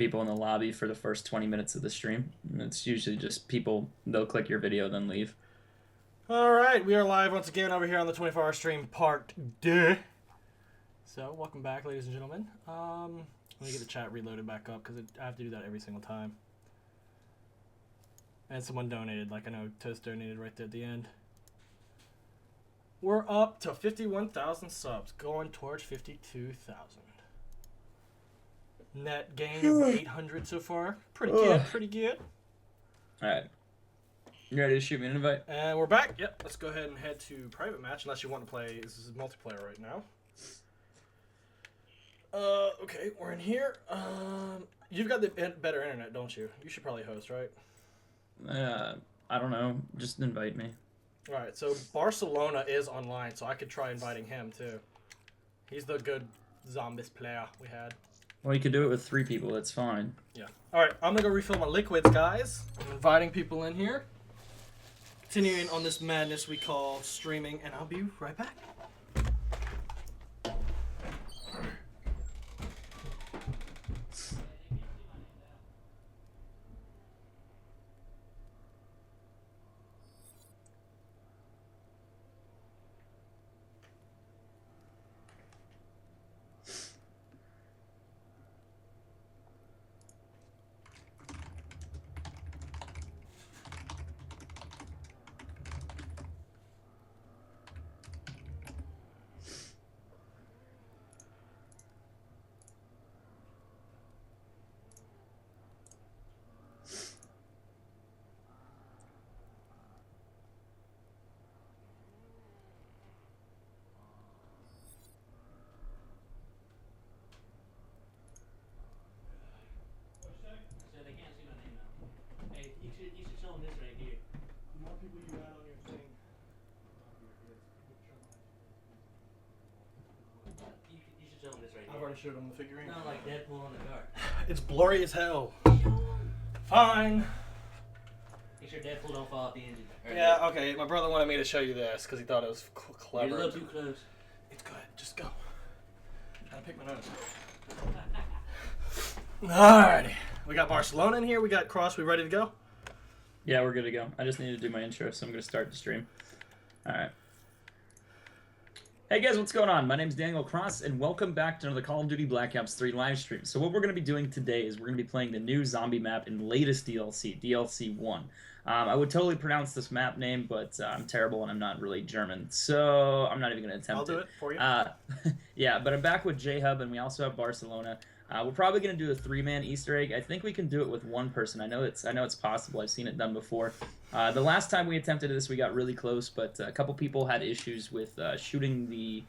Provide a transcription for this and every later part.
people in the lobby for the first 20 minutes of the stream. And it's usually just people, they'll click your video, then leave. All right, we are live once again over here on the 24-hour stream part 2. So, welcome back, ladies and gentlemen. Let me get the chat reloaded back up because I have to do that every single time. And someone donated, like I know Toast donated right there at the end. We're up to 51,000 subs, going towards 52,000. Net gain of 800 so far. Pretty good, pretty good. All right. You ready to shoot me an invite? And we're back. Yep, let's go ahead and head to private match, unless you want to play. This is multiplayer right now. Okay, we're in here. You've got the better internet, don't you? You should probably host, right? I don't know. Just invite me. All right, so Barcelona is online, so I could try inviting him too. He's the good zombies player we had. Well, you could do it with 3 people. That's fine. Yeah. All right, I'm gonna go refill my liquids, guys. I'm inviting people in here. Continuing on this madness we call streaming, and I'll be right back. I've already showed him the figurine. Not like Deadpool in the dark. It's blurry as hell. Fine. Make sure Deadpool don't fall off the engine. Yeah, okay. My brother wanted me to show you this because he thought it was clever. You're a little too close. It's good. Just go. I'm trying to pick my nose. Alrighty. We got Barcelona in here. We got Cross. We ready to go? Yeah, we're good to go. I just need to do my intro, so I'm going to start the stream. All right. Hey guys, what's going on? My name's Daniel Cross, and welcome back to another Call of Duty Black Ops 3 live stream. So what we're going to be doing today is we're going to be playing the new zombie map in the latest DLC, DLC 1. I would totally pronounce this map name, but I'm terrible and I'm not really German, so I'm not even going to attempt it. I'll do it for you. Yeah, but I'm back with JHub, and we also have Barcelona. We're probably going to do a 3-man Easter egg. I think we can do it with 1 person. I know it's possible. I've seen it done before. The last time we attempted this, we got really close, but a couple people had issues with shooting the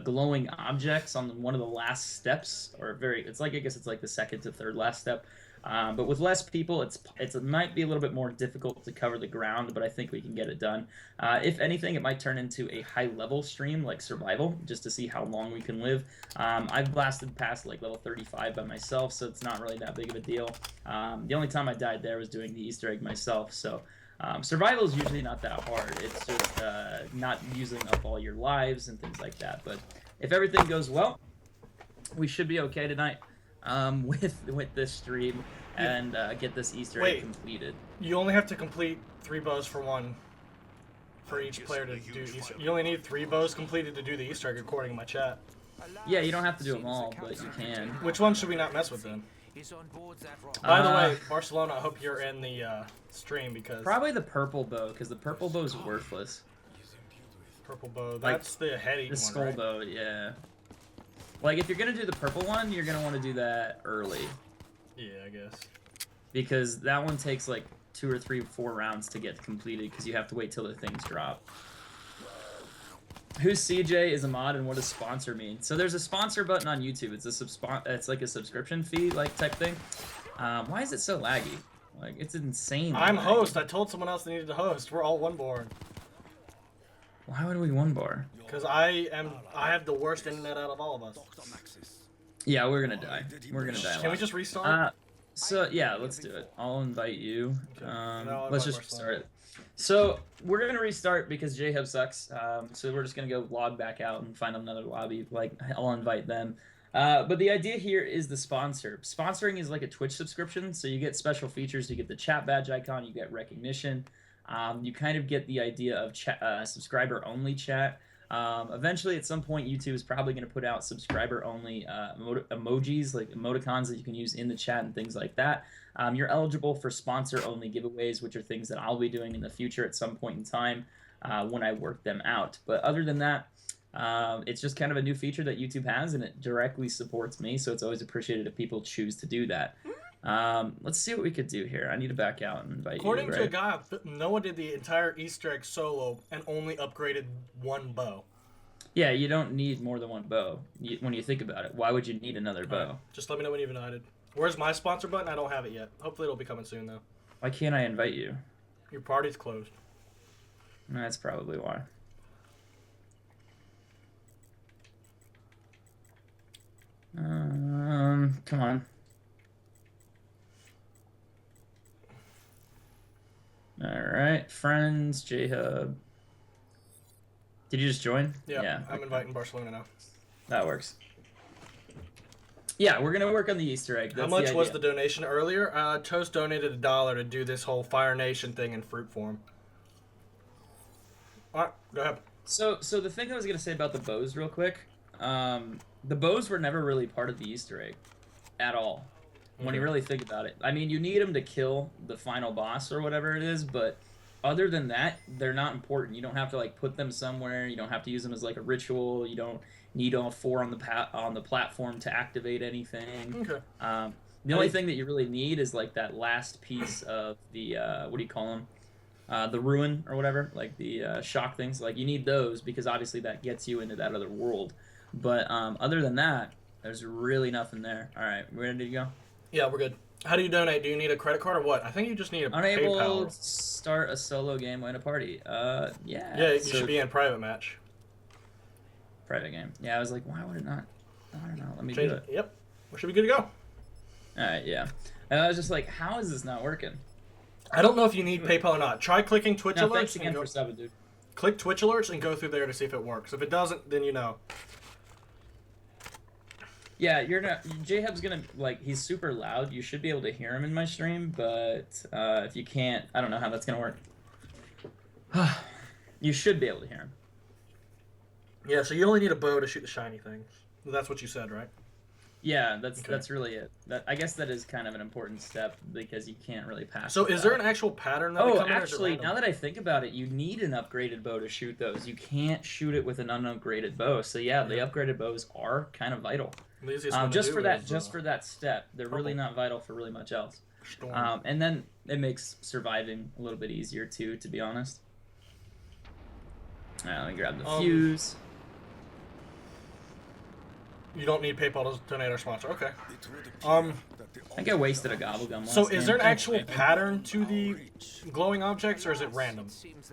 glowing objects on one of the last steps, or I guess it's like the second to third last step. But with less people, it might be a little bit more difficult to cover the ground, but I think we can get it done. If anything, it might turn into a high-level stream, like survival, just to see how long we can live. I've blasted past like level 35 by myself, so it's not really that big of a deal. The only time I died there was doing the Easter egg myself, so survival is usually not that hard. It's just not using up all your lives and things like that. But if everything goes well, we should be okay tonight. With this stream and get this Easter egg completed. You only have to complete 3 bows for each player to do Easter. You only need 3 bows completed to do the Easter egg, according to my chat. Yeah, you don't have to do them all, but you can. Which one should we not mess with then? By the way, Barcelona, I hope you're in the stream because probably the purple bow, because the purple bow is worthless. Purple bow. That's like the head eating one, skull right? bow, yeah. Like, if you're going to do the purple one, you're going to want to do that early. Yeah, I guess. Because that one takes, like, 2 or 3 or 4 rounds to get completed, because you have to wait till the things drop. Who's CJ is a mod, and what does sponsor mean? So there's a sponsor button on YouTube. It's like a subscription fee, like, type thing. Why is it so laggy? Like, it's insane. I'm host. I told someone else they needed to host. We're all one board. Why would we 1 bar? Because I have the worst internet out of all of us. Yeah, we're gonna die. We're gonna die. Can we just restart? So yeah, let's do it. I'll invite you. Okay. Let's just restart it. So we're gonna restart because JHub sucks. So we're just gonna go log back out and find another lobby. Like, I'll invite them. But the idea here is the sponsor. Sponsoring is like a Twitch subscription, so you get special features. You get the chat badge icon, you get recognition. You kind of get the idea of subscriber only chat. Eventually, at some point, YouTube is probably going to put out subscriber only emojis, like emoticons that you can use in the chat and things like that. You're eligible for sponsor only giveaways, which are things that I'll be doing in the future at some point in time when I work them out. But other than that, it's just kind of a new feature that YouTube has, and it directly supports me, so it's always appreciated if people choose to do that. Let's see what we could do here. I need to back out and invite According you. to a guy, Noah did the entire Easter egg solo and only upgraded one bow. Yeah, you don't need more than one bow. When you think about it, why would you need another bow? Right. Just let me know when you've invited. Where's my sponsor button? I don't have it yet. Hopefully it'll be coming soon, though. Why can't I invite you? Your party's closed. That's probably why. Come on. All right, friends, JHub. Did you just join? Yeah, I'm inviting Barcelona now. That works. Yeah, we're gonna work on the Easter egg. That's How much the was idea. the donation earlier? Toast donated $1 to do this whole Fire Nation thing in fruit form. All right, go ahead. So the thing I was gonna say about the bows, real quick, the bows were never really part of the Easter egg, at all. When you really think about it, I mean, you need them to kill the final boss or whatever it is, but other than that, they're not important. You don't have to like put them somewhere. You don't have to use them as like a ritual. You don't need all four on the platform to activate anything. Okay. The only thing that you really need is like that last piece of the what do you call them? The ruin or whatever, like the shock things. Like you need those because obviously that gets you into that other world. But other than that, there's really nothing there. All right, we're ready to go. Yeah, we're good. How do you donate? Do you need a credit card or what? I think you just need a Unable PayPal. to start a solo game in a party. Yeah. Yeah, you should be in private match. Private game. Yeah, I was like, why would it not? I don't know. Let me Change do it. Yep. We should be good to go. All right, yeah. And I was just like, how is this not working? I don't know if you need PayPal or not. Try clicking Twitch No, alerts. thanks and again go, for subbing, dude. click Twitch alerts and go through there to see if it works. If it doesn't, then you know. Yeah, you're not. JHub's gonna like. He's super loud. You should be able to hear him in my stream, but if you can't, I don't know how that's gonna work. You should be able to hear him. Yeah, so you only need a bow to shoot the shiny things. That's what you said, right? Yeah, that's Okay. that's really it. I guess that is kind of an important step because you can't really pass. So it is there without- an actual pattern that they Oh, come in, or is it actually, random? now that I think about it, you need an upgraded bow to shoot those. You can't shoot it with an unupgraded bow. So yeah, the upgraded bows are kind of vital. The easiest one to Just do for that, is, just for that step, they're really purple. not vital for really much else. Storm. And then it makes surviving a little bit easier too, to be honest. Let me grab the fuse. You don't need PayPal to donate our sponsor. Okay. I think I wasted a gobblegum. So last is there an game. actual pattern to the glowing objects, or is it random?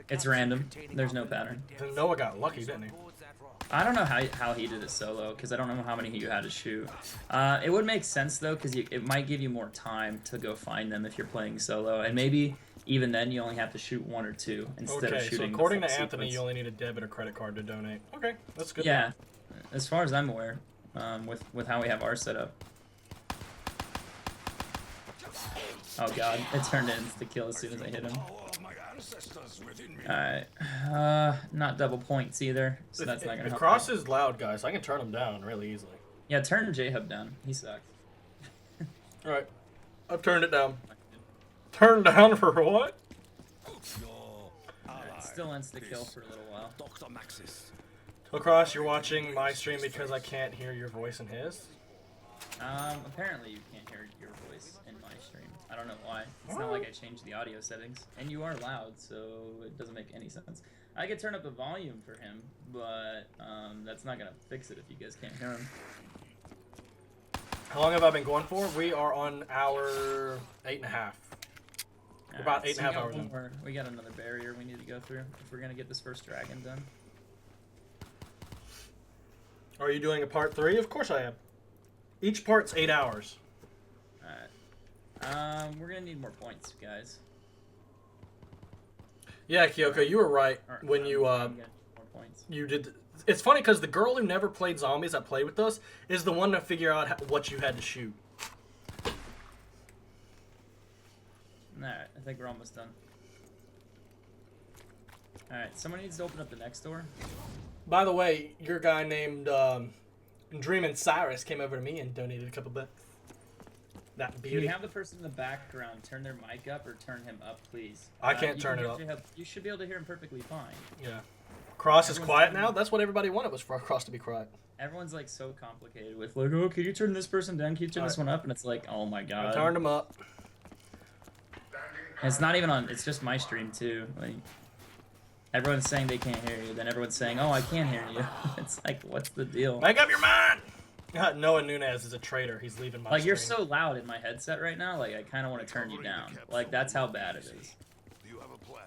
It's random. There's no pattern. Then Noah got lucky, didn't he? I don't know how he did it solo, because I don't know how many you had to shoot. It would make sense, though, because it might give you more time to go find them if you're playing solo. And maybe even then you only have to shoot one or two instead of Okay, so shooting the according to full Anthony, sequence. you only need a debit or credit card to donate. Okay, that's good. Yeah, as far as I'm aware, with how we have ours set up. Oh god, it turned in to kill as soon as I hit him. Alright, not double points either, so that's not gonna The help. cross is loud, guys. I can turn him down really easily. Yeah, turn JHub down. He sucks. Alright, I've turned it down. Turned down for what? Alright, still insta kill for a little while. Cross, you're watching my stream because I can't hear your voice in his? Apparently you can't hear your voice in my stream. I don't know why. It's not like I changed the audio settings. And you are loud, so it doesn't make any sense. I could turn up the volume for him, but that's not gonna fix it if you guys can't hear him. How long have I been going for? We are on hour 8.5. We're about Alright, 8.5 we got hours one in. more- We got another barrier we need to go through if we're gonna get this first dragon done. Are you doing a part 3? Of course I am. Each part's 8 hours. Alright. We're gonna need more points, guys. Yeah, Kyoko, you were right Or, when you I'm gonna need more points. you did It's funny because the girl who never played zombies that played with us is the one to figure out what you had to shoot. Alright, I think we're almost done. Alright, someone needs to open up the next door. By the way, your guy named Dreamin' Cyrus came over to me and donated a couple bucks. That Can beauty. you have the person in the background turn their mic up or turn him up, please? I can't you turn can it up. You should be able to hear him perfectly fine. Yeah. Cross is Everyone's quiet turning- now? That's what everybody wanted, was for Cross to be quiet. Everyone's like so complicated with like, oh, can you turn this person down? Can you turn this one up? And it's like, oh my I god. turned him up. And it's not even on. It's just my stream too. Like, everyone's saying they can't hear you. Then everyone's saying, oh, I can hear you. It's like, what's the deal? Make up your mind! Noah Nunez is a traitor. He's leaving my Like, you're stream. so loud in my headset right now. Like, I kind of want to turn you down. Like, that's how bad it is. Do you have a plan?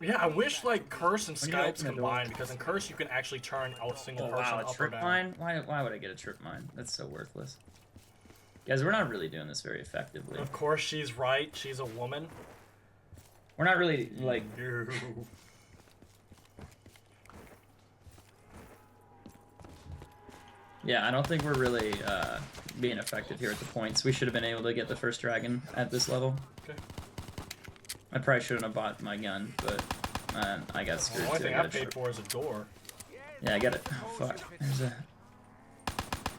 Yeah, I wish like Curse and When you Skype's open the door- combined, because in Curse you can actually turn a single Oh person wow, a up or trip down. mine? Why would I get a trip mine? That's so worthless. Guys, we're not really doing this very effectively. Of course she's right. She's a woman. We're not really like. No. Yeah, I don't think we're really being effective here at the points. We should have been able to get the first dragon at this level. Okay. I probably shouldn't have bought my gun, but I got The screwed only too. thing I I got a paid trip. for is a door. Yeah, I got it. Oh, fuck. There's a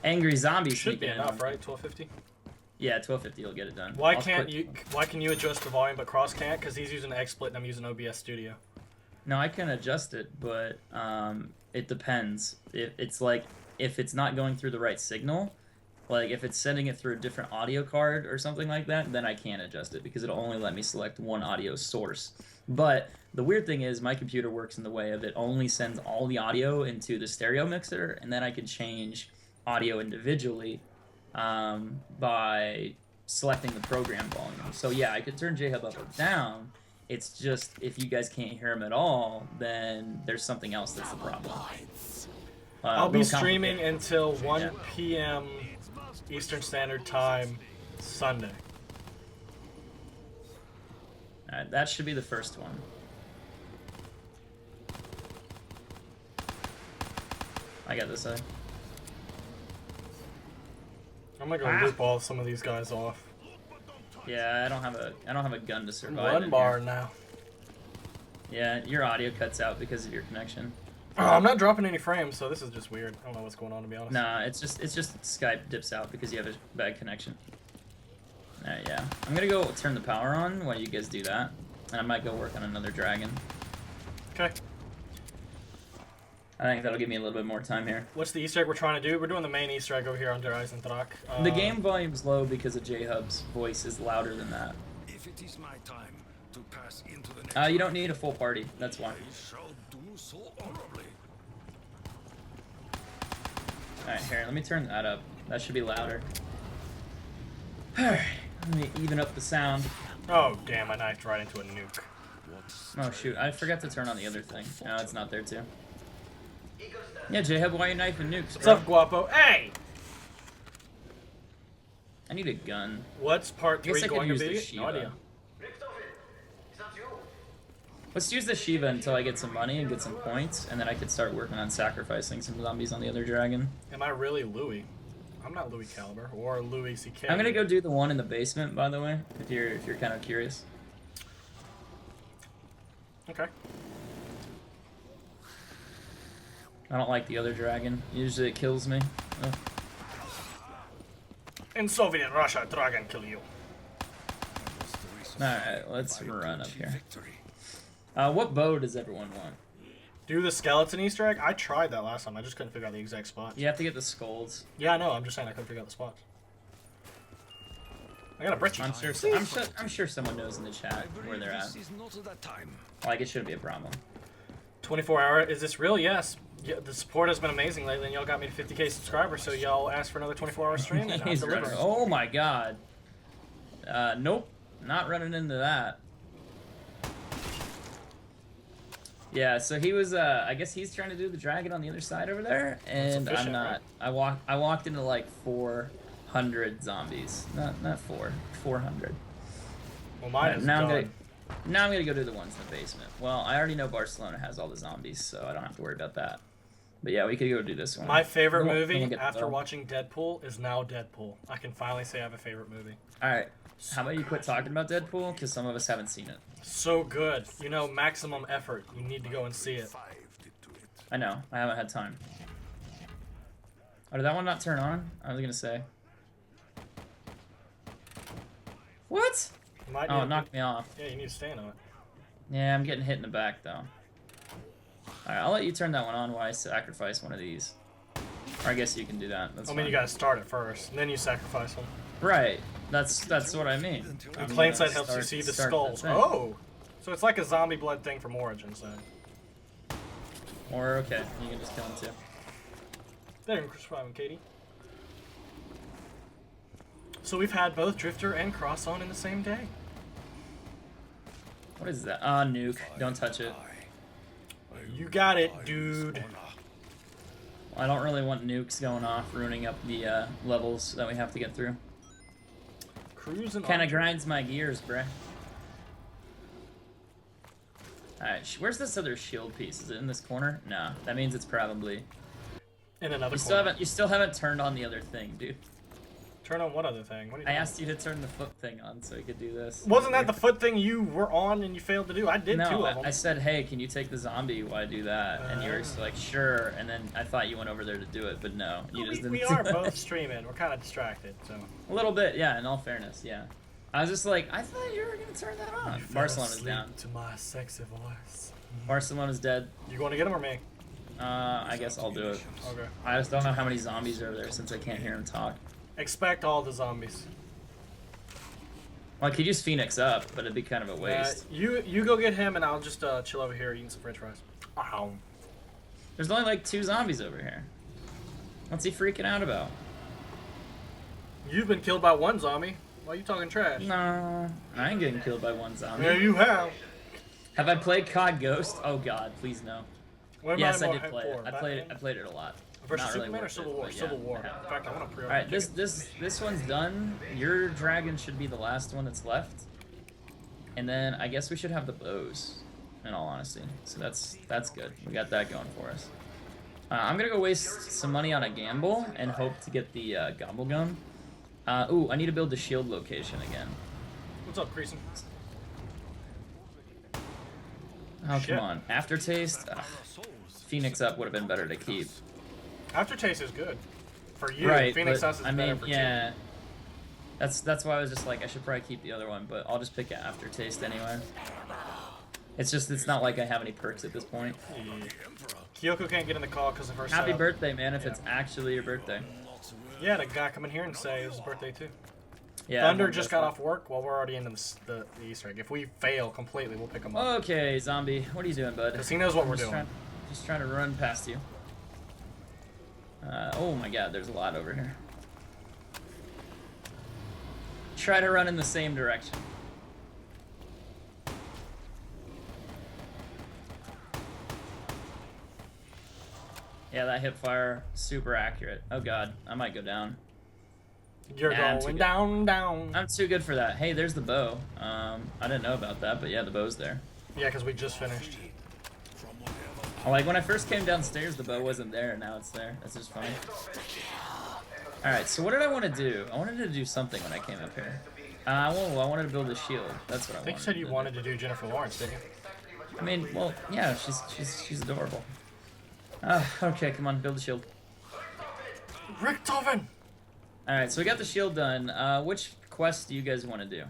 angry zombie Should be sneaking in enough, on right? me. 1250. Yeah, 1250 will get it done. Why I'll can't quit- you? Why can you adjust the volume but Cross can't? Because he's using XSplit and I'm using OBS Studio. No, I can adjust it, but it depends. It's like if it's not going through the right signal, like if it's sending it through a different audio card or something like that, then I can't adjust it because it'll only let me select one audio source. But the weird thing is my computer works in the way of it only sends all the audio into the stereo mixer, and then I can change audio individually by selecting the program volume. So yeah, I could turn JHub up or down. It's just if you guys can't hear him at all, then there's something else that's the problem. I'll a be little streaming complicated. until 1 Yeah. p.m. Eastern Standard Time Sunday. Alright, that should be the first one. I got this side. I'm gonna go loop all some of these guys off. Yeah, I don't have a gun to survive. One in bar here. now. Yeah, your audio cuts out because of your connection. Oh, I'm not dropping any frames, so this is just weird. I don't know what's going on, to be honest. Nah, it's just Skype dips out because you have a bad connection. Alright, yeah. I'm gonna go turn the power on while you guys do that. And I might go work on another dragon. Okay. I think that'll give me a little bit more time here. What's the Easter egg we're trying to do? We're doing the main Easter egg over here on Der Eisendrach. The game volume's low because of JHub's voice is louder than that. If it is my time to pass into the next You don't need a full party, that's why. I shall do so honorably. Alright, here, let me turn that up. That should be louder. Alright, let me even up the sound. Oh, damn, I knifed right into a nuke. Oh shoot, I forgot to turn on the other thing. No, it's not there too. Yeah, JHub, why are you knifing nukes, What's bro? up, Guapo? Hey! I need a gun. What's part I guess 3 I could going to use the be? Shiva. No idea. Let's use the Shiva until I get some money and get some points, and then I could start working on sacrificing some zombies on the other dragon. Am I really Louis? I'm not Louis Caliber or Louis C.K. I'm gonna go do the one in the basement, by the way, if you're kind of curious. Okay. I don't like the other dragon. Usually it kills me. Ugh. In Soviet Russia, dragon kill you. Alright, let's run up here. Victory. What bow does everyone want? Do the skeleton Easter egg? I tried that last time. I just couldn't figure out the exact spot. You have to get the skulls. Yeah, I know. I'm just saying I couldn't figure out the spots. I got a Brit. I'm sure someone knows in the chat where they're at. This is not the time. Like, it shouldn't be a problem. 24 hour. Is this real? Yes. Yeah, the support has been amazing lately, and y'all got me to 50k subscribers, so y'all asked for another 24-hour stream, and I He's running. delivered. Oh my god. Nope. Not running into that. Yeah, so he was, I guess he's trying to do the dragon on the other side over there, and efficient, I'm not. I walked into like 400 zombies. Not 400. Well, mine is now done. I'm gonna go do the ones in the basement. Well, I already know Barcelona has all the zombies, so I don't have to worry about that. But yeah, we could go do this one. My favorite We'll movie get after the- watching Deadpool is now Deadpool. I can finally say I have a favorite movie. All right. How about you quit talking about Deadpool? Because some of us haven't seen it. So good. You know, maximum effort. You need to go and see it. I know. I haven't had time. Oh, did that one not turn on? I was gonna say. What? You might Oh, need it to- knocked me off. Yeah, you need to stand on it. Yeah, I'm getting hit in the back though. Alright, I'll let you turn that one on while I sacrifice one of these. Or I guess you can do that. That's I mean, you fine. gotta start it first, and then you sacrifice them. Right. That's what I mean. And I'm plain gonna sight helps you start- see the start skulls. thing. Oh! So it's like a zombie blood thing from Origins then. Or, okay, you can just kill him too. There, crucify him, Katie. So we've had both Drifter and Cross on in the same day. What is that? Ah, nuke. Don't touch it. You got it, dude. I don't really want nukes going off, ruining up the levels that we have to get through. Cruising Kind on. of grinds my gears, bruh. Alright, where's this other shield piece? Is it in this corner? No, that means it's probably. In another You still haven't turned on the other thing, dude. Turn on what other thing? What are you I doing? asked you to turn the foot thing on so you could do this. Wasn't that the foot thing you were on and you failed to do? I did two No, of them. I said, hey, can you take the zombie while I do that? And you were just like, sure. And then I thought you went over there to do it, but no, you just didn't. We do are it. both streaming. We're kind of distracted, so. A little bit, yeah. In all fairness, yeah. I was just like, I thought you were gonna turn that on. Barcelona's down. To my sexy voice. Barcelona's dead. You going to get him or me? I guess I'll do it. Okay. I just don't know how many zombies are there since I can't hear him talk. Expect all the zombies. Well, I could use Phoenix up, but it'd be kind of a waste. You go get him and I'll just chill over here eating some French fries. Ow. There's only like 2 zombies over here. What's he freaking out about? You've been killed by one zombie. Why are you talking trash? No, I ain't getting killed by one zombie. Yeah, you have. Have I played COD Ghost? Oh God, please no. What am Yes, I more did hyped play it. for? I played it. Batman? I played it a lot. Versus Not really Superman or worth Civil it, War? but yeah, Civil War. I have. In fact, I want to pre-order. All right, this one's done. Your dragon should be the last one that's left, and then I guess we should have the bows. In all honesty, so that's good. We got that going for us. I'm gonna go waste some money on a gamble and hope to get the gobble gun. Ooh, I need to build the shield location again. What's up, Creason? Oh Shit. come on, aftertaste. Ugh. Phoenix up would have been better to keep. Aftertaste is good. For you, Right, Phoenix but Us is I better mean, for yeah. That's why I was just like, I should probably keep the other one, but I'll just pick an aftertaste anyway. It's not like I have any perks at this point. two. Kyoko can't get in the call because of her Happy setup. birthday, man, if it's actually your birthday. Yeah, the guy come in here and say it was his birthday too. Yeah. Thunder everyone just does got that. off work. Well, we're already into the Easter egg. If we fail completely, we'll pick him up. Okay, zombie, what are you doing, bud? Because he knows what I'm we're just doing. Just trying to run past you. Oh my god, there's a lot over here. Try to run in the same direction. Yeah, that hip fire, super accurate. Oh god, I might go down. You're Nah, I'm too going good. down, down. I'm too good for that. Hey, there's the bow. I didn't know about that, but yeah, the bow's there. Yeah, because we just finished. Like, when I first came downstairs, the bow wasn't there, and now it's there. That's just funny. Alright, so what did I want to do? I wanted to do something when I came up here. I wanted to build a shield. That's what I I think you wanted said to you do. wanted to do Jennifer Lawrence, didn't you? I mean, well, yeah, she's adorable. Okay, come on, build a shield. Richtofen! Alright, so we got the shield done. Which quest do you guys want to do?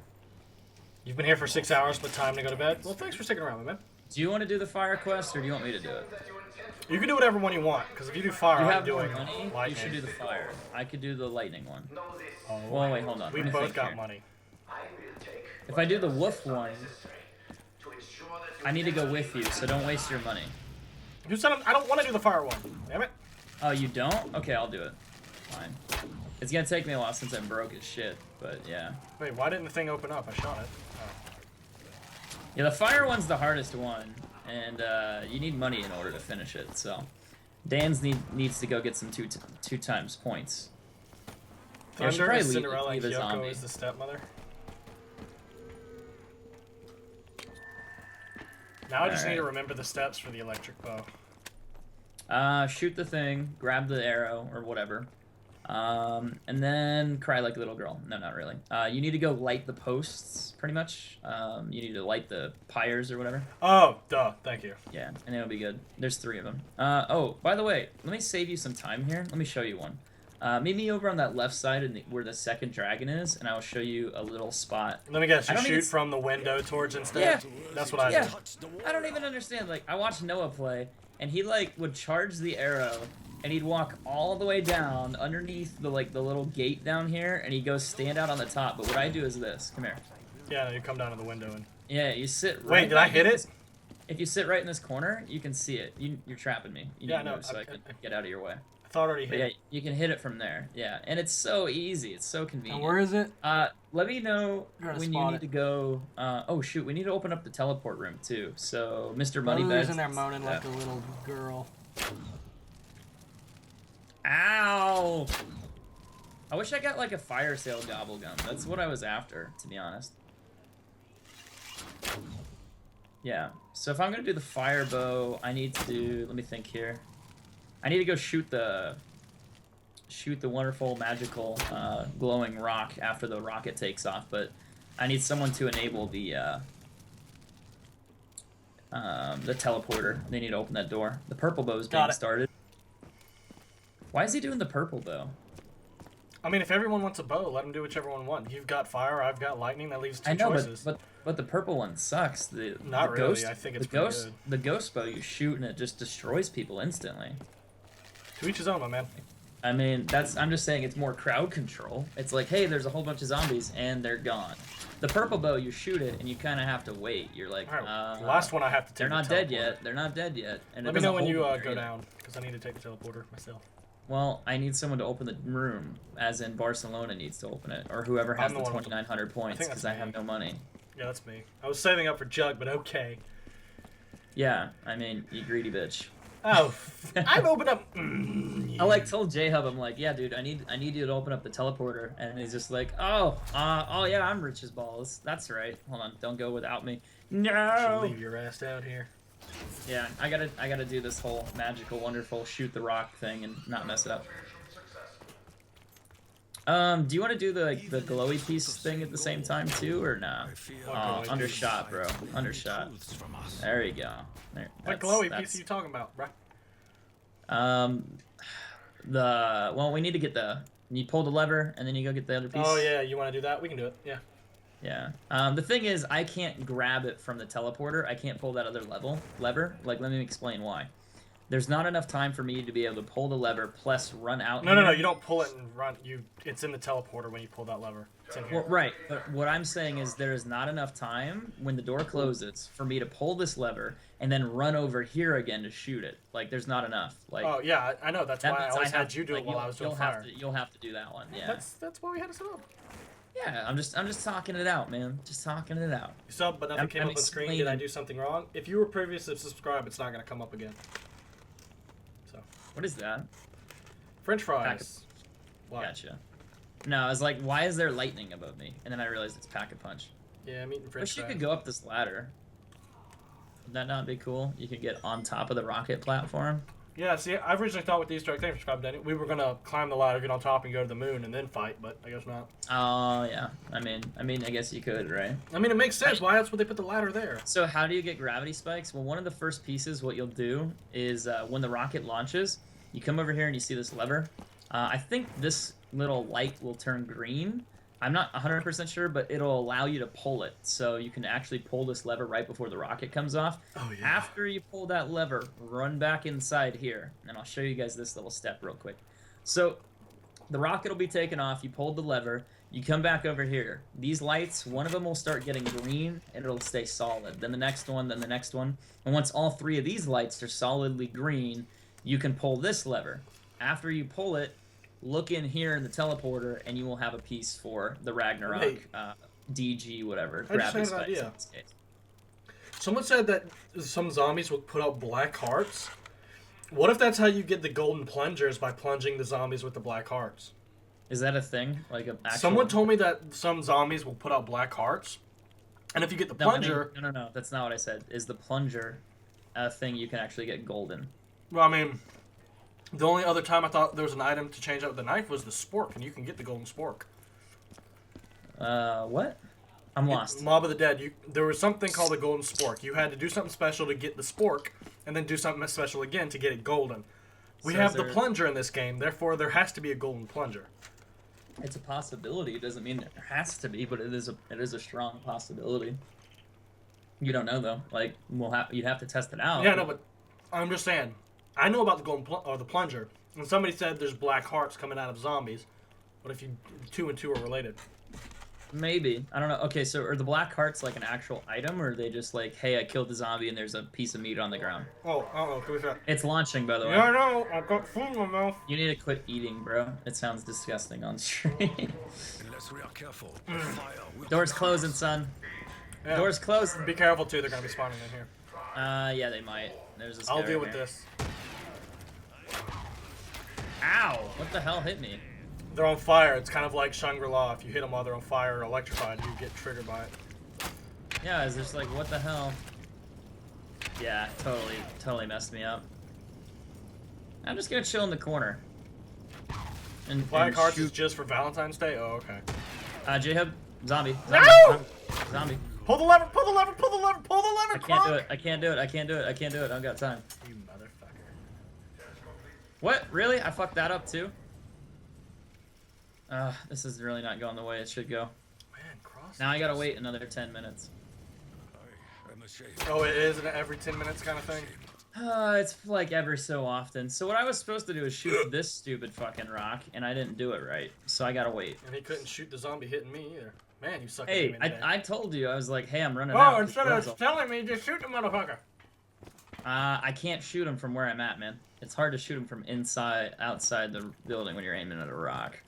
You've been here for 6 hours, but time to go to bed. Well, thanks for sticking around, my man. Do you want to do the fire quest, or do you want me to do it? You can do whatever one you want, because if you do fire, You I'm have more doing money, you lightning. should do the fire. I could do the lightning one. Oh, Well, wait, hold on. we let me both think got here. money. If I do the wolf one, I need to go with you, so don't waste your money. Who said I don't want to do the fire one? Damn it. Oh, you don't? Okay, I'll do it. Fine. It's gonna take me a while since I'm broke as shit, but yeah. Wait, why didn't the thing open up? I shot it. Yeah, the fire one's the hardest one, and you need money in order to finish it, so. Dan's needs to go get some two times points. Yeah, I should Thunder probably is leave Cinderella and a Kyoko zombie. is the stepmother. Now I just need to Alright. remember the steps for the electric bow. Shoot the thing, grab the arrow or whatever, and then cry like a little girl. No, not really. You need to go light the posts, pretty much. You need to light the pyres or whatever. Oh, duh. Thank you. Yeah, and it'll be good. There's 3 of them. Oh, by the way, let me save you some time here. Let me show you one. Meet me over on that left side where the second dragon is, and I will show you a little spot. Let me guess, I you don't shoot even- from the window towards instead? Yeah. That's what I Yeah. do. I don't even understand. Like, I watched Noah play, and he, like, would charge the arrow, and he'd walk all the way down underneath the, like, the little gate down here, and he'd go stand out on the top. But what I do is this. Come here. Yeah, no, you come down to the window and... Yeah, you sit right... Wait, did I back hit in it? this- If you sit right in this corner, you can see it. You're trapping me. You Yeah, need to no, move so I can I- get out of your way. I thought I already But hit yeah, it. you can hit it from there. Yeah, and it's so easy. It's so And convenient. where is it? Let me know Gotta when you spot need it. to go. Oh shoot, we need to open up the teleport room too. So Mr. Who's Moneybags. in there moaning like a little girl? Ow! I wish I got like a fire sale gobble gum. That's what I was after, to be honest. Yeah. So if I'm gonna do the fire bow, I need to do. Let me think here. I need to go shoot the wonderful magical glowing rock after the rocket takes off, but I need someone to enable the teleporter. They need to open that door. The purple bow is being Got it. started. Why is he doing the purple bow? I mean, if everyone wants a bow, let them do whichever one wants. You've got fire, I've got lightning. That leaves two I know, choices. but the purple one sucks. Not the really, Ghost, I think it's the pretty ghost. good. The ghost bow you shoot and it just destroys people instantly. To each his own, my man. I mean, I'm just saying it's more crowd control. It's like, hey, there's a whole bunch of zombies and they're gone. The purple bow, you shoot it and you kind of have to wait. You're like, All right, last one I have to take. they're the not dead teleporter. yet. They're not dead yet. And Let it me know doesn't when you hold them go either. down, because I need to take the teleporter myself. Well, I need someone to open the room, as in Barcelona needs to open it, or whoever has I'm the the one with the- 2,900 points, think because that's I have me. no money. Yeah, that's me. I was saving up for Jug, but okay. Yeah, I mean, you greedy bitch. Oh, I've opened up. I like told JHub, I'm like, yeah, dude, I need you to open up the teleporter, and he's just like, oh yeah, I'm rich as balls. That's right. Hold on, don't go without me. Should No. leave your ass out here. Yeah, I gotta do this whole magical, wonderful shoot the rock thing and not mess it up. Do you want to do the glowy piece thing at the same time too, or nah? Oh, undershot, bro. Undershot. There you go. There. What glowy piece are you talking about, bruh? Well, we need to get you pull the lever and then you go get the other piece. Oh yeah, you want to do that? We can do it. Yeah. Yeah. The thing is, I can't grab it from the teleporter. I can't pull that other lever. Like, let me explain why. There's not enough time for me to be able to pull the lever plus run out. No. You don't pull it and run. It's in the teleporter when you pull that lever. It's in here. Well, right, but what I'm saying is there is not enough time when the door closes for me to pull this lever and then run over here again to shoot it. Like, there's not enough. Like, Oh yeah, I know. That's that why I means always have had you do like, it while I was doing you'll fire. you'll have to do that one. Yeah. That's why we had to sub. Yeah. I'm just talking it out, man. Just talking it out. You sub, but nothing came I'm up on screen. Did I explaining. do something wrong? If you were previously subscribed, it's not gonna come up again. So, What is that? French fries. Why? Gotcha. No, I was like, why is there lightning above me? And then I realized it's Pack a Punch. Yeah, I'm eating French Wish you fries. could go up this ladder. Would that not be cool? You could get on top of the rocket platform. Yeah, see, I originally thought with the Easter egg, thanks for subscribing, Danny, we were gonna climb the ladder, get on top, and go to the moon, and then fight, but I guess not. Oh yeah. I mean, I guess you could, right? I mean, it makes sense. Why else would they put the ladder there? So how do you get gravity spikes? Well, one of the first pieces, what you'll do is when the rocket launches, you come over here and you see this lever. I think this little light will turn green. I'm not 100% sure, but it'll allow you to pull it. So you can actually pull this lever right before the rocket comes off. Oh, yeah. After you pull that lever, run back inside here. And I'll show you guys this little step real quick. So the rocket will be taken off. You pulled the lever. You come back over here. These lights, one of them will start getting green, and it'll stay solid. Then the next one, then the next one. And once all 3 of these lights are solidly green, you can pull this lever. After you pull it, look in here in the teleporter, and you will have a piece for the Ragnarok Wait. DG, whatever. I just Gravity had an spikes idea. in this case. Someone said that some zombies will put out black hearts. What if that's how you get the golden plungers, by plunging the zombies with the black hearts? Is that a thing? Like an actual... Someone told me that some zombies will put out black hearts, and if you get the No, I mean- plunger... no, that's not what I said. Is the plunger a thing you can actually get golden? Well, I mean, The only other time I thought there was an item to change out the knife was the spork, and you can get the golden spork. What? I'm lost. Mob of the Dead, there was something called a golden spork. You had to do something special to get the spork, and then do something special again to get it golden. We So have is the there- plunger in this game, therefore there has to be a golden plunger. It's a possibility. It doesn't mean there has to be, but it is a strong possibility. You don't know though. Like you'd have to test it out. Yeah, no, but I'm just saying. I know about the the plunger, and somebody said there's black hearts coming out of zombies. What if 2 and 2 are related? Maybe. I don't know. Okay, so are the black hearts like an actual item, or are they just like, hey, I killed the zombie and there's a piece of meat on the ground? Oh, can we try? It's launching, by the way. Yeah, I know. I've got food in my mouth. You need to quit eating, bro. It sounds disgusting on stream. Unless we are careful, the fire will Door's come closing, out. son. Yeah. Door's closing. Be careful too. They're gonna be spawning in here. Yeah, they might. There's this guy I'll deal right with here. this. Ow! What the hell hit me? They're on fire. It's kind of like Shangri-La. If you hit them while they're on fire or electrified, you get triggered by it. Yeah, it's just like, what the hell? Yeah, totally messed me up. I'm just gonna chill in the corner. Black and hearts is shoot. just for Valentine's Day. Oh, okay. JHub, zombie. No! Zombie. Pull the lever! Pull the lever! Pull the lever! Pull the lever! I can't do it. I can't do it. I can't do it. I can't do it. I don't got time. You motherfucker. What? Really? I fucked that up too? This is really not going the way it should go. Man, cross. Now I gotta wait another 10 minutes. I am ashamed. Oh, it is an every 10 minutes kind of thing. It's like every so often. So what I was supposed to do is shoot this stupid fucking rock, and I didn't do it right. So I gotta wait. And he couldn't shoot the zombie hitting me either. Man, you suck at Hey, aiming today. I told you. I was like, hey, I'm running Oh, out. instead of telling me, just shoot the motherfucker. I can't shoot him from where I'm at, man. It's hard to shoot him from outside the building when you're aiming at a rock.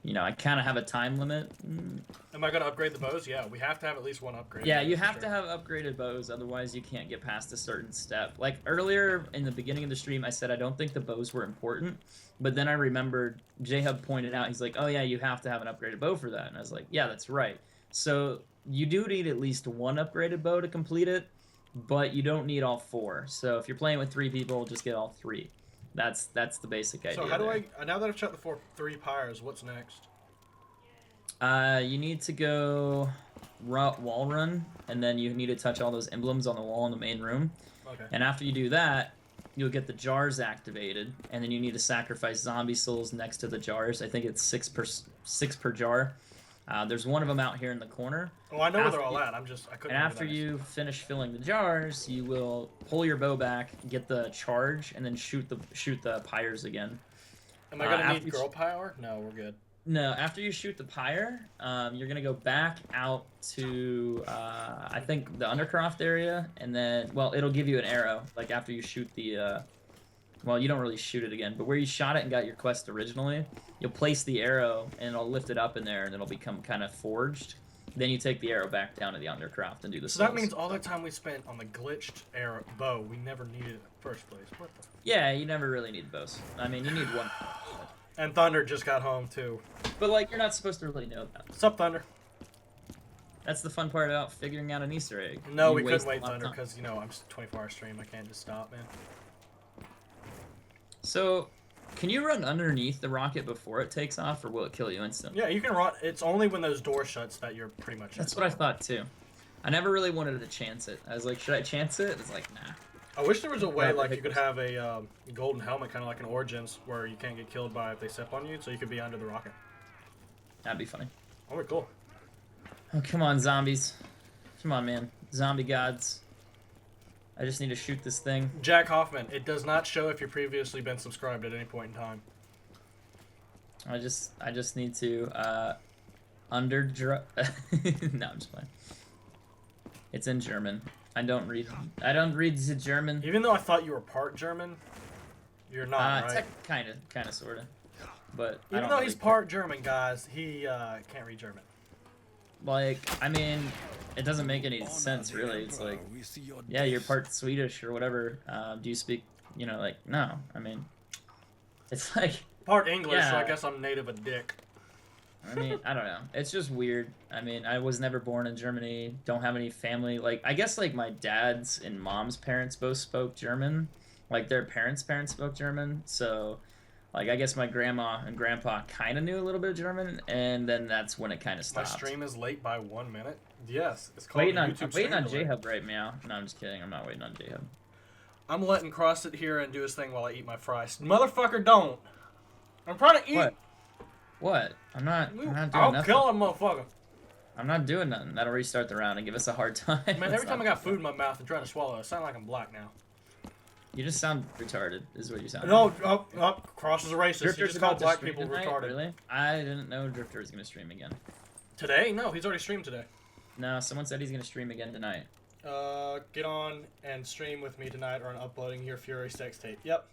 You know, I kind of have a time limit. Am I gonna upgrade the bows? Yeah, we have to have at least one upgrade. Yeah, you for have sure. to have upgraded bows, otherwise you can't get past a certain step. Like earlier in the beginning of the stream, I said I don't think the bows were important, but then I remembered JHub pointed out, he's like, oh yeah, you have to have an upgraded bow for that. And I was like, yeah, that's right. So you do need at least one upgraded bow to complete it, but you don't need all 4. So if you're playing with 3 people, just get all 3. That's the basic idea. So how do there. now that I've shot the 3 pyres, what's next? You need to go wall run, and then you need to touch all those emblems on the wall in the main room. Okay. And after you do that, you'll get the jars activated, and then you need to sacrifice zombie souls next to the jars. I think it's 6 per jar. There's one of them out here in the corner. Oh, I know where they're After all you- at. I couldn't. And remember after that. you finish filling the jars, you will pull your bow back, get the charge, and then shoot the pyres again. Am I gonna after need you- girl power? No, we're good. No, after you shoot the pyre, you're gonna go back out to I think the Undercroft area, and then it'll give you an arrow. Like after you shoot the you don't really shoot it again, but where you shot it and got your quest originally, you'll place the arrow and it'll lift it up in there, and it'll become kind of forged. Then you take the arrow back down to the Undercroft and do the. So that souls. means all the time we spent on the glitched arrow bow, we never needed it in the first place. What the? Yeah, you never really need bows. I mean, you need one. And Thunder just got home too. But like, you're not supposed to really know that. What's up, Thunder? That's the fun part about figuring out an Easter egg. No, You we waste couldn't wait a lot of Thunder time. because I'm just 24-hour stream. I can't just stop, man. So, can you run underneath the rocket before it takes off, or will it kill you instantly? Yeah, you can run. It's only when those doors shuts that you're pretty much. That's what I thought too. I never really wanted to chance it. I was like, should I chance it? It's like, nah. I wish there was a way Yeah, like I you could have a golden helmet, kind of like an Origins, where you can't get killed by if they step on you, so you could be under the rocket. That'd be funny. Oh, cool. Oh, come on, zombies. Come on, man. Zombie gods. I just need to shoot this thing. Jack Hoffman. It does not show if you've previously been subscribed at any point in time. I just need to, no, I'm just playing. It's in German. I don't read the German. Even though I thought you were part German, you're not, right? Kind of, sort of. But I Even don't though really he's care. part German, guys, he can't read German. Like, I mean, it doesn't make any sense, really. It's like, yeah, you're part Swedish or whatever. Do you speak, like, no. I mean, it's like, Part English, so I Yeah. guess I'm native a dick. I mean, I don't know. It's just weird. I mean, I was never born in Germany. Don't have any family. Like, I guess, like, my dad's and mom's parents both spoke German. like their parents spoke German, so like I guess my grandma and grandpa kind of knew a little bit of German, and then that's when it kind of My stopped. stream is late by 1 minute. Yes, it's called I'm YouTube waiting on stream delay. JHub right now. No, I'm just kidding. I'm not waiting on JHub. I'm letting Cross sit here and do his thing while I eat my fries. Motherfucker, don't. I'm trying to eat. What? I'm not doing I'll nothing. kill him, motherfucker. I'm not doing nothing. That'll restart the round and give us a hard time. Man, every time I got food in my mouth and trying to swallow, I sound like I'm black now. You just sound retarded, is what you sound. No, like. Cross is a racist. Drifter's He just called about to black stream people tonight? retarded. Really? I didn't know Drifter was gonna stream again. Today? No, he's already streamed today. No, someone said he's gonna stream again tonight. Get on and stream with me tonight, or I'm uploading your Fury sex tape. Yep.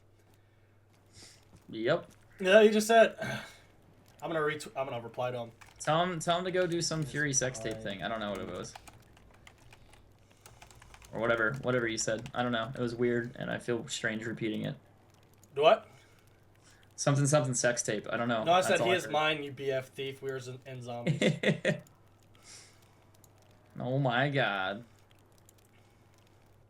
Yep. Yeah, he just said. I'm gonna reply to him. Tell him to go do some Fury sex tape thing. I don't know what it was. Or whatever you said. I don't know. It was weird, and I feel strange repeating it. What? Something sex tape. I don't know. No, I That's said all he is heard. mine, you BF thief. We're in zombies. Oh my god.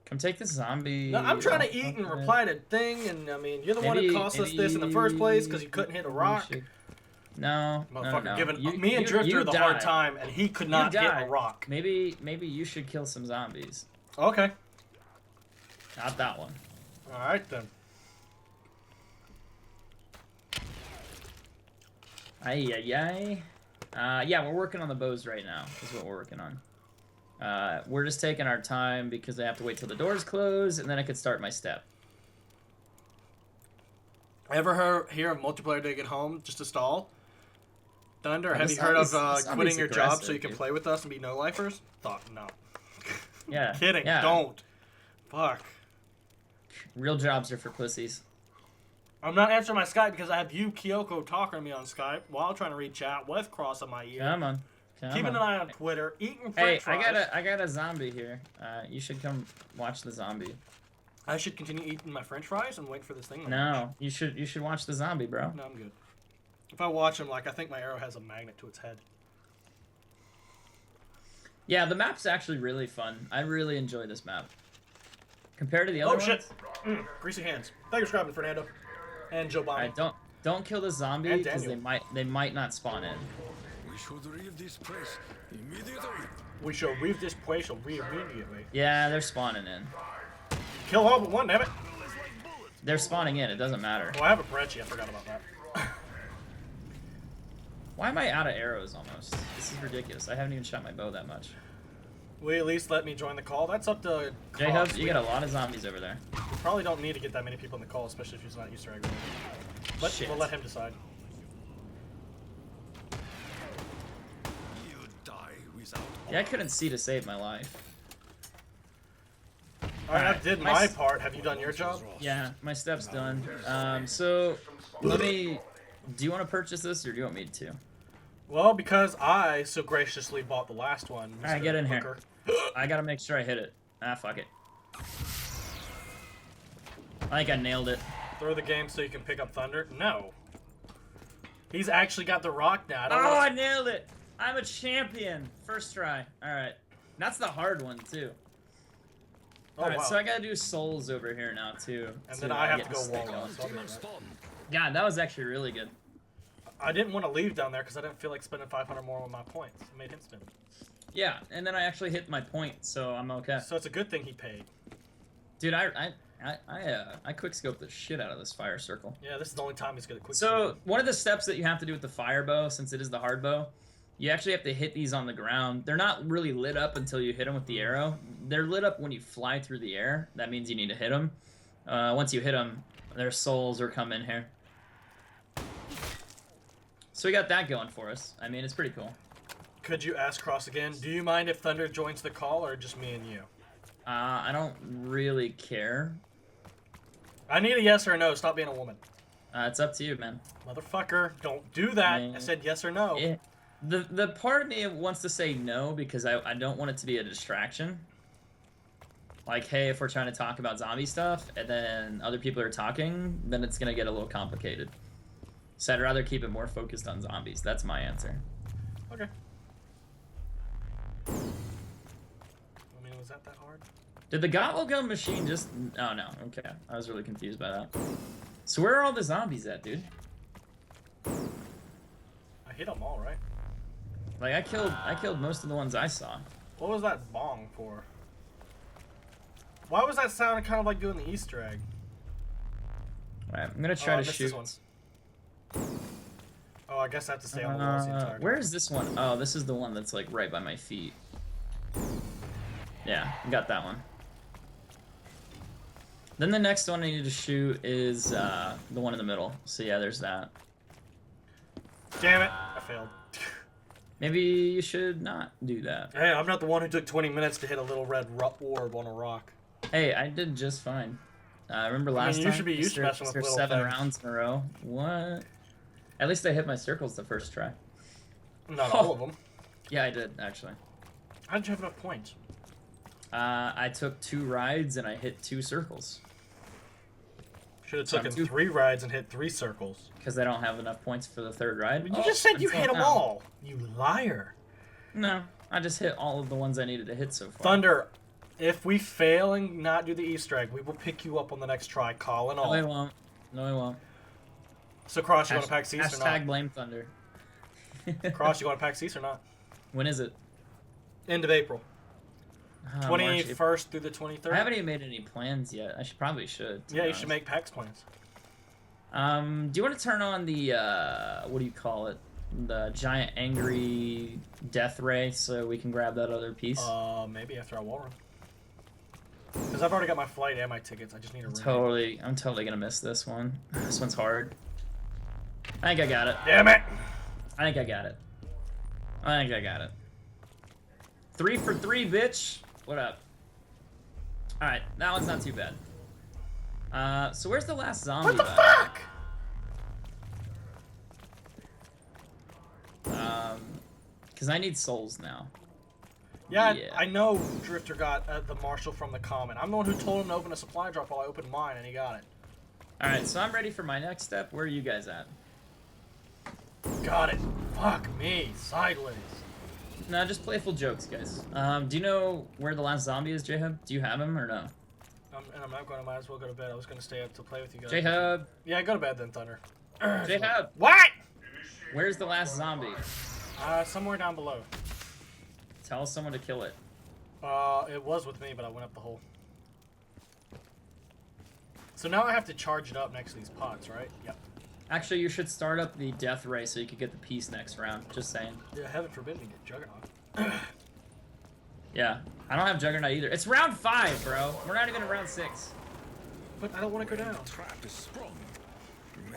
Come take this zombie. No, I'm trying to eat and reply to thing, and I mean, you're the one who cost us this in the first place because you couldn't hit a rock. No, Motherfucker, no. giving me and Drifter the hard time, and he could not hit a rock. Maybe you should kill some zombies. Okay. Not that one. All right then. Yeah, we're working on the bows right now. Is what we're working on. We're just taking our time because I have to wait till the doors close, and then I could start my step. Ever hear of multiplayer dig at home just to stall? Thunder, Oh, have this you heard of zombie's quitting your job aggressive, so you can dude. play with us and be no-lifers? Thought no. Yeah. Kidding. Yeah. Don't. Fuck. Real jobs are for pussies. I'm not answering my Skype because I have you, Kyoko, talking to me on Skype while trying to read chat with Cross on my ear. Come on. Keeping an eye on Twitter, eating Hey, french fries. I got a zombie here. You should come watch the zombie. I should continue eating my french fries and wait for this thing to launch. No, you should watch the zombie, bro. No, I'm good. If I watch him, like, I think my arrow has a magnet to its head. Yeah, the map's actually really fun. I really enjoy this map. Compared to the other Oh, shit. ones. Greasy hands. Thank you for subscribing, Fernando. And Joe Biden. Alright, don't kill the zombie And because Daniel. they might not spawn in. We should leave this place immediately. We shall leave this place immediately. Yeah, they're spawning in. Kill all but one, damn it. They're spawning in. It doesn't matter. Oh, I have a Brecci. I forgot about that. Why am I out of arrows almost? This is ridiculous. I haven't even shot my bow that much. Will you at least let me join the call? That's up to JHub, Cross. you got a lot of zombies over there. We probably don't need to get that many people in the call, especially if he's not Easter egg related. But Shit. we'll let him decide. You die without. Yeah, I couldn't see to save my life. Alright, I Alright, did my my s- part. Have you done your job? Yeah, my step's done. So let me. Do you want to purchase this, or do you want me to? Well, because I so graciously bought the last one. Alright, Mr. get in Hooker. here. I gotta make sure I hit it. Ah, fuck it. I think I nailed it. Throw the game so you can pick up Thunder? No. He's actually got the rock now. I don't Oh, know. I nailed it! I'm a champion. First try. All right. That's the hard one too. Oh, All right, wow. so I gotta do souls over here now too. And then I have get to go this thing wall going. up. So I'll do Demon that. spawn. God, that was actually really good. I didn't want to leave down there because I didn't feel like spending 500 more on my points. I made him spend. Yeah, and then I actually hit my point, so I'm okay. So it's a good thing he paid. Dude, I quick scoped the shit out of this fire circle. Yeah, this is the only time he's gonna quick. So one of the steps that you have to do with the fire bow, since it is the hard bow, you actually have to hit these on the ground. They're not really lit up until you hit them with the arrow. They're lit up when you fly through the air. That means you need to hit them. Once you hit them, their souls are coming here. So we got that going for us. I mean, it's pretty cool. Could you ask Cross again? Do you mind if Thunder joins the call or just me and you? I don't really care. I need a yes or a no. Stop being a woman. It's up to you, man. Motherfucker, don't do that. Man. I said yes or no. The part of me wants to say no because I don't want it to be a distraction. Like, hey, if we're trying to talk about zombie stuff and then other people are talking, then it's gonna get a little complicated. So I'd rather keep it more focused on zombies. That's my answer. Okay. I mean, it was that hard? Did the gobble gun machine just... Oh, no. Okay. I was really confused by that. So where are all the zombies at, dude? I hit them all, right? Like, I killed most of the ones I saw. What was that bong for? Why was that sound kind of like doing the Easter egg? Alright, I'm gonna try I to missed shoot. this one. Oh, I guess I have to stay on the walls the entire time. Where is this one? Oh, this is the one that's like right by my feet. Yeah, got that one. Then the next one I need to shoot is the one in the middle. So yeah, there's that. Damn it! I failed. Maybe you should not do that. Hey, I'm not the one who took 20 minutes to hit a little red orb on a rock. Hey, I did just fine. Remember last time? You should be used to messing with little 7 things. rounds in a row. What? At least I hit my circles the first try. Not all of them. Yeah, I did, actually. How did you have enough points? I took 2 rides and I hit 2 circles. Should have So taken I'm 3 rides and hit 3 circles. Because I don't have enough points for the 3rd ride. You just said you until hit them now. all. You liar. No, I just hit all of the ones I needed to hit so far. Thunder, if we fail and not do the Easter egg, we will pick you up on the next try, call and all. No, I won't. No, I won't. So, Cross, you want to pack Cease or Hashtag not? blame Thunder. Cross, you want to pack Cease or not? When is it? End of April. March, 21st through the 23rd. I haven't even made any plans yet. I probably should. Yeah, you should make PAX plans. Do you want to turn on the, what do you call it? The giant angry death ray so we can grab that other piece? Maybe after our wall run. Because I've already got my flight and my tickets. I just need a room. I'm totally gonna miss this one. This one's hard. I think I got it. Damn it! I think I got it. I think I got it. 3 for 3, bitch. What up? Alright, that one's not too bad. So where's the last zombie? What the fuck? Because I need souls now. Yeah, Yeah. I know Drifter got the marshal from the comment. I'm the one who told him to open a supply drop while I opened mine, and he got it. Alright, so I'm ready for my next step. Where are you guys at? Got it. Fuck me. Sideways. No, just playful jokes, guys. Do you know where the last zombie is, JHub? Do you have him or no? And I'm not going to might as well go to bed. I was going to stay up to play with you guys. JHub! Yeah, go to bed then, Thunder. JHub! What? Where's the last zombie? Somewhere down below. Tell someone to kill it. It was with me, but I went up the hole. So now I have to charge it up next to these pots, right? Yep. Actually, you should start up the death ray so you could get the piece next round. Just saying. Yeah, heaven forbid me get Juggernaut. Yeah, I don't have Juggernaut either. It's round 5, bro. We're not even in round 6. But I don't want to go down. Trap is sprung.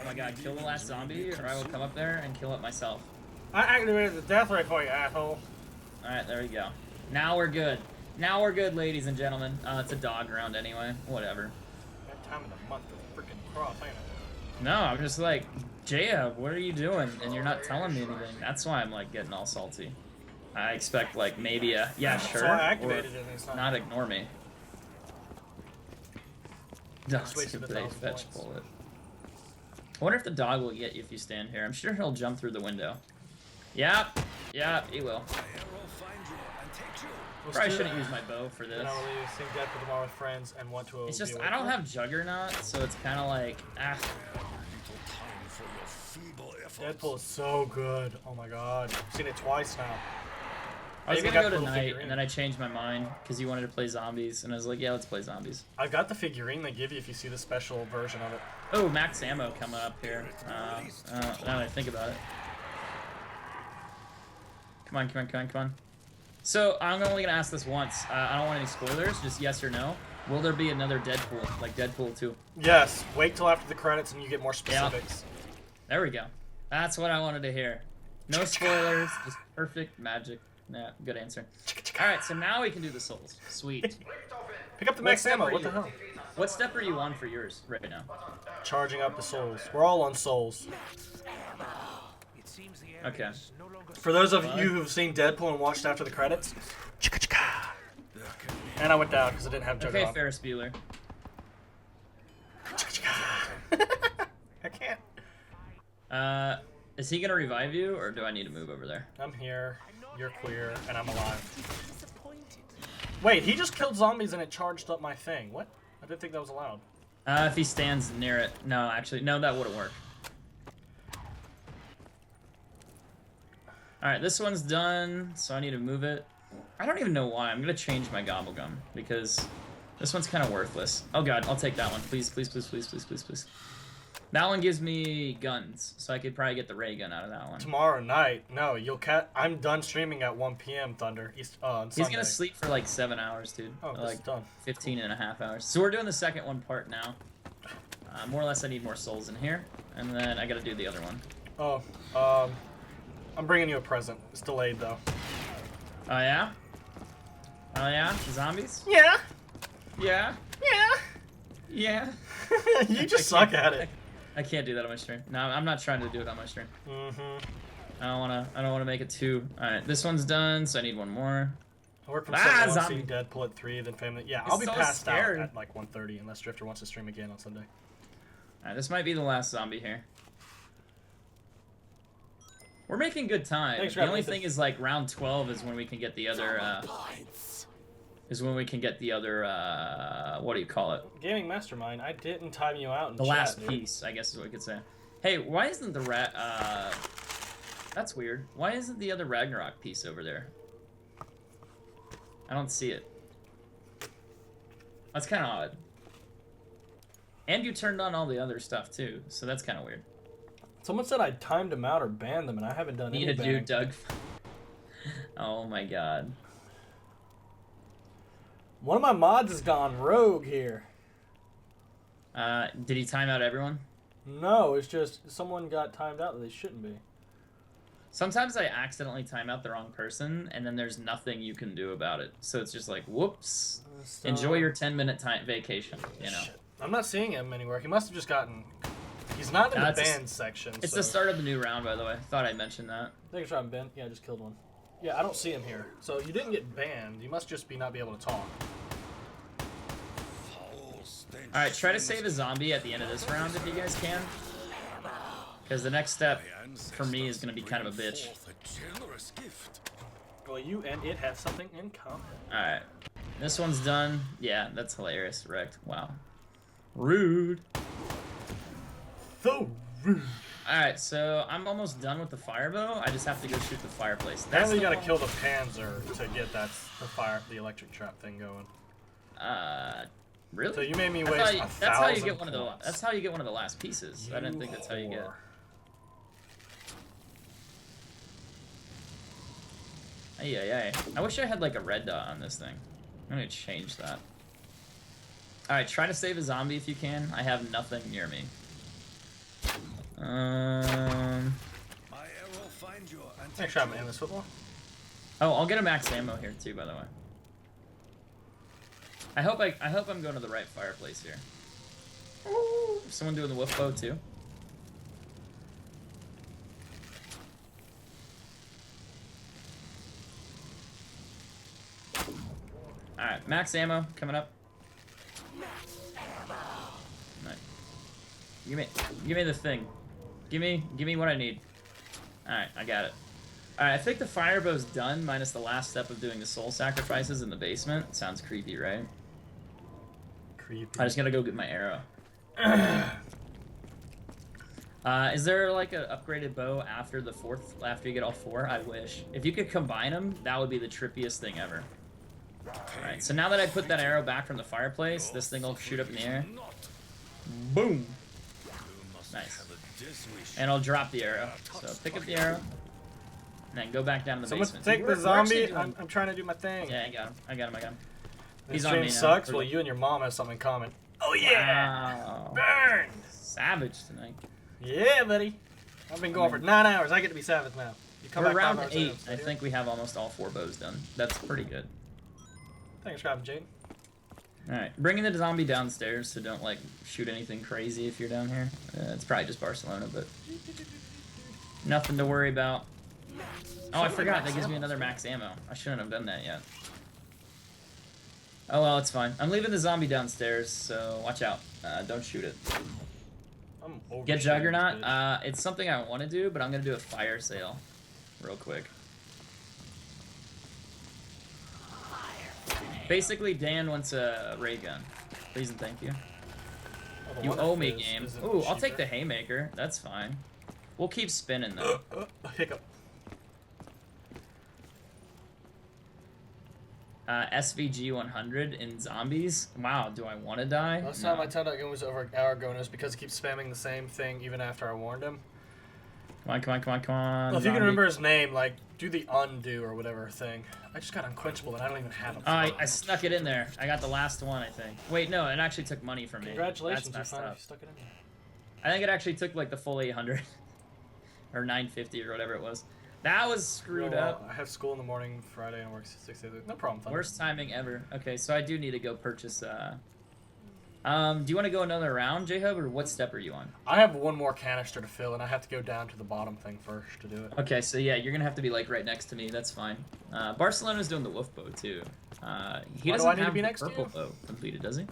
Oh my god, kill the last zombie, or I will come up there and kill it myself. I activated the death ray for you, asshole. Alright, there we go. Now we're good. Now we're good, ladies and gentlemen. It's a dog round anyway. Whatever. That time of the month for freaking cross, ain't it? No, I'm just like, JHub, what are you doing? And you're not telling me anything. That's why I'm like getting all salty. I expect like maybe a, yeah, sure. So I activated or it and it's not. not ignore me. No, Just wasted stupid 1,000 fetch points. bullet. I wonder if the dog will get you if you stand here. I'm sure he'll jump through the window. Yep, yep, he will. My arrow finds you and takes you. Let's Probably do shouldn't that. use my bow for this. And I will leave Sing Deadpool tomorrow with friends and want to. It's be just, awake I don't for it. have Juggernaut, so it's kind of like, ah. Little time for your feeble efforts. Deadpool is so good. Oh my god. I've seen it twice now. I was even gonna got go the little tonight, figurine. and then I changed my mind, because you wanted to play zombies, and I was like, yeah, let's play zombies. I've got the figurine they give you if you see the special version of it. Oh, max ammo coming up here. Now that I think about it. Come on, come on, come on, come on. So, I'm only gonna ask this once. I don't want any spoilers, just yes or no. Will there be another Deadpool, like Deadpool 2? Yes. Wait till after the credits and you get more specifics. There we go. That's what I wanted to hear. No spoilers, just perfect magic. Yeah, good answer. Alright, so now we can do the souls. Sweet. Pick up the What max step ammo. are What you- the hell? What step are you on for yours right now? Charging up the souls. We're all on souls. It seems the Okay. area is no longer For those of What? you who've seen Deadpool and watched after the credits, there can be and I went down because I didn't have Okay, Juggernaut. Ferris Bueller. I can't. Is he gonna revive you, or do I need to move over there? I'm here. You're queer, and I'm alive. Wait, he just killed zombies and it charged up my thing. What? I didn't think that was allowed. If he stands near it. No, actually, no, that wouldn't work. Alright, this one's done, so I need to move it. I don't even know why. I'm going to change my gobblegum, because this one's kind of worthless. Oh god, I'll take that one. Please, please, please, please, please, please, please. That one gives me guns, so I could probably get the ray gun out of that one. Tomorrow night? No, you'll I'm done streaming at 1 p.m. Thunder. On He's Sunday. going to sleep for like 7 hours, dude. Oh, like done. 15 and a half hours. So we're doing the second one part now. More or less, I need more souls in here, and then I got to do the other one. Oh, I'm bringing you a present. It's delayed, though. Oh, yeah? Oh, yeah? Zombies? Yeah! Yeah? Yeah! Yeah? You just suck at it. I can't do that on my stream. No, I'm not trying to do it on my stream. Mm-hmm. I don't wanna make it too. Alright, this one's done, so I need one more. I work from Ah, 7 zombie. seeing Deadpool at 3, then Family. Yeah, It's I'll be so passed scary. out at like 1:30 unless Drifter wants to stream again on Sunday. Alright, this might be the last zombie here. We're making good time. Thanks, The only Ethan. thing is like round 12 is when we can get the other what do you call it? Gaming Mastermind, I didn't time you out in The chat, last dude. piece, I guess is what we could say. Hey, why isn't the that's weird. Why isn't the other Ragnarok piece over there? I don't see it. That's kind of odd. And you turned on all the other stuff too, so that's kind of weird. Someone said I timed them out or banned them, and I haven't done Need any to do banning. Doug. Oh my god. One of my mods has gone rogue here. Did he time out everyone? No, it's just someone got timed out that they shouldn't be. Sometimes I accidentally time out the wrong person, and then there's nothing you can do about it. So it's just like, whoops. So- Enjoy your 10-minute vacation, you know. Shit. I'm not seeing him anywhere. He must have just gotten... He's not in the It's banned section. It's so... the start of the new round, by the way. Thought I'd mention that. Thanks for trying Ben. Yeah, I just killed one. Yeah, I don't see him here. So you didn't get banned. You must just not be able to talk. Alright, try to save a zombie at the end of this round if you guys can. Because the next step for me is going to be kind of a bitch. Well, you and it have something in common. Alright. This one's done. Yeah, that's hilarious. Wrecked. Wow. Rude. So rude. Alright, so I'm almost done with the firebow. I just have to go shoot the fireplace. That's Apparently you the gotta one- kill the Panzer to get the electric trap thing going. Really? So you made me I waste thought that's how you 1,000 get one of the. points. That's how you get one of the last pieces. I didn't think that's how you get. whore. Ay. I wish I had like a red dot on this thing. I'm gonna change that. Alright, try to save a zombie if you can. I have nothing near me. My arrow find your Thanks for having me in this football. Oh, I'll get a max ammo here too, by the way. I hope I'm going to the right fireplace here. Ooh, someone doing the wolf bow too. Alright, max ammo coming up. Right. Give me the thing. Give me what I need. Alright, I got it. Alright, I think the firebow's done, minus the last step of doing the soul sacrifices in the basement. Sounds creepy, right? Creepy. I just gotta go get my arrow. Is there like an upgraded bow after you get all four? I wish. If you could combine them, that would be the trippiest thing ever. Alright, so now that I put that arrow back from the fireplace, this thing will shoot up in the air. Boom! Nice. And I'll drop the arrow. So pick up the arrow, and then go back down to the Someone basement. take We're the zombie. actually doing- I'm trying to do my thing. Yeah, I got him. This He's on stream me now. sucks. Well, you and your mom have something in common. Oh yeah! Wow. Burn! Savage tonight. Yeah, buddy. I've been going for 9 hours. I get to be Sabbath now. You come We're back 5 round hours 8. later, I think we have almost all 4 bows done. That's pretty good. Thanks for having Jane. Alright, bringing the zombie downstairs, so don't, like, shoot anything crazy if you're down here. It's probably just Barcelona, but nothing to worry about. Oh, I forgot. That gives me another max ammo. I shouldn't have done that yet. Oh, well, it's fine. I'm leaving the zombie downstairs, so watch out. Don't shoot it. I'm Get overshooting Juggernaut. this bitch. It's something I want to do, but I'm going to do a fire sale real quick. Basically, Dan wants a ray gun. Please and thank you. Oh, the You one owe that me, is- game. is Ooh, I'll cheaper. take the haymaker. That's fine. We'll keep spinning though. Hiccup. SVG 100 in zombies. Wow, do I want to die? Last No. time I timed out game was over an hour ago, and it was because he keeps spamming the same thing even after I warned him. Come on, come on, come on, come on. Well, if you can zombie. remember his name, like, do the undo or whatever thing. I just got unquenchable and I don't even have him. I snuck it in there. I got the last one, I think. Wait, no, it actually took money from me. Congratulations, you That's messed finally up. stuck it in there. I think it actually took like the full 800 or 950 or whatever it was. That was screwed up. I have school in the morning, Friday, and work 6 days a week. No problem. Thunder. Worst timing ever. Okay, so I do need to go purchase. Do you want to go another round, JHub, or what step are you on? I have one more canister to fill, and I have to go down to the bottom thing first to do it. Okay, so yeah, you're gonna have to be like right next to me. That's fine. Barcelona's doing the wolf bow too. He Why do doesn't I need to have be the next to purple you? bow completed, does he?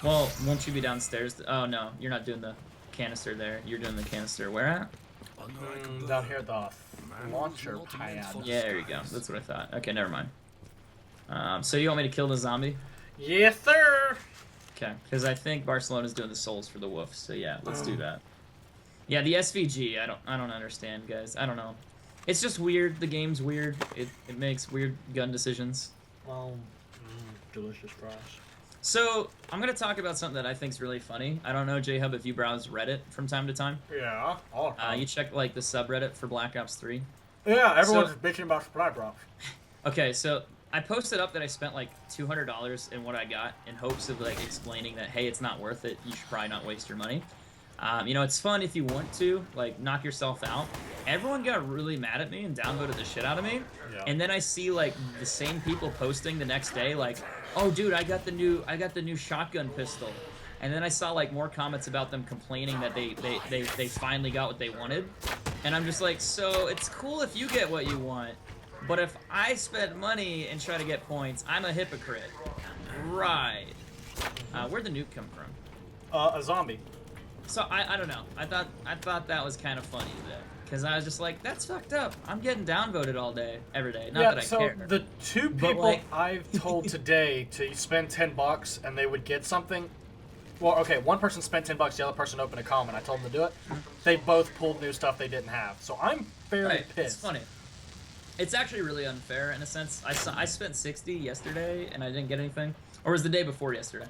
Well, won't you be downstairs? Oh no, you're not doing the canister there. You're doing the canister where at? Down here at the launcher pad. Yeah, there you go. That's what I thought. Okay, never mind. So you want me to kill the zombie? Yes, sir. Okay, because I think Barcelona's doing the souls for the wolf. So yeah, let's do that. Yeah, the SVG. I don't understand, guys. I don't know. It's just weird. The game's weird. It makes weird gun decisions. Well, delicious fries. So I'm gonna talk about something that I think is really funny. I don't know, JHub, if you browse Reddit from time to time. Yeah. All You check like the subreddit for Black Ops 3. yeah, everyone's bitching about supply drops. Okay, so I posted up that I spent like $200 in what I got in hopes of like explaining that, hey, it's not worth it. You should probably not waste your money. You know, it's fun if you want to, like, knock yourself out. Everyone got really mad at me and downvoted the shit out of me. Yeah. And then I see like the same people posting the next day, like, oh, dude, I got the new shotgun pistol. And then I saw like more comments about them complaining that they finally got what they wanted. And I'm just like, so it's cool if you get what you want, but if I spend money and try to get points, I'm a hypocrite. Right. Where'd the nuke come from? A zombie. So I don't know. I thought that was kind of funny though, because I was just like, that's fucked up. I'm getting downvoted all day, every day. Not that I so care. the two But, people like- I've told today to spend $10 and they would get something. Well, okay, one person spent $10, the other person opened a comment. I told them to do it. They both pulled new stuff they didn't have. So I'm fairly Right, pissed. it's funny. It's actually really unfair in a sense. I spent 60 yesterday and I didn't get anything, or it was the day before yesterday.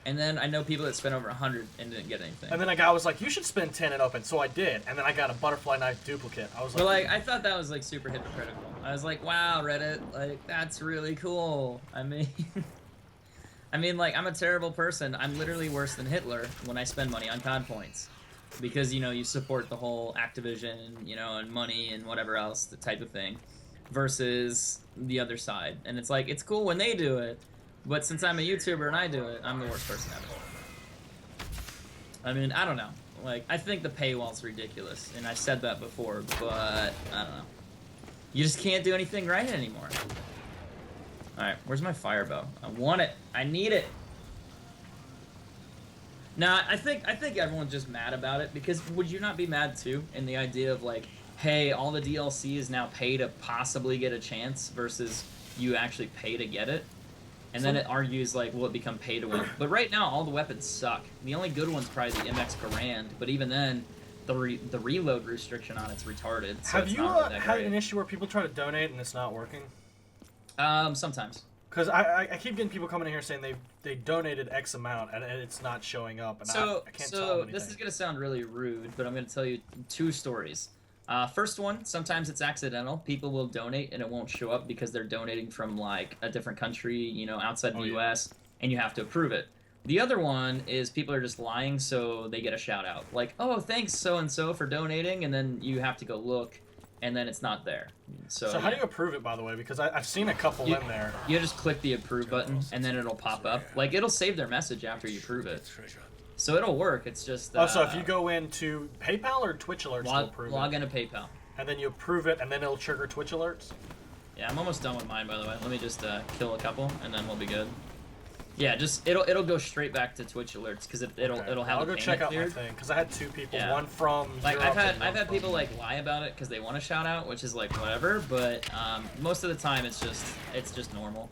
And then I know people that spent over 100 and didn't get anything. And then a guy was like, "You should spend 10 and open." So I did, and then I got a butterfly knife duplicate. I was But like, like, I thought that was like super hypocritical. I was like, wow, Reddit, like that's really cool. I mean, like I'm a terrible person. I'm literally worse than Hitler when I spend money on COD points, because you know you support the whole Activision, you know, and money and whatever else, the type of thing, versus the other side. And it's like it's cool when they do it, but since I'm a YouTuber and I do it, I'm the worst person ever. I mean, I don't know. Like, I think the paywall's ridiculous, and I've said that before, but I don't know. You just can't do anything right anymore. Alright, where's my fire bow? I want it. I need it. Nah, I think everyone's just mad about it, because would you not be mad too in the idea of like, hey, all the DLC is now pay to possibly get a chance versus you actually pay to get it? And then it argues like, will it become pay to win? But right now, all the weapons suck. The only good one's probably the MX Garand, but even then, the reload restriction on it's retarded. So have it's you not really that had great. an issue where people try to donate and it's not working? Sometimes. Because I keep getting people coming in here saying they donated X amount and it's not showing up, and So, I can't tell them anything. this is gonna sound really rude, but I'm gonna tell you two stories. First one, sometimes it's accidental. People will donate and it won't show up because they're donating from like a different country, you know, outside the US, and you have to approve it. The other one is people are just lying so they get a shout out. Like, oh, thanks so-and-so for donating, and then you have to go look, and then it's not there. So how do you approve it, by the way? Because I've seen a couple in there. You just click the approve button, and then it'll pop up. Like, it'll save their message after you approve it. So it'll work. It's just So if you go into PayPal or Twitch alerts to approve log it, into PayPal. and then you approve it, and then it'll trigger Twitch alerts. Yeah, I'm almost done with mine, by the way. Let me just kill a couple, and then we'll be good. Yeah, just it'll go straight back to Twitch alerts because it'll have I'll the go check payment out cleared. my thing because I had two people, Yeah. one from Like Europe I've and had one from- people like lie about it because they want a shout out, which is like whatever. But most of the time it's just normal.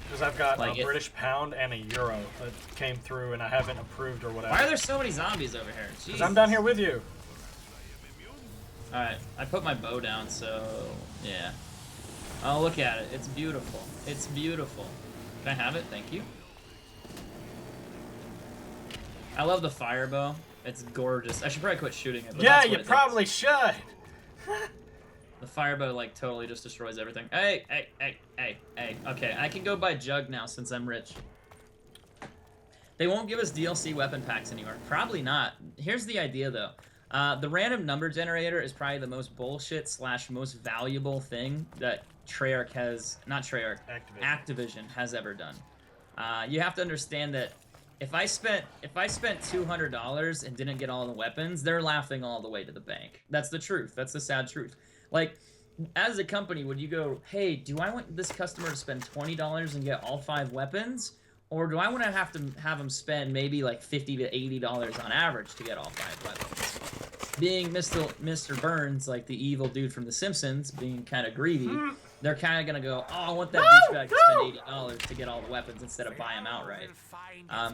Because I've got Like a British pound and a euro that came through and I haven't approved or whatever. Why are there so many zombies over here? Because I'm down here with you. Alright, I put my bow down, so yeah. Oh, look at it. It's beautiful. It's beautiful. Can I have it? Thank you. I love the fire bow. It's gorgeous. I should probably quit shooting it. But Yeah, that's what you it probably does. should. The fire bow, like, totally just destroys everything. Hey. Okay, I can go buy Jug now since I'm rich. They won't give us DLC weapon packs anymore. Probably not. Here's the idea, though. The random number generator is probably the most bullshit / most valuable thing that Treyarch has, not Treyarch, Activision has ever done. You have to understand that if I spent $200 and didn't get all the weapons, they're laughing all the way to the bank. That's the truth. That's the sad truth. Like, as a company, would you go, hey, do I want this customer to spend $20 and get all 5 weapons? Or do I want to have them spend maybe like $50 to $80 on average to get all 5 weapons? Being Mr. Burns, like the evil dude from The Simpsons, being kind of greedy, they're kind of going to go, oh, I want that douchebag to spend $80 to get all the weapons instead of buy them outright.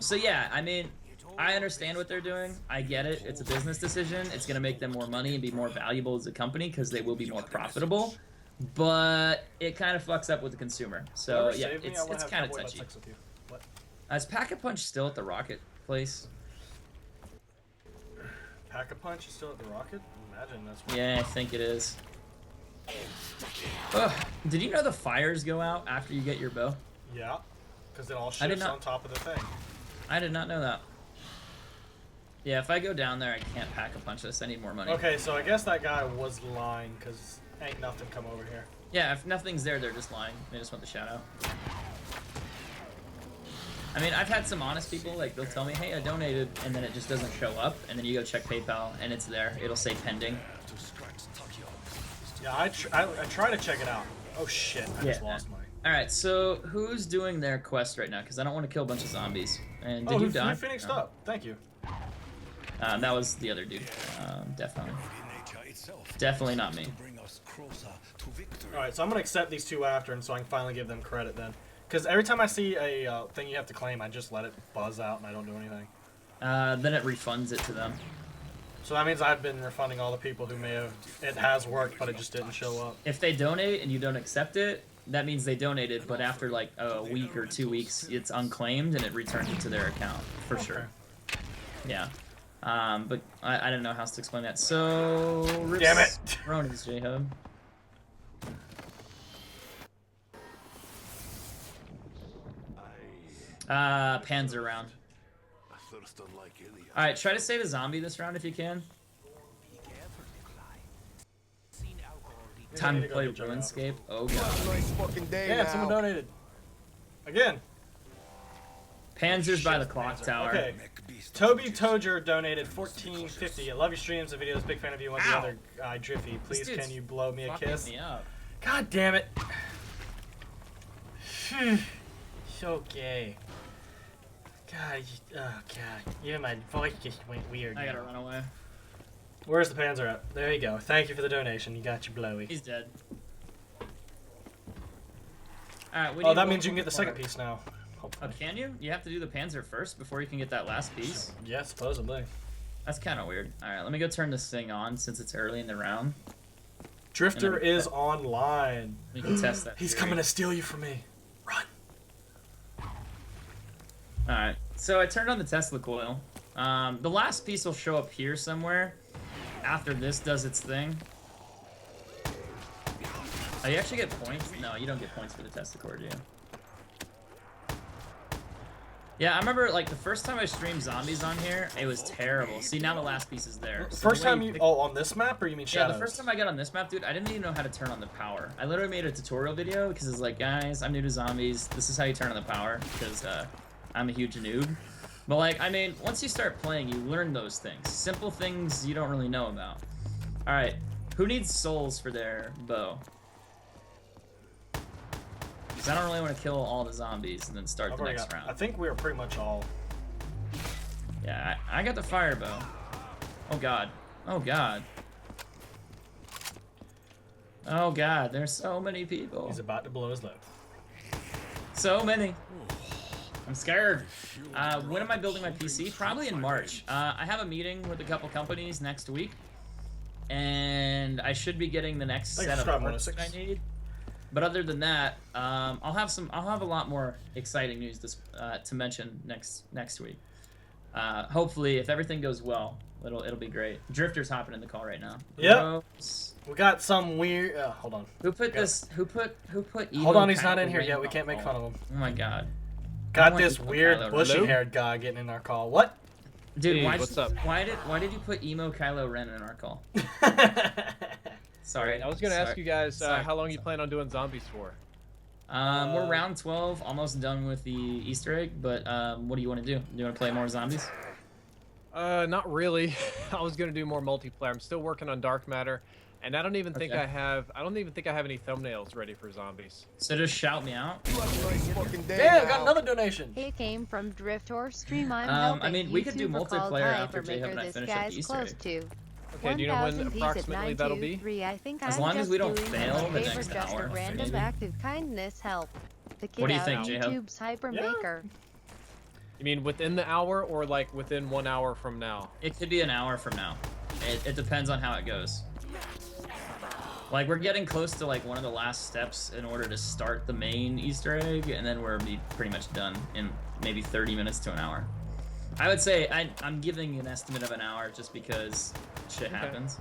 So yeah, I mean, I understand what they're doing. I get it. It's a business decision. It's going to make them more money and be more valuable as a company because they will be more profitable. But it kind of fucks up with the consumer. So yeah, it's kind of touchy. Is Pack-a-Punch still at the rocket place? Pack-a-Punch is still at the rocket? Imagine that's what... Yeah, I think it is. Ugh. Did you know the fires go out after you get your bow? Yeah, because it all shifts on top of the thing. I did not know that. Yeah, if I go down there, I can't Pack-a-Punch this. I need more money. Okay, so I guess that guy was lying, because ain't nothing come over here. Yeah, if nothing's there, they're just lying. They just want the shout out. I mean, I've had some honest people, like, they'll tell me, hey, I donated, and then it just doesn't show up, and then you go check PayPal, and it's there. It'll say pending. Yeah, I try to check it out. Oh, shit, I just lost money. Alright, so who's doing their quest right now? Because I don't want to kill a bunch of zombies. And did you die? You finished up. Thank you. That was the other dude. Definitely. Definitely not me. Alright, so I'm going to accept these 2 after, and so I can finally give them credit then. Because every time I see a thing you have to claim, I just let it buzz out and I don't do anything. Then it refunds it to them. So that means I've been refunding all the people who may have... It has worked, but it just didn't show up. If they donate and you don't accept it, that means they donated, but after like a week or 2 weeks, it's unclaimed and it returns it to their account, for sure. Yeah. But I don't know how else to explain that. So... Damn it! Ronin's JHub. Panzer round. Alright, try to save a zombie this round if you can. Time to play RuneScape. Oh god. Yeah, someone donated. Again. Panzer's by the clock tower. Okay. Toby Toger donated $14.50. I love your streams and videos. Big fan of you and the other guy, Driffy. Please, can you blow me a kiss? Me up. God damn it. So gay. God, oh god. Even my voice just went weird. I gotta run away. Where's the Panzer at? There you go. Thank you for the donation. You got your blowy. He's dead. Alright, oh, that means you can get the second piece now. Oh, can you? You have to do the Panzer first before you can get that last piece? Yeah, supposedly. That's kind of weird. Alright, let me go turn this thing on since it's early in the round. Drifter is online. We can test that. He's coming to steal you from me. Run. Alright, so I turned on the Tesla coil. The last piece will show up here somewhere after this does its thing. Oh, you actually get points? No, you don't get points for the Tesla core, do you? Yeah, I remember, like, the first time I streamed zombies on here, it was terrible. See, now the last piece is there. So first time you... Oh, on this map, or you mean Shadows? Yeah, the first time I got on this map, dude, I didn't even know how to turn on the power. I literally made a tutorial video, because it's like, guys, I'm new to zombies. This is how you turn on the power, because I'm a huge noob. But, like, I mean, once you start playing, you learn those things. Simple things you don't really know about. Alright, who needs souls for their bow? Because I don't really want to kill all the zombies and then start the next round. I think we are pretty much all... Yeah, I got the fire bow. Oh god. Oh god. Oh god, there's so many people. He's about to blow his load. So many. I'm scared. When am I building my PC? Probably in March. I have a meeting with a couple companies next week, and I should be getting the next set of parts that I need. But other than that, I'll have a lot more exciting news to mention next week. Hopefully, if everything goes well, it'll be great. Drifter's hopping in the call right now. Yep. We got some weird. Hold on. Who put this? Who put? Hold on, he's not in here yet. We can't make fun of him. Oh my god. Got this weird bushy-haired guy getting in our call. What? Dude, hey, what's up? Why did you put emo Kylo Ren in our call? Sorry. I was gonna ask you guys how long you plan on doing zombies for. We're round 12, almost done with the Easter egg, but what do you want to do? Do you want to play more zombies? Not really. I was gonna do more multiplayer. I'm still working on Dark Matter, and I don't even think I have any thumbnails ready for zombies. So just shout me out. Yeah, got another donation. It came from Drift or Stream. I'm I mean, we could do multiplayer after JHub and I finish up the Easter egg. Okay, do you know when approximately that'll be? I think as long as we don't fail the next hour. A random act of kindness help. The kid What do you out think, JHub? YouTube's Hypermaker. You mean within the hour or like within 1 hour from now? It could be an hour from now. It depends on how it goes. Like, we're getting close to like one of the last steps in order to start the main Easter egg, and then we're pretty much done in maybe 30 minutes to an hour. I would say I'm giving an estimate of an hour just because shit happens.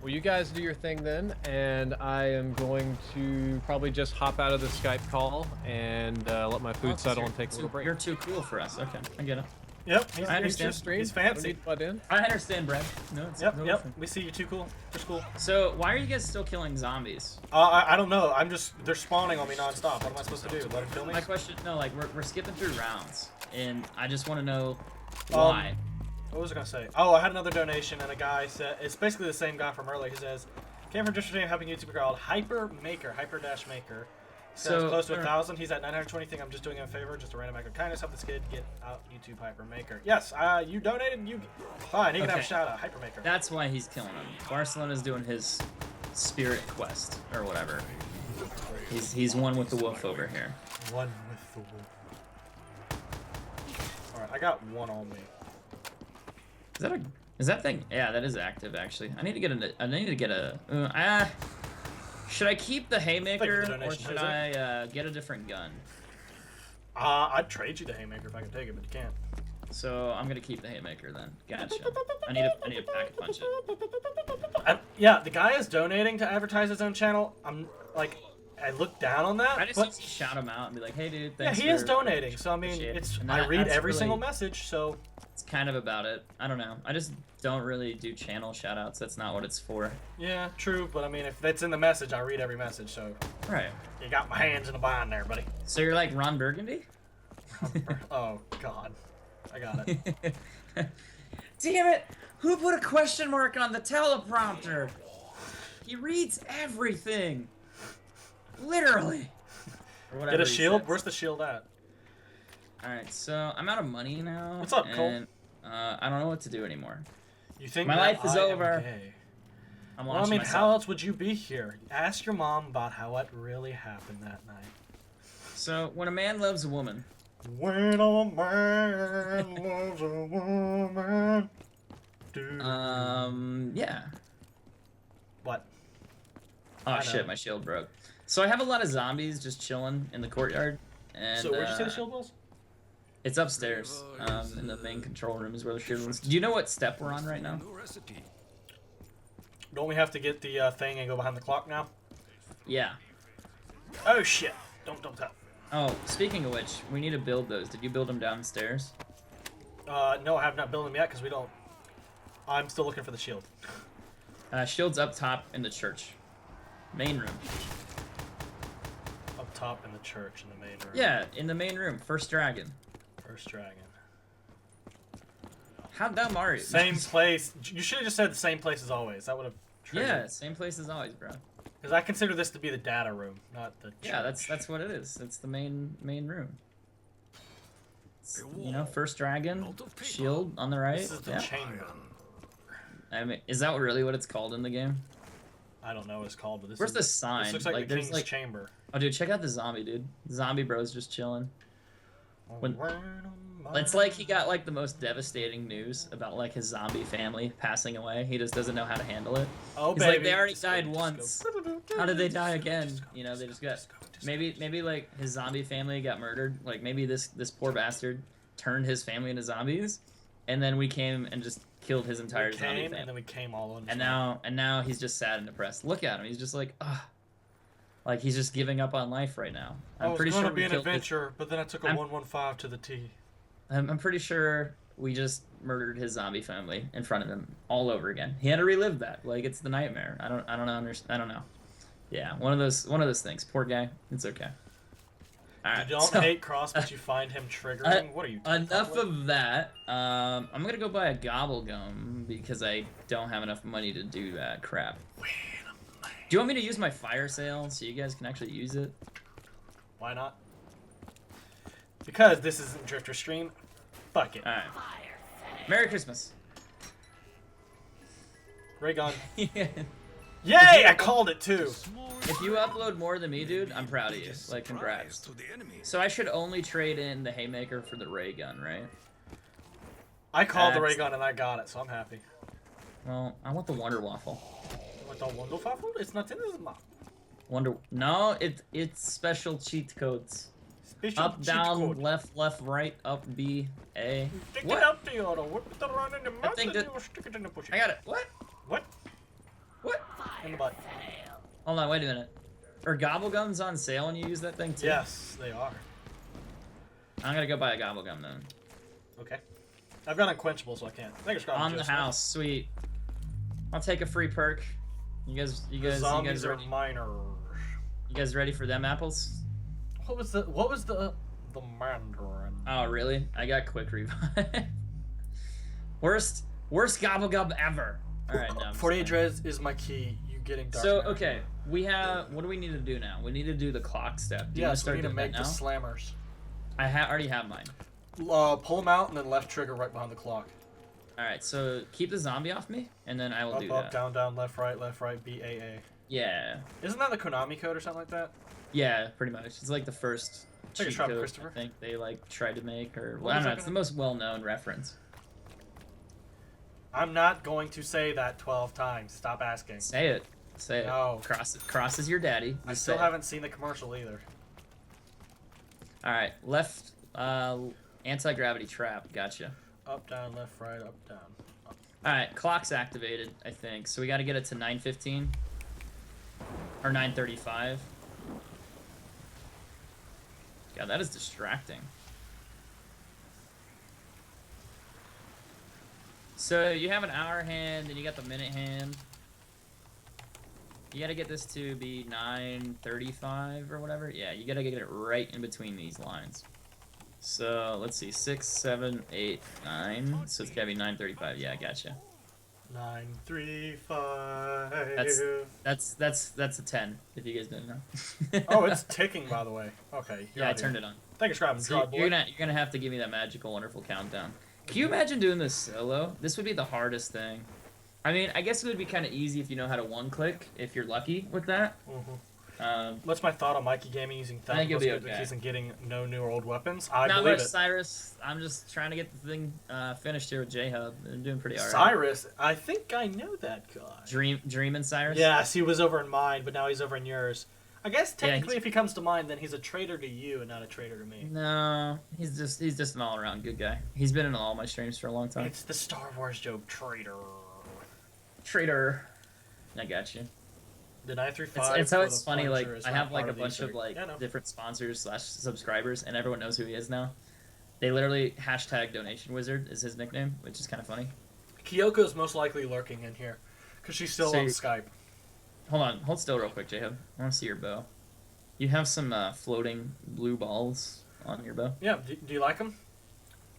Well, you guys do your thing then, and I am going to probably just hop out of the Skype call and let my food settle and take a little break. You're too cool for us. Okay, I get it. Yep, I understand. He's fancy. I understand, Brad. No, it's Yep. We see you too cool. Just cool. So why are you guys still killing zombies? I don't know. They're spawning on me nonstop. What am I supposed to do? Let them kill me? My question, no, like we're skipping through rounds, and I just want to know why. What was I gonna say? Oh, I had another donation, and a guy said it's basically the same guy from earlier. He says, "Came from Troubleshooting, helping YouTuber called Hyper-Maker." So close to 1,000. He's at 920. Think I'm just doing him a favor, just a random act of kindness. Help this kid get out YouTube Hyper-Maker. Yes, you donated. You fine. He can have a shout out. Hyper-Maker. That's why he's killing him. Barcelona's doing his spirit quest or whatever. He's one with the wolf over here. One with the wolf. All right, I got one on me. Is that thing? Yeah, that is active actually. I need to get a. Should I keep the haymaker or should I get a different gun? I'd trade you the haymaker if I could take it, but you can't. So I'm gonna keep the haymaker then. Gotcha. I need a pack punch it. Yeah, the guy is donating to advertise his own channel. I'm like, I look down on that. I just need to shout him out and be like, hey dude, thanks. Yeah, he is donating. So I mean, I read every single message. So it's kind of about it. I don't know. I just don't really do channel shoutouts. That's not what it's for. Yeah, true. But I mean, if that's in the message, I read every message. So right. You got my hands in a bind there, buddy. So you're like Ron Burgundy? Oh God, I got it. Damn it! Who put a question mark on the teleprompter? He reads everything. Literally. Get a shield? Where's the shield at? Alright, so I'm out of money now. What's up, Cole? And, I don't know what to do anymore. You think my life is over? I'm well, I mean, how else would you be here? Ask your mom about what really happened that night. So, when a man loves a woman. When a man loves a woman. Yeah. What? Oh shit, my shield broke. So I have a lot of zombies just chilling in the courtyard. And, so where'd you say the shield was? It's upstairs, in the main control room is where the shield was. Do you know what step we're on right now? Don't we have to get the thing and go behind the clock now? Yeah. Oh shit! Don't tell. Oh, speaking of which, we need to build those. Did you build them downstairs? No, I have not built them yet because we don't. I'm still looking for the shield. Shield's up top in the church. Main room. Up top in the church, in the main room. Yeah, in the main room. First dragon. First dragon. How dumb are you? Same place. You should have just said the same place as always. That would have triggered. Yeah, same place as always, bro. Because I consider this to be the data room, not the church. Yeah, that's what it is. It's the main room. It's, you know, first dragon, shield on the right. This is the chamber. I mean, is that really what it's called in the game? I don't know what it's called, but this Where's is the sign? This looks like the there's king's chamber. Oh, dude, check out the zombie, dude. Zombie bro's just chilling. It's like he got like the most devastating news about like his zombie family passing away. He just doesn't know how to handle it. Oh, He's baby. like, they already Just go, died just once. go. How did they die again? Just go, You know, they just go, got go. maybe like his zombie family got murdered. Like maybe this poor bastard turned his family into zombies, and then we came and just killed his entire zombie family. And then we came all on. And now he's just sad and depressed. Look at him. He's just like, ah. Like he's just giving up on life right now. I'm pretty sure it was going to we be an killed adventure, but then I took a 115 to the T. I'm pretty sure we just murdered his zombie family in front of him all over again. He had to relive that. Like it's the nightmare. I don't know. Yeah, one of those things. Poor guy. It's okay. All right. You don't hate Cross, but you find him triggering. What are you? Enough of that. I'm gonna go buy a gobble gum because I don't have enough money to do that crap. Do you want me to use my fire sale so you guys can actually use it? Why not? Because this isn't Drifter Stream. Fuck it. Alright. Merry Christmas. Ray gun. Yeah. Yay! I called it too. If you upload more than me, dude, I'm proud of you. Like, congrats. To the enemy. So I should only trade in the haymaker for the ray gun, right? I called the ray gun and I got it, so I'm happy. Well, I want the Wonder Waffle. What the Wonderwaffle? It's not in this map. No, it's special cheat codes. Special Up, cheat down, code. left, right, up, B, A. Stick What? it up the auto. Whip it around in the mouth think and that- you stick it in the bush. I got it. What? What? What? In the butt. Hold on, wait a minute. Are gobble gums on sale when you use that thing too? Yes, they are. I'm gonna go buy a gobble gum then. Okay. I've got unquenchable, so I can't. I can On the house, sweet. I'll take a free perk. You guys Zombies are ready? minors. You guys ready for them apples? What was the Mandarin? Oh, really? I got quick revive. worst gobble gum ever. All right, now. 48 Drez is my key. You getting dark. So now. okay, what do we need to do now? We need to do the clock step. Do you want to Yes, we start need to doing make that the now? slammers. I already have mine. Pull them out and then left trigger right behind the clock. All right, so keep the zombie off me, and then I will do Up, that. down, down, left, right, B, A, A. Yeah. Isn't that the Konami code or something like that? Yeah, pretty much. It's like the first Take a cheat shot, code Christopher. I think they like tried to make, or What well, I was don't know. that It's the gonna- most well-known reference. I'm not going to say that 12 times. Stop asking. Say it. Say it. No. Cross is your daddy. I Just still say it. haven't seen the commercial either. All right, left anti-gravity trap. Gotcha. Up, down, left, right, up, down. Up. All right, clock's activated, I think. So we got to get it to 9:15 or 9:35. God, that is distracting. So you have an hour hand and you got the minute hand. You got to get this to be 9:35 or whatever. Yeah, you got to get it right in between these lines. So let's see, 6, 7, 8, 9. So it's gotta be 9:35. Yeah, I gotcha. 9, 3, 5. That's a 10. If you guys didn't know. Oh, it's ticking, by the way. Okay. Yeah, I turned it on. Thank you, Scribe. So you're gonna have to give me that magical, wonderful countdown. Can you imagine doing this solo? This would be the hardest thing. I mean, I guess it would be kind of easy if you know how to one-click, if you're lucky with that. What's my thought on Mikey Gaming using I think thumb it'll be okay. keys and getting no new or old weapons? I Not believe much, it. Cyrus. I'm just trying to get the thing finished here with JHub. I'm doing pretty alright. Cyrus? I think I know that guy. Dreaming Cyrus? Yes, he was over in mine, but now he's over in yours. I guess Yeah, technically, if he comes to mine, then he's a traitor to you and not a traitor to me. No, he's just an all-around good guy. He's been in all my streams for a long time. It's the Star Wars joke, traitor. Traitor. I got you. The 935. It's always funny. Like is I not have like part a the bunch Easter of egg. like Yeah, no. different sponsors / subscribers, and everyone knows who he is now. They literally hashtag Donation Wizard is his nickname, which is kind of funny. Kyoko's most likely lurking in here because she's still So on you- Skype. Hold still real quick, JHub. I want to see your bow. You have some floating blue balls on your bow. Yeah, do you like him?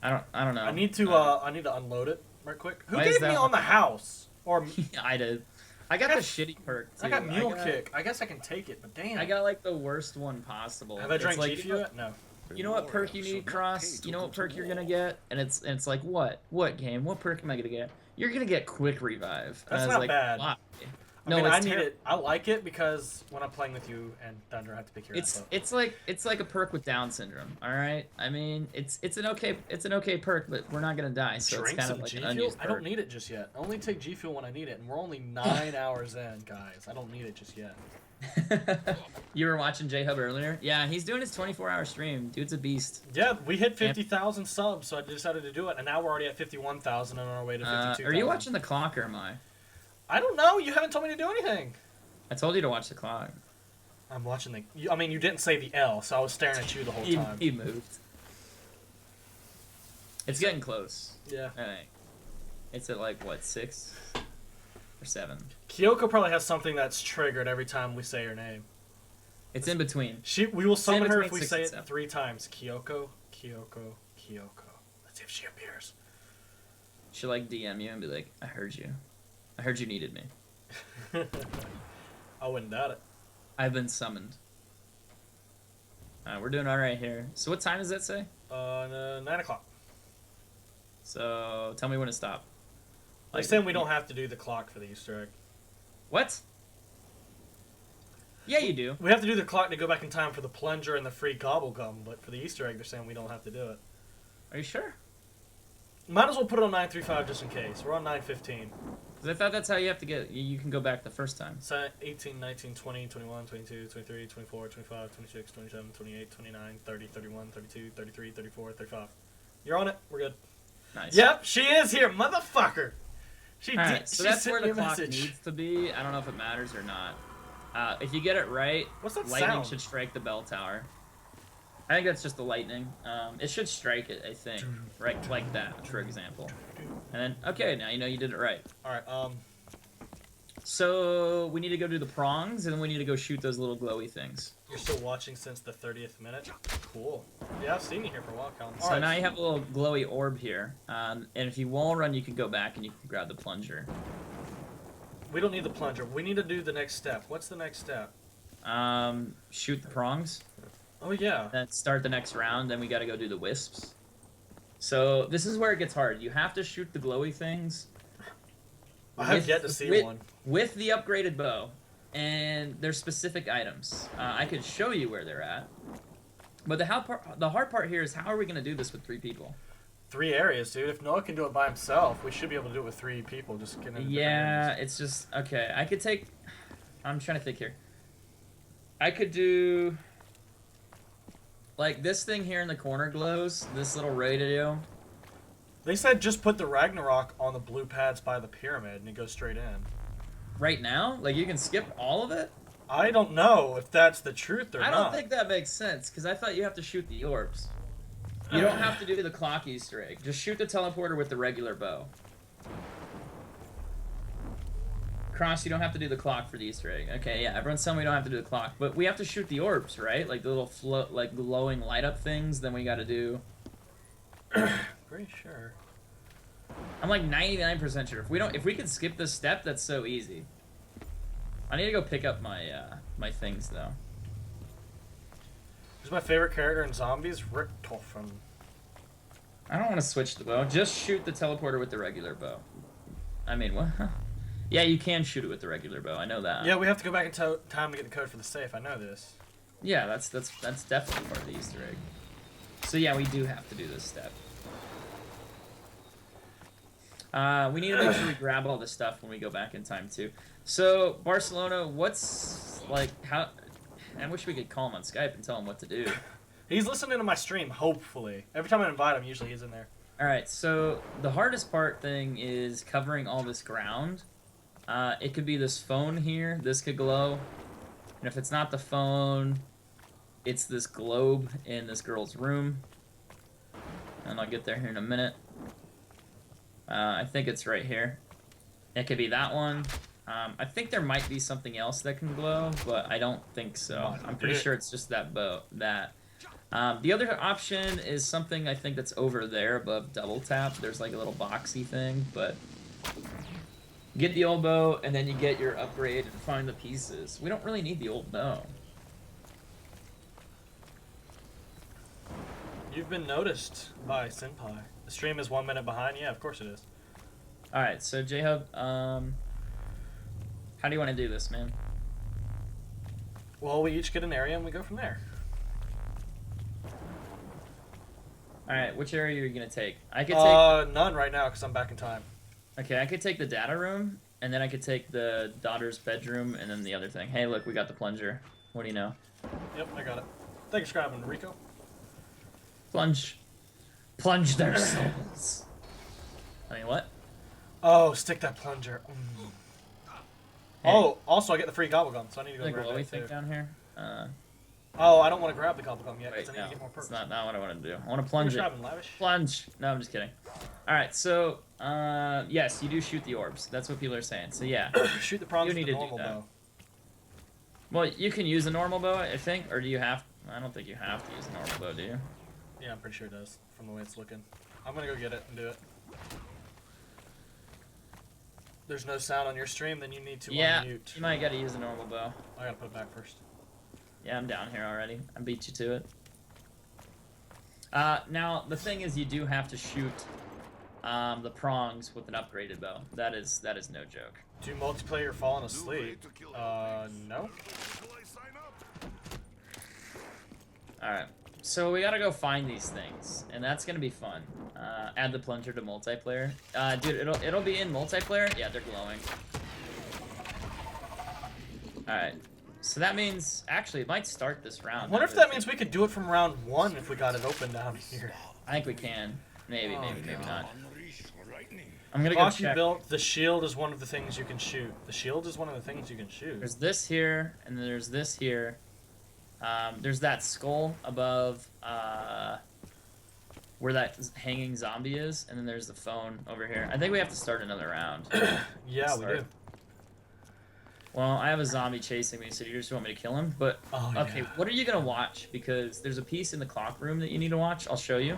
I don't know. I need to unload it right quick. Who Why is gave me that on the house? Or I did. I got I the got- shitty perk too. I got mule kick. I guess I can take it, but damn. I got like the worst one possible. Have I It's drank like, G Fuel yet? No. You know what perk you need, Cross? You know what perk you're gonna get? And it's like, what game? What perk am I gonna get? You're gonna get quick revive. And That's I was not like, bad. why? No, I mean, it's I need terrible. it. I like it because when I'm playing with you and Thunder, I have to pick your ass up. It's like a perk with Down syndrome. All right. I mean, it's an okay perk, but we're not gonna die, so it's Drink kind some of like G an Fuel? unused I don't perk. need it just yet. I only take G Fuel when I need it, and we're only 9 hours in, guys. I don't need it just yet. You were watching JHub earlier? Yeah, he's doing his 24-hour stream. Dude's a beast. Yeah, we hit 50,000 subs, so I decided to do it, and now we're already at 51,000 and on our way to 52,000. Are you watching the clock or am I? I don't know. You haven't told me to do anything. I told you to watch the clock. I'm watching the... I mean, you didn't say the L, so I was staring at you the whole time. He moved. It's getting close. Yeah. I think. It's at like, what, 6 or 7? Kyoko probably has something that's triggered every time we say her name. It's in between. We will summon her if between we 6 say and it 7. 3 times. Kyoko, Kyoko, Kyoko. Let's see if she appears. She'll like DM you and be like, I heard you. I heard you needed me. I wouldn't doubt it. I've been summoned. We're doing alright here. So what time does that say? 9 o'clock. So tell me when to stop. They're saying we don't have to do the clock for the Easter egg. What? Yeah, you do. We have to do the clock to go back in time for the plunger and the free gobble gum, but for the Easter egg, they're saying we don't have to do it. Are you sure? Might as well put it on 9:35 just in case. We're on 9:15. Because I thought that's how you have to get. You can go back the first time. So 18, 19, 20, 21, 22, 23, 24, 25, 26, 27, 28, 29, 30, 31, 32, 33, 34, 35. You're on it. We're good. Nice. Yep, she is here, motherfucker. She All did. right, so she that's sent where me the a clock message. needs to be. I don't know if it matters or not. If you get it right, What's that lightning sound? should strike the bell tower. I think that's just the lightning. It should strike it, I think. Right, like that, for example. And then, okay, now you know you did it right. All right. So we need to go do the prongs, and then we need to go shoot those little glowy things. You're still watching since the 30th minute. Cool. Yeah, I've seen you here for a while, Colin. So now you have a little glowy orb here. And if you wall run, you can go back and you can grab the plunger. We don't need the plunger. We need to do the next step. What's the next step? Shoot the prongs. Oh yeah. Then start the next round, then we gotta go do the wisps. So this is where it gets hard. You have to shoot the glowy things. I have yet to see one. With the upgraded bow. And there's specific items. I could show you where they're at. But the hard part here is how are we gonna do this with 3 people? 3 areas, dude. If Noah can do it by himself, we should be able to do it with 3 people. Just get into different Yeah, areas. it's just okay. I could take. I'm trying to think here. I could do like this thing here in the corner glows. This little radio. They said just put the Ragnarok on the blue pads by the pyramid and it goes straight in. Right now, like you can skip all of it. I don't know if that's the truth or I not. don't think that makes sense because I thought you have to shoot the orbs. You don't have to do the clock Easter egg. Just shoot the teleporter with the regular bow. Cross, you don't have to do the clock for the Easter egg. Okay, yeah, everyone's telling me we don't have to do the clock, but we have to shoot the orbs, right? Like the little like glowing light up things. Then we got to do. Pretty sure. I'm like 99% sure. If we could skip this step, that's so easy. I need to go pick up my my things though. Who's my favorite character in zombies? Rick Toffen. I don't want to switch the bow. Just shoot the teleporter with the regular bow. I mean, what? Yeah, you can shoot it with the regular bow. I know that. Yeah, we have to go back in time to get the code for the safe. I know this. Yeah, that's definitely part of the Easter egg. So yeah, we do have to do this step. We need to make sure we grab all this stuff when we go back in time too. So Barcelona, what's like how? I wish we could call him on Skype and tell him what to do. He's listening to my stream, hopefully. Every time I invite him, usually he's in there. All right, so the hardest part thing is covering all this ground. It could be this phone here. This could glow. And if it's not the phone, it's this globe in this girl's room. And I'll get there here in a minute. I think it's right here. It could be that one. I think there might be something else that can glow, but I don't think so. I'm pretty sure it's just that bow. The other option is something I think that's over there above double tap. There's like a little boxy thing, but get the old bow and then you get your upgrade and find the pieces. We don't really need the old bow. You've been noticed by Senpai. The stream is 1 minute behind. Yeah, of course it is. All right, so JHub, how How do you want to do this, man? Well, we each get an area and we go from there. All right, which area are you gonna take? I could take. None right now because I'm back in time. Okay, I could take the data room, and then I could take the daughter's bedroom, and then the other thing. Hey, look, we got the plunger. What do you know? Yep, I got it. Thanks for grabbing, Rico. Plunge. Plunge their souls. I mean, what? Oh, stick that plunger. Hey. Oh, also I get the free gobble gum, so I need to go The grab glowy that thing too. down here? Oh, I don't want to grab the gobble gum yet Wait, because I need no, to get more perks. it's not what I want to do. I want to Who's plunge it. grabbing, Lavish? Plunge. No, I'm just kidding. All right, so yes, you do shoot the orbs. That's what people are saying. So yeah. Shoot the prongs You with need the to do normal that. bow. Well, you can use a normal bow, I think, or do you have? I don't think you have to use a normal bow, do you? Yeah, I'm pretty sure it does, from the way it's looking. I'm gonna go get it and do it. There's no sound on your stream, then you need to Yeah, unmute. you might gotta use a normal bow. I gotta put it back first. Yeah, I'm down here already. I beat you to it. Now the thing is, you do have to shoot the prongs with an upgraded bow. That is no joke. Do multiplayer falling asleep? No. All right, so we gotta go find these things, and that's gonna be fun. Add the plunger to multiplayer. Dude, it'll be in multiplayer. Yeah, they're glowing. All right. So that means, actually, it might start this round. I wonder if that means we could do it from round 1 if we got it open down here. I think we can. Maybe, Oh, maybe no. not. I'm gonna go Boss, you check. built the shield is one of the things you can shoot. The shield is one of the things you can shoot. There's this here, and then there's this here. There's that skull above where that hanging zombie is, and then there's the phone over here. I think we have to start another round. Yeah, we Start. do. Well, I have a zombie chasing me, so you just want me to kill him? But, Oh, okay, yeah. what are you going to watch? Because there's a piece in the clock room that you need to watch. I'll show you.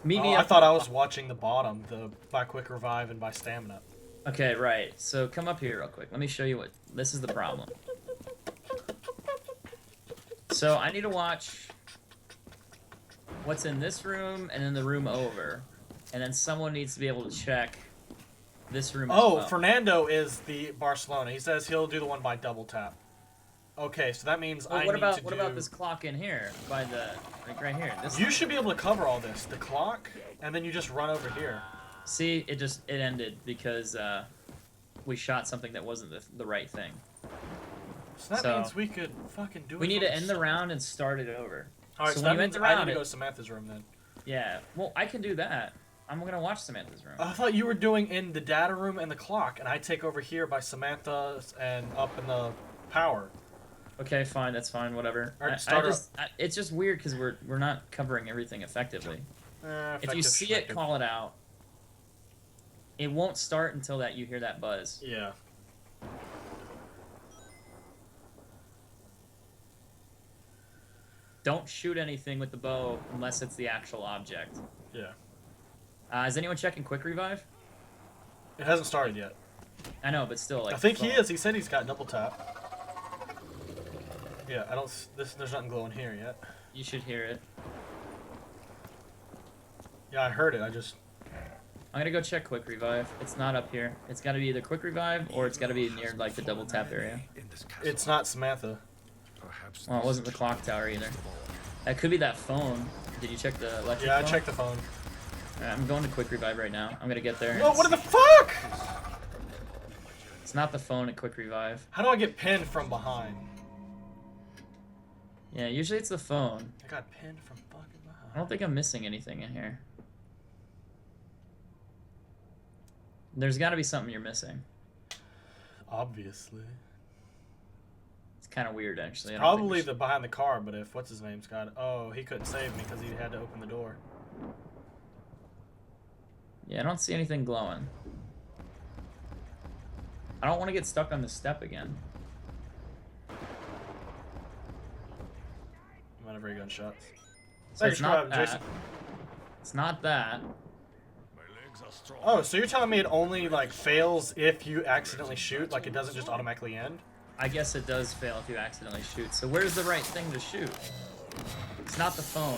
Meet me I up. thought I was watching the bottom, the by quick revive and by stamina. Okay, right. So come up here real quick. Let me show you what... This is the problem. So I need to watch what's in this room and then the room over. And then someone needs to be able to check this room as Oh, well. Fernando is the Barcelona. He says he'll do the one by double tap. Okay, so that means Well, I what need about to what do... about this clock in here by the like right here? This You should be able to cover all this. The clock, and then you just run over here. See, it ended because we shot something that wasn't the right thing. So that So, means we could fucking do it. We need from to end the start. round and start it over. Alright, So so when that you end means the I round, need to go it- to Samantha's room then. Yeah. Well, I can do that. I'm gonna watch Samantha's room. I thought you were doing in the data room and the clock, and I take over here by Samantha's and up in the power. Okay, fine. That's fine. Whatever. Alright, start her It's just weird because we're not covering everything effectively. If you see it, call it out. It won't start until that you hear that buzz. Yeah. Don't shoot anything with the bow unless it's the actual object. Yeah. Is anyone checking quick revive? It hasn't started yet. I know, but still, like. I think he phone. is. He said he's got double tap. Yeah, I don't. There's nothing glowing here yet. You should hear it. Yeah, I heard it. I just. I'm gonna go check quick revive. It's not up here. It's gotta be either quick revive or it's gotta be near like the double tap area. It's not Samantha. Well, it wasn't the clock tower either. That could be that phone. Did you check the electric Yeah, I phone? checked the phone. Alright, I'm going to quick revive right now. I'm gonna get there. No, what the fuck? It's not the phone at quick revive. How do I get pinned from behind? Yeah, usually it's the phone. I got pinned from fucking behind. I don't think I'm missing anything in here. There's gotta be something you're missing. Obviously. It's kind of weird, actually. I don't think we Probably should- the behind the car, but if what's his name's got it. Oh, he couldn't save me because he had to open the door. Yeah, I don't see anything glowing. I don't want to get stuck on this step again. I'm out of very gunshots. So Thanks it's for not having that. Jason. It's not that. My legs are strong. Oh, so you're telling me it only like fails if you accidentally shoot, like it doesn't just automatically end? I guess it does fail if you accidentally shoot. So where's the right thing to shoot? It's not the phone.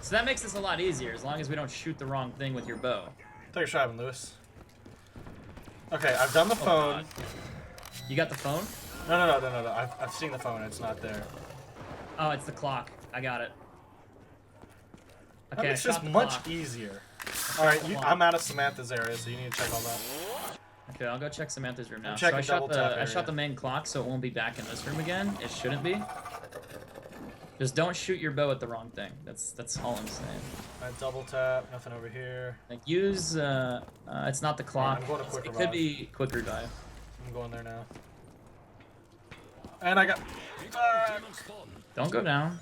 So that makes this a lot easier as long as we don't shoot the wrong thing with your bow. Thanks for having Lewis. Okay, I've done the Oh, phone. God. You got the phone? No. I've seen the phone. It's not there. Oh, it's the clock. I got it. That Okay, I makes this shot the much clock. easier. shot Alright, the clock. I'm out of Samantha's area, so you need to check all that. Okay, I'll go check Samantha's room now. I'm So I checking shot double tap I area. shot the main clock, so it won't be back in this room again. It shouldn't be. Just don't shoot your bow at the wrong thing. That's all I'm saying. Alright, double tap. Nothing over here. Like use it's not the clock. I'm going to quick It revive. could be quick revive. I'm going there now. And I got... Demon spawn. Don't go down.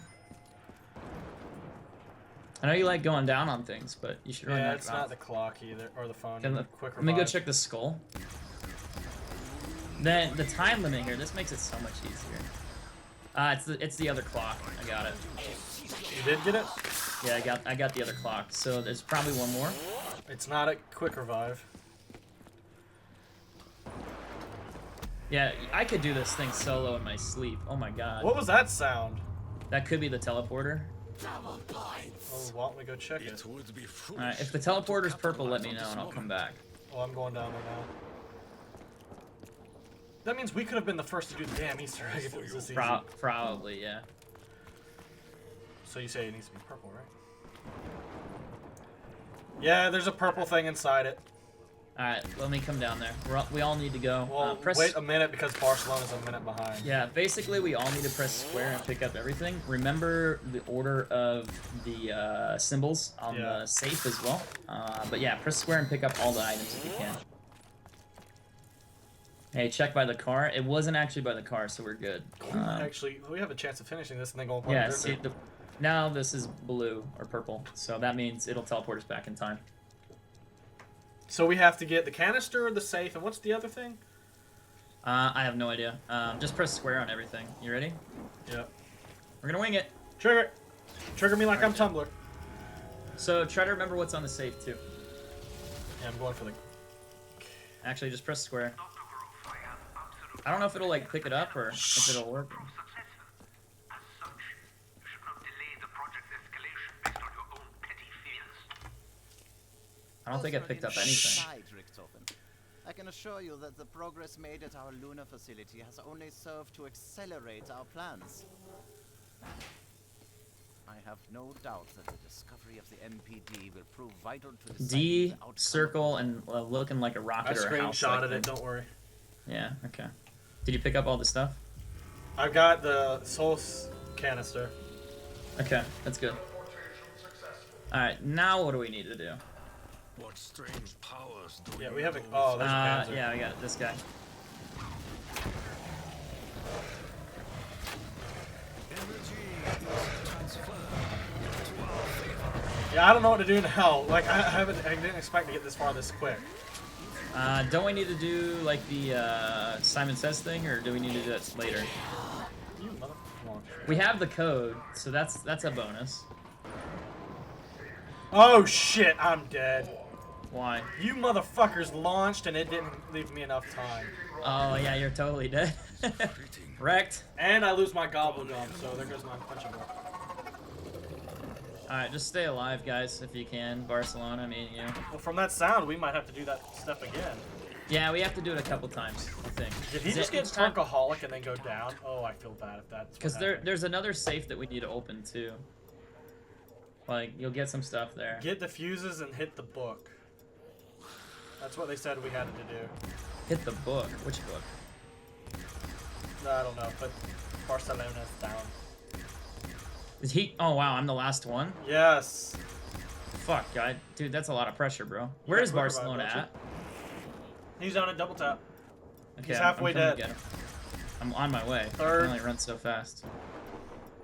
I know you like going down on things, but you should run Yeah, that it's route. not the clock either, or the phone. Okay, Quick let me go revive. check the skull. Then the time limit here, this makes it so much easier. It's the other clock. I got it. You did get it? Yeah, I got the other clock. So there's probably one more. It's not a quick revive. Yeah, I could do this thing solo in my sleep. Oh my god. What was that sound? That could be the teleporter. Oh, why don't we go check it? It would be foolish. Alright, if the teleporter's purple, let me know and I'll come back. Well, I'm going down there now. That means we could have been the first to do the damn Easter egg if it was this easy. Probably, yeah. So you say it needs to be purple, right? Yeah, there's a purple thing inside it. Alright, let me come down there. We all need to go. Well, Press... wait a minute because Barcelona's a minute behind. Yeah, basically we all need to press square and pick up everything. Remember the order of the symbols on the safe as well. But yeah, press square and pick up all the items if you can. Hey, check by the car. It wasn't actually by the car, so we're good. Actually, we have a chance of finishing this and then going. Yeah, see, now this is blue or purple, so that means it'll teleport us back in time. So we have to get the canister, the safe, and what's the other thing? I have no idea. Just press square on everything. You ready? Yep. We're gonna wing it. Trigger. Trigger me like I'm Tumblr. So try to remember what's on the safe too. Yeah, I'm going for the... Actually, just press square. I don't know if it'll like pick it up or if it'll work. I don't think I picked up anything. I can assure you that the progress made at our lunar facility has only served to accelerate our plans. I have no doubt that the discovery of the MPD will prove vital to the D, circle, and looking like a I rocket or a house. screenshotted it, don't worry. Yeah, okay. Did you pick up all the stuff? I've got the Soul's canister. Okay, that's good. Alright, now what do we need to do? What strange powers do Yeah, you we have a... hold? Oh, there's a Panzer. Yeah, I got this guy. Energy is transferred to our favor. Yeah, I don't know what to do now. Like, I didn't expect to get this far this quick. Don't we need to do like the Simon Says thing, or do we need to do that later? You mother... Come on. We have the code, so that's a bonus. Oh shit, I'm dead. Why? You motherfuckers launched and it didn't leave me enough time. Oh yeah, you're totally dead. Wrecked. And I lose my gobble gum, so there goes my punching ball. Alright, just stay alive, guys, if you can. Barcelona, I mean, you know. Well, from that sound, we might have to do that step again. Yeah, we have to do it a couple times, I think. Did he Is just it get each time? Trunkaholic and then go down? Oh, I feel bad if that's Because there's another safe that we need to open, too. Like, you'll get some stuff there. Get the fuses and hit the book. That's what they said we had to do. Hit the book. Which book? I don't know, but Barcelona's down. Is he? Oh, wow, I'm the last one? Yes. Fuck, guy. Dude, that's a lot of pressure, bro. Where is quick revive, Barcelona don't you? at? He's on a double tap. Okay, He's I'm halfway coming to dead. get him. I'm on my way. Third. I can only run so fast.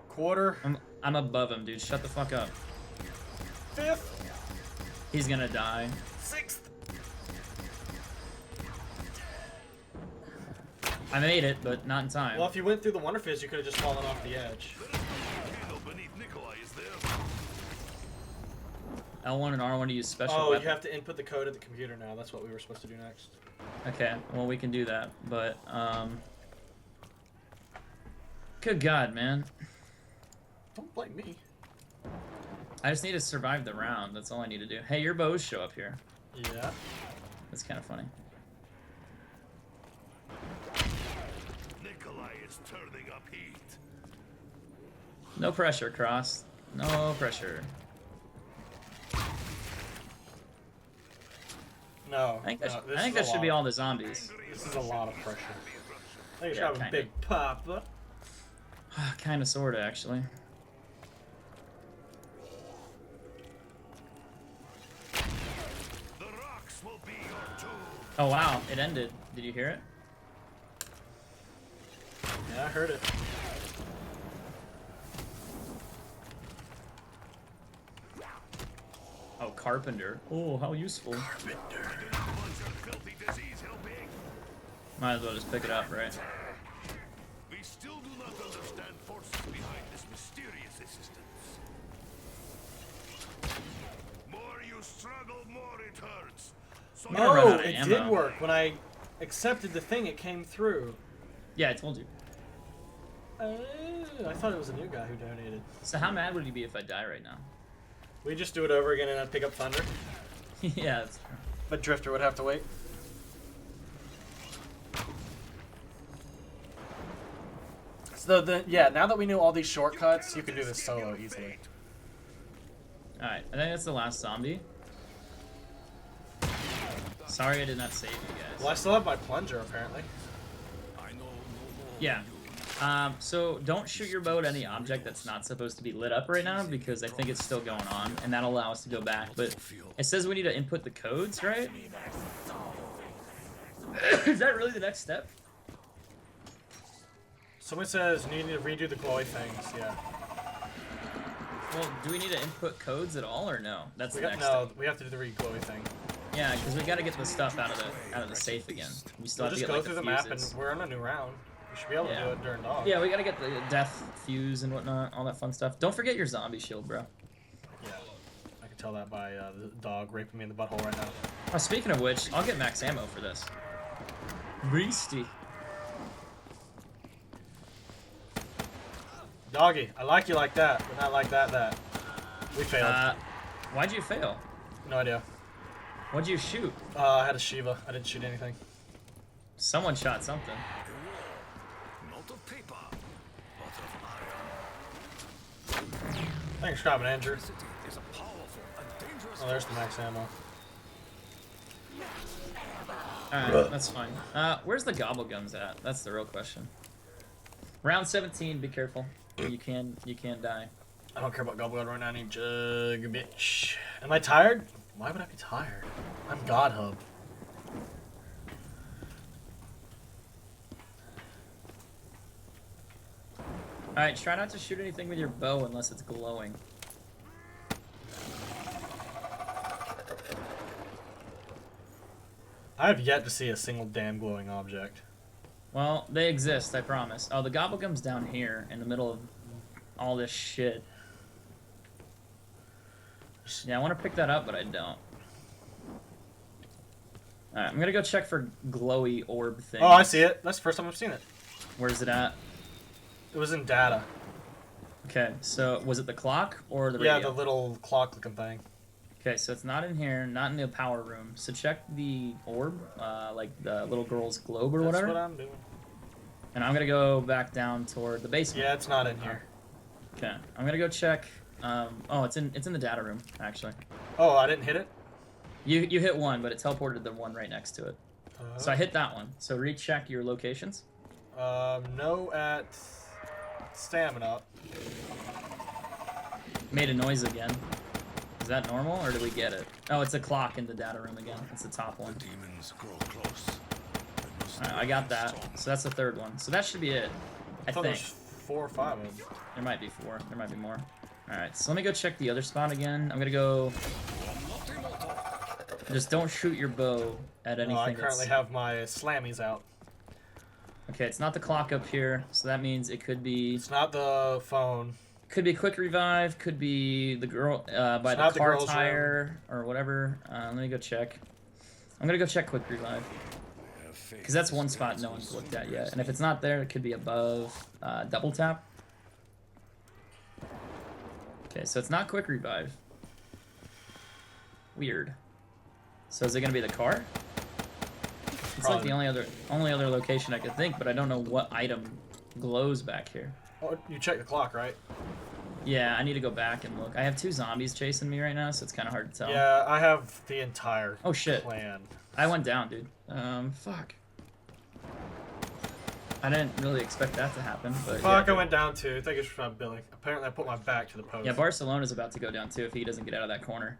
Quarter. I'm above him, dude. Shut the fuck up. Fifth. He's gonna die. Sixth. I made it, but not in time. Well, if you went through the Wonder Fizz, you could have just fallen off the edge. Beneath Nikolai is there. L1 and R1 to use special Oh, weapon. you have to input the code at the computer now. That's what we were supposed to do next. Okay, well, we can do that, but, good God, man. Don't blame me. I just need to survive the round. That's all I need to do. Hey, your bows show up here. Yeah. That's kind of funny. is turning up heat. No pressure, Cross. No pressure. No. I think that, no, I think that should be all the zombies. This is a lot of pressure. I think you should Yeah, have a kinda. big papa. Kinda, sorta, actually. The rocks will be your tomb. Oh wow, it ended. Did you hear it? Yeah, I heard it. Oh, Carpenter. Oh, how useful. You do not want your filthy disease helping. Might as well just pick it up, right? We still do not understand forces behind this mysterious existence. More you struggle, more it hurts. So gonna run Oh, out of it ammo. did work. When I accepted the thing, it came through. Yeah, I told you. I thought it was a new guy who donated. So how mad would you be if I die right now? We just do it over again and I'd pick up Thunder. Yeah, that's true. But Drifter would have to wait. So yeah, now that we know all these shortcuts, you can do this solo easily. Alright, I think that's the last zombie. Sorry I did not save you guys. Well, I still have my plunger apparently. I know no more. Yeah. So don't shoot your bow at any object that's not supposed to be lit up right now because I think it's still going on, and that'll allow us to go back. But it says we need to input the codes, right? Is that really the next step? Someone says you need to redo the glowy things. Yeah. Well, do we need to input codes at all, or no? That's We the got, next no, step. we have to do the re-glowy thing. Yeah, because we got to get the stuff out of the safe again. We still We'll have just to go get through like the map and fuses. we're on a new round. We should be able to Yeah. do it during dog. Yeah, we gotta get the death fuse and whatnot, all that fun stuff. Don't forget your zombie shield, bro. Yeah. I can tell that by the dog raping me in the butthole right now. Oh, speaking of which, I'll get max ammo for this. Beastie. Doggy, I like you like that, but not like that. We failed. Why'd you fail? No idea. What'd you shoot? I had a Shiva. I didn't shoot anything. Someone shot something. Not of paper, but of iron. Thanks for coming, Andrew. Electricity is a powerful and dangerous Oh, there's the max ammo. Alright, that's fine. Where's the gobble gums at? That's the real question. Round 17, be careful. You can die. I don't care about Gobblegut right now. I need Jug, bitch. Am I tired? Why would I be tired? I'm God Hub. Alright, try not to shoot anything with your bow unless it's glowing. I have yet to see a single damn glowing object. Well, they exist, I promise. Oh, the gobble gum's down here in the middle of all this shit. Yeah, I want to pick that up, but I don't. Alright, I'm gonna go check for glowy orb things. Oh, I see it. That's the first time I've seen it. Where's it at? It was in data. Okay, so was it the clock or the radio? Yeah, the little clock looking thing. Okay, so it's not in here, not in the power room. So check the orb, like the little girl's globe or That's whatever. what I'm doing. And I'm gonna go back down toward the basement. Yeah, it's not in here. Okay, I'm gonna go check. Oh, it's in the data room actually. Oh, I didn't hit it? You hit one, but it teleported the one right next to it. So I hit that one. So recheck your locations. No at stamina. Made a noise again. Is that normal, or did we get it? Oh, it's a clock in the data room again. It's the top one. Demons grow close. Alright, I got that. So that's the third one. So that should be it. I thought think. there was 4 or 5 of them. There might be 4. There might be more. Alright, so let me go check the other spot again. I'm gonna go... Just don't shoot your bow at anything I currently that's... have my slammies out. Okay, it's not the clock up here, so that means it could be... It's not the phone. Could be quick revive, could be the girl by not the the car girl's tire, or whatever. Let me go check. I'm gonna go check quick revive. Because that's one spot no one's looked at yet. And if it's not there, it could be above double tap. Okay, so it's not quick revive. Weird. So is it gonna be the car? It's like Probably. the only other location I could think, but I don't know what item glows back here. Oh, you checked the clock, right? Yeah, I need to go back and look. I have 2 zombies chasing me right now, so it's kind of hard to tell. Yeah, I have the entire Oh shit. plan. I went down, dude. Fuck. I didn't really expect that to happen, but Fuck, yeah. I went down too. Thank you for billing. Apparently, I put my back to the post. Yeah, Barcelona's about to go down too if he doesn't get out of that corner.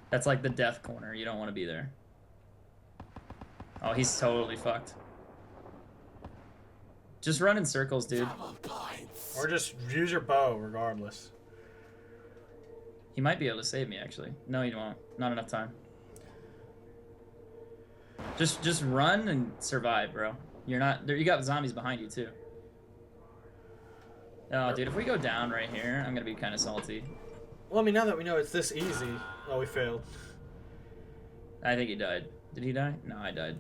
That's like the death corner. You don't want to be there. Oh, he's totally fucked. Just run in circles, dude. Or just use your bow, regardless. He might be able to save me, actually. No, he won't. Not enough time. Just run and survive, bro. You're not there. You got zombies behind you too. Oh, dude, if we go down right here, I'm gonna be kind of salty. Well, I mean, now that we know it's this easy, oh, we failed. I think he died. Did he die? No, I died.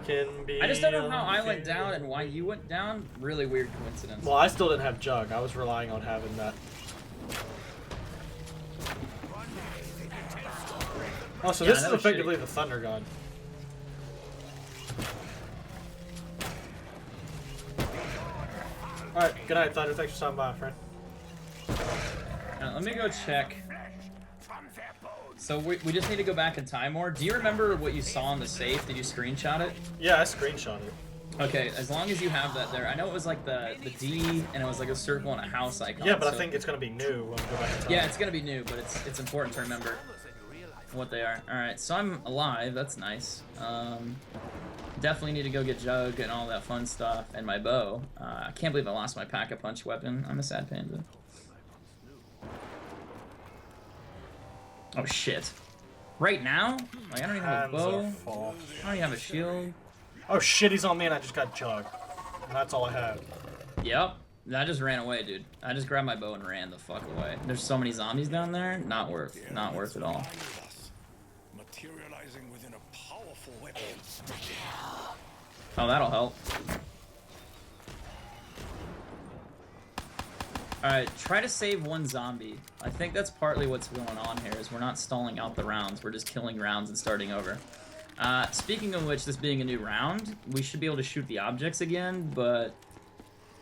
Can be. I just don't know how I went down and why you went down. Really weird coincidence. Well, I still didn't have Jug. I was relying on having that. Oh, so Yeah, this is that was effectively the Thunder God. Alright, good night, Thunder. Thanks for stopping by, friend. Let me go check. So we just need to go back in time more. Do you remember what you saw in the safe? Did you screenshot it? Yeah, I screenshot it. Okay, as long as you have that there. I know it was like the D, and it was like a circle and a house icon. Yeah, but I so- think it's gonna be new when we go back in time. Yeah, it's gonna be new, but it's important to remember what they are. Alright, so I'm alive, that's nice. Definitely need to go get Jug and all that fun stuff, and my bow. I can't believe I lost my pack-a-punch weapon. I'm a sad panda. Oh shit. Right now? Like, I don't even have a bow. I don't even have a shield. Oh shit, he's on me and I just got Jug. And that's all I have. Yep. I just ran away, dude. I just grabbed my bow and ran the fuck away. There's so many zombies down there. Not worth at all. Materializing within a powerful weapon. Oh, that'll help. Alright, try to save one zombie. I think that's partly what's going on here, is we're not stalling out the rounds. We're just killing rounds and starting over. Speaking of which, this being a new round, we should be able to shoot the objects again, but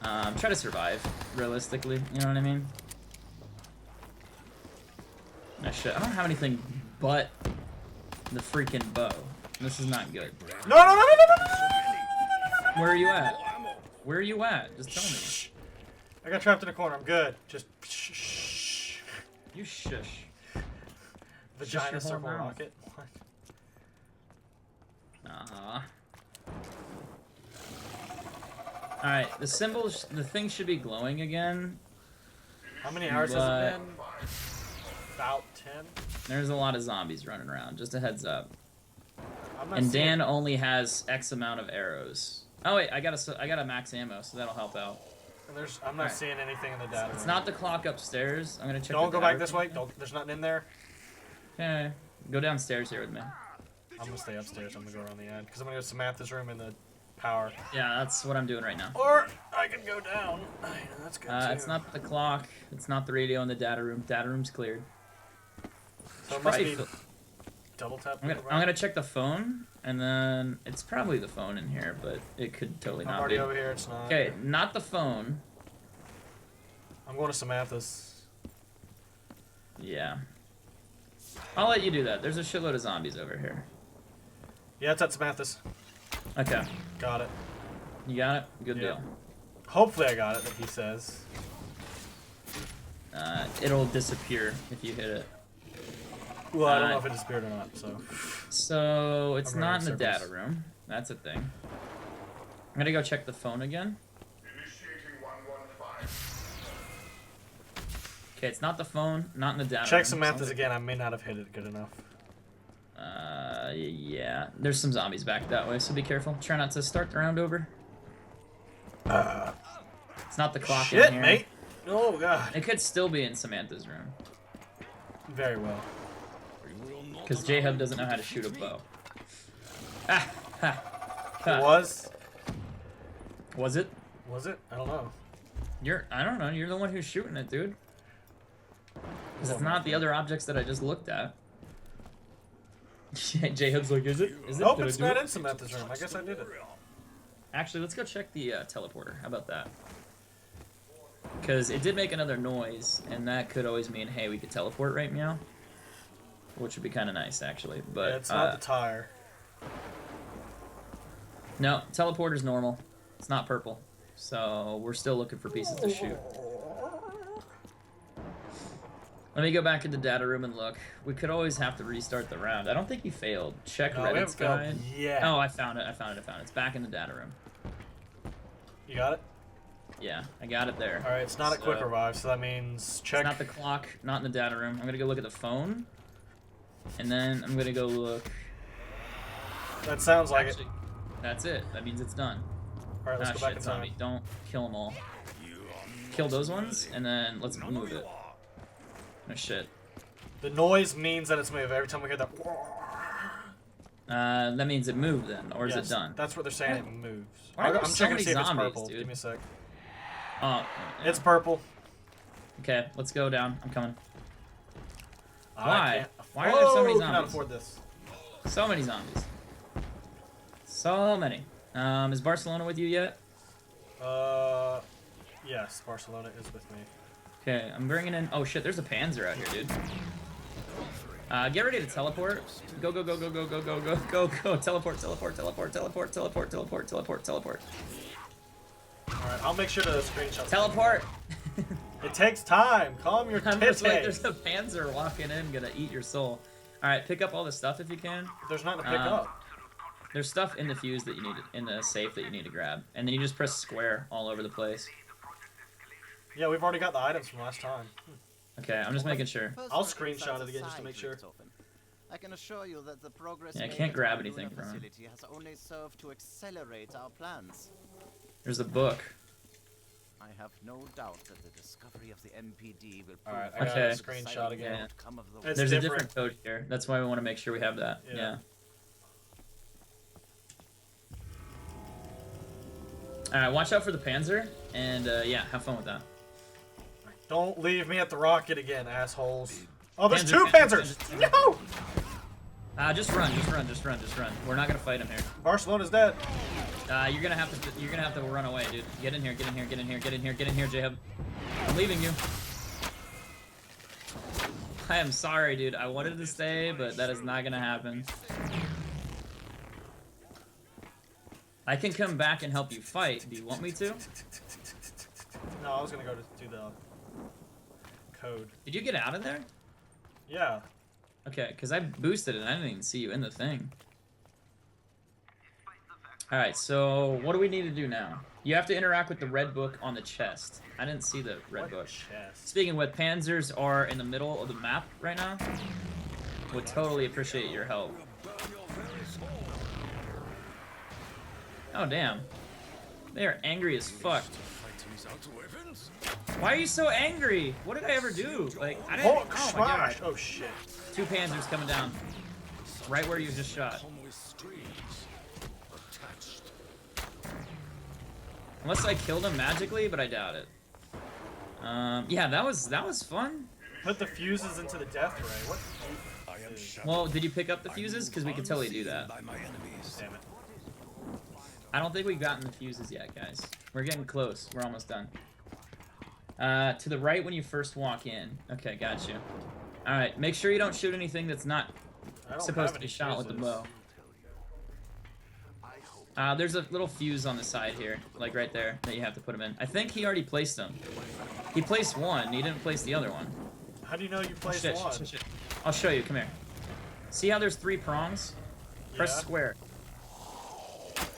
try to survive, realistically. You know what I mean? I don't have anything but the freaking bow. This is not good. No, no, no, no, no, no, no, no. Where are you at? Where are you at? Just tell me. I got trapped in a corner. I'm good. Just shh. You shush. Vagina your whole circle mouth. rocket. What? Alright, the symbols, the thing should be glowing again. How many hours has it been? About 10. There's a lot of zombies running around, just a heads up. I'm not And seeing- Dan only has X amount of arrows. Oh wait, I got a max ammo, so that'll help out. I'm not seeing anything in the data. It's room. not the clock upstairs. I'm gonna check. Don't the go back data this room. way. Don't. There's nothing in there. Yeah, go downstairs here with me. I'm gonna stay upstairs. I'm gonna go around the end because I'm gonna go to Samantha's room in the power. Yeah, that's what I'm doing right now. Or I can go down. That's good too. It's not the clock. It's not the radio in the data room. Data room's cleared. So it must Probably be double tap. I'm gonna check the phone, and then it's probably the phone in here, but it could totally I'm not already be. over here. It's not. Okay, not the phone. I'm going to Samantha's. Yeah. I'll let you do that. There's a shitload of zombies over here. Yeah, it's at Samantha's. Okay. Got it. You got it? Good Yeah. deal. Hopefully I got it, like he says. It'll disappear if you hit it. Well, I don't know if it disappeared or not, so. So, it's I'm not in running the circles. data room. That's a thing. I'm gonna go check the phone again. Initiating 115. Okay, it's not the phone, not in the data room. Check Samantha's again. I may not have hit it good enough. Yeah. There's some zombies back that way, so be careful. Try not to start the round over. It's not the clock Shit, in here. mate. Oh, God. It could still be in Samantha's room. Very well. Because JHub doesn't know how to shoot a bow. Ah! Ha! It was? Was it? Was it? I don't know. I don't know. You're the one who's shooting it, dude. Because it's Well, not the other objects that I just looked at. JHub's like, is it? Is it? Nope, Did I it's do not it? in Samantha's room. I guess I did it. Actually, let's go check the teleporter. How about that? Because it did make another noise, and that could always mean, hey, we could teleport right meow. Which would be kind of nice, actually. But Yeah, it's not the tire. No, teleporter's normal. It's not purple. So we're still looking for pieces to shoot. Let me go back into data room and look. We could always have to restart the round. I don't think you failed. Check Reddit's guide. Yeah. Oh, I found it. It's back in the data room. You got it? Yeah, I got it there. Alright, it's not a quick revive, so that means check. It's not the clock, not in the data room. I'm gonna go look at the phone. And then I'm gonna go look. That sounds like Actually, that's it. That means it's done. Alright, let's go back in time. Zombie. Don't kill them all. Kill those ones, and then let's move it. Oh shit. The noise means that it's moved. Every time we hear that. That means it moved then, or is Yes, it done? That's what they're saying. It moves. Why are there I'm so checking many to see if it's zombies, purple. dude? Give me a sec. Oh, It's purple. okay. Let's go down. I'm coming. I Why? can't Why are there so many cannot zombies? afford this. So many zombies. So many. Is Barcelona with you yet? Yes, Barcelona is with me. Okay, I'm bringing in. Oh shit, there's a Panzer out here, dude. Get ready to teleport. Go, go, go, go, go, go, go, go, go, go. Teleport, teleport, teleport, teleport, teleport, teleport, teleport, teleport. Alright, I'll make sure to screenshot. Teleport! It takes time. Calm your I'm just like, tits. there's a Panzer walking in, gonna eat your soul. Alright, pick up all the stuff if you can. There's nothing to pick up. There's stuff in the fuse that you need, in the safe that you need to grab. And then you just press square all over the place. Yeah, we've already got the items from last time. Okay, I'm just making sure. I'll screenshot it again just to make sure. I can assure you that the progress Yeah, I made can't at grab our anything lunar from him. facility has only served to accelerate our plans. There's a book. I have no doubt that the discovery of the MPD will prove Alright, I got Okay. a screenshot again. Yeah. outcome of the It's There's a different. different code here. That's why we want to make sure we have that. Yeah. Alright, watch out for the Panzer, and yeah, have fun with that. Don't leave me at the rocket again, assholes. Oh, there's Panzer, two Panzer, Panzers! Panzer. No! Just run, just run, just run, just run. We're not gonna fight him here. Barcelona's dead. You're gonna have to run away, dude. Get in here, get in here, get in here, get in here, get in here, JHub. I'm leaving you. I am sorry, dude. I wanted to stay, but that is not gonna happen. I can come back and help you fight. Do you want me to? No, I was gonna go to do the code. Did you get out of there? Yeah. Okay, because I boosted it and I didn't even see you in the thing. Alright, so what do we need to do now? You have to interact with the red book on the chest. I didn't see the red book. Chest. Speaking with Panzers are in the middle of the map right now. Would totally appreciate your help. Oh, damn. They are angry as fuck. Why are you so angry? What did I ever do? Like, I didn't. Oh, Oh my god. Oh shit. Two Panzers coming down. Right where you just shot. Unless I killed him magically, but I doubt it. Yeah, that was fun. Put the fuses into the death ray. What? Well, did you pick up the fuses? Because we could totally do that. Damn it. I don't think we've gotten the fuses yet, guys. We're getting close. We're almost done. To the right when you first walk in. Okay, got you. Alright, make sure you don't shoot anything that's not supposed to be shot with the bow. There's a little fuse on the side here, like right there, that you have to put them in. I think he already placed them. He placed one, he didn't place the other one. How do you know you placed Shit, one? shit, shit. I'll show you, come here. See how there's 3 prongs? Press Yeah. square.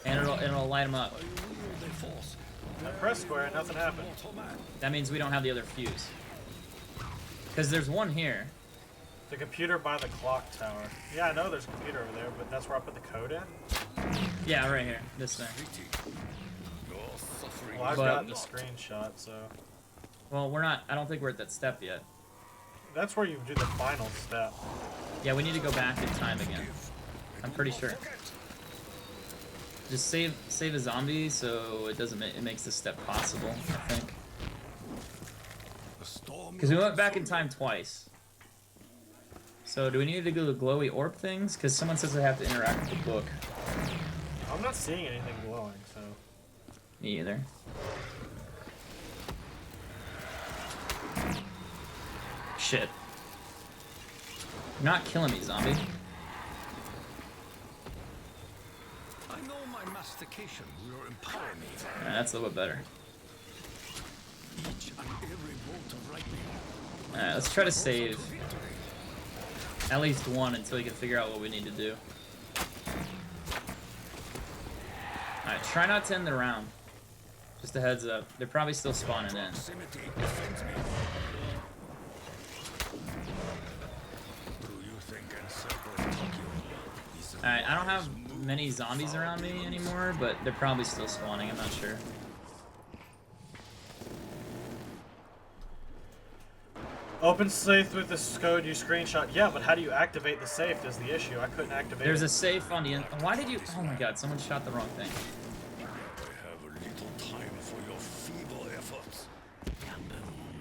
And it'll light them up. I pressed square and nothing happened. That means we don't have the other fuse. Because there's one here. The computer by the clock tower. Yeah, I know there's a computer over there, but that's where I put the code in. Yeah, right here. This thing. Well, I've But- gotten the screenshot, so Well, we're not. I don't think we're at that step yet. that's where you do the final step. Yeah, we need to go back in time again. I'm pretty sure. Just save a zombie so it doesn't. It makes this step possible. I think. Because we went back in time twice. So do we need to do the glowy orb things? Because someone says I have to interact with the book. I'm not seeing anything glowing, so Me either. Shit. You're not killing me, zombie. I know my mastication will empower me. Yeah, that's a little bit better. Each and every bolt of lightning. Alright, let's try to save at least one until we can figure out what we need to do. Alright, try not to end the round. Just a heads up. They're probably still spawning in. Proximity defends me. Do you think encircle Tokyo is the Alright, I don't have wise many move zombies of our around me demons? anymore, but they're probably still spawning, I'm not sure. Open safe with the code you screenshot. Yeah, but how do you activate the safe is the issue. I couldn't activate There's it. a safe on the end. Why did you? Oh my god, someone shot the wrong thing. I have a little time for your feeble efforts.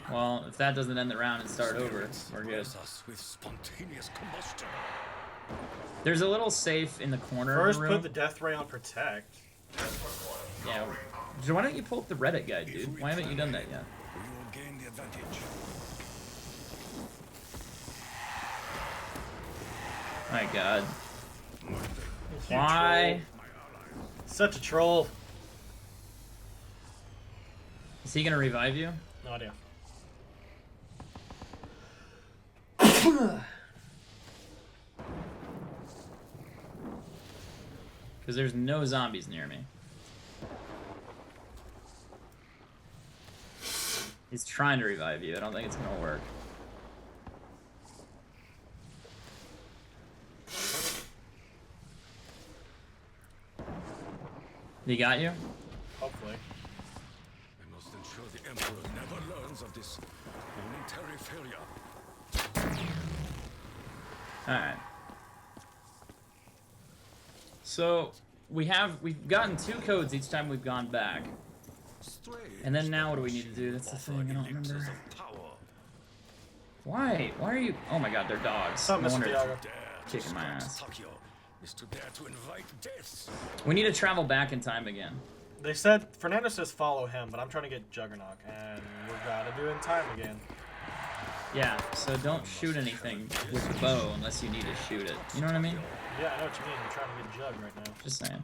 Well, if that doesn't end the round and start over, we're good. Bless us with spontaneous combustion. There's a little safe in the corner First, of the room. put the death ray on protect. Yeah. Why don't you pull up the Reddit guide, dude? Why haven't you done that yet? We will gain the advantage. My god. You Why? troll. Such a troll. Is he gonna revive you? No idea. Because there's no zombies near me. He's trying to revive you. I don't think it's gonna work. He got you? Hopefully. We must ensure the Emperor never learns of this momentary failure. Alright. So we've gotten 2 codes each time we've gone back. Strange. And then now what do we need to do? That's the thing, I don't Elixirs remember. of power. Why? Why are you? Oh my god, they're dogs. Something, No Mr. wonder Diago. it's Dare to kicking my strike ass. Tokyo is to dare to invite death. We need to travel back in time again. They said Fernando says follow him, but I'm trying to get Juggernaut, and we gotta do it in time again. Yeah, so don't shoot anything with the bow unless you need to shoot it. You know what I mean? Yeah, I know what you mean. I'm trying to get Jug right now. Just saying.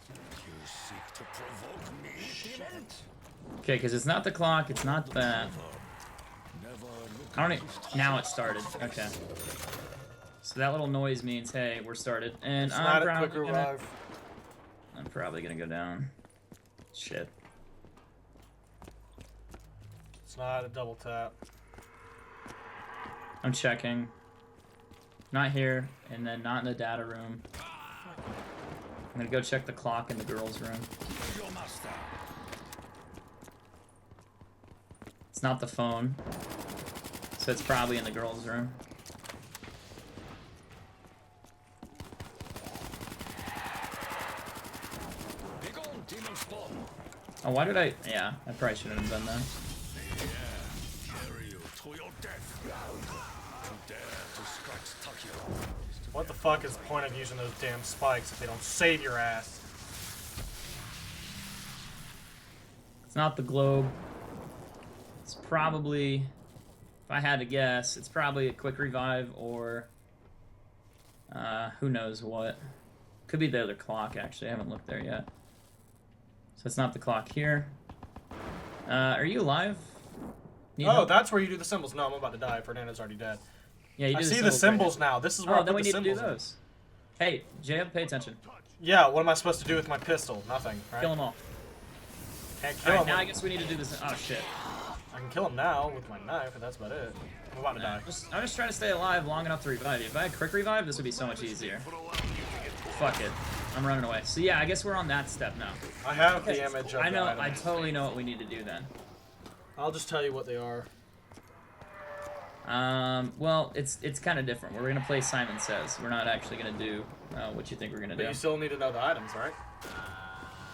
You seek to provoke me, demon? Okay, because it's not the clock, it's not that. Never look I don't at e- this now time it started. face. Okay. So that little noise means, hey, we're started. And It's not a quick gonna, revive. I'm probably gonna go down. Shit. It's not a double tap. I'm checking. Not here, and then not in the data room. I'm gonna go check the clock in the girls' room. Your master. It's not the phone. So it's probably in the girls' room. Begone, demon spawn. Oh, why did I? Yeah, I probably shouldn't have done that. Carry you to your death. To dare to scratch Tokyo. is to What the fuck is the point of using those damn spikes if they don't save your ass? It's not the globe. It's probably, if I had to guess, it's probably a quick revive or who knows what. Could be the other clock, actually. I haven't looked there yet. So it's not the clock here. Are you alive? Need Oh, help? that's where you do the symbols. No, I'm about to die. Fernando's already dead. Yeah, you I do see the right symbols now. This is here. where Oh, I then put we the need to do symbols in. those. Hey, JHub, pay attention. Yeah, what am I supposed to do with my pistol? Nothing, right? Kill them all. Can't kill Alright, him. now I guess we need to do this. Oh, shit. I can kill him now with my knife, but that's about it. I'm about to die. I'm just trying to stay alive long enough to revive you. If I had quick revive, this would be so much easier. Fuck it. I'm running away. So yeah, I guess we're on that step now. I have the image of I know. the I item. totally know what we need to do then. I'll just tell you what they are. Well, it's kind of different. We're gonna play Simon Says. We're not actually gonna do what you think we're gonna But do. you still need to know the items, right?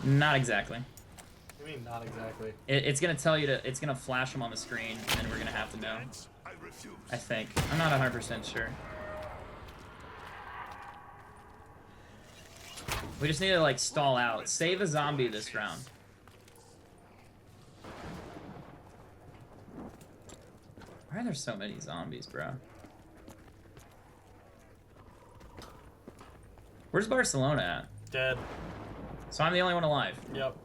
Not exactly. What do you mean, not exactly? It's gonna tell you to. It's gonna flash them on the screen, and then we're gonna have to know. I refuse. I think. I'm not 100% sure. We just need to like stall out. Save a zombie this round. Why are there so many zombies, bro? Where's Barcelona at? Dead. So I'm the only one alive. Yep.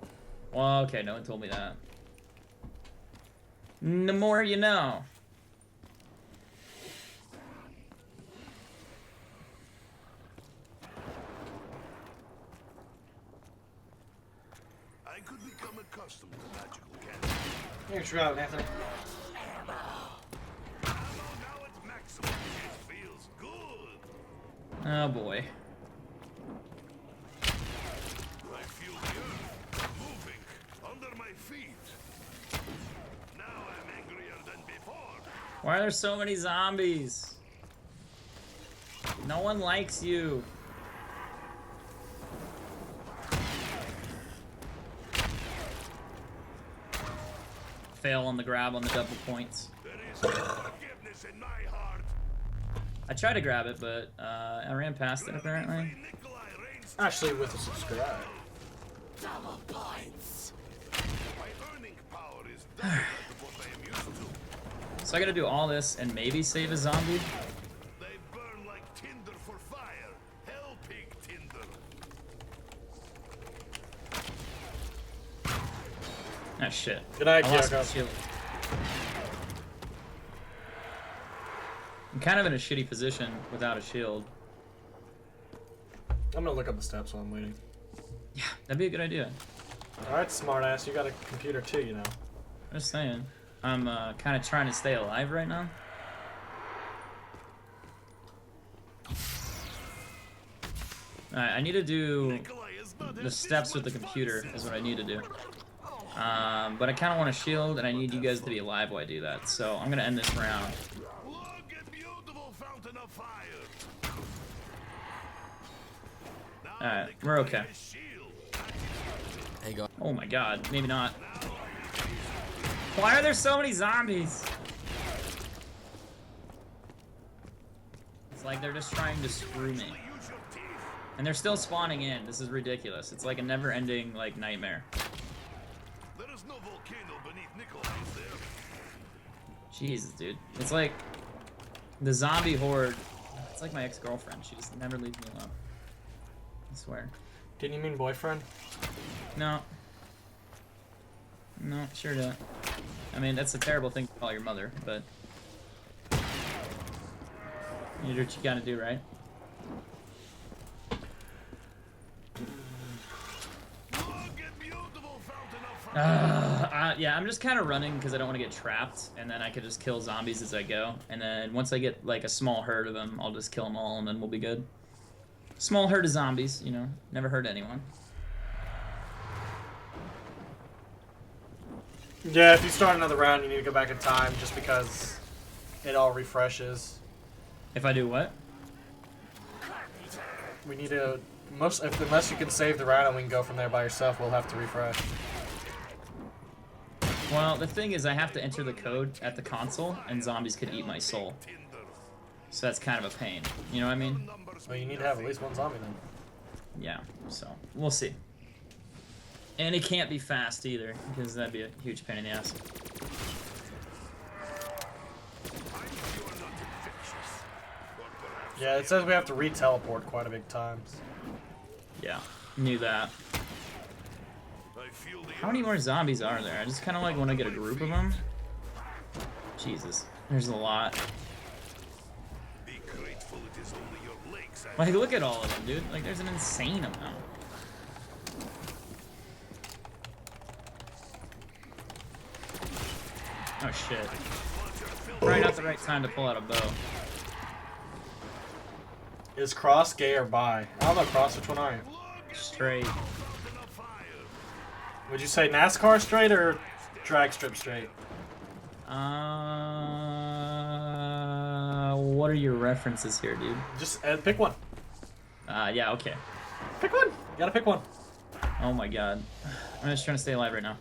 Well, okay, no one told me that. The more you know. I could become accustomed to magical cannons. Thanks, Robin, Anthony. Ammo now at maximum. It feels good. Oh boy. I feel the earth moving under my feet. Now I'm angrier than before. Why are there so many zombies? No one likes you. Fail on the grab on the double points. There is no forgiveness in my heart. I tried to grab it, but I ran past it apparently. Nikolai reigns. Actually, with a subscribe. Double points. My earning power is double to what I am used to. So I gotta do all this and maybe save a zombie? They burn like tinder for fire. Hell pig tinder. Oh shit. Good night, I lost my Kyoko. shield. I'm kind of in a shitty position without a shield. I'm gonna look up the steps while I'm waiting. Yeah, that'd be a good idea. Alright, smartass, you got a computer too, you know. I'm just saying. I'm kind of trying to stay alive right now. Alright, I need to do Nikolai is not the steps with the computer is what I need to do. But I kind of want a shield, and I need you guys to be alive while I do that. So I'm gonna end this round. Look at beautiful fountain of fire. Alright, we're okay. Shield. Oh my god, maybe not. Why are there so many zombies? It's like they're just trying to screw me. Use your teeth. And they're still spawning in. This is ridiculous. It's like a never-ending, like, nightmare. There is no volcano beneath Nikolai, is there? Jesus, dude. It's like the zombie horde. It's like my ex-girlfriend. She just never leaves me alone. I swear. Didn't you mean boyfriend? No. No, sure don't. I mean, that's a terrible thing to call your mother, but you do what you gotta do, right? Look at beautiful fountain of fire. Yeah, I'm just kind of running because I don't want to get trapped, and then I could just kill zombies as I go. And then once I get like a small herd of them, I'll just kill them all, and then we'll be good. Small herd of zombies, you know, never hurt anyone. Yeah, if you start another round, you need to go back in time just because it all refreshes. If I do what? We need to unless you can save the round and we can go from there by yourself, we'll have to refresh. Well, the thing is, I have to enter the code at the console, and zombies could eat my soul. So that's kind of a pain. You know what I mean? Well, you need to have at least one zombie then. Yeah, so we'll see. And it can't be fast either, because that'd be a huge pain in the ass. Yeah, it says we have to re-teleport quite a big times. Yeah, knew that. How many more zombies are there? I just kind of like want to get a group of them. Jesus, there's a lot. Be grateful it is only your legs. Like, look at all of them, dude. Like, there's an insane amount. Oh shit. Probably not the right time to pull out a bow. Is cross gay or bi? I don't know, cross, which one are you? Straight. Would you say NASCAR straight or drag strip straight? What are your references here, dude? Just pick one. Yeah, okay. Pick one. You gotta pick one. Oh my god. I'm just trying to stay alive right now.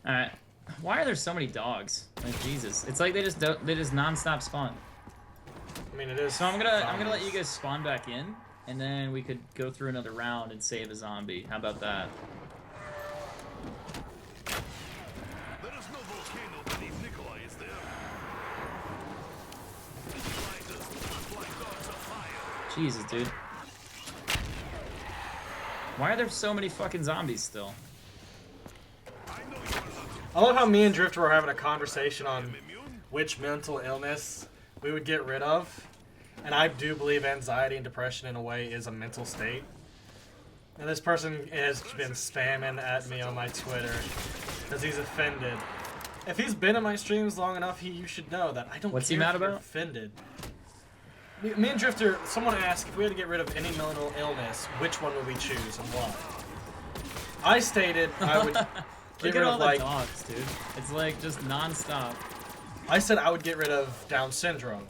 Alright. Why are there so many dogs? Like Jesus, it's like they just don't, they just non-stop spawn. I mean, it is. So I'm gonna let you guys spawn back in, and then we could go through another round and save a zombie. How about that? There is no volcano beneath Nikolai, is there? Fighters not like dogs of fire. Jesus, dude. Why are there so many fucking zombies still? I know you are not I love how me and Drifter were having a conversation on which mental illness we would get rid of. And I do believe anxiety and depression in a way is a mental state. And this person has been spamming at me on my Twitter because he's offended. If he's been in my streams long enough, you should know that I don't What's care he mad if you're about? offended. Me and Drifter, someone asked if we had to get rid of any mental illness, which one would we choose and why? I stated I would get Look rid at all of the like dogs, dude. It's like just non-stop. I said I would get rid of Down syndrome.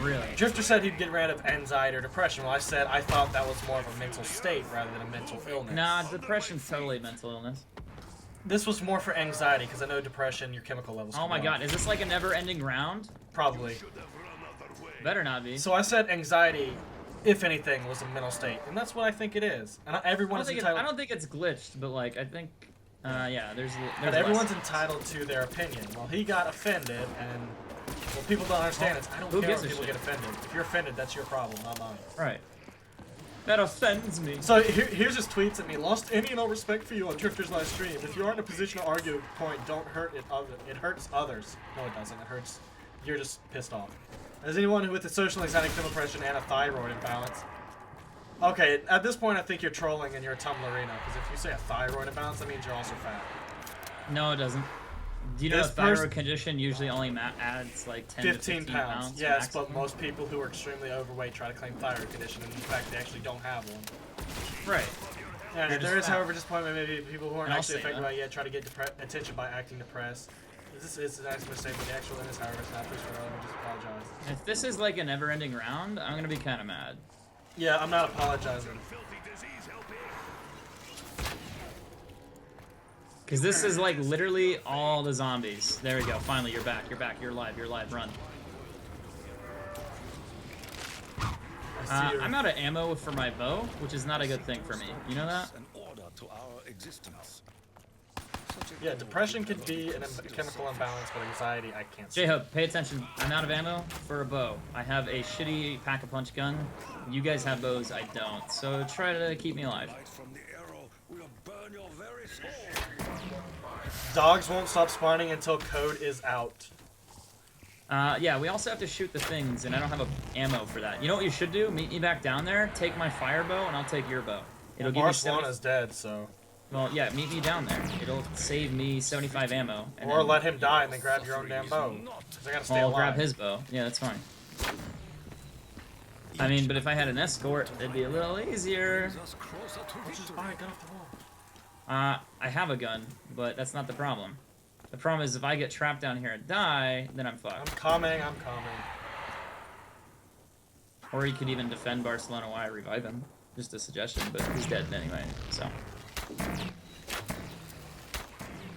Really. Drifter said he'd get rid of anxiety or depression. Well, I said I thought that was more of a mental state rather than a mental illness. Nah, depression's totally a mental illness. This was more for anxiety because I know depression, your chemical levels. Oh come my up. god, is this like a never-ending round? Probably. should have run other way. Better not be. So I said anxiety, if anything, was a mental state, and that's what I think it is. And everyone is entitled. I don't think it's glitched, but like I think, yeah, there's But less. everyone's entitled to their opinion. Well, he got offended, and what people don't understand is I don't Who care gives when a people shit? get offended. If you're offended, that's your problem, not mine. Right. That offends me. So here's his tweets at me. Lost any and all respect for you on Drifter's live stream. If you aren't in a position to argue a point, don't hurt it. It hurts others. No, it doesn't. It hurts. You're just pissed off. As anyone who with a social anxiety, chemical depression, and a thyroid imbalance. Okay, at this point, I think you're trolling and you're a Tumblrina. Because if you say a thyroid imbalance, that means you're also fat. No, it doesn't. Do you know a This thyroid condition usually only adds like 10 to 15 15 pounds. pounds? Yes, maximum? but most people who are extremely overweight try to claim thyroid condition, and in fact, they actually don't have one. Right. Yeah, You're there just is, fat. however, disappointment. Maybe people who aren't And I'll actually say affected that. by it yet try to get attention by acting depressed. This is an nice mistake, but the actual illness, however, is not please for relevant. Just apologize. If this is like a never-ending round, I'm gonna be kind of mad. Yeah, I'm not apologizing. Filthy disease, help here. Cause this is like literally all the zombies. There we go. Finally, you're back. You're back. You're alive. You're alive. Run. I see your- I'm out of ammo for my bow, which is not a good thing for me. You know that? An order to our existence. Yeah, depression could be a chemical imbalance, but anxiety, I can't see. JHub, pay attention. I'm out of ammo for a bow. I have a shitty pack-a-punch gun. You guys have bows. I don't. So try to keep me alive. Light from the arrow will burn your very soul. Dogs won't stop spawning until code is out. Yeah, we also have to shoot the things, and I don't have ammo for that. You know what you should do? Meet me back down there, take my fire bow, and I'll take your bow. It'll give you 70... Barcelona's dead, so. Well, yeah, meet me down there. It'll save me 75 ammo. And Or then... let him die and then grab your own damn bow. 'Cause I gotta stay Well, I'll alive. grab his bow. Yeah, that's fine. I mean, but if I had an escort, it'd be a little easier. Just closer to Just victory. buy a gun off the wall. I have a gun, but that's not the problem. The problem is if I get trapped down here and die, then I'm I'm fucked. coming, I'm coming. Or you could even defend Barcelona while I revive him. Just a suggestion, but he's dead anyway, so.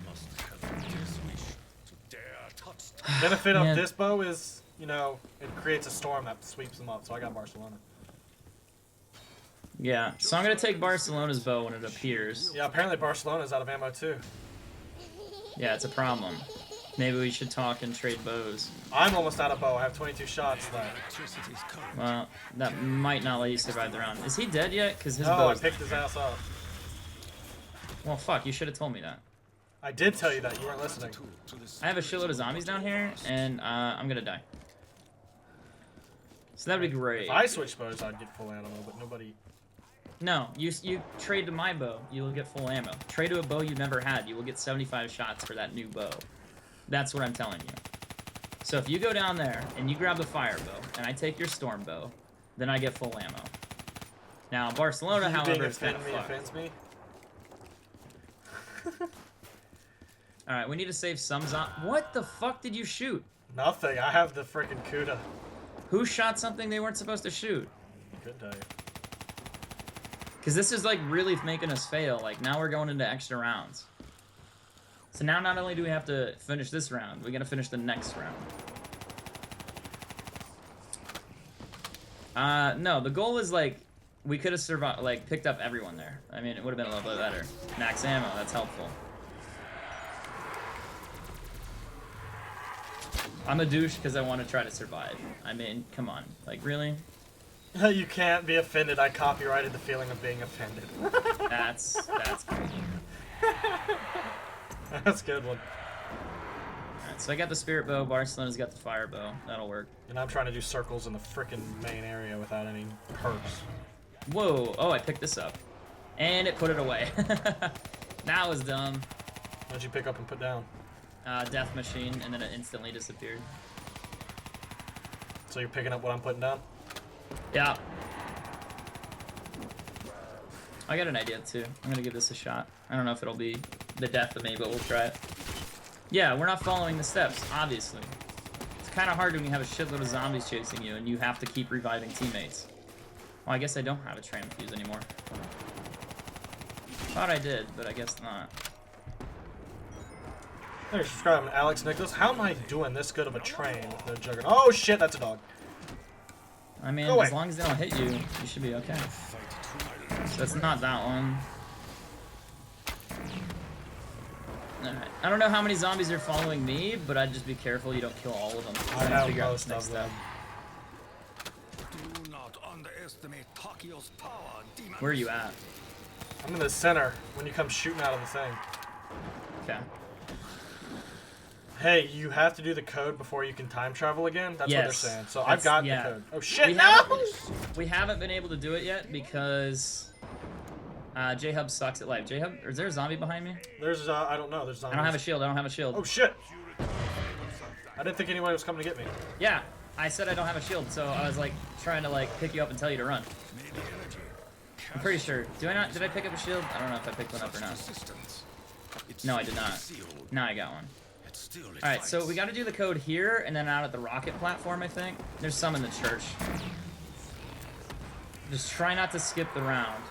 Must have this wish to dare touch. Benefit Yeah. of this bow is, you know, it creates a storm that sweeps them up, so I got Barcelona. Yeah, so I'm gonna take Barcelona's bow when it appears. Yeah, apparently Barcelona's out of ammo too. Yeah, it's a problem. Maybe we should talk and trade bows. I'm almost out of bow. I have 22 shots left. Electricity's current. Well, that might not let you survive the round. Is he dead yet? Because his No, bow I is... picked his ass up. Well, fuck, you should have told me that. I did tell you that. You weren't listening. To this I have a shitload of zombies down here, and I'm gonna die. So that'd be great. If I switch bows, I'd get full ammo, but nobody. No, you trade to my bow, you will get full ammo. Trade to a bow you never had, you will get 75 shots for that new bow. That's what I'm telling you. So if you go down there and you grab the fire bow, and I take your storm bow, then I get full ammo. Now Barcelona, You however, being is kind of offend me fucked. offends me. All right, we need to save some What the fuck did you shoot? Nothing. I have the freaking Kuda. Who shot something they weren't supposed to shoot? Good day. Because this is like really making us fail. Like now we're going into extra rounds. So now not only do we have to finish this round, we gotta finish the next round. No, the goal is like, we could have survived, like, picked up everyone there. I mean, it would have been a little bit better. Max ammo, that's helpful. I'm a douche because I want to try to survive. I mean, come on. Like, really? You can't be offended. I copyrighted the feeling of being offended. That's great. That's a good one. Alright, so I got the spirit bow, Barcelona's got the fire bow. That'll work. And I'm trying to do circles in the frickin' main area without any perks. Whoa, oh, I picked this up. And it put it away. That was dumb. What'd you pick up and put down? Death machine, and then it instantly disappeared. So you're picking up what I'm putting down? Yeah. I got an idea too. I'm gonna give this a shot. I don't know if it'll be the death of me, but we'll try it. Yeah, we're not following the steps, obviously. It's kind of hard when you have a shitload of zombies chasing you and you have to keep reviving teammates. Well, I guess I don't have a train fuse anymore. Thought I did, but I guess not. Thanks for subscribing, Alex Nicholas. How am I doing this good of a train with no juggernaut? Oh shit, that's a dog. I mean, as long as they don't hit you, you should be okay. So that's not that one. Alright. I don't know how many zombies are following me, but I'd just be careful you don't kill all of them. I know figure out most this next of them. step. Do not underestimate Takio's power, demon. Where are you at? I'm in the center when you come shooting out of the thing. Okay. Hey, you have to do the code before you can time travel again? That's what they're Yes. saying. So That's- I've got yeah. the code. Oh shit, no! We haven't been able to do it yet because JHub sucks at life. JHub, is there a zombie behind me? There's, I don't know, there's zombies. I don't have a shield. I don't have a shield. Oh shit! I didn't think anyone was coming to get me. Yeah, I said I don't have a shield, so I was like trying to like pick you up and tell you to run. I'm pretty sure. Did I pick up a shield? I don't know if I picked one up or not. No, I did not. Now I got one. Alright, so we gotta do the code here and then out at the rocket platform, I think. There's some in the church. Just try not to skip the round.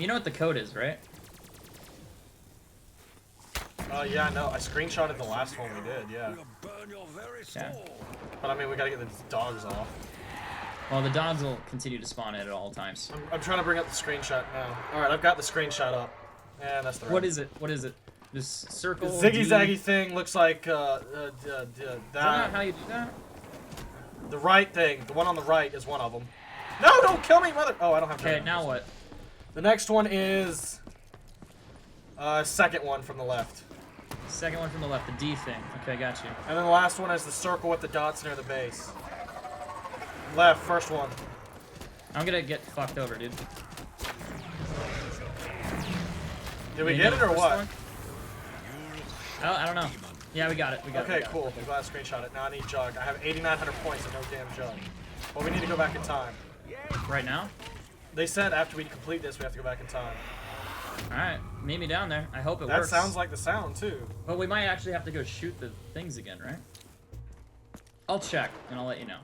You know what the code is, right? Yeah, no, I screenshotted the last one we did, yeah. Yeah. But I mean, we gotta get the dogs off. Well, the dogs will continue to spawn in at all times. I'm trying to bring up the screenshot now. Alright, I've got the screenshot up. And that's the right. What is it? What is it? Just circle. The ziggy D? zaggy thing looks like Is that not how you do that? The right thing, the one on the right is one of them. No, don't kill me, mother. Oh, I don't have. Okay, now what? The next one is second one from the left. Second one from the left, the D thing. Okay, got you. And then the last one is the circle with the dots near the base. Left, first one. I'm gonna get fucked over, dude. Did we You get know it the or first what? one? Oh, I don't know. Yeah, we got it. We got it. Okay, we got it. cool. I'm glad I screenshot it. Now I need jug. I have 8,900 points and no damn jug. But we need to go back in time. Right now? They said after we complete this, we have to go back in time. Alright, meet me down there. I hope it That works. sounds like the sound, too. But we might actually have to go shoot the things again, right? I'll check, and I'll let you know.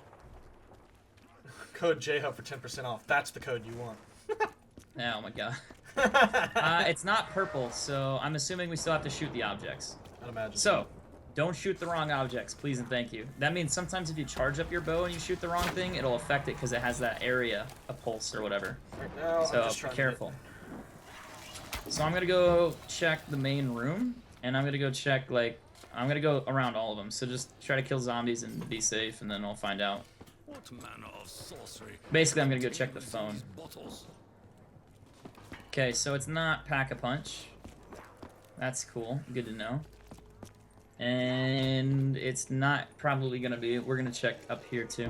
Code JHub for 10% off. That's the code you want. Oh my god. It's not purple, so I'm assuming we still have to shoot the objects. I'd imagine. So, don't shoot the wrong objects, please and thank you. That means sometimes if you charge up your bow and you shoot the wrong thing, it'll affect it because it has that area, a pulse or whatever. Right now, I'm So, just be trying to careful. So I'm gonna go check the main room, and I'm gonna go check, like, I'm gonna go around all of them. So just try to kill zombies and be safe, and then I'll find out. What manner of sorcery? Basically, I'm gonna go check the phone. These bottles. Okay, so it's not Pack-a-Punch. That's cool. Good to know. And it's not probably gonna be. We're gonna check up here too.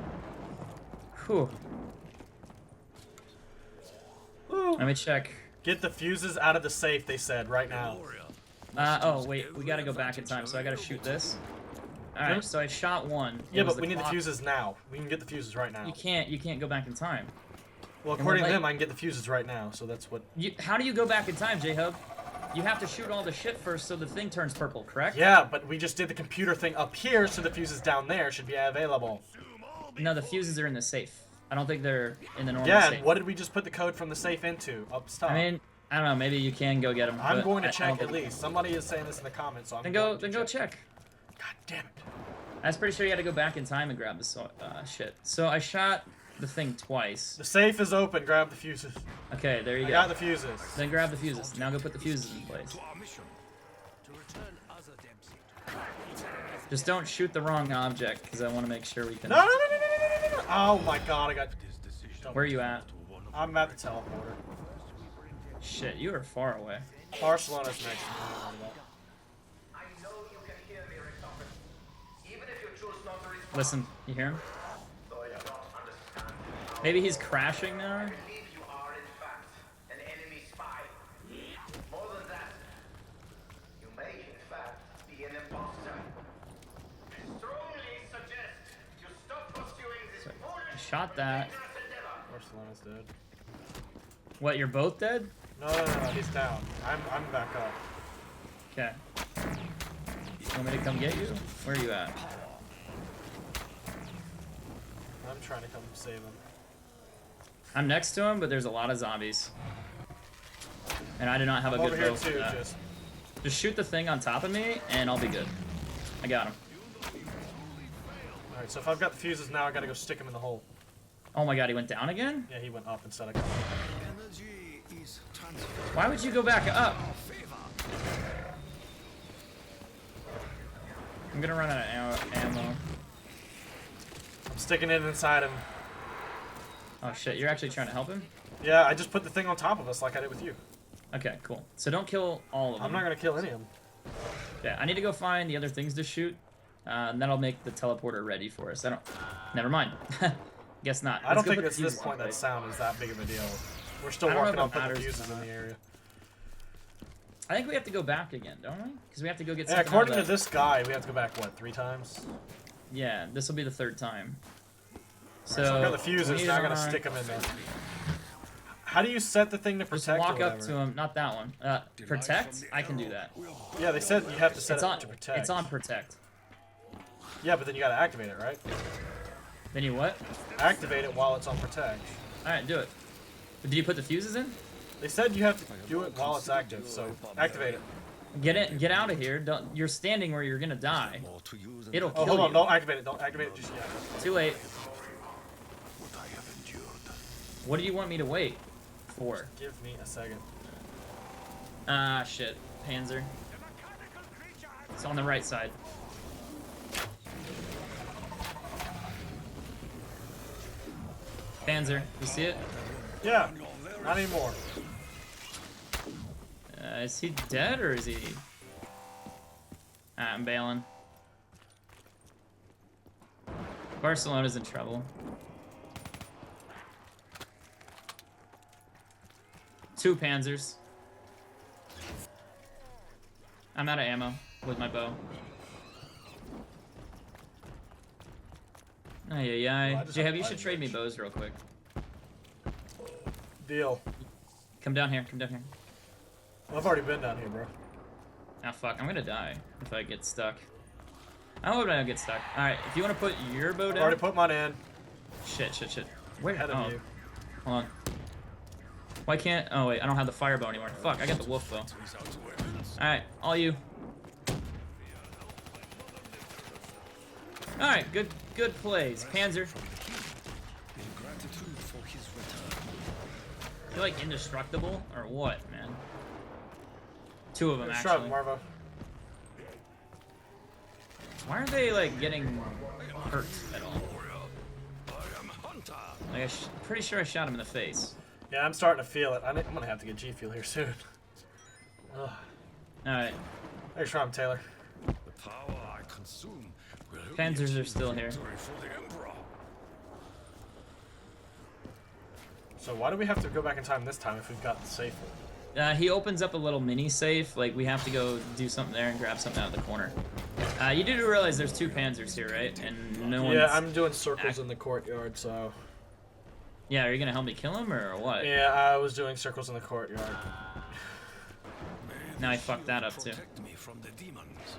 Whew. Let me check. Get the fuses out of the safe, they said, right now. Oh wait, we gotta go back in time. So I gotta shoot this. All right, so I shot one. Yeah, It was but we need the clock. fuses now. We can get the fuses right now. You can't go back in time. Well, And according we're to like- them, I can get the fuses right now, so that's what... How do you go back in time, JHub? You have to shoot all the shit first so the thing turns purple, correct? Yeah, but we just did the computer thing up here, so the fuses down there should be available. No, the fuses are in the safe. I don't think they're in the normal Yeah, safe. and what did we just put the code from the safe into? Up top. I mean, I don't know. Maybe you can go get him. I'm but going to I check don't at least. Somebody is saying this in the comments, so I'm Then going go. to Then go check. God damn it. I was pretty sure you had to go back in time and grab the shit. So I shot the thing twice. The safe is open. Grab the fuses. Okay, there you I go. got the fuses. Then grab the fuses. Now go put the fuses in place. To our mission. To return other Dempsey. Just don't shoot the wrong object, because I want to make sure we can. No, no, no, no, no, no, no, no. Oh my god, I got... Where are you at? I'm at the teleporter. Shit, you are far away. Barcelona's next to me. I know you can hear me, Richtofen. Even if you choose not to respond, Listen, you hear him? though I do not understand how Maybe he's crashing now? I believe you are in fact an enemy spy. More than that, you may in fact be an imposter. I strongly suggest you stop pursuing this foolish, Shot that. dangerous endeavor. Barcelona's dead. What, you're both dead? No, no, no, no, he's down. I'm back up. Okay. Want me to come get you? Where are you at? I'm trying to come save him. I'm next to him, but there's a lot of zombies. And I do not have a I'm good over here bow for too, that. Just shoot the thing on top of me, and I'll be good. I got him. Alright, so if I've got the fuses now, I gotta go stick him in the hole. Oh my god, he went down again? Yeah, he went up instead of coming. Energy is transferred. Why would you go back up? I'm gonna run out of ammo. I'm sticking it inside him. Oh shit, you're actually trying to help him? Yeah, I just put the thing on top of us like I did with you. Okay, cool. So don't kill all of them. I'm not gonna kill any of them. Okay, I need to go find the other things to shoot. And that'll make the teleporter ready for us. I don't... Never mind. Guess not. I don't Let's go think put the at this fuses point in that place. sound is that big of a deal. We're still I don't know working if on it putting the matters fuses or in not. the area. I think we have to go back again, don't we? Because we have to go get Yeah, something according out to of that. this guy, we have to go back, what, 3 times? Yeah, this will be the 3rd time. So, So I've got the we fuses, need now I to gotta run- stick them in there. How do you set the thing to Just protect walk or up whatever? to him. Not that one. Protect? I can do that. Yeah, they said you have to set It's it on, to protect. it's on protect. Yeah, but then you gotta activate it, right? Then you what? Activate it while it's on protect. Alright, do it. But did you put the fuses in? They said you have to do it while it's active, so activate it. Get out of here. Don't, you're standing where you're gonna die. More to use than It'll Oh, kill hold on, you. don't activate it, don't activate it just yet. Too late. what I have endured. What do you want me to wait for? Give me a second. Ah, shit. Panzer. It's on the right side. Panzer, you see it? Yeah, not anymore. Is he dead or is he... Ah, I'm bailing. Barcelona's in trouble. 2 Panzers. I'm out of ammo with my bow. Ay, ay, ay. JHub, you should trade me bows real quick. Deal. Come down here, come down here. I've already been down here, bro. Ah, fuck, I'm gonna die if I get stuck. I hope I don't get stuck. Alright, if you want to put your bow I've down... already put mine in. Shit, shit, shit. Where? Ahead of Oh, you. hold on. Why can't... Oh, wait, I don't have the fire bow anymore. Fuck, I got the wolf bow. Alright, all you. Alright, good plays. Panzer. In gratitude for his return. You're like indestructible? Or what, man? 2 of them, Shut up, actually. Marvo. Why aren't they, like, getting hurt at all? I am hunter. Like, pretty sure I shot him in the face. Yeah, I'm starting to feel it. I'm gonna have to get G Fuel here soon. Ugh. Alright, Thanks, Rom Taylor. The power I consume will help me Panzers are achieve still here. victory for the Emperor. So why do we have to go back in time this time if we've got the safe? He opens up a little mini safe. Like, we have to go do something there and grab something out of the corner. You do realize there's 2 Panzers here, right? And no one's... Yeah, I'm doing circles in the courtyard, so... Yeah, are you gonna help me kill him, or what? Yeah, I was doing circles in the courtyard. Now I fucked that up, too. Protect me from the demons.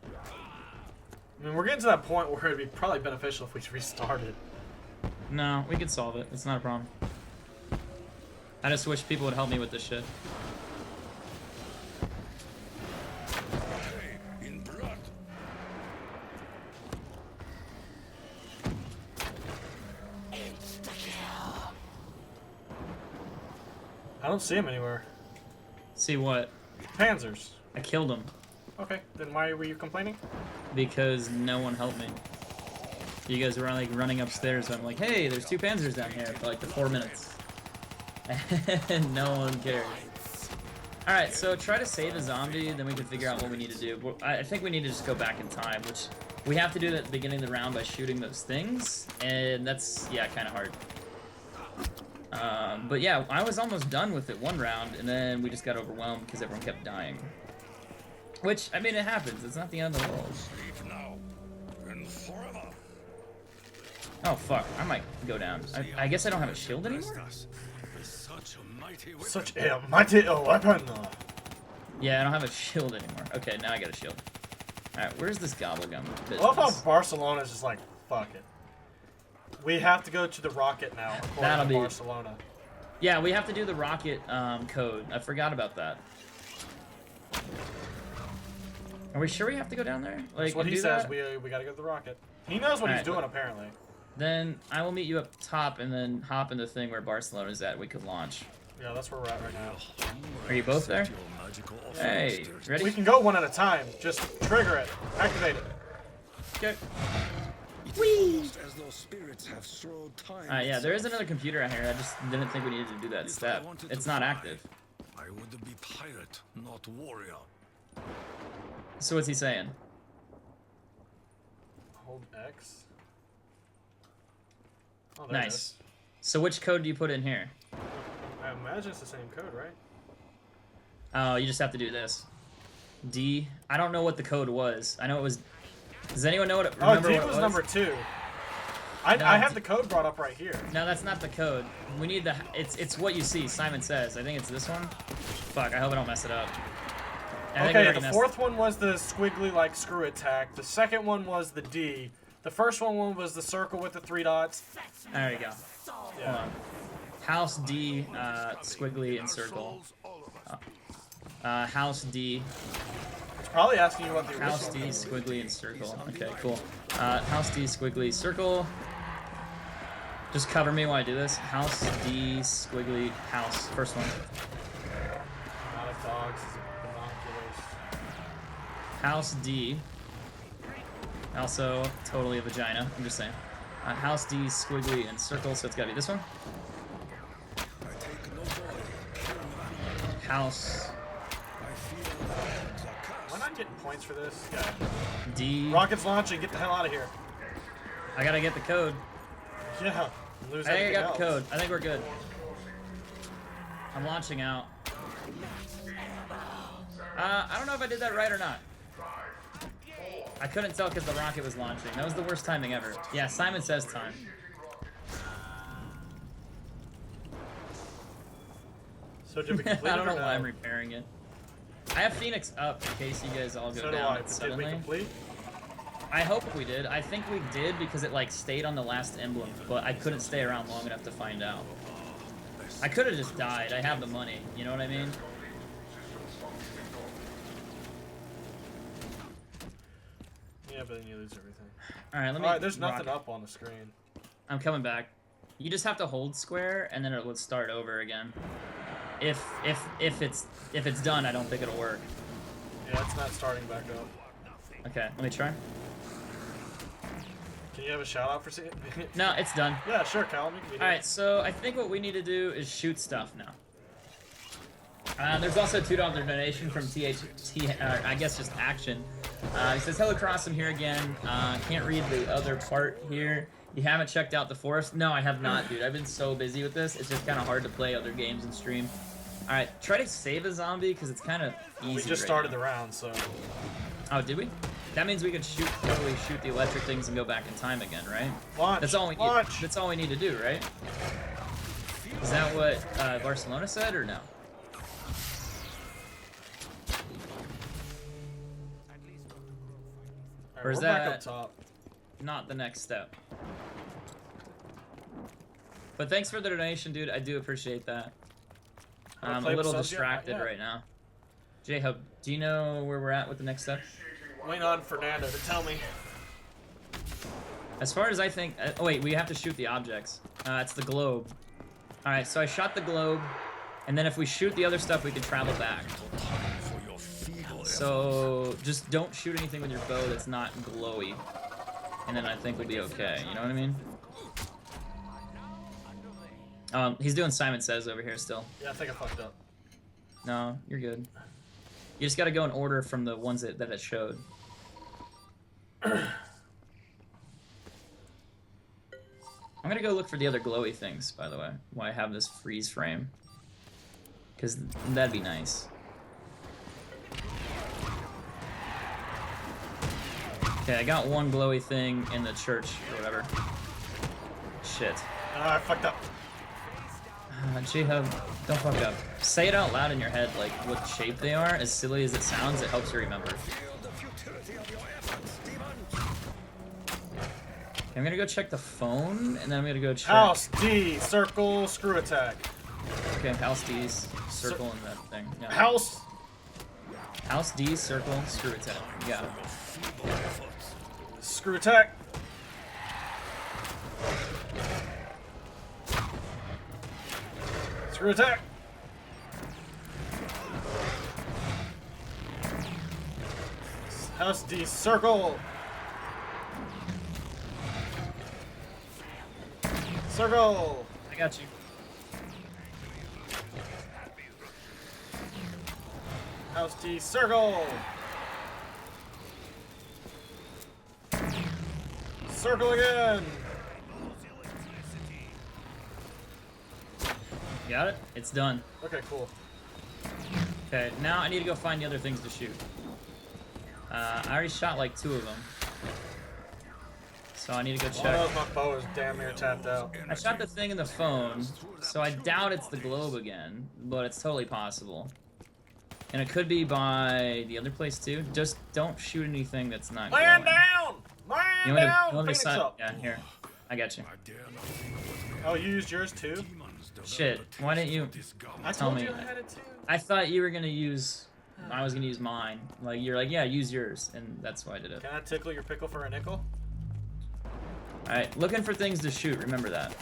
I mean, we're getting to that point where it'd be probably beneficial if we restarted. No, we can solve it. It's not a problem. I just wish people would help me with this shit. Hey, in blood. I don't see him anywhere. See what? Panzers. I killed him Okay, then why were you complaining? because no one helped me. You guys were like running upstairs, so I'm like, hey, there's 2 Panzers down here for like the 4 minutes. And no one cares. Alright, so try to save a zombie, then we can figure out what we need to do. I think we need to just go back in time, which we have to do at the beginning of the round by shooting those things, and that's, yeah, kind of hard. But yeah, I was almost done with it one round, and then we just got overwhelmed because everyone kept dying. Which, I mean, it happens. It's not the end of the world. Sleep now and forever. Oh, fuck. I might go down. I guess I don't have a shield anymore? Such a mighty weapon. Such a mighty weapon. Yeah, I don't have a shield anymore. Okay, now I got a shield. Alright, where's this gobblegum I love how business? Barcelona's just like, fuck it. We have to go to the rocket now, according That'll to be- Barcelona. Yeah, we have to do the rocket code. I forgot about that. Are we sure we have to go down there? Like, That's what and he do says. that? We gotta go to the rocket. He knows what he's Alright, doing, but- apparently. Then I will meet you up top and then hop in the thing where Barcelona's at. We could launch. Yeah, that's where we're at right now. Are you both there? Your magical Hey, offerings, ready? We can go one at a time. Just trigger it. Activate it. Okay. almost as though spirits have strode time. Yeah, there is another computer out here. I just didn't think we needed to do that step. It's not active. I would be pirate, not warrior. So what's he saying? Hold X. Oh, there it Nice. is. So which code do you put in here? I imagine it's the same code, right? Oh, you just have to do this. D. I don't know what the code was. I know it was. Does anyone know what it? Oh, Remember D what it was number 2. No, I have D- the code brought up right here. No, that's not the code. We need the. It's what you see. Simon says. I think it's this one. Fuck. I hope I don't mess it up. I think we Okay, already the messed- 4th one was the squiggly like screw attack. The 2nd one was the D. The first one was the circle with the 3 dots. There you go. Yeah. Hold on. House D, squiggly and circle. House D. It's probably asking you what the House original D, code squiggly and circle. Okay, cool. House D, squiggly, circle. Just cover me while I do this. House D, squiggly, house. First one. Not of dogs, binoculars. House D. Also, totally a vagina. I'm just saying. House D, squiggly, and circle. So it's gotta be this one. I take no joy. House I feel the gods are Am I cast. not getting points for this? Yeah. D. Rocket's launching. Get the hell out of here. I gotta get the code. Yeah. Lose I think I everything got the else. code. I think we're good. I'm launching out. I don't know if I did that right or not. I couldn't tell because the rocket was launching. That was the worst timing ever. Yeah, Simon says time. So did we complete I don't it know or why no? I'm repairing it. I have Phoenix up in case you guys all go So do down I. it But did we suddenly. complete? I hope we did. I think we did because it like stayed on the last emblem, but I couldn't stay around long enough to find out. I could have just died. I have the money. You know what I mean? Yeah, but then you lose everything. All right, let me. Alright, there's nothing rock- up on the screen. I'm coming back. You just have to hold square, and then it will start over again. If it's done, I don't think it'll work. Yeah, it's not starting back up. Okay, let me try. Can you have a shout out for seeing? No, it's done. Yeah, sure, Callum. You can be here. All right, so I think what we need to do is shoot stuff now. There's also a $2 donation from I guess just Action. He says, "Hello, Cross. I'm here again. Can't read the other part here. You haven't checked out the forest?" No, I have not, dude. I've been so busy with this. It's just kind of hard to play other games and stream. All right, try to save a zombie because it's kind of easy. We just right started now. the round, so. Oh, did we? That means we could totally shoot the electric things and go back in time again, right? Launch. That's all we need. Launch. That's all we need to do, right? Is that what Barcelona said, or no? Alright, Or is we're back that- up top. Not the next step. But thanks for the donation, dude. I do appreciate that. I'm a play with little subs yet? Not distracted yet. right now. JHub, do you know where we're at with the next step? Waiting on Fernando to tell me. As far as I think... oh, wait, we have to shoot the objects. It's the globe. Alright, so I shot the globe, and then if we shoot the other stuff, we can travel back. So just don't shoot anything with your bow that's not glowy. And then I think we'll be okay, you know what I mean? He's doing Simon Says over here still. Yeah, I think I fucked up. No, you're good. You just gotta go in order from the ones that it showed. I'm gonna go look for the other glowy things, by the way, while I have this freeze frame. Because that'd be nice. Okay, I got one glowy thing in the church, or whatever. Shit. I fucked up. JHub, don't fuck up. Say it out loud in your head, like what shape they are. As silly as it sounds, it helps you remember. Okay, I'm gonna go check the phone, and then I'm gonna go check... House D, circle, screw attack. Okay, House D's, circle, and that thing. Yeah. House! House D, circle, screw attack. You got it. Screw attack. Screw attack. House D, circle. Circle. I got you. House D, circle. Circle again. Got it? It's done. Okay, cool. Okay, now I need to go find the other things to shoot. I already shot like 2 of them. So I need to go check. Oh, my bow is damn near tapped out. I shot the thing in the phone, so I doubt it's the globe again, but it's totally possible. And it could be by the other place too. Just don't shoot anything that's not Land glowing. down! Land You want down! to Phoenix decide? up. Yeah, here. I got you. Oh, you used yours too? Shit, why didn't you I tell told me? you I had it too. I thought you were gonna use... I was gonna use mine. Like, you're like, yeah, use yours, and that's why I did it. Can I tickle your pickle for a nickel? Alright, looking for things to shoot, remember that.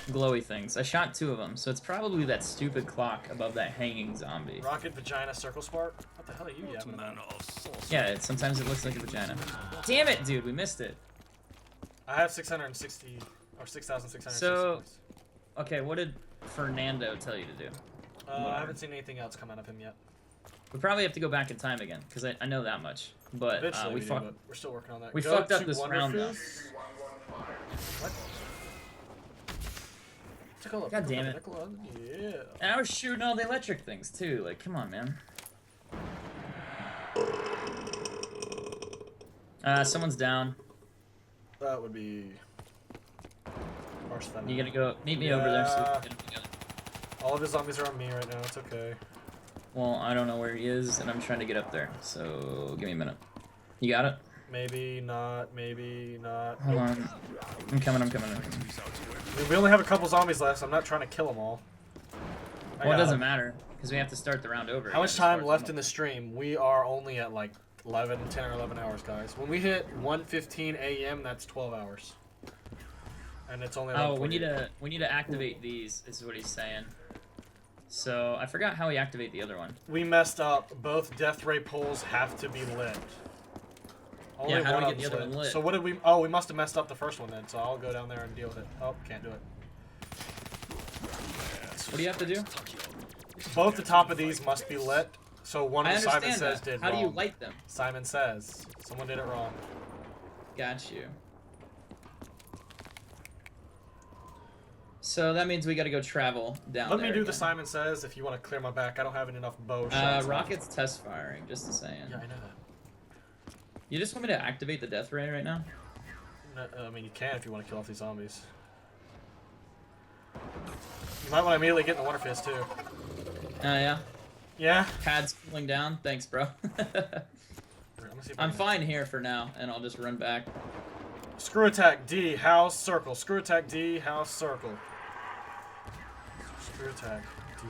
Glowy things. I shot 2 of them, so it's probably that stupid clock above that hanging zombie. Rocket, vagina, circle spark? What the hell are you yapping about? Yeah, sometimes it looks like a vagina. Damn it, dude, we missed it. I have 660, or 6,660. So, okay, what did Fernando tell you to do? I haven't seen anything else come out of him yet. We probably have to go back in time again, because I know that much. But Eventually we do, fucked. but we're still working on that. We Go fucked up to this round, though. Wonderfist. What? Tickle up, God tickle damn up, it. tickle up. Yeah. And I was shooting all the electric things, too. Like, come on, man. Someone's down. That would be... You gotta go... Meet me over there so we can get him together. All of his zombies are on me right now, it's okay. Well, I don't know where he is, and I'm trying to get up there. So, give me a minute. You got it? Maybe not, maybe not. Hold on. I'm coming. I mean, we only have a couple zombies left, so I'm not trying to kill them all. Well, it doesn't matter, because we have to start the round over. How much time left in the stream? We are only at like 10 or 11 hours, guys. When we hit 1:15 a.m., that's 12 hours. And it's only... Oh, we need to activate these, is what he's saying. So, I forgot how we activate the other one. We messed up. Both death ray poles have to be lit. Only Yeah, how do one we of get the them's other one lit? So what did we... Oh, we must have messed up the first one then, so I'll go down there and deal with it. Oh, can't do it. What do you have to do? Both the top of these must be lit. So one I of the Simon understand Says that. did How wrong. do you light them? Simon Says. Someone did it wrong. Got you. So that means we gotta go travel down Let there me do again. the Simon Says if you want to clear my back. I don't have enough bow shots. Rocket's test firing, just saying. Yeah, I know that. You just want me to activate the death ray right now? No, I mean, you can if you want to kill off these zombies. You might want to immediately get in the Wonder Fist, too. Yeah. Yeah? Pad's cooling down. Thanks, bro. I'm fine. fine here for now, and I'll just run back. Screw attack D, house, circle. Screw attack D, house, circle. Screw attack. D.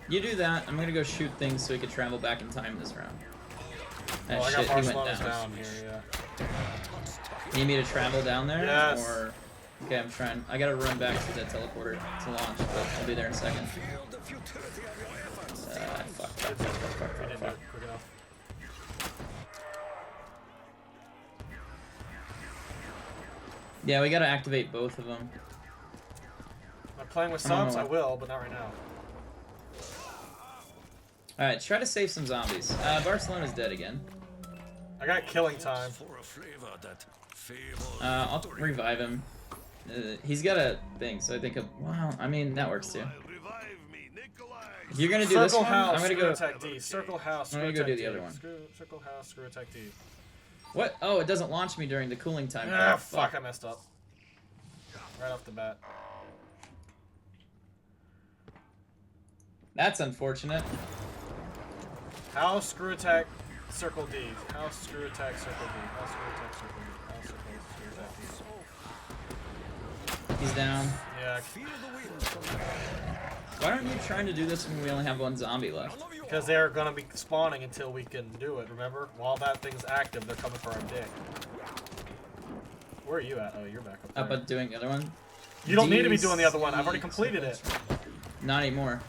You do that. I'm gonna go shoot things so we can travel back in time this round. That Oh, I shit, got he went Barcelona's down. down here, yeah. Need me to travel down there? Yes. Or okay, I'm trying. I gotta run back to that teleporter to launch, but I'll be there in a second. Fuck. I didn't do it quick enough. Yeah, we gotta activate both of them. I'm playing with I don't subs, know. I will, but not right now. Alright, try to save some zombies. Barcelona's dead again. I got killing time. For a flavor that favors I'll revive him. He's got a thing, so I think wow, I mean, that works too. revive me, Nikolai. If you're gonna do Circle this one, house, I'm gonna screw go. attack D. Circle house, I'm screw gonna go attack do the D. other one. Circle house, screw attack D. What? Oh, it doesn't launch me during the cooling time. Ah, Oh, fuck, I messed up. Right off the bat. That's unfortunate. House, screw attack, circle D. House, screw attack, circle D. House, screw attack, circle D. House, screw attack, D. He's down. Yeah, Why aren't you trying to do this when we only have one zombie left? because they're gonna be spawning until we can do it, remember? While that thing's active, they're coming for our dick. Where are you at? Oh, you're back up there. Up at doing the other one? You don't need to be doing the other one. I've already completed it. Not anymore.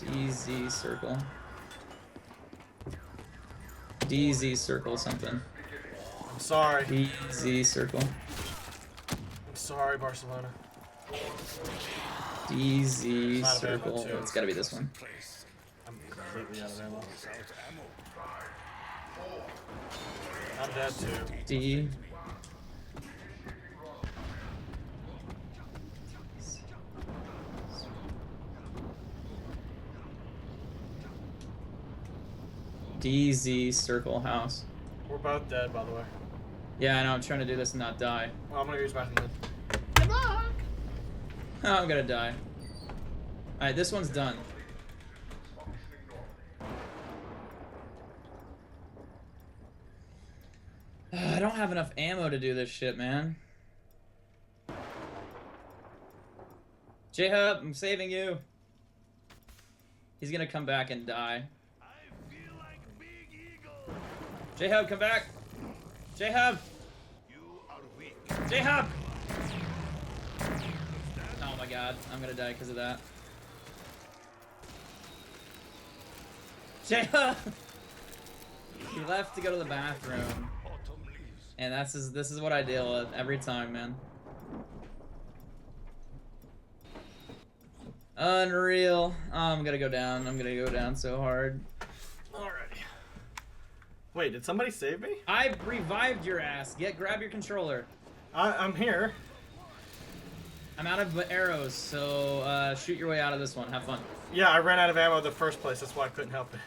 DZ circle. DZ circle something. I'm sorry. DZ circle. I'm sorry, Barcelona. DZ Not available, circle. too. It's gotta be this one. I'm completely out of ammo. I'm dead too. D. DZ circle house. We're both dead, by the way. Yeah, I know. I'm trying to do this and not die. Well, I'm gonna use bathroom then. Oh, I'm gonna die. Alright, this one's done. I don't have enough ammo to do this shit, man. JHub, I'm saving you. He's gonna come back and die. I feel like Big Eagle. JHub, come back. JHub. You are weak. JHub. Oh my god, I'm gonna die because of that. JHub. He left to go to the bathroom. Autumn leaves. And this is what I deal with every time, man. Unreal. Oh, I'm gonna go down. I'm gonna go down so hard. Alrighty. Wait, did somebody save me? I revived your ass. Grab your controller. I'm here. I'm out of arrows, so shoot your way out of this one. Have fun. Yeah, I ran out of ammo in the first place. That's why I couldn't help it.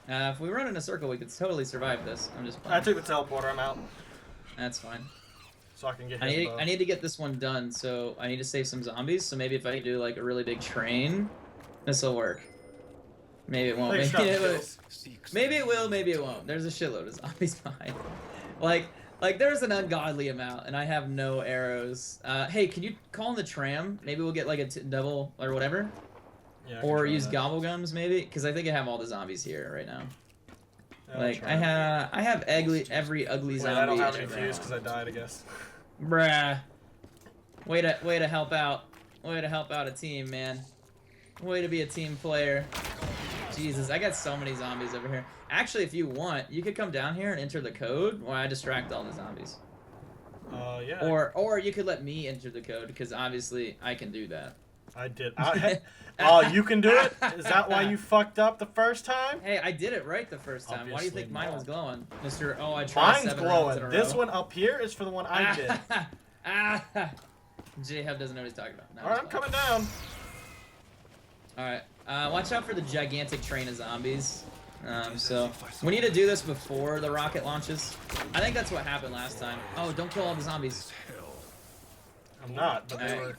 If we run in a circle, we could totally survive this. I'm just I playing. took the teleporter. I'm out. That's fine. So I can get I his need, bow. I need to get this one done, so I need to save some zombies. So maybe if I do like a really big train, this will work. Maybe it won't. Thanks, Maybe it will. kills. Maybe it will. Maybe it won't. There's a shitload of zombies behind. Like there's an ungodly amount, and I have no arrows. Hey, can you call in the tram? Maybe we'll get like a double or whatever, Yeah, I can or try use that. gobble gums maybe, because I think I have all the zombies here right now. Yeah, I'll Like try it. I have every ugly Wait, zombie. I don't have any ever. fuse because I died, I guess. Bruh. Way to help out. Way to help out a team, man. Way to be a team player. Jesus, I got so many zombies over here. Actually, if you want, you could come down here and enter the code while I distract all the zombies. Yeah. Or you could let me enter the code, because obviously I can do that. I did. Oh, you can do it? Is that why you fucked up the first time? Hey, I did it right the first time. Why do you think Obviously mine not. was glowing? Mr. Oh, I tried Mine's 7 rounds in a glowing. This row. one up here is for the one I did. JHub doesn't know what he's talking about. No, Alright, I'm it's fine. coming down. Alright, watch out for the gigantic train of zombies. So, we need to do this before the rocket launches. I think that's what happened last time. Oh, don't kill all the zombies. I'm not, but they Alright. were...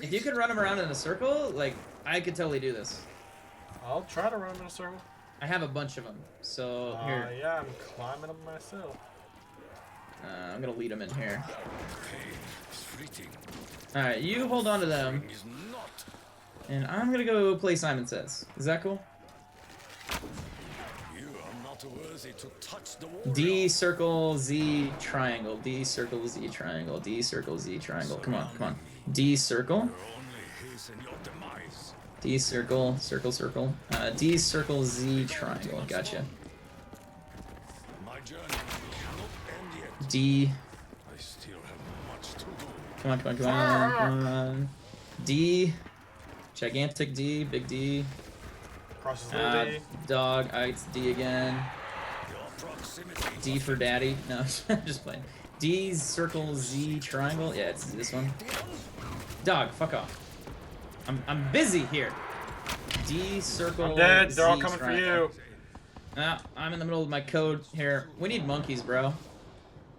If you could run them around in a circle, like, I could totally do this. I'll try to run in a circle. I have a bunch of them, so here. Yeah, I'm climbing them myself. I'm gonna lead them in here. Pain is fleeting. All right, you hold on to them, Is not. and I'm gonna go play Simon Says. Is that cool? You are not worthy to touch the warrior. D circle Z triangle. D circle Z triangle. D circle Z triangle. Come on, come on. D circle. You only hasten your demise. D circle, circle, circle. D circle Z triangle. Gotcha. My journey will not end yet. D. I still have much to do. Come on, come on, come on, come on. D. Gigantic D. Big D. Crosses little D. Dog. It's D again. Your proximity. D for daddy. No, I'm just playing. D circle Z triangle. Yeah, it's this one. Dog, fuck off. I'm busy here. D circle. I'm dead. They're all Z coming triangle. for you. I'm in the middle of my code here. We need monkeys, bro.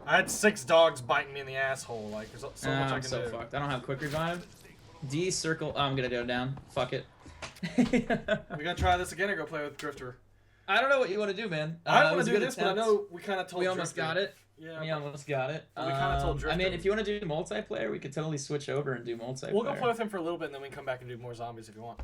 I had 6 dogs biting me in the asshole. Like, there's so much I I'm can so do. fucked. I don't have quick revive. D circle. Oh, I'm gonna go down. Fuck it. We gonna try this again or go play with Drifter? I don't know what you want to do, man. I it want was to a do good this, but I attempt. know we kind of told We almost Drifter. got it. Yeah, We almost got it. We kinda told I mean, Drifter. if you want to do multiplayer, we could totally switch over and do multiplayer. we'll go play with him for a little bit, and then we can come back and do more zombies if you want.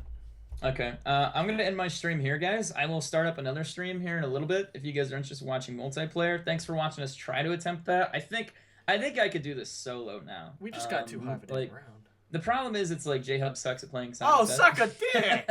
Okay. I'm gonna end my stream here, guys. I will start up another stream here in a little bit. If you guys are interested in watching multiplayer, thanks for watching us try to attempt that. I think I could do this solo now. We just got too high of a like, round. The problem is, it's like JHub sucks at playing. Simon Oh, Says. suck a dick!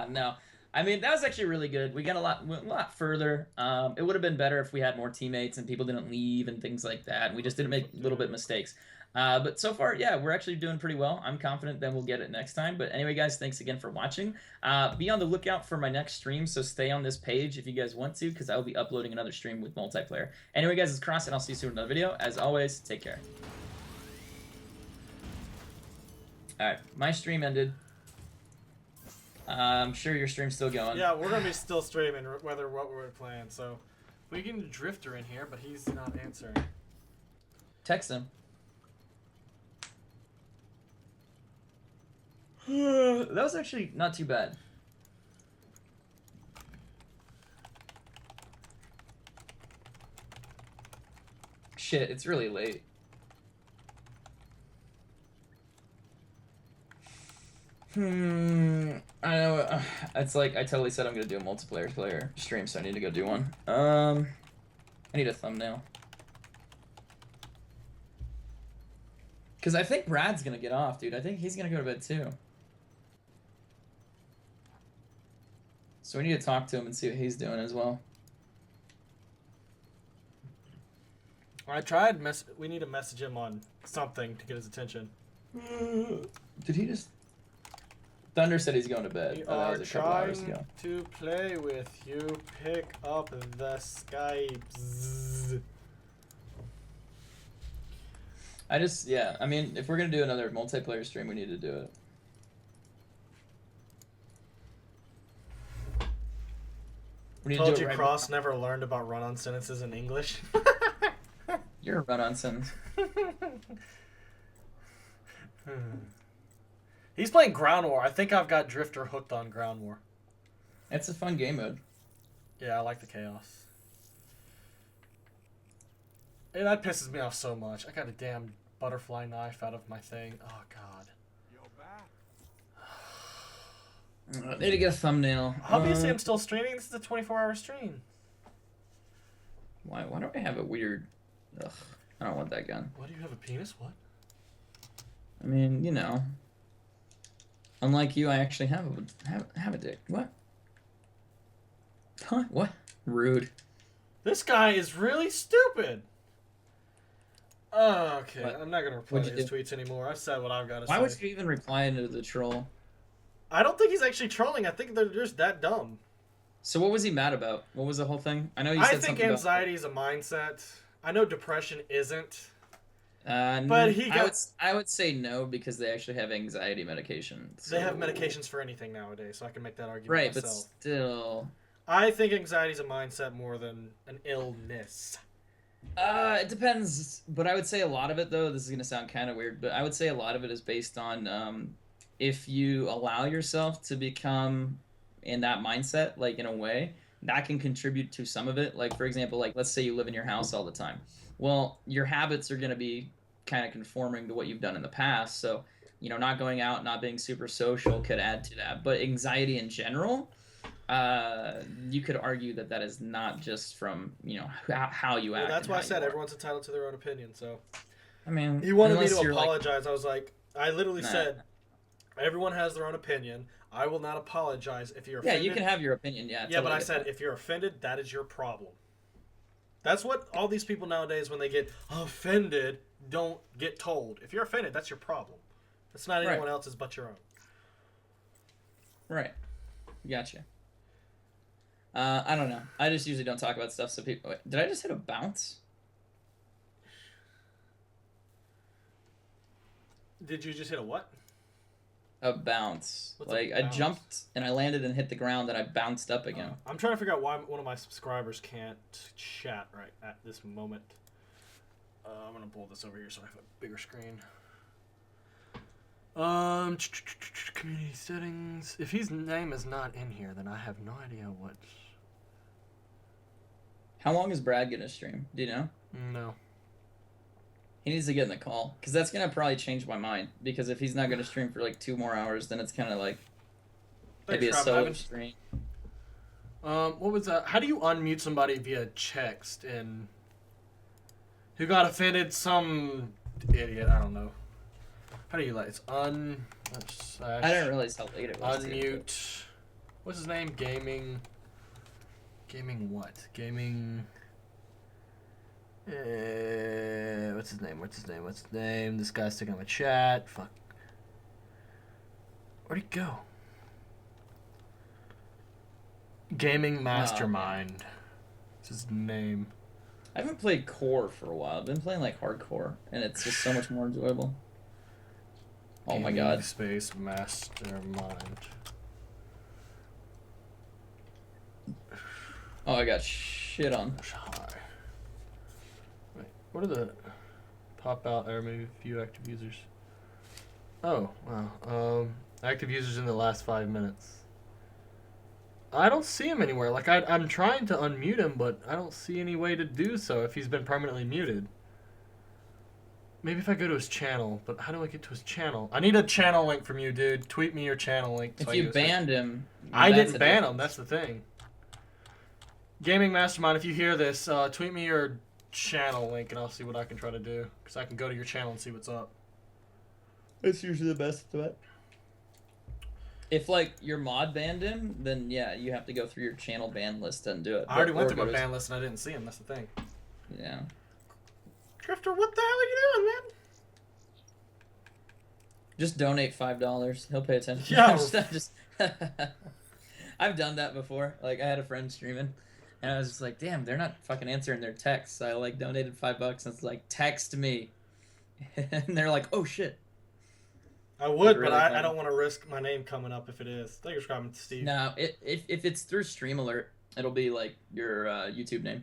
No. I mean, that was actually really good. We got a lot further. It would have been better if we had more teammates and people didn't leave and things like that. And we just didn't make little bit mistakes. But so far, yeah, we're actually doing pretty well. I'm confident that we'll get it next time. But anyway, guys, thanks again for watching. Be on the lookout for my next stream, so stay on this page if you guys want to, because I will be uploading another stream with multiplayer. Anyway, guys, it's Cross, and I'll see you soon in another video. As always, take care. Alright, my stream ended. I'm sure your stream's still going. Yeah, we're gonna be still streaming whether what we're playing. So we can get Drifter in here, but he's not answering. Text him. That was actually not too bad. Shit, it's really late. I know. It's like I totally said I'm gonna do a multiplayer stream, so I need to go do one. I need a thumbnail. Cause I think Brad's gonna get off, dude. I think he's gonna go to bed too. So we need to talk to him and see what he's doing as well. I tried. We need to message him on something to get his attention. Did he just? Thunder said he's going to bed. We Oh, that are was a couple hours trying ago. to play with you. Pick up the Skype. Yeah, I mean, if we're gonna do another multiplayer stream, we need to do it. We need to Told do you it right Cross never learned about run-on sentences in English. now. You're a run-on sentence. He's playing Ground War. I think I've got Drifter hooked on Ground War. It's a fun game mode. Yeah, I like the chaos. Hey, that pisses me off so much. I got a damn butterfly knife out of my thing. Oh, God. I need to get a thumbnail. Obviously, I'm still streaming. This is a 24-hour stream. Why do I have a weird... Ugh, I don't want that gun. Why do you have a penis? What? I mean, you know... Unlike you, I actually have a dick. What? Huh? What? Rude. This guy is really stupid. Oh, okay. What? I'm not going to reply to What'd his you tweets anymore. I've said what I've got to say. Why would you even reply to the troll? I don't think he's actually trolling. I think they're just that dumb. So what was he mad about? What was the whole thing? I know you said I think something anxiety is a mindset. I know depression isn't. about... But he got... I would say no, because they actually have anxiety medication. They have so- medications for anything nowadays, so I can make that argument Right, but myself. still... I think anxiety is a mindset more than an illness. It depends, but I would say a lot of it, though, this is going to sound kind of weird, but I would say a lot of it is based on if you allow yourself to become in that mindset, like in a way, that can contribute to some of it. Like, for example, like, let's say you live in your house all the time. Well, your habits are going to be kind of conforming to what you've done in the past. So, you know, not going out, not being super social could add to that. But anxiety in general, you could argue that that is not just from, you know, how you act. Well, that's why I said are. everyone's entitled to their own opinion. So, I mean, he wanted me unless to you're, like, apologize. I was like, I literally Nah. said, everyone has their own opinion. I will not apologize if you're yeah, offended. you can have your opinion. Yeah, Yeah, but totally I get said, that. if you're offended, that is your problem. That's what all these people nowadays, when they get offended, don't get told. If you're offended, that's your problem. It's not anyone Right. else's but your own. Right. Gotcha. I don't know. I just usually don't talk about stuff so people... Wait, did I just hit a bounce? Did you just hit a what? A bounce. What's a Like, I bounce? jumped and I landed and hit the ground and I bounced up again. I'm trying to figure out why one of my subscribers can't chat right at this moment. I'm gonna pull this over here so I have a bigger screen. Community settings. If his name is not in here, then I have no idea what. How long is Brad gonna stream? Do you know? No. He needs to get in the call. Because that's gonna probably change my mind. Because if he's not gonna stream for like 2 more hours, then it's kind of like... Maybe a Thanks, solo Rob. stream. What was that? How do you unmute somebody via text and who got offended? Some idiot. I don't know. How do you like? It's I didn't realize how late it was. too. unmute. What's his name? Gaming. Gaming what? Gaming. What's his name? What's his name? What's his name? This guy's sticking on my chat. Fuck. Where'd he go? Gaming Mastermind. That's his name. I haven't played core for a while. I've been playing like hardcore, and it's just so much more enjoyable. Oh my Gaming god. Space Mastermind. Oh, I got shit on. Hi. Wait, what are the pop out or maybe few active users? Oh, wow. Active users in the last 5 minutes. I don't see him anywhere. Like, I'm trying to unmute him, but I don't see any way to do so if he's been permanently muted. Maybe if I go to his channel, but how do I get to his channel? I need a channel link from you, dude. Tweet me your channel link. If so you can go see- banned him... I that's didn't a ban difference. him, that's the thing. Gaming Mastermind, if you hear this, tweet me your channel link and I'll see what I can try to do. Because I can go to your channel and see what's up. It's usually the best threat. If, like, your mod banned him, then, yeah, you have to go through your channel ban list and do it. I already But- went or through my go to- ban list and I didn't see him, that's the thing. Yeah. Drifter, what the hell are you doing, man? Just donate $5. He'll pay attention. Yeah. I'm just I've done that before. Like, I had a friend streaming, and I was just like, damn, they're not fucking answering their texts. So I, like, donated $5, and it's like, text me. And they're like, oh, shit. I would, Really but I funny. don't want to risk my name coming up if it is. Thank you for coming, Steve. No, if it's through Stream Alert, it'll be, like, your YouTube name.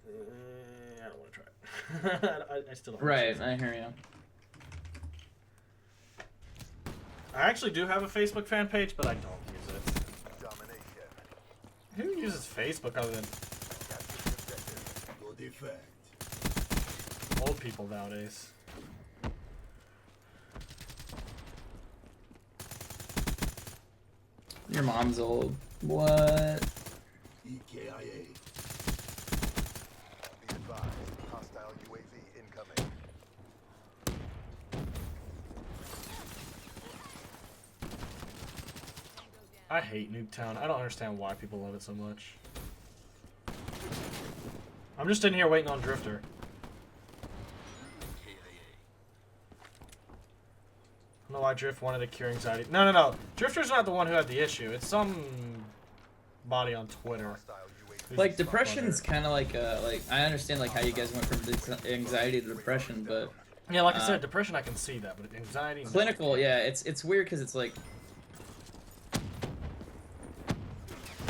I don't want to try it. I still don't wanna Right, try it. I hear you. I actually do have a Facebook fan page, but I don't use it. Domination. Who uses Facebook other than Good effect. old people nowadays? Your mom's old. What? EKIA. Be advised, hostile UAV incoming. I hate Nuketown. I don't understand why people love it so much. I'm just in here waiting on Drifter. I don't know why Drift wanted to cure anxiety. No. Drifter's not the one who had the issue. It's some body on Twitter. Hostile UAV. Like, depression's kind of like I understand like how you guys went from anxiety to depression, but Yeah, like I said, depression I can see that, but anxiety. no. clinical, yeah, it's weird because it's like,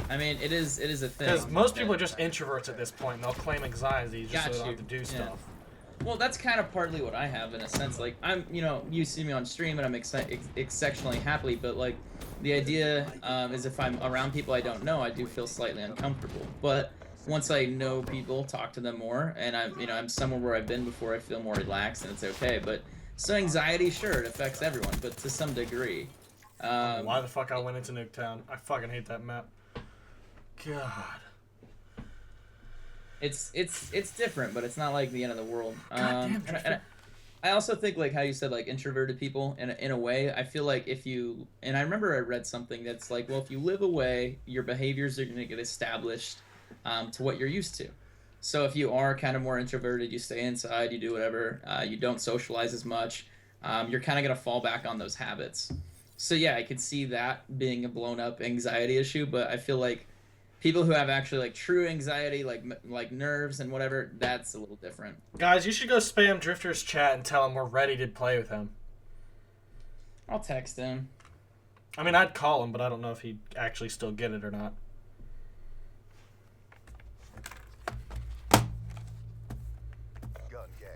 I mean, it is a thing. Because most people are just introverts at this point, and they'll claim anxiety just so Got they don't you. have to do Yeah. stuff. Well, that's kind of partly what I have in a sense. Like, I'm, you see me on stream and I'm exceptionally happy, but like, the idea is if I'm around people I don't know, I do feel slightly uncomfortable. But once I know people, talk to them more, and I'm somewhere where I've been before, I feel more relaxed and it's okay. But so anxiety, sure, it affects everyone, but to some degree. Why the fuck I went into Nuketown? I fucking hate that map. God. It's different, but it's not like the end of the world. Goddamn, and I also think like how you said like introverted people in a way. I feel like if you and I remember I read something that's like, well, if you live away, your behaviors are going to get established to what you're used to. So if you are kind of more introverted, you stay inside, you do whatever, you don't socialize as much, you're kind of going to fall back on those habits. So yeah, I could see that being a blown up anxiety issue, but I feel like people who have actually like true anxiety, like nerves and whatever, that's a little different. Guys, you should go spam Drifter's chat and tell him we're ready to play with him. I'll text him. I mean, I'd call him, but I don't know if he'd actually still get it or not. Gun game.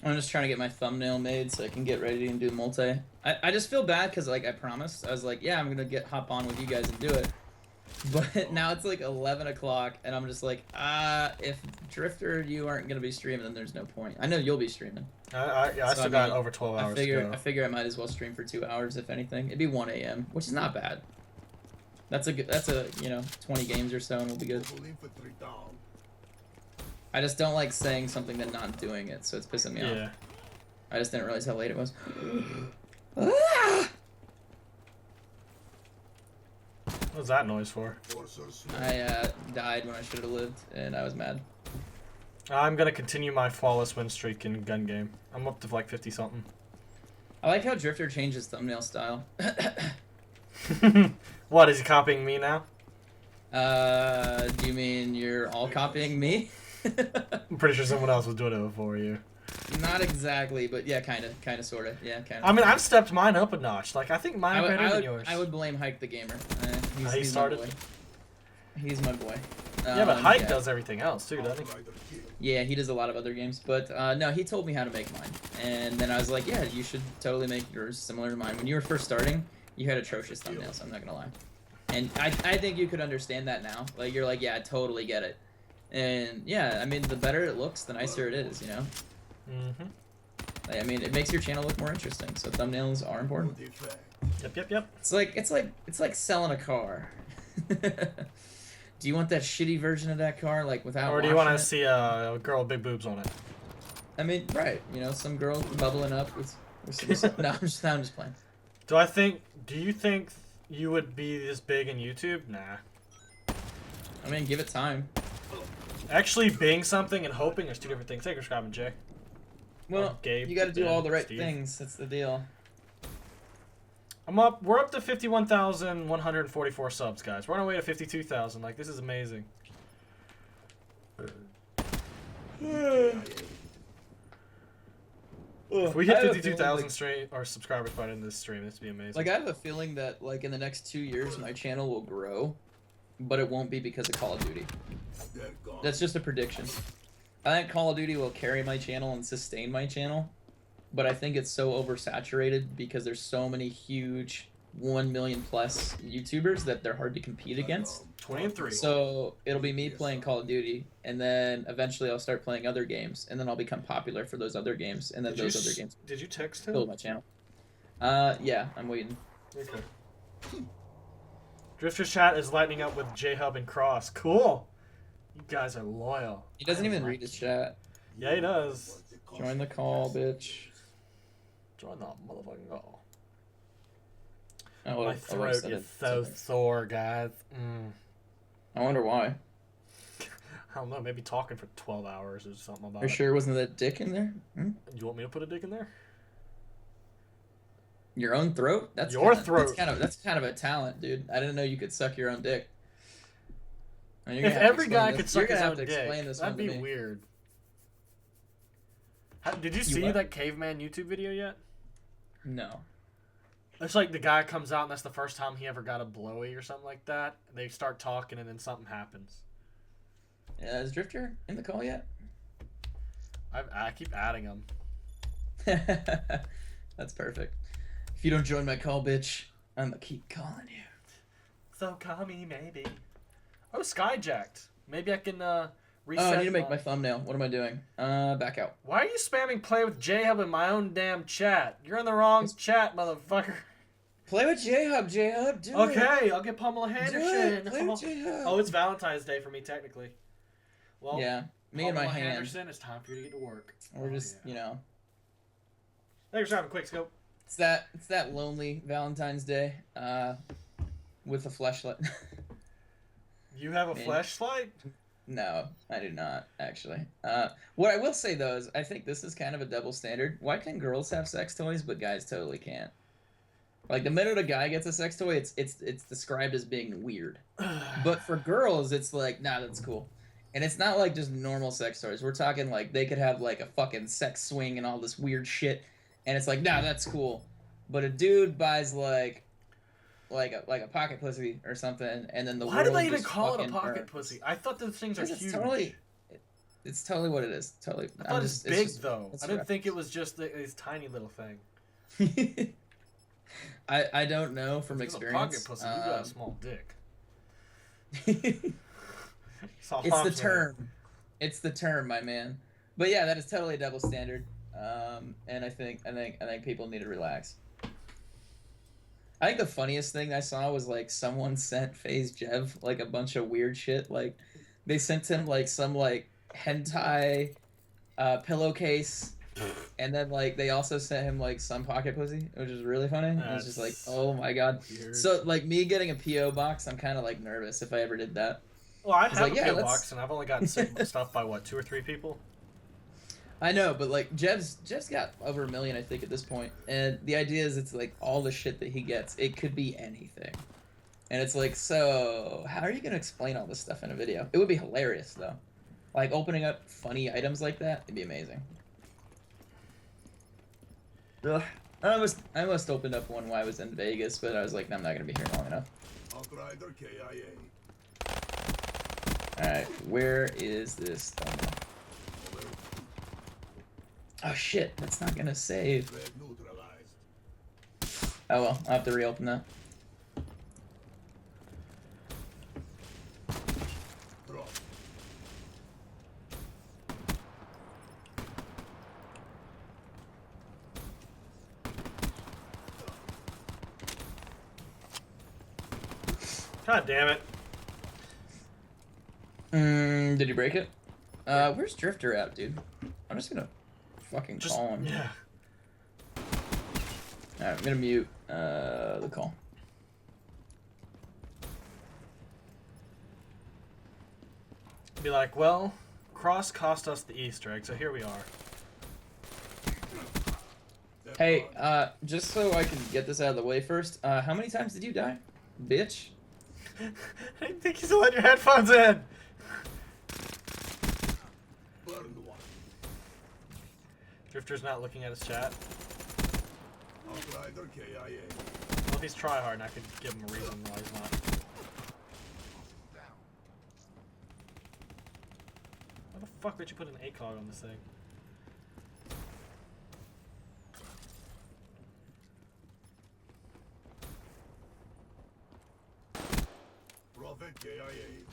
I'm just trying to get my thumbnail made so I can get ready and do multi. I just feel bad because like I promised. I was like, yeah, I'm gonna hop on with you guys and do it. But now it's like 11 o'clock and I'm just like, if Drifter, you aren't gonna be streaming, then there's no point. I know you'll be streaming. I still got over 12 hours to go. I figure I might as well stream for 2 hours if anything. It'd be 1 a.m., which is not bad. That's a 20 games or so and we'll be good. I just don't like saying something then not doing it, so it's pissing me off. I just didn't realize how late it was. What was that noise for? I died when I should have lived, and I was mad. I'm gonna continue my flawless win streak in gun game. I'm up to like 50 something. I like how Drifter changed his thumbnail style. What, is he copying me now? Do you mean you're all copying me? I'm pretty sure someone else was doing it before you. Not exactly, but yeah, kind of, sort of. Yeah, kind of. I mean, I've stepped mine up a notch. Like, I think mine are better than yours. I would blame Hike the Gamer. He started. My boy. He's my boy. Yeah, but Hike does everything else too, doesn't he? Yeah, he does a lot of other games, but no, he told me how to make mine, and then I was like, yeah, you should totally make yours similar to mine. When you were first starting, you had atrocious thumbnails. I'm not gonna lie, and I think you could understand that now. Like you're like, yeah, I totally get it, and yeah, I mean, the better it looks, the nicer it is, you know. Like, I mean, it makes your channel look more interesting, so thumbnails are important. Yep. It's like selling a car. Do you want that shitty version of that car, like without? Or do you want to see a girl with big boobs on it? I mean, right? You know, some girl bubbling up with some no, I'm just playing. Do you think you would be this big in YouTube? Nah. I mean, give it time. Actually, being something and hoping is two different things. Thank you for subscribing, Jay. Well, Gabe, you got to do all the right Steve. things. That's the deal. We're up to 51,144 subs, guys. We're on our way to 52,000. Like, this is amazing. If we hit 52,000 straight or subscribers by the end of this stream, this would be amazing. Like, I have a feeling that, like, in the next 2 years, my channel will grow, but it won't be because of Call of Duty. That's just a prediction. I think Call of Duty will carry my channel and sustain my channel, but I think it's so oversaturated because there's so many huge 1 million plus YouTubers that they're hard to compete against. 23. So it'll be me playing Call of Duty, and then eventually I'll start playing other games, and then I'll become popular for those other games, and then those other games Did you text him? build my channel. Yeah, I'm waiting. Okay. Drifter's chat is lighting up with JHub and Cross. Cool. You guys are loyal. He doesn't even read his chat. Yeah, he does. Join the call, bitch. Join the motherfucking call. Oh, My throat is so sore, guys. I wonder why. I don't know, maybe talking for 12 hours or something about Are you it. sure wasn't that dick in there? You want me to put a dick in there? Your own throat? Your throat. That's kind of a talent, dude. I didn't know you could suck your own dick. And you're If gonna have to every explain guy this- could suck you're his gonna own have to dick, explain this that'd one to be me. weird. Did you see what? that caveman YouTube video yet? No. It's like the guy comes out and that's the first time he ever got a blowy or something like that. They start talking and then something happens. Is Drifter in the call yet? I keep adding him. That's perfect. If you don't join my call, bitch, I'm gonna keep calling you. So call me maybe. Oh, skyjacked. Maybe I can reset. Oh, I need to make my thumbnail. What am I doing? Back out. Why are you spamming play with JHub in my own damn chat? You're in the wrong chat, motherfucker. Play with JHub, JHub, do it. Okay, I'll get Pamela Do Henderson. it. Play with JHub. Oh, it's Valentine's Day for me technically. Well, Yeah, me and my Pamela hand. Henderson, it's time for you to get to work. We're just, you know, Thanks for having a quick scope. it's that lonely Valentine's Day, with a fleshlight. You have a Man. flashlight? No, I do not, actually. What I will say, though, is I think this is kind of a double standard. Why can girls have sex toys, but guys totally can't? Like, the minute a guy gets a sex toy, it's described as being weird. But for girls, it's like, nah, that's cool. And it's not like just normal sex toys. We're talking, like, they could have, like, a fucking sex swing and all this weird shit. And it's like, nah, that's cool. But a dude buys, like a pocket pussy or something, and then the Why do world they even just call it a fucking pocket burns. pussy? I thought those things are Because huge. it's totally what it is. Totally. I thought it's big though. it's I didn't think it reference. was just this tiny little thing. I don't know from It's a experience. pocket pussy. You got a small dick. It's the term. It's the term, my man. But yeah, that is totally a double standard. And I think people need to relax. I think the funniest thing I saw was like someone sent FaZe Jev like a bunch of weird shit. Like they sent him like some like hentai pillowcase, and then like they also sent him like some pocket pussy, which is really funny. It was just like, oh my god. Weird. So like me getting a PO box, I'm kind of like nervous if I ever did that. Well, I It's have like, a yeah, PO let's- box, and I've only gotten stuff by what, 2 or 3 people. I know, but like Jev's got over 1 million, I think, at this point. And the idea is it's like all the shit that he gets, it could be anything. And it's like, so how are you gonna explain all this stuff in a video? It would be hilarious though. Like opening up funny items like that, it'd be amazing. Ugh. I almost opened up one while I was in Vegas, but I was like, I'm not gonna be here long enough. Outrider KIA. Alright, where is this thumbnail? Oh shit, that's not gonna save. Threat neutralized. Oh well, I'll have to reopen that. Drop. God damn it. Did you break it? Where's Drifter at, dude? I'm just gonna fucking call him. Yeah. Alright, I'm gonna mute the call. Be like, well, Cross cost us the Easter egg, so here we are. Hey, just so I can get this out of the way first, how many times did you die? Bitch? I didn't think you still had your headphones in. Burned one. Drifter's not looking at his chat. Outrider KIA. Well, if he's tryhard, I could give him a reason why he's not. Why the fuck did you put an ACOG on this thing? Prophet KIA.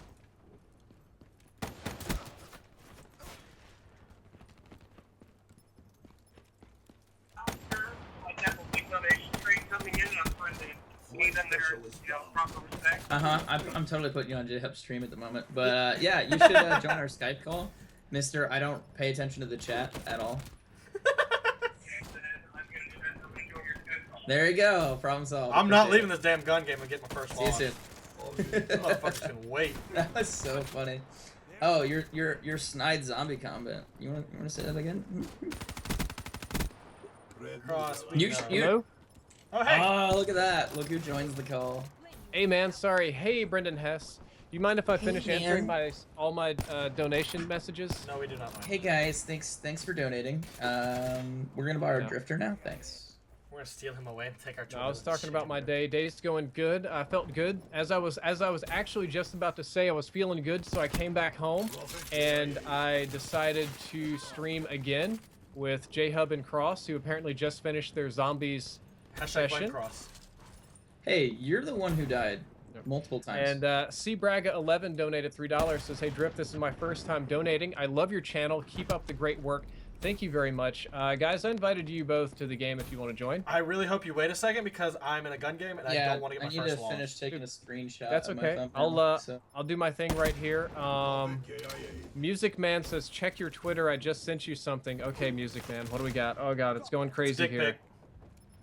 I'm totally putting you on JHub stream at the moment. But yeah, you should join our Skype call. Mister, I don't pay attention to the chat at all. There you go. Problem solved. I'm not Appreciate leaving it. this damn gun game and get my first See you loss. soon. Motherfucker's gonna wait. That was so funny. Oh, your snide zombie combat. You wanna say that again? Red Cross. neutralized. You Hello? Oh, hey. Look at that. Look who joins the call. Hey, man. Sorry. Hey, Brendan Hess. You mind if I finish man. answering all my donation messages? No, we do not mind. Hey guys, thanks for donating. We're gonna borrow a drifter now. Thanks. We're gonna steal him away and take our. No, I was talking about my day. Day's going good. I felt good. As I was actually just about to say, I was feeling good, so I came back home, and I decided to stream again with JHub and Cross, who apparently just finished their zombies session. Cross. Hey, you're the one who died multiple times. And C Braga 11 donated $3. Says, "Hey Drift, this is my first time donating. I love your channel. Keep up the great work. Thank you very much, guys. I invited you both to the game if you want to join. I really hope you wait a second because I'm in a gun game and I don't want to get my first loss. I need to finish taking a screenshot. That's of okay. my thumbnail, I'll do my thing right here. Music Man says, check your Twitter. I just sent you something. Okay, Music Man. What do we got? Oh god, it's going crazy Dick here. pic.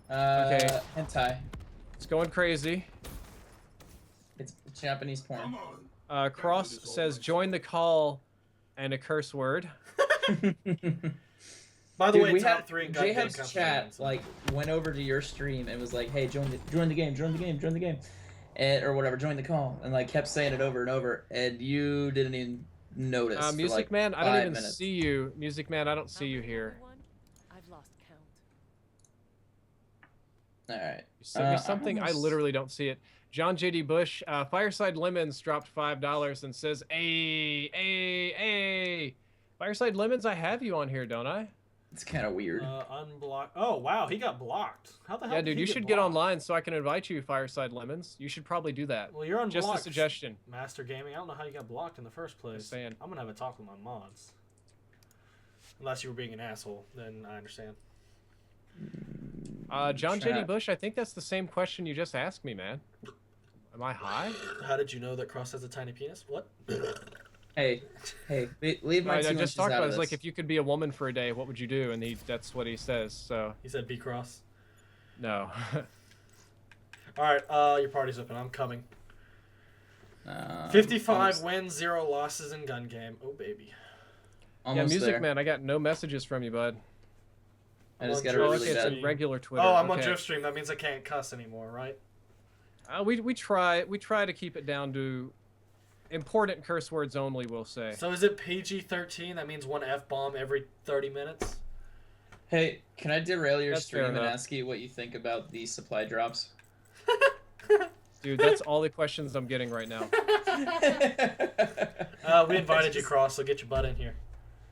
Okay. Hentai. It's going crazy. It's Japanese porn. Cross says, join the call, and a curse word. By the way, we top have 3 in gun game JHub's chat like went over to your stream and was like, "Hey, join the game," and or whatever, join the call, and like kept saying it over and over, and you didn't even notice. Music for, like, Man, I don't 5 even minutes. see you. Music Man, I don't see you here. I've lost count. All right. You sent me something. I literally don't see it. John J.D. Bush, Fireside Lemons dropped $5 and says, "Hey. Fireside Lemons, I have you on here, don't I?" It's kind of weird. Unblock. Oh wow, he got blocked. How the hell? Yeah, did dude, he you get should get blocked? online so I can invite you, Fireside Lemons. You should probably do that. Well, you're unblocked. Just a suggestion. Master Gaming. I don't know how you got blocked in the first place. Just saying. I'm gonna have a talk with my mods. Unless you were being an asshole, then I understand. John J.D. Bush, I think that's the same question you just asked me, man. Am I high? How did you know that Cross has a tiny penis? What? Hey, leave my I 2 just inches talked out about of it's like this. if you could be a woman for a day, what would you do? And that's what he says. So He said B Cross. no. All right, your party's open. I'm coming. 55 almost, wins, 0 losses in gun game. Oh baby. almost Music there. Man, I got no messages from you, bud. I just I'm got on a Oh, really okay, it's bad. in regular Twitter. Oh, I'm on okay. Drift Stream. That means I can't cuss anymore, right? We try to keep it down to important curse words only. We'll say. So is it PG-13? That means 1 F-bomb every 30 minutes? Hey, can I derail your That's fair stream and enough. ask you what you think about the supply drops? Dude, that's all the questions I'm getting right now. We invited you, Cross, so get your butt in here.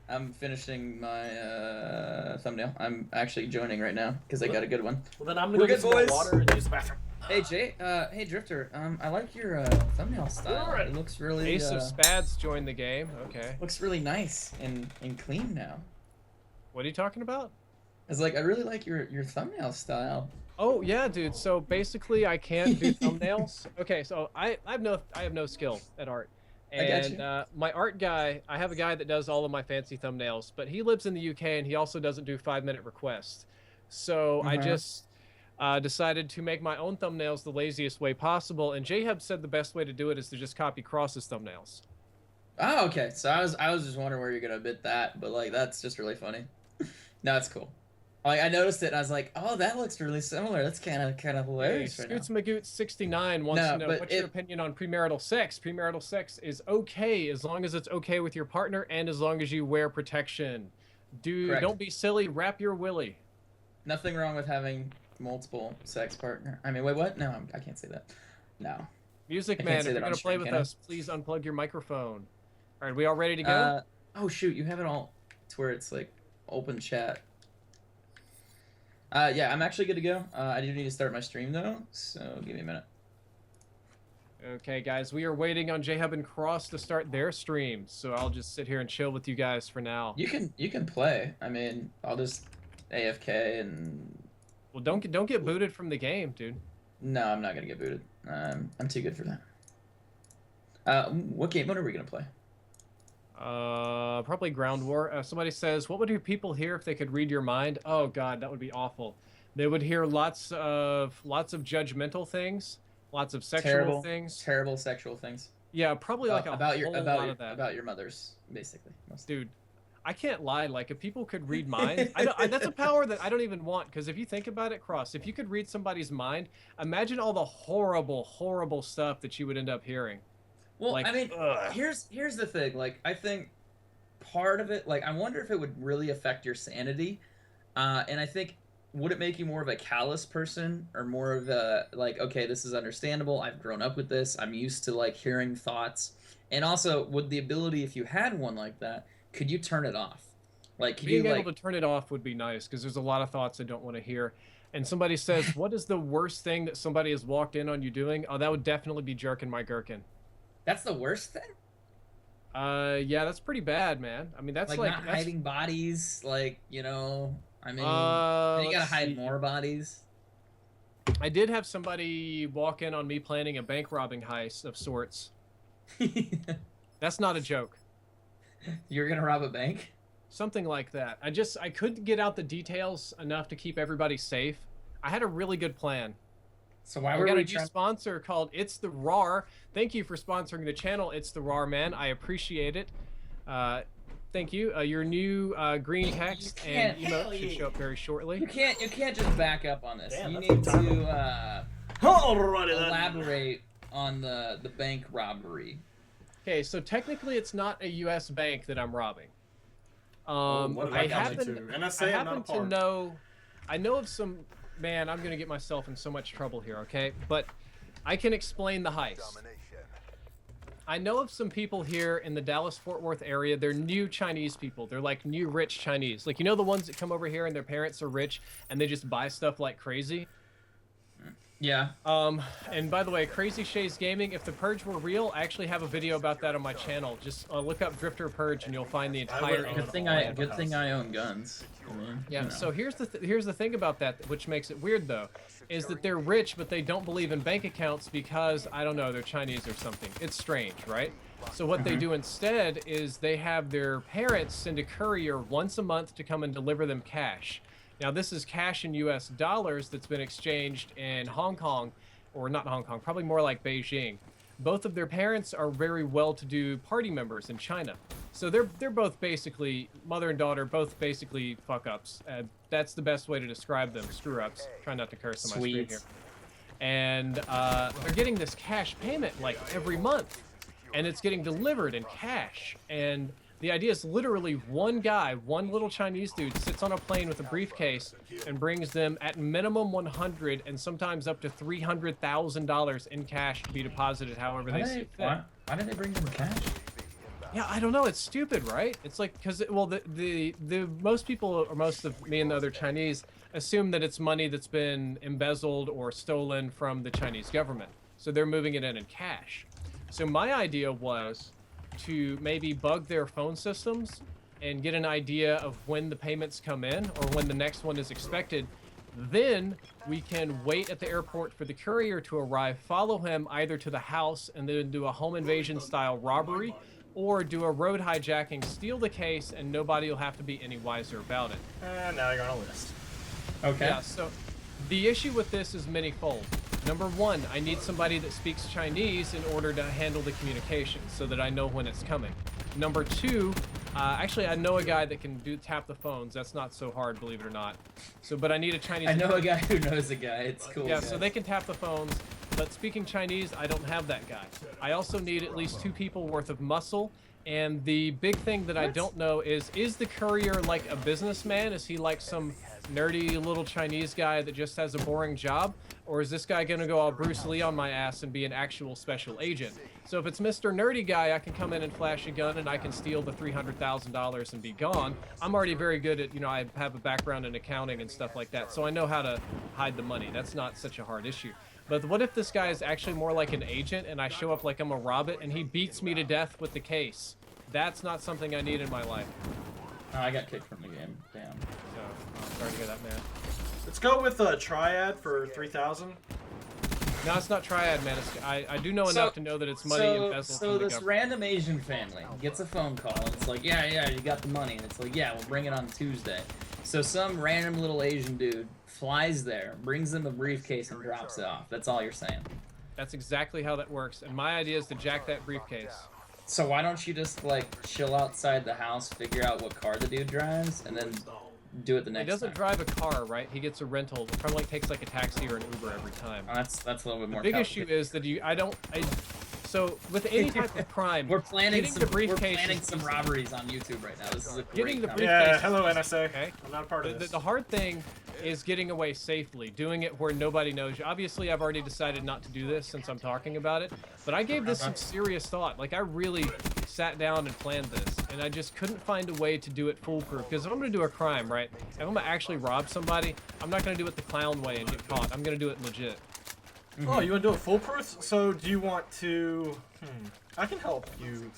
I'm finishing my thumbnail. I'm actually joining right now because I got a good one. Well, then I'm gonna We're go good, get some more boys. water and use the bathroom. Hey hey Drifter. I like your thumbnail style. Alright. It looks really Ace of Spads joined the game. Okay. looks really nice and clean now. What are you talking about? It's like I really like your thumbnail style. Oh yeah, dude. So basically, I can't do thumbnails. Okay, so I have no skill at art. I got And you. my art guy, I have a guy that does all of my fancy thumbnails, but he lives in the UK and he also doesn't do 5-minute requests. So I just decided to make my own thumbnails the laziest way possible. And JHub said the best way to do it is to just copy Cross's thumbnails. Oh, okay. So I was just wondering where you're gonna bit that, but like that's just really funny. No, it's cool. Like I noticed it and I was like, oh, that looks really similar. That's kind of Hey, hilarious right now. Scoots Magoots 69 wants No, to know but what's your if- opinion on premarital sex. Premarital sex is okay as long as it's okay with your partner and as long as you wear protection. Correct. Don't be silly. Wrap your willy. Nothing wrong with having multiple sex partner. I mean, wait, what? No, I can't say that. No. Music I can't Man, if say you're that on gonna play stream, with can I? us, please unplug your microphone. All right, we all ready to go? Oh shoot, you have it all to where it's like open chat. Yeah, I'm actually good to go. I do need to start my stream though, so give me a minute. Okay, guys, we are waiting on JHub and Cross to start their streams, so I'll just sit here and chill with you guys for now. You can play. I mean, I'll just AFK and Well, don't get booted from the game, dude. no, I'm not gonna get booted. I'm too good for that. What game mode are we gonna play? Probably Ground War. Somebody says, what would your people hear if they could read your mind? Oh God, that would be awful. They would hear lots of judgmental things, lots of sexual things. Terrible sexual things. Yeah, probably like a about whole lot of that. about your mothers, basically. Mostly. Dude, I can't lie. Like, if people could read minds, that's a power that I don't even want. Because if you think about it, Cross, if you could read somebody's mind, imagine all the horrible, horrible stuff that you would end up hearing. Well, Like, I mean, ugh. here's the thing. Like, I think part of it, like, I wonder if it would really affect your sanity. And I think, would it make you more of a callous person, or more of a, like, okay, this is understandable. I've grown up with this. I'm used to, like, hearing thoughts. And also, would the ability, if you had one like that, could you turn it off? Like, could Being you, able like, to turn it off would be nice, because there's a lot of thoughts I don't want to hear. And somebody says, what is the worst thing that somebody has walked in on you doing? Oh, that would definitely be jerking my gherkin. that's the worst thing? Yeah, that's pretty bad, man. I mean, that's Like, like not that's, hiding bodies, like, you know, I mean, you gotta let's hide see. more bodies. I did have somebody walk in on me planning a bank robbing heist of sorts. That's not a joke. You're gonna rob a bank? Something like that. I couldn't get out the details enough to keep everybody safe. I had a really good plan. So why I were got we a new trying? sponsor called It's the RAR. Thank you for sponsoring the channel, It's the RAR, man. I appreciate it. Thank you. Your new green text and emote should show up very shortly. You can't just back up on this. Damn, you that's need good timing. to Alrighty then. elaborate on the bank robbery. Okay, so technically it's not a U.S. bank that I'm robbing. what did I I come happen, to? NSA, I I'm not a happen to part. know, I know of some, man, I'm gonna get myself in so much trouble here, okay? But I can explain the heist. I know of some people here in the Dallas-Fort Worth area. They're new Chinese people. They're like new rich Chinese. Like, you know the ones that come over here and their parents are rich and they just buy stuff like crazy? Yeah. And by the way, Crazy Shays Gaming, if the Purge were real, I actually have a video about that on my channel. Just look up Drifter Purge and you'll find the entire Good thing I own guns. I mean, Yeah, you know. so here's the thing about that, which makes it weird though, is that they're rich, but they don't believe in bank accounts because, I don't know, they're Chinese or something. It's strange, right? So what they do instead is they have their parents send a courier once a month to come and deliver them cash. Now this is cash in US dollars that's been exchanged in Hong Kong, or not Hong Kong, probably more like Beijing. Both of their parents are very well-to-do party members in China. So they're both basically, mother and daughter, both basically fuck-ups. That's the best way to describe them, screw-ups. Try not to curse on my screen here. And they're getting this cash payment like every month. And it's getting delivered in cash. And the idea is literally one guy, one little Chinese dude, sits on a plane with a briefcase and brings them at minimum $100 and sometimes up to $300,000 in cash to be deposited however they see fit. Why did they bring them cash? Yeah, I don't know. It's stupid, right? It's like, because, well, the most people, or most of me and the other Chinese, assume that it's money that's been embezzled or stolen from the Chinese government. So they're moving it in cash. So my idea was to maybe bug their phone systems and get an idea of when the payments come in or when the next one is expected. Then we can wait at the airport for the courier to arrive, follow him either to the house and then do a home invasion style robbery, or do a road hijacking, steal the case, and nobody will have to be any wiser about it. And now you're on a list. Okay. Yeah, so the issue with this is many-fold. Number one, I need somebody that speaks Chinese in order to handle the communication so that I know when it's coming. Number two, actually I know a guy that can tap the phones. That's not so hard, believe it or not. So, but I need a Chinese. I know a guy who knows a guy. It's cool. Yeah, guys. so they can tap the phones, but speaking Chinese, I don't have that guy. I also need at least 2 people worth of muscle. And the big thing that I don't know is the courier like a businessman? Is he like some nerdy little Chinese guy that just has a boring job? Or is this guy gonna go all Bruce Lee on my ass and be an actual special agent? So if it's Mr. Nerdy Guy, I can come in and flash a gun and I can steal the $300,000 and be gone. I'm already very good at, you know, I have a background in accounting and stuff like that, so I know how to hide the money. That's not such a hard issue. But what if this guy is actually more like an agent and I show up like I'm a Robert and he beats me to death with the case? That's not something I need in my life. Oh, I got kicked from the game. Damn. So, sorry to hear that, man. Let's go with a Triad for 3,000. No, it's not Triad, man. I do know enough to know that it's money embezzled So from the this government. random Asian family gets a phone call and it's like, yeah, you got the money. And it's like, yeah, we'll bring it on Tuesday. So some random little Asian dude flies there, brings them a briefcase and drops it off. That's all you're saying. That's exactly how that works. And my idea is to jack that briefcase. So why don't you just like chill outside the house, figure out what car the dude drives, and then do it the next He doesn't time? drive a car, right? He gets a rental. It probably like takes like a taxi or an Uber every time. Oh, that's a little bit more. The big issue complicated. is that so with any type of crime, We're planning getting some. the We're briefcase planning is some easy. robberies on YouTube right now. This is a Getting great. the conversation. Yeah, briefcase hello is NSA. okay. I'm not a part of this. The hard thing is getting away safely, doing it where nobody knows you. Obviously, I've already decided not to do this since I'm talking about it, but I gave this some serious thought. Like, I really sat down and planned this, and I just couldn't find a way to do it foolproof. Because if I'm going to do a crime, right, if I'm going to actually rob somebody, I'm not going to do it the clown way and get caught. I'm going to do it legit. Oh, you want to do it foolproof? So do you want to... I can help you.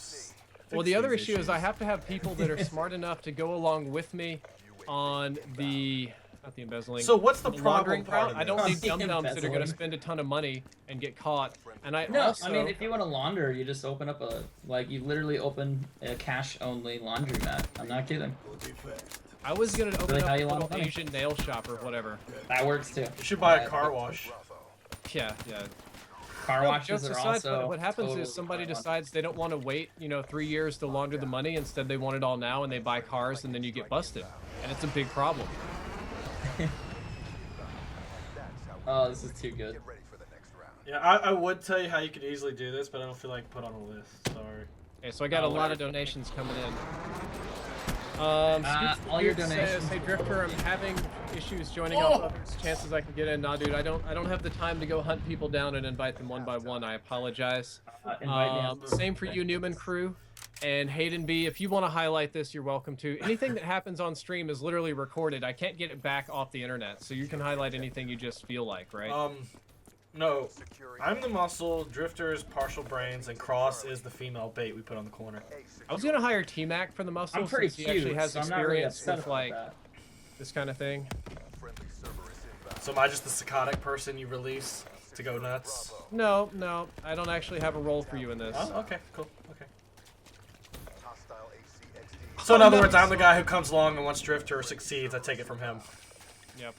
Well, the other issue is I have to have people that are smart enough to go along with me on the... Not the embezzling. So what's the laundering problem part route. of I don't this? need dum-dums that are going to Embezzling. spend a ton of money and get caught. And I No, also... I mean if you want to launder, you just open up you literally open a cash-only laundromat. I'm not kidding. I was going to open Really up how a you little launder money. Asian nail shop or whatever. That works too. You should buy a car wash. Yeah. Car No, washes jokes are aside, also. what happens totally is somebody fine. decides they don't want to wait, 3 years to launder the money. Instead, they want it all now, and they buy cars, and then you get busted, and it's a big problem. Oh, this is too good. Yeah, I would tell you how you could easily do this, but I don't feel like put on a list. Sorry. Okay, so I got a lot of donations coming in. Scoots the all your Dude donations. says, hey Drifter, I'm having issues joining off others. Chances I can get in. Nah, dude, I don't have the time to go hunt people down and invite them one by one. I apologize. Invite me on- Same for you, Newman Crew. And Hayden B, if you want to highlight this, you're welcome to. Anything that happens on stream is literally recorded. I can't get it back off the internet, so you can highlight anything you just feel like, right? No. I'm the muscle, Drifter's partial brains, and Cross is the female bait we put on the corner. I was gonna hire T-Mac for the muscle I'm pretty since he actually cute, has so I'm not really experience upset with about like that. this kind of thing. So am I just the psychotic person you release to go nuts? No, I don't actually have a role for you in this. Oh, okay, cool, okay. So in other words, I'm the guy who comes along and once Drifter succeeds, I take it from him. Yep.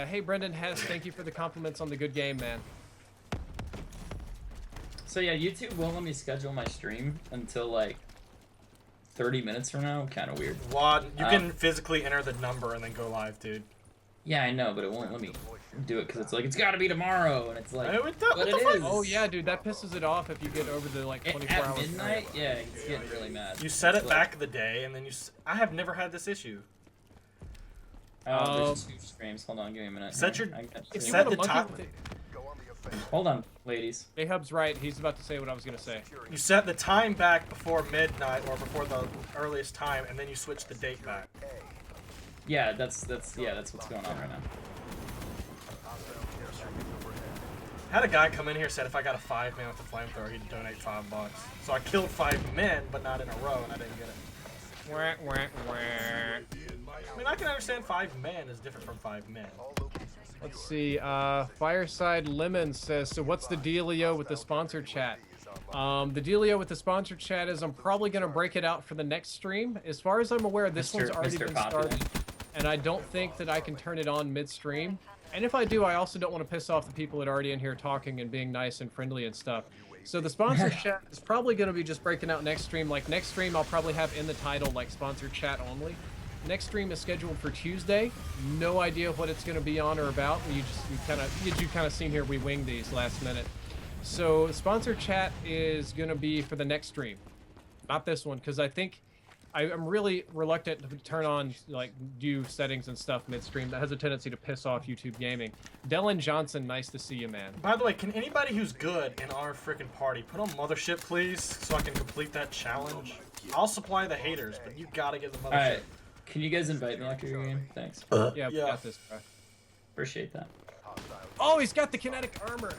Hey Brendan Hess, thank you for the compliments on the good game, man. So yeah, YouTube won't let me schedule my stream until like 30 minutes from now. Kind of weird. Wad, you can physically enter the number and then go live, dude. Yeah, I know, but it won't let me do it because it's like it's got to be tomorrow, and it's like, Hey, what the- but what it the fuck? is. Oh yeah, dude, that pisses it off if you get over the like 24 At hours. midnight, yeah, it's getting really mad. You set It's it like, back the day, and then I have never had this issue. there's 2 streams. Hold on, give me a minute. Set here. your- I got If two. you Set want the a monkey top- with it- Hold on, ladies. JHub's right. He's about to say what I was gonna say. You set the time back before midnight or before the earliest time, and then you switch the date back. Yeah, that's what's going on right now. Had a guy come in here said if I got a 5-man with a flamethrower, he'd donate $5. So I killed 5 men, but not in a row, and I didn't get it. Wah, wah, wah. I mean, I can understand 5 men is different from 5 men. Let's see. Fireside Lemon says, so what's the dealio with the sponsor chat? The dealio with the sponsor chat is I'm probably going to break it out for the next stream. As far as I'm aware, this one's already Mr. been Popular. started, and I don't think that I can turn it on mid-stream. And if I do, I also don't want to piss off the people that are already in here talking and being nice and friendly and stuff. So the sponsor chat is probably going to be just breaking out next stream. Like next stream, I'll probably have in the title like sponsor chat only. Next stream is scheduled for Tuesday. No idea what it's going to be on or about. You kind of seen here we wing these last minute. So sponsor chat is going to be for the next stream, not this one, because I think I'm really reluctant to turn on like do settings and stuff midstream. That has a tendency to piss off YouTube Gaming. Dylan Johnson, nice to see you, man. By the way, can anybody who's good in our freaking party put on Mothership, please, so I can complete that challenge? I'll supply the haters, but you gotta get the Mothership. Alright, can you guys invite me after your game? Thanks. Yeah, we Yeah. got this, bro. Appreciate that. Oh, he's got the kinetic armor.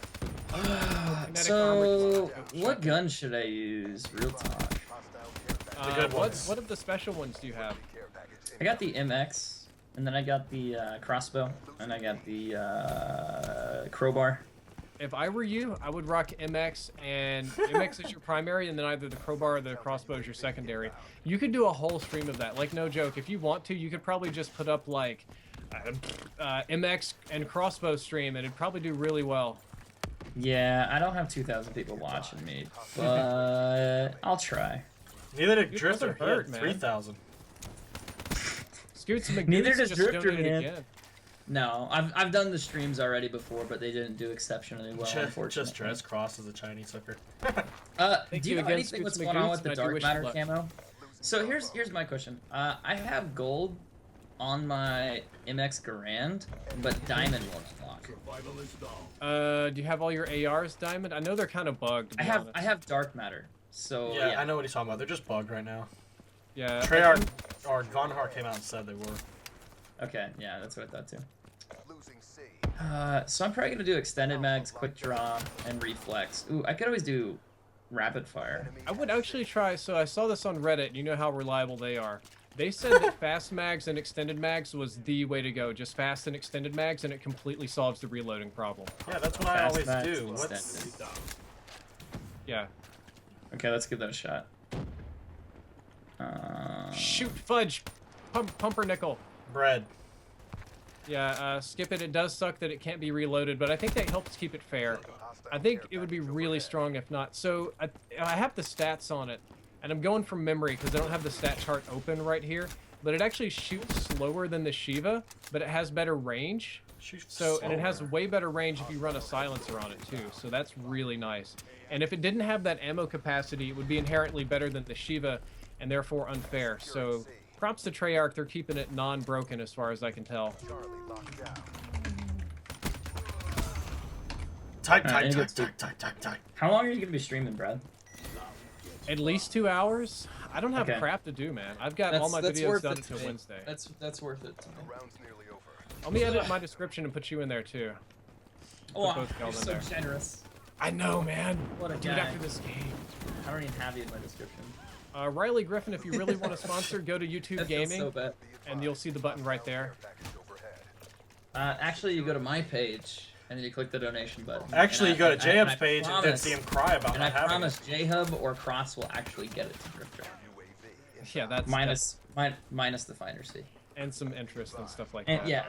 So, what gun should I use? Real talk. The good ones. What of the special ones do you have? I got the MX, and then I got the crossbow, and I got the crowbar. If I were you, I would rock MX, and MX is your primary, and then either the crowbar or the crossbow is your secondary. You could do a whole stream of that. Like, no joke. If you want to, you could probably just put up, like, MX and crossbow stream, and it'd probably do really well. Yeah, I don't have 2,000 people watching me, but I'll try. Neither did It Drifter. doesn't hurt, He man. had 3,000. Scoots and Neither McGoots does just Drifter, donated man. again. No, I've done the streams already before, but they didn't do exceptionally well, Just unfortunately. dress Cross as a Chinese hooker. Thank Do you you know again, anything Scoots what's going on McGoots, with the and I do dark wish you matter luck. camo? So here's my question. I have gold on my MX Garand, but diamond won't unlock. Do you have all your ARs, Diamond? I know they're kind of bugged. To be honest. I have dark matter. So Yeah, I know what he's talking about. They're just bugged right now. Yeah. Treyarch or Vonhar came out and said they were. Okay, yeah, that's what I thought too. So I'm probably gonna do extended mags, quick draw, and reflex. Ooh, I could always do rapid fire. I would actually try. So I saw this on Reddit. And you know how reliable they are. They said that fast mags and extended mags was the way to go. Just fast and extended mags, and it completely solves the reloading problem. Yeah, that's what I Fast always mags do. and What's... extended. Yeah. Okay, let's give that a shot. Shoot, fudge, pumpernickel. Bread. Yeah, skip it. It does suck that it can't be reloaded, but I think that helps keep it fair. I think it would be really strong if not. So I have the stats on it, and I'm going from memory because I don't have the stat chart open right here. But it actually shoots slower than the Shiva, but it has better range. And it has way better range if you run a silencer on it too. So that's really nice. And if it didn't have that ammo capacity, it would be inherently better than the Shiva, and therefore unfair. So props to Treyarch, they're keeping it non-broken as far as I can tell. Type. How long are you gonna be streaming, Brad? At least 2 hours? I don't have Okay. crap to do, man. I've got all my videos worth done it to until me. Wednesday. That's worth it to me. Let me edit my description and put you in there too. Oh, both y'all you're in so there. generous. I know, man. What a Do it guy. after this game. I don't even have you in my description. Riley Griffin, if you really want to sponsor, go to YouTube That feels Gaming, so bad. and you'll see the button right there. Actually, you go to my page and then you click the donation button. Actually, you And go to and JHub's page and then see him cry about And I not having promise it. JHub or Cross will actually get it to Drifter. Yeah, that's Minus the finder's fee. and some interest and stuff like And that. yeah,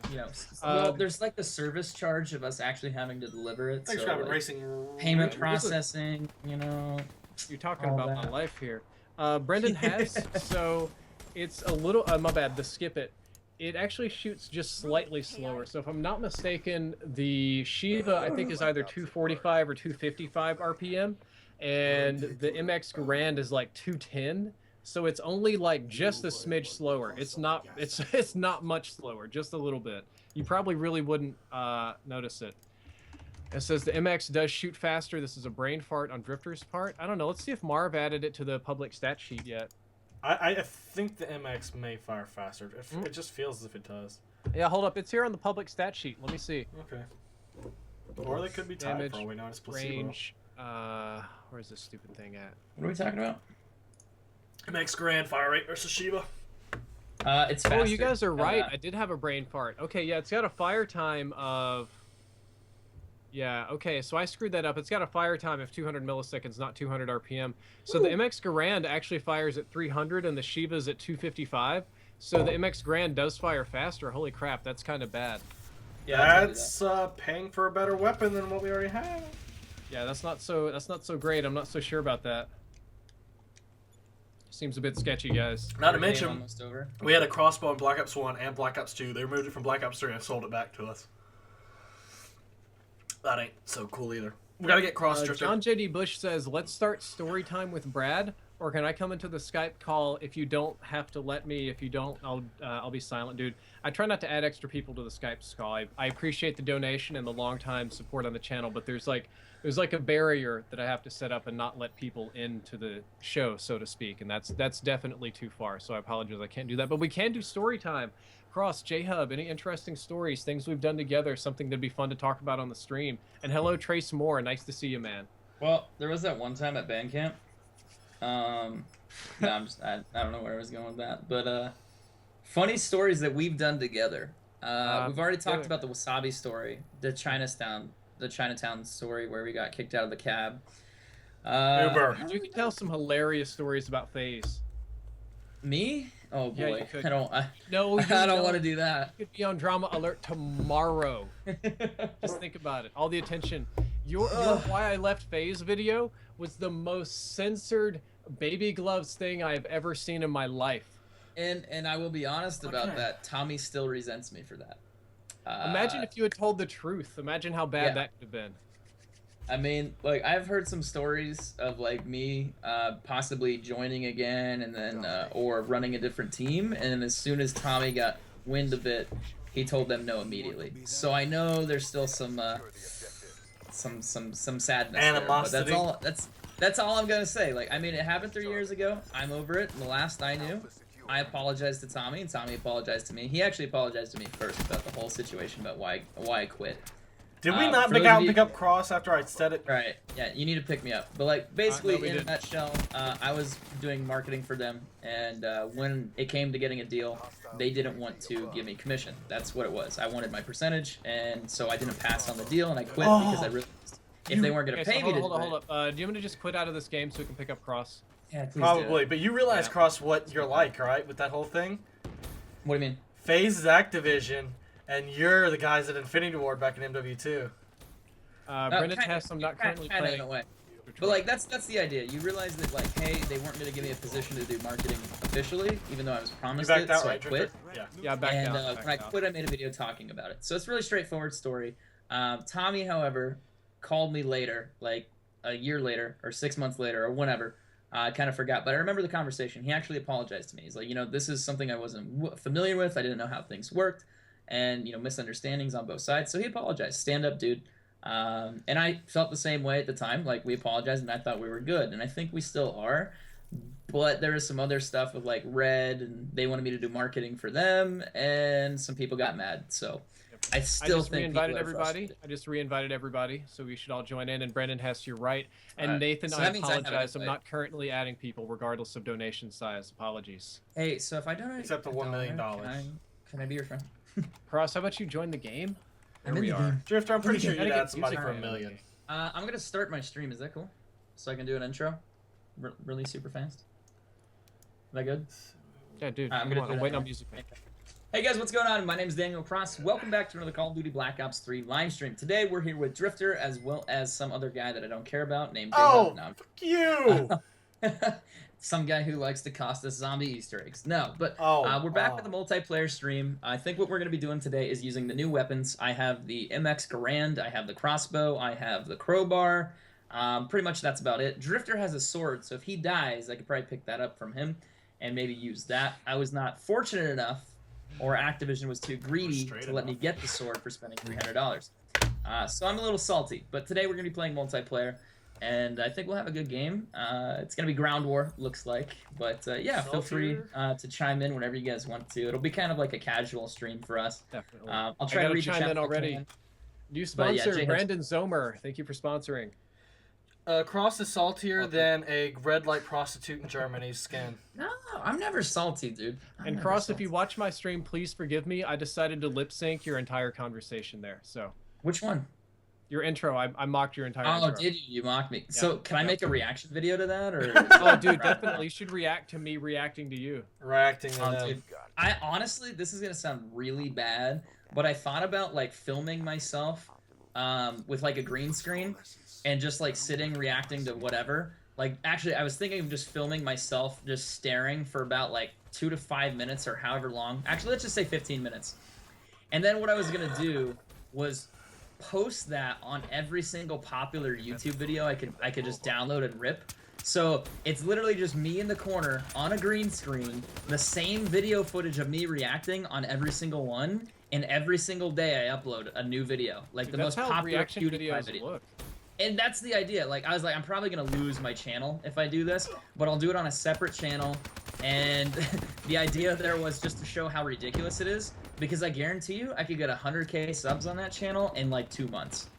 you know. Well, there's like the service charge of us actually having to deliver it. Thanks so, for having like, racing. payment processing, you know. You're talking all about that. my life here. Brendan has, so it's a little, my bad, the skip it. It actually shoots just slightly slower. So if I'm not mistaken, the Shiva, I think, is either 245 or 255 RPM, and the MX Garand is like 210. So it's only like just a smidge slower. It's not much slower, just a little bit. You probably really wouldn't notice it. It says the MX does shoot faster. This is a brain fart on Drifter's part. I don't know. Let's see if Marv added it to the public stat sheet yet. I think the MX may fire faster. It just feels as if it does. Yeah, hold up. It's here on the public stat sheet. Let me see. Okay. Or they could be tied Damage, for all we know. It's placebo. range. Where's this stupid thing at? What are we talking about? MX Grand fire rate versus Shiva. It's faster. Oh, you guys are right. Uh, I did have a brain fart. Okay, yeah, it's got a fire time of... Yeah, okay, so I screwed that up. It's got a fire time of 200 milliseconds, not 200 RPM. So the MX Garand actually fires at 300 and the Shiva's at 255. So the MX Garand does fire faster. Holy crap, that's kind of bad. Yeah, That's paying for a better weapon than what we already have. Yeah, that's not so great. I'm not so sure about that. Seems a bit sketchy, guys. Not to Game mention, almost over. we had a crossbow in Black Ops 1 and Black Ops 2. They removed it from Black Ops 3 and sold it back to us. That ain't so cool either. We gotta get cross drifted. John J.D. Bush says, let's start story time with Brad, or can I come into the Skype call if you don't have to let me? If you don't, I'll be silent, dude. I try not to add extra people to the Skype call. I appreciate the donation and the long time support on the channel, but there's like a barrier that I have to set up and not let people into the show, so to speak, and that's definitely too far. So I apologize, I can't do that, but we can do story time. Cross, JHub, any interesting stories, things we've done together, something that'd be fun to talk about on the stream. And hello, Trace Moore, nice to see you, man. Well, there was that one time at band camp. No, I don't know where I was going with that, but funny stories that we've done together. We've already talked about the Wasabi story, the Chinatown story where we got kicked out of the cab. Uber. You can tell some hilarious stories about FaZe. Me? Oh boy, Yeah, you could. I don't want to do that. You could be on Drama Alert tomorrow. Just think about it. All the attention. Your Why I Left FaZe video was the most censored baby gloves thing I've ever seen in my life. And I will be honest about that. Tommy still resents me for that. Imagine if you had told the truth. Imagine how bad that could have been. I mean, like, I've heard some stories of, like, me possibly joining again and then, or running a different team, and as soon as Tommy got wind of it, he told them no immediately. So I know there's still some sadness Animosity. there, but that's all I'm gonna say. Like, I mean, it happened 3 years ago. I'm over it. The last I knew, I apologized to Tommy, and Tommy apologized to me. He actually apologized to me first about the whole situation, about why I quit. Did we not pick up Cross after I said it? Right. Yeah, you need to pick me up. But, like, basically, no, in a nutshell, I was doing marketing for them, and when it came to getting a deal, they didn't want to give me commission. That's what it was. I wanted my percentage, and so I didn't pass on the deal, and I quit because I realized if they weren't going to pay me to do it... Hold up. Do you want me to just quit out of this game so we can pick up Cross? Yeah, please Probably, do. but you realize, Cross, what you're like, right? With that whole thing? What do you mean? FaZe is Activision, and you're the guys at Infinity Ward back in MW2. Brendan has some not currently playing. In a way. But, like, that's the idea. You realize that, like, hey, they weren't going to give me a position to do marketing officially, even though I was promised it, so I quit. Yeah, back And out. when I quit, I made a video talking about it. So it's a really straightforward story. Tommy, however, called me later, like a year later, or 6 months later, or whenever. I kind of forgot, but I remember the conversation. He actually apologized to me. He's like, you know, this is something I wasn't familiar with. I didn't know how things worked, and, you know, misunderstandings on both sides. So he apologized. Stand up, dude. And I felt the same way at the time. Like, we apologized, and I thought we were good, and I think we still are. But there was some other stuff with, like, Red, and they wanted me to do marketing for them, and some people got mad. So I still think I just re-invited everybody, so we should all join in. And Brendan has your right. And Nathan, so I that means I have apologize. an I'm not currently adding people, regardless of donation size. Apologies. Hey, so if I donate Except the $1 million. Can I be your friend? Cross, how about you join the game? I'm There in we the are. game. Drifter, I'm pretty sure Gotta you'd get add somebody music for $1 right. million. I'm gonna start my stream. Is that cool? So I can do an intro, really super fast. Is that good? Yeah, dude. I'm Come on, I'm waiting now. on music. Hey guys, what's going on? My name is Daniel Cross. Welcome back to another Call of Duty Black Ops 3 live stream. Today we're here with Drifter as well as some other guy that I don't care about named Oh, JHub. fuck you! Some guy who likes to cost us zombie Easter eggs. No, but we're back with a multiplayer stream. I think what we're going to be doing today is using the new weapons. I have the MX Garand, I have the crossbow, I have the crowbar. Pretty much that's about it. Drifter has a sword, so if he dies, I could probably pick that up from him and maybe use that. I was not fortunate enough, or Activision was too greedy to let me get the sword for spending $300. So I'm a little salty, but today we're going to be playing multiplayer. And I think we'll have a good game. It's going to be ground war, looks like. But yeah, feel free to chime in whenever you guys want to. It'll be kind of like a casual stream for us. Definitely. I'll try to read the chime chat in already. New sponsor, JHub. Brandon Zomer. Thank you for sponsoring. Cross is saltier than a red light prostitute in Germany's skin. No, I'm never salty, dude. And Cross, if you watch my stream, please forgive me. I decided to lip sync your entire conversation there. So. Which one? Your intro. I mocked your entire intro. intro. Did you? You mocked me. Yeah. So can I make a reaction video to that? Or? Oh, dude, definitely. You should react to me reacting to you. Reacting to them. Dude, I honestly, this is going to sound really bad, but I thought about, like, filming myself with, like, a green screen and just, like, sitting reacting to whatever. Like, actually, I was thinking of just filming myself just staring for about, like, 2 to 5 minutes or however long. Actually, let's just say 15 minutes. And then what I was going to do was post that on every single popular YouTube video I could just download and rip. So it's literally just me in the corner on a green screen, the same video footage of me reacting on every single one, and every single day I upload a new video, like the most popular PewDiePie video. Look. And that's the idea. Like, I was like, I'm probably gonna lose my channel if I do this, but I'll do it on a separate channel. And the idea there was just to show how ridiculous it is, because I guarantee you I could get 100K subs on that channel in like 2 months.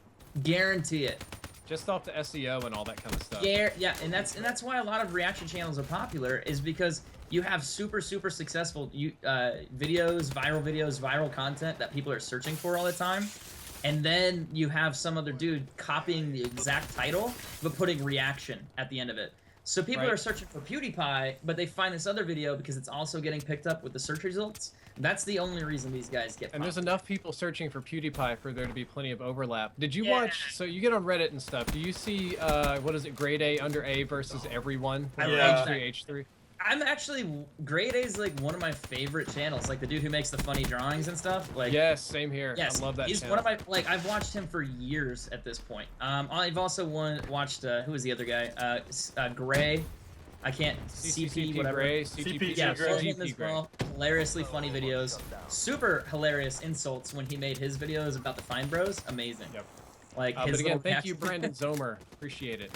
Guarantee it. Just off the SEO and all that kind of stuff. Yeah, and that's why a lot of reaction channels are popular, is because you have super successful videos, viral content that people are searching for all the time. And then you have some other dude copying the exact title, but putting reaction at the end of it. So people Right. are searching for PewDiePie, but they find this other video because it's also getting picked up with the search results. That's the only reason these guys get. And there's popular. enough people searching for PewDiePie for there to be plenty of overlap. Did you Yeah. watch? So you get on Reddit and stuff. Do you see what is it? Grade A, under A versus everyone. I Or love H3, H3. I'm actually Grade A is like one of my favorite channels. Like the dude who makes the funny drawings and stuff. Like Yes, same here. yes, I love that he's channel. one of my like. I've watched him for years at this point. I've also watched who was the other guy? Gray. I can't CP whatever. Gray, CP Yeah, Gray. follow him CP as Gray. well. Hilariously funny videos. Super hilarious insults when he made his videos about the Fine Bros. Amazing. Yep. Like But his again, little thank you, reaction- Brandon Zomer. Appreciate it.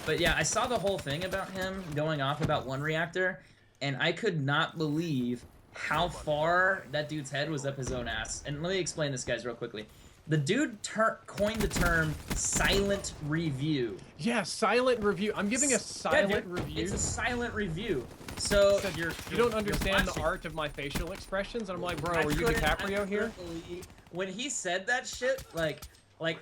But yeah, I saw the whole thing about him going off about one reactor, and I could not believe how far that dude's head was up his own ass. And let me explain this, guys, real quickly. The dude coined the term silent review. Yeah, silent review. I'm giving a Yeah, silent dude, review. It's a silent review. So Said you're you don't you're understand the watching. art of my facial expressions, and I'm like, bro, I are you couldn't- I DiCaprio couldn't here? believe- when he said that shit, like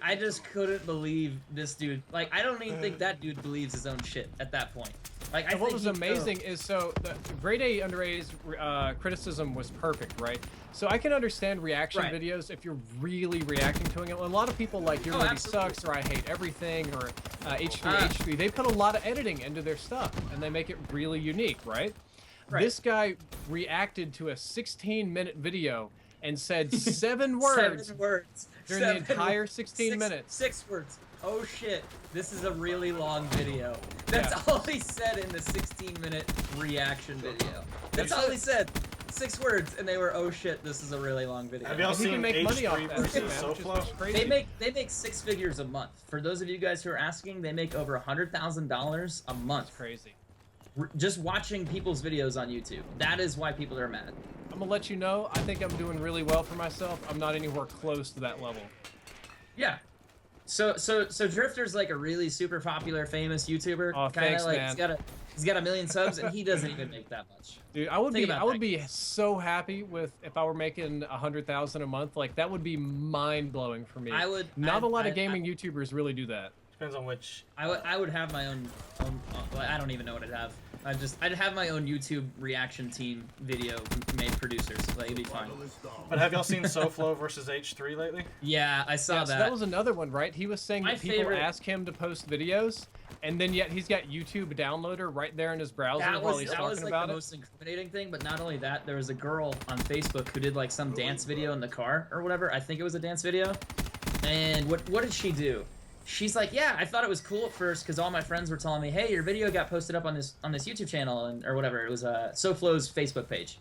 I just couldn't believe this dude. Like, I don't even think that dude believes his own shit at that point. Like, I And what think was he- amazing is so the grade A under A's criticism was perfect, right? So I can understand reaction Right. videos if you're really reacting to it. A lot of people like your Oh, movie absolutely. sucks or I hate everything or H3 Ah. H3. They put a lot of editing into their stuff and they make it really unique, right? Right. This guy reacted to a 16-minute video and said 7 words 7 words during the 7 entire words. 16 minutes. 6 words. Oh shit! This is a really long video. That's Yeah. all he said in the 16-minute reaction video. That's all he said. 6 words, and they were, oh shit, this is a really long video. Have y'all And he seen can make money off H3 that, versus too, man, which is SoFlo? crazy. They make 6 figures a month. For those of you guys who are asking, they make over $100,000 a month. It's crazy. Just watching people's videos on YouTube. That is why people are mad. I'm gonna let you know, I think I'm doing really well for myself. I'm not anywhere close to that level. Yeah. So Drifter's like a really super popular, famous YouTuber. Oh, thanks, like man. he's got a million subs, and he doesn't even make that much. Dude, I would Think be about I would that, be guys. so happy with if I were making 100,000 a month. Like that would be mind blowing for me. I would. Not a lot of I- gaming YouTubers really do that. Depends on which. I would have my own well, I don't even know what I'd have. I'd have my own YouTube reaction team video made producers. Like, it'd be fine. But have y'all seen SoFlo versus H3 lately? Yeah, I saw Yeah, that. so that was another one, right? He was saying My that people favorite- ask him to post videos, and then yet he's got YouTube downloader right there in his browser That while was, he's that talking was like about the it. most incriminating thing, but not only that, there was a girl on Facebook who did like some dance video in the car or whatever. I think it was a dance video. And what did she do? She's like, yeah, I thought it was cool at first because all my friends were telling me, hey, your video got posted up on this YouTube channel and or whatever. It was SoFlo's Facebook page.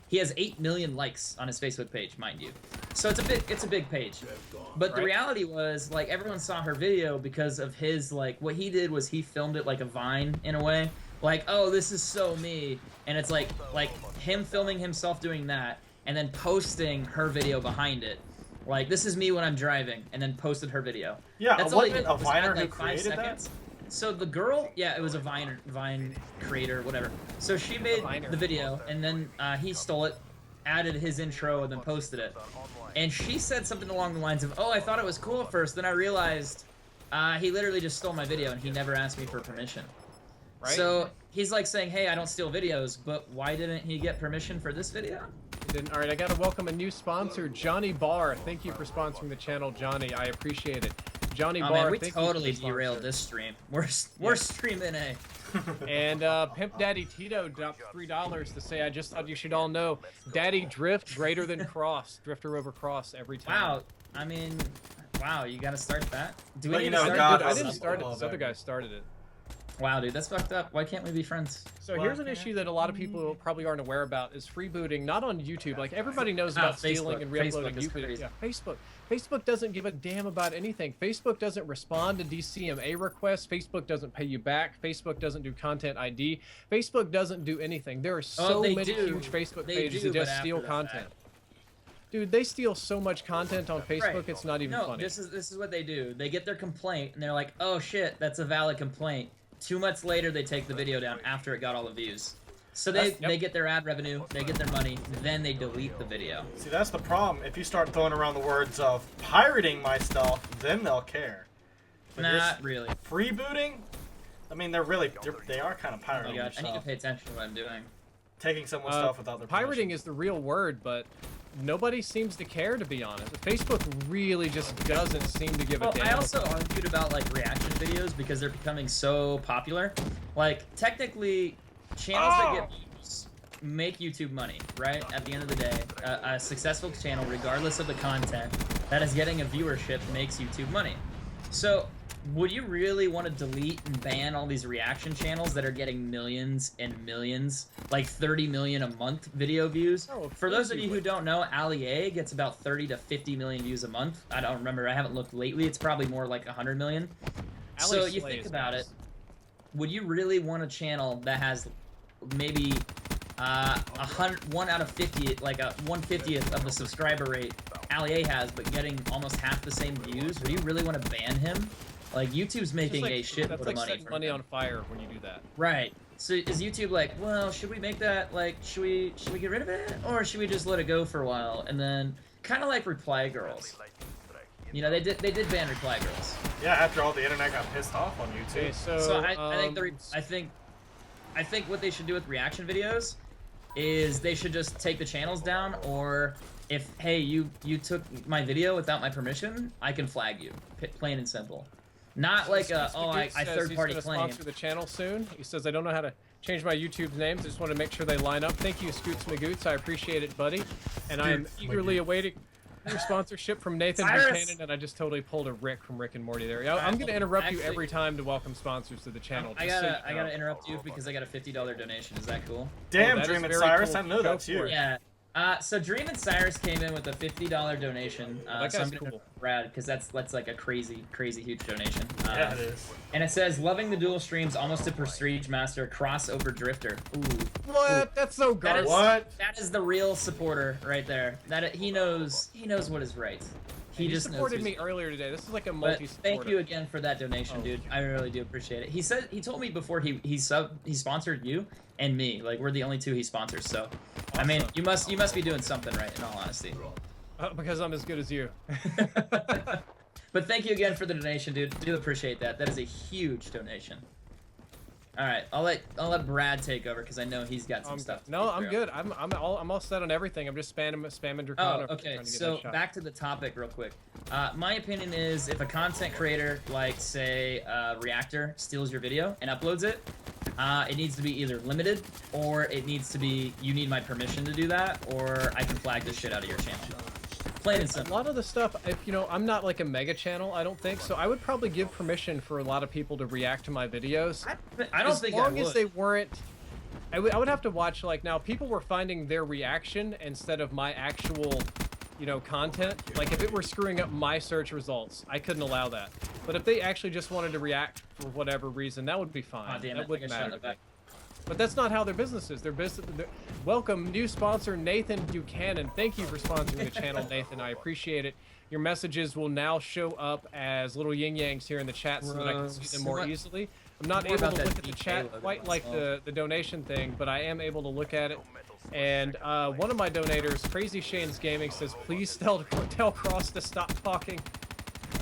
He has 8 million likes on his Facebook page, mind you. So it's a big page. But the Right. reality was, like, everyone saw her video because of his, like, what he did was he filmed it like a Vine in a way. Like, oh, this is so me. And it's like him filming himself doing that and then posting her video behind it. Like, this is me when I'm driving, and then posted her video. Yeah, That's all he wasn't did it a was Viner add, who like 5 created that? seconds. So the girl, yeah, it was a Vine creator, whatever. So she made Viner. the video, and then he stole it, added his intro, and then posted it. And she said something along the lines of, oh, I thought it was cool at first, then I realized he literally just stole my video, and he never asked me for permission. Right? So he's like saying, hey, I don't steal videos, but why didn't he get permission for this video? Then, all right, I got to welcome a new sponsor, Johnny Barr. Thank you for sponsoring the channel, Johnny. I appreciate it. Johnny Oh Barr, man, we thank you for totally the sponsor. derailed this stream. We're streaming A. And Pimp Daddy Tito dropped $3 to say, I just thought you should all know, Daddy Drift greater than Cross. Drifter over Cross every time. Wow, I mean, wow, you gotta start that? Do we But need you to know, start God Dude, I was didn't up start it. above This other everything. guy started it. Wow, dude, that's fucked up. Why can't we be friends? So here's an issue that a lot of people probably aren't aware about is freebooting, not on YouTube. Like everybody knows about stealing Facebook. and re-uploading Facebook is YouTube. crazy. Yeah, Facebook. Facebook doesn't give a damn about anything. Facebook doesn't respond to DCMA requests. Facebook doesn't pay you back. Facebook doesn't do content ID. Facebook doesn't do anything. There are so they many do. huge Facebook They pages do, that but just steal after the content. fact. Dude, they steal so much content on Facebook, Right. it's not even No, funny. this is what they do. They get their complaint and they're like, oh shit, that's a valid complaint. 2 months later, they take the video down after it got all the views. So they get their ad revenue, they get their money, then they delete the video. See, that's the problem. If you start throwing around the words of pirating my stuff, then they'll care. But Not really. freebooting, I mean, they are kind of Oh pirating my god, I need to stuff. pay attention to what I'm doing. Taking someone's stuff without their Pirating permission. is the real word, but nobody seems to care, to be honest. Facebook really just doesn't seem to give a Well, damn. I also argued about like reaction videos because they're becoming so popular. Like technically, channels that get views make YouTube money, right? At the end of the day, a successful channel, regardless of the content, that is getting a viewership makes YouTube money. So, would you really want to delete and ban all these reaction channels that are getting millions and millions, like 30 million a month video views? Oh, of For course those of you you who would. don't know, Ali A gets about 30 to 50 million views a month. I don't remember. I haven't looked lately. It's probably more like 100 million. Ali So you slays, think about guys. it. Would you really want a channel that has maybe 1 out of 50, like a 1/50th of the subscriber rate Ali A has, but getting almost half the same views? Would you really want to ban him? Like, YouTube's It's making like, a shitload that's of like money setting from money him. on fire when you do that. Right. So is YouTube like, well, should we make that, like, should we get rid of it? Or should we just let it go for a while? And then, kind of like Reply Girls. You know, they did ban Reply Girls. Yeah, after all the internet got pissed off on YouTube. Okay, so, So I think what they should do with reaction videos is they should just take the channels down, or if, hey, you took my video without my permission, I can flag you. Plain and simple. Not like a, oh, I third-party he's claim. gonna sponsor the channel soon. He says, I don't know how to change my YouTube names. I just want to make sure they line up. Thank you, Scoots Magoots. I appreciate it, buddy. And I am eagerly awaiting your sponsorship from Nathan Cyrus! Buchanan, and I just totally pulled a Rick from Rick and Morty there. I'm going to interrupt you every time to welcome sponsors to the channel. I just so gotta you know. interrupt you because I got a $50 donation. Is that cool? Damn, that is Dream and very Cyrus, cool. I know Go that's for you. it. Yeah. So Dream and Cyrus came in with a $50 donation. That So I'm guy's gonna cool. Brad, because that's like a crazy huge donation. Yeah, it is. And it says, loving the dual streams, almost a prestige master, crossover drifter. Ooh. What? That's so That is, garbage. What? That is the real supporter right there. He knows what is right. He just supported knows me earlier today. This is like a But multi-supporter. thank you again for that donation, Oh, dude. sure. I really do appreciate it. He told me before he sponsored you and me. Like, we're the only two he sponsors. So, I mean, Awesome. you must be doing something right, in all honesty. Because I'm as good as you. But thank you again for the donation, dude. Do appreciate that. That is a huge donation. All right, I'll let Brad take over because I know he's got some stuff. to No, get I'm through. good. I'm all set on everything. I'm just spamming Oh, Dracona. okay. trying to get So that shot. back to the topic real quick. My opinion is if a content creator, like say Reactor, steals your video and uploads it, it needs to be either limited or it needs to be you need my permission to do that, or I can flag the shit out of your channel. Plain and A simple. lot of the stuff, if you know, I'm not like a mega channel, I don't think, so I would probably give permission for a lot of people to react to my videos. I don't as think long I as would. they weren't. I would have to watch, like, now people were finding their reaction instead of my actual, you know, content. Like, if it were screwing up my search results, I couldn't allow that. But if they actually just wanted to react for whatever reason, that would be fine. Aw, damn that it, wouldn't I got shot in matter. the back. But that's not how their business is. Their business. Welcome, new sponsor Nathan Buchanan. Thank you for sponsoring the channel, Nathan. I appreciate it. Your messages will now show up as little yin yangs here in the chat so that I can see them more What- easily. I'm not more able about to that look at the DK chat logo quite like myself. the donation thing, but I am able to look at it. And one of my donators, Crazy Shane's Gaming, says, please tell Cross to stop talking.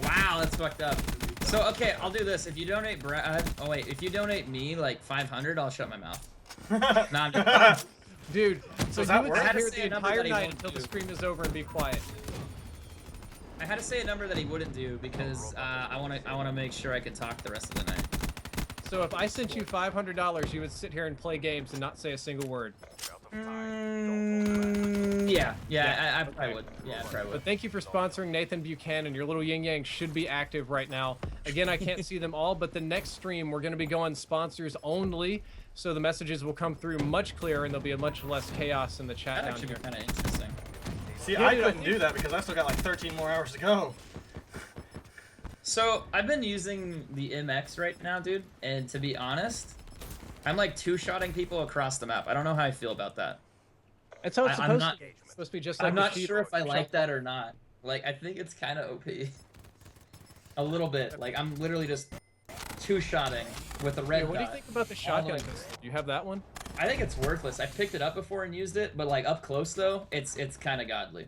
Wow, that's fucked up. So okay, I'll do this. If you donate Brad, oh wait, if you donate me like 500, I'll shut my mouth. Nah, I'm just, Dude, so Does you that would work? sit I had to here say the a number entire that he night won't until the do. stream is over and be quiet. I had to say a number that he wouldn't do because I want to make sure I could talk the rest of the night. So if I sent you $500, you would sit here and play games and not say a single word. Yeah, I probably would. Yeah, I probably would. But thank you for sponsoring Nathan Buchanan. Your little yin yang should be active right now. Again, I can't see them all, but the next stream we're going to be going sponsors only, so the messages will come through much clearer and there'll be a much less chaos in the chat That down actually here. be kind of interesting. See, Yeah, I dude, I couldn't do that because I still got like 13 more hours to go. So I've been using the MX right now, dude, and to be honest, I'm like two-shotting people across the map. I don't know how I feel about that. That's how it's I'm supposed not- to be. It's supposed to be just like I'm the not sheep sure if I shot. like that or not. Like, I think it's kind of OP. A little bit. Like, I'm literally just two-shotting with a Hey, red what do you dot. think about the shotgun pistol? Do you have that one? I think it's worthless. I picked it up before and used it, but like up close though, it's kind of godly.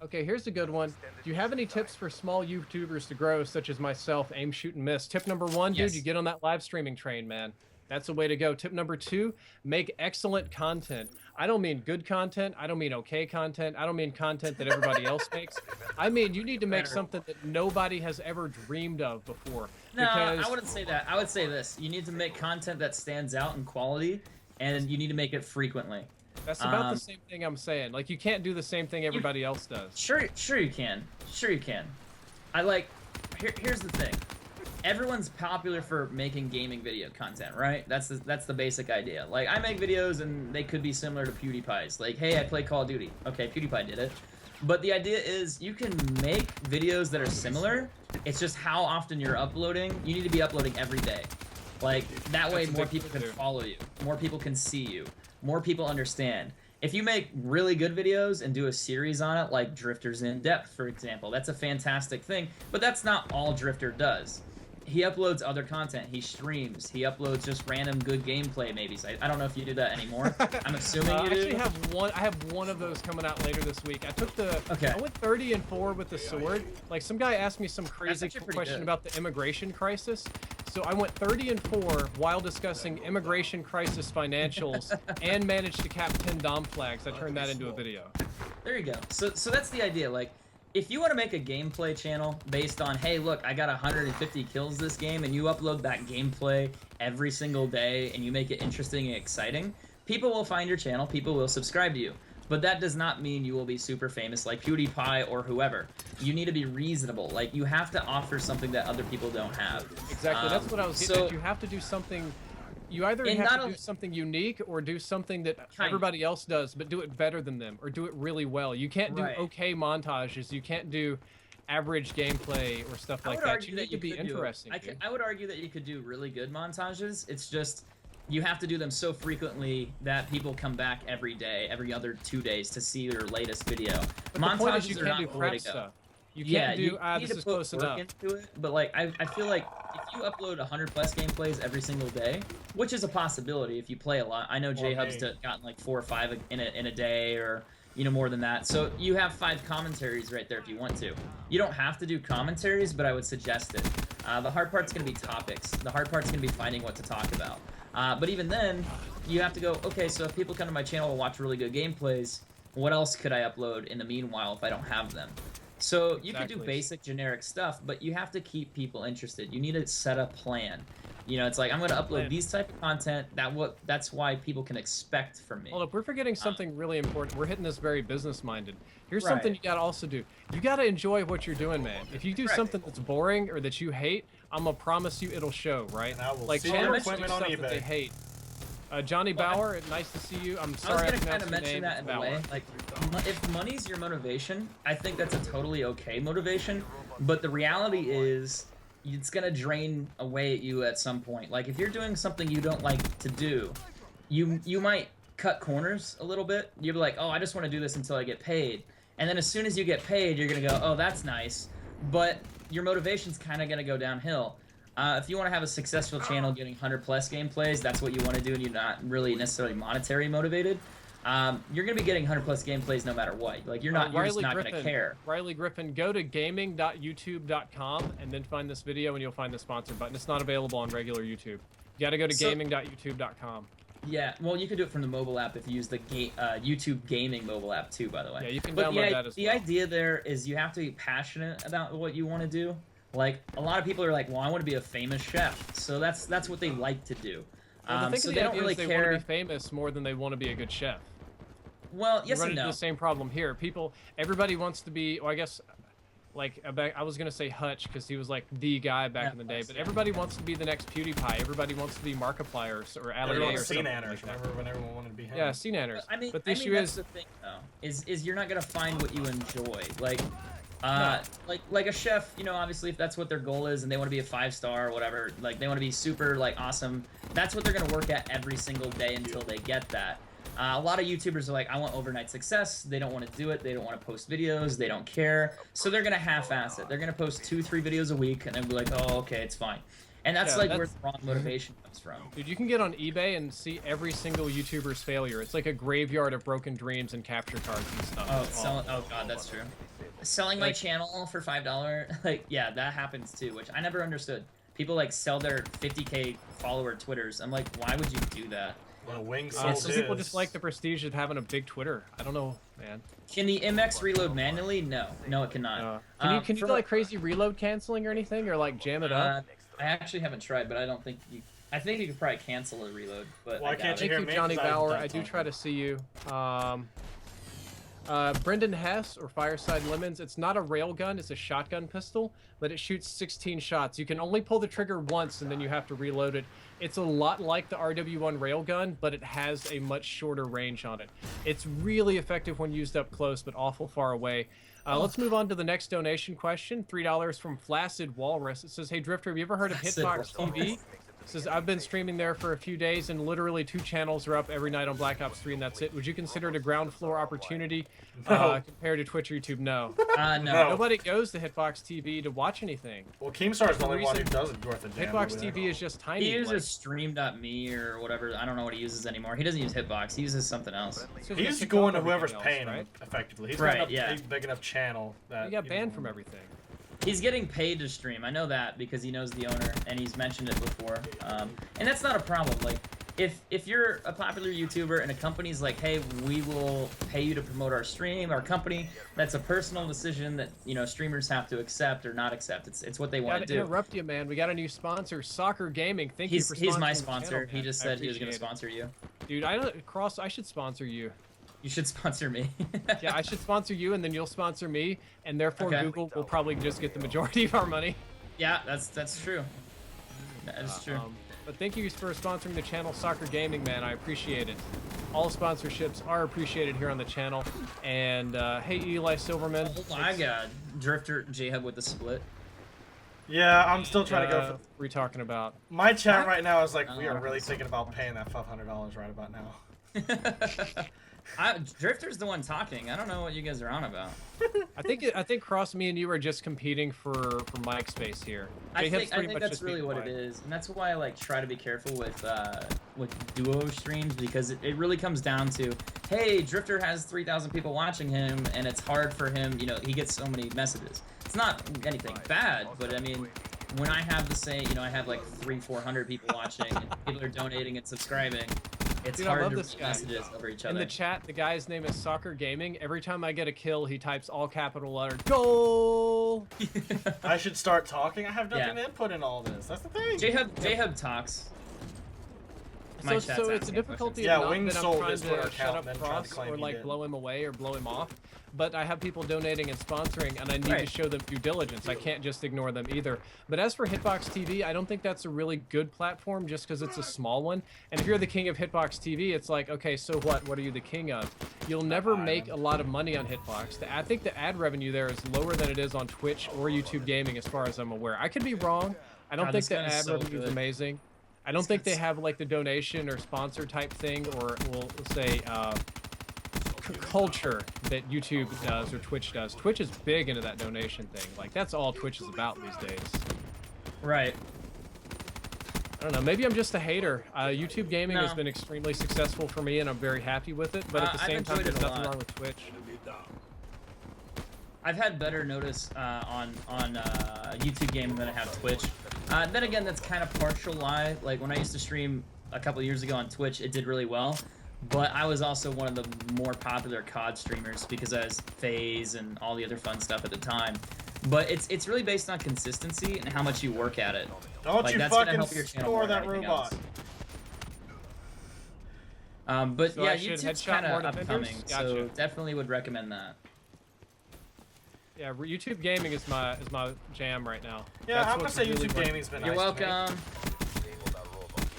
Okay, here's a good one. Do you have any tips for small YouTubers to grow, such as myself, aim, shoot, and miss? Tip number 1, dude, Yes. you get on that live streaming train, man. That's the way to go. Tip number 2, make excellent content. I don't mean good content. I don't mean okay content. I don't mean content that everybody else makes. I mean, you need to make something that nobody has ever dreamed of before. No, because... I wouldn't say that. I would say this. You need to make content that stands out in quality, and you need to make it frequently. That's about the same thing I'm saying. Like, you can't do the same thing everybody else does. Sure you can. Sure you can. Here's the thing. Everyone's popular for making gaming video content, right? That's the basic idea. Like, I make videos and they could be similar to PewDiePie's. Like, hey, I play Call of Duty. Okay, PewDiePie did it. But the idea is you can make videos that are similar. It's just how often you're uploading. You need to be uploading every day. Like, that way more people can follow you. More people can see you. More people understand. If you make really good videos and do a series on it, like Drifter's In Depth, for example, that's a fantastic thing, but that's not all Drifter does. He uploads other content. He streams. He uploads just random good gameplay, maybe. So I don't know if you do that anymore. I'm assuming you do. I actually have one. I have one of those coming out later this week. I took the. Okay. I went 30-4 with the sword. Like, some guy asked me some crazy question about the immigration crisis. So I went 30-4 while discussing immigration crisis financials and managed to cap 10 Dom flags. I turned that into a video. There you go. So that's the idea. Like, if you want to make a gameplay channel based on, hey, look, I got 150 kills this game, and you upload that gameplay every single day, and you make it interesting and exciting, people will find your channel, people will subscribe to you. But that does not mean you will be super famous like PewDiePie or whoever. You need to be reasonable. Like, you have to offer something that other people don't have. Exactly. That's what I was getting at. You have to do something. You either have to do something unique or do something that everybody else does, but do it better than them or do it really well. You can't do okay montages. You can't do average gameplay or stuff like that. You need to be interesting. I would argue that you could do really good montages. It's just you have to do them so frequently that people come back every day, every other 2 days to see your latest video. But montages the point is you can't do crap stuff. You can't do, this is close enough. Into it, but like I feel like if you upload 100+ gameplays every single day, which is a possibility if you play a lot. I know JHub's gotten like 4 or 5 in a day, or more than that. So you have 5 commentaries right there if you want to. You don't have to do commentaries, but I would suggest it. The hard part's gonna be topics. The hard part's gonna be finding what to talk about. But even then, you have to go, okay, so if people come to my channel and watch really good gameplays, what else could I upload in the meanwhile if I don't have them? So you can do basic generic stuff, but you have to keep people interested. You need to set a plan. It's like, I'm going to upload these type of content. That's why people can expect from me. Hold up, we're forgetting something really important. We're hitting this very business-minded. Here's something you got to also do. You got to enjoy what you're doing, man. If you do something that's boring or that you hate, I'm going to promise you it'll show, right? Like, channels do stuff that they hate. Johnny Bauer, nice to see you. I'm sorry I was going to kind of mention that in a way. Like, if money's your motivation, I think that's a totally okay motivation. But the reality is, it's gonna drain away at you at some point. Like, if you're doing something you don't like to do, you might cut corners a little bit. You'll be like, oh, I just want to do this until I get paid. And then as soon as you get paid, you're gonna go, oh, that's nice. But your motivation's kind of gonna go downhill. If you want to have a successful channel getting 100+ gameplays, that's what you want to do, and you're not really necessarily monetary motivated, you're going to be getting 100+ gameplays no matter what. Like, you're just not going to care. Riley Griffin, go to gaming.youtube.com and then find this video and you'll find the sponsor button. It's not available on regular YouTube. You got to go to gaming.youtube.com. Yeah, well, you can do it from the mobile app if you use the YouTube Gaming mobile app too, by the way. Yeah, you can download that as well. The idea there is you have to be passionate about what you want to do. Like, a lot of people are like, well, I want to be a famous chef. So that's what they like to do. Well, so they don't really care. They want to be famous more than they want to be a good chef. Well, yes and no. Run into the same problem here. Everybody wants to be, well, I guess, like, I was going to say Hutch because he was like the guy back in the day, but everybody wants to be the next PewDiePie. Everybody wants to be Markiplier or Ali or something like that. Remember when everyone wanted to be him? Yeah, Nanners. But the issue is, the thing, though, is you're not going to find what you enjoy. Like, like a chef, obviously if that's what their goal is and they want to be a 5-star or whatever, like they want to be super like awesome, that's what they're going to work at every single day until they get that. A lot of YouTubers are like, I want overnight success. They don't want to do it. They don't want to post videos. They don't care. So they're going to half-ass it. They're going to post 2-3 videos a week and then be like, oh, okay, it's fine. And that's where the wrong motivation comes from. Dude, you can get on eBay and see every single YouTuber's failure. It's like a graveyard of broken dreams and capture cards and stuff. Oh, God, that's true. selling my channel for $5, like, yeah, that happens too, which I never understood. People like sell their 50K follower Twitters. I'm like, why would you do that? Well, Wing Some sold people his. just like the prestige of having a big Twitter. I don't know, man. Can the MX reload manually? No, it cannot. Can you do like crazy reload canceling or anything, or like jam it up? I actually haven't tried, but I don't think you. I think you could probably cancel a reload, but Why I can't doubt you it. hear Thank me? you, Johnny 'Cause I've Bauer. done I do something. try to see you. Brendan Hess or Fireside Lemons. It's not a railgun. It's a shotgun pistol, but it shoots 16 shots. You can only pull the trigger once, and then you have to reload it. It's a lot like the RW1 railgun, but it has a much shorter range on it. It's really effective when used up close, but awful far away. Let's move on to the next donation question. $3 from Flaccid Walrus. It says, "Hey Drifter, have you ever heard of Flaccid Hitbox TV?" It says, "I've been streaming there for a few days, and literally 2 channels are up every night on Black Ops 3, and that's it. Would you consider it a ground floor opportunity No. compared to Twitch or YouTube?" No. No. Nobody goes to Hitbox TV to watch anything. Well, Keemstar is the only one who reason- does it worth a damn. Hitbox over there. TV is just tiny. He uses like, stream.me or whatever. I don't know what he uses anymore. He doesn't use Hitbox. He uses something else. it's just He's gonna kick going off to whoever's everything paying else, him, effectively. He's Right, got yeah. a big enough channel that He got you banned know, from everything. He's getting paid to stream. I know that because he knows the owner and he's mentioned it before. And that's not a problem. Like, if you're a popular YouTuber and a company's like, hey, we will pay you to promote our stream, our company, that's a personal decision that, you know, streamers have to accept or not accept. It's what they want Gotta to do. interrupt you, man. We got a new sponsor, Soccer Gaming. Thank you for He's my sponsoring the sponsor. channel, He man. just I said he was going to appreciate it. sponsor you. Dude, I should sponsor you. You should sponsor me. Yeah, I should sponsor you, and then you'll sponsor me, and therefore Okay. Google will probably just get the majority of our money. Yeah, that's true. That is true. But thank you for sponsoring the channel, Soccer Gaming, man. I appreciate it. All sponsorships are appreciated here on the channel. And hey, Eli Silverman. Oh my god. Drifter JHub with the split. Yeah, I'm still trying to go for. What are we talking about? My chat right now is like, we are Oh. really thinking about paying that $500 right about now. Drifter's the one talking. I don't know what you guys are on about. I think Cross, me and you are just competing for mic space here. I J-Hub's think pretty much that's just really being what it quiet. is, and that's why I like try to be careful with duo streams because it really comes down to, hey, Drifter has 3,000 people watching him, and it's hard for him. You know, he gets so many messages. It's not anything bad, but I mean, when I have the same, you know, I have like 300-400 people watching, and people are donating and subscribing. It's Dude, I hard love to this read guy. messages over each In other. the chat, the guy's name is Soccer Gaming. Every time I get a kill, he types all capital letter goal. I should start talking. I have nothing Yeah. to input in all this. That's the thing. JHub talks. My So, chat's so it's a asking difficulty Yeah, of not Wing that I'm sold trying his Twitter to account shut and up then tried to Cross claim or he like did. blow him away or blow him off. But I have people donating and sponsoring, and I need to Right. show them due diligence. I can't just ignore them either. But as for Hitbox TV, I don't think that's a really good platform just because it's a small one. And if you're the king of Hitbox TV, it's like, okay, so what? What are you the king of? You'll never make a lot of money on Hitbox. I think the ad revenue there is lower than it is on Twitch or YouTube Gaming, as far as I'm aware. I could be wrong. I don't God, think this the gun is ad so revenue is good. amazing. I don't think they have like the donation or sponsor type thing, or we'll say culture that YouTube does or Twitch does. Twitch is big into that donation thing. Like that's all Twitch is about these days. Right. I don't know. Maybe I'm just a hater. YouTube Gaming has No. been extremely successful for me, and I'm very happy with it. But at the I've same time, enjoyed it there's a nothing lot. wrong with Twitch. I've had better notice on YouTube Gaming than I have Twitch. Then again, that's kind of partial lie. Like when I used to stream a couple years ago on Twitch, it did really well. But I was also one of the more popular COD streamers because I was FaZe and all the other fun stuff at the time. But it's really based on consistency and how much you work at it. Don't Like, you that's gonna fucking help your channel score more than that anything robot. else. But So yeah, I should YouTube's headshot kind more of defenders? upcoming, Gotcha. so definitely would recommend that. Yeah, YouTube Gaming is my jam right now. Yeah, That's I'm gonna what's say really YouTube working. Gaming's been You're nice to me. welcome.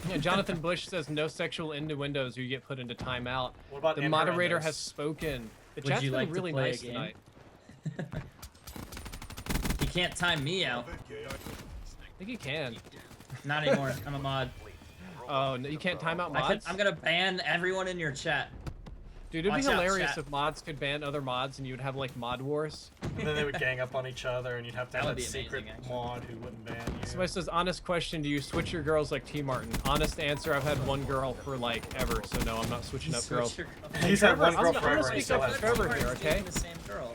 Yeah, Jonathan Bush says no sexual innuendos or you get put into timeout. What about The moderator innuendos? has spoken. The Would chat's you been like to really play a nice game? tonight. You can't time me out. I think you can. Not anymore. I'm a mod. Oh, no, you can't time out mods? I'm gonna ban everyone in your chat. Dude, it'd be Watch out, hilarious chat. if mods could ban other mods and you would have like mod wars. And then they would gang up on each other, and you'd have to That have would that be secret amazing, actually. mod who wouldn't ban you. Somebody says, honest question, do you switch your girls like T. Martin? Honest answer, I've had one girl for like ever, so no, I'm not switching up girls. He's had one I'm girl gonna forever, and he speak still up has for Trevor one. here, okay? The same girl.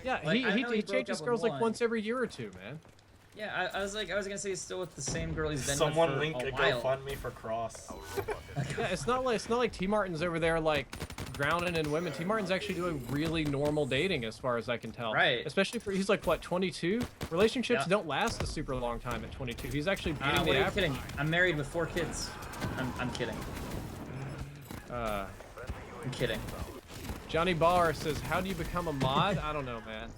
Yeah, Like, I he, know he, he he broke changes up with girls like one. once every year or two, man. Yeah, I was gonna say he's still with the same girl he's been Someone with link for a a while. GoFundMe for Cross. Yeah, it's not like T Martin's over there like drowning in women. T Martin's actually doing really normal dating as far as I can tell. Right. Especially for he's like what 22. Relationships Yeah. don't last a super long time at 22. He's actually beating What the are you average. kidding? I'm married with 4 kids. I'm kidding. I'm kidding. Johnny Barr says, "How do you become a mod?" I don't know, man.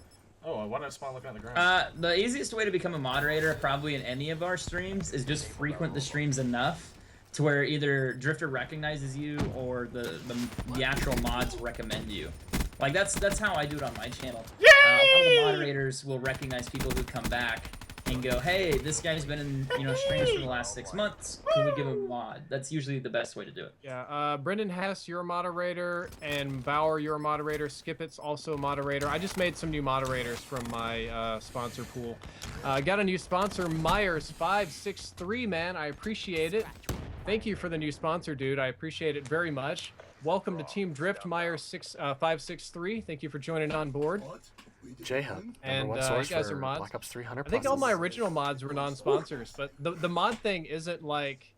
Oh, why did I spawn looking at the ground? The easiest way to become a moderator, probably in any of our streams, is just frequent the streams enough to where either Drifter recognizes you or the actual mods recommend you. Like that's how I do it on my channel. A lot of the moderators will recognize people who come back and go, "Hey, this guy's been in streams for the last 6 months. Can we give him a mod?" That's usually the best way to do it. Yeah, Brendan Hess, you're a moderator, and Bauer, you're a moderator. Skippett's also a moderator. I just made some new moderators from my sponsor pool. Got a new sponsor, Myers563, man. I appreciate it. Thank you for the new sponsor, dude. I appreciate it very much. Welcome to Team Drift, Myers563. Thank you for joining on board. JHub, And #1 you source guys for are mods. Black Ops 300 I think all my pluses. original mods were non-sponsors, but the mod thing isn't like...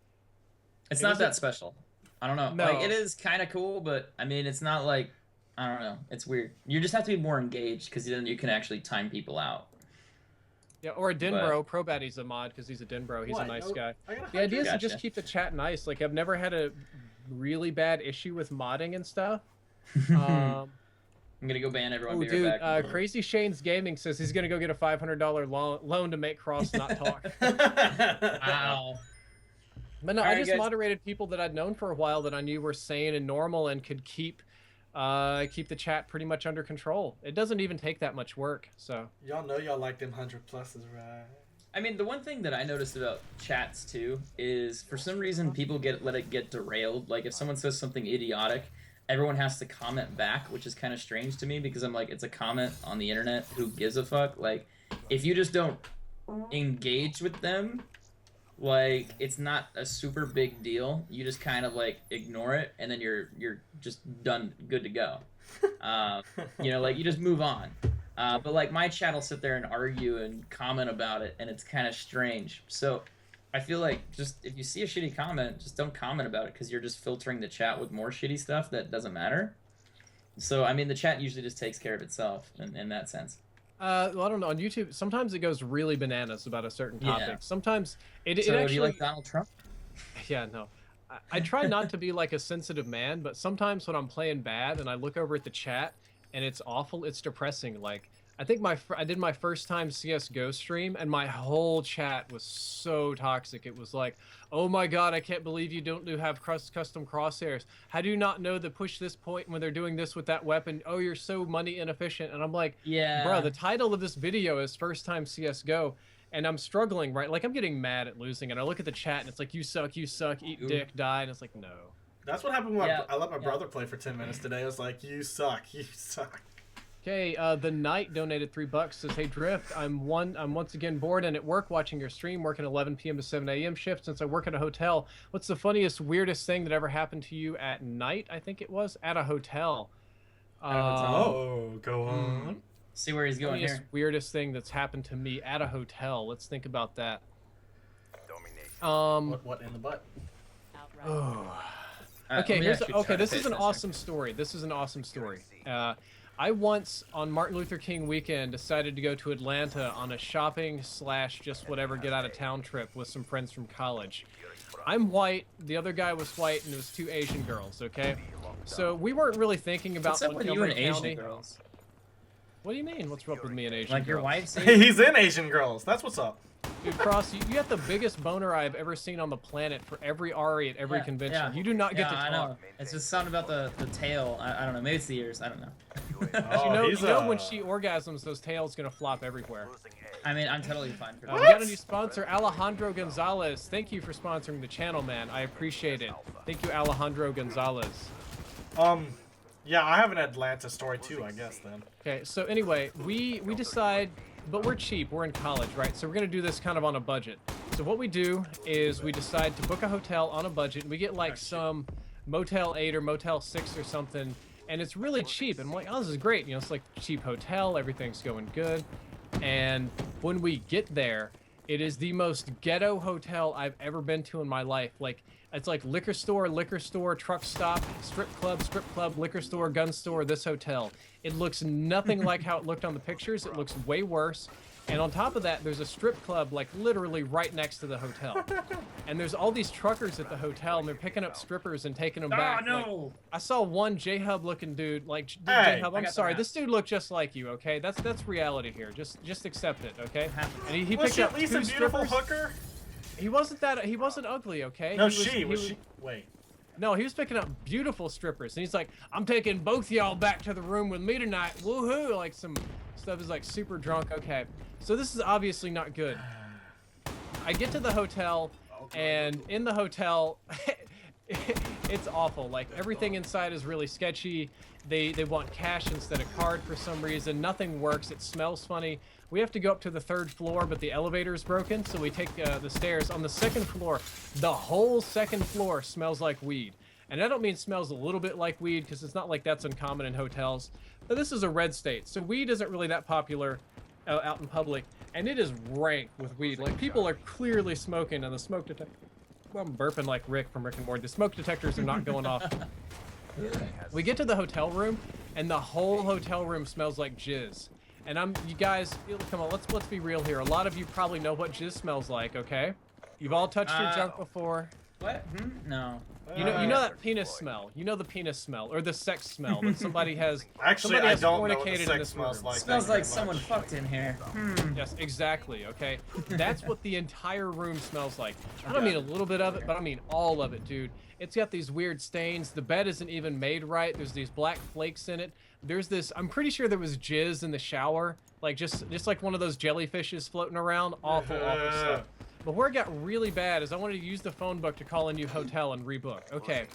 It's It not isn't- that special. I don't know. No. Like, it is kind of cool, but I mean, it's not like, I don't know. It's weird. You just have to be more engaged because then you can actually time people out. Yeah, or a Dinbro. Probatty's a mod because he's a Dinbro. He's What? a nice Oh, guy. I gotta The idea is to Gotcha. just keep the chat nice. Like, I've never had a really bad issue with modding and stuff. I'm gonna go ban everyone. Oh, Be dude, right back. Crazy Shane's Gaming says he's gonna go get a $500 loan to make Cross not talk. Wow. But no, I Alright, just guys. moderated people that I'd known for a while that I knew were sane and normal and could keep the chat pretty much under control. It doesn't even take that much work, so. Y'all know y'all like them 100 pluses, right? I mean, the one thing that I noticed about chats too is for some reason people let it get derailed. Like if someone says something idiotic, everyone has to comment back, which is kind of strange to me because I'm like, it's a comment on the internet. Who gives a fuck? Like, if you just don't engage with them, like it's not a super big deal. You just kind of like ignore it, and then you're just done, good to go. Like you just move on. But like my chat will sit there and argue and comment about it, and it's kind of strange. So I feel like just if you see a shitty comment, just don't comment about it because you're just filtering the chat with more shitty stuff that doesn't matter. So I mean, the chat usually just takes care of itself in that sense. Well, I don't know. On YouTube, sometimes it goes really bananas about a certain topic. Yeah. Sometimes it So actually. do you like Donald Trump? Yeah, no. I try not to be like a sensitive man, but sometimes when I'm playing bad and I look over at the chat and it's awful, it's depressing. Like, I think I did my first time CSGO stream and my whole chat was so toxic. It was like, oh my god, I can't believe you don't have custom crosshairs. How do you not know to push this point when they're doing this with that weapon? Oh, you're so money inefficient. And I'm like, Yeah. bro, the title of this video is First Time CSGO. And I'm struggling, right? Like, I'm getting mad at losing. And I look at the chat and it's like, you suck, eat dick, die. And it's like, no. That's what happened when Yeah, I let my yeah. brother play for 10 minutes today. I was like, you suck, you suck. Okay, the Knight donated $3. Says, hey Drift, I'm once again bored and at work watching your stream, working 11 p.m. to 7 a.m. shift since I work at a hotel. What's the funniest, weirdest thing that ever happened to you at night? I think it was at a hotel. At a hotel. Oh, go on. See where he's going Funniest, here. weirdest thing that's happened to me at a hotel. Let's think about that. What in the butt? Okay, let me actually try to this pay is an attention. awesome story. This is an awesome story. I once, on Martin Luther King weekend, decided to go to Atlanta on a shopping / just whatever get out of town trip with some friends from college. I'm white, the other guy was white, and it was 2 Asian girls, okay? So we weren't really thinking about What's up with you and Montgomery Asian County. girls? What do you mean? What's up with me and Asian Like your girls? wife's He's in Asian Girls. That's what's up. Dude, Cross, you got the biggest boner I've ever seen on the planet for every Ari at every convention. Yeah. You do not get to I talk. know. It's just something about the tail. I don't know. Maybe it's the ears. I don't know. Oh, you know when she orgasms, those tails gonna flop everywhere. I mean, I'm totally fine for that. We got a new sponsor, Alejandro Gonzalez. Thank you for sponsoring the channel, man. I appreciate it. Thank you, Alejandro Gonzalez. Yeah, I have an Atlanta story too, I guess, then. Okay, so anyway, we decide, but we're cheap. We're in college, right? So we're gonna do this kind of on a budget. So what we do is we decide to book a hotel on a budget. We get like some Motel 8 or Motel 6 or something, and it's really cheap. And I'm like, oh, this is great. You know, it's like a cheap hotel. Everything's going good. And when we get there, it is the most ghetto hotel I've ever been to in my life. Like, it's like liquor store, truck stop, strip club, liquor store, gun store, this hotel. It looks nothing like how it looked on the pictures. It looks way worse. And on top of that, there's a strip club, like, literally right next to the hotel. And there's all these truckers at the hotel, and they're picking up strippers and taking them back. no! Like, I saw one JHub looking dude, like, Hey, JHub, I'm sorry, this dude looked just like you, okay? That's reality here. Just accept it, okay? And he Was picked she up at least two a beautiful strippers. hooker? He wasn't ugly, okay? No, Was she. Wait. No, he was picking up beautiful strippers, and he's like, I'm taking both y'all back to the room with me tonight. Woohoo! Like, some stuff is like super drunk. Okay, so this is obviously not good. I get to the hotel, and in the hotel, it's awful. Like, everything inside is really sketchy. They want cash instead of card for some reason. Nothing works. It smells funny. We have to go up to the 3rd floor, but the elevator is broken, so we take the stairs. On the 2nd floor, the whole 2nd floor smells like weed. And I don't mean smells a little bit like weed, because it's not like that's uncommon in hotels. But this is a red state, so weed isn't really that popular out in public. And it is rank with weed. Like, people are clearly smoking, and the smoke detector... Well, I'm burping like Rick from Rick and Morty. The smoke detectors are not going off. We get to the hotel room, and the whole hotel room smells like jizz. And you guys, come on, let's be real here. A lot of you probably know what jizz smells like, okay? You've all touched your junk before. What? No. You know that penis smell. You know the penis smell, or the sex smell that somebody has. Actually, somebody I has don't know what the fornicated in sex this smells room. like. Smells Thank like you very someone much. fucked in here. Yes, exactly, okay? That's what the entire room smells like. I don't mean a little bit of it, but I mean all of it, dude. It's got these weird stains. The bed isn't even made right. There's these black flakes in it. There's this, I'm pretty sure there was jizz in the shower. Like, just like one of those jellyfishes floating around. Awful, awful stuff. But where it got really bad is I wanted to use the phone book to call a new hotel and rebook. Okay,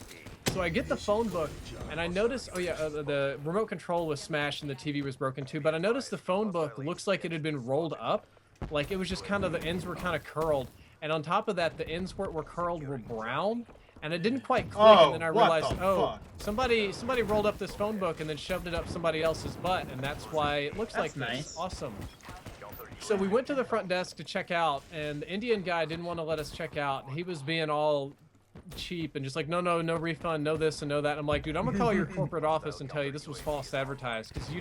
so I get the phone book, and I notice, oh yeah, the remote control was smashed and the TV was broken too, but I noticed the phone book looks like it had been rolled up. Like, it was just kind of, the ends were kind of curled. And on top of that, the ends where it were curled were brown. And it didn't quite click, and then I realized, oh, somebody rolled up this phone book and then shoved it up somebody else's butt, and that's why it looks like nice. this. Awesome. So we went to the front desk to check out, and the Indian guy didn't want to let us check out. He was being all cheap and just like, no refund, no this and no that. I'm like, dude, I'm gonna call your corporate office and tell you this was false advertised, because you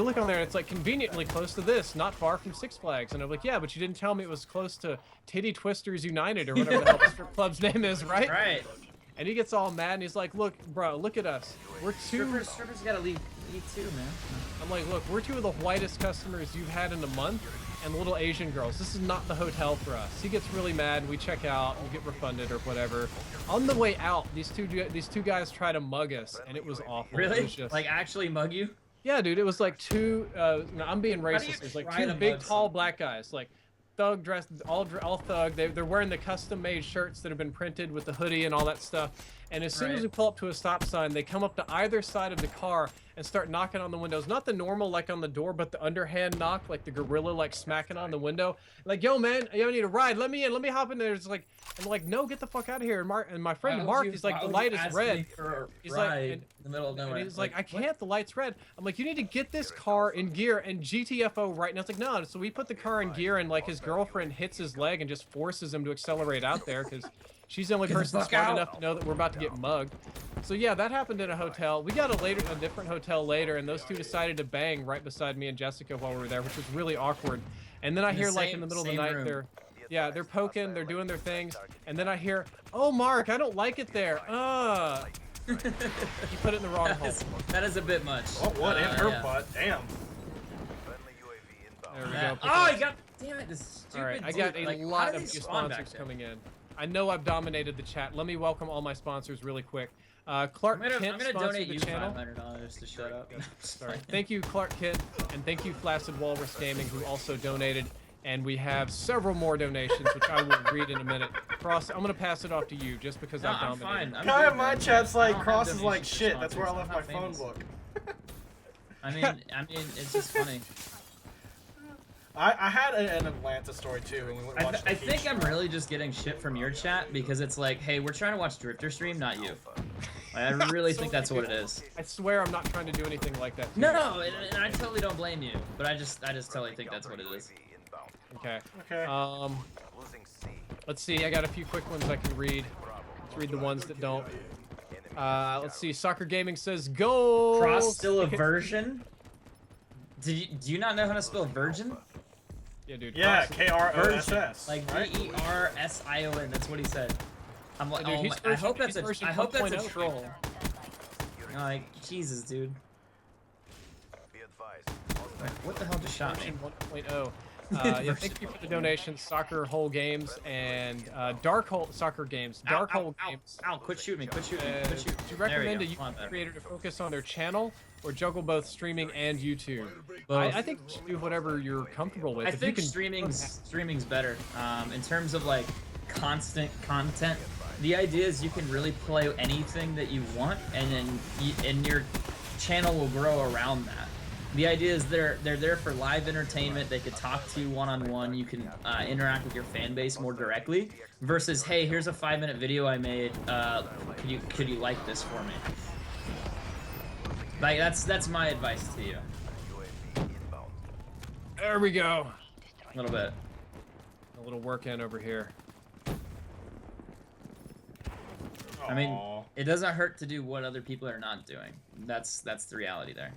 look on there and it's like conveniently close to this, not far from Six Flags. And I'm like, yeah, but you didn't tell me it was close to Titty Twisters United or whatever the hell the strip club's name is, right? Right. And he gets all mad and he's like, look, bro, look at us. We're two. Strippers gotta eat too, man. I'm like, look, we're two of the whitest customers you've had in a month, and little Asian girls. This is not the hotel for us. He gets really mad. We check out. We get refunded or whatever. On the way out, these two guys try to mug us, and it was awful. Really? It was just, Like, actually mug you? yeah, dude. It was like two. No, I'm being How do you racist. It was like try two to big, mug tall someone? black guys, like thug dressed, all thug. They're wearing the custom-made shirts that have been printed with the hoodie and all that stuff. And as soon as we pull up to a stop sign, they come up to either side of the car and start knocking on the windows. Not the normal, like on the door, but the underhand knock, like the gorilla, like smacking on the window. Like, yo, man, yo, I need a ride. Let me in. Let me hop in there. It's like, I'm like, no, get the fuck out of here. And my friend Mark, he's like, the light is red. He's like, in the middle of nowhere. and he's like, I can't, the light's red. I'm like, you need to get this car in gear and GTFO right now. It's like, no. So we put the car in gear, and like his girlfriend hits his leg and just forces him to accelerate out there, because she's the only person smart enough to know that we're about to get mugged. So yeah, that happened in a hotel. We got a different hotel later, and those two decided to bang right beside me and Jessica while we were there, which was really awkward. And then I hear, like, in the middle of the night, they're poking, they're doing their things, and then I hear, oh, Mark, I don't like it there. You put it in the wrong hole. That is a bit much. What in her butt? Damn. There we go. Oh, I got. Damn it, this stupid. All right, I got dude. a Like, lot how did of they new spawn back sponsors there? coming in. I know I've dominated the chat. Let me welcome all my sponsors really quick. Clark I'm Kent gonna sponsored donate the you channel. $500 to shut up. Sorry. Thank you, Clark Kent, and thank you, Flaccid Walrus Gaming, who also donated. And we have several more donations, which I will read in a minute. Cross, I'm gonna pass it off to you, just because I've I'm dominated. fine. I'm God, good, my man. chat's I like, don't have Cross is donation like shit. That's where I sponsors. left I'm my not phone famous. book. I mean, it's just funny. I had an Atlanta story too, and we went watched I think I'm really just getting shit from your chat, because it's like, hey, we're trying to watch Drifter stream, not you. I really think that's what it is. I swear I'm not trying to do anything like that. No, and I totally don't blame you, but I just totally think that's what it is. Okay. Okay. Let's see. I got a few quick ones I can read. Let's read the ones that don't. Let's see. Soccer Gaming says go. Cross still a version? Do you not know how to spell virgin? Yeah, dude. Yeah, Cross- KROSS. Like right? VERSION. That's what he said. I'm like, Dude, oh he's my, I hope version- that's he's a version I hope that's a 1.0. troll. Like Jesus, dude. Like, what the hell just shot me? Version 1.0. Yeah, thank you for the donations, Soccer Hole Games and Dark Hole Soccer Games. Dark Hole Games. Ow, quit shooting me, quit shooting me, quit shooting me. Do you There we recommend go. a Come on, YouTube better. creator to focus on their channel or juggle both streaming and YouTube? Both. I think you should do whatever you're comfortable with. I If think you can, streaming's better. In terms of like constant content, the idea is you can really play anything that you want, and then your channel will grow around that. The idea is they're there for live entertainment. They could talk to you one-on-one. You can interact with your fan base more directly. Versus, hey, here's a 5-minute video I made. Could you like this for me? Like that's my advice to you. There we go. A little bit. A little work in over here. I mean, Aw. it doesn't hurt to do what other people are not doing. That's the reality there.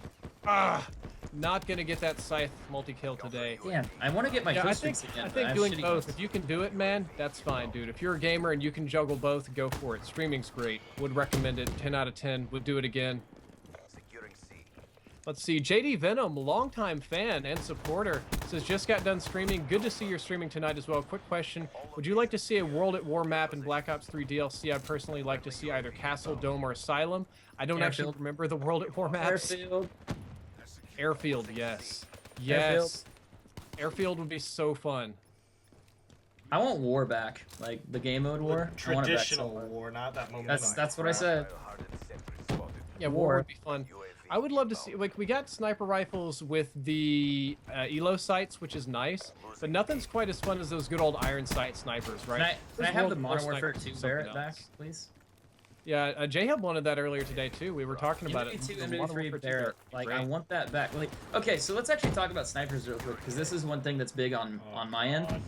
Not gonna get that scythe multi-kill today. Yeah, I want to get my Yeah, kill I think streaks again. I but think have doing shitty both. kills. If you can do it, man, that's fine, dude. If you're a gamer and you can juggle both, go for it. Streaming's great. Would recommend it. 10 out of 10. Would do it again. Let's see. JD Venom, longtime fan and supporter, says just got done streaming. Good to see you're streaming tonight as well. Quick question: would you like to see a World at War map in Black Ops 3 DLC? I'd personally like to see either Castle, Dome, or Asylum. I don't actually Airfield. remember the World at War maps. Airfield. Airfield, yes. Yes. Airfield would be so fun. I want war back, like the game mode war. I want it back so Traditional bad. war, not that moment. That's what I said. Yeah, war would be fun. I would love to see, like, we got sniper rifles with the ELO sights, which is nice, but nothing's quite as fun as those good old iron sight snipers, right? Can I Those have the World War Modern Warfare snipers 2 are something Barrett back, else. please? Yeah, JHub wanted that earlier today, too. We were talking about it. MW2, The Modern Warfare MW3 2 Barrett. Like, I great. want that back. Like, okay, so let's actually talk about snipers real quick, because this is one thing that's big on my end.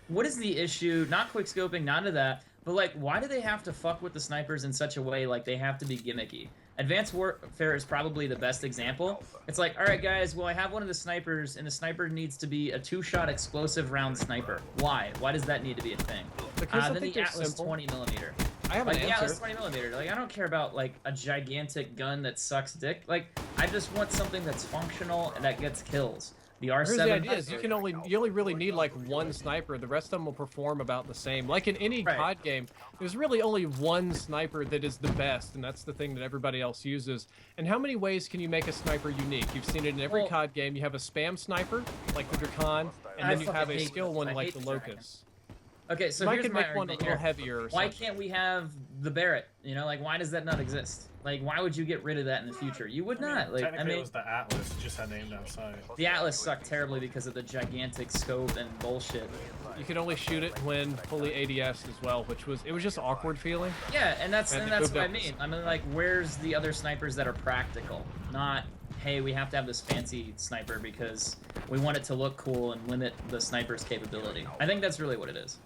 What is the issue? Not quick scoping, none of that. But like, why do they have to fuck with the snipers in such a way like they have to be gimmicky? Advanced Warfare is probably the best example. It's like, all right, guys, well, I have one of the snipers, and the sniper needs to be a 2-shot explosive round sniper. Why? Why does that need to be a thing? Because I Then think the they're Atlas simple. 20mm. I have Like an the Atlas answer. 20mm. Like, I don't care about like a gigantic gun that sucks dick. Like, I just want something that's functional and that gets kills. The R7. Here's the idea: is you only really need like one sniper. The rest of them will perform about the same. Like in any Right. COD game, there's really only one sniper that is the best, and that's the thing that everybody else uses. And how many ways can you make a sniper unique? You've seen it in every Well- COD game. You have a spam sniper like the Dracan, and I then you have fucking a hate skill those. one I like hate the the Dracan. Locust. Okay, so You might here's can my make one a argument little here. heavier. Or Why something. can't we have the Barrett? You know, like, why does that not exist? Like, why would you get rid of that in the future? You would not. Like, I Technically, it mean, was the Atlas. It just had aimed down sight. the Atlas sucked terribly because of the gigantic scope and bullshit. You can only shoot it when fully ADS as well, which was just awkward feeling. Yeah, and that's And they what moved I up mean. I mean, like, where's the other snipers that are practical? Not, hey, we have to have this fancy sniper because we want it to look cool and limit the sniper's capability. I think that's really what it is.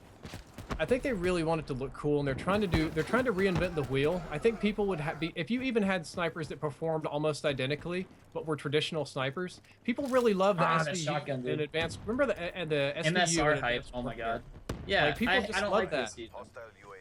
I think they really want it to look cool, and they're trying to reinvent the wheel. I think people would be if you even had snipers that performed almost identically, but were traditional snipers. People really love the the SVU shotgun, dude. and advanced. Remember the SVU MSR and hype. Advanced Oh my Warfare? god. Yeah, Like, people I just don't love like that. this either.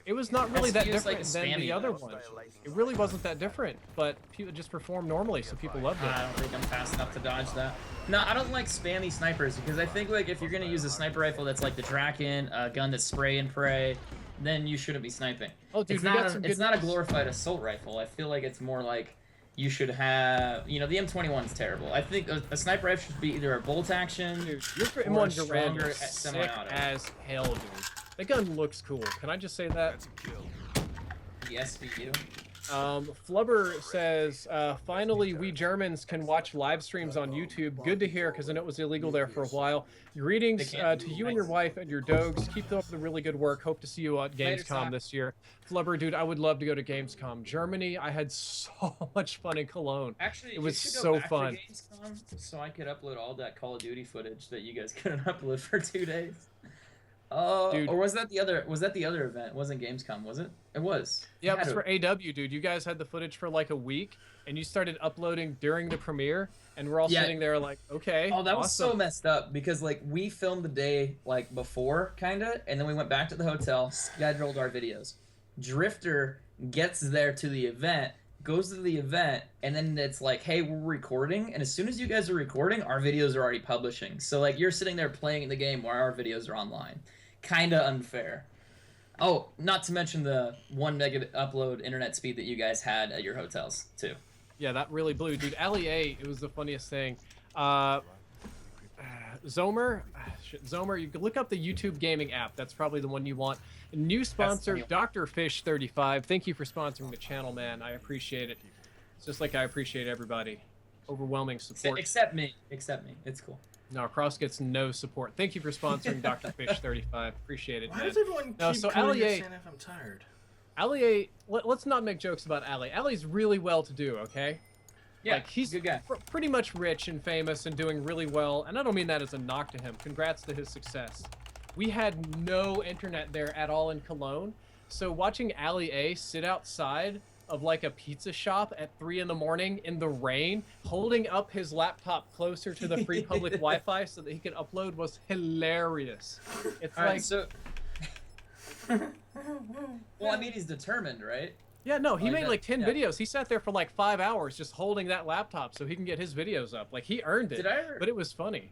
It was not really that SVU is like different than spammy, the other though. ones. It really wasn't that different, but people just performed normally, so people loved I it. don't think I'm fast enough to dodge that. No, I don't like spammy snipers because I think like if you're gonna use a sniper rifle that's like the Draken, a gun that's spray and pray, then you shouldn't be sniping. Oh, dude, it's we not. got some It's good not a news. glorified assault rifle. I feel like it's more like you should have. You know, the M21's terrible. I think a sniper rifle should be either a bolt action. Dude, your or a M1 stronger Garand is sick semi-auto. as hell, dude. That gun looks cool. Can I just say that? The SVU. Flubber says, finally, we Germans can watch live streams on YouTube. Good to hear, because I know it was illegal there for a while. Greetings to you and your wife and your dogs. Keep up the really good work. Hope to see you at Gamescom this year. Flubber, dude, I would love to go to Gamescom. Germany, I had so much fun in Cologne. Actually, it was you should go so back fun. to Gamescom so I could upload all that Call of Duty footage that you guys couldn't upload for 2 days. Dude. Or was that the other? Was that the other event? It wasn't Gamescom, was it? It was. Yeah, it was for AW, dude. You guys had the footage for like a week, and you started uploading during the premiere, and we're all sitting there like, okay. Oh, that was awesome. so messed up because like we filmed the day like before, kinda, and then we went back to the hotel, scheduled our videos. Drifter gets there to the event, goes to the event, and then it's like, hey, we're recording, and as soon as you guys are recording, our videos are already publishing. So like you're sitting there playing the game while our videos are online. Kinda unfair. Oh, not to mention the 1 megabit upload internet speed that you guys had at your hotels too. Yeah, that really blew, dude. Ali A, it was the funniest thing. Zomer, Zomer, you can look up the YouTube gaming app. That's probably the one you want. New sponsor, Dr. Fish 35. Thank you for sponsoring the channel, man. I appreciate it. It's just like I appreciate everybody. Overwhelming support. Except me. Except me. It's cool. No, Cross gets no support. Thank you for sponsoring Dr. Fish 35. Appreciate it, Why man. does everyone No, keep so calling Ali me A, saying if I'm tired? Ali A, let's not make jokes about Ali. Ali's really well to do, okay? Yeah, like he's good guy. Pretty much rich and famous and doing really well, and I don't mean that as a knock to him. Congrats to his success. We had no internet there at all in Cologne, so watching Ali A sit outside of like a pizza shop at 3 in the morning in the rain, holding up his laptop closer to the free public Wi-Fi so that he could upload was hilarious. It's All like, right, so well, I mean, he's determined, right? yeah, no, he made that- like 10 yeah. videos. He sat there for like 5 hours just holding that laptop so he can get his videos up. Like he earned it, Did I ever- but it was funny.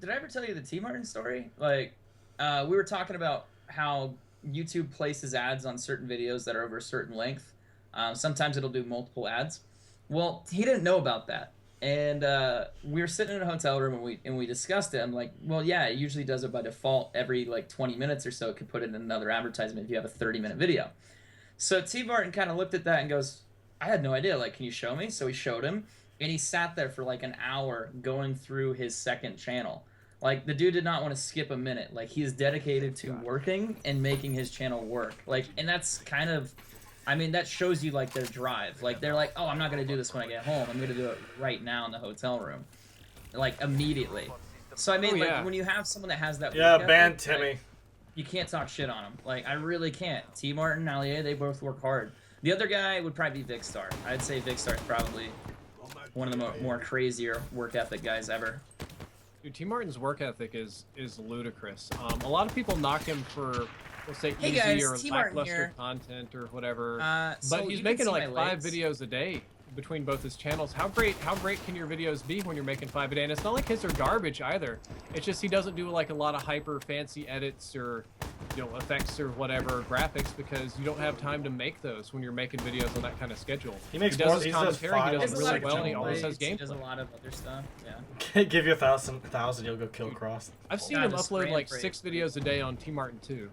Did I ever tell you the T Martin story? Like, we were talking about how YouTube places ads on certain videos that are over a certain length. Sometimes it'll do multiple ads. Well, he didn't know about that, and we were sitting in a hotel room and we discussed it. I'm like, well, yeah, it usually does it by default. Every like 20 minutes or so, it could put in another advertisement if you have a 30-minute video. So T Martin kind of looked at that and goes, I had no idea. Like, can you show me? So we showed him, and he sat there for like an hour going through his second channel. Like, the dude did not want to skip a minute. Like, he is dedicated to working and making his channel work. Like, and that's kind of, I mean, that shows you, like, their drive. Like, they're like, oh, I'm not going to do this when I get home. I'm going to do it right now in the hotel room. Like, immediately. So, I mean, like, when you have someone that has that work ban ethic, Timmy. like, you can't talk shit on him. Like, I really can't. T. Martin, Allier, they both work hard. The other guy would probably be Vicstar. I'd say Vicstar is probably one of the more crazier work ethic guys ever. Dude, T. Martin's work ethic is ludicrous. A lot of people knock him for, let's say, Hey easy guys, or T. Martin lackluster here. content or whatever. So but he's you can making see like my 5 legs. videos a day between both his channels. How great can your videos be when you're making 5 a day? And it's not like his are garbage either. It's just he doesn't do like a lot of hyper fancy edits or, you know, effects or whatever graphics because you don't have time to make those when you're making videos on that kind of schedule. He makes does more. his He does commentary, 5 he on does the really second well, and he channel. always has He does a gameplay. lot of other stuff, yeah. Give you a thousand, you'll go kill Cross. I've seen Yeah, him the upload spray like and pray. 6 videos a day on T. Martin too.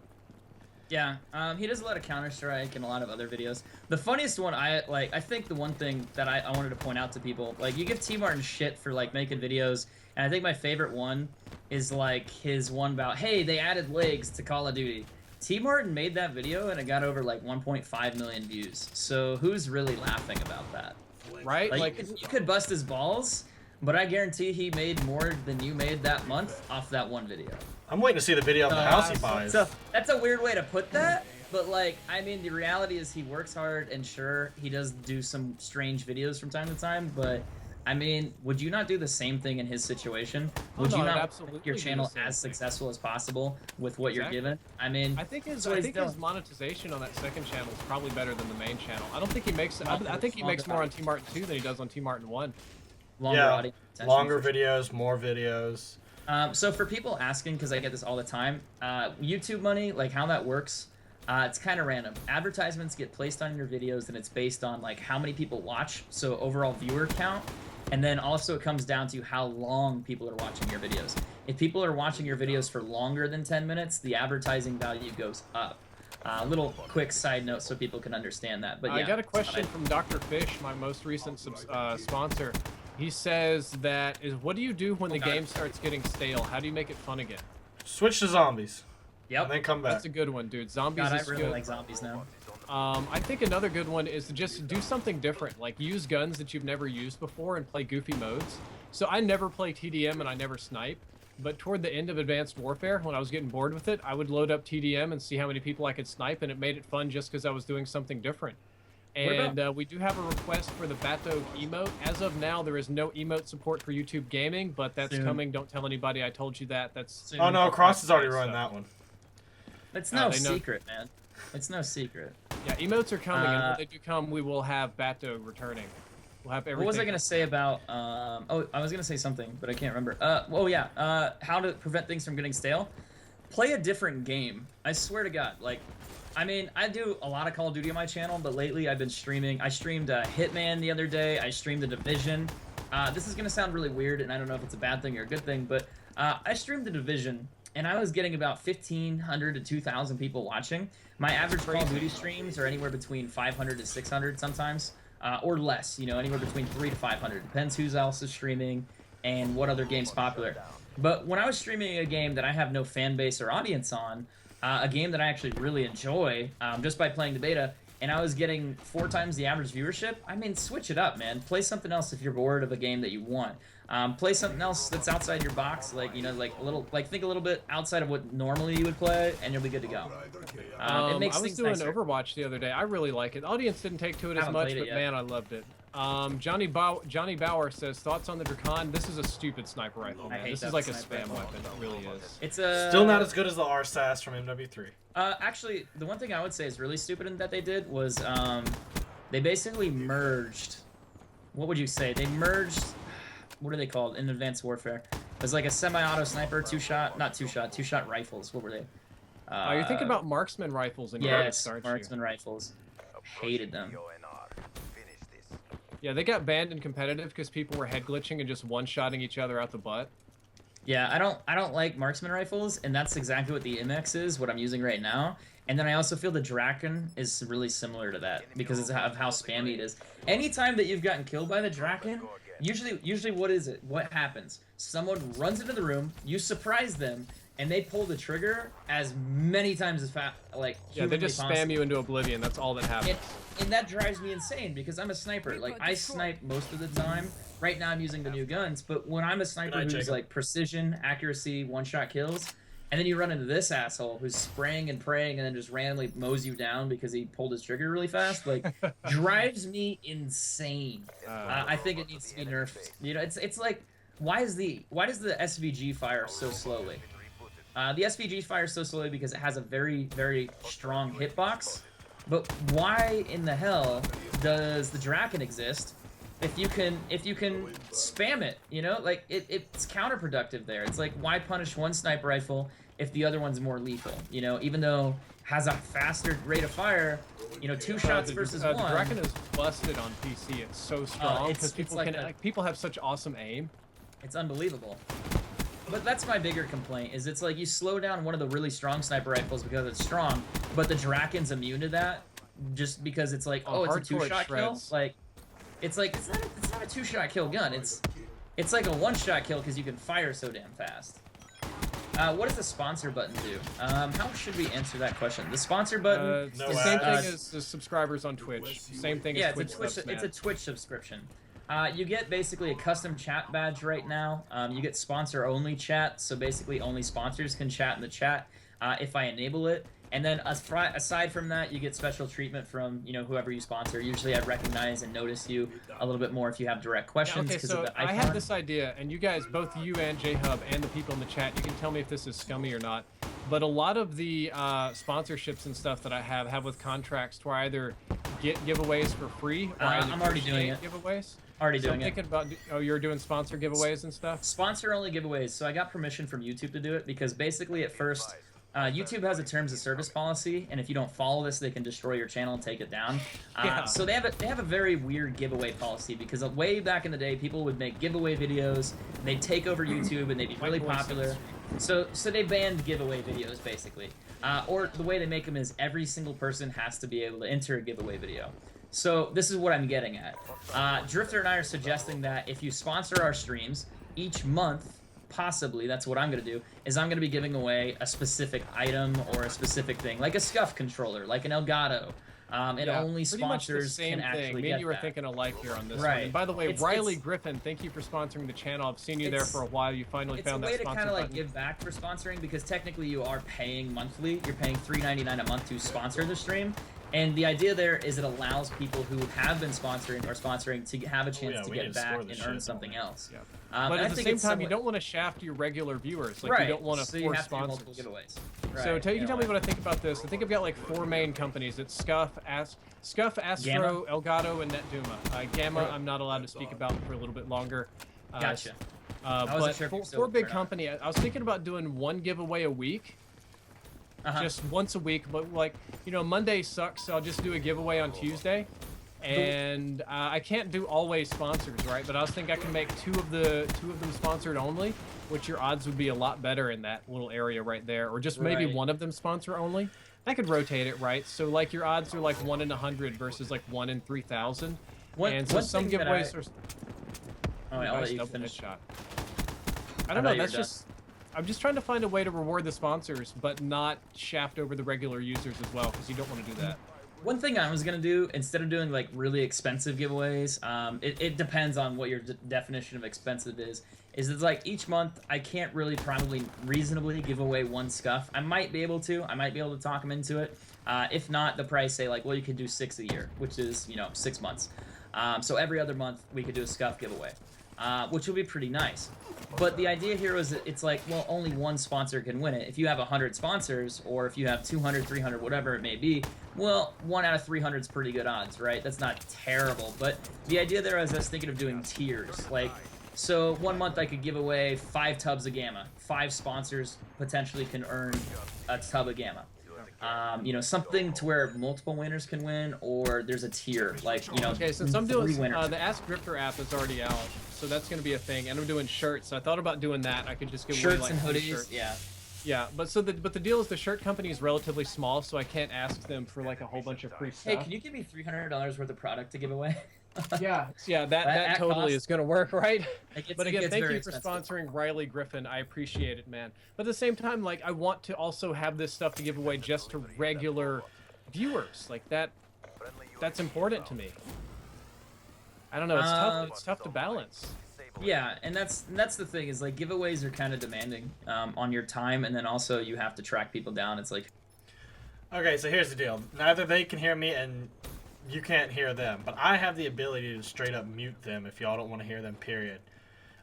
Yeah, he does a lot of Counter-Strike and a lot of other videos. The funniest one, I think the one thing that I wanted to point out to people, like, you give T. Martin shit for, like, making videos, and I think my favorite one is, like, his one about, hey, they added legs to Call of Duty. T. Martin made that video, and it got over, like, 1.5 million views. So who's really laughing about that? Right? Like, you could bust his balls, but I guarantee he made more than you made that month off that one video. I'm waiting to see the video of the house he buys. So that's a weird way to put that, but like, I mean, the reality is he works hard, and sure, he does do some strange videos from time to time, but I mean, would you not do the same thing in his situation? Would no, you I'd not absolutely make your do the channel same as thing. successful as possible with what you're Exactly. given? I mean, I think his that's what he's his doing. monetization on that second channel is probably better than the main channel. I don't think he makes. I Small- think he small makes more on difference. T. Martin 2 than he does on T. Martin 1. Longer audience attention, longer for sure. videos, more videos. So for people asking, because I get this all the time, YouTube money, like how that works, it's kind of random. Advertisements get placed on your videos, and it's based on like how many people watch, so overall viewer count, and then also it comes down to how long people are watching your videos. If people are watching your videos for longer than 10 minutes, the advertising value goes up. Little quick side note so people can understand that. But yeah, I got a question from Dr. Fish, my most recent sponsor. He says what do you do when the game starts getting stale? How do you make it fun again? Switch to zombies. Yep. And then come back. That's a good one, dude. Zombies God, I is really good. like zombies now. I think another good one is to just do something different, like use guns that you've never used before and play goofy modes. So I never play TDM and I never snipe, but toward the end of Advanced Warfare, when I was getting bored with it, I would load up TDM and see how many people I could snipe, and it made it fun just because I was doing something different. And we do have a request for the Bato emote. As of now, there is no emote support for YouTube Gaming, but that's coming. Don't tell anybody I told you that. That's Oh no, Cross has already run that one. It's no secret, man. It's no secret. Yeah, emotes are coming, and when they do come, we will have Bato returning. We'll have everything. What was I gonna say about? Oh, I was gonna say something, but I can't remember. Oh yeah. How to prevent things from getting stale? Play a different game. I swear to God. Like, I mean, I do a lot of Call of Duty on my channel, but lately I've been streaming. I streamed Hitman the other day. I streamed The Division. This is gonna sound really weird, and I don't know if it's a bad thing or a good thing, but I streamed The Division, and I was getting about 1,500 to 2,000 people watching. My average Call of Duty streams are anywhere between 500 to 600 sometimes, or less. You know, anywhere between 3 to 500. Depends who else is streaming and what other game's popular. But when I was streaming a game that I have no fan base or audience on, a game that I actually really enjoy, just by playing the beta, and I was getting 4 times the average viewership, I mean, switch it up, man. Play something else if you're bored of a game that you want. Play something else that's outside your box, like, you know, like think a little bit outside of what normally you would play, and you'll be good to go. It makes I was things doing nicer. Overwatch the other day. I really like it. The audience didn't take to it as Haven't much, played it but yet. man, I loved it. Johnny Bauer says, thoughts on the Drakon? This is a stupid sniper rifle, I man. hate This that is like a sniper spam rifle. weapon. It really is. It's a Still not as good as the RSAS from MW3. Actually, the one thing I would say is really stupid that they did was they basically merged. What would you say? They merged. What are they called in Advanced Warfare? It was like a semi-auto sniper, two-shot rifles. What were they? You're thinking about marksman rifles and yes, aren't marksman rifles. Hated them. Yeah, they got banned in competitive because people were head glitching and just one-shotting each other out the butt. Yeah, I don't like marksman rifles, and that's exactly what the MX is, what I'm using right now. And then I also feel the Draken is really similar to that because of how spammy it is. Anytime that you've gotten killed by the Draken, usually what is it? What happens? Someone runs into the room, you surprise them, and they pull the trigger as many times as fast, like Yeah, they just humanly spam you into oblivion. That's all that happens. and that drives me insane because I'm a sniper. Like, I snipe most of the time. Right now I'm using the new guns, but when I'm a sniper who's like precision, accuracy, one-shot kills, and then you run into this asshole who's spraying and praying and then just randomly mows you down because he pulled his trigger really fast, like, drives me insane. I think it needs to be nerfed. You know, it's like, why does the SVG fire so slowly? The SVG fires so slowly because it has a very, very strong hitbox. But why in the hell does the Draken exist if you can spam it? You know, like it's counterproductive there. It's like, why punish one sniper rifle if the other one's more lethal? You know, even though has a faster rate of fire. You know, 2 shots versus 1. The Draken is busted on PC. It's so strong because people like people have such awesome aim. It's unbelievable. But that's my bigger complaint, is it's like you slow down one of the really strong sniper rifles because it's strong, but the Draken's immune to that just because it's like, oh, it's a 2-shot kill? Like, it's not a 2-shot kill gun. It's like a 1-shot kill because you can fire so damn fast. What does the sponsor button do? How should we answer that question? The sponsor button... the same thing as the subscribers on Twitch. Same thing as Twitch. It's a Twitch subscription. You get basically a custom chat badge right now. You get sponsor-only chat, so basically only sponsors can chat in the chat if I enable it. And then aside from that, you get special treatment from, you know, whoever you sponsor. Usually I recognize and notice you a little bit more if you have direct questions. Yeah, okay, so I have this idea, and you guys, both you and JHub and the people in the chat, you can tell me if this is scummy or not. But a lot of the sponsorships and stuff that I have with contracts to where I either get giveaways for free or I'm already doing it. Giveaways. Already So doing I'm it. thinking about, oh, you're doing sponsor giveaways and stuff? Sponsor-only giveaways. So I got permission from YouTube to do it because basically at first YouTube has a terms of service policy, and if you don't follow this, they can destroy your channel and take it down. Yeah. So they have a very weird giveaway policy, because way back in the day, people would make giveaway videos, and they'd take over YouTube, and they'd be really popular. So they banned giveaway videos, basically. Or the way they make them is every single person has to be able to enter a giveaway video. So this is what I'm getting at. Drifter and I are suggesting that if you sponsor our streams, each month, possibly, that's what I'm going to do, is I'm going to be giving away a specific item or a specific thing, like a scuff controller, like an Elgato. It only sponsors can actually Me and you were that. thinking alike here on this Right. one. And by the way, It's- Riley Griffin, thank you for sponsoring the channel. I've seen you there for a while. You finally found that It's a way to sponsor kind of like button. give back for sponsoring, because technically you are paying monthly. You're paying $3.99 a month to sponsor the stream. And the idea there is it allows people who have been sponsoring or sponsoring to have a chance to get back and earn something else. Yeah. and But I at the think same it's time, somewhat- you don't want to shaft your regular viewers. Like, right. you don't want to so you force have to do sponsors. multiple giveaways. So Right. tell me what I think about this. I think I've got like 4 main companies. It's Scuff, Astro, Gamma? Elgato, and NetDuma. Gamma, I'm not allowed to speak about for a little bit longer. Gotcha. But sure if you're still for with big or not. company, I was thinking about doing 1 giveaway a week. Just once a week, but like, you know, Monday sucks, so I'll just do a giveaway on Tuesday. And I can't do always sponsors, right? But I was thinking I can make two of them sponsored only, which your odds would be a lot better in that little area right there, or just maybe Right. one of them sponsor only. I could rotate it, right? So like your odds are like 1 in 100 versus like 1 in 3,000. And so some thing that giveaways are. Oh, wait, I'll Nice let you double finish. headshot. I I don't thought know. you were That's done. just. I'm just trying to find a way to reward the sponsors, but not shaft over the regular users as well, because you don't want to do that. One thing I was gonna do, instead of doing like really expensive giveaways, it depends on what your definition of expensive is it's like each month I can't really probably reasonably give away 1 scuff. I might be able to talk them into it. If not, the price say like, well, you could do 6 a year, which is, you know, 6 months. So every other month we could do a scuff giveaway, which would be pretty nice. But the idea here was that it's like, well, only 1 sponsor can win it. If you have 100 sponsors, or if you have 200, 300, whatever it may be, well, 1 out of 300 is pretty good odds, right? That's not terrible. But the idea there is I was thinking of doing tiers. Like, so 1 month I could give away 5 tubs of Gamma. 5 sponsors potentially can earn a tub of Gamma. You know, something to where multiple winners can win, or there's a tier, like, you know, Okay, since I'm 3 doing winners. the Ask Drifter app is already out, so that's going to be a thing, and I'm doing shirts. So I thought about doing that. I could just give away Shirts like and 3 hoodies, shirts. yeah. Yeah, but the deal is the shirt company is relatively small, so I can't ask them for like a whole bunch of free stuff. Hey, can you give me $300 worth of product to give away? Yeah, that At totally cost. is going to work, right? But It again, gets thank very you for expensive. sponsoring Riley Griffin. I appreciate it, man. But at the same time, like, I want to also have this stuff to give away just to regular viewers. Like that's important to me. I don't know. It's tough. It's tough to balance. Yeah, and that's the thing is like giveaways are kind of demanding on your time, and then also you have to track people down. It's like, Okay, so here's the deal. Neither they can hear me and you can't hear them, but I have the ability to straight up mute them if y'all don't want to hear them, period.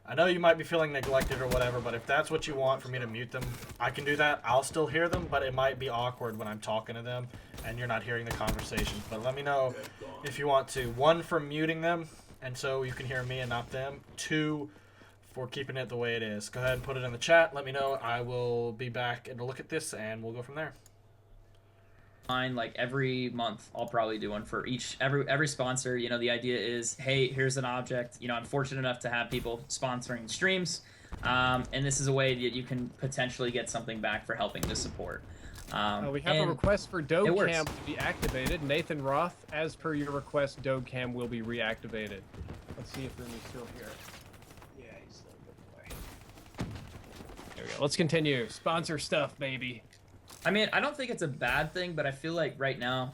I know you might be feeling neglected or whatever, but if that's what you want for me to mute them, I can do that. I'll still hear them, but it might be awkward when I'm talking to them and you're not hearing the conversations. But let me know if you want to. 1, for muting them, and so you can hear me and not them. 2, for keeping it the way it is. Go ahead and put it in the chat. Let me know. I will be back and look at this, and we'll go from there. mine, like every month I'll probably do one for every sponsor. You know, the idea is, hey, here's an object. You know, I'm fortunate enough to have people sponsoring streams, and this is a way that you can potentially get something back for helping to support. We have a and request for it Dog works. Cam to be activated. Nathan Roth, as per your request, Dog Cam will be reactivated. Let's see if Rumi's still here. Yeah, he's still a good boy. There we go. Let's continue. Sponsor stuff, baby. I mean, I don't think it's a bad thing, but I feel like right now,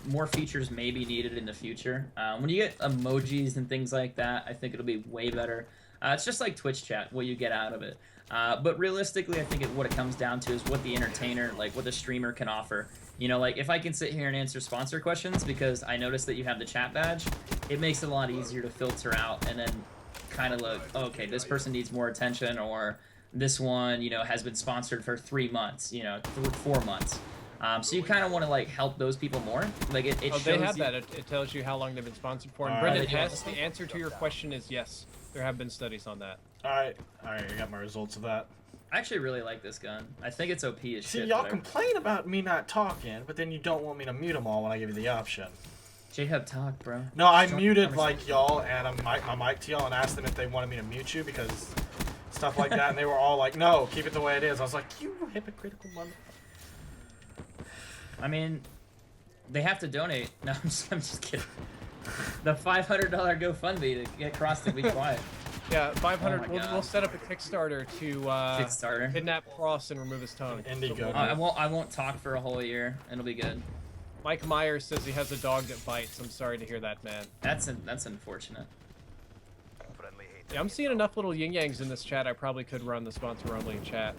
more features may be needed in the future. When you get emojis and things like that, I think it'll be way better. It's just like Twitch chat, what you get out of it. But realistically, I think what it comes down to is what the entertainer, like what the streamer can offer. You know, like if I can sit here and answer sponsor questions because I noticed that you have the chat badge, it makes it a lot easier to filter out and then kind of look, oh, okay, this person needs more attention, or this one, you know, has been sponsored for 3 months, you know, 4 months. So you kind of want to like help those people more. Like it shows they have you- that. It tells you how long they've been sponsored for. And All Brendan right. Hess, the answer to your question is yes. There have been studies on that. Alright, I got my results of that. I actually really like this gun. I think it's OP as See, shit. y'all complain about me not talking, but then you don't want me to mute them all when I give you the option. JHub talk, bro. No, I Join the muted like conversation. y'all and my mic to y'all and asked them if they wanted me to mute you because stuff like that, and they were all like, "No, keep it the way it is." I was like, "You hypocritical mother." I mean, they have to donate. No, I'm just kidding. The $500 GoFundMe to get Cross to be quiet. Yeah, 500. Oh my we'll God. set up a Kickstarter to Kickstarter. kidnap Cross and remove his tongue. Indigo. I won't talk for a whole year. It'll be good. Mike Myers says he has a dog that bites. I'm sorry to hear that, man. That's unfortunate. Yeah, I'm seeing enough little yin yangs in this chat. I probably could run the sponsor only chat.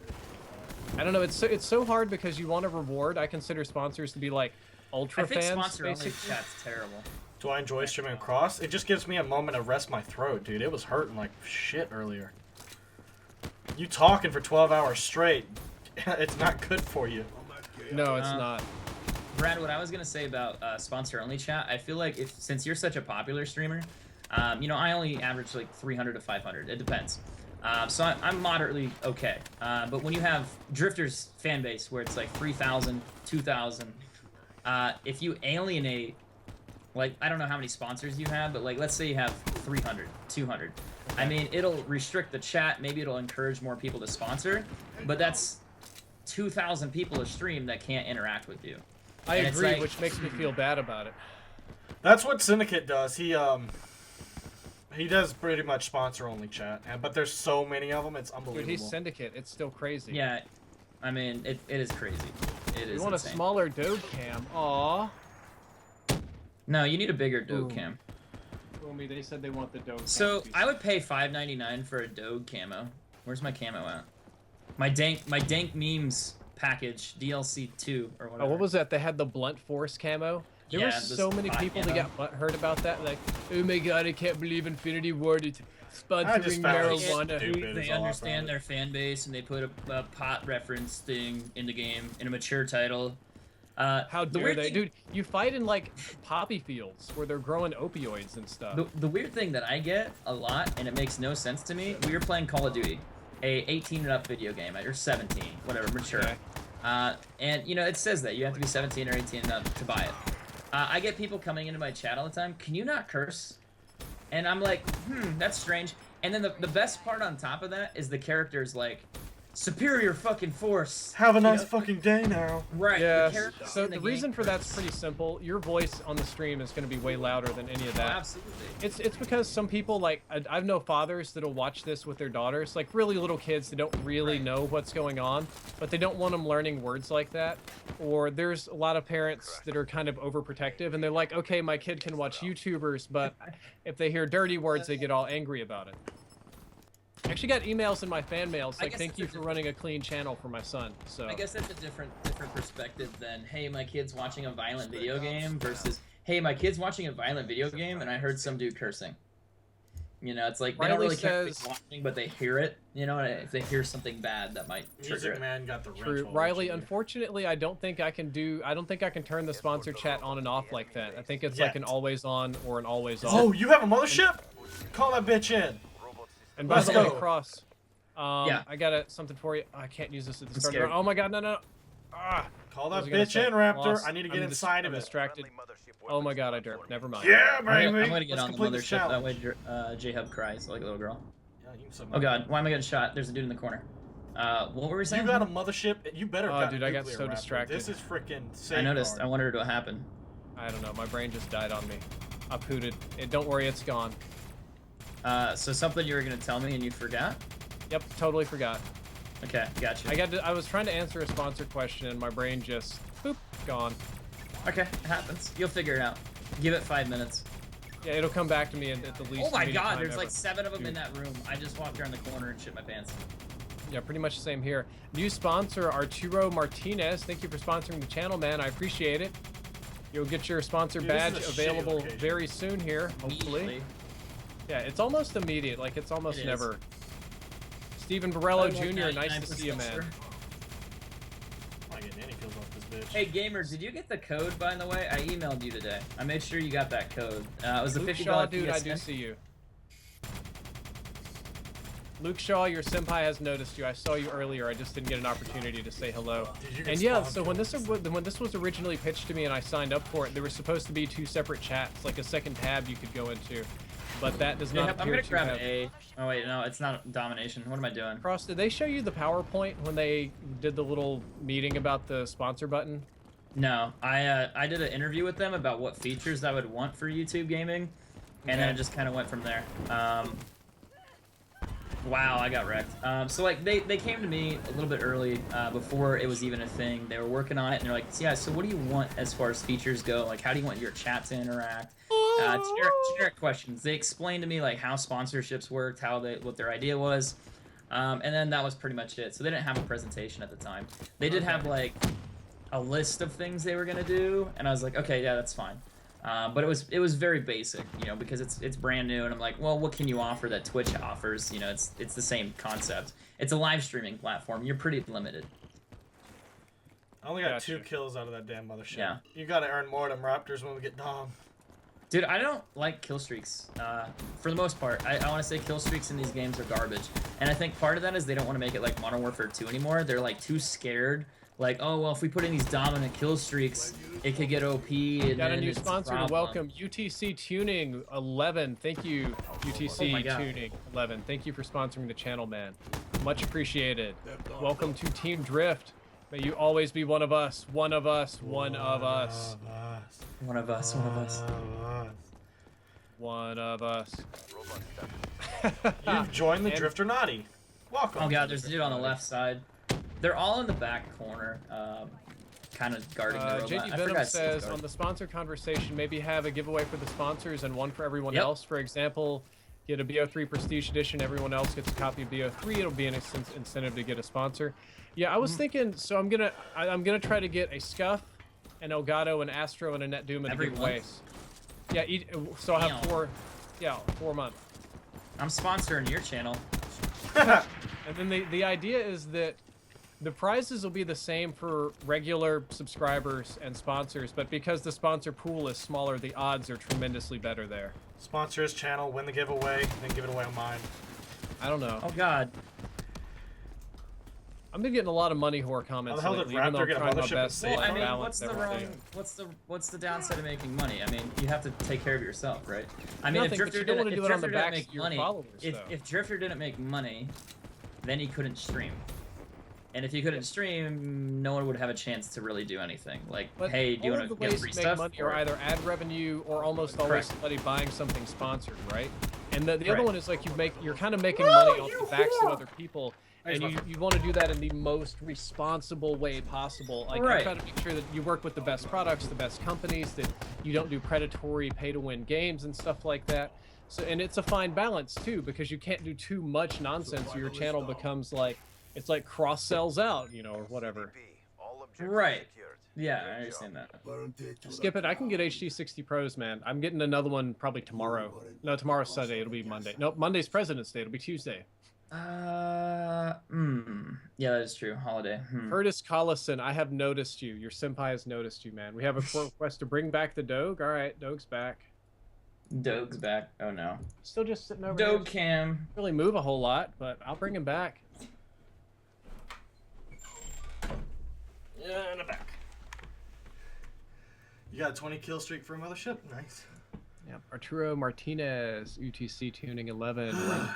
I don't know. It's so hard because you want to reward. I consider sponsors to be like ultra I think fans. sponsor only basically. chat's terrible. Do I enjoy streaming across? It just gives me a moment to rest my throat, dude. It was hurting like shit earlier. You talking for 12 hours straight, it's not good for you. No, it's not. Brad, what I was gonna say about sponsor only chat, I feel like since you're such a popular streamer, you know, I only average like 300 to 500. It depends. So I'm moderately okay. But when you have Drifter's fan base where it's like 3,000, 2,000, if you alienate, like, I don't know how many sponsors you have, but like, let's say you have 300, 200. I mean, it'll restrict the chat. Maybe it'll encourage more people to sponsor, but that's 2,000 people a stream that can't interact with you. I And it's agree, like- which makes me feel bad about it. That's what Syndicate does. He does pretty much sponsor only chat, but there's so many of them, it's Dude, unbelievable. he's Syndicate. It's still crazy. Yeah, I mean, it is crazy. It is You want insane. a smaller Dode cam? Aw. No, you need a bigger Dog Ooh. cam. Homie, they said they want the Dode cam. So to be I would pay $5.99 for a Dog camo. Where's my camo at? My dank memes package DLC 2 or whatever. Oh, what was that? They had the blunt force camo. There Yeah, were this so many bot people that camo. got butthurt about that. Like, oh my god, I can't believe Infinity Ward is I just sponsoring found it marijuana. stupid. They is all I understand found. their fan base and they put a pot reference thing in the game in a mature title. How the dare weird they? thing- Dude, you fight in like poppy fields where they're growing opioids and stuff. The weird thing that I get a lot, and it makes no sense to me, we were playing Call of Duty, a 18 and up video game, or 17, whatever, mature. Okay. And, you know, it says that you have to be 17 or 18 and up to buy it. I get people coming into my chat all the time, can you not curse? And I'm like, that's strange. And then the best part on top of that is the character's like, superior fucking force. Have a You nice know? fucking day now. Right. Yeah, characters so in the game reason for that's curse. pretty simple. Your voice on the stream is going to be way louder than any of Oh, that. absolutely. It's because some people, like, I've know fathers that'll watch this with their daughters, like really little kids that don't really know what's going on, but they don't want them learning words like that. Or there's a lot of parents that are kind of overprotective, and they're like, okay, my kid can watch YouTubers, but if they hear dirty words, they get all angry about it. I actually got emails in my fan mails I like, guess thank it's you a for running a clean channel for my son. So I guess that's a different perspective than, hey, my kid's watching a violent video game versus, hey, my kid's watching a violent video game and I heard some dude cursing. You know, it's like they don't Riley really care if says- they're watching, but they hear it. You know, and if they hear something bad, that might trigger Music it. Man got the wrench True. while Riley, watching you. unfortunately, I don't think I can turn the sponsor chat on and off like that. I think it's like an Yet. always on or an always off. Oh, you have a mothership? Call that bitch in. And by let's the way, go. Cross, Yeah. I got something for you. I can't use this at the I'm start. scared. Oh my god, no. Ah, Call what that was I gonna bitch say? in, Raptor. Lost. I need to get I'm inside I'm of it. distracted. Oh my god, I derped. Never mind. Yeah, I'm baby. gonna get Let's on the complete this mothership. That way, challenge. JHub cries like a little girl. Yeah, you can suck Oh my god, dick. why am I getting shot? There's a dude in the corner. What were we saying? You got a mothership. You better. Oh, got dude, I got nuclear, so Raptor. distracted. This is freaking. I noticed. I wondered what happened. I don't know. My brain just died on me. I pooted. Don't worry, it's gone. So something you were gonna tell me and you forgot? Yep, totally forgot. Okay, gotcha. I was trying to answer a sponsor question and my brain just boop gone. Okay, it happens. You'll figure it out. Give it 5 minutes. Yeah, it'll come back to me at the least. Oh my immediate god, time there's ever. like 7 of them in Dude. that room. I just walked around the corner and shit my pants. Yeah, pretty much the same here. New sponsor, Arturo Martinez. Thank you for sponsoring the channel, man. I appreciate it. You'll get your sponsor Dude, this badge is a shitty available location. very soon here, hopefully. Immediately. Yeah, it's almost immediate. Like, it's almost It is. never. Stephen Borello I'm like Jr., nice to see you, 99% man. sure. I'm not getting any kills off this bitch. Hey gamer, did you get the code by the way? I emailed you today. I made sure you got that code. It was the Luke $50 Shaw, dude, I do PSN. see you. Luke Shaw, your senpai has noticed you. I saw you earlier. I just didn't get an opportunity to say hello. Did you get And yeah, spawned so when this was originally pitched to me and I signed up for it, there was supposed to be 2 separate chats, like a second tab you could go into, but that does not I'm appear gonna to grab have. A. Oh wait, no, it's not domination. What am I doing? Cross, did they show you the PowerPoint when they did the little meeting about the sponsor button? No, I did an interview with them about what features I would want for YouTube gaming, and then it just kind of went from there. Wow, I got wrecked. So like they came to me a little bit early before it was even a thing. They were working on it, and they're like, yeah, so what do you want as far as features go? Like, how do you want your chat to interact? Generic questions. They explained to me like how sponsorships worked, what their idea was, and then that was pretty much it. So they didn't have a presentation at the time. They did have like a list of things they were gonna do, and I was like, okay, yeah, that's fine. But it was very basic, you know, because it's brand new, and I'm like, well, what can you offer that Twitch offers? You know, it's the same concept. It's a live streaming platform. You're pretty limited. I only got Gotcha. 2 kills out of that damn mothership. Yeah. You gotta earn more of them raptors when we get dom. Dude, I don't like kill streaks. For the most part, I want to say kill streaks in these games are garbage, and I think part of that is they don't want to make it like Modern Warfare 2 anymore. They're like too scared. Like, oh well, if we put in these dominant kill streaks, it could get OP. And Got a then new it's sponsor to problem. welcome, UTC Tuning 11. Thank you, UTC Oh my God. Tuning 11. Thank you for sponsoring the channel, man. Much appreciated. Welcome to Team Drift. May you always be one of us. One of us. One of us. One of us. One of us. One of us. You joined the And- Drifter Naughty. Welcome. Oh god, there's a dude on the left side. They're all in the back corner, kind of guarding the robot. JD I Venom forgot says Safeguard. on the sponsor conversation, maybe have a giveaway for the sponsors and one for everyone Yep. else. For example, get a BO3 Prestige Edition. Everyone else gets a copy of BO3. It'll be an incentive to get a sponsor. Yeah, I was thinking. So I'm gonna try to get a Scuff, an Elgato, an Astro, and a Net Doom in a Every giveaway. month? Yeah, so I'll have Damn. 4. Yeah, 4 months. I'm sponsoring your channel. And then the idea is that the prizes will be the same for regular subscribers and sponsors, but because the sponsor pool is smaller, the odds are tremendously better there. Sponsor his channel, win the giveaway, then give it away on mine. I don't know. Oh god. I've been getting a lot of money whore comments How the hell lately, did even though Raptor I'm get a trying my mothership best to and Well, like, I mean, balance everything. what's the downside of making money? I mean, you have to take care of yourself, right? I mean, Nothing, if but Drifter you don't didn't, wanna if do it on the Drifter didn't backs make of your money, followers, if though. if Drifter didn't make money, then he couldn't stream. And if he couldn't stream, no one would have a chance to really do anything. Like, But hey, do you all want of to the get ways free to make stuff? money Or- are either ad revenue or almost always Correct. somebody buying something sponsored, right? And the other Right. one is like you're kind of making money off the backs of other people, and Thanks, you want to do that in the most responsible way possible. Like Right. you try to make sure that you work with the best products, the best companies, that you don't do predatory pay-to-win games and stuff like that. So, and it's a fine balance too, because you can't do too much nonsense, or your channel becomes like it's like cross sells out, you know, or whatever. Right. Yeah, I understand that. Skip it. I can get HD60 Pros, man. I'm getting another one probably tomorrow. No, tomorrow's Sunday. It'll be Monday. Nope, Monday's President's Day. It'll be Tuesday. Yeah, that is true. Holiday. Curtis Collison, I have noticed you. Your senpai has noticed you, man. We have a court request to bring back the Doge. All right, Doge's back. Doge's back. Oh no. Still just sitting over Doge here. cam. Doesn't really move a whole lot, but I'll bring him back. Yeah, in the back. You got a 20 kill streak for a mothership? Nice. Yep. Arturo Martinez, UTC Tuning 11. Lee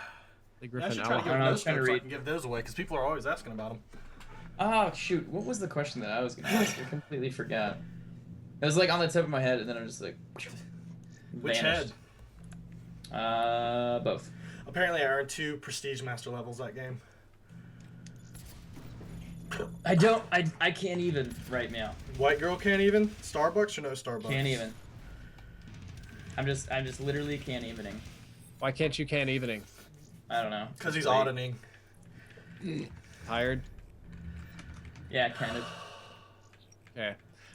I Griffin should try to Allen. get I was those trying to so I read. can give those away because people are always asking about them. Oh shoot! What was the question that I was gonna ask? I completely forgot. It was like on the tip of my head, and then I'm just like. Which vanished. Both. Apparently, I earned 2 prestige master levels that game. I don't. I can't even right now. White girl can't even. Starbucks or no Starbucks? Can't even. I'm just literally can't evening. Why can't you can evening? I don't know. Because he's Wait. auditing. Tired? Yeah, kind of. Okay.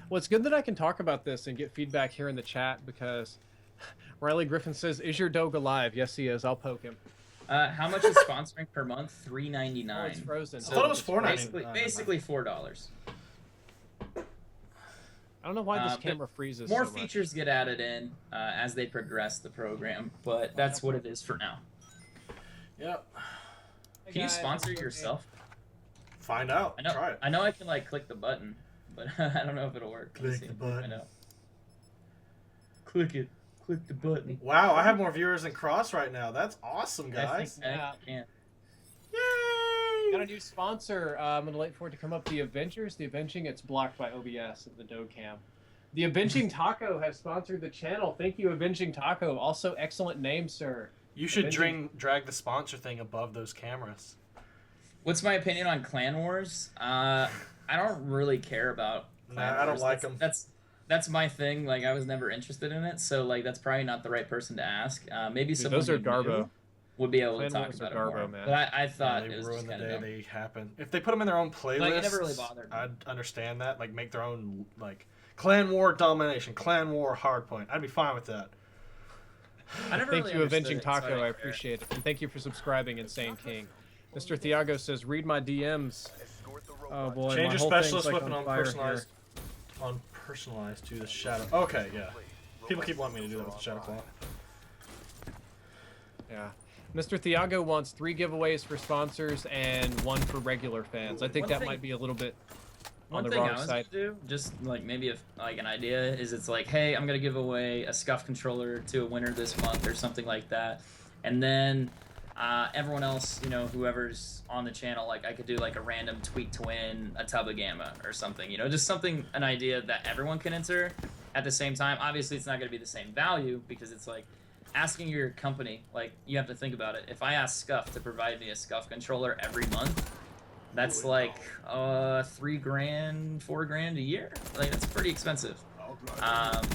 Well, it's good that I can talk about this and get feedback here in the chat because Riley Griffin says, "Is your Doge alive?" Yes, he is. I'll poke him. How much is sponsoring per month? $3.99. Oh, it's frozen. I thought it was Basically, $4.99. basically $4. I don't know why this but camera freezes. More so much. features get added in as they progress the program, but that's what it is for now. Yep. Can you sponsor yourself? Find out. I know. Try it. I know I can like click the button, but I don't know if it'll work. Let me Click see. the button. I know. Click it. Click the button. Wow, I have more viewers than Cross right now. That's awesome, guys. I can. Yay! Got a new sponsor. I'm gonna wait for it to come up. The Avengers. The Avenging. It's blocked by OBS of the Docam. The Avenging Taco has sponsored the channel. Thank you, Avenging Taco. Also, excellent name, sir. You should Avenging- drag the sponsor thing above those cameras. What's my opinion on Clan Wars? I don't really care about Clan Nah, I don't Wars. like them. That's my thing. Like, I was never interested in it, so like that's probably not the right person to ask. Maybe Dude, someone those are who knew Garbo. would be able to Clan talk Wars about are it more. Garbo, man. But I thought They it was ruin just the kind of day dumb. they happen. If they put them in their own playlists, Like, it never really bothered me. I'd understand that. Like, make their own, like, Clan War Domination, Clan War Hardpoint. I'd be fine with that. I never Thank really you, Avenging understood it, so Taco. didn't I care. appreciate it. And thank you for subscribing, Insane King. Mr. Thiago says, read my DMs. Oh boy, Change my your whole thing's, specialist like, weapon on fire personalized. On personalized to the shadow. Okay, yeah. People keep wanting me to do that with the shadow claw. Yeah. Mr. Thiago wants 3 giveaways for sponsors and 1 for regular fans. I think One that thing- might be a little bit on One the thing I wrong was side. gonna do, just like maybe if like an idea, is it's like, hey, I'm gonna give away a scuff controller to a winner this month or something like that, and then everyone else, you know, whoever's on the channel, like I could do like a random tweak to win a tub of gamma or something, you know, just something, an idea that everyone can enter at the same time. Obviously, it's not gonna be the same value because it's like asking your company, like you have to think about it. If I ask Scuff to provide me a Scuff controller every month, that's like $3 grand, $4 grand a year. Like that's pretty expensive.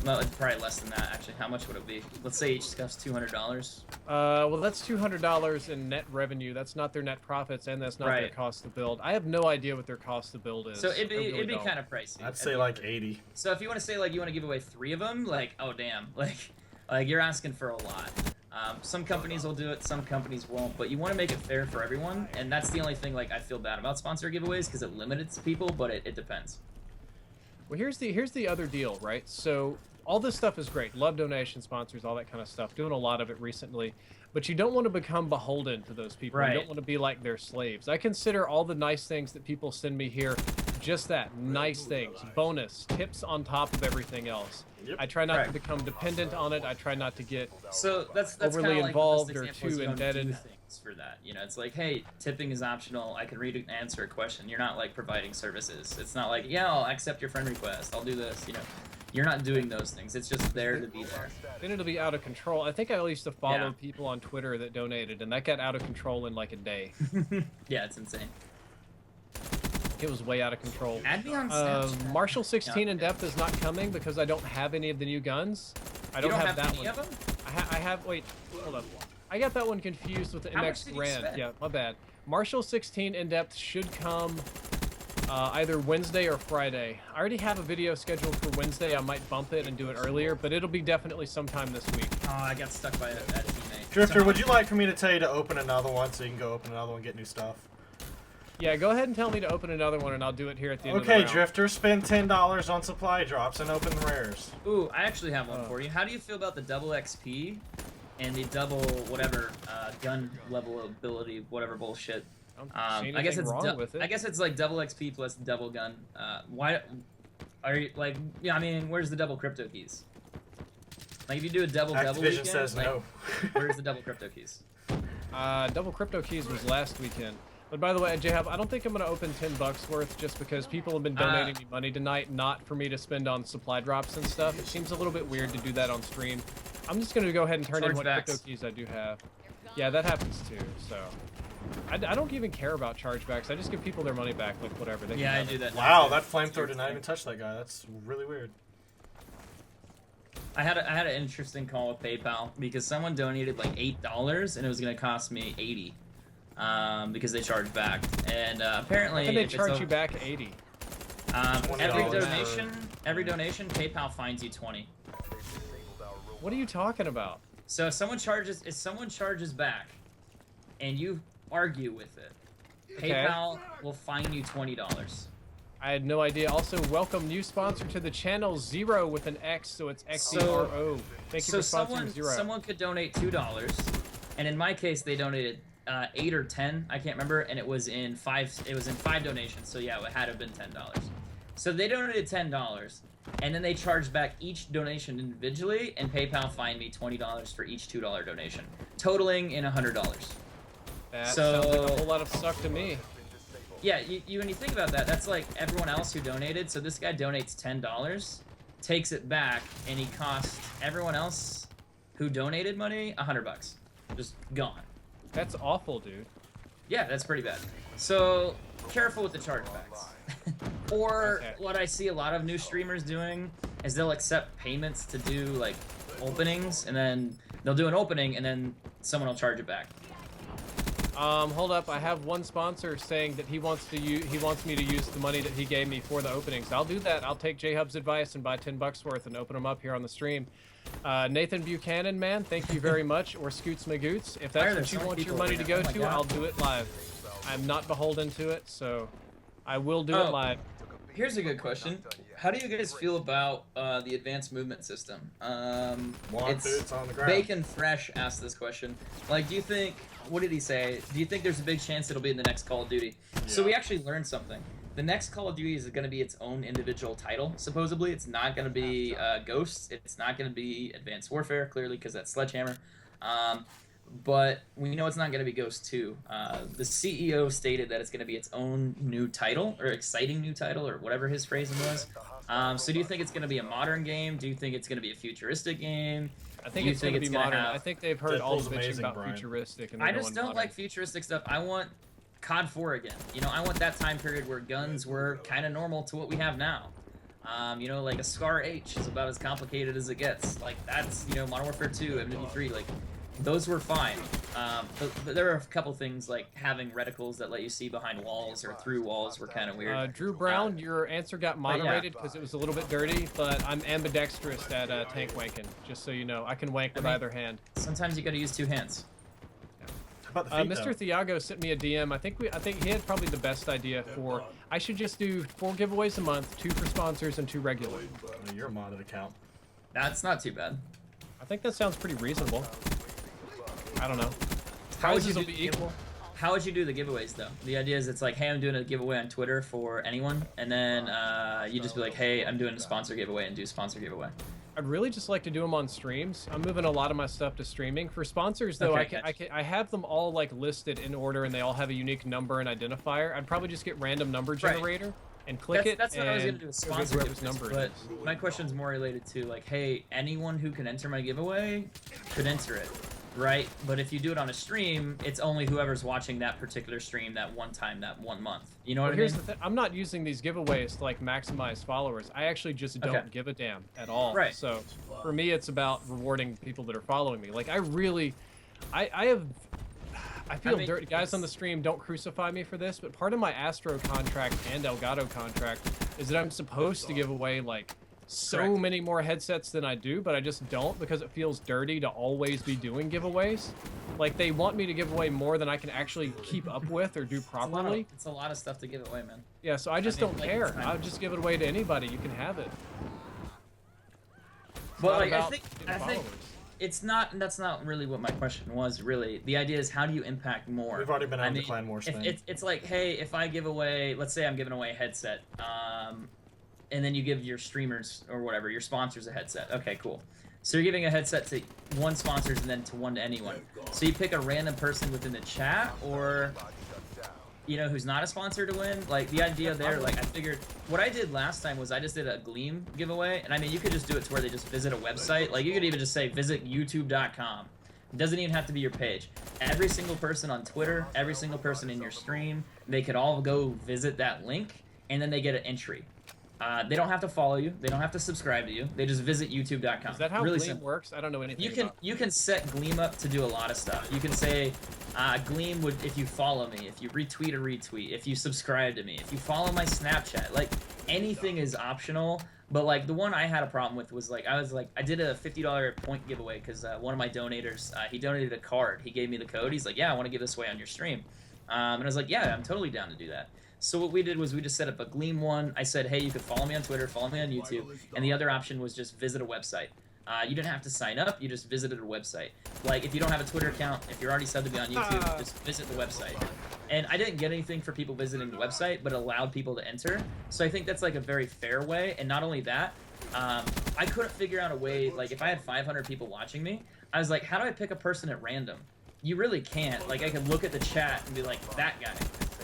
No, it's probably less than that actually. How much would it be? Let's say each Scuff's $200. Well, that's $200 in net revenue. That's not their net profits, and that's not their Right. cost to build. I have no idea what their cost to build is. So it'd I really be don't. kind of pricey. I'd at say the like end of it. 80. So if you want to say like you want to give away 3 of them, like oh damn, like you're asking for a lot. Some companies will do it, some companies won't, but you want to make it fair for everyone, and that's the only thing like I feel bad about sponsor giveaways because it limits people, but it depends. Well, here's the other deal, right? So all this stuff is great. Love donation sponsors, all that kind of stuff. Doing a lot of it recently. But you don't want to become beholden to those people. Right. You don't want to be like their slaves. I consider all the nice things that people send me here just that, nice things. Bonus, tips on top of everything else. Yep. I try not Right. to become dependent on it. I try not to get... So that's overly kinda like involved the or best example is too you don't indebted. do things for that. You know, it's like, hey, tipping is optional. I can read and answer a question. You're not like providing services. It's not like, yeah, I'll accept your friend request. I'll do this. You know, you're not doing those things. It's just there to be there. Then it'll be out of control. I think I used to follow Yeah. people on Twitter that donated, and that got out of control in like a day. Yeah, it's insane. It was way out of control. Add me on Snapchat. Marshall 16 in depth is not coming because I don't have any of the new guns. I You don't have that any one. of them? I have. Wait, hold up. I got that one confused with the How much MX did you Grand. spend? Yeah, my bad. Marshall 16 in depth should come either Wednesday or Friday. I already have a video scheduled for Wednesday. I might bump it and do it earlier, but it'll be definitely sometime this week. Oh, I got stuck by a teammate. Drifter, So- would you like for me to tell you to open another one so you can go open another one and get new stuff? Yeah, go ahead and tell me to open another one, and I'll do it here at the end of the Okay, round. Drifter, spend $10 on supply drops and open the rares. Ooh, I actually have one Oh. for you. How do you feel about the double XP and the double whatever gun level ability, whatever bullshit? I don't see I guess anything it's wrong with it. I guess it's like double XP plus double gun. Why are you like? Yeah, I mean, where's the double crypto keys? Like, if you do a double Activision weekend, says like, no. where's the double crypto keys? Double crypto keys was last weekend. But by the way, JHub, I don't think I'm going to open $10 worth just because people have been donating me money tonight, not for me to spend on supply drops and stuff. It seems a little bit weird to do that on stream. I'm just going to go ahead and turn in what crypto Chargebacks. keys I do have. Yeah, that happens too, so... I don't even care about chargebacks. I just give people their money back, like whatever. They can Yeah, I have do it. that. Wow, now, that too. flamethrower did not even touch that guy. That's really weird. I had an interesting call with PayPal because someone donated like $8 and it was gonna cost me $80 because they charged back. And apparently, And they if it's charge over- you back 80. every $20 donation, PayPal fines you 20. What are you talking about? So if someone charges back, and you argue with it, Okay. PayPal will fine you $20. I had no idea. Also, welcome new sponsor to the channel, Zero with an X, so it's XERO. Thank you So for sponsoring Zero. someone could donate $2, and in my case, they donated 8 or 10, I can't remember, and it was in 5. It was in 5 donations. So yeah, it had to have been $10. So they donated $10, and then they charged back each donation individually, and PayPal fined me $20 for each $2 donation, totaling in $100. That So- sounds like a whole lot of suck to me. Yeah, you when you think about that, that's like everyone else who donated. So this guy donates $10, takes it back, and he cost everyone else who donated money $100. Just gone. That's awful, dude. Yeah, that's pretty bad. So careful with the chargebacks. Or Okay. what I see a lot of new streamers doing is they'll accept payments to do like openings, and then they'll do an opening, and then someone will charge it back. Hold up. I have one sponsor saying that he wants me to use the money that he gave me for the openings. I'll do that. I'll take JHub's advice and buy $10 worth and open them up here on the stream. Nathan Buchanan, man, thank you very much. Or Scoots Magoots. If Why are that's there what you so many want your people money over to here? go Oh my to, God. I'll do it live. I'm not beholden to it, so I will do it live. Here's a good question. How do you guys feel about the advanced movement system? Boots on the ground. Bacon Fresh asked this question. Like, do you think, what did he say? Do you think there's a big chance it'll be in the next Call of Duty? So we actually learned something. The next Call of Duty is going to be its own individual title, supposedly. It's not going to be Ghosts. It's not going to be Advanced Warfare, clearly, because that's Sledgehammer. But we know it's not going to be Ghost 2. The CEO stated that it's going to be its own new title, or exciting new title, or whatever his phrasing was. So do you think it's going to be a modern game? Do you think it's going to be a futuristic game? I think You it's going to think be it's gonna modern. have- I think they've heard all Deadpool's the bitching amazing, about Brian. futuristic. And I they're just going don't modern. like futuristic stuff. I want COD 4 again. You know, I want that time period where guns were kind of normal to what we have now. You know, like a Scar H is about as complicated as it gets. Like, that's, you know, Modern Warfare 2, MW3, like, those were fine. But there are a couple things, like having reticles that let you see behind walls or through walls were kind of weird. Drew Brown, your answer got yeah. moderated because it was a little bit dirty, but I'm ambidextrous at tank wanking, just so you know. I can wank with mean- either hand. Sometimes you gotta use 2 hands. How about the feet, Mr. though? Thiago sent me a DM. I think he had probably the best idea for. I should just do 4 giveaways a month, 2 for sponsors and 2 regular. Oh, you're a modded account. That's not too bad. I think that sounds pretty reasonable. I don't know. How would Prizes you will do be equal. How would you do the giveaways though? The idea is it's like, hey, I'm doing a giveaway on Twitter for anyone, and then you just be like, hey, I'm doing a sponsor giveaway, and do sponsor giveaway. I'd really just like to do them on streams. I'm moving a lot of my stuff to streaming. For sponsors, though, Okay, I have them all like listed in order, and they all have a unique number and identifier. I'd probably just get random number generator and click That's it. what I was and gonna do with it'll give sponsor whoever's giveaways, number it but is. my question's more related to like, hey, anyone who can enter my giveaway could enter it, right? But if you do it on a stream, it's only whoever's watching that particular stream that one time, that 1 month. You know what Well, I here's mean? the thing. I'm not using these giveaways to like maximize followers. I actually just don't Okay. give a damn at all. Right. So for me, it's about rewarding people that are following me. Like I feel mean, dirty. Guys on the stream, don't crucify me for this, but part of my Astro contract and Elgato contract is that I'm supposed to give away like so Correct. many more headsets than I do, but I just don't because it feels dirty to always be doing giveaways. Like they want me to give away more than I can actually keep up with or do properly. It's a lot of stuff to give away, man. Yeah, so I just mean, don't like, care. it's fine. I'll just give it away to anybody. You can have it. But not like, about I think followers. it's not. That's not really what my question was. Really, the idea is how do you impact more? We've already been I on the mean, Clan Wars if thing. it's like, hey, if I give away, let's say I'm giving away a headset, and then you give your streamers or whatever, your sponsors a headset. Okay, cool. So you're giving a headset to one sponsors and then to one to anyone. So you pick a random person within the chat, or you know, who's not a sponsor to win. Like the idea there, like I figured what I did last time was I just did a Gleam giveaway, and I mean you could just do it to where they just visit a website. Like you could even just say visit youtube.com. It doesn't even have to be your page. Every single person on Twitter, every single person in your stream, they could all go visit that link, and then they get an entry. They don't have to follow you. They don't have to subscribe to you. They just visit youtube.com. Is that how really Gleam simple. works? I don't know anything about You can set Gleam up to do a lot of stuff. You can say Gleam would, if you follow me, if you retweet a retweet, if you subscribe to me, if you follow my Snapchat, like anything is optional. But like the one I had a problem with was like I did a $50 point giveaway because one of my donators he donated a card. He gave me the code. He's like, yeah, I want to give this away on your stream, and I was like, yeah, I'm totally down to do that. So what we did was we just set up a Gleam one. I said, hey, you could follow me on Twitter, follow me on YouTube, and the other option was just visit a website. You didn't have to sign up. You just visited a website. Like, if you don't have a Twitter account, if you're already subbed to me on YouTube, just visit the website. And I didn't get anything for people visiting the website, but it allowed people to enter. So I think that's like a very fair way. And not only that, I couldn't figure out a way, like if I had 500 people watching me, I was like, how do I pick a person at random? You really can't. Like, I can look at the chat and be like, that guy.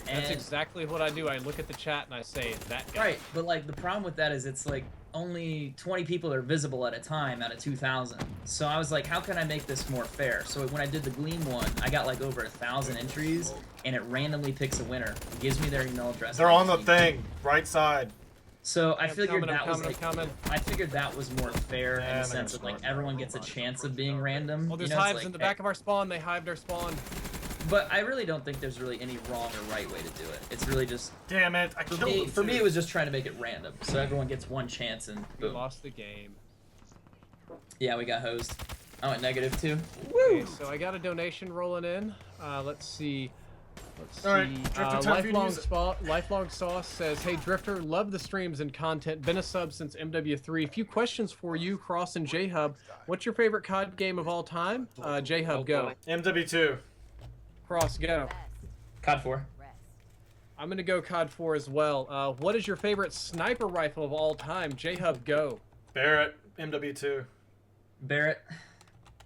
And, That's exactly what I do. I look at the chat and I say, that guy. right, but like the problem with that is it's like only 20 people are visible at a time out of 2,000. So I was like, how can I make this more fair? So when I did the Gleam one, I got like over 1,000 entries, and it randomly picks a winner. It gives me their email address. They're on the thing, right side. So I I'm figured coming, that I'm was coming, like, I'm coming. I figured that was more fair in Yeah, the sense they're of like smart. everyone gets a chance of being random. Oh, there's you know, it's hives like, in the hey, back of our spawn. They hived our spawn. But I really don't think there's really any wrong or right way to do it. It's really just Damn it! I for killed me. them For me, too. it was just trying to make it random, so everyone gets one chance and We boom. lost the game. Yeah, we got hosed. I went -2. Okay, so I got a donation rolling in. Let's see. Let's All right, see. Drifter, time for you to use it. Lifelong Sauce says, "Hey Drifter, love the streams and content. Been a sub since MW3. Few questions for you, Cross and JHub. What's your favorite COD game of all time? JHub, go. MW2. Cross, go. COD 4. I'm gonna go COD 4 as well. What is your favorite sniper rifle of all time? JHub, go. Barrett. MW2. Barrett.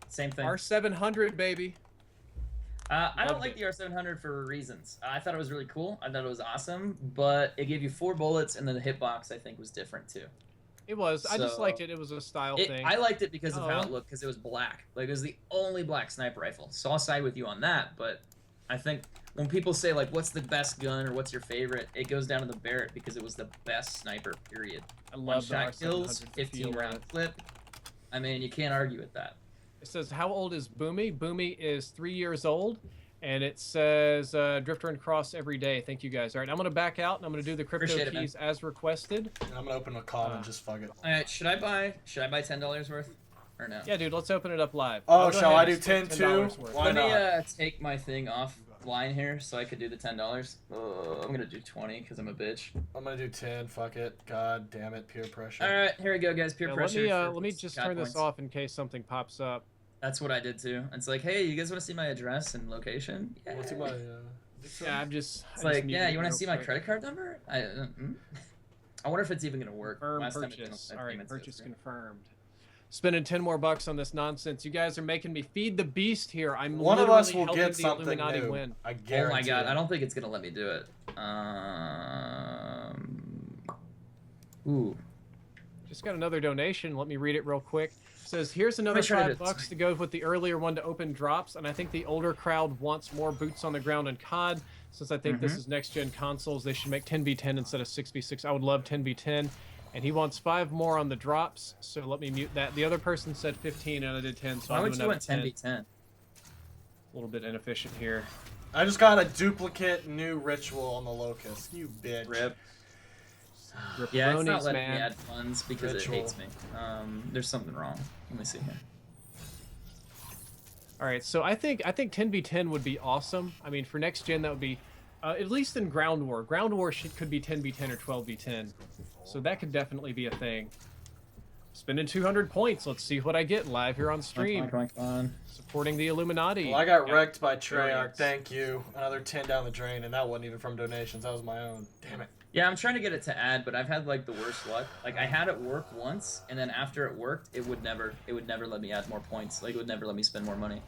Same thing. R700, baby. I don't Loved like it. the R700 for reasons. I thought it was really cool. I thought it was awesome, but it gave you 4 bullets, and then the hitbox I think was different too. It was. I just So- liked it. It was a style thing. I liked it because of how Oh. it looked, because it was black. Like, it was the only black sniper rifle. So I'll side with you on that, but I think when people say, like, what's the best gun or what's your favorite, it goes down to the Barrett because it was the best sniper, period. I One love the shot R700. kills, the 15 feel of round it. clip. I mean, you can't argue with that. It says, how old is Boomy? Boomy is 3 years old. And it says, Drifter and Cross every day. Thank you guys. All right, I'm going to back out and I'm going to do the crypto Appreciate it, man. keys as requested. And I'm gonna open a con and just fuck it. All right, should I buy $10 worth or no? Yeah, dude, let's open it up live. Oh, I'll go shall ahead I and do stick 10 $10 too? worth. Why Let me not? take my thing offline here so I could do the $10. I'm gonna do 20 because I'm a bitch. I'm gonna do 10. Fuck it. God damn it. Peer pressure. All right, here we go, guys. Peer Yeah, pressure. for let me just God turn this points. off in case something pops up. That's what I did too. It's like, hey, you guys want to see my address and location? Yeah. What's my? Yeah, I'm just. It's like, yeah, you want to see my credit card number? I wonder if it's even gonna work. Confirm Last time it didn't, purchase. my All right, payments purchase go through. confirmed. Spending 10 more bucks on this nonsense. You guys are making me feed the beast here. I'm One of literally us will helping get the something Illuminati new. win. I Oh guarantee. my god, it. I don't think it's gonna let me do it. Ooh. Just got another donation. Let me read it real quick. It says, here's another Make sure I did $5 it. to go with the earlier one to open drops, and I think the older crowd wants more boots on the ground in COD. Since I think this is next-gen consoles, they should make 10v10 instead of 6v6. I would love 10v10. And he wants 5 more on the drops, so let me mute that. The other person said 15, and I did 10, so Why I'll would do you another want 10. 10v10? A little bit inefficient here. I just got a duplicate new ritual on the locust. You bitch. Rip. Yeah, it's not Ripperonies, letting me man. add funds because Ritual. it hates me. There's something wrong. Let me see here. All right, so I think 10v10 would be awesome. I mean, for next gen, that would be at least in Ground War. Ground War could be 10v10 or 12v10, so that could definitely be a thing. Spending 200 points. Let's see what I get live here on stream. Come on. Supporting the Illuminati. Well, I got Yeah. wrecked by Very Treyarch. nice. Thank you. Another 10 down the drain, and that wasn't even from donations. That was my own. Damn it. Yeah, I'm trying to get it to add, but I've had like the worst luck. Like I had it work once, and then after it worked, it would never let me add more points. Like it would never let me spend more money.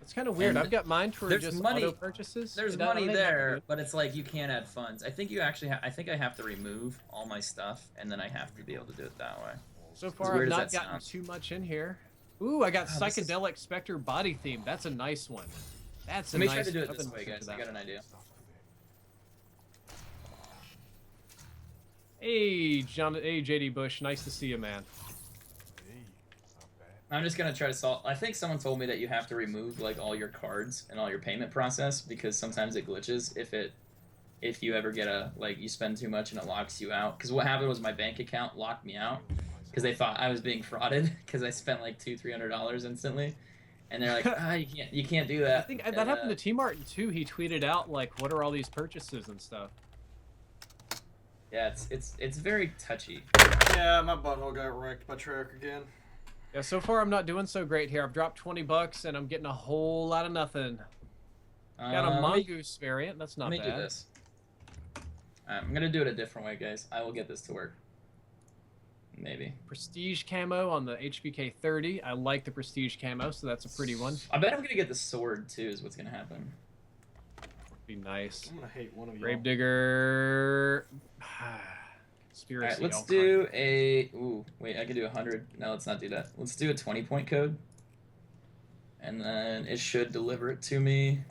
It's kind of weird. And I've got mine for there's just money- auto purchases. There's It doesn't- money I think that's there, good. but it's like you can't add funds. I think you actually I think I have to remove all my stuff, and then I have to be able to do it that way. So As far, weird I've as not that gotten sounds. too much in here. Ooh, I got Wow, this is- psychedelic Spectre body theme. That's a nice one. That's a Let me nice try to do it I've this been way, looking guys. for I that got an one. idea. Hey, JD Bush. Nice to see you, man. I'm just gonna try to solve. I think someone told me that you have to remove like all your cards and all your payment process because sometimes it glitches if you ever get you spend too much and it locks you out. Because what happened was my bank account locked me out because they thought I was being frauded because I spent like $200-300 instantly, and they're like, you can't do that. I think And, that happened to T Martin too. He tweeted out like, "What are all these purchases and stuff?" Yeah, it's very touchy. Yeah, my butthole got wrecked by Treyarch again. Yeah, so far I'm not doing so great here. I've dropped 20 bucks and I'm getting a whole lot of nothing. Got a let me- mongoose variant. That's not Let me bad. do this. I'm gonna do it a different way, guys. I will get this to work. Maybe. Prestige camo on the HBK 30. I like the prestige camo, so that's a pretty one. I bet I'm gonna get the sword too. Is what's gonna happen. Be nice. I'm gonna hate one of you. Gravedigger. Conspiracy. Alright, let's all do a. Ooh, wait, I can do 100. No, let's not do that. Let's do a 20-point code. And then it should deliver it to me.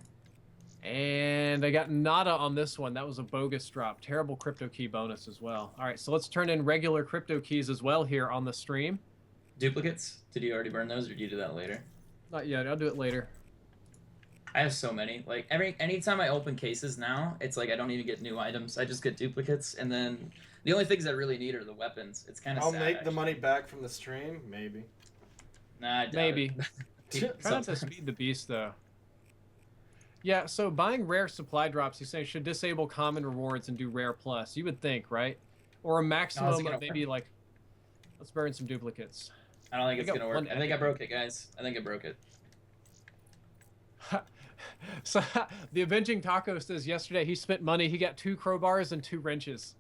And I got nada on this one. That was a bogus drop. Terrible crypto key bonus as well. All right, so let's turn in regular crypto keys as well here on the stream. Duplicates? Did you already burn those, or did you do that later? Not yet. I'll do it later. I have so many. Like anytime I open cases now, it's like I don't even get new items. I just get duplicates, and then the only things I really need are the weapons. It's kind of. I'll sad, make actually. the money back from the stream, maybe. Nah, I doubt Maybe. it. Try not to speed the beast though. Yeah, so buying rare supply drops, he's saying, should disable common rewards and do rare plus. You would think, right? Or a maximum gonna of maybe like, let's burn some duplicates. I don't think I it's got gonna work. one I think I epic. broke it, guys. I think I broke it. So the Avenging Taco says yesterday he spent money. He got 2 crowbars and 2 wrenches.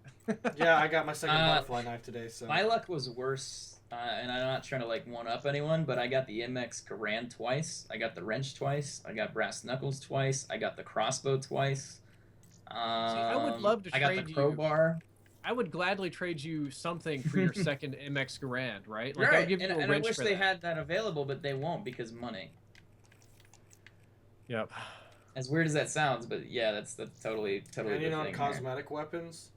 Yeah, I got my second Uh, butterfly knife today, so. My luck was worse, and I'm not trying to like one up anyone, but I got the MX Garand twice. I got the wrench twice. I got brass knuckles twice. I got the crossbow twice. I would love to I got trade the you- crowbar. I would gladly trade you something for your second MX Garand, right? Like right, I'll give you and, a and I wrench wish for they that. had that available, but they won't because money. Yep. As weird as that sounds, but yeah, that's totally And the you know, thing here. cosmetic weapons.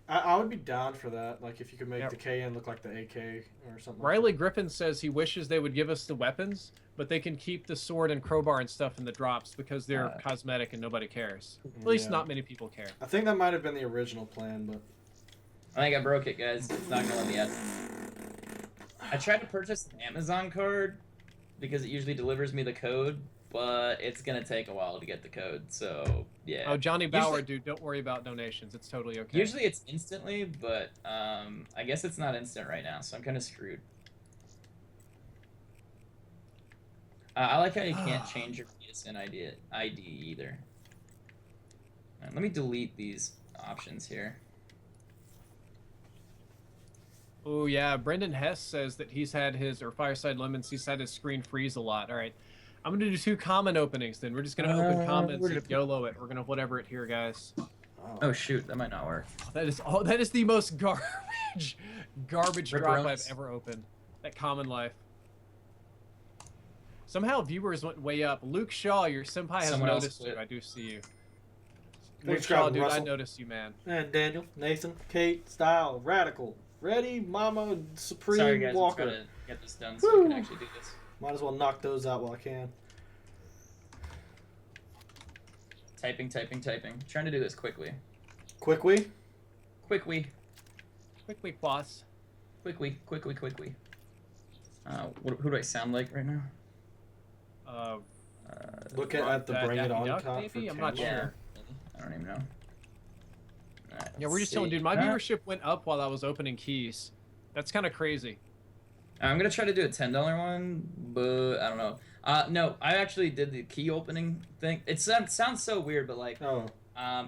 I would be down for that. Like if you could make Yep. the KN look like the AK or something. Riley Griffin says he wishes they would give us the weapons, but they can keep the sword and crowbar and stuff in the drops because they're cosmetic and nobody cares. At least Yeah. not many people care. I think that might have been the original plan, but I think I broke it, guys. It's not gonna let me out. I tried to purchase an Amazon card because it usually delivers me the code, but it's gonna take a while to get the code. So yeah. Oh, Johnny Bauer, Usually- dude, don't worry about donations. It's totally okay. Usually it's instantly, but I guess it's not instant right now, so I'm kind of screwed. I like how you can't change your PSN ID either. Let me delete these options here. Oh yeah, Brendan Hess says that he's had his, or Fireside Lemons, he's had his screen freeze a lot. All right, I'm gonna do 2 common openings then. We're just gonna open comments where and did- YOLO it. We're gonna whatever it here, guys. Oh shoot, that might not work. That is the most garbage drop I've Ripperonis. ever opened. That common life. Somehow viewers went way up. Luke Shaw, your senpai has Someone else noticed you. quit. I do see you. Luke Thanks, Shaw, Rob dude, I Russell. noticed you, man. and Daniel, Nathan, Kate, Style, Radical, Ready, Mama, Supreme, Sorry guys, I'm Walker. trying to get this done so I can Woo. actually do this. Might as well knock those out while I can. Typing. Trying to do this quickly. Quickly. Quickly. Quick, boss. Quickly. Who do I sound like right now? Look at the Bring It Daffy On Duck, top maybe? for I'm not Canada. sure. I don't even know. Alright, Yeah, we're let's just telling, see. dude, my viewership went up while I was opening keys. That's kind of crazy. I'm gonna try to do a $10 one, but I don't know. No, I actually did the key opening thing. It sounds so weird, but like, Oh,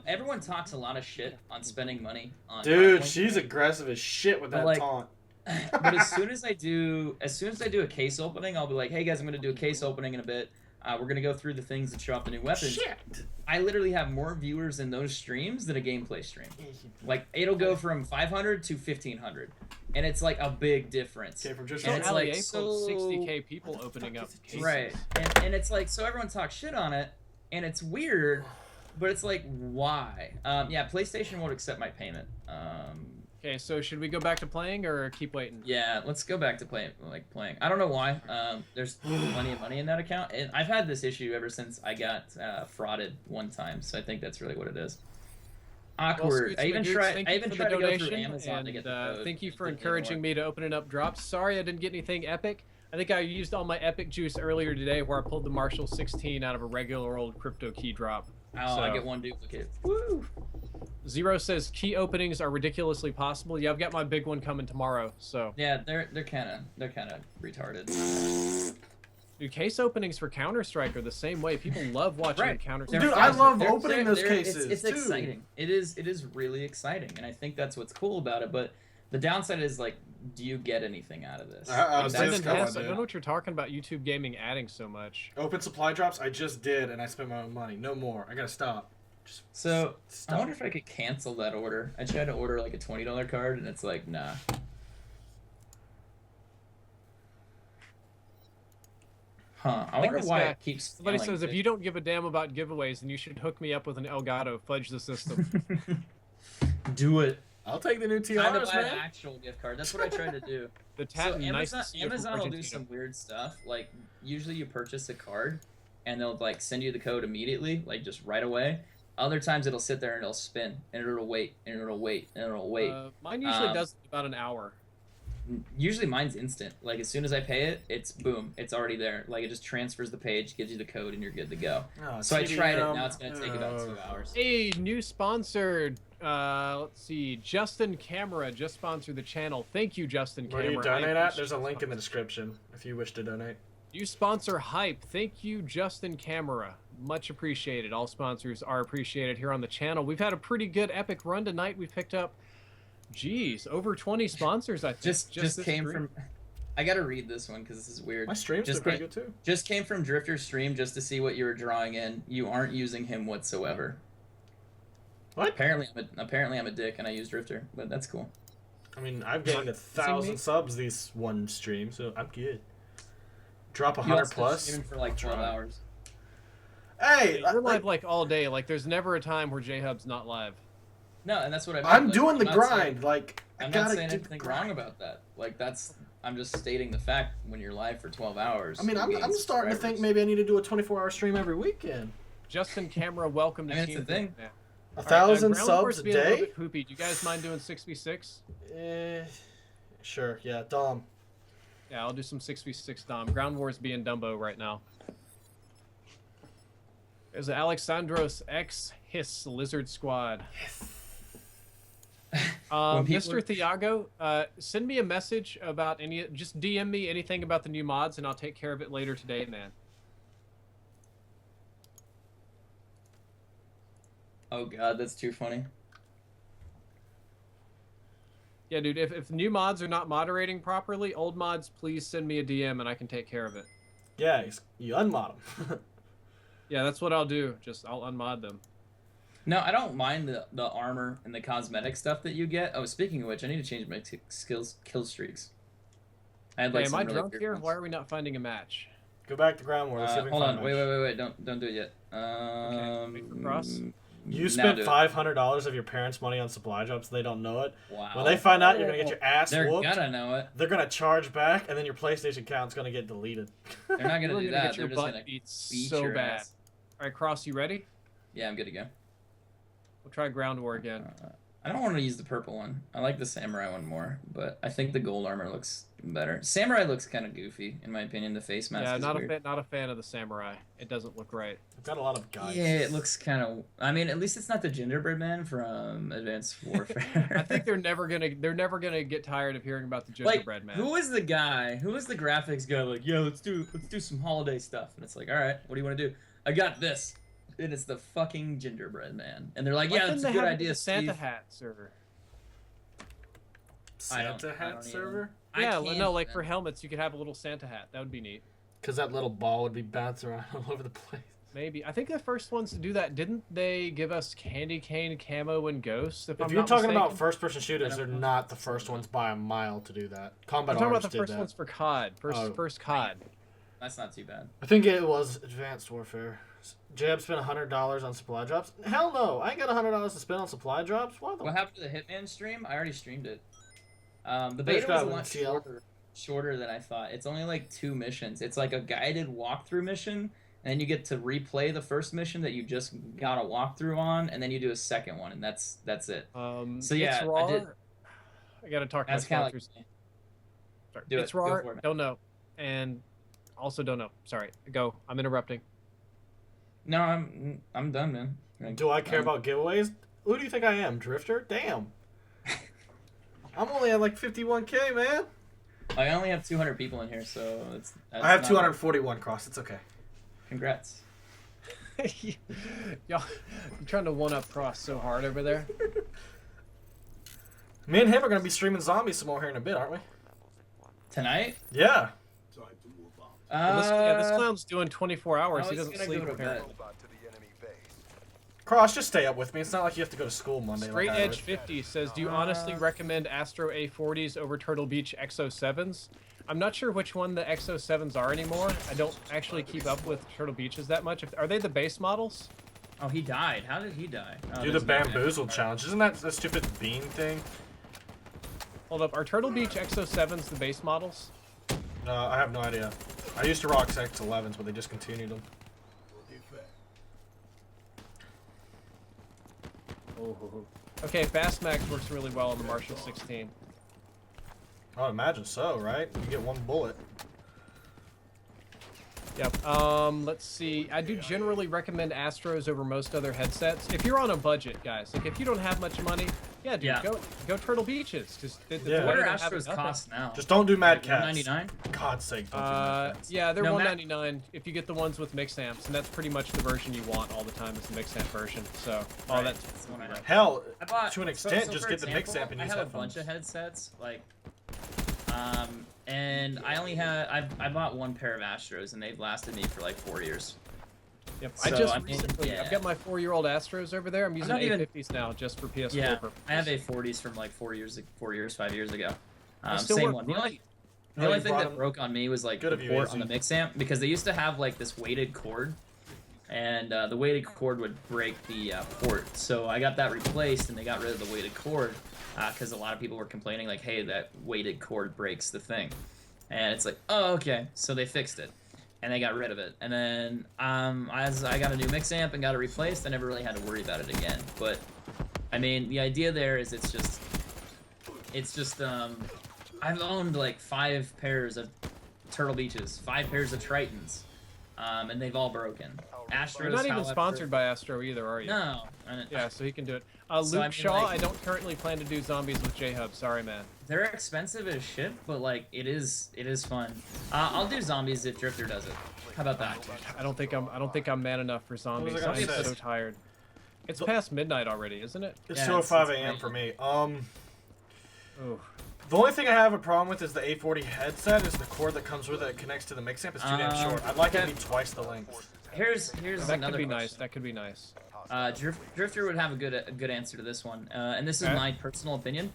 everyone talks a lot of shit on spending money on. dude, hardpoint. she's aggressive as shit with But, that like, taunt. But as soon as I do a case opening, I'll be like, hey guys, I'm gonna do a case opening in a bit. We're gonna go through the things that show off the new weapons. Shit. I literally have more viewers in those streams than a gameplay stream. Like it'll go from 500 to 1500, and it's like a big difference. Okay, from just So And it's Ali like, A so- pulled 60K people opening up cases. Right, and it's like so everyone talks shit on it, and it's weird, but it's like why? Yeah, PlayStation won't accept my payment. Okay, so should we go back to playing or keep waiting? Yeah, let's go back to playing. I don't know why. There's plenty of money in that account, and I've had this issue ever since I got frauded one time. So I think that's really what it is. Awkward. Scoots I even McGoots, tried. thank I you even for tried the to go through donation, Amazon to and, get the code. thank you It for didn't encouraging work. me to open it up drops. Sorry I didn't get anything epic. I think I used all my epic juice earlier today where I pulled the Marshall 16 out of a regular old crypto key drop. Oh, I So- get one duplicate. Woo! Zero says key openings are ridiculously possible. Yeah, I've got my big one coming tomorrow. So Yeah, they're kind of retarded. dude, case openings for Counter-Strike are the same way. People love watching Right. Counter-Strike. Dude, I love They're- opening those they're- cases, It's too. exciting. It is really exciting, and I think that's what's cool about it. But the downside is like, do you get anything out of this? I was Brendan just Hess, going I don't know what you're talking about. YouTube gaming adding so much. Open supply drops, I just did, and I spent my own money. No more. I gotta stop. Just So stop. I wonder if I could cancel that order. I tried to order like a $20 card, and it's like, nah. Huh? I Like wonder this why guy. it keeps. Somebody failing says, if to- you don't give a damn about giveaways, then you should hook me up with an Elgato. Fudge the system. Do it. I'll take the new Trying to TRs, buy an man. actual gift card. That's what I tried to do. The So tat nice to see you from Amazon will do Argentina. some weird stuff. Like usually you purchase a card, and they'll like send you the code immediately, like just right away. Other times it'll sit there and it'll spin, and it'll wait, and it'll wait, and it'll wait. Mine usually does about an hour. Usually mine's instant. Like as soon as I pay it, it's boom, it's already there. Like it just transfers the page, gives you the code, and you're good to go. Oh, So I tried it. TDM. Now it's gonna take about 2 hours. Hey, new sponsor. Let's see. Justin Camera just sponsored the channel. Thank you, Justin Where Camera. do you I donate at? appreciate There's a the link in the sponsorship. description if you wish to donate. You sponsor Hype. Thank you, Justin Camera. Much appreciated. All sponsors are appreciated here on the channel. We've had a pretty good epic run tonight. We've picked up, geez, over 20 sponsors, I think. Just this came stream. from. I gotta read this one because this is weird. My streams Just are pretty came- good too. Just came from Drifter's stream just to see what you were drawing in. You aren't using him whatsoever. What? Apparently I'm a dick and I use Drifter, but that's cool. I mean, I've gained 1,000 subs these one stream, so I'm good. Drop You 100 also plus. streaming for like 12 Try. hours. Hey, We're live like all day. Like, there's never a time where JHub's not live. No, and that's what I mean. I'm like, doing the not grind. saying- Like, I I'm gotta not saying do the anything grind. wrong about that. Like that's I'm just stating the fact when you're live for 12 hours. I mean, you I'm gain starting to think subscribers. maybe I need to do a 24-hour stream every weekend. Justin Camera, welcome to I mean, it's Team a thing. Yeah. 1,000 Ground subs War's a being little day? bit poopy. Do you guys mind doing 6v6? Sure, yeah, Dom. Yeah, I'll do some 6v6 Dom. Ground War's being Dumbo right now. There's an Alexandros X Hiss Lizard Squad. When people- Mr. Thiago, send me a message about just DM me anything about the new mods and I'll take care of it later today, man. Oh god, that's too funny. Yeah, dude, if new mods are not moderating properly, old mods, please send me a DM and I can take care of it. Yeah, you unmod him. Yeah, that's what I'll do. I'll unmod them. No, I don't mind the armor and the cosmetic stuff that you get. Oh, speaking of which, I need to change my kill streaks. I had Hey, like am some I really drunk weird here? ones. Why are we not finding a match? Go back to ground war. Let's see if we can Hold find on, a match. wait, don't do it yet. wait for cross. You now spent do it. $500 of your parents' money on supply drops. They don't know it. Wow. When they find out you're gonna get your ass They're whooped, gonna know it. they're gonna charge back, and then your PlayStation account's gonna get deleted. They're not You're gonna do gonna that. get your They're just butt gonna beat beat so your bad. ass. All right, Cross, you ready? Yeah, I'm good to go. We'll try Ground War again. I don't want to use the purple one. I like the samurai one more, but I think the gold armor looks better. Samurai looks kind of goofy, in my opinion. The face mask Yeah, is not weird. a fan of the samurai. It doesn't look right. I've got a lot of guys. Yeah, it looks kind of. I mean, at least it's not the gingerbread man from Advanced Warfare. I think they're never gonna get tired of hearing about the gingerbread man. Who was the guy? Who was the graphics guy? Like, yeah, let's do some holiday stuff. And it's like, all right, what do you want to do? I got this. And it's the fucking gingerbread man. And they're like, Why yeah, couldn't that's a they good have it idea, with the Santa Steve. hat server? Santa I hat don't server? I Yeah, can't no, like even. for helmets, you could have a little Santa hat. That would be neat. Because that little ball would be bouncing around all over the place. Maybe. I think the first ones to do that, didn't they give us Candy Cane, Camo, and Ghost? If I'm you're not talking mistaken? about first-person shooters, I they're don't know. not the first ones by a mile to do that. I'm Combat talking Arms about the did first that. ones for COD. First COD. That's not too bad. I think it was Advanced Warfare. JHub spent $100 on supply drops. Hell no, I ain't got $100 to spend on supply drops. Why the? What happened to the Hitman stream? I already streamed it. The They beta got was a it in lot CL. shorter than I thought. It's only like 2 missions. It's like a guided walkthrough mission, and then you get to replay the first mission that you just got a walkthrough on, and then you do a second one, and that's it. So yeah, it's I raw. did- I gotta talk to my That's kind of sponsors. like Sorry. Do It's it. Go raw. for it, man. Don't know, and also don't know. Sorry. Go. I'm interrupting. no, I'm done, man. Like, Do I care about giveaways? Who do you think I am, Drifter? Damn. I'm only at like 51K, man. I only have 200 people in here, so that's I have not- 241 cross. It's okay. Congrats. Y'all, I'm trying to one-up Cross so hard over there. Me and him are gonna be streaming zombies some more here in a bit, aren't we? Tonight? Yeah. This clown's doing 24 hours. I He was doesn't gonna sleep go to apparently. Cross, just stay up with me. It's not like you have to go to school Monday. Straight like I Edge would. 50 says, do you honestly recommend Astro A40s over Turtle Beach XO7s? I'm not sure which one the XO7s are anymore. I don't actually keep up with Turtle Beaches that much. Are they the base models? Oh, he died. How did he die? Oh, Do the there's no bamboozle damage. challenge. Isn't that the stupid bean thing? Hold up, are Turtle Beach XO7s the base models? I have no idea. I used to rock X11s, but they discontinued them. Okay, Fast Mags works really well on the Marshall 16. I would imagine so, right? You get one bullet. Yep. Let's see. I do generally recommend Astros over most other headsets. If you're on a budget, guys, like if you don't have much money, yeah, dude, Yeah. go Turtle Beaches. Because Yeah. What are Astros cost now? Just don't do Mad Cats. 199? God's sake, don't do Mad Cats. Yeah, they're No, 199 if you get the ones with mix amps, and that's pretty much the version you want all the time is the mix amp version. So, Right. that's That's the one I have. Hell, I bought, to an so extent, just for get the mix example, amp and I use have headphones. a bunch of headsets, like, and I only had I bought one pair of Astros, and they've lasted me for like 4 years. Yep. So, I just I mean, recently, yeah. I've got my 4-year-old Astros over there. I'm using not even- A50s now just for PS4 Yeah, purposes. I have A40s from like 5 years ago. They still Same work one. great. The Oh, only you thing brought that them? broke on me was like Good the of you, port AZ. on the mix amp, because they used to have like this weighted cord, and the weighted cord would break the port. So I got that replaced, and they got rid of the weighted cord because a lot of people were complaining like, hey, that weighted cord breaks the thing. And it's like, oh, okay. So they fixed it, and they got rid of it. And then as I got a new mix amp and got it replaced, I never really had to worry about it again. But I mean, the idea there is it's just I've owned like 5 pairs of Turtle Beaches, 5 pairs of Tritons, and they've all broken. Astros, You're not even however- sponsored by Astro either, are you? No. Yeah, so he can do it. So, Luke I mean, Shaw, like- I don't currently plan to do zombies with JHub. Sorry, man. They're expensive as shit, but like it is fun. I'll do zombies if Drifter does it. How about that? I don't think I'm man enough for zombies. was I gonna I'm say? so tired. It's past midnight already, isn't it? It's Yeah, 2:05 it's a.m. late. for me. Oh. The only thing I have a problem with is the A40 headset is the cord that comes with it connects to the mix amp. It's too damn short. I'd like it to be twice the length. Here's That another could be question. nice. That could be nice. Drifter would have a good answer to this one, and this is Okay. my personal opinion.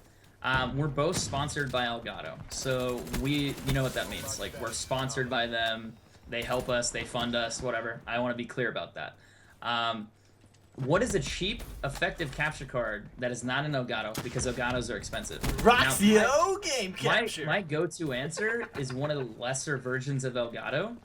We're both sponsored by Elgato, so you know what that means. Like, we're sponsored by them. They help us, they fund us, whatever. I want to be clear about that. What is a cheap, effective capture card that is not an Elgato, because Elgatos are expensive? Rocks Now, the my- O game capture. My go-to answer is one of the lesser versions of Elgato,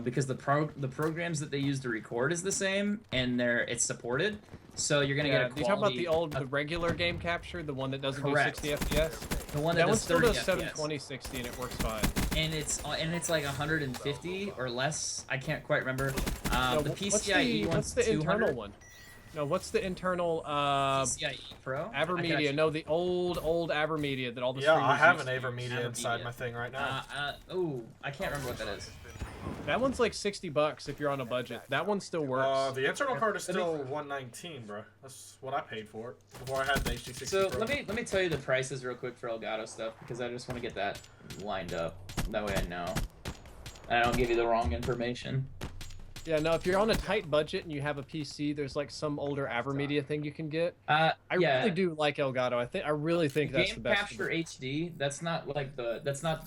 because the programs that they use to record is the same, and it's supported. So you're gonna get a You talk about quality. the regular game capture, the one that doesn't Correct. do 60 FPS. The one That that one does still 30 does FPS. 720 60 and it works fine. And it's like 150 or less. I can't quite remember. No, The what's PCIe what's one's the 200. internal one? No, what's the internal PCIe Pro. I got Avermedia? you. No, the old Avermedia that all the Yeah, I streamers have use an to use. Avermedia inside my thing right now. I can't remember what that is. That one's like $60 if you're on a budget. That one still works. The internal card is still 119, bro. That's what I paid for it before I had the HD60 So Pro. let me tell you the prices real quick for Elgato stuff, because I just want to get that lined up. That way I know. I don't give you the wrong information. Yeah, no, if you're on a tight budget and you have a PC, there's like some older Avermedia thing you can get. I Yeah. really do like Elgato. I really think that's the Game best. Capture HD, that's not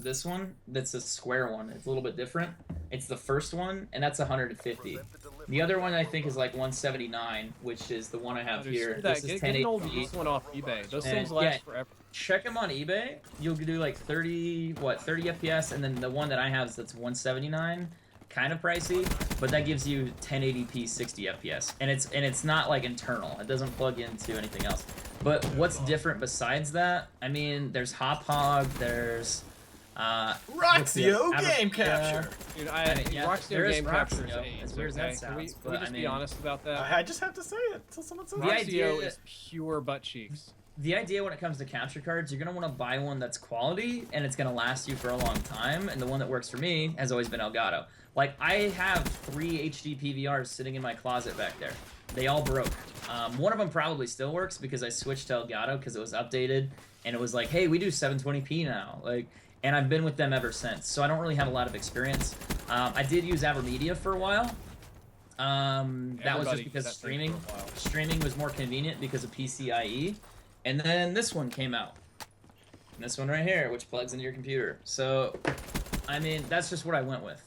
this one. That's a square one. It's a little bit different. It's the first one, and that's 150. The other one I think is like 179, which is the one I have here. This is Get an old 1080p. used one off eBay. Those And, things last yeah, forever. Check them on eBay. You'll do like 30 FPS, and then the one that I have is that's 179. Kind of pricey, but that gives you 1080p 60 FPS, and it's not like internal. It doesn't plug into anything else. But what's different besides that? I mean, there's Hop Hog, there's Roxio Aver- game capture. Dude, I mean, yeah, Rockstar there is game capture is Roxio, AIDS, as weird as that okay? Can we sounds, but, just I be mean, honest about that? I just have to say it until someone says The it. idea- Roxio is pure butt cheeks. The idea when it comes to capture cards, you're going to want to buy one that's quality and it's going to last you for a long time. And the one that works for me has always been Elgato. Like, I have 3 HD PVRs sitting in my closet back there. They all broke. One of them probably still works because I switched to Elgato because it was updated. And it was like, hey, we do 720p now. Like, and I've been with them ever since. So I don't really have a lot of experience. I did use Avermedia for a while. That was just because streaming was more convenient because of PCIe. And then this one came out. And this one right here, which plugs into your computer. So, I mean, that's just what I went with.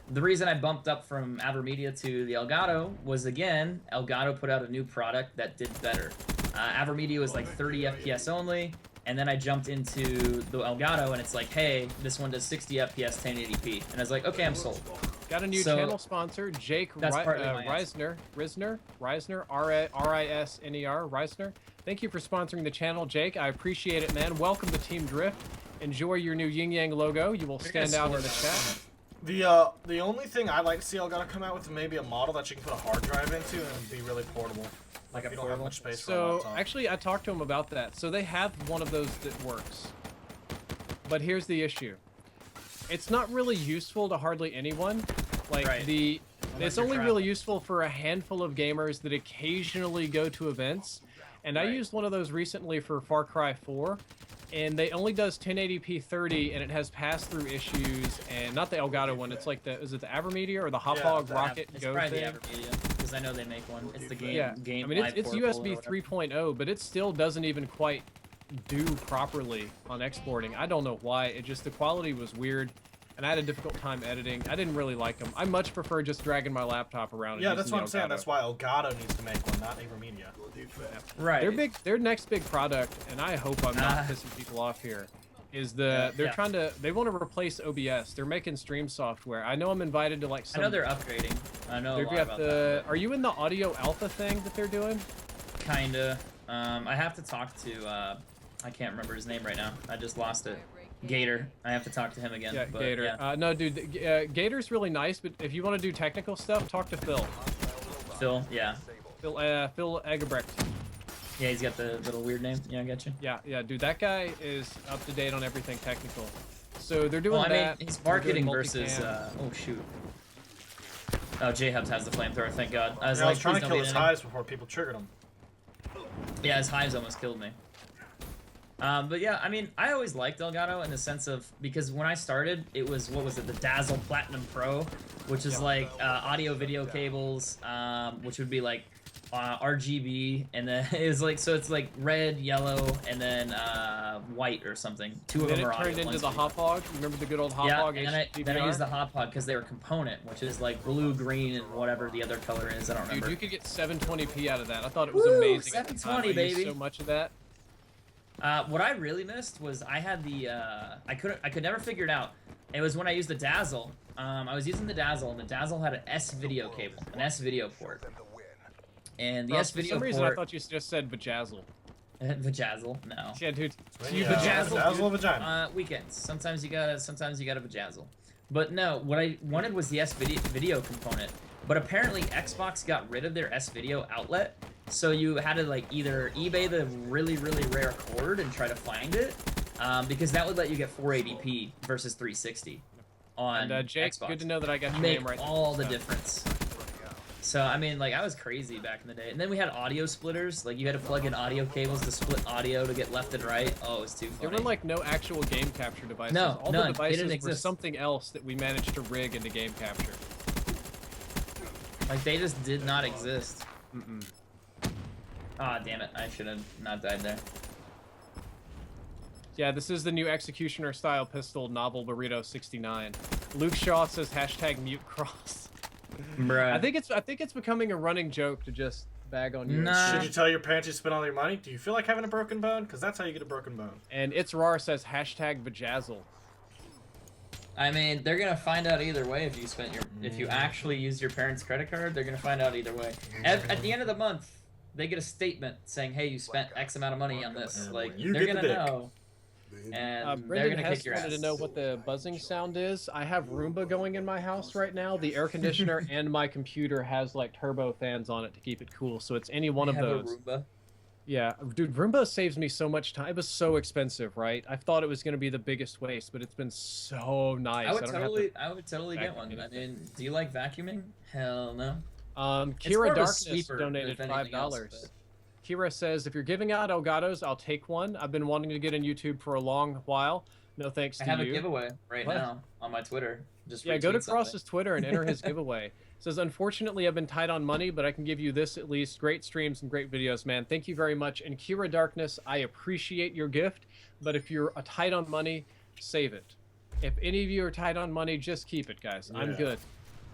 The reason I bumped up from Avermedia to the Elgato was, again, Elgato put out a new product that did better. Avermedia was like 30 FPS only, and then I jumped into the Elgato, and it's like, hey, this one does 60 FPS, 1080p. And I was like, okay, I'm sold. Got a new channel sponsor, Jake Reisner, R-I-S-N-E-R, Reisner. Thank you for sponsoring the channel, Jake. I appreciate it, man. Welcome to Team Drift. Enjoy your new Yin Yang logo. You will stand out in the chat. The only thing I'd like to see Elgato come out with is maybe a model that you can put a hard drive into and be really portable. Like if you don't have much space for a laptop. Actually, I talked to him about that. So they have one of those that works. But here's the issue. It's not really useful to hardly anyone. Like it's only really useful for a handful of gamers that occasionally go to events. And I used one of those recently for Far Cry 4. And they only does 1080p 30, and it has pass-through issues, and not the Elgato one. It's like is it the Avermedia or the Hauppauge Rocket Go thing? thing? The Avermedia, because I know they make one. It's the game. I mean, it's USB 3.0, but it still doesn't even quite do properly on exporting. I don't know why. It just the quality was weird, and I had a difficult time editing. I didn't really like them. I much prefer just dragging my laptop around. Yeah, that's what I'm saying. That's why Elgato needs to make one, not Avermedia. Right. Their next big product, and I hope I'm not pissing people off here, is they want to replace OBS. They're making stream software. I know I'm invited to like some. I know they're upgrading. I know a lot about that. Are you in the audio alpha thing that they're doing? Kinda. I have to talk to I can't remember his name right now. I just lost it. Gator. I have to talk to him again. Yeah, but, Gator. Yeah. No, dude, Gator's really nice, but if you want to do technical stuff, talk to Phil. Phil, yeah. Phil Egebrecht. Yeah, he's got the little weird name. Yeah, I got you. Yeah, dude, that guy is up to date on everything technical. So they're doing that. I mean, he's marketing versus. Oh shoot. Oh, JHub has the flamethrower. Thank God. I was trying to kill his hives before people triggered him. Yeah, his hives almost killed me. But yeah, I mean, I always liked Elgato in the sense of, because when I started, it was, what was it, the Dazzle Platinum Pro, which is like audio video cables, which would be like RGB, and then it was like, so it's like red, yellow, and then white or something. Two of them are audio. Then it turned into the Hauppauge. Remember the good old Hauppauge? Yeah, and then I used the Hauppauge because they were component, which is like blue, green, and whatever the other color is. I don't remember. Dude, you could get 720p out of that. I thought it was amazing. 720, baby. So much of that. What I really missed was I had the I could never figure it out. It was when I used the Dazzle. I was using the Dazzle, and the Dazzle had an S video cable, an S video port. And the S video port. For some reason, I thought you just said vajazzle. Vajazzle? No. Yeah, dude. You vajazzle vagina. Weekends. Sometimes you gotta vajazzle. But no, what I wanted was the S video component. But apparently Xbox got rid of their S video outlet. So you had to like either eBay the really, really rare cord and try to find it, because that would let you get 480p versus 360 on Jake, Xbox. Good to know that I got your Make name right. all the difference. So I mean, like, I was crazy back in the day. And then we had audio splitters. Like, you had to plug in audio cables to split audio to get left and right. Oh, it was too funny. There were like no actual game capture devices. No, all none. the devices They didn't were exist. something else that we managed to rig into game capture. Like, they just did not exist. Ah, damn it. I should have not died there. Yeah, this is the new Executioner style pistol, Novel Burrito 69. Luke Shaw says #mute cross. Bruh. I think it's becoming a running joke to just bag on you. Nah. Should you tell your parents you spent all your money? Do you feel like having a broken bone? Because that's how you get a broken bone. And It's Rar says #vajazzle. I mean, they're gonna find out either way if you spent if you actually used your parents' credit card. They're gonna find out either way. At the end of the month, they get a statement saying, "Hey, you spent X amount of money on this." Like, they're gonna know. and they're Brendan gonna Hess kick your wanted to ass. know what the buzzing sound is. I have Roomba going in my house right now. The air conditioner and my computer has like turbo fans on it to keep it cool. So it's any one I of have those. a Roomba. Yeah, dude, Roomba saves me so much time. It was so expensive, right? I thought it was going to be the biggest waste, but it's been so nice. I would don't have totally get one. vacuum I mean, do you like vacuuming? Hell no. Kira more of a Darkness sweeper donated than anything else, $5. but- Kira says, if you're giving out Elgatos, I'll take one. I've been wanting to get on YouTube for a long while. No thanks I to have you. a giveaway right What? now on my Twitter. Just Yeah, go to retweet something. Cross's Twitter and enter his giveaway. Says, unfortunately, I've been tight on money, but I can give you this at least. Great streams and great videos, man. Thank you very much. And Kira Darkness, I appreciate your gift, but if you're tight on money, save it. If any of you are tight on money, just keep it, guys. I'm Yeah. good.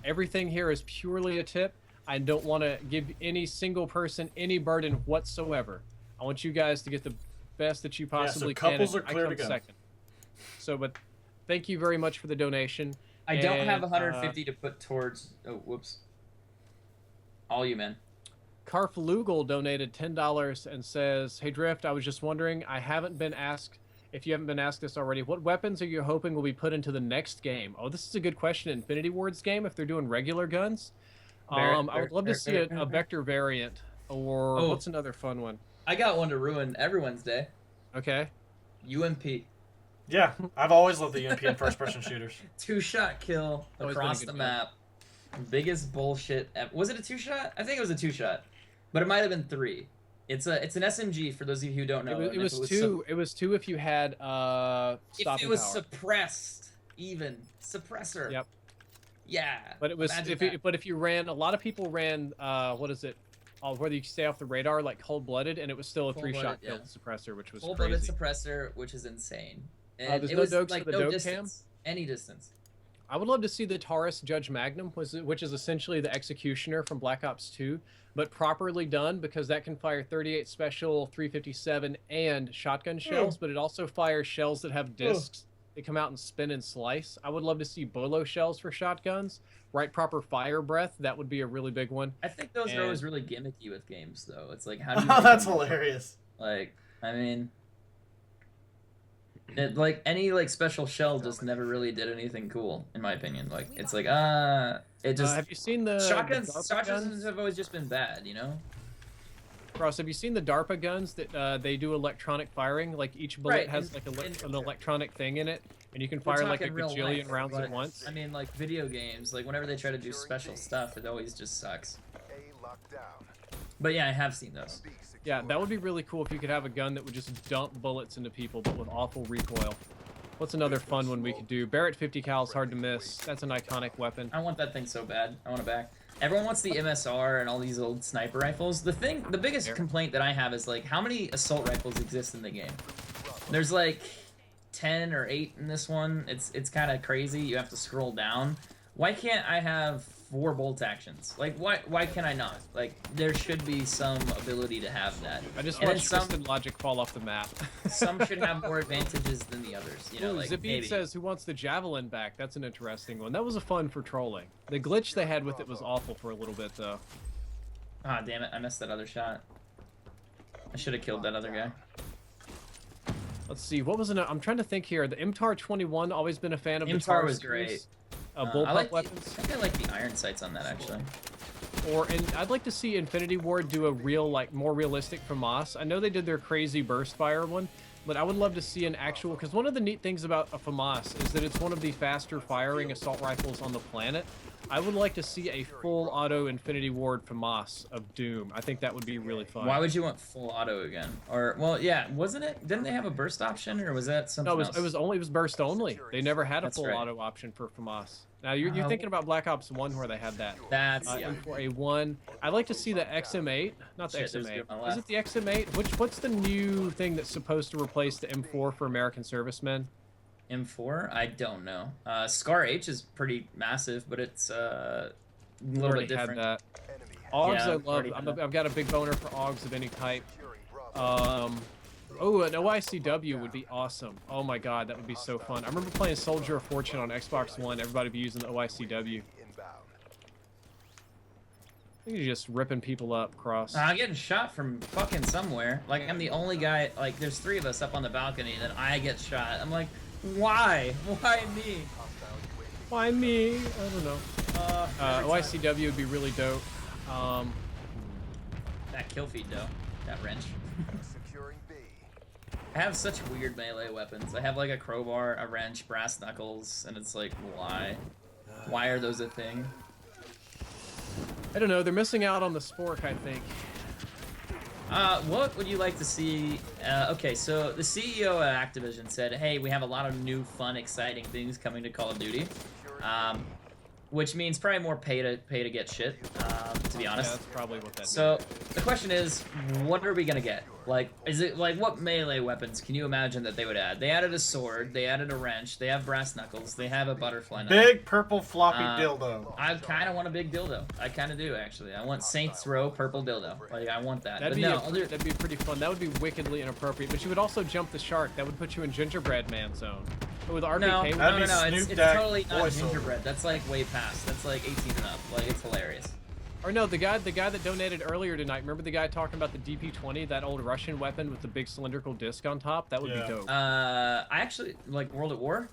Everything here is purely a tip. I don't want to give any single person any burden whatsoever. I want you guys to get the best that you possibly can. couples and are clear I to come go. second. So, but thank you very much for the donation. I don't have And, 150 to put towards. Oh, whoops. All you men. Carflugal donated $10 and says, "Hey Drift, I was just wondering. I haven't been asked. If you haven't been asked this already, what weapons are you hoping will be put into the next game?" Oh, this is a good question. Infinity Ward's game, if they're doing regular guns, I would love to see a vector variant, or Oh. what's another fun one? I got one to ruin everyone's day. Okay. UMP. Yeah, I've always loved the UMP in first-person shooters. 2-shot kill Always been a across good the gun. map. Biggest bullshit ever. Was it a 2-shot? I think it was a 2-shot, but it might have been 3. It's an SMG for those of you who don't know. It and was if two. It was two if you had If stopping it was power. suppressed, even suppressor. Yep. Yeah. But it was imagine if that. you, but if you ran, a lot of people ran. What is it? Whether you stay off the radar, like cold-blooded, and it was still a Cold-blooded, 3-shot yeah. kill suppressor, which was Full-blooded crazy. suppressor, which is insane. And there's it no was dokes like for the no doke distance, any distance. I would love to see the Taurus Judge Magnum, which is essentially the Executioner from Black Ops 2, but properly done, because that can fire 38 special, 357, and shotgun shells, but it also fires shells that have discs. They come out and spin and slice. I would love to see bolo shells for shotguns. Right, proper fire breath. That would be a really big one. I think those are And- always really gimmicky with games, though. It's like, how do you Oh, make that's them work? hilarious. Like, I mean, like any like special shell just never really did anything cool, in my opinion. Like, it's like, it just Have you seen the shotguns. DARPA Shotguns guns? have always just been bad, you know. Ross, have you seen the DARPA guns that they do electronic firing? Like each bullet Right, has and- like and- an electronic thing in it, and you can We're fire like a talking real bajillion life, rounds but, at once. I mean, like video games, like whenever they try to do special stuff, it always just sucks. But yeah, I have seen those. Yeah, that would be really cool if you could have a gun that would just dump bullets into people, but with awful recoil. What's another fun one we could do? Barrett 50 cal is hard to miss. That's an iconic weapon. I want that thing so bad. I want it back. Everyone wants the MSR and all these old sniper rifles. The biggest complaint that I have is like, how many assault rifles exist in the game? There's like 10 or 8 in this one. It's kind of crazy. You have to scroll down. Why can't I have 4 bolt actions? Like, why can I not? Like, there should be some ability to have that. I just And then watched some- Twisted Logic fall off the map. Some should have more advantages than the others. You know, Ooh, like Zipbeat maybe. says, who wants the Javelin back? That's an interesting one. That was a fun for trolling. The glitch they had with it was awful for a little bit, though. Ah, damn it! I missed that other shot. I should have killed that other guy. Let's see, what was I'm trying to think here. The MTAR 21, always been a fan of the MTAR Taurus was great. series. I Bullpup like weapons. I think I like the iron sights on that actually. And I'd like to see Infinity Ward do a real, like, more realistic FAMAS. I know they did their crazy burst fire one, but I would love to see an actual, because one of the neat things about a FAMAS is that it's one of the faster firing assault rifles on the planet. I would like to see a full auto Infinity Ward FAMAS of Doom. I think that would be really fun. Why would you want full auto again? Or well, yeah, wasn't it? Didn't they have a burst option, or was that something No, else? it was burst only. They never had a That's full right. auto option for FAMAS. Now you're Uh, thinking about Black Ops 1 where they had that. That's yeah. M4A1. I'd like to see the XM8, not the Shit, there's XM8. good on the Is it left. the XM8? What's the new thing that's supposed to replace the M4 for American servicemen? M4? I don't know. Scar H is pretty massive, but it's a We've little already bit different. had that. Augs, Yeah, I we've love. already had that. I've got a big boner for Augs of any type. Oh, an OICW would be awesome. Oh my god, that would be so fun. I remember playing Soldier of Fortune on Xbox One. Everybody would be using the OICW. You're just ripping people up across. I'm getting shot from fucking somewhere. Like, I'm the only guy, like, there's 3 of us up on the balcony, and then I get shot. I'm like, why? Why me? Why me? I don't know. OICW would be really dope. That kill feed, though. That wrench. I have such weird melee weapons. I have, like, a crowbar, a wrench, brass knuckles, and it's like, why? Why are those a thing? I don't know. They're missing out on the spork, I think. What would you like to see? Okay, so the CEO of Activision said, hey, we have a lot of new, fun, exciting things coming to Call of Duty. Which means probably more pay to get shit, to be honest. Yeah, that's probably what that means. So, the question is, what are we gonna get? Like, is it, like, what melee weapons can you imagine that they would add? They added a sword, they added a wrench, they have brass knuckles, they have a butterfly knife. Big purple floppy dildo. I kind of want a big dildo. I kind of do, actually. I want Saints Row purple dildo. Like, I want that. That'd be pretty fun. That would be wickedly inappropriate. But you would also jump the shark. That would put you in Gingerbread Man zone. But with RPK, No, Snoop it's Dogg totally not voiceover. gingerbread. That's like way past. That's like 18 and up. Like, it's hilarious. Or no, the guy that donated earlier tonight. Remember the guy talking about the DP-20, that old Russian weapon with the big cylindrical disc on top? That would be dope. I actually like World at War.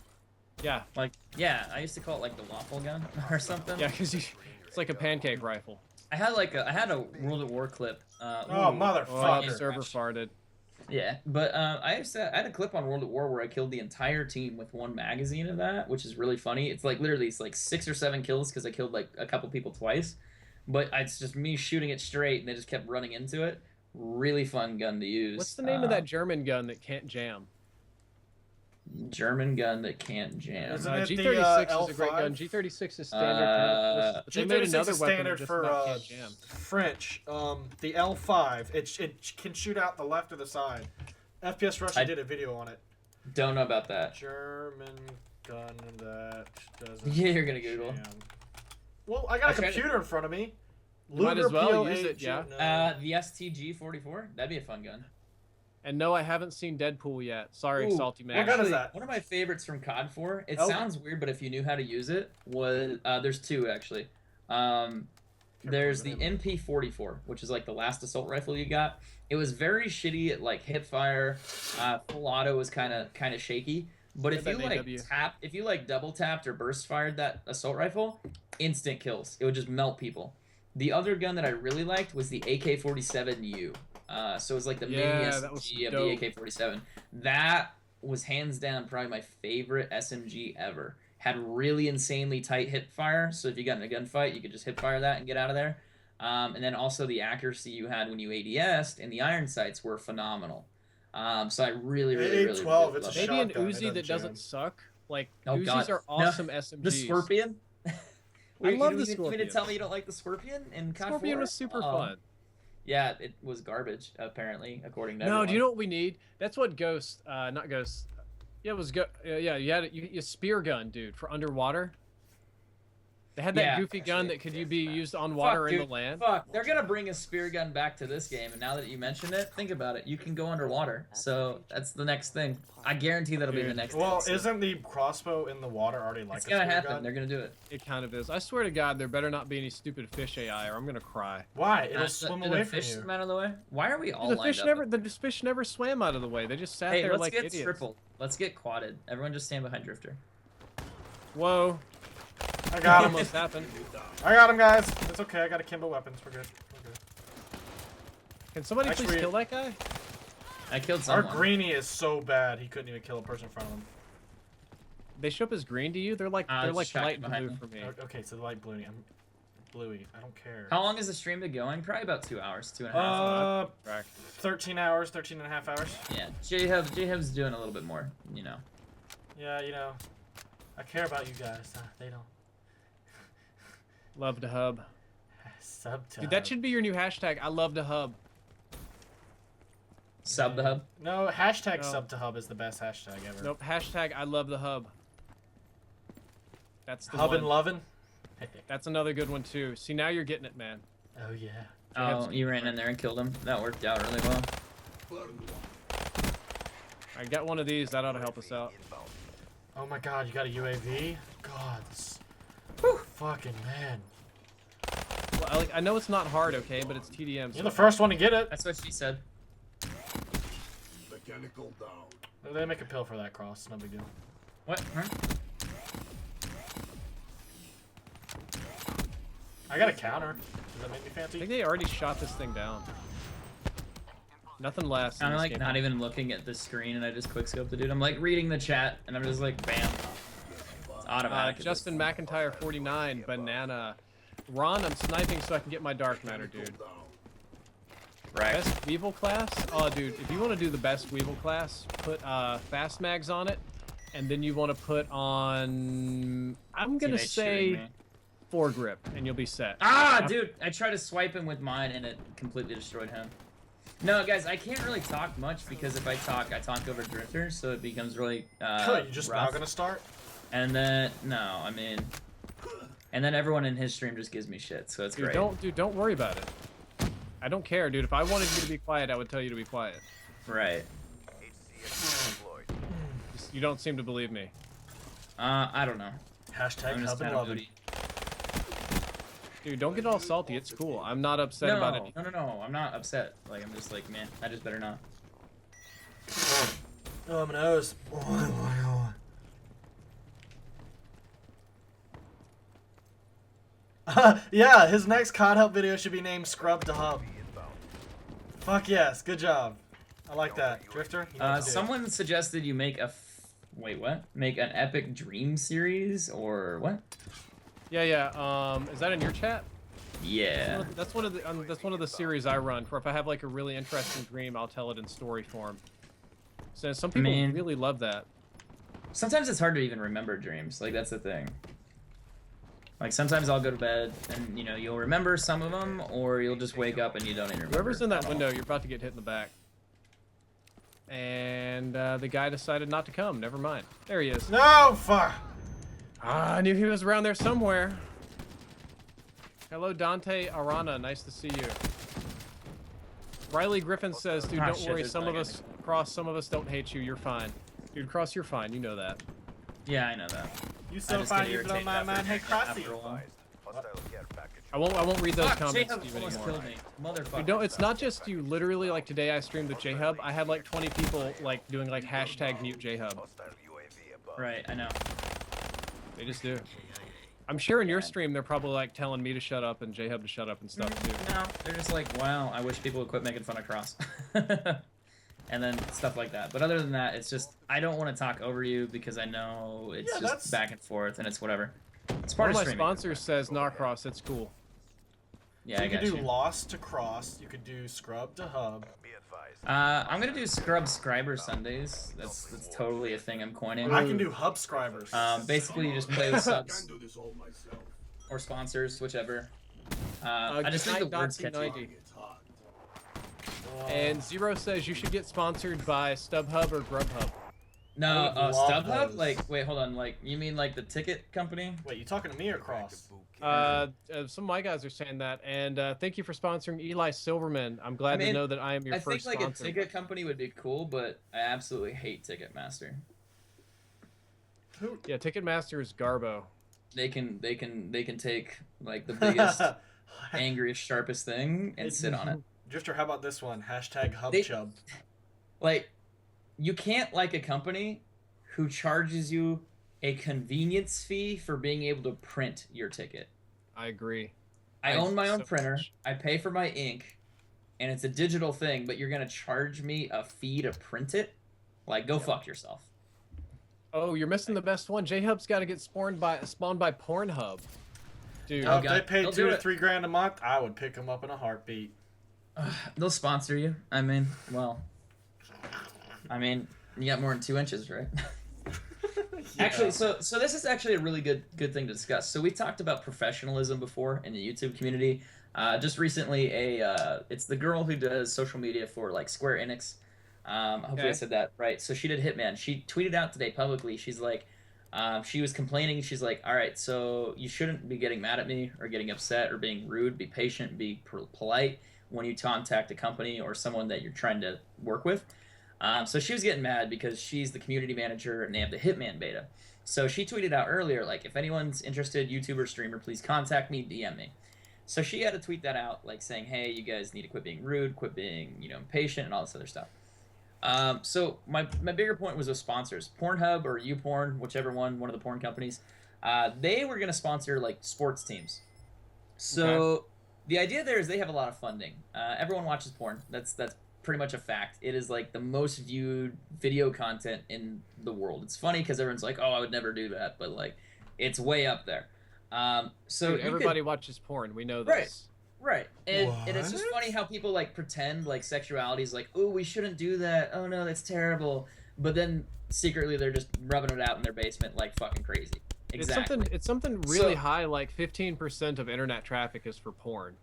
Yeah. Like, yeah, I used to call it like the waffle gun or something. Yeah, because it's like a pancake rifle. I had a World at War clip. Oh, motherfucker. The server farted. Yeah, but I had a clip on World at War where I killed the entire team with one magazine of that, which is really funny. It's like literally it's like 6 or 7 kills because I killed like a couple people twice, but it's just me shooting it straight and they just kept running into it. Really fun gun to use. What's the name of that German gun that can't jam? German gun that can't jam. G36 is a great gun. G36 is standard. They made another weapon that just about can't jam. French. The L5. It can shoot out the left or the side. FPS Russia did a video on it. Don't know about that. German gun that doesn't. Yeah, you're gonna Google. Jam. Well, I got a computer in front of me. You might as well use it, yeah. The STG-44. That'd be a fun gun. And no, I haven't seen Deadpool yet. Sorry, Salty Man. What gun is that? One of my favorites from COD 4. It sounds weird, but if you knew how to use it, was there's 2 actually. There's the MP44, which is like the last assault rifle you got. It was very shitty at like hip fire. Full auto was kind of shaky. But if you like double tapped or burst fired that assault rifle, instant kills. It would just melt people. The other gun that I really liked was the AK-47U. So it was like the mini SMG of the AK-47. That was hands down probably my favorite SMG ever. Had really insanely tight hip fire, so if you got in a gunfight, you could just hip fire that and get out of there. And then also the accuracy you had when you ADS'd and the iron sights were phenomenal. So I really loved it. Maybe an Uzi that doesn't suck. Like, Uzis are awesome SMGs. The Scorpion? I love the Scorpion. You mean to tell me you don't like the Scorpion in COD 4? Scorpion was super fun. Yeah, it was garbage, apparently, according to everyone. Do you know what we need? That's what Ghost, not Ghost. Yeah, it was yeah, you had a spear gun, dude, for underwater. They had that goofy gun that could be used on water in the land. Fuck, they're gonna bring a spear gun back to this game, and now that you mention it, think about it. You can go underwater, so that's the next thing. I guarantee that'll be the next thing. Well, isn't the crossbow in the water already like it's gonna happen. They're gonna do it. It kind of is. I swear to God, there better not be any stupid fish AI, or I'm gonna cry. Why? It'll swim away from you. Fish swim out of the way? Why are we all the fish never swam out of the way. They just sat there like idiots. Let's get tripled. Let's get quadded. Everyone just stand behind Drifter. Whoa. I got him. Almost happened. I got him, guys. It's okay. I got akimbo weapons. We're good. Can somebody please kill that guy? I killed someone. Our greenie is so bad he couldn't even kill a person in front of him. They show up as green to you? They're like light blue for me. Okay, so the light bluey. I'm bluey. I don't care. How long is the stream been going? Probably about 2 hours, 2.5. 13 hours, 13 and a half hours. Yeah, JHub's doing a little bit more, you know. Yeah, you know. I care about you guys. They don't. Love to hub. Sub to Dude, hub. that should be your new hashtag. I love to hub. Sub the hub? No, hashtag sub to hub is the best hashtag ever. Nope, hashtag I love the hub. That's the Hub one. and lovin'? That's another good one too. See, now you're getting it, man. Oh yeah. Oh, you ran in there and killed him. That worked out really well. I got one of these. That ought to help us out. Oh my God, you got a UAV? God, this fucking man. I know it's not hard, okay, but it's TDM. You're the first one to get it. That's what she said. Mechanical down. They make a pill for that cross. No big deal. What? Huh? I got a counter. Does that make me I fancy? think they already shot this thing down. Nothing less. in I'm this like game. not even looking at the screen, and I just quickscope the dude. I'm like reading the chat, and I'm just like, bam. It's automatic. at Justin this point. McIntyre 49 banana. Ron, I'm sniping so I can get my dark matter, dude. Right. Best Weevil class? Oh, dude, if you want to do the best Weevil class, put fast mags on it, and then you want to put on, I'm gonna Teammates shooting say me. foregrip, and you'll be set. Ah, dude! I tried to swipe him with mine, and it completely destroyed him. No, guys, I can't really talk much because if I talk over drifters, so it becomes really You just rough. now gonna start? And then no, I mean, and then everyone in his stream just gives me shit, so it's Dude, great. don't worry about it. I don't care, dude. If I wanted you to be quiet, I would tell you to be quiet. Right. You don't seem to believe me. I don't know. Hashtag I'm just hub and kind of loving. moody. Dude, don't get all salty. It's cool. I'm not upset about it. No, I'm not upset. Like, I'm just like, man, I just better not. Oh, my nose. Yeah, his next COD help video should be named Scrub to Hub. Fuck yes, good job. I like that. Drifter? You know what to do. Someone suggested you make a wait, what? Make an epic dream series or what? Yeah. Is that in your chat? Yeah. That's one of the series I run. For if I have like a really interesting dream, I'll tell it in story form. So some people mean- really love that. Sometimes it's hard to even remember dreams. Like, that's the thing. Like, sometimes I'll go to bed and, you know, you'll remember some of them, or you'll just wake up and you don't even remember. Whoever's in that at all. window, you're about to get hit in the back. And the guy decided not to come. Never mind. There he is. No, fuck. Ah, I knew he was around there somewhere. Hello, Dante Arana. Nice to see you. Riley Griffin says, dude, Ah, don't shit, worry. there's Some of lag us, Cross, some of us don't hate you. You're fine. Dude, Cross, you're fine. You know that. Yeah, I know that. You I so just fine, get you blow irritated my after- mind. Hey, Crossy. after a while. I won't read those Fuck, comments JHub to you almost anymore. killed me. Motherfucker. Dude, no, it's not just you. Literally, like today I streamed with JHub. I had like 20 people like doing like hashtag mute JHub. Right, I know. They just do. I'm sure in your stream they're probably like telling me to shut up and JHub to shut up and stuff too. No, they're just like, wow, I wish people would quit making fun of Cross. And then stuff like that. But other than that, it's just, I don't want to talk over you because I know it's Yeah, just that's- back and forth and it's whatever. It's One part of my of streaming. sponsors says, nah, Cross, it's cool. Yeah, So I you could got do you. Lost to Cross. You could do Scrub to Hub. I'm gonna do Scrub Scriber Sundays. That's totally a thing I'm coining. I can do Hub Scribers. Basically, you just play with I subs can do this all myself. or sponsors, whichever. I just think the Goodnight words catchy. 90. It's hot. And Zero says you should get sponsored by StubHub or Grubhub. No, I would love StubHub? those. Like, wait, hold on. Like, you mean like the ticket company? Wait, you talking to me or Cross? Some of my guys are saying that, and thank you for sponsoring Eli Silverman. I'm glad to mean, know that I am your I think first like sponsor. a ticket company would be cool, but I absolutely hate Ticketmaster. Yeah, Ticketmaster is Garbo. They can take like the biggest, angriest, sharpest thing and sit on it. Drifter, how about this one? Hashtag Hub They- Chub. Like, you can't like a company who charges you a convenience fee for being able to print your ticket. I agree. I own my own so printer. much. I pay for my ink, and it's a digital thing. But you're gonna charge me a fee to print it? Like, go fuck yourself. Oh, you're missing the best one. JHub's got to get spawned by Pornhub. Dude, Oh, If they God. paid They'll 2 do to it. 3 grand a month, I would pick them up in a heartbeat. They'll sponsor you. I mean, well, I mean, you got more than 2 inches, right? Actually, so this is actually a really good thing to discuss. So we talked about professionalism before in the YouTube community. Just recently, it's the girl who does social media for like Square Enix. Hopefully I Okay. said that right. So she did Hitman. She tweeted out today publicly. She's like, she was complaining. She's like, all right, so you shouldn't be getting mad at me or getting upset or being rude. Be patient. Be polite when you contact a company or someone that you're trying to work with. So she was getting mad because she's the community manager and they have the Hitman beta. So she tweeted out earlier, like, if anyone's interested, YouTuber, streamer, please contact me, DM me. So she had to tweet that out, like saying, "Hey, you guys need to quit being rude, quit being, impatient, and all this other stuff." So my bigger point was with sponsors, Pornhub or YouPorn, whichever one of the porn companies. They were gonna sponsor like sports teams. So the idea there is they have a lot of funding. Everyone watches porn. That's pretty much a fact. It is like the most viewed video content in the world. It's funny because everyone's like, "Oh, I would never do that," but like, it's way up there. So Dude, everybody watches porn. We know Right. this. Right, and it's just funny how people like pretend like sexuality is like, oh, we shouldn't do that. Oh no, that's terrible. But then secretly they're just rubbing it out in their basement like fucking crazy. Exactly. It's something really high. Like 15% of internet traffic is for porn.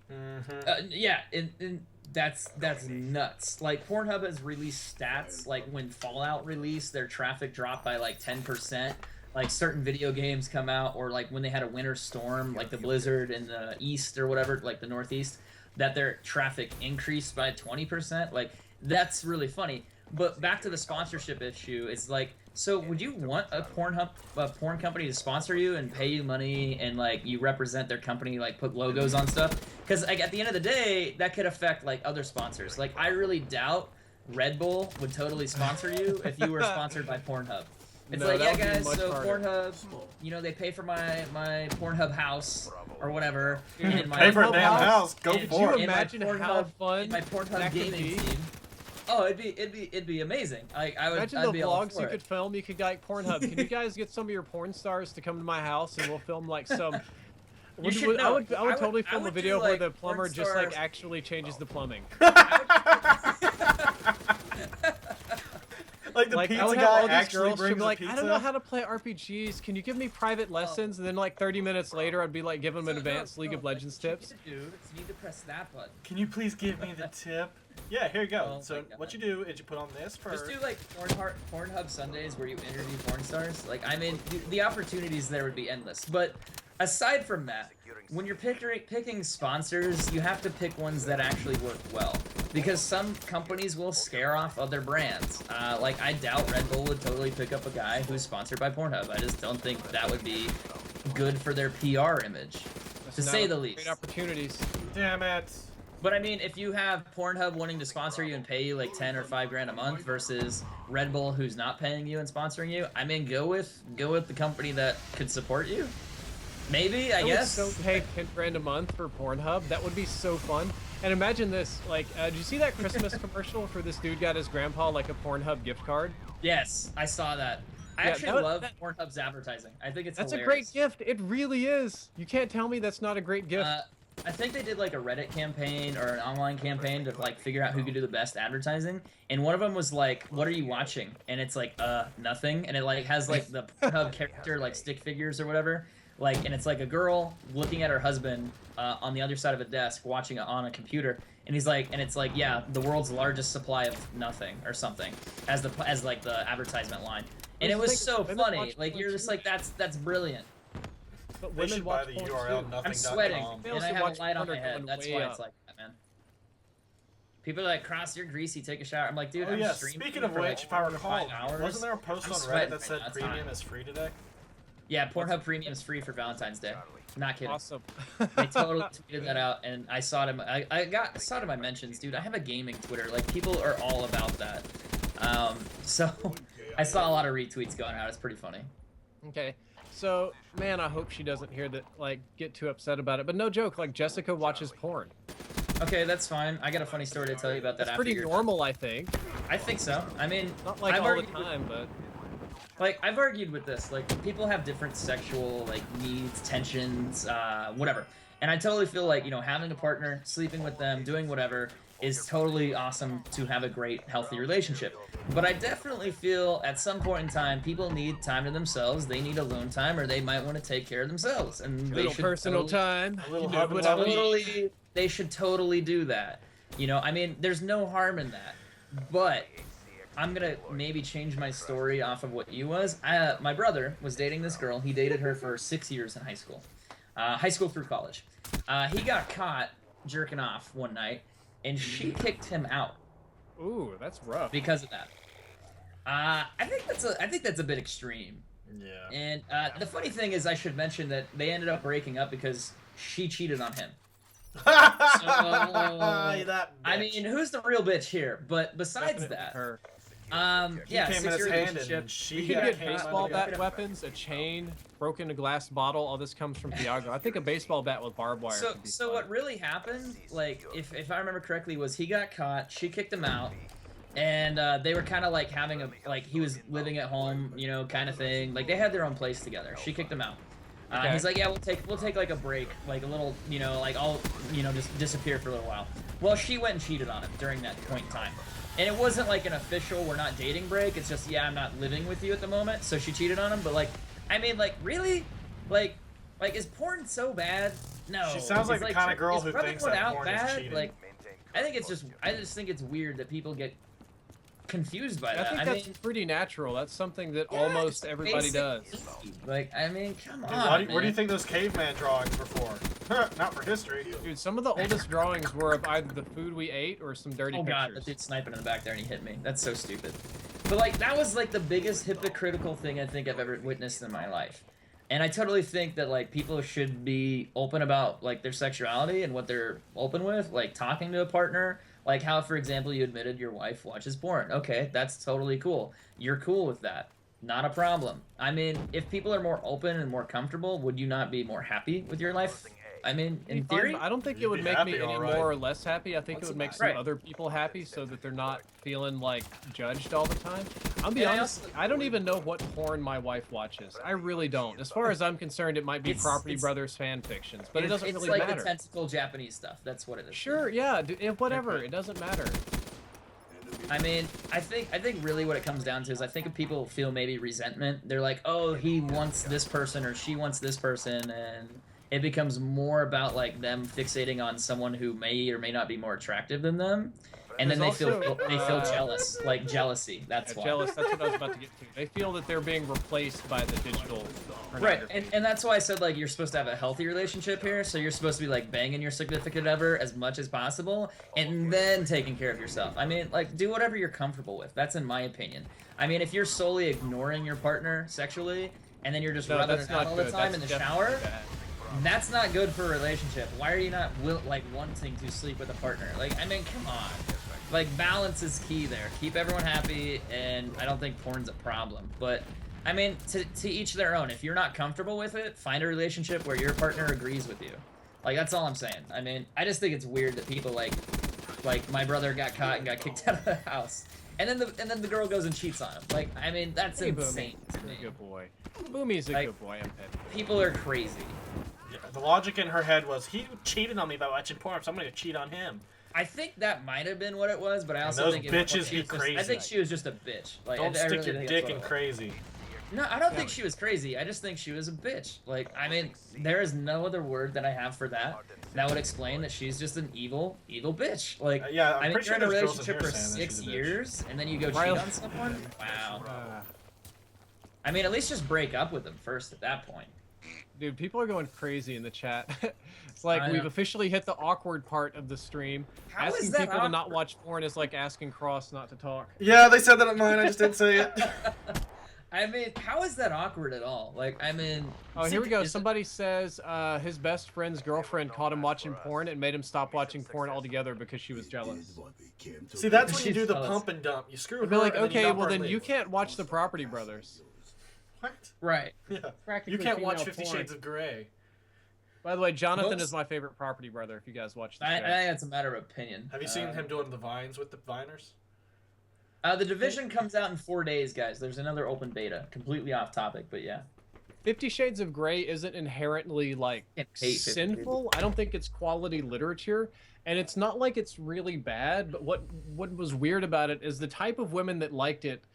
Yeah, and that's nuts. Like Pornhub has released stats. Like when Fallout released, their traffic dropped by like 10%. Like certain video games come out, or like when they had a winter storm, like the blizzard in the east or whatever, like the northeast, that their traffic increased by 20%. Like that's really funny. But back to the sponsorship issue, it's like, so would you want a porn company to sponsor you and pay you money and like you represent their company, like put logos on stuff? Because like at the end of the day, that could affect like other sponsors. Like I really doubt Red Bull would totally sponsor you if you were sponsored by Pornhub. It's No, like, that yeah, would be guys, much so harder. Pornhub, they pay for my Pornhub house or whatever. And my Pay for a Pornhub damn house? house. Go and- for you it. and my imagine how Pornhub- fun and my Pornhub that could gaming be? team. Oh, it'd be amazing. Like I would. Imagine I'd the be all vlogs for you it. could film. You could like Pornhub. Can you guys get some of your porn stars to come to my house and we'll film like some. should I know. would totally I film a would do, video where like, the plumber porn just like stars- actually changes the plumbing. Like the Like I pizza would have guy all these actually girls who'd brings be the like, pizza. I don't know how to play RPGs. Can you give me private lessons? And then like 30 minutes later, I'd be like, give them an advanced League of Legends tips. What you need to do is you need to press that button. Can you please give me the tip? Yeah, here you go. Oh So my God. what you do is you put on this first. Just do like Pornhub Sundays where you interview porn stars. Like I mean, the opportunities there would be endless. But aside from that, when you're picking sponsors, you have to pick ones that actually work well. Because some companies will scare off other brands. Like I doubt Red Bull would totally pick up a guy who's sponsored by Pornhub. I just don't think that would be good for their PR image, to say the least. Great opportunities. Damn it. But I mean, if you have Pornhub wanting to sponsor you and pay you like 10 or 5 grand a month versus Red Bull who's not paying you and sponsoring you, I mean, go with the company that could support you. Maybe, I guess. So pay 10 grand a month for Pornhub. That would be so fun. And imagine this, like, did you see that Christmas commercial for this dude got his grandpa like a Pornhub gift card? Yes, I saw that. I Yeah, actually love Pornhub's advertising. I think it's That's hilarious. a great gift. It really is. You can't tell me that's not a great gift. I think they did like a Reddit campaign or an online campaign to like figure out who could do the best advertising. And one of them was like, "What are you watching?" And it's like, nothing. And it like has like the Pornhub character like stick figures or whatever. Like, and it's like a girl looking at her husband on the other side of a desk watching it on a computer. And he's like, and it's like, yeah, the world's largest supply of nothing or something as like the advertisement line. And it was so funny. Like you're just like, that's brilliant. But They women should buy watch the porn URL too. nothing.com. I'm sweating, They and also I have watch a light on my porn head. going That's way why up. it's like that, man. People are like, "Cross, you're greasy. Take a shower." I'm like, dude, Oh I'm yeah, streaming speaking of for which, if I 4 to 5 recall, hours. wasn't there a post I'm on sweating Reddit that said right now, it's premium hot. is free today? Yeah, Pornhub Premium is free for Valentine's Day. Not kidding. Awesome. They totally tweeted that out, and I saw it. I saw it in my mentions, dude. I have a gaming Twitter. Like people are all about that. So I saw a lot of retweets going out. It's pretty funny. Okay. So, man, I hope she doesn't hear that, like, get too upset about it. But no joke, like, Jessica watches porn. Okay, that's fine. I got a funny story to tell you about that. That's after pretty your- normal, I think. I think so. I mean, Not like I've all the argued with- time, but... Like, I've argued with this. Like, people have different sexual, like, needs, tensions, whatever. And I totally feel like, having a partner, sleeping with them, doing whatever, is totally awesome to have a great, healthy relationship. But I definitely feel at some point in time, people need time to themselves. They need alone time, or they might want to take care of themselves. And they Little should personal totally- time. A little You know hub and what I mean? Totally, they should totally do that. I mean, there's no harm in that. But I'm gonna maybe change my story off of what you was. My brother was dating this girl. He dated her for 6 years in high school through college. He got caught jerking off one night, and she kicked him out Ooh, that's rough. because of that. I think that's a bit extreme. Yeah. And the funny thing is, I should mention that they ended up breaking up because she cheated on him. That I bitch. mean, who's the real bitch here? But besides Definitely that, her. yeah, came in his 6-year hand relationship. and she We could get came out baseball of the bat weapons, a chain, broken glass bottle. All this comes from Thiago. I think a baseball bat with barbed wire. So, could be so fun. what really happened, like, if I remember correctly, was he got caught, she kicked him out, and they were kind of like having a, like, he was living at home, you know, kind of thing. Like, they had their own place together. She kicked him out. Okay. He's like, yeah, we'll take like a break, like a little, you know, like I'll, you know, just disappear for a little while. Well, she went and cheated on him during that point in time. And it wasn't like an official, we're not dating break. It's just, yeah, I'm not living with you at the moment. So she cheated on him. But like, I mean, like, really? Like, is porn so bad? No. She sounds like Is, the kind of girl is who rubbing thinks one that out porn bad? is cheating. Like, I just think it's weird that people get confused by I that. think I that's mean, pretty natural. That's something that yeah, almost it's everybody basic does. need. Like, I mean, come Dude, on, where do you man. think those caveman drawings were for? Not for history. Dude, some of the oldest drawings were of either the food we ate or some dirty Oh god, pictures. that dude's sniping in the back there and he hit me. That's so stupid. But like, that was like the biggest hypocritical thing I think I've ever witnessed in my life. And I totally think that like people should be open about like their sexuality and what they're open with, like talking to a partner. Like how, for example, you admitted your wife watches porn. Okay, that's totally cool. You're cool with that. Not a problem. I mean, if people are more open and more comfortable, would you not be more happy with your life? I mean, in Fine, theory, but I don't think it You'd would be make me happy, any alright. more or less happy. I think What's it would the make matter? some Right. other people happy so that they're not feeling like judged all the time. I'll be Yeah, I honest, I don't even know what porn my wife watches. I really don't. As far as I'm concerned, it might be Property it's- Brothers fan fictions, but it doesn't it's really like matter. the tentacle Japanese stuff. That's what it is. Sure, yeah, whatever. It doesn't matter. I mean, I think really what it comes down to is I think if people feel maybe resentment, they're like, oh, he wants this person or she wants this person, and it becomes more about like them fixating on someone who may or may not be more attractive than them, and then There's they also, feel jealous, like jealousy. That's Yeah, why. jealous. That's what I was about to get to. They feel that they're being replaced by the digital Right, pornography. and that's why I said like you're supposed to have a healthy relationship here. So you're supposed to be like banging your significant other as much as possible, and then taking care of yourself. I mean, like do whatever you're comfortable with. That's in my opinion. I mean, if you're solely ignoring your partner sexually, and then you're just No, rubbing that's it out not all good. the time That's in the definitely shower, bad. that's not good for a relationship. Why are you not wanting to sleep with a partner? Like, I mean, come on. Like balance is key there. Keep everyone happy, and I don't think porn's a problem, but. I mean, to each their own. If you're not comfortable with it, find a relationship where your partner agrees with you. Like, that's all I'm saying. I mean, I just think it's weird that people like my brother got caught and got kicked out of the house, and then the girl goes and cheats on him. Like, I mean, that's Hey, insane Boomy. to You're me. a good boy. Boomy's a Like- good boy. I'm petty. People are crazy. Yeah, the logic in her head was he cheated on me by watching porn, so I'm gonna cheat on him. I think that might have been what it was, but I also those think bitches she be was just- I crazy. think she was just a bitch. Like, Don't I stick really your think dick that's in what it was. crazy. No, I don't think she was crazy. I just think she was a bitch. Like, I mean, there is no other word that I have for that that would explain that she's just an evil bitch. Like, Yeah, I'm I mean, pretty you're sure in a there's girls in relationship here for saying that 6 she's a bitch. years and then you go cheat Riley- on someone? Wow. Uh, I mean, at least just break up with them first at that point. Dude, people are going crazy in the chat. It's like I we've know. officially hit the awkward part of the stream. How is Asking that people to not awkward? watch porn is like asking Cross not to talk. Yeah, they said that at mine. I just didn't say it. I mean, how is that awkward at all? Like, I mean... Oh, here we go. is it- Somebody says his best friend's girlfriend caught him watching porn and made him stop watching porn altogether because she was jealous. See, that's when you She's do the jealous. pump and dump. You screw I'd her, be like, and then you okay, dump well her then and you leave. can't watch the Property Brothers. What? Right. Yeah. Practically You can't watch female 50 porn. Shades of Grey. By the way, Jonathan Books? is my favorite Property Brother. If you guys watch the I show. think it's a matter of opinion. Have you seen him doing the vines with the viners? The Division comes out in 4 days, guys. There's another open beta. Completely off topic, but yeah. 50 Shades of Grey isn't inherently like Can't hate 50 sinful. I don't think it's quality literature, and it's not like it's really bad. But what was weird about it is the type of women that liked it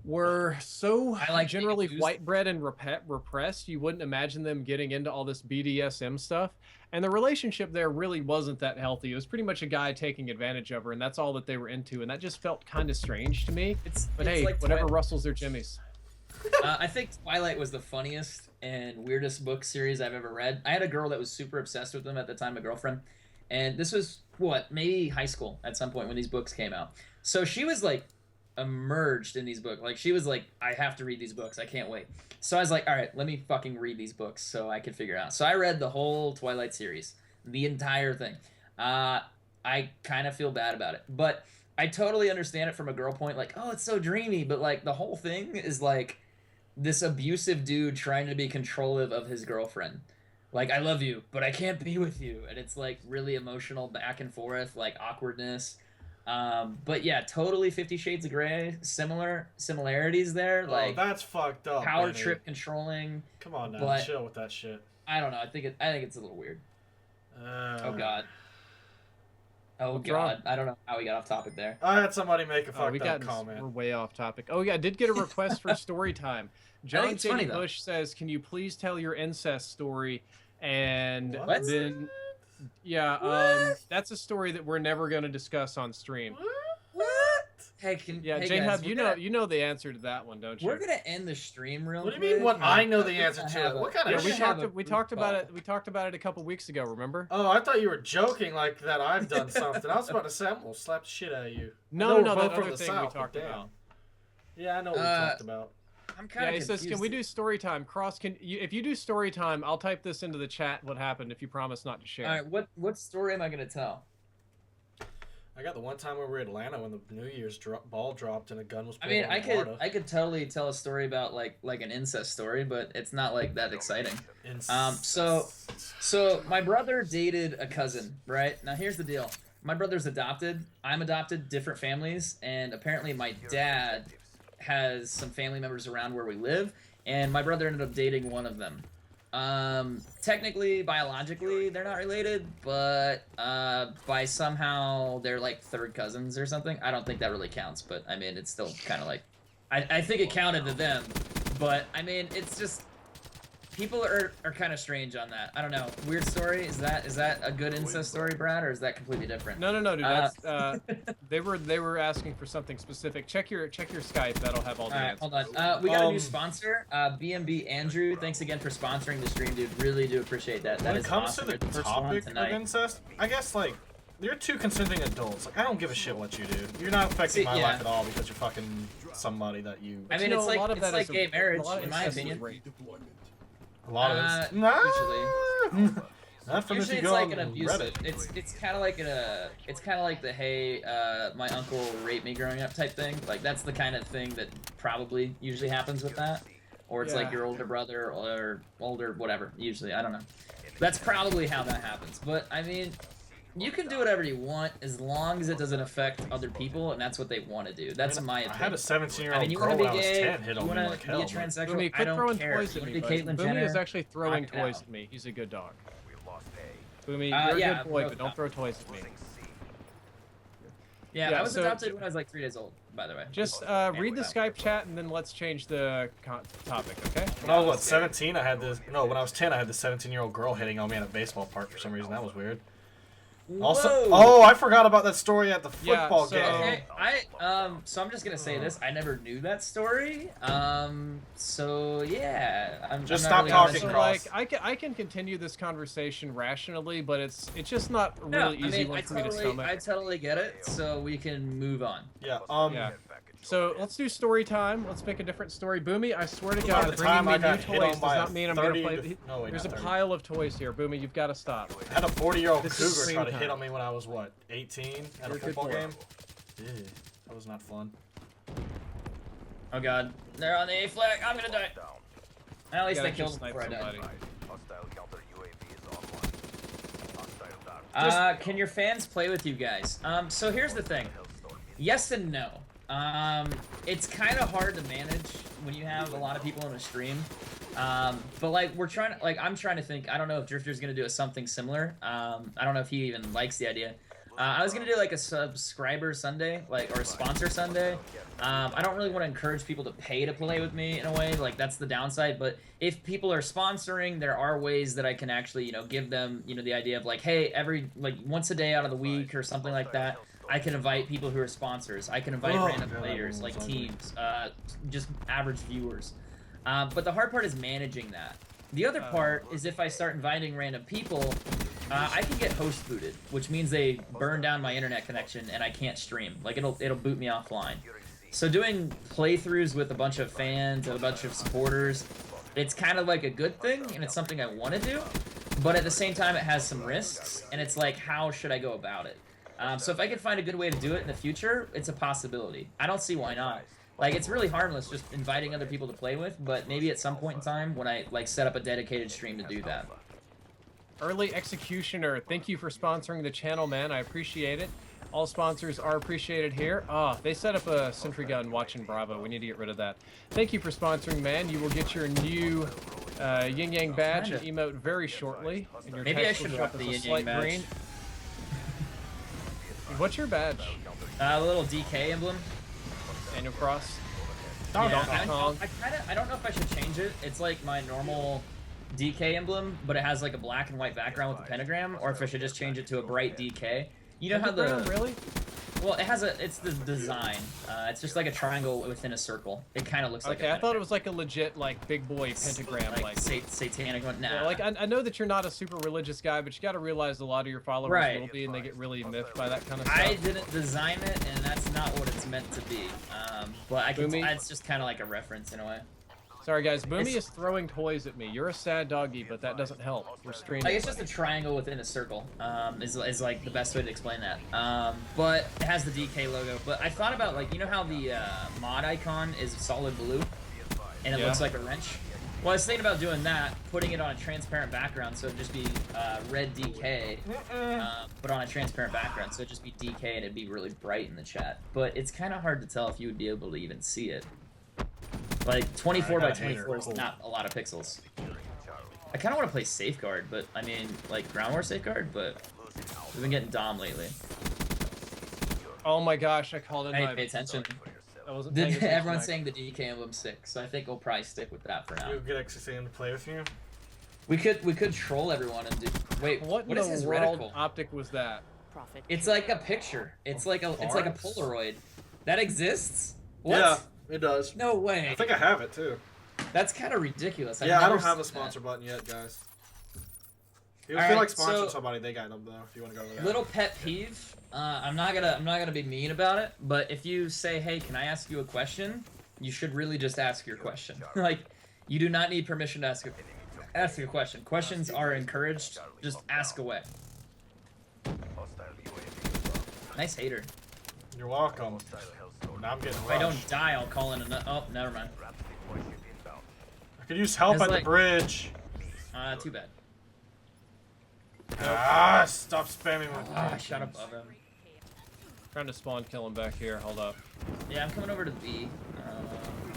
were so I like generally being used. white bread and repressed. You wouldn't imagine them getting into all this BDSM stuff. And the relationship there really wasn't that healthy. It was pretty much a guy taking advantage of her, and that's all that they were into. And that just felt kind of strange to me. But Hey, like whatever Twilight. rustles their jimmies. I think Twilight was the funniest and weirdest book series I've ever read. I had a girl that was super obsessed with them at the time, a girlfriend. And this was, what, maybe high school at some point when these books came out. So she was like immersed in these books. Like, she was like, I have to read these books. I can't wait. So I was like, all right, let me fucking read these books so I can figure it out. So I read the whole Twilight series. the entire thing. I kind of feel bad about it, but I totally understand it from a girl point. Like, oh, it's so dreamy, but like the whole thing is like this abusive dude trying to be controlling of his girlfriend. Like, I love you, but I can't be with you, and it's like really emotional back and forth, like awkwardness. But yeah, totally 50 Shades of Grey. Similarities there, like that's fucked up. power Benny. trip controlling. Come on now, but chill with that shit. I don't know. I think it's a little weird. Oh god. Oh What's god. wrong? I don't know how we got off topic there. I had somebody make a We fucked up comment. We're way off topic. Oh yeah, I did get a request for story time. John it's funny, J. though. Bush says, "Can you please tell your incest story?" And What? then, yeah, that's a story that we're never going to discuss on stream. What? Hey, Yeah, hey JHub, guys, you know the answer to that one, don't you? we're gonna end the stream real What do quick. you mean? What I know the We're answer gonna to have it? a- What kind Yeah, of we shit? talked about it. We talked about it a couple weeks ago. Remember? Oh, I thought you were joking like that. I've done something. I was about to say I'm gonna slap the shit out of you. I know No, we're that both from other the thing we South, but talked damn. about. Yeah, I know what we talked about. I'm kind Yeah, of he says, "Can we do story time?" Cross, if you do story time, I'll type this into the chat. What happened if you promise not to share? All right, what story am I gonna tell? I got the one time where we were in Atlanta when the New Year's ball dropped and a gun was I pulled mean, on Florida. I could totally tell a story about like an incest story, but it's not like that exciting. So my brother dated a cousin, right? Now here's the deal. My brother's adopted. I'm adopted, different families, and apparently my dad has some family members around where we live, and my brother ended up dating one of them. Technically, biologically, they're not related, but by somehow they're like third cousins or something. I don't think that really counts, but I mean, it's still kind of like, I think it counted to them, but I mean, it's just, people are kind of strange on that. I don't know. Weird story. Is that a good incest story, Brad, or is that completely different? No, dude. That's they were asking for something specific. Check your Skype. That'll have all the answers. Hold on. We got a new sponsor, BMB Andrew. Thanks again for sponsoring the stream, dude. Really do appreciate that. That When is it comes awesome. to the You're first one topic of tonight. incest, I guess like you're two consenting adults. Like I don't give a shit what you do. You're not affecting my yeah. life at all because you're fucking somebody that you. I mean, You know, it's a like lot of that is gay marriage, a lot of in my incest is opinion. rape. A lot of it's usually. Not from if Usually you it's go like on an abusive. Reddit. It's kind of like the hey, my uncle raped me growing up type thing. Like that's the kind of thing that probably usually happens with that, or it's like Yeah. your older brother or older whatever. Usually, I don't know. That's probably how that happens. But I mean, you can do whatever you want as long as it doesn't affect other people, and that's what they want to do. That's my I opinion. had a 17-year-old I mean, you girl want to when be I was gay, 10 hit you on me want like to be hell. a transsexual. Boomy, I quit don't throwing care. toys You at want me, to be buddy. Caitlyn Boomy Jenner. is actually throwing knock it out. toys at me. He's a good dog. Boomy, you're a yeah, good boy, both but don't of throw toys at me. Yeah, Yeah, I was so- adopted when I was like 3 days old, by the way. Just read the Skype chat and then let's change the topic, okay? When I was what, 17, I had this. No, when I was 10, I had this 17-year-old girl hitting on me at a baseball park for some reason. That was weird. Also, Whoa. oh, I forgot about that story at the Yeah, football so- game. Okay, so I'm just gonna say this. I never knew that story. So yeah, Just I'm stop not talking, So really Cross. like I can continue this conversation rationally, but it's just not a No, really easy one for me to I stomach. totally get it. So we can move on. Yeah. Yeah. So let's do story time. Let's pick a different story. Boomy, I swear to By God, the bringing time me I new got hit toys on does by not a mean I'm gonna 30 play. to- no, wait, There's a not 30. pile of toys here. Boomy, you've got to stop. I had a 40-year-old This is cougar screen try to time. hit on me when I was what, 18 at You're a a good football boy. game. Ew, that was not fun. Oh god, they're on the A flag. I'm gonna die. At least Gotta I killed just them snipe before I died. somebody. Can your fans play with you guys? So here's the thing. Yes and no. It's kind of hard to manage when you have a lot of people in a stream. But like I'm trying to think. I don't know if Drifter's gonna do something similar. I don't know if he even likes the idea. I was gonna do like a subscriber Sunday, or a sponsor Sunday. I don't really want to encourage people to pay to play with me in a way. Like that's the downside. But if people are sponsoring, there are ways that I can actually, give them, the idea of like, hey, once a day out of the week or something like that. I can invite people who are sponsors. I can invite random players, like teams, just average viewers. But the hard part is managing that. The other part is if I start inviting random people, I can get host booted, which means they burn down my internet connection and I can't stream. Like it'll boot me offline. So doing playthroughs with a bunch of fans and a bunch of supporters, it's kind of like a good thing and it's something I want to do. but at the same time it has some risks, and it's like, how should I go about it? So if I could find a good way to do it in the future, it's a possibility. I don't see why not. Like, it's really harmless just inviting other people to play with, but maybe at some point in time when I like set up a dedicated stream to do that. Early Executioner, thank you for sponsoring the channel, man. I appreciate it. All sponsors are appreciated here. They set up a sentry gun watching Bravo. We need to get rid of that. Thank you for sponsoring, man. You will get your new Yin Yang badge and emote very shortly. And your Maybe I text will should show rock up the as a Yin slight Yang badge. green. What's your badge? A little DK emblem. Annual Cross. Yeah, Donkey Kong. I don't know if I should change it. It's like my normal DK emblem, but it has like a black and white background with a pentagram, or if I should just change it to a bright DK. You know how the really? Well, it's the design. It's just like a triangle within a circle. It kind of looks like. Okay, I thought it was like a legit like big boy pentagram, like satanic one. Nah. Yeah, like I know that you're not a super religious guy, but you got to realize a lot of your followers will be, and they get really miffed by that kind of stuff. I didn't design it, and that's not what it's meant to be. But I can. It's just kind of like a reference in a way. Sorry guys, Boomy is throwing toys at me. You're a sad doggy, but that doesn't help. We're streaming. Like, it's just a triangle within a circle. Is like the best way to explain that. But it has the DK logo. But I thought about, like, you know how the mod icon is solid blue, and it looks like a wrench. Well, I was thinking about doing that, putting it on a transparent background, so it'd just be red DK, but on a transparent background, so it'd just be DK and it'd be really bright in the chat. But it's kind of hard to tell if you would be able to even see it. Like, 24 by 24 is not a lot of pixels. I kind of want to play Safeguard, but, I mean, like, Ground War Safeguard, but we've been getting Dom lately. Oh my gosh, I called it. I didn't pay attention. I wasn't paying attention. Everyone's saying the DK emblem's sick, so I think we'll probably stick with that for now. You get XSAM to play with you? We could troll everyone and do... Wait, what is his reticle? Optic was that? It's like a picture. It's like a Polaroid. That exists? What? Yeah, it does. No way. I think I have it too. That's kind of ridiculous. Yeah, I don't have a sponsor button yet, guys. If you feel like sponsoring somebody, they got them though. If you want to go with that. Little pet peeve. I'm not gonna be mean about it, but if you say, "Hey, can I ask you a question?" you should really just ask your question. Like, you do not need permission to ask a question. Questions are encouraged. Just ask away. Nice hater. You're welcome. Now I'm getting rushed. If I don't die, I'll call in a... Oh, never mind. I could use help at the bridge. Too bad. Ah, stop spamming with I shot above him. Trying to spawn kill him back here. Hold up. Yeah, I'm coming over to B.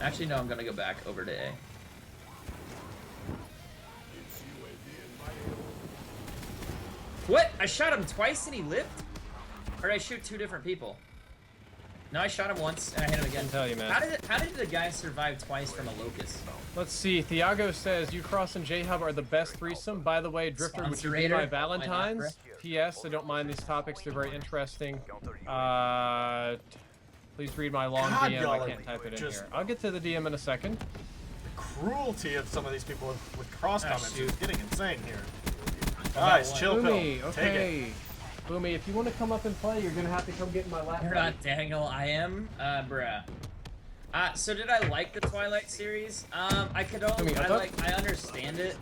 Actually, no, I'm gonna go back over to A. What? I shot him twice and he lived? Or did I shoot two different people? No, I shot him once and I hit him again. I tell you, man. How did the guy survive twice from a locust? Let's see. Thiago says, you Cross and JHub are the best threesome. By the way, Drifter, would you be my Valentine's? P.S. I don't mind these topics. They're very interesting. Please read my long DM. I can't type it in here. I'll get to the DM in a second. The cruelty of some of these people with cross comments is getting insane here. Guys, chill pill. Okay. Take it. Boomy, if you want to come up and play, you're gonna have to come get in my lap. You're not Daniel, I am. Bruh. So did I like the Twilight series? I could only, I understand it.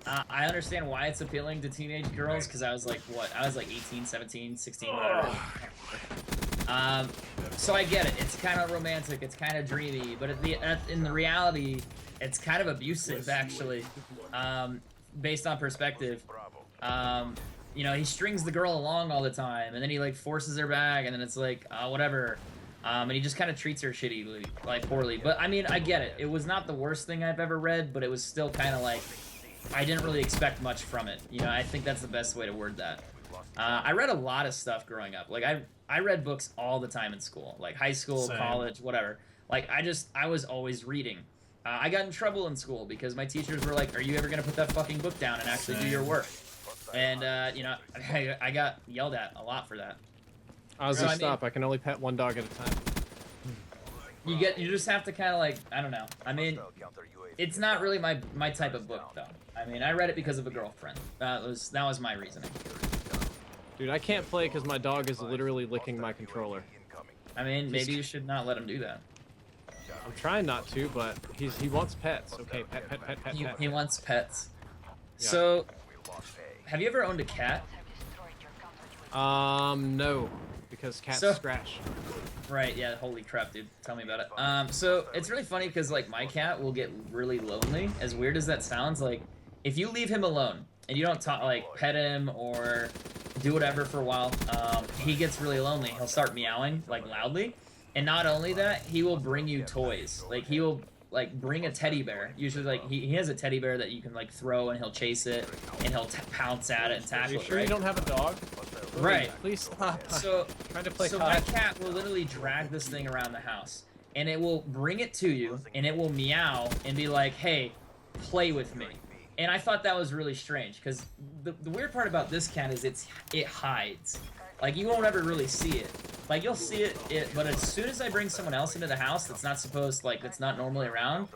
I understand why it's appealing to teenage girls, because I was like, what? I was like 18, 17, 16, whatever. So I get it. It's kind of romantic. It's kind of dreamy, but in the reality, it's kind of abusive, actually, based on perspective. You know, he strings the girl along all the time, and then he, like, forces her back, and then it's like, whatever. And he just kind of treats her shitty, like, poorly. But, I mean, I get it. It was not the worst thing I've ever read, but it was still kind of like, I didn't really expect much from it. You know, I think that's the best way to word that. I read a lot of stuff growing up. Like, I read books all the time in school. Like, high school, college, whatever. Like, I was always reading. I got in trouble in school because my teachers were like, are you ever going to put that fucking book down and actually do your work? And, you know, I got yelled at a lot for that. Ozzy, stop. I can only pet one dog at a time. You just have to kind of, like, I don't know. I mean, it's not really my type of book, though. I mean, I read it because of a girlfriend. That was my reasoning. Dude, I can't play because my dog is literally licking my controller. I mean, maybe you should not let him do that. I'm trying not to, but he wants pets. Okay, pet. He wants pets. Yeah. So, have you ever owned a cat? No, because cats So- scratch. Right, yeah, holy crap, dude. Tell me about it. So it's really funny because like my cat will get really lonely. As weird as that sounds, like if you leave him alone and you don't talk, like pet him or do whatever for a while, he gets really lonely. He'll start meowing like loudly, and not only that, he will bring you toys. Like he will like bring a teddy bear. Usually, like he has a teddy bear that you can like throw and he'll chase it and he'll pounce at it and Are tackle you it. sure Right? you don't have a dog? Right. Please stop. So Trying to play so my COD. cat will literally drag this thing around the house, and it will bring it to you, and it will meow and be like, "Hey, play with me." And I thought that was really strange because the weird part about this cat is it hides. Like you won't ever really see it. Like you'll see it, but as soon as I bring someone else into the house that's not supposed, like that's not normally around,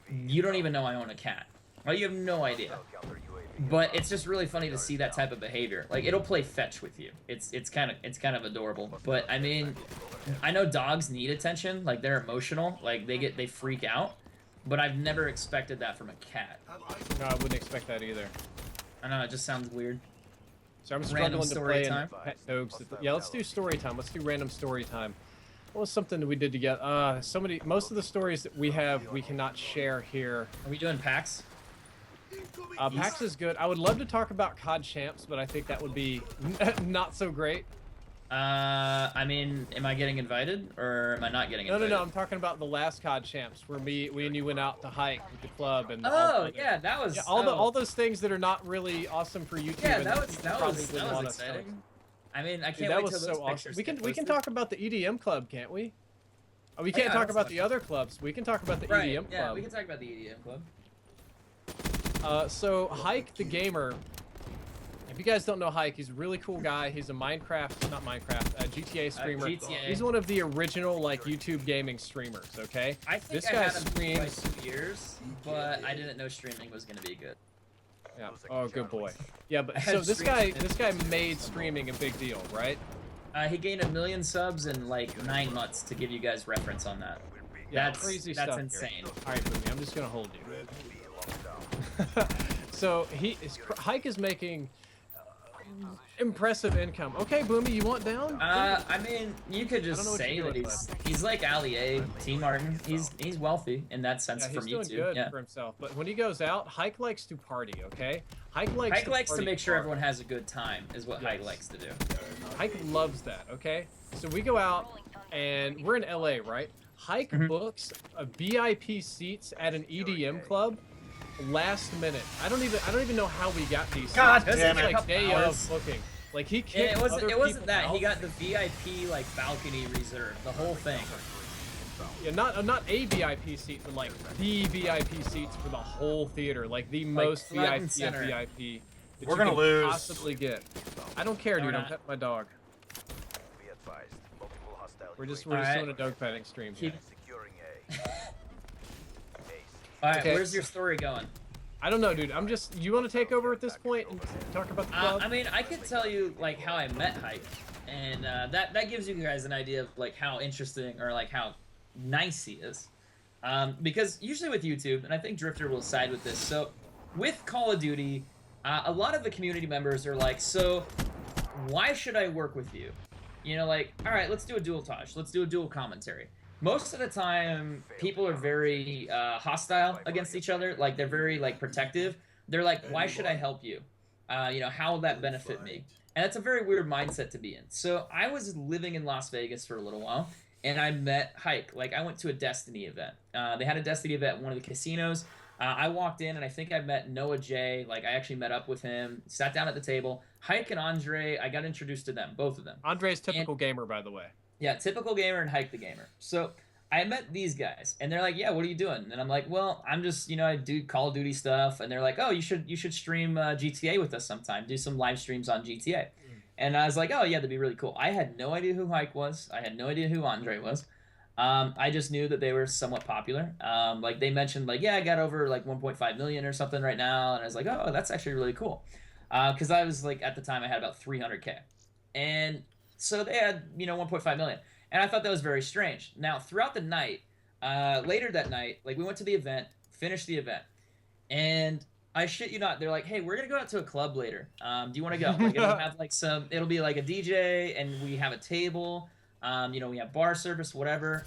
you don't even know I own a cat. Like you have no idea. But it's just really funny to see that type of behavior. Like it'll play fetch with you. It's kind of adorable. But I mean, I know dogs need attention. Like they're emotional. Like they freak out. But I've never expected that from a cat. No, I wouldn't expect that either. I know it just sounds weird. So I'm Random struggling to story play in time? pet dogs. Yeah, let's do story time. Let's do random story time. What was something that we did together? Most of the stories that we have, we cannot share here. Are we doing PAX? PAX is good. I would love to talk about COD champs, but I think that would be not so great. I mean, am I getting invited or am I not getting invited? No. I'm talking about the last COD champs where we and you went out to hike with the club and. Oh yeah, that was all those things that are not really awesome for YouTube. Yeah, and that was you probably wouldn't that want was us to. exciting. I mean, I Dude, can't that wait was till so those awesome. pictures We get can posted. talk about the EDM club, can't we? Oh, we can't yeah, talk that's about fine. the other clubs. We can talk about the Right, EDM yeah, club. we can talk about the EDM club. So Hike the Gamer, if you guys don't know Hike, he's a really cool guy. He's a GTA streamer. GTA. He's one of the original like YouTube gaming streamers, okay? I think This I guy had him for like streams. 2 years, but I didn't know streaming was gonna be good. Yeah. Oh, good boy. Yeah, but I so had this streams. guy made streaming a big deal, right? He gained 1 million subs in like 9 months to give you guys reference on that. Yeah, That's crazy that's stuff. insane. All right, Boomy, I'm just gonna hold you. So Hike is making impressive income. Okay, Boomy, you want down? I mean, you could I don't just know what say you're that doing, he's like Ali A, T Martin. He's wealthy in that sense Yeah, he's from doing YouTube. good Yeah. for himself. But when he goes out, Hike likes to party. Okay, Hike likes Hike likes to party make sure hard. everyone has a good time, is what Hike Yes. likes to do. Hike loves that. Okay, so we go out and we're in LA, right? Hike books VIP seats at an EDM club last minute. I don't even know how we got these. God seats. damn It's it. like day Hours. of booking. Like he And kicked it wasn't other people that. out. He got the VIP like balcony reserve, the whole thing. Yeah, not a VIP seat, but like the VIP seats for the whole theater, like the most front and VIP of center. VIP that We're you gonna can lose. possibly get. I don't care, No, dude. we're I'm not. petting my dog. We're just Alright. doing a dog petting stream. Keep- Here. All right, Okay. where's your story going? I don't know, dude. I'm just. You want to take over at this point and talk about the club? I mean, I could tell you like how I met Hike, and that gives you guys an idea of like how interesting or like how nice he is. Because usually with YouTube, and I think Drifter will side with this. So with Call of Duty, a lot of the community members are like, so why should I work with you? You know, like, all right, let's do a dual-tage. Let's do a dual commentary. Most of the time, people are very hostile against each other. Like, they're very, like, protective. They're like, why should I help you? You know, how will that benefit me? And that's a very weird mindset to be in. So I was living in Las Vegas for a little while, and I met Hike. Like, I went to a Destiny event. They had a Destiny event at one of the casinos. I walked in, and I think I met Noah J. Like, I actually met up with him, sat down at the table. Hike and Andre, I got introduced to them, both of them. Andre's typical gamer, by the way. Yeah, typical gamer and Hike the gamer. So I met these guys, and they're like, "Yeah, what are you doing?" And I'm like, "Well, I'm just, you know, I do Call of Duty stuff." And they're like, "Oh, you should stream GTA with us sometime. Do some live streams on GTA." And I was like, "Oh yeah, that'd be really cool." I had no idea who Hike was. I had no idea who Andre was. I just knew that they were somewhat popular. Like they mentioned, like, "Yeah, I got over like 1.5 million or something right now," and I was like, "Oh, that's actually really cool," because I was like, at the time, I had about 300K, and so they had, you know, 1.5 million. And I thought that was very strange. Now, throughout the night, later that night, like we went to the event, finished the event, and I shit you not. They're like, hey, we're gonna go out to a club later. Do you want to go? Like, it'll have like some. It'll be like a DJ, and we have a table. You know, we have bar service, whatever.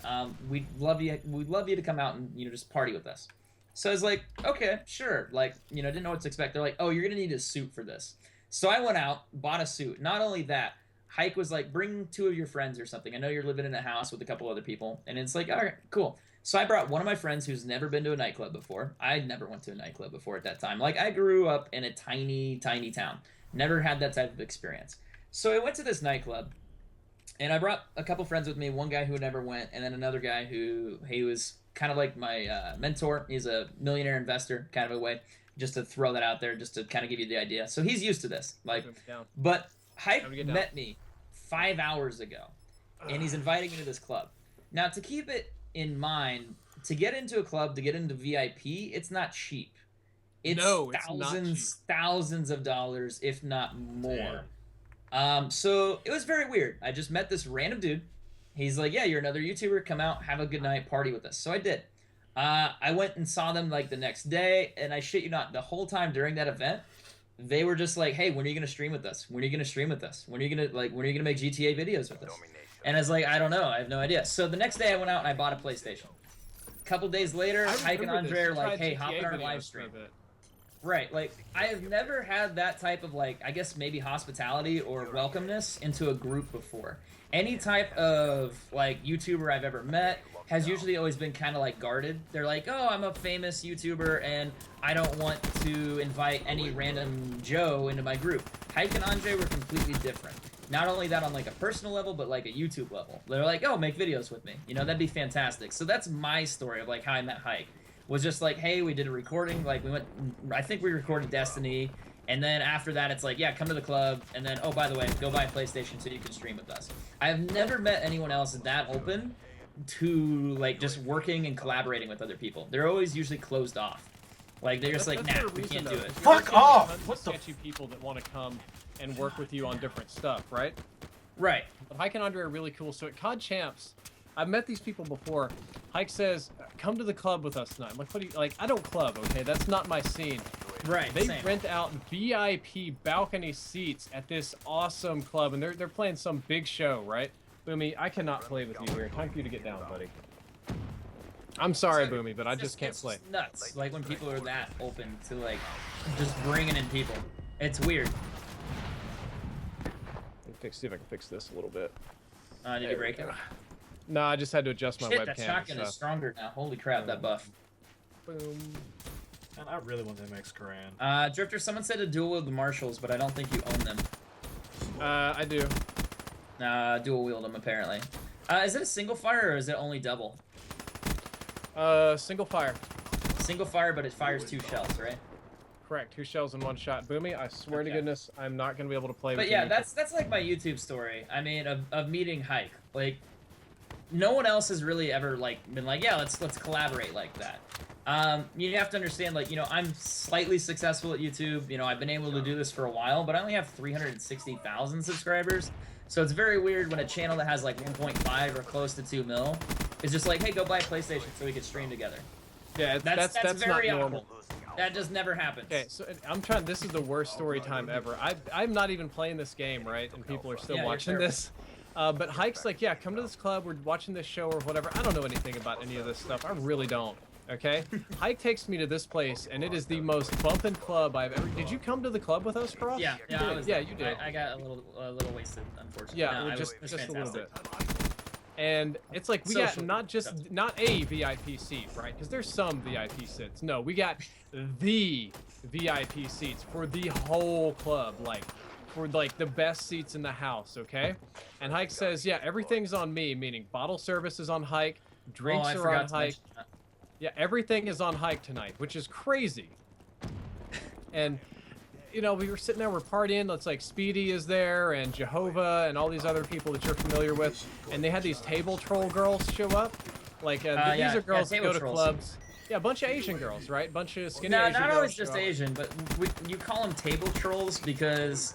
We'd love you. We'd love you to come out and just party with us. So I was like, okay, sure. Like, didn't know what to expect. They're like, oh, you're gonna need a suit for this. So I went out, bought a suit. Not only that, Hike was like, bring 2 of your friends or something. I know you're living in a house with a couple other people, and it's like, all right, cool. So I brought one of my friends who's never been to a nightclub before. I never went to a nightclub before at that time. Like, I grew up in a tiny, tiny town. Never had that type of experience. So I went to this nightclub, and I brought a couple friends with me. One guy who never went, and then another guy who he was kind of like my mentor. He's a millionaire investor, kind of a way. Just to throw that out there, just to kind of give you the idea. So he's used to this. Like, but Hype met me 5 hours ago, and he's inviting me to this club. Now, to keep it in mind, to get into a club, to get into VIP, it's not cheap. It's thousands of dollars, if not more. So it was very weird. I just met this random dude. He's like, yeah, you're another YouTuber. Come out, have a good night, party with us. So I did. I went and saw them like the next day, and I shit you not, the whole time during that event, they were just like, hey, when are you gonna stream with us? When are you gonna stream with us? When are you gonna make GTA videos with us? And I was like, I don't know, I have no idea. So the next day I went out and I bought a PlayStation. A couple days later, Hike and Andre are like, hey, hop in our live stream. Right, like, I have never had that type of, like, I guess maybe hospitality or welcomeness into a group before. Any type of, like, YouTuber I've ever met has usually always been kind of, like, guarded. They're like, oh, I'm a famous YouTuber, and I don't want to invite any random Joe into my group. Hike and Andre were completely different. Not only that on, like, a personal level, but, like, a YouTube level. They're like, oh, make videos with me. That'd be fantastic. So that's my story of, like, how I met Hike. Was just like, hey, we did a recording, like, we went, I think we recorded Destiny, and then after that, it's like, yeah, come to the club, and then, oh, by the way, go buy a PlayStation so you can stream with us. I've never met anyone else that open to, like, just working and collaborating with other people. They're always usually closed off. Like, they're just like, nah, we can't do it. Fuck off! What the sketchy people that want to come and work with you on different stuff, right? Right. But Hike and Andre are really cool. So at COD Champs, I've met these people before. Hike says, come to the club with us tonight. I'm like, what do you, like, I don't club, okay? That's not my scene. Right, They same. rent out VIP balcony seats at this awesome club, and they're playing some big show, right? Boomy, I cannot play with you here. Time for you to get down, buddy. I'm sorry, Boomy, but I just can't play. It's nuts, like, when people are that open to, like, just bringing in people. It's weird. See if I can fix this a little bit. Did you break it? No, I just had to adjust my webcam. That shotgun is stronger now. Holy crap, that buff. Boom. Man, I really want the MX Garand. Drifter, someone said to dual wield the Marshalls, but I don't think you own them. I do. Dual wield them, apparently. Is it a single fire, or is it only double? Single fire. Single fire, but it fires 2 shells, right? Correct. 2 shells in 1 shot. Boomy, I swear to goodness, I'm not going to be able to play with But you. yeah, that's like my YouTube story. I mean, of meeting Hike. Like, no one else has really ever, like, been like, yeah, let's collaborate like that. You have to understand, like, I'm slightly successful at YouTube. I've been able to do this for a while, but I only have 360,000 subscribers. So it's very weird when a channel that has, like, 1.5 or close to 2 mil is just like, hey, go buy a PlayStation so we can stream together. Yeah, that's very not normal. That just never happens. Okay, so I'm trying. This is the worst story time ever. I'm not even playing this game, right? And people are still watching this. But Hike's like, yeah, come to this club. We're watching this show or whatever. I don't know anything about any of this stuff. I really don't. Okay. Hike takes me to this place, and it is the most bumpin' club I've ever. Did you come to the club with us, Frost? Yeah, you did. I got a little wasted, unfortunately. Yeah, no, just a fantastic. little bit. And it's like we got not a VIP seat, right? Because there's some VIP seats. No, we got the VIP seats for the whole club, like for like the best seats in the house, okay? And Hike says, yeah, everything's on me, meaning bottle service is on Hike, drinks are on Hike. Yeah, everything is on Hike tonight, which is crazy. And we were sitting there, we're partying. It's like Speedy is there, and Jehovah, and all these other people that you're familiar with. And they had these table troll girls show up. Like these are girls that go to clubs. Yeah, a bunch of Asian girls, right? Bunch of skinny Asian girls. Not always just Asian, but you call them table trolls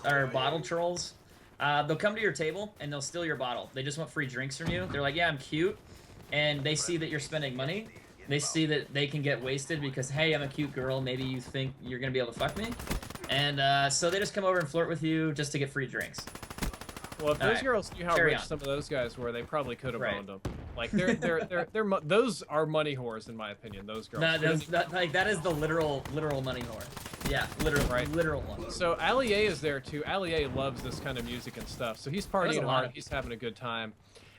or bottle trolls. They'll come to your table and they'll steal your bottle. They just want free drinks from you. They're like, yeah, I'm cute, and they see that you're spending money. They see that they can get wasted because, hey, I'm a cute girl. Maybe you think you're gonna be able to fuck me, and so they just come over and flirt with you just to get free drinks. Well, if those Alright, girls knew how carry rich on. some of those guys were, they probably could have Right. owned them. Like those are money whores in my opinion. Those girls. No, that is the literal money whore. Yeah, literal one. So Allier is there too. Allier loves this kind of music and stuff. So he's There's a partying lot hard. of He's having a good time.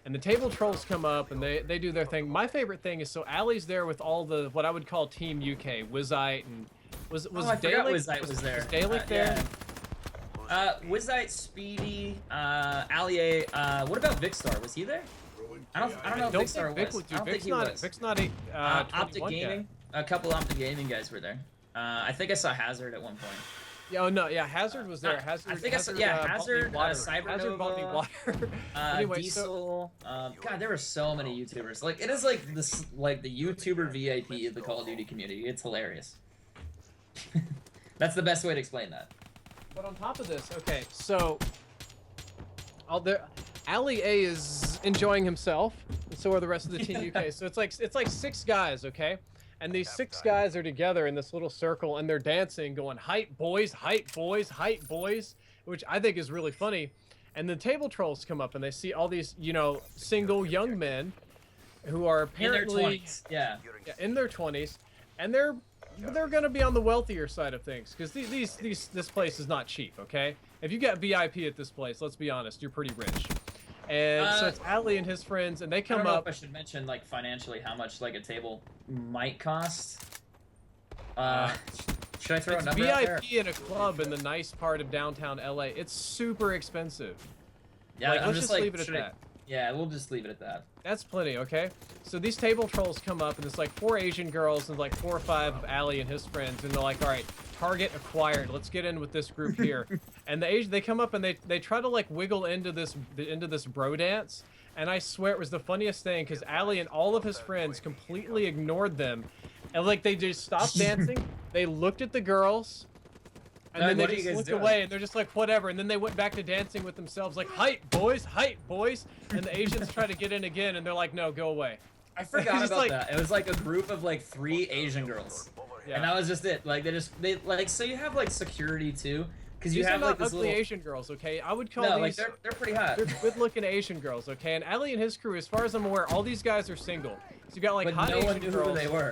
And the table trolls come up and they do their thing. My favorite thing is so Allie's there with all the what I would call Team UK, Wizite and was I forgot Dalek Wizite was there. Was Dalek there? Yeah. Wizite, Speedy, Allier. What about Vicstar? Was he there? I don't know if Vicstar was. I don't think he was. Vic's not a Optic 21 Gaming. yet. A couple Optic Gaming guys were there. I think I saw Hazard at one point. Yeah, oh no, yeah, Hazard was there. Hazard. I think I saw, yeah, Hazard, Hazard bought me Cybernova, water. Anyway, Diesel. God, there were so many YouTubers. Like, it is like this, like the YouTuber VIP of the Call of Duty community. It's hilarious. That's the best way to explain that. But on top of this, okay, so Ali A is enjoying himself, and so are the rest of the Team UK. So it's like 6 guys, okay? And these 6 guys are together in this little circle, and they're dancing, going, hype boys, hype boys, hype boys, which I think is really funny. And the table trolls come up, and they see all these, you know, single young men who are apparently in their 20s. Yeah, in their 20s, and they're going to be on the wealthier side of things, because this place is not cheap, okay? If you get VIP at this place, let's be honest, you're pretty rich. And so it's Ali and his friends, and they I come don't know up. if I should mention, like, financially how much, like, a table might cost. Should I throw a It's number out there? VIP in a club in the nice part of downtown LA. It's super expensive. Yeah, like, I'm let's just like, leave it at should I- that. Yeah, we'll just leave it at that. That's plenty, okay? So these table trolls come up, and it's like 4 Asian girls and like 4 or 5 of Ali and his friends, and they're like, all right, target acquired. Let's get in with this group here. And they come up and they try to like wiggle into this bro dance. And I swear it was the funniest thing because Ali and all of his friends completely ignored them. And like they just stopped dancing. They looked at the girls. And then What they are you just guys looked doing? away, and they're just like, whatever. And then they went back to dancing with themselves, like, hype, boys, hype, boys. And the Asians try to get in again, and they're like, no, go away. I forgot Just about like- that. It was like a group of like 3 Asian girls, Yeah. and that was just it. Like they like, so you have like security too, because you These have are like not this ugly little. Asian girls, okay? I would call No, like these... they're pretty hot. They're good-looking Asian girls, okay? And Ali and his crew, as far as I'm aware, all these guys are single. So you got like But hot no Asian one knew girls. who they were.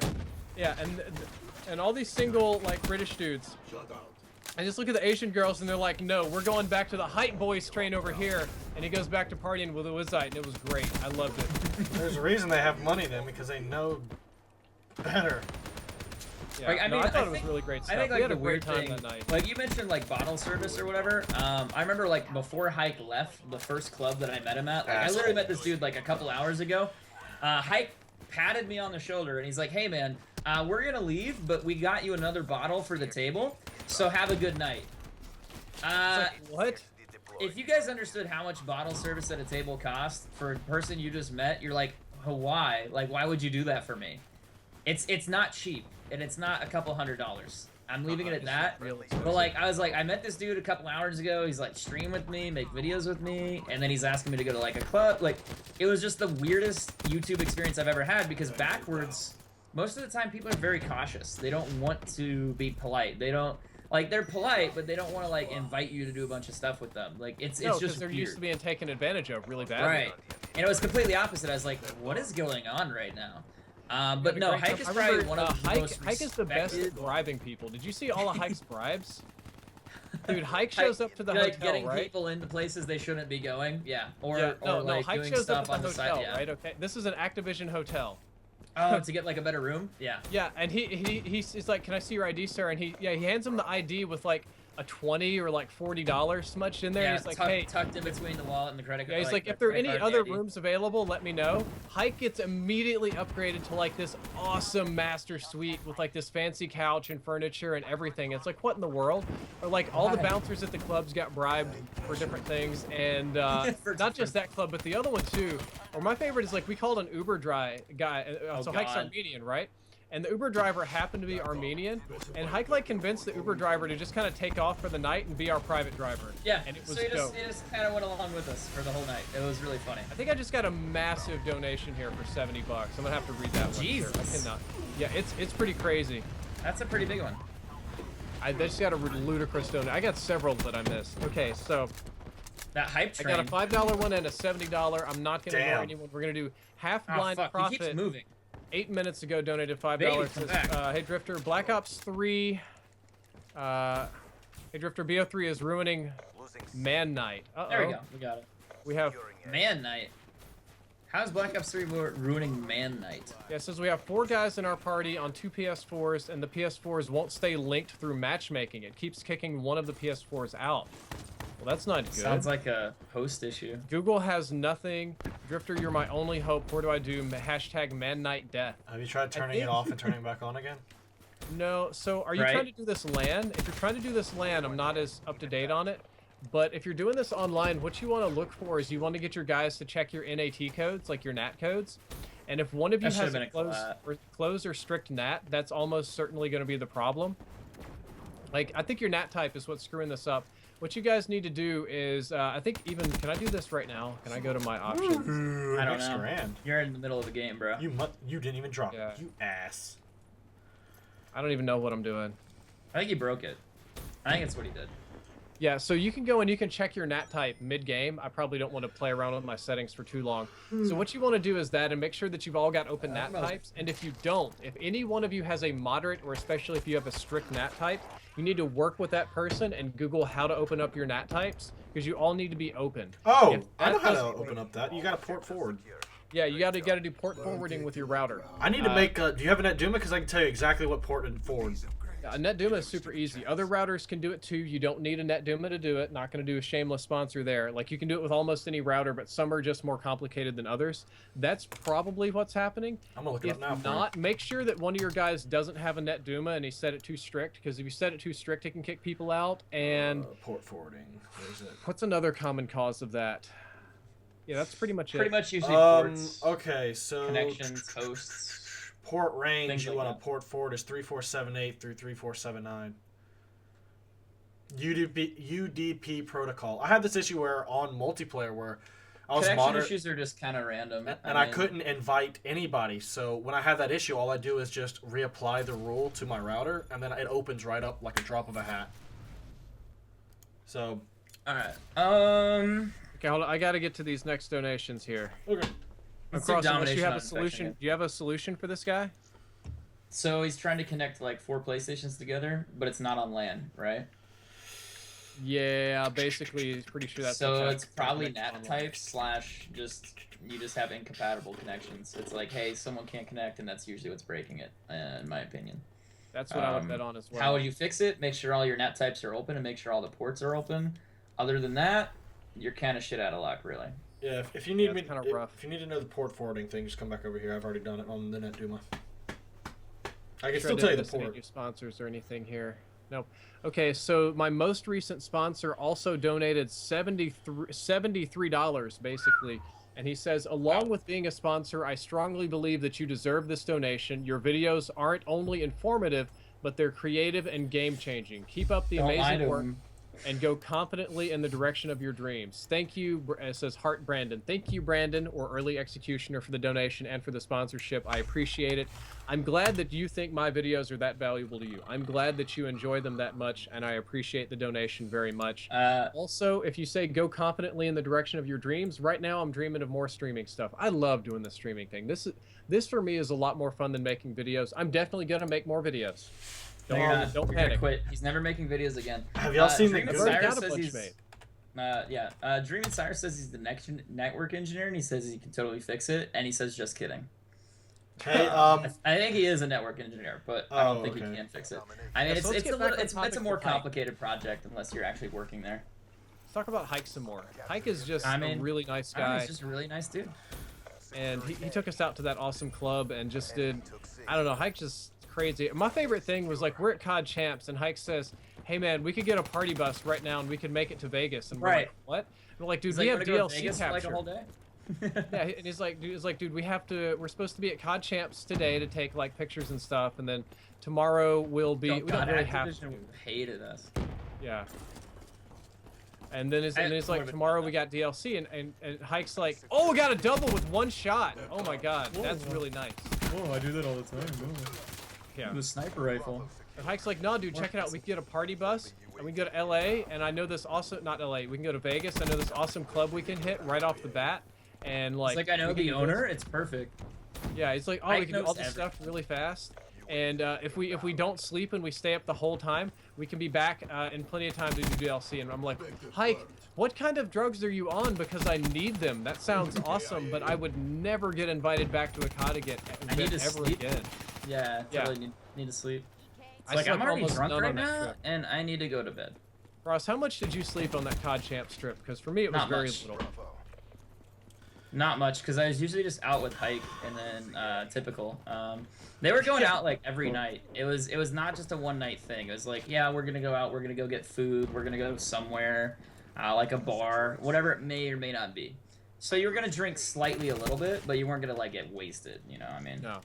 Yeah, and all these single like British dudes. And just look at the Asian girls, and they're like, no, we're going back to the hype boys train over here. And he goes back to partying with a Wizite, and it was great. I loved it. There's a reason they have money then, because they know better. Yeah, Like, I no, mean, I thought I it was think- really great stuff. I think We like had the a great weird time thing, that night. like you mentioned, like bottle service or whatever. I remember like before Hike left the first club that I met him at. Like I literally met this dude like a couple hours ago. Hike patted me on the shoulder and he's like, "Hey man, we're gonna leave, but we got you another bottle for the table, so have a good night." It's like, what? If you guys understood how much bottle service at a table costs for a person you just met, you're like, oh, why? Like, why would you do that for me? It's not cheap, and it's not a couple $100s. I'm leaving it at that. But like, I was like, I met this dude a couple hours ago. He's like, stream with me, make videos with me, and then he's asking me to go to like a club. Like, it was just the weirdest YouTube experience I've ever had because backwards, most of the time people are very cautious. They don't want to be polite. They don't. Like, they're polite, but they don't want to, like, invite you to do a bunch of stuff with them. Like, it's No, just because they're weird. used to being taken advantage of really badly. Right. And it was completely opposite. I was like, what is going on right now? But Had a no, great Hike time. is I probably remember, one of the Hike, most Hike is the best at respected- bribing people. Did you see all of Hike's bribes? Dude, Hike shows up to the like, hotel, getting right? people into places they shouldn't be going. Yeah. Or, Yeah, or like, Hike doing shows stuff up at on the the hotel, side. Yeah. right? Okay, this is an Activision hotel. Oh, to get, like, a better room? Yeah. Yeah, and he's like, "Can I see your ID, sir?" And he hands him the ID with like a $20 or like $40 smudged in there. Yeah, And he's like, tucked, "Hey." tucked in between the wallet and the credit card. Yeah, he's like, the if there are credit any card and other the ID. rooms available, let me know. Hike gets immediately upgraded to like this awesome master suite with like this fancy couch and furniture and everything. It's like, what in the world? Or like all the bouncers at the clubs got bribed for different things, and not just that club, but the other one too. Or my favorite is like we called an Uber guy. So Hike's God. Armenian, right? and the Uber driver happened to be Armenian, and Hike like convinced the Uber driver to just kind of take off for the night and be our private driver. Yeah, and it was so dope. he just kind of went along with us for the whole night. It was really funny. I think I just got a massive donation here for $70. I'm gonna have to read that one. Jesus. Sir. I cannot. Yeah, it's pretty crazy. That's a pretty big one. I just got a ludicrous donation. I got several that I missed. Okay, so That hype train. I got a $5 one and a $70. I'm not gonna Damn. ignore anyone. We're gonna do half Oh, blind fuck. He profit. keeps moving. 8 minutes ago donated $5. Baby, Says, come back. hey Drifter, Black Ops 3. Hey Drifter, BO3 is ruining Man Night. Uh-oh. There we go. We got it. We have Man Night. How's Black Ops 3 ruining Man Night? Yeah, it says we have 4 guys in our party on 2 PS4s, and the PS4s won't stay linked through matchmaking. It keeps kicking one of the PS4s out. Well, that's not good. Sounds like a host issue. Google has nothing. Drifter, you're my only hope. What do I do? Hashtag Man Night Death. Have you tried turning it off and turning it back on again? No. So, are you Right. trying to do this LAN? If you're trying to do this LAN, I'm not as up to date on it. But if you're doing this online, what you want to look for is you want to get your guys to check your NAT codes, like your NAT codes. And if one of you That has should've a been a closed or strict NAT, that's almost certainly going to be the problem. Like, I think your NAT type is what's screwing this up. What you guys need to do is, I think even, can I do this right now? Can I go to my options? Ooh, I don't next know. grand. You're in the middle of the game, bro. You didn't even drop Yeah. it. You ass. I don't even know what I'm doing. I think he broke it. I think that's what he did. Yeah, so you can go and you can check your NAT type mid-game. I probably don't want to play around with my settings for too long. So what you want to do is that and make sure that you've all got open NAT types. And if you don't, if any one of you has a moderate, or especially if you have a strict NAT type, you need to work with that person and Google how to open up your NAT types, because you all need to be open. Oh, If I know that how to doesn't open work- up that. You got to port forward. Yeah, you gotta do port forwarding with your router. I need to make. Do you have a NetDuma? Because I can tell you exactly what port and forward. A NetDuma is super easy. Other routers can do it too. You don't need a NetDuma to do it. Not going to do a shameless sponsor there. Like, you can do it with almost any router, but some are just more complicated than others. That's probably what's happening. I'm gonna look it If up now. for you. not, make sure that one of your guys doesn't have a NetDuma and he set it too strict, because if you set it too strict, it can kick people out. And Port forwarding. Where is it? what's another common cause of that? Yeah, that's pretty much it. Pretty much usually ports, Okay, so connections, hosts. port range Things you like want that. to port forward is 3478 through 3479. UDP protocol. I had this issue where on multiplayer where I was Connection monitoring issues are just kind of random. and I mean, couldn't invite anybody. So when I have that issue, all I do is just reapply the rule to my router, and then it opens right up like a drop of a hat. So All right. Okay, hold on. I got to get to these next donations here. okay. Let's do Across, unless you domination have on a solution. infection. Do you have a solution for this guy? So he's trying to connect like 4 PlayStations together, but it's not on LAN, right? Yeah, basically, he's pretty sure that's So what's it's probably happening. NAT type slash just you just have incompatible connections. It's like, hey, someone can't connect, and that's usually what's breaking it, in my opinion. That's what I would bet on as well. How would you fix it? Make sure all your NAT types are open and make sure all the ports are open. Other than that, you're kind of shit out of luck, really. Yeah, if you need Yeah, me, it's kinda rough. if you need to know the port forwarding thing, just come back over here. I've already done it on the NetDuma. I can Sure, still I tell you didn't the miss any port. new sponsors or anything here. Nope. Okay, so my most recent sponsor also donated $73 basically, and he says, along with being a sponsor, I strongly believe that you deserve this donation. Your videos aren't only informative, but they're creative and game-changing. Keep up the Don't lie amazing to work him. and go confidently in the direction of your dreams. Thank you, it says Heart Brandon. Thank you, Brandon, or Early Executioner, for the donation and for the sponsorship. I appreciate it. I'm glad that you think my videos are that valuable to you. I'm glad that you enjoy them that much, and I appreciate the donation very much. Also, if you say go confidently in the direction of your dreams, right now I'm dreaming of more streaming stuff. I love doing the streaming thing. This for me is a lot more fun than making videos. I'm definitely gonna make more videos. No, you're not. Don't You're gonna panic. quit. He's never making videos again. Have y'all seen the Dream and good? Already Cyrus got a says bunch he's, made. Dream and Cyrus says he's the next network engineer, and he says he can totally fix it, and he says just kidding. Hey, I think he is a network engineer, but I don't Oh, think okay. he can fix it. I mean, Yeah, so let's it's get a back little, on it's topic a more for Hike. complicated project unless you're actually working there. Let's talk about Hike some more. Hike is just I mean, a really nice I don't know, guy, he's just a really nice dude. and he took us out to that awesome club and just did, I don't know, Hike just crazy. My favorite thing was like, we're at COD Champs, and Hike says, hey man, we could get a party bus right now and we could make it to Vegas. And we're Right. like, what? And we're like, dude, He's we like, have "Wanna go to DLC Vegas for, capture. like a whole day?" Yeah, and he's like, dude, we're supposed to be at COD Champs today to take like pictures and stuff, and then tomorrow we'll be. Oh, we God, don't really have to. Activision hated us. Yeah. And then it's like tomorrow we got DLC, and Hike's like, oh, we got a double with one shot. Oh my God, that's really nice. Oh, I do that all the time. Yeah. The sniper rifle. And Hike's like, no, dude, check it out. We can get a party bus, and we can go to LA, and I know this also, not LA, we can go to Vegas. I know this awesome club we can hit right off the bat. And like, It's like I know the owner. It's perfect. Yeah, it's like, oh, Hike we can do all knows this everything. stuff really fast. And if we don't sleep and we stay up the whole time, we can be back in plenty of time to do DLC. And I'm like, Hike, what kind of drugs are you on? Because I need them. That sounds awesome, but I would never get invited back to a COD again, I need to ever sleep. again. Yeah, Yeah. totally need to sleep. It's I like I'm slept already almost drunk none right on that now, trip. and I need to go to bed. Ross, how much did you sleep on that COD Champs trip? Because for me, it was Not very much. little. Not much, because I was usually just out with Hike and then typical. They were going out like every night. It was not just a one night thing. It was like, yeah, we're gonna go out. We're gonna go get food. We're gonna go somewhere, like a bar, whatever it may or may not be. So you were gonna drink slightly a little bit, but you weren't gonna like get wasted. You know what I mean? No.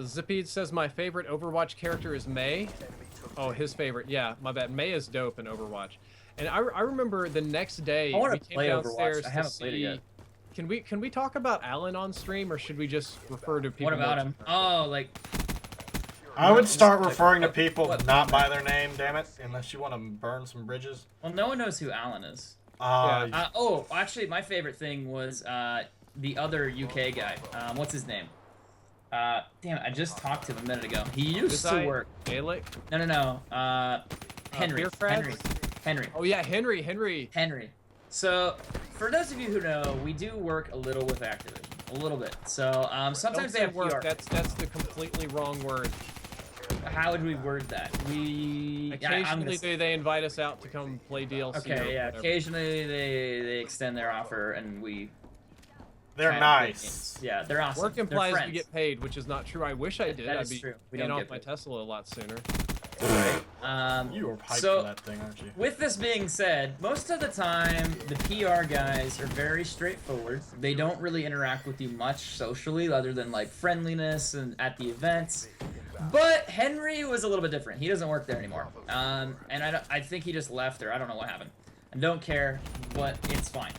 Zippy says my favorite Overwatch character is Mei. Oh, his favorite. Yeah, my bad. Mei is dope in Overwatch. And I remember the next day I wanna we came play Overwatch. downstairs I to haven't played it see. yet. Can we talk about Alan on stream, or should we just refer to people? What about more- him? Oh, like I would start referring to what- people what- not by their name, damn it, unless you want to burn some bridges. well, no one knows who Alan is. Uh, Actually, my favorite thing was the other UK guy. What's his name? Damn, I just talked to him a minute ago. He used to work. Gaelic? No. Henry. Beer Frats? Henry. Oh yeah, Henry. Henry. So, for those of you who know, we do work a little with Activision, a little bit. So, sometimes Don't they say have work. PR. That's the completely wrong word. How would we word that? We Occasionally they invite us out to come play DLC. or Okay, yeah. whatever. Occasionally they extend their offer, and we. they're try to play nice. games. Yeah, they're awesome. Work They're implies we friends. get paid, which is not true. I wish I did. That I'd is be true. We paying don't off get my paid. Tesla a lot sooner. You were hyped So- for that thing, aren't you? With this being said, most of the time, the PR guys are very straightforward. They don't really interact with you much socially, other than like friendliness and at the events. But Henry was a little bit different. He doesn't work there anymore. And I think he just left, or I don't know what happened. I don't care, but it's fine.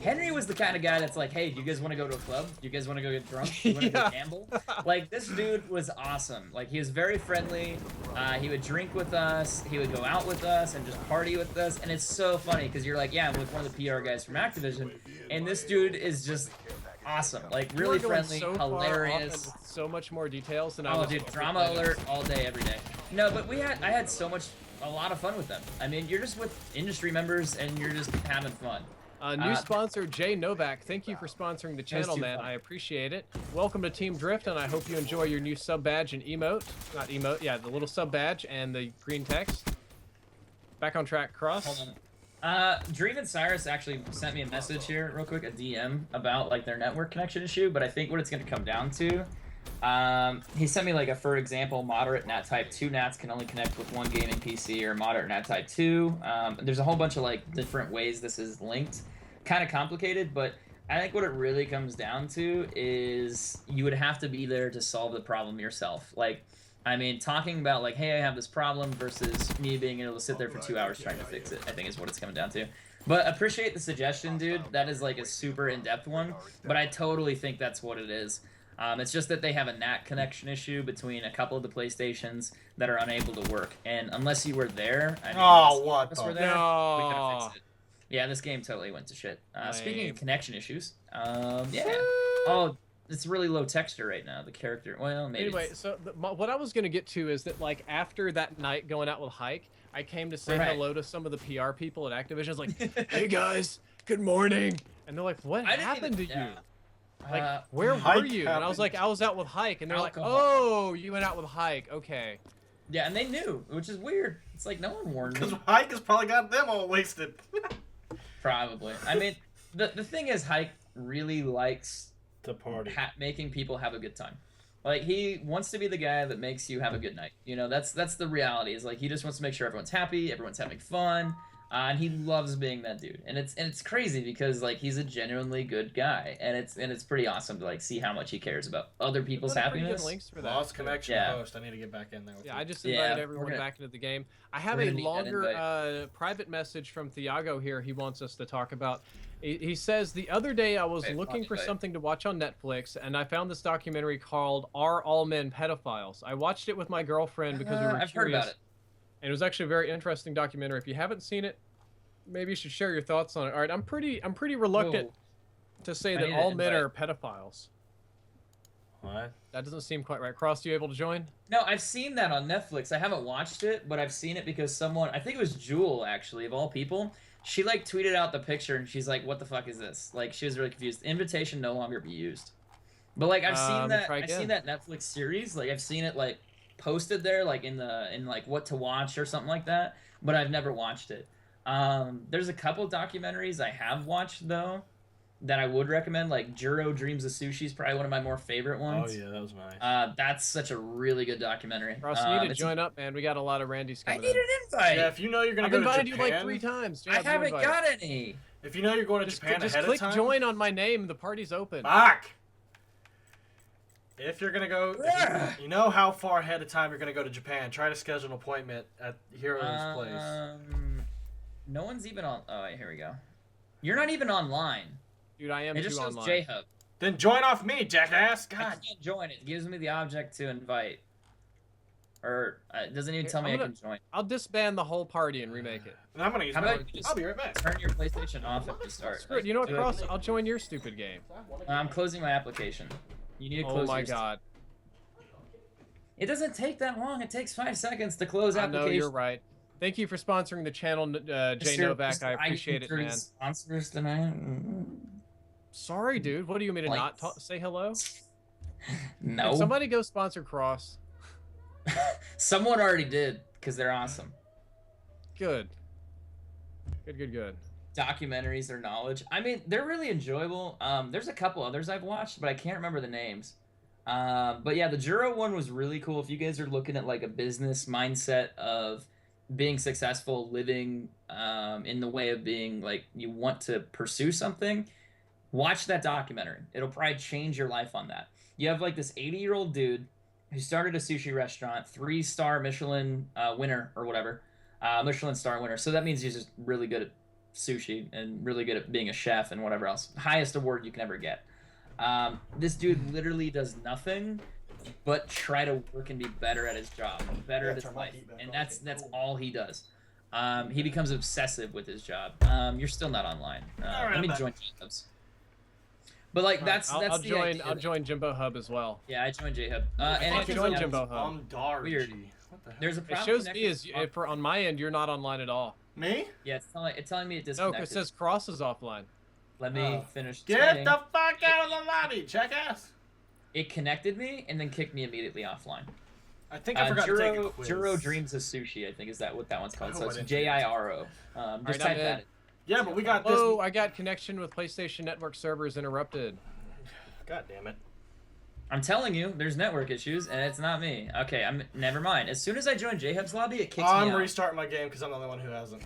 Henry was the kind of guy that's like, hey, do you guys want to go to a club? Do you guys want to go get drunk? Do you want to go Yeah. gamble? Like, this dude was awesome. Like, he was very friendly. He would drink with us. He would go out with us and just party with us. And it's so funny because you're like, yeah, I'm with one of the PR guys from Activision. And this dude is just awesome. Like, You really are going friendly, so far off hilarious. and with so much more details than I Oh, was. dude, drama alert all day, every day. No, but I had a lot of fun with them. I mean, you're just with industry members and you're just having fun. New sponsor Jay Novak, thank you for sponsoring the channel, too man. fun. I appreciate it. Welcome to Team Drift, and I hope you enjoy your new sub badge and emote. Not emote, yeah, the little sub badge and the green text. Back on track, Cross. Hold on. Dream and Cyrus actually sent me a message here, real quick, a DM about like their network connection issue. But I think what it's going to come down to, he sent me like a, for example, moderate NAT type 2 NATs can only connect with one gaming PC, or moderate NAT type 2. There's a whole bunch of like different ways this is linked. Kind of complicated, but I think what it really comes down to is you would have to be there to solve the problem yourself. Like, I mean, talking about like, hey, I have this problem versus me being able to sit there for 2 hours trying to fix it, I think is what it's coming down to. But appreciate the suggestion, dude. That is like a super in-depth one, but I totally think that's what it is. It's just that they have a NAT connection issue between a couple of the PlayStations that are unable to work. And unless you were there, I mean, Oh, unless what us the- were there, we could have No. fixed it. Yeah, this game totally went to shit. Speaking Lame. of connection issues, yeah. Oh, it's really low texture right now. The character, well, maybe. Anyway, so what I was gonna get to is that like after that night going out with Hike, I came to say Right. hello to some of the PR people at Activision. I was like, hey guys, good morning, and they're like, what I didn't happened even- to you? yeah. Like, where were Hike you? And I was like, I was out with Hike, and they're Alcohol. like, oh, you went out with Hike, okay. Yeah, and they knew, which is weird. It's like no one warned Because me. Hike has probably got them all wasted. Probably. I mean, the thing is, Hike really likes To party. making people have a good time. Like, he wants to be the guy that makes you have a good night. You know, that's the reality. Is like he just wants to make sure everyone's happy, everyone's having fun. And he loves being that dude, and it's crazy because like he's a genuinely good guy, and it's pretty awesome to like see how much he cares about other people's Put pretty good happiness. links for that. Lost connection Yeah. host. I need to get back in there. With Yeah, you. I just Yeah, invited we're everyone gonna- back into the game. I have we're a gonna need that longer invite. private message from Thiago here. He wants us to talk about. He says the other day I was Wait, looking for invite. something to watch on Netflix, and I found this documentary called "Are All Men Pedophiles?" I watched it with my girlfriend because we were I've curious, heard about it. and it was actually a very interesting documentary. If you haven't seen it, maybe you should share your thoughts on it. All right, I'm pretty reluctant Whoa. to say I that need all an men are invite. pedophiles. What? That doesn't seem quite right. Cross, you able to join? No, I've seen that on Netflix. I haven't watched it, but I've seen it because someone, I think it was Jewel actually, of all people, she like tweeted out the picture and she's like, "What the fuck is this?" Like she was really confused. Invitation no longer be used. But like I've seen that try I've seen again. that Netflix series. Like I've seen it like posted there like in like what to watch or something like that, but I've never watched it. There's a couple documentaries I have watched though that I would recommend. Like Juro Dreams of Sushi is probably one of my more favorite Oh ones. yeah, that was nice. That's such a really good documentary. Cross, you need to It's- join up, man. We got a lot of Randys I coming need in. an invite. Yeah, if you know you're gonna I've go to invited Japan, you like 3 times. I Jab, you haven't invite. got any. if you know you're going to Japan Just ahead click of time, join on my name. The party's open. Fuck. If you're gonna go, Ugh. you know how far ahead of time you're gonna go to Japan. Try to schedule an appointment at Hero's place. No one's even on. Oh, wait, here we go. You're not even online. Dude, I am It too just shows online. JHub. Then join off me, jackass. I God. can't join. It gives me the object to invite. Or it doesn't even Here, tell me I'm I gonna- can join. I'll disband the whole party and remake it. And I'm gonna use How my. about you just I'll be right back. turn your PlayStation off at the start? Screw it. You know what, Do it. Cross? I'll join your stupid game. I'm closing my application. You need to Oh close my yours. god. It doesn't take that long. It takes 5 seconds to close I application. know you're right. Thank you for sponsoring the channel, Jay Novak. I appreciate it, man. Sponsors tonight. Sorry, dude. What do you want me to not Lights. say hello? No. Can somebody go sponsor Cross? Someone already did because they're awesome. Good. Good. Documentaries or knowledge. I mean, they're really enjoyable. There's a couple others I've watched, but I can't remember the names. But yeah, the Juro one was really cool. If you guys are looking at like a business mindset of being successful, living in the way of being like you want to pursue something, watch that documentary. It'll probably change your life on that. You have like this 80-year-old dude who started a sushi restaurant, 3-star Michelin winner or whatever, Michelin star winner. So that means he's just really good at sushi and really good at being a chef and whatever else. Highest award you can ever get. This dude literally does nothing but try to work and be better at his job, better at his life, and that's all he does. He becomes obsessive with his job. You're still not online. Alright, Let me I'm back. join JHubs. But like that's I'll the join. idea. I'll join Jimbo Hub as well. Yeah, I joined JHub. I And it can't kicks join me out. Jimbo Hub. Weird. What the hell? There's a It problem. shows connecting me as to- for on my end, you're not online at all. Me? Yeah, it's telling me it No, disconnected. because it says Cross is offline. Let me finish. Get explaining. the fuck out of the lobby, jackass. It connected me and then kicked me immediately offline. I think I forgot to take a Juro, quiz. Juro Dreams of Sushi, I think is that what that one's called. I So hope it's I didn't Jiro. Just Alright, type I'm in. that. Yeah, but we got this. Oh, I got connection with PlayStation Network servers interrupted. God damn it. I'm telling you, there's network issues, and it's not me. Okay, I'm never mind. As soon as I join JHub's lobby, it kicks I'm me out. restarting my game because I'm the only one who hasn't.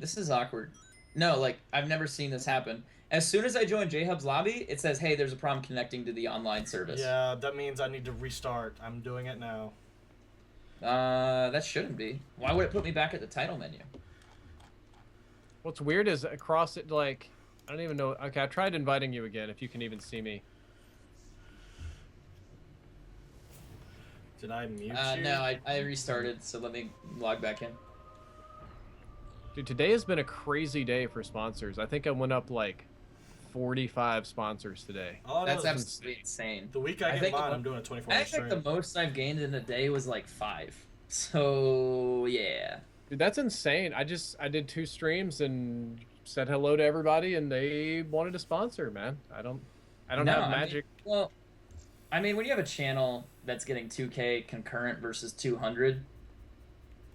This is awkward. No, like I've never seen this happen. As soon as I join JHub's lobby, it says, "Hey, there's a problem connecting to the online service." Yeah, that means I need to restart. I'm doing it now. That shouldn't be. Why would it put me back at the title menu? What's weird is across it, like, I don't even know. Okay, I tried inviting you again, if you can even see me. Did I mute you? No, I restarted, so let me log back in. Dude, today has been a crazy day for sponsors. I think I went up like 45 sponsors today. All I know That's is absolutely insane. the week I get think mine, the- I'm doing a 24-hour I think stream. the most I've gained in a day was like 5. So yeah. Dude, that's insane. I did 2 streams and said hello to everybody, and they wanted to sponsor, man. I don't No, have I mean, magic. well, I mean, when you have a channel that's getting 2K concurrent versus 200,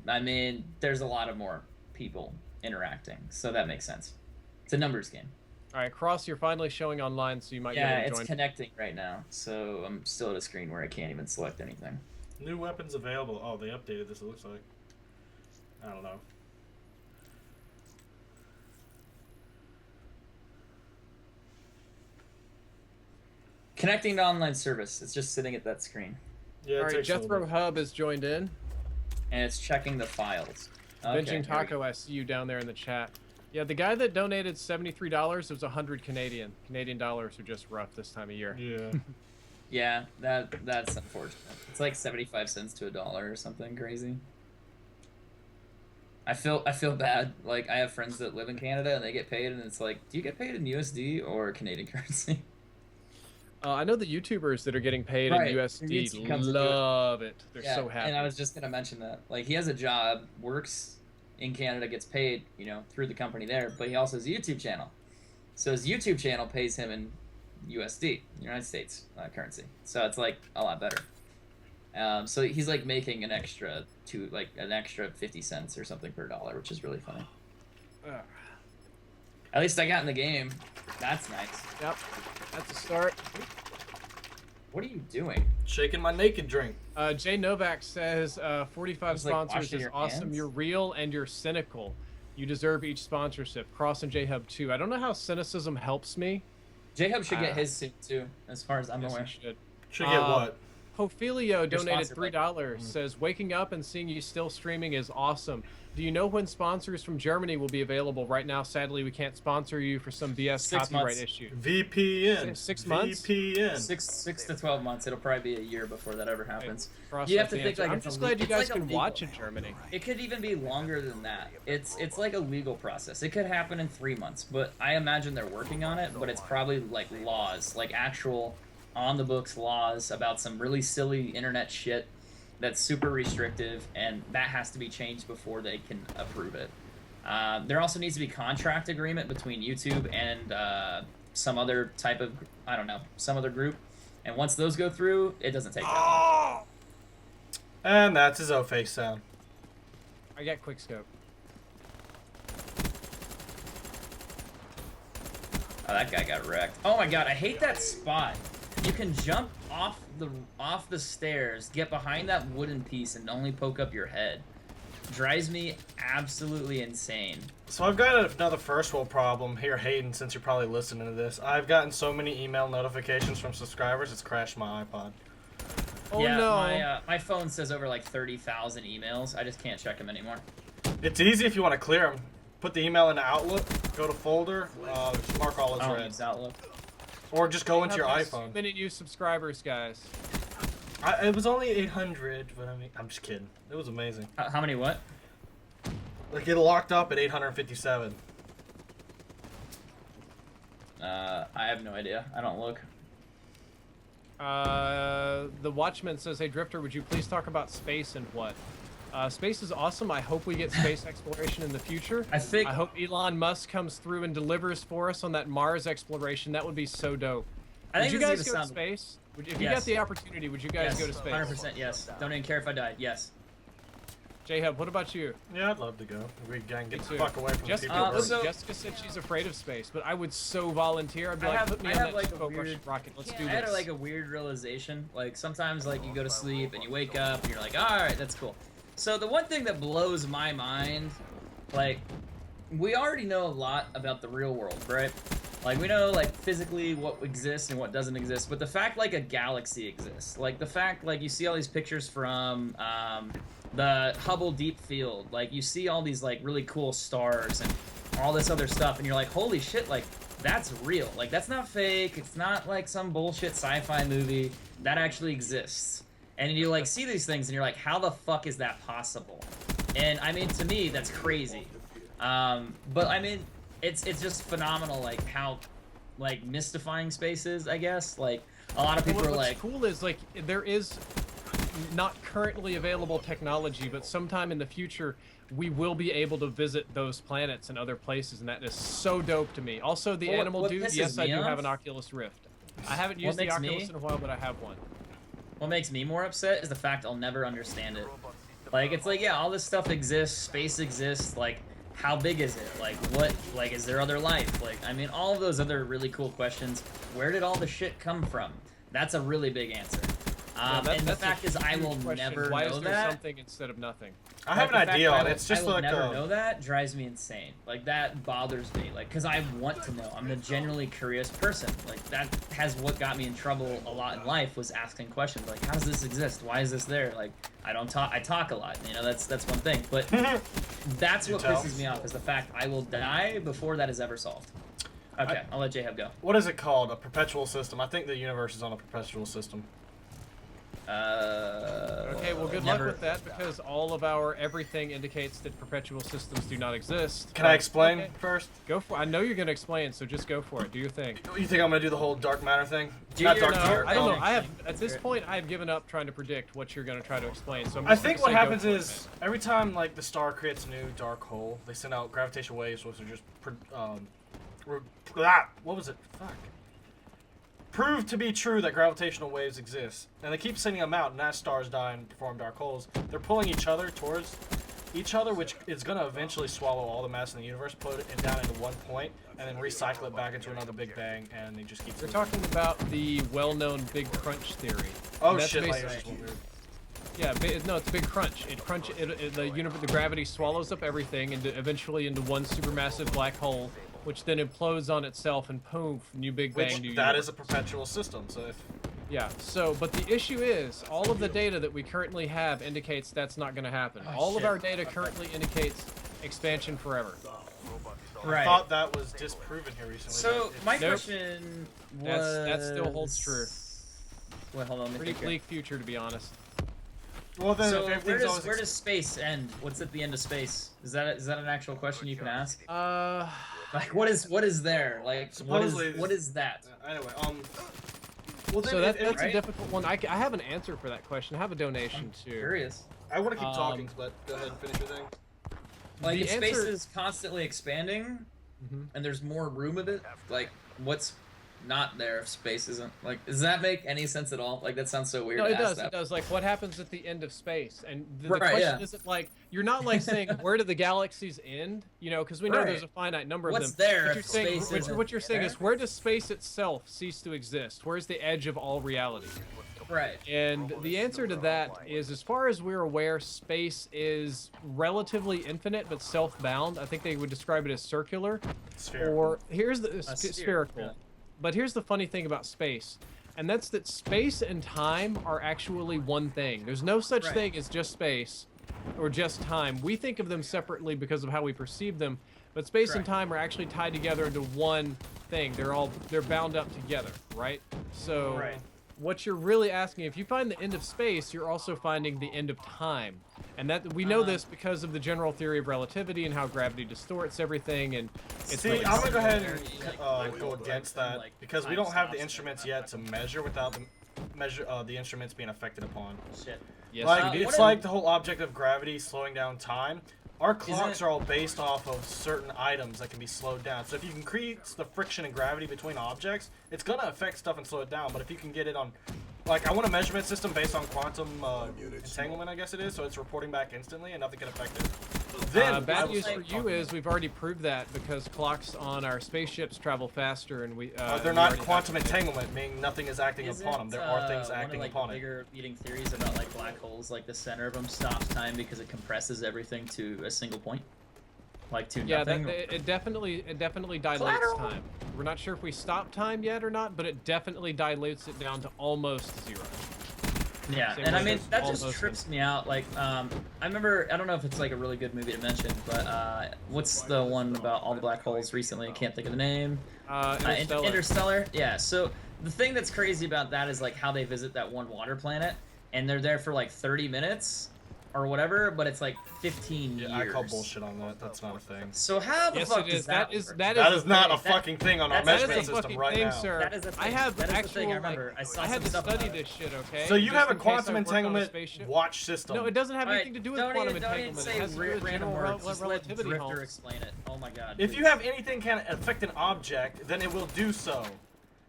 I mean, there's a lot of more people interacting, so that makes sense. It's a numbers game. All right, Cross, you're finally showing online, so you might Yeah, be able it's to join. connecting right now, so I'm still at a screen where I can't even select anything. New weapons available. Oh, they updated this, it looks like. I don't know. Connecting to online service. It's just sitting at that screen. Yeah, All right, Jethro Hub is joined in. And it's checking the files. Okay, Binging here we Taco, go. I see you down there in the chat. Yeah, the guy that donated $73, it was 100 Canadian. Canadian dollars are just rough this time of year. Yeah. Yeah, that's unfortunate. It's like 75 cents to $1 or something crazy. I feel bad. Like, I have friends that live in Canada and they get paid, and it's like, do you get paid in USD or Canadian currency? I know the YouTubers that are getting paid Right, in YouTube USD comes into it. love it. They're Yeah, so happy. And I was just gonna mention that. Like, he has a job, works in Canada, gets paid, you know, through the company there, but he also has a YouTube channel. So his YouTube channel pays him in USD, United States currency. So it's like a lot better. So he's like making an extra 50 cents or something per dollar, which is really funny. Ugh. At least I got in the game. That's nice. Yep, that's a start. What are you doing? Shaking my naked drink. Jay Novak says 45 It's like sponsors washing is your awesome. hands? You're real and you're cynical. You deserve each sponsorship. Cross and JHub too. I don't know how cynicism helps me. JHub should get his suit too, as far as I'm Yes, aware. you should. Should get what? Hophelio donated sponsored by- $3. Says waking up and seeing you still streaming is awesome. Do you know when sponsors from Germany will be available? Right now, sadly, we can't sponsor you for some BS 6 copyright months. issue. VPN. 6 months? VPN. 6 to 12 months. It'll probably be a year before that ever happens. Cross You out have to the think answer. like I'm it's just a glad you it's guys like can illegal. watch in Germany. It could even be longer than that. It's like a legal process. It could happen in 3 months, but I imagine they're working on it. But it's probably like laws, like actual on the books laws about some really silly internet shit that's super restrictive, and that has to be changed before they can approve it. There also needs to be contract agreement between YouTube and some other type of, I don't know, some other group. And once those go through, it doesn't take that long. And that's his O-face sound. I got quickscope. Oh, that guy got wrecked. Oh my god, I hate that spot. You can jump off the stairs, get behind that wooden piece, and only poke up your head. Drives me absolutely insane. So I've got another first world problem here, Hayden, since you're probably listening to this. I've gotten so many email notifications from subscribers, it's crashed my iPod. Oh yeah, no. my phone says over like 30,000 emails. I just can't check them anymore. It's easy if you want to clear them. Put the email into Outlook, go to folder, mark all as I don't red. use Outlook. Or just go into your Have iPhone. So many new subscribers, guys. It was only 800, but I mean, I'm just kidding. It was amazing. How many what? Like, it locked up at 857. I have no idea. I don't look. The Watchman says, hey Drifter, would you please talk about space and what? Space is awesome. I hope we get space exploration in the future. I hope Elon Musk comes through and delivers for us on that Mars exploration. That would be so dope. Would you guys go to space? If you got the opportunity, would you guys go to space? 100% yes. Don't even care if I died. Yes. JHub, what about you? Yeah, I'd love to go. We can get the too. fuck away from Jessica, people. listen, Jessica said she's afraid of space, but I would so volunteer. I'd be I like, have- put me I on have, that like, a Scope weird- Russian rocket. Let's do I had this. like a weird realization. Like sometimes like you go to sleep and you wake up and you're like, all right, that's cool. So the one thing that blows my mind, like, we already know a lot about the real world, right? Like we know like physically what exists and what doesn't exist, but the fact like a galaxy exists, like the fact like you see all these pictures from the Hubble Deep Field, like you see all these like really cool stars and all this other stuff, and you're like, holy shit, like that's real. Like that's not fake. It's not like some bullshit sci-fi movie. That actually exists. And you like see these things and you're like, how the fuck is that possible? And I mean, to me, that's crazy. But I mean, it's just phenomenal, like how like mystifying space is, I guess. Like a lot of people are What's like, cool is like there is not currently available technology, but sometime in the future we will be able to visit those planets and other places, and that is so dope to me. Also, the Well, animal what dude, pisses yes, I me do have off- an Oculus Rift. I haven't What used the makes Oculus me- in a while, but I have one. what makes me more upset is the fact I'll never understand it. Like it's like, yeah, all this stuff exists, space exists, like how big is it? Like what, like is there other life? Like, I mean, all of those other really cool questions. Where did all the shit come from? That's a really big answer. And the that's a fact is, I huge will question. never Why know is there that. something instead of nothing? I have Like, an the fact idea that on it. It's just I will like never know that drives me insane. Like that bothers me. Like, cause I want to know. I'm a genuinely curious person. Like that has what got me in trouble a lot in life was asking questions. Like, how does this exist? Why is this there? Like, I don't talk. I talk a lot. You know, that's one thing. But that's what pisses me off is the fact I will die before that is ever solved. Okay, I'll let JHub go. What is it called? A perpetual system. I think the universe is on a perpetual system. Okay, well, good luck with that because all of our everything indicates that perpetual systems do not exist. Can I explain Okay. first? Go for. I know you're gonna explain, so just go for it. Do your thing. You think I'm gonna do the whole dark matter thing? Do Not your- dark no, matter. I don't know. I have at this point I have given up trying to predict what you're gonna try to explain. So I'm I just think gonna what say go happens for it, is every time like the star creates a new dark hole, they send out gravitational waves, which are just what was it? Fuck. Prove to be true that gravitational waves exist, and they keep sending them out. And as stars die and form dark holes, they're pulling each other towards each other, which is gonna eventually swallow all the mass in the universe, put it down into one point, and then recycle it back into another Big Bang, and they just keep. We're talking about the well-known Big Crunch theory. Oh And that's shit! Like, basically- that's just weird. Yeah, no, it's Big Crunch. The gravity swallows up everything into eventually into one supermassive black hole, which then implodes on itself and poof, new Big Bang. Which new that universe. is a perpetual system. So if Yeah. So, but the issue is, all of the data that we currently have indicates that's not going to happen. All of our data currently indicates expansion forever. I Right. thought that was disproven here recently. So but my it's- Nope. question was... That still holds true. Wait, hold on. Let me Pretty think here. bleak future, to be honest. Well, then So if where everything's does always where does space end? What's at the end of space? Is that an actual question you can ask? Like what is there? Like Supposedly- what is that? Anyway, well then So that's if- a difficult one. I have an answer for that question. I have a donation too. Curious. I want to keep talking, but go ahead and finish your thing. Like The if space answer- is constantly expanding, and there's more room of it, like what's not there if space isn't? Like, does that make any sense at all? Like that sounds so weird. No, to it ask does. that. It does. Like, what happens at the end of space? And the Right, question yeah. isn't like you're not like saying where do the galaxies end? You know, because we know Right. there's a finite number What's of them. there What if you're saying, space what isn't you're saying is there? where does space itself cease to exist? Where's the edge of all reality? Right. And the answer to that is, as far as we're aware, space is relatively infinite but self-bound. I think they would describe it as circular. Spherical. Or here's the sphere, spherical. yeah. But here's the funny thing about space, and that's that space and time are actually one thing. There's no such Right. thing as just space or just time. We think of them separately because of how we perceive them, but space and Correct. time are actually tied together into one thing. They're bound up together, right? So Right. what you're really asking, if you find the end of space, you're also finding the end of time. And that we know this because of the general theory of relativity and how gravity distorts everything. And it's See, like, I'm gonna go ahead and Like, go against that like, because we time don't have the stops instruments and yet to measure without the instruments being affected upon. Shit. yes, Like we do. it's like the whole object of gravity slowing down time. Our clocks it- are all based off of certain items that can be slowed down. So if you can create the friction and gravity between objects, it's gonna affect stuff and slow it down. But if you can get it on, like I want a measurement system based on quantum entanglement, I guess it is, so it's reporting back instantly and nothing can affect it. Then I bad will news start for you talking is we've already proved that because clocks on our spaceships travel faster, and we they're we not already quantum have- entanglement, meaning nothing is acting upon them. There are things one acting of, like, upon the it. bigger leading theories about like black holes, like the center of them stops time because it compresses everything to a single point, like to Yeah, nothing. it definitely dilates Collateral. time. We're not sure if we stop time yet or not, but it definitely dilutes it down to almost zero. Yeah, Same and I way mean as that just almost trips me out. Like, I remember, I don't know if it's like a really good movie to mention, but what's the one about all the black holes recently? I can't think of the name. Interstellar. Interstellar. Yeah. So the thing that's crazy about that is like how they visit that one water planet, and they're there for like 30 minutes or whatever, but it's like 15 years. Yeah, I call bullshit on that. That's not a thing. So how the Yes, fuck it does is. that That is work? that That is is not a the thing. fucking thing on our That is That a measurement is a system fucking right thing, now. sir. That is a I thing. have That is the actual, thing, I remember. like, I saw I had some to stuff study about it. this shit, okay? So you Just have a in case quantum I worked on a entanglement spaceship. watch system. No, it doesn't have All right, anything to do with don't quantum even, don't even entanglement. say It has to do with random general words. Just let relativity Drifter helps. explain it. Oh my god. If please. you have anything can affect an object, then it will do so.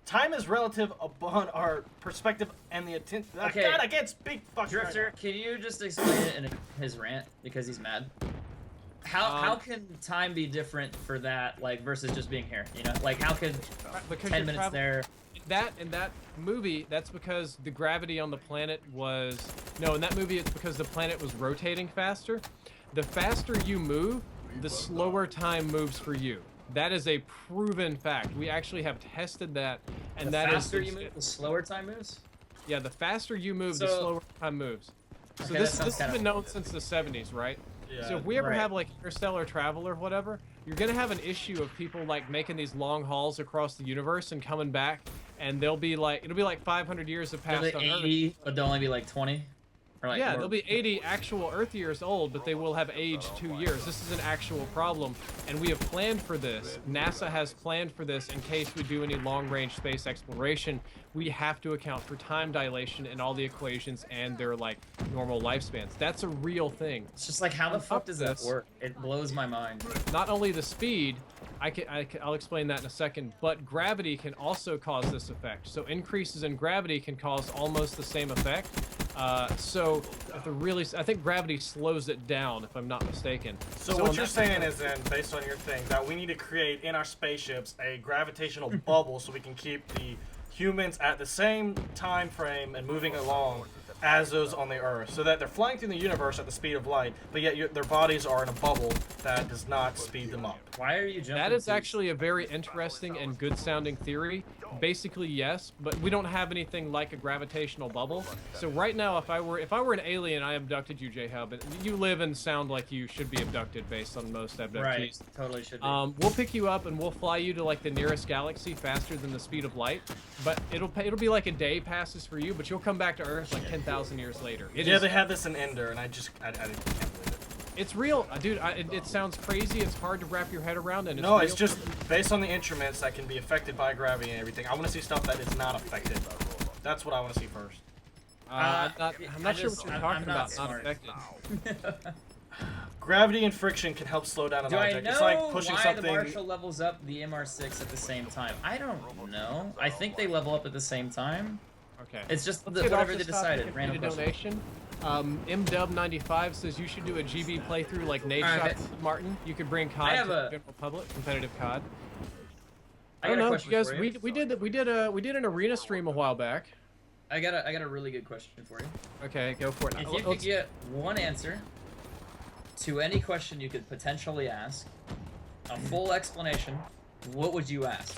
Time is relative upon our perspective and the attention. Okay. God, I can't speak. Fuck Drifter, can you just explain it in his rant because he's mad? How can time be different for that, like versus just being here? You know, like how could Because 10 you're minutes travel- there? that in that movie, that's because the gravity on the planet was no. In that movie, it's because the planet was rotating faster. The faster you move, the slower time moves for you. That is a proven fact. We actually have tested that, and The faster you move, the slower time moves. Yeah, the faster you move, the So- slower time moves. So Okay, this that sounds has kinda been known since the 70s, right? Yeah. So if we ever Right. have like interstellar travel or whatever, you're gonna have an issue of people like making these long hauls across the universe and coming back, and they'll be like, it'll be like 500 years have They'll passed be on Earth. 80, but they'll only be like 20. Or like Yeah, more- they'll be 80 actual Earth years old, but they will have aged 2 years. This is an actual problem, and we have planned for this. NASA has planned for this in case we do any long-range space exploration. We have to account for time dilation in all the equations and their like normal lifespans. That's a real thing. It's just like, how the On fuck top does of that this- work? It blows my mind. Not only the speed, I'll explain that in a second, but gravity can also cause this effect. So increases in gravity can cause almost the same effect. So I think gravity slows it down, if I'm not mistaken. So in what you're that- saying is then, based on your thing, that we need to create in our spaceships a gravitational bubble so we can keep the humans at the same time frame and moving along as those on the Earth, so that they're flying through the universe at the speed of light, but yet their bodies are in a bubble that does not speed them up. Why are you jumping? That is to- actually a very interesting and good sounding theory. Basically, yes, but we don't have anything like a gravitational bubble. So right now, if I were an alien, I abducted you, JHub, and you live and sound like you should be abducted based on most abductees. Right, totally should be. We'll pick you up and we'll fly you to like the nearest galaxy faster than the speed of light. But it'll be like a day passes for you, but you'll come back to Earth like 10,000 years later. Yeah, they had this in Ender, and I can't believe it. It's real, dude. It sounds crazy. It's hard to wrap your head around, and No, real. it's just based on the instruments that can be affected by gravity and everything. I want to see stuff that is not affected. That's what I want to see first. I'm not sure what you're I'm talking not about. smart. Not affected. Gravity and friction can help slow down an Do I object. know It's like pushing why something. the Marshal levels up the MR6 at the same time? I don't know. I think they level up at the same time. Okay. It's just Let's get off whatever they this topic decided. and Random read a question. donation. MDub95 says you should do a GB playthrough like Nade Alright. Shot Martin. You could bring COD I to have the a- general public, competitive COD. I I got don't a know, question you guys. for you. We did an arena stream a while back. I got a really good question for you. Okay, go for it. If you could get one answer to any question you could potentially ask, a full explanation, what would you ask?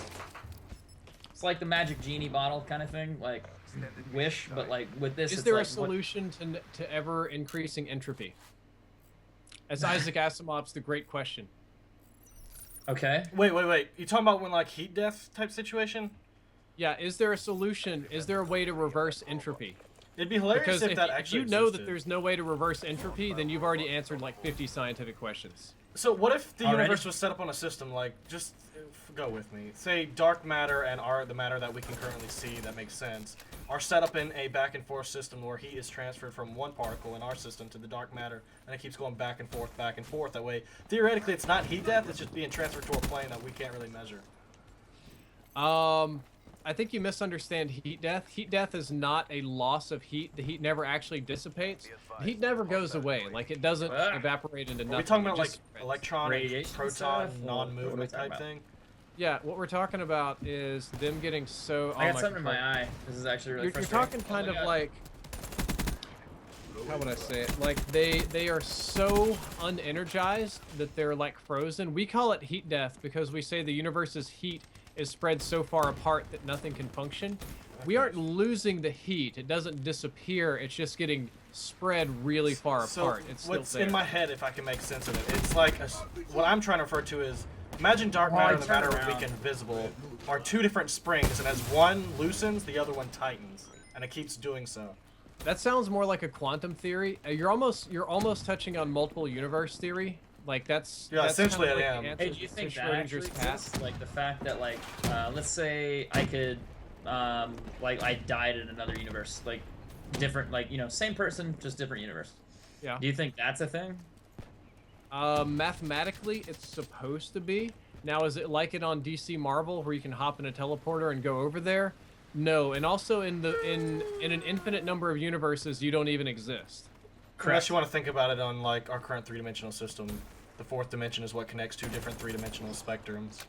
It's like the magic genie bottle kind of thing, like Wish, but like with this, Is it's there like a solution to ever increasing entropy? As Isaac Asimov's The Great Question. Okay. Wait. You talking about when like heat death type situation? Yeah, is there a solution? Is there a way to reverse entropy? It'd be hilarious Because if that if actually you know that existed. there's no way to reverse entropy, then you've already answered like 50 scientific questions. So what if the Already? universe was set up on a system like, just go with me. Say dark matter and the matter that we can currently see that makes sense are set up in a back and forth system where heat is transferred from one particle in our system to the dark matter, and it keeps going back and forth, back and forth. That way, theoretically, it's not heat death; it's just being transferred to a plane that we can't really measure. I think you misunderstand heat death. Heat death is not a loss of heat. The heat never actually dissipates. The heat never goes away. Like it doesn't evaporate into nothing. Are we talking It about like just spreads. electron, Radiation proton, stuff, or what are we non-movement talking type about? thing? Yeah, what we're talking about is them getting so. I got something in my eye. This is actually really You're frustrating. talking kind Oh of my God. like. How would I say it? Like they are so unenergized that they're like frozen. We call it heat death because we say the universe's heat is spread so far apart that nothing can function. We aren't losing the heat. It doesn't disappear. It's just getting spread really far apart. It's still what's there. in my head, if I can make sense of it, it's like what I'm trying to refer to is imagine dark Oh, matter I and the turned matter around. we can visible are two different springs, and as one loosens, the other one tightens, and it keeps doing so. That sounds more like a quantum theory. You're almost touching on multiple universe theory. Like that's Yeah, that's essentially kind of I like the am. answer Hey, do you to think that Schrodinger's actually cat. exists? Like the fact that like, let's say I could, like I died in another universe, like different, like same person, just different universe. Yeah. Do you think that's a thing? Mathematically, it's supposed to be. Now, is it like it on DC Marvel where you can hop in a teleporter and go over there? No, and also in an infinite number of universes, you don't even exist. Unless you want to think about it on like our current three-dimensional system, the fourth dimension is what connects two different three-dimensional spectrums.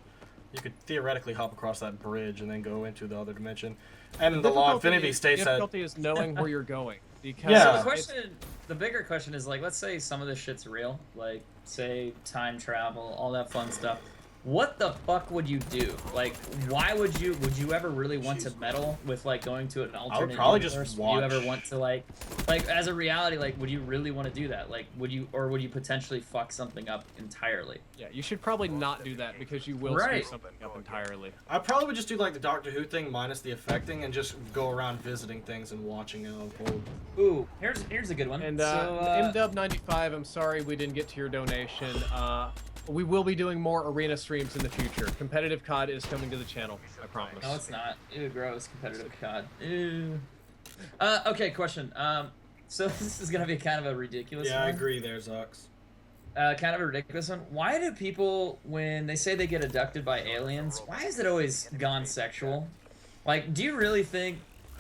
You could theoretically hop across that bridge and then go into the other dimension. And the law of infinity states that... difficulty is knowing where you're going. Because Yeah. So the question, the bigger question is like, let's say some of this shit's real, like say time travel, all that fun stuff. What the fuck would you do? Like, why would you ever really want to meddle with like going to an alternate probably universe? just Would you ever watch. want to like as a reality, like would you really want to do that? Like would you potentially fuck something up entirely? Yeah, you should probably not do that because you will Right. screw something up entirely. I probably would just do like the Doctor Who thing minus the affecting and just go around visiting things and watching it unfold. Ooh, here's a good one. And so, MW95, I'm sorry we didn't get to your donation. We will be doing more arena streams in the future. Competitive COD is coming to the channel, I promise. no, it's not. Ew, gross. Competitive COD. Ew. Okay, question. So this is gonna be kind of a ridiculous Yeah, one. I agree there, Zux. Kind of a ridiculous one. Why do people, when they say they get abducted by aliens, why is it always gone sexual? Like, do you really think...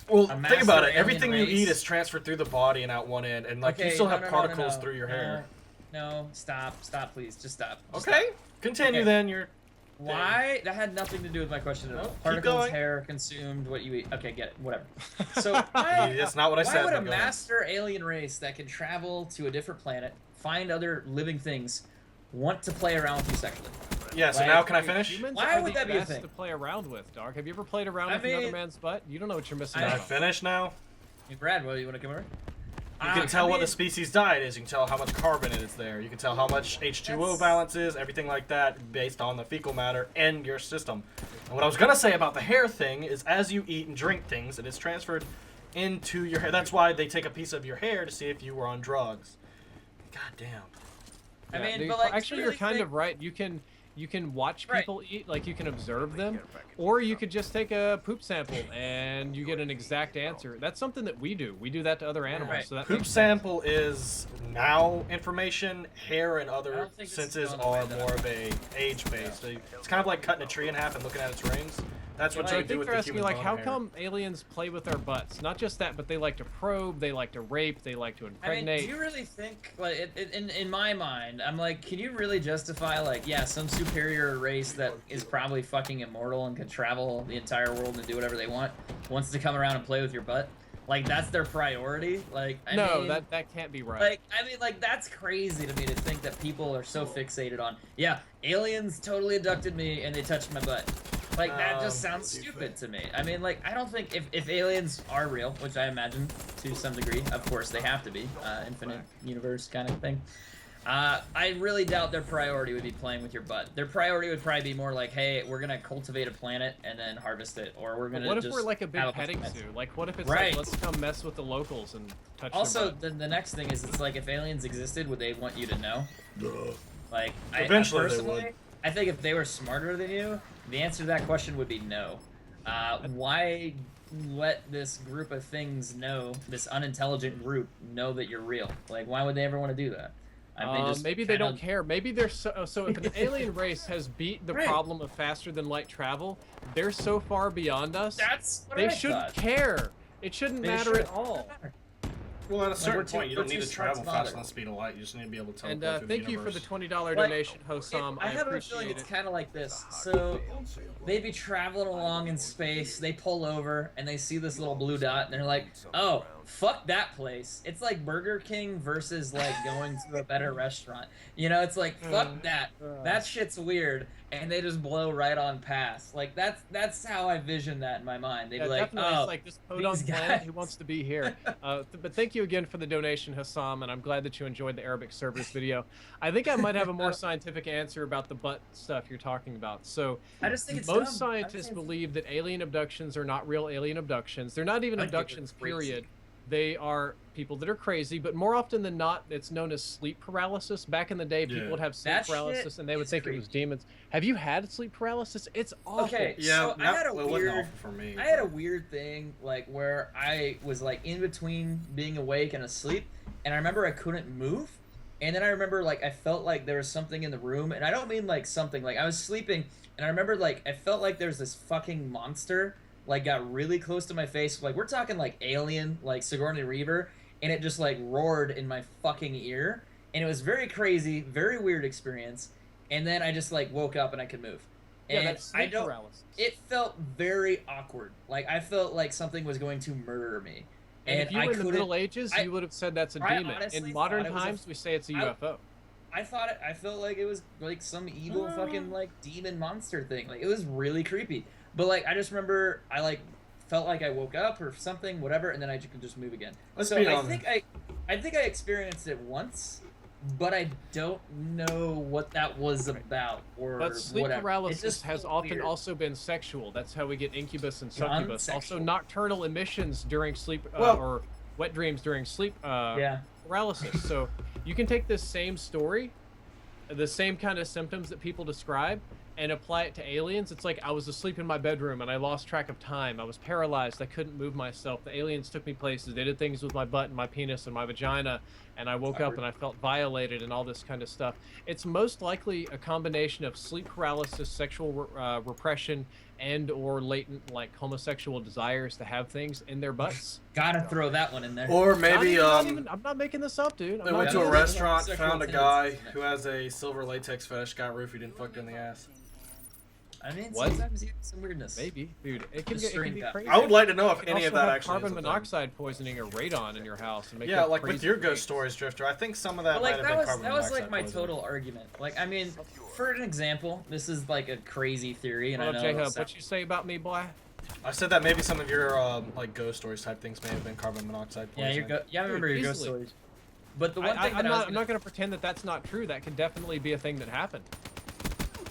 Well, a think about master it. Everything you alien eat race- is transferred through the body and out one end, and like you still have particles through your hair. No, stop, please, just stop. Just Okay, stop. continue Okay. then. You're Why? That had nothing to do with my question at all. Well, keep Particles, going. hair, consumed, what you eat. Okay, get it, whatever. So why, that's not what I why said. would a but go ahead. master alien race that can travel to a different planet, find other living things, want to play around with you sexually? Yeah. So like, now can I finish? Humans Why are would the that be a best thing? to play around with, dog. Have you ever played around I with another mean- man's butt? You don't know what you're missing Can I out on. finish now? Hey, Brad, well, you want to come over? You can tell I what the mean, species diet is. You can tell how much carbon is there. You can tell how much H2O That's- balance is, everything like that, based on the fecal matter and your system. And what I was gonna say about the hair thing is, as you eat and drink things, it is transferred into your hair. That's why they take a piece of your hair to see if you were on drugs. God damn. I mean, dude, but like, actually, do you you're really kind think- of right. You can watch Right. people eat, like you can observe them, or you could just take a poop sample and you get an exact answer. That's something that we do. We do that to other animals. Right. So that Poop makes sense. sample is now information. Hair and I other don't think this is senses going the way are that more of a age-based. It's kind of like cutting a tree in half and looking at its rings. That's what But you I do think with they're the asking, human like, bone how hair. come aliens play with our butts? Not just that, but they like to probe, they like to rape, they like to I mean, impregnate. do you really think, like, in my mind, I'm like, can you really justify, like, yeah, some superior race that is probably fucking immortal and can travel the entire world and do whatever they want, wants to come around and play with your butt? Like, that's their priority? Like, I No, mean, that can't be right. like, I mean, like, that's crazy to me to think that people are so fixated on, yeah, aliens totally abducted me and they touched my butt. Like, that just sounds stupid to me. I mean, like, I don't think if aliens are real, which I imagine to some degree, of course they have to be, infinite universe kind of thing. I really doubt their priority would be playing with your butt. Their priority would probably be more like, hey, we're gonna cultivate a planet and then harvest it, or we're gonna What if just we're like a big have bunch petting of zoo? Like, what if it's Right. like, let's come mess with the locals and touch Also, their butt? the next thing is, it's like, if aliens existed, would they want you to know? Like, Eventually they personally, would. I think if they were smarter than you, the answer to that question would be no. Why let this group of things know, this unintelligent group, know that you're real? Like, why would they ever want to do that? Maybe they don't care. Maybe they're so if an alien race has beat the Right. problem of faster than light travel, they're so far beyond us. That's what They I shouldn't thought. care. It shouldn't They matter at should. all. Well, at a certain we're too- point, you we're don't need too to smart travel to faster bother. than the speed of light. You just need to be able to And teleport through thank the you for the universe. $20 Like, donation, Hossam. I have a feeling appreciate it's it. kind of like this. So they be traveling along in space, they pull over, and they see this little blue dot, and they're like, oh, fuck that place. It's like Burger King versus, like, going to a better restaurant. You know, it's like, fuck that. That shit's weird. And they just blow right on past. Like, that's how I vision that in my mind. They'd Yeah, be like, definitely. oh, It's like this podunk these planet guys. who wants to be here. But thank you again for the donation, Hassam, and I'm glad that you enjoyed the Arabic servers video. I think I might have a more scientific answer about the butt stuff you're talking about. So I just think it's most dumb. scientists believe that alien abductions are not real alien abductions. They're not even I think they're abductions, crazy. period. They are people that are crazy, but more often than not, it's known as sleep paralysis. Back in the day, people Yeah. would have sleep That shit paralysis, and they would is think it was creepy. demons. Have you had sleep paralysis? It's awful. Okay, Yeah, so I had a well, it wasn't weird... awful for me. I had a weird thing, like, where I was, like, in between being awake and asleep, and I remember I couldn't move, and then I remember, like, I felt like there was something in the room, and I don't mean, like, something, like, I was sleeping, and I remember, like, I felt like there was this fucking monster, like, got really close to my face, like, we're talking, like, Alien, like, Sigourney Weaver, and it just, like, roared in my fucking ear, and it was very crazy, very weird experience, and then I just, like, woke up and I could move. Yeah, and that's I sleep don't. paralysis. It felt very awkward. Like I felt like something was going to murder me, and if you I were in the couldn't. Middle Ages, you would have said that's a I demon. honestly In modern thought it was times, we say it's a I- UFO. I thought I felt like it was like some evil fucking like demon monster thing. Like it was really creepy. But like I just remember I like felt like I woke up or something, whatever, and then I could just move again. Let's so be I honest. think I experienced it once, but I don't know what that was about or But sleep whatever. It paralysis just has felt often weird. also been sexual. That's how we get incubus and succubus. Also, Non-sexual. nocturnal emissions during sleep Well- or wet dreams during sleep Yeah. paralysis. So you can take this same story, the same kind of symptoms that people describe, and apply it to aliens. It's like I was asleep in my bedroom and I lost track of time. I was paralyzed. I couldn't move myself. The aliens took me places. They did things with my butt and my penis and my vagina, and I woke up and I felt violated and all this kind of stuff. It's most likely a combination of sleep paralysis, sexual repression, and or latent like homosexual desires to have things in their butts. Gotta throw that one in there. Or maybe I'm not making this up, dude. they I'm went not to a making this up. restaurant, Sexual found a guy tendencies. who has a silver latex fetish, got roofied and fucked in the ass. I mean, What? sometimes you have some weirdness. Maybe, dude. It can, The get, it can stream be got- crazy. I would like to know if You can any of also that have actually carbon is a thing. monoxide poisoning or radon in your house and make Yeah, up like with crazy your ghost things. stories, Drifter. I think some of that But might like have that been was carbon that was monoxide like my poisoning. total argument. Like I mean, for an example, this is like a crazy theory, and What I up, know. J-Hub? it's not- What you say about me, boy? I said that maybe some of your like ghost stories type things may have been carbon monoxide Yeah, poisoning. I remember your ghost easily. stories. But the one thing that I'm not going to pretend that that's not true. That could definitely be a thing that happened.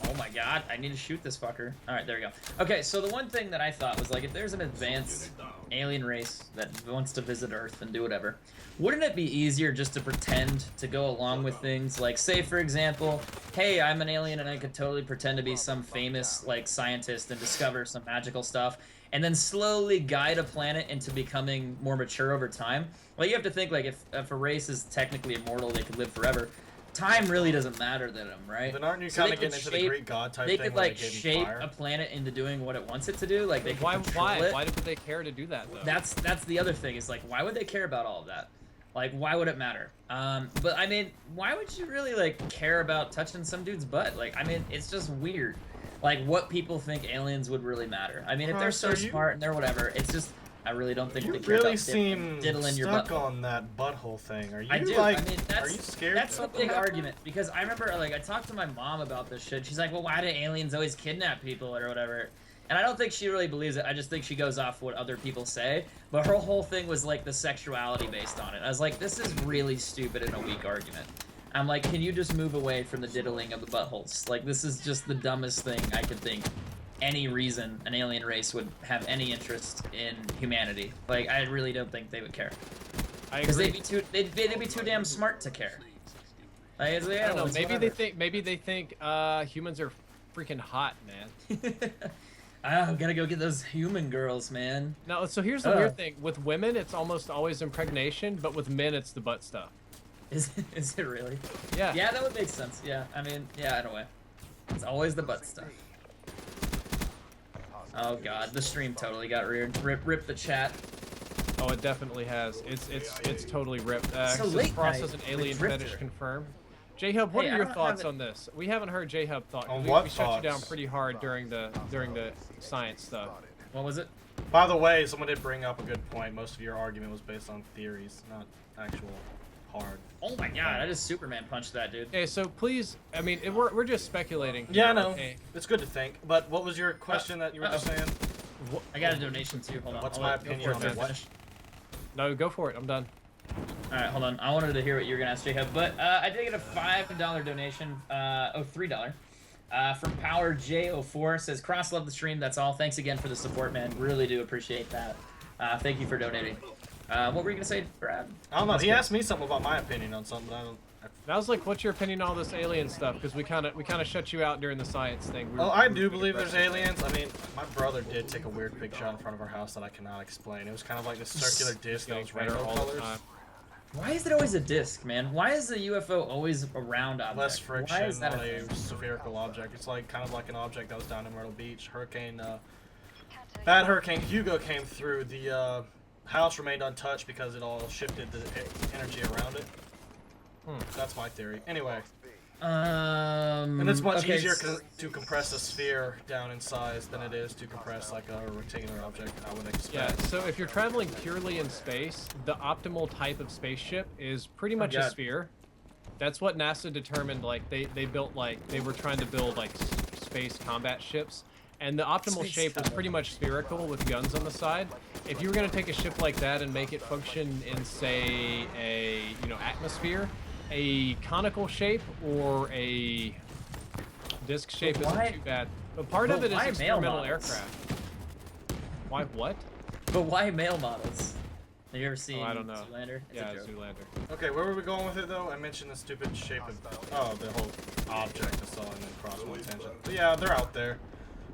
Oh my god, I need to shoot this fucker. Alright, there we go. Okay, so the one thing that I thought was like, if there's an advanced alien race that wants to visit Earth and do whatever, wouldn't it be easier just to pretend to go along with things? Like, say, for example, hey, I'm an alien and I could totally pretend to be some famous, like, scientist and discover some magical stuff, and then slowly guide a planet into becoming more mature over time. Like, you have to think, like, if a race is technically immortal, they could live forever. Time really doesn't matter to them, right? Then aren't you So kind they of getting could into the shape- Greek god type They thing could where like they gave him shape fire? a planet into doing what it wants it to do. Like they could control Why? it. Why would they care to do that though? That's the other thing. Is like why would they care about all of that? Like why would it matter? But I mean, why would you really like care about touching some dude's butt? Like I mean, it's just weird. Like what people think aliens would really matter. I mean, if they're so Carson, you- smart and they're whatever, it's just I really don't think You they care really about seem diddling your stuck butt. on that butthole thing. Are you I do. like? I mean, are you scared? that's the something big happened? argument because I remember, like, I talked to my mom about this shit. She's like, "Well, why do aliens always kidnap people or whatever?" And I don't think she really believes it. I just think she goes off what other people say. But her whole thing was like the sexuality based on it. I was like, "This is really stupid and a weak argument." I'm like, "Can you just move away from the diddling of the buttholes? Like, this is just the dumbest thing I could think." Any reason an alien race would have any interest in humanity. Like, I really don't think they would care. I Because agree. they'd be too damn smart to care. Like, it's like, I don't know. it's Maybe they think humans are freaking hot, man. I'm gonna go get those human girls, man. No, so here's the weird thing. With women, it's almost always impregnation, but with men, it's the butt stuff. Is it really? Yeah. Yeah, that would make sense. Yeah, I mean, yeah, in a way. It's always the butt stuff. Oh god, the stream totally got reared. Rip the chat. Oh, it definitely has. It's totally ripped. So Says late Frost night has an with alien Drifter. fetish confirmed. JHub, what Hey, are I your don't thoughts have it- on this? We haven't heard JHub thought. On we what shut you down thoughts? pretty hard during the science stuff. What was it? By the way, someone did bring up a good point. Most of your argument was based on theories, not actual hard. Oh my god, I just Superman punched that dude. Okay, so please, I mean, we're just speculating. Yeah, I here, know. okay? It's good to think. But what was your question that you were just saying? I got a donation too. Hold on. What's I'll my let- go opinion for it, on man. what? No, go for it. I'm done. All right, hold on. I wanted to hear what you were gonna ask, Jacob, but I did get a $5 donation. $3. From Power J04 says cross love the stream. That's all. Thanks again for the support, man. Really do appreciate that. Thank you for donating. What were you gonna say, Brad? I don't know. He asked me something about my opinion on something. I don't. That was like, what's your opinion on all this alien stuff? Because we kind of shut you out during the science thing. Oh, I do believe there's aliens. I mean, my brother did take a weird picture out in front of our house that I cannot explain. It was kind of like this circular disc that was rainbow all the colors. time. Why is it always a disc, man? Why is the UFO always a round object? Less Why friction is that on a a thing? spherical object. It's like kind of like an object that was down in Myrtle Beach. Bad Hurricane Hugo came through. The house remained untouched because it all shifted the energy around it. That's my theory. Anyway, And it's much okay, easier to compress a sphere down in size than it is to compress like a rectangular object, I would expect. Yeah, so if you're traveling purely in space, the optimal type of spaceship is pretty much a God. sphere. That's what NASA determined. Like they built they were trying to build like space combat ships, and the optimal Space shape was combat. pretty much spherical with guns on the side. If you were gonna take a ship like that and make it function in say a atmosphere, a conical shape or a disc shape why- isn't too bad. But part of but it is why male experimental models? aircraft. Why what? But why male models? Have you ever seen I don't know. Zoolander? It's Yeah, a joke. Zoolander. Okay, where were we going with it though? I mentioned the stupid shape of the whole object I saw and then crossed one tangent. But yeah, they're out there,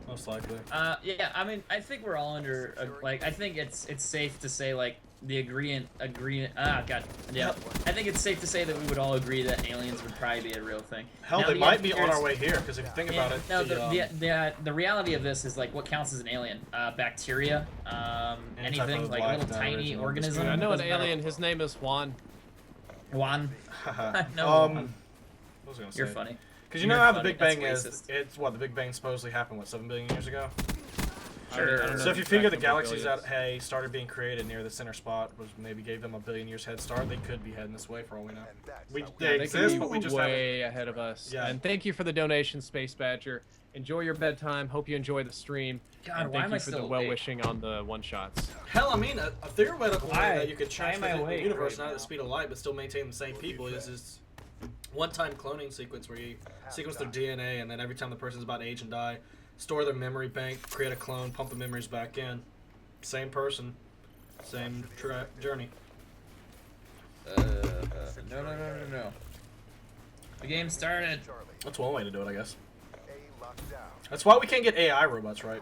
most likely. Yeah, I mean, I think we're all under, I think it's safe to say, like, the agreement, God, yeah. I think it's safe to say that we would all agree that aliens would probably be a real thing. Hell, Now, they the might be on engineers- our way here because if you think about it, No, the reality of this is, like, what counts as an alien? Bacteria, Any type anything, of like, life little that tiny original organism. I know an Doesn't matter. alien. His name is Juan. Juan. No, what Juan. was I gonna say? You're funny. Because you You're know how the funny. Big Bang That's is. racist. It's what the Big Bang supposedly happened 7 billion years ago. Sure. I don't know So if you the figure the exact number of galaxies billions. that started being created near the center spot was maybe gave them a billion years head start, they could be heading this way for all we know. They Yeah, they could exist, be but we just haven't. way ahead of us. Yeah. And thank you for the donation, Space Badger. Enjoy your bedtime. Hope you enjoy the stream. God, and why thank am you I for the still well awake? wishing on the one shots. Hell, I mean, a theoretical way Why? that you could Why am I transfer the awake universe right not at the now? speed of light, but still maintain the same people is this one-time cloning sequence where you sequence their DNA, and then every time the person's about to age and die, store their memory bank, create a clone, pump the memories back in. Same person, same journey. No. The game started. That's one way to do it, I guess. That's why we can't get AI robots, right?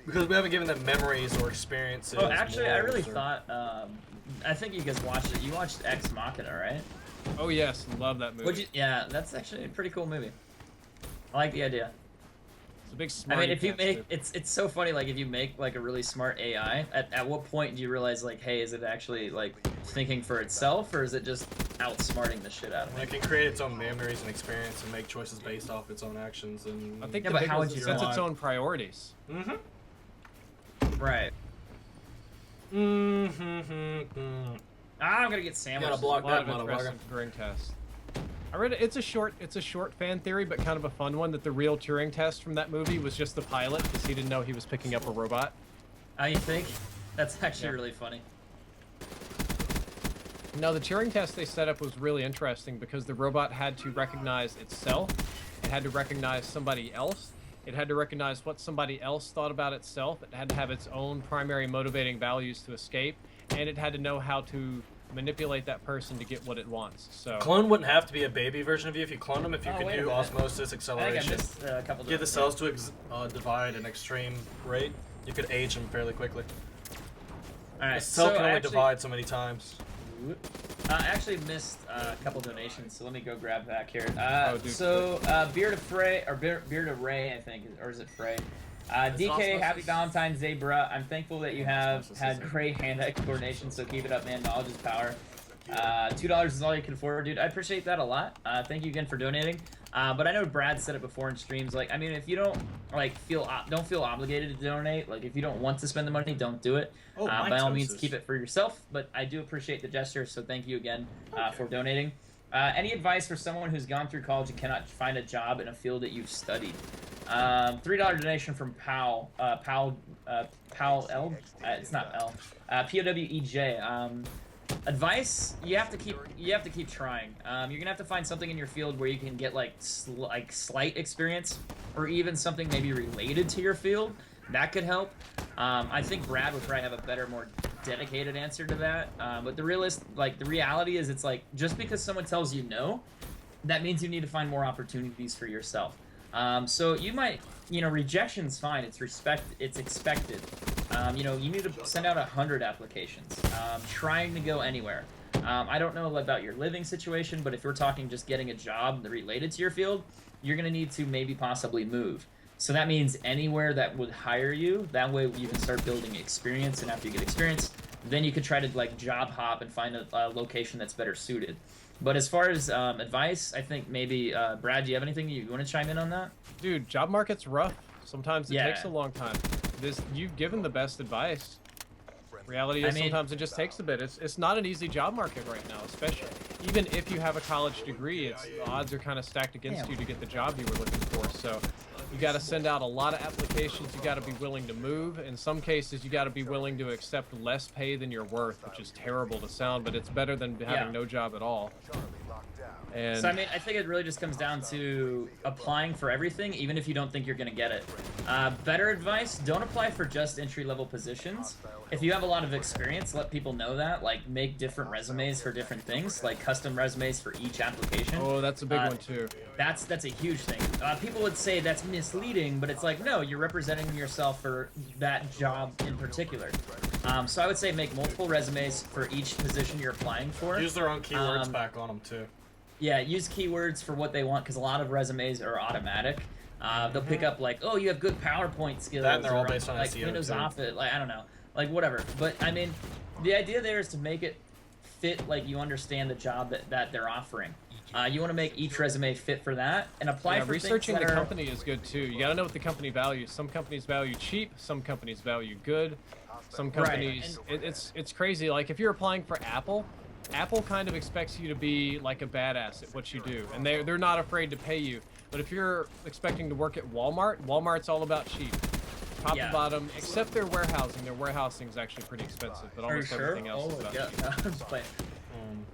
Because we haven't given them memories or experiences. Oh, actually, I really morals, or- thought. I think you guys watched it. You watched Ex Machina, right? Oh yes, love that movie. Yeah, that's actually a pretty cool movie. I like the idea. It's a big I smart. mean, if you make it's so funny. Like if you make like a really smart AI, at what point do you realize like, hey, is it actually like thinking for itself, or is it just outsmarting the shit out of It me? can create its own memories and experience and make choices based off its own actions. And I think Yeah, the but big how one would is you it sets its know? own priorities. Right. Mm-hmm. I'm gonna get sandwiched. Gotta block A lot that of interesting motherfucker. Turing tests. I read it. It's a short fan theory, but kind of a fun one. That the real Turing test from that movie was just the pilot because he didn't know he was picking up a robot. You think? That's actually Yeah. really funny. No, the Turing test they set up was really interesting because the robot had to recognize itself, it had to recognize somebody else, it had to recognize what somebody else thought about itself, it had to have its own primary motivating values to escape, and it had to know how to manipulate that person to get what it wants. So Clone wouldn't have to be a baby version of you if you clone them. If you Oh, could wait a do minute. osmosis I think I acceleration, missed a couple. get the cells to divide at an extreme rate, you could age them fairly quickly. All right, A cell so can I only actually, divide so many times. I actually missed a couple donations, so let me go grab back here. Oh, dude. So Beard of Frey or Beard of Ray, I think, or is it Frey? DK, osmosis. happy Valentine's Day, bruh. I'm thankful that you have Osmosis had is great hand-eye coordination, so keep it up, man. Knowledge is power. $2 is all you can afford, dude. I appreciate that a lot. Thank you again for donating. But I know Brad said it before in streams. Like, I mean, if you don't don't feel obligated to donate. Like, if you don't want to spend the money, don't do it. Oh, By all means, mitosis. keep it for yourself. But I do appreciate the gesture, so thank you again for donating. Any advice for someone who's gone through college and cannot find a job in a field that you've studied? $3 donation from Powell. Powell L. It's not L. POWEJ. Advice: you have to keep trying. You're gonna have to find something in your field where you can get like slight experience, or even something maybe related to your field. That could help. I think Brad would probably have a better, more dedicated answer to that. But the reality is, it's like just because someone tells you no, that means you need to find more opportunities for yourself. So you might, rejection's fine. It's expected. You need to send out 100 applications, trying to go anywhere. I don't know about your living situation, but if we're talking just getting a job related to your field, you're going to need to maybe possibly move. So that means anywhere that would hire you, that way you can start building experience, and after you get experience, then you could try to job hop and find a location that's better suited. But as far as advice, I think maybe Brad, do you have anything you want to chime in on that? Dude, job market's rough. Sometimes it Yeah. takes a long time. You've given the best advice. Reality is sometimes it just takes a bit. It's not an easy job market right now, especially even if you have a college degree. The odds are kind of stacked against you to get the job you were looking for. So you got to send out a lot of applications. You got to be willing to move. In some cases, you got to be willing to accept less pay than you're worth, which is terrible to sound, but it's better than having no job at all. And so I mean, I think it really just comes down to applying for everything, even if you don't think you're gonna get it. Better advice: don't apply for just entry-level positions. If you have a lot of experience, let people know that. Like, make different resumes for different things, like custom resumes for each application. Oh, that's a big one too. That's a huge thing. People would say that's misleading, but it's like, no, you're representing yourself for that job in particular. So I would say make multiple resumes for each position you're applying for. Use their own keywords back on them too. Yeah, use keywords for what they want, because a lot of resumes are automatic. They'll pick up like, oh, you have good PowerPoint skills. That and they're all based on like SEO Windows too. Office, like I don't know, like whatever. But I mean, the idea there is to make it fit like you understand the job that they're offering. You want to make each resume fit for that and apply for researching things the that company is good too. You got to know what the company values. Some companies value cheap, some companies value good. Some companies, it's crazy. Like if you're applying for Apple kind of expects you to be like a badass at what you do, and they're not afraid to pay you. But if you're expecting to work at Walmart's all about cheap, top to bottom, except their warehousing. Their warehousing is actually pretty expensive, but almost everything else is about cheap. I'm just playing.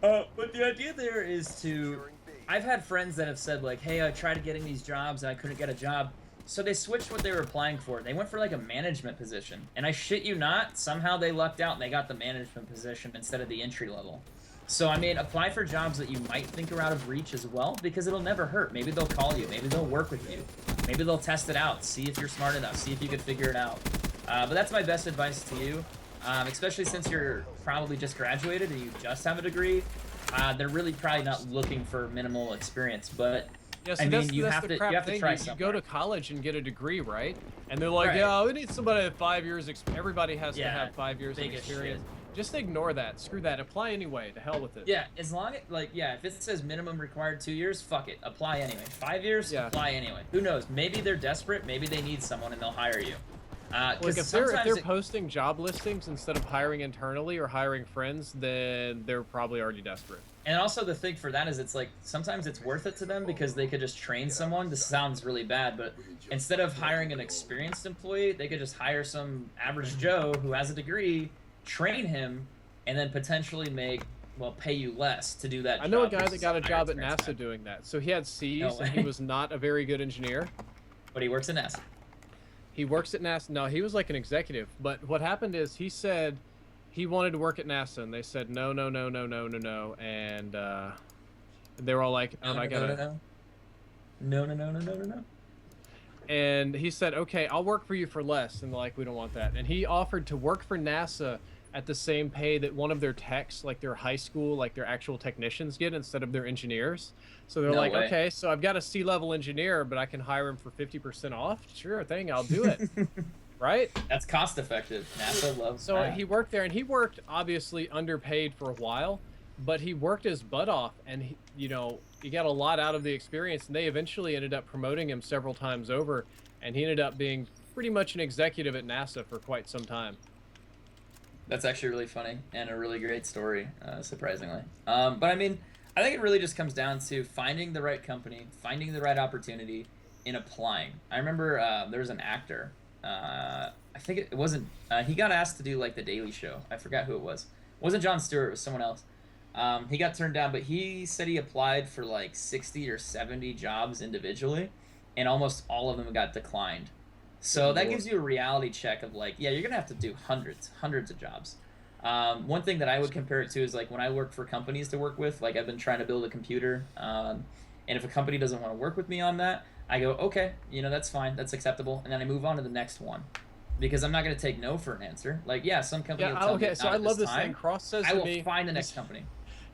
But the idea there is to, I've had friends that have said like, hey, I tried getting these jobs and I couldn't get a job. So they switched what they were applying for. They went for like a management position. And I shit you not, somehow they lucked out and they got the management position instead of the entry level. So, I mean, apply for jobs that you might think are out of reach as well, because it'll never hurt. Maybe they'll call you. Maybe they'll work with you. Maybe they'll test it out, see if you're smart enough, see if you could figure it out. But that's my best advice to you, especially since you're probably just graduated and you just have a degree. They're really probably not looking for minimal experience, but Yeah, so I mean, that's you the have to crap thing. try You somewhere. go to college and get a degree, right? And they're like, Right. yeah, we need somebody with 5 years. Everybody has to Yeah, have 5 years of big as experience. Just ignore that. Screw that. Apply anyway. To hell with it. Yeah, as long as, like, yeah, if it says minimum required 2 years, fuck it, apply anyway. 5 years, apply anyway. Who knows? Maybe they're desperate. Maybe they need someone and they'll hire you. Look, if they're posting job listings instead of hiring internally or hiring friends, then they're probably already desperate. And also the thing for that is it's like sometimes it's worth it to them because they could just train someone. This sounds really bad, but instead of hiring an experienced employee, they could just hire some average Joe who has a degree, train him, and then potentially pay you less to do that job. I know a guy that versus got a higher job at experience NASA guy. doing that. So he had C's No and he way. was not a very good engineer. But he works at NASA. He works at NASA. No, he was like an executive. But what happened is he said he wanted to work at NASA, and they said no. And they were all like, No. And he said, okay, I'll work for you for less. And they're like, we don't want that. And he offered to work for NASA at the same pay that one of their techs, like their high school, like their actual technicians get instead of their engineers. So they're No like, way. okay, so I've got a C-level engineer, but I can hire him for 50% off? Sure thing, I'll do it. Right? That's cost effective. NASA loves So that. he worked there, and he worked obviously underpaid for a while, but he worked his butt off, and he got a lot out of the experience, and they eventually ended up promoting him several times over, and he ended up being pretty much an executive at NASA for quite some time. That's actually really funny and a really great story, surprisingly. But I mean, I think it really just comes down to finding the right company, finding the right opportunity, and applying. I remember there was an actor. I think it wasn't. He got asked to do like the Daily Show. I forgot who it was. It wasn't Jon Stewart. It was someone else. He got turned down, but he said he applied for like 60 or 70 jobs individually, and almost all of them got declined. So that gives you a reality check of like, yeah, you're gonna have to do hundreds of jobs. One thing that I would compare it to is like when I work for companies to work with, like I've been trying to build a computer, and if a company doesn't want to work with me on that, I go, okay, that's fine, that's acceptable, and then I move on to the next one, because I'm not gonna take no for an answer. Like, yeah, some company will tell me Okay, it's so not I at love this time. thing. Cross says I to will me, find the next company.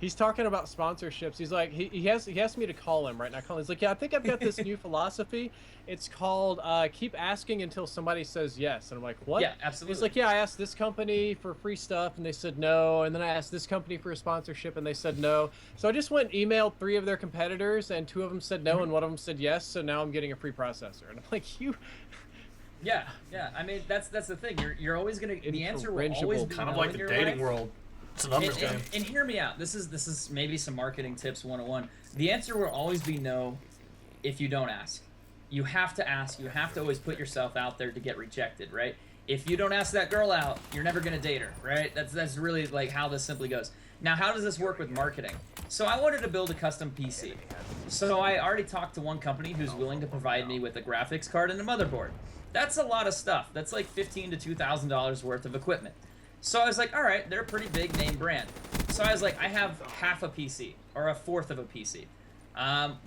He's talking about sponsorships. He's like, he asked me to call him right now. He's like, yeah, I think I've got this new philosophy. It's called keep asking until somebody says yes. And I'm like, what? Yeah, absolutely. He's like, yeah, I asked this company for free stuff and they said no. And then I asked this company for a sponsorship and they said no. So I just went and emailed 3 of their competitors and 2 of them said no and 1 of them said yes. So now I'm getting a free processor. And I'm like, you. Yeah. I mean, that's the thing. You're always gonna. The answer will always be kind of no like in the your dating life. world. It's a numbers game. And hear me out. This is maybe some marketing tips 101. The answer will always be no if you don't ask. You have to ask. You have to always put yourself out there to get rejected, right? If you don't ask that girl out, you're never gonna date her, right? That's really like how this simply goes. Now, how does this work with marketing? So I wanted to build a custom PC. So I already talked to one company who's willing to provide me with a graphics card and a motherboard. That's a lot of stuff. That's like $1,500 to $2,000 worth of equipment. So I was like, all right, they're a pretty big name brand. So I was like, I have half a PC or a fourth of a PC.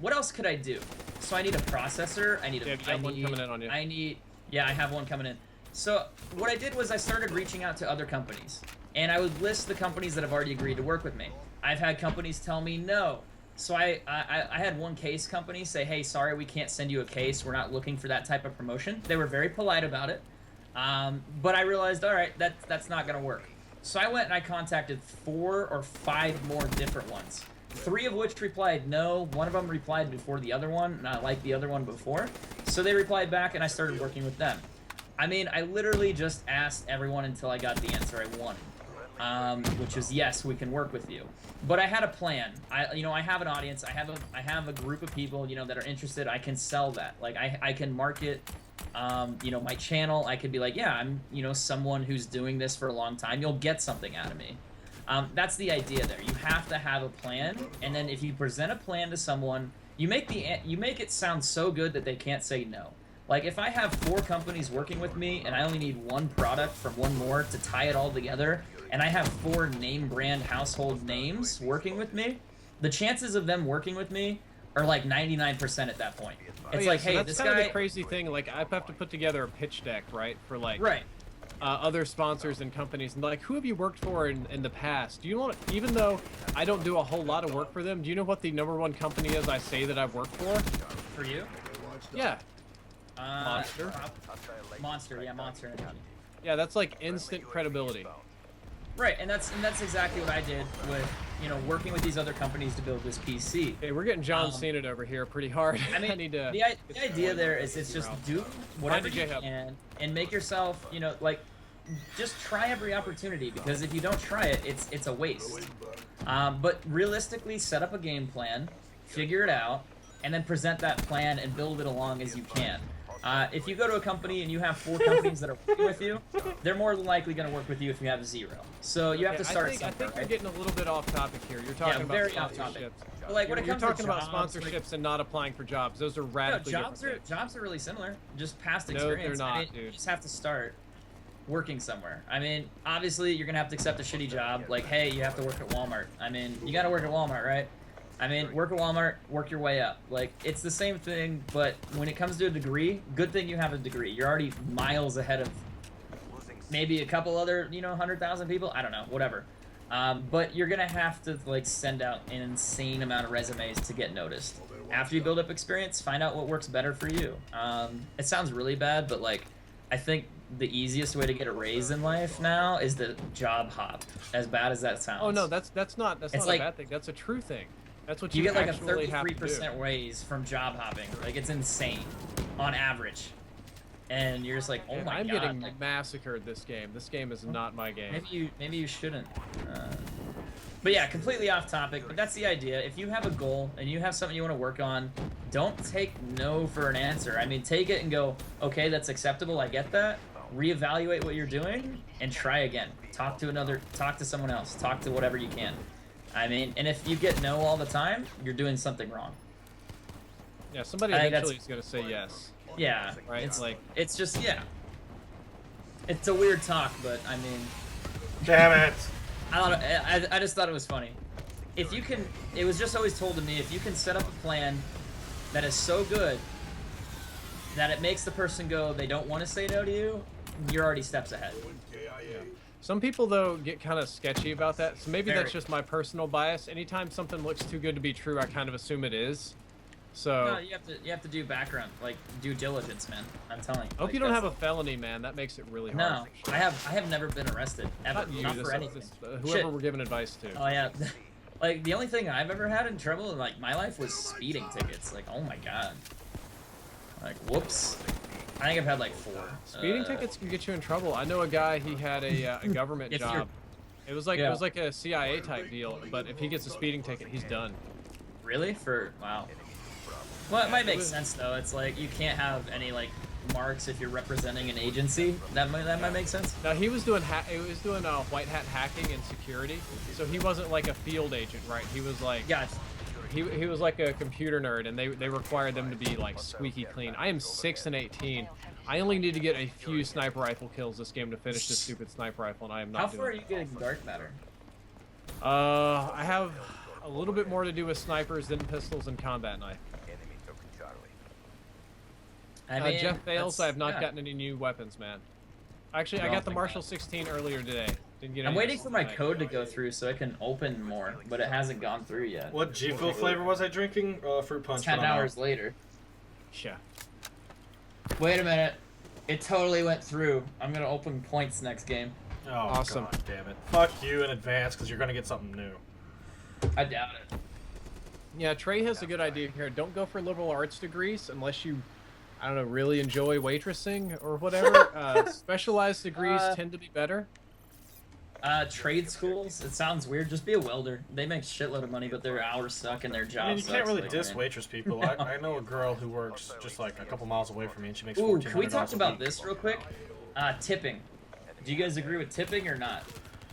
What else could I do? So I need a processor. I need a. Yeah, you have one coming in on you. Yeah, I have one coming in. So what I did was I started reaching out to other companies, and I would list the companies that have already agreed to work with me. I've had companies tell me no. So I had one case company say, hey, sorry, we can't send you a case. We're not looking for that type of promotion. They were very polite about it. But I realized, all right, that's not going to work. So I went and I contacted 4 or 5 more different ones. 3 of which replied no. 1 of them replied before the other one, and I liked the other one before. So they replied back, and I started working with them. I mean, I literally just asked everyone until I got the answer I wanted, which was yes, we can work with you. But I had a plan. I have an audience. I have a group of people, that are interested. I can sell that. Like I can market. My channel, I could be like, yeah, I'm, someone who's doing this for a long time. You'll get something out of me. That's the idea there. You have to have a plan, and then if you present a plan to someone, you make it sound so good that they can't say no. Like, if I have 4 companies working with me, and I only need 1 product from 1 more to tie it all together, and I have 4 name brand household names working with me, the chances of them working with me are like 99% at that point. It's like, so hey, that's this kind guy. of the crazy thing. Like, I have to put together a pitch deck, right, for like Right. Other sponsors and companies, and like, who have you worked for in the past? Do you know what? Even though I don't do a whole lot of work for them, do you know what the #1 company is I say that I've worked for? For you? Yeah. Monster. Monster, yeah, Monster Energy. Yeah, that's like instant credibility. Right, and that's exactly what I did with working with these other companies to build this PC. Hey, we're getting John Cena over here pretty hard. I mean, need to. the idea there is it's just do whatever you JHub. can and make yourself just try every opportunity, because if you don't try it, it's a waste. But realistically, set up a game plan, figure it out, and then present that plan and build it along as you can. If you go to a company and you have 4 companies that are working with you, they're more than likely going to work with you if you have 0. So you have to start somewhere, I think right? you're getting a little bit off topic here. You're talking about very off topic. sponsorships. But like when You're it comes talking to about jobs, sponsorships and not applying for jobs. Those are radically jobs different things. jobs are really similar. Just past No, experience. they're not, I mean, dude. You just have to start working somewhere. I mean, obviously you're gonna have to accept a shitty job. Like, hey, you have to work at Walmart. I mean, you gotta work at Walmart, right? I mean, work at Walmart, work your way up. Like, it's the same thing, but when it comes to a degree, good thing you have a degree. You're already miles ahead of maybe a couple other, 100,000 people. I don't know, whatever. But you're gonna have to send out an insane amount of resumes to get noticed. After you build up experience, find out what works better for you. It sounds really bad, but I think the easiest way to get a raise in life now is the job hop. As bad as that sounds. Oh no, that's not a like- bad thing. That's a true thing. That's what You get like a actually have to do. 33% raise from job hopping. Like, it's insane on average. And you're just like, oh my I'm god. getting massacred this game. This game is not my game. Maybe you shouldn't. But yeah, completely off topic. But that's the idea. If you have a goal and you have something you want to work on, don't take no for an answer. I mean, take it and go, okay, that's acceptable. I get that. Reevaluate what you're doing and try again. Talk to someone else. Talk to whatever you can. I mean, and if you get no all the time, you're doing something wrong. Yeah, somebody I think eventually is gonna say yes. Yeah, Right, it's just it's a weird talk, but I mean, Damn it. I just thought it was funny. If you can, it was just always told to me, if you can set up a plan that is so good that it makes the person go, they don't want to say no to you, you're already steps ahead. Some people, though, get kind of sketchy about that, so maybe Very. that's just my personal bias. Anytime something looks too good to be true, I kind of assume it is. So, No, you have to do background, like due diligence, man. I'm telling you. I hope like, you don't that's- have a felony, man. That makes it really hard. No, I have never been arrested ever, Not you, not this- for anything. whoever Shit. we're giving advice to. Oh yeah, like the only thing I've ever had in trouble in like my life was speeding tickets. Like, oh my god. Like, whoops. I think I've had like 4. Speeding tickets can get you in trouble. I know a guy. He had a government If you're- job. It was like Yeah. a CIA type deal. But if he gets a speeding ticket, he's done. Really? Wow. Well, it might make sense though. It's like you can't have any like marks if you're representing an agency. That might make sense. Now he was doing white hat hacking and security, so he wasn't like a field agent, right? He was like Gotcha. he was like a computer nerd, and they required them to be like squeaky clean. I am 6 and 18. I only need to get a few sniper rifle kills this game to finish this stupid sniper rifle, and I am not How doing far are it. you getting dark matter? I have a little bit more to do with snipers than pistols and combat knife. I mean, Jeff fails. I have not yeah. gotten any new weapons, man. Actually, I Well, got the thank Marshall God. 16 earlier today. Didn't get I'm any waiting for my tonight. code to go through so I can open more, but it hasn't gone through yet. What G Fuel flavor was I drinking? Fruit punch. 10 but I'm out. hours later. Yeah. Wait a minute. It totally went through. I'm gonna open points next game. Oh, Awesome. God damn it. Fuck you in advance, because you're going to get something new. I doubt it. Yeah, Trey has a good idea here. Don't go for liberal arts degrees unless you, I don't know, really enjoy waitressing or whatever. Specialized degrees tend to be better. Trade schools. It sounds weird. Just be a welder. They make shitload of money, but their hours suck and their job I mean, you sucks. can't really like, diss man. waitress people. I know a girl who works just like a couple miles away from me, and she makes Ooh, $1,400 can we talk a about week. this real quick? Tipping. Do you guys agree with tipping or not?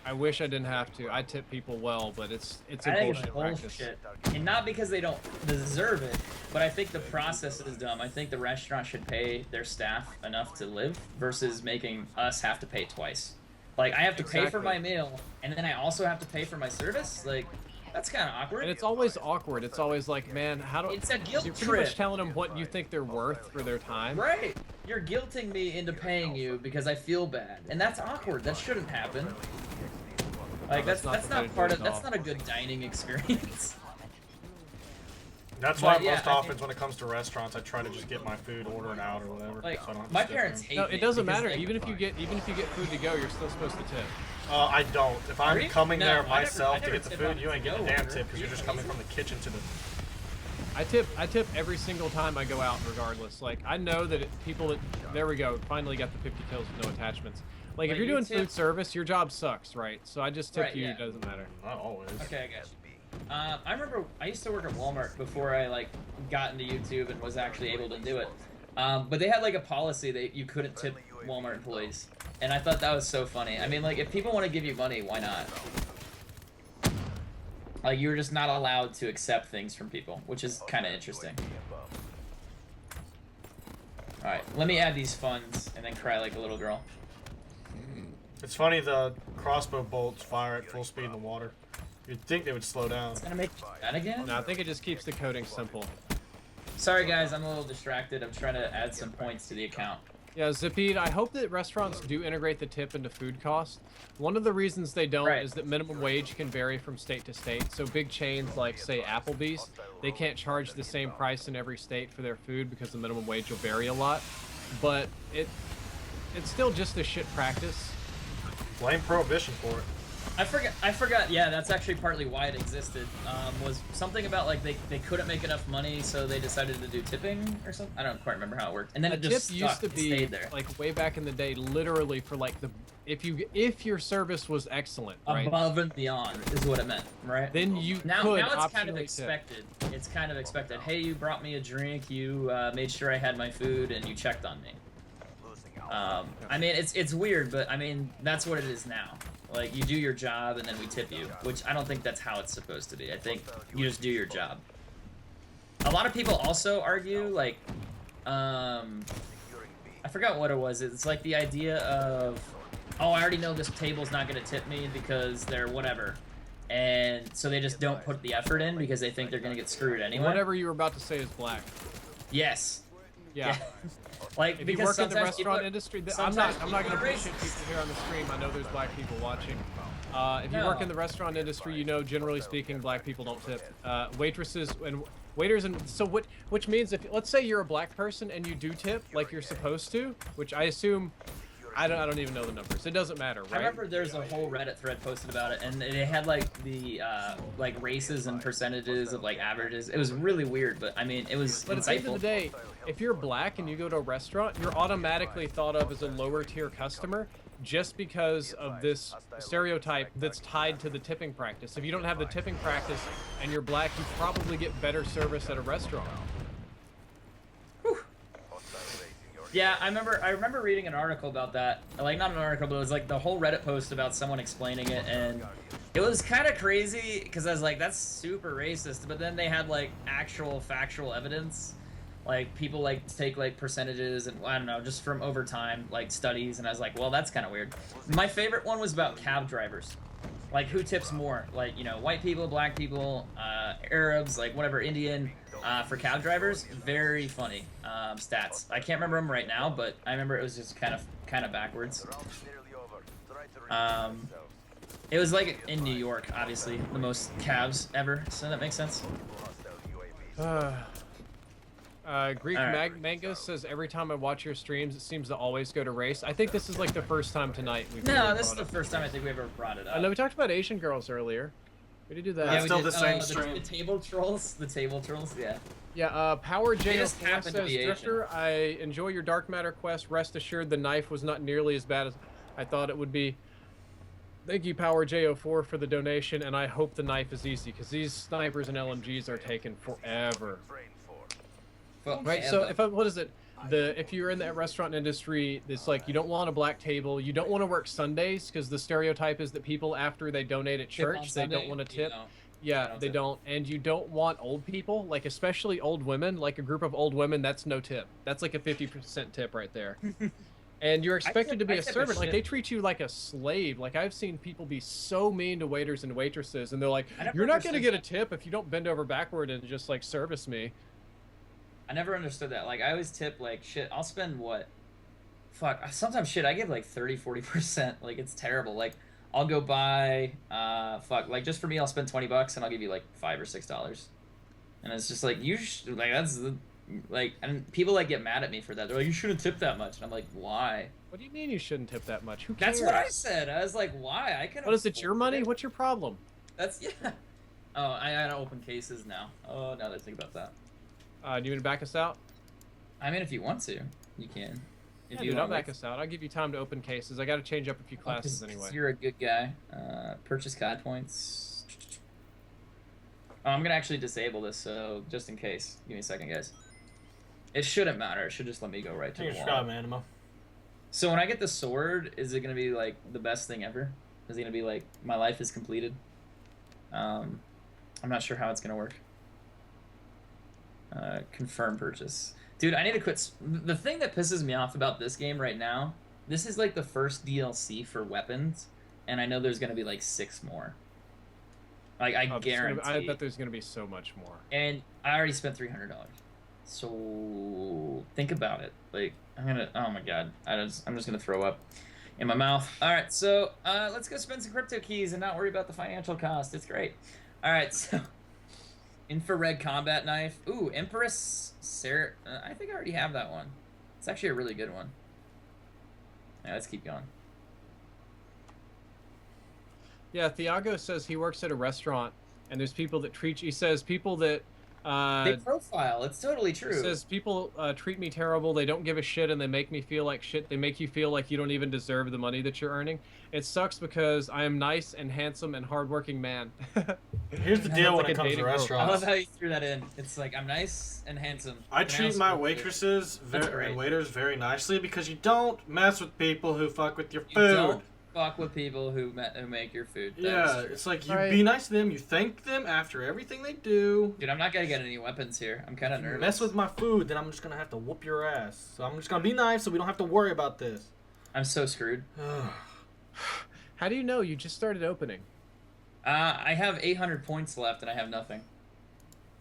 I wish I didn't have to. I tip people well, but it's a I think it's bullshit practice. bullshit. And not because they don't deserve it, but I think the process is dumb. I think the restaurant should pay their staff enough to live versus making us have to pay twice. Like, I have to pay for Exactly. my meal, and then I also have to pay for my service? Like, that's kind of awkward. And it's always awkward. It's always like, man, how do... It's a guilt You're pretty trip. much telling them what you think they're worth for their time. Right. You're guilting me into paying you because I feel bad. And that's awkward. That shouldn't happen. Like, that's that's not the way not to part do of... it That's at not a good dining experience. That's why But, yeah, most I often think- when it comes to restaurants, I try to just get my food ordered out or whatever. Like, so I don't have to my stick parents around. hate No, me it doesn't because matter. they- Even if you get food to go, you're still supposed to tip. I don't. If I'm Really? coming No, there I never- myself I to never get the tip food, on you ain't the getting a go damn order. tip because you're just coming from the kitchen to the... I tip every single time I go out, regardless. Like, I know that people that... There we go. Finally got the 50 kills with no attachments. Like, if Wait, you're you doing tip- food service, your job sucks, right? So I just tip Right, you. yeah. It doesn't matter. Not always. Okay, I got you. I remember I used to work at Walmart before I like got into YouTube and was actually able to do it. But they had like a policy that you couldn't tip Walmart employees, and I thought that was so funny. I mean, like if people want to give you money, why not? Like you're just not allowed to accept things from people, which is kind of interesting. All right, let me add these funds and then cry like a little girl. It's funny the crossbow bolts fire at full speed in the water. You'd think they would slow down. It's gonna make that again? No, I think it just keeps the coding simple. Sorry guys, I'm a little distracted. I'm trying to add some points to the account. Yeah, Zipede, I hope that restaurants do integrate the tip into food cost. One of the reasons they don't Right. is that minimum wage can vary from state to state. So big chains like, say, Applebee's, they can't charge the same price in every state for their food because the minimum wage will vary a lot. But it's still just a shit practice. Blame Prohibition for it. I forgot. Yeah, that's actually partly why it existed. Was something about like they couldn't make enough money, so they decided to do tipping or something. I don't quite remember how it worked. And then A it just tip used to It be stayed there. like way back in the day, literally for like if your service was excellent, right? Above and beyond is what it meant, right? Then you now could it's kind of optionally tip. expected. It's kind of expected. Hey, you brought me a drink. You made sure I had my food, and you checked on me. I mean, it's weird, but I mean that's what it is now. Like you do your job, and then we tip you, which I don't think that's how it's supposed to be. I think you just do your job. A lot of people also argue like, I forgot what it was. It's like the idea of, oh, I already know this table's not gonna tip me because they're whatever, and so they just don't put the effort in because they think they're gonna get screwed anyway. Whatever you were about to say is black. Yes. Yeah. Like, If you because work in the sometimes people restaurant are- industry, I'm sometimes not gonna people are bullshit racist. people here on the stream. I know there's black people watching. If you work in the restaurant industry, you know, generally speaking, black people don't tip. Waitresses and waiters, and so which means if let's say you're a black person and you do tip like you're supposed to, which I assume, I don't even know the numbers. It doesn't matter, right? I remember there's a whole Reddit thread posted about it, and it had like the like races and percentages of like averages. It was really weird, but I mean, it was But at the end of insightful. the day, if you're black and you go to a restaurant, you're automatically thought of as a lower tier customer just because of this stereotype that's tied to the tipping practice. If you don't have the tipping practice and you're black, you probably get better service at a restaurant. Yeah, I remember reading an article about that. Like, not an article, but it was like the whole Reddit post about someone explaining it, and it was kind of crazy because I was like, that's super racist. But then they had like actual factual evidence, like people like take like percentages and I don't know, just from over time, like studies, and I was like, well, that's kind of weird. My favorite one was about cab drivers. Like, who tips more? Like, you know, white people, black people, Arabs, like whatever, Indian, for cab drivers. Very funny stats. I can't remember them right now, but I remember it was just kind of backwards. It was like in New York, obviously, the most cabs ever, so that makes sense. Greek Alright. Mango says every time I watch your streams, it seems to always go to race. I think this is like the first time tonight we've No, really this is brought the up. first time I think we ever brought it up. I know we talked about Asian girls earlier. We did do that. Yeah, That's we still did, the same the stream. table trolls. The table trolls, yeah. Yeah, Power They J just happen to says, be Asian. Drifter, I enjoy your dark matter quest. Rest assured the knife was not nearly as bad as I thought it would be. Thank you, Power J04, for the donation, and I hope the knife is easy, because these snipers and LMGs are taking forever. Right, so what is it? If you're in that restaurant industry, it's like you don't want a black table, you don't want to work Sundays, because the stereotype is that people, after they donate at Tip on church, they don't Sunday, want to you tip. know. Yeah, don't they tip. don't. And you don't want old people, like especially old women, like a group of old women, that's no tip. That's like a 50% tip right there. And you're expected to be I a tip a servant. Like, shit. they treat you like a slave. Like, I've seen people be so mean to waiters and waitresses, and they're like, I never you're not going to understood get a tip if you don't bend over backward and just, like, service me. I never understood that. Like, I always tip, like, shit, I'll spend what? Fuck, sometimes shit, I give, like, 30-40%. Like, it's terrible. Like, I'll go buy, fuck, like, just for me, I'll spend $20, and I'll give you, like, $5 or $6. And it's just, like, like, that's, like, and people, like, get mad at me for that. They're like, you shouldn't tip that much. And I'm like, why? What do you mean you shouldn't tip that much? Who cares? That's what I said. I was like, why? I can What is it, your afford money? it. What's your problem? That's, yeah. Oh, I gotta open cases now. Oh, now that I think about that. Do you want to back us out? I mean, if you want to, you can. If Yeah, you dude, I'll want, back us out. I'll give you time to open cases. I got to change up a few classes anyway. You're a good guy. Purchase COD points. Oh, I'm gonna actually disable this, so just in case. Give me a second, guys. It shouldn't matter. It should just let me go right to the Here's wall. Scott Manimo. So when I get the sword, is it gonna be like the best thing ever? Is it gonna be like my life is completed? I'm not sure how it's gonna work. Confirm purchase. Dude, I need to quit. The thing that pisses me off about this game right now, this is like the first DLC for weapons, and I know there's gonna be like 6 more. Like, I guarantee. I bet there's gonna be so much more. And I already spent $300. So think about it. Like, oh my god, I'm just gonna throw up in my mouth. All right, so let's go spend some crypto keys and not worry about the financial cost. It's great. All right, so infrared combat knife. Ooh, Empress Sarah. I think I already have that one. It's actually a really good one. Yeah, let's keep going. Yeah, Thiago says he works at a restaurant, and there's people that treat you. He says people that They profile. It's totally true. It says people treat me terrible. They don't give a shit, and they make me feel like shit. They make you feel like you don't even deserve the money that you're earning. It sucks because I am nice and handsome and hardworking man. Here's the deal when like it a comes to dating quote. I love restaurants. how you threw that in. It's like, I'm nice and handsome. I And treat also my look good. waitresses That's and great. waiters very nicely because you don't mess with people who fuck with your You food. don't fuck with people who make your food. That Yeah, is true. it's like you Right. be nice to them, you thank them after everything they do. Dude, I'm not gonna get any weapons here. I'm kind of If you nervous. mess with my food, then I'm just gonna have to whoop your ass. So I'm just gonna be nice so we don't have to worry about this. I'm so screwed. How do you know? You just started opening. I have 800 points left and I have nothing.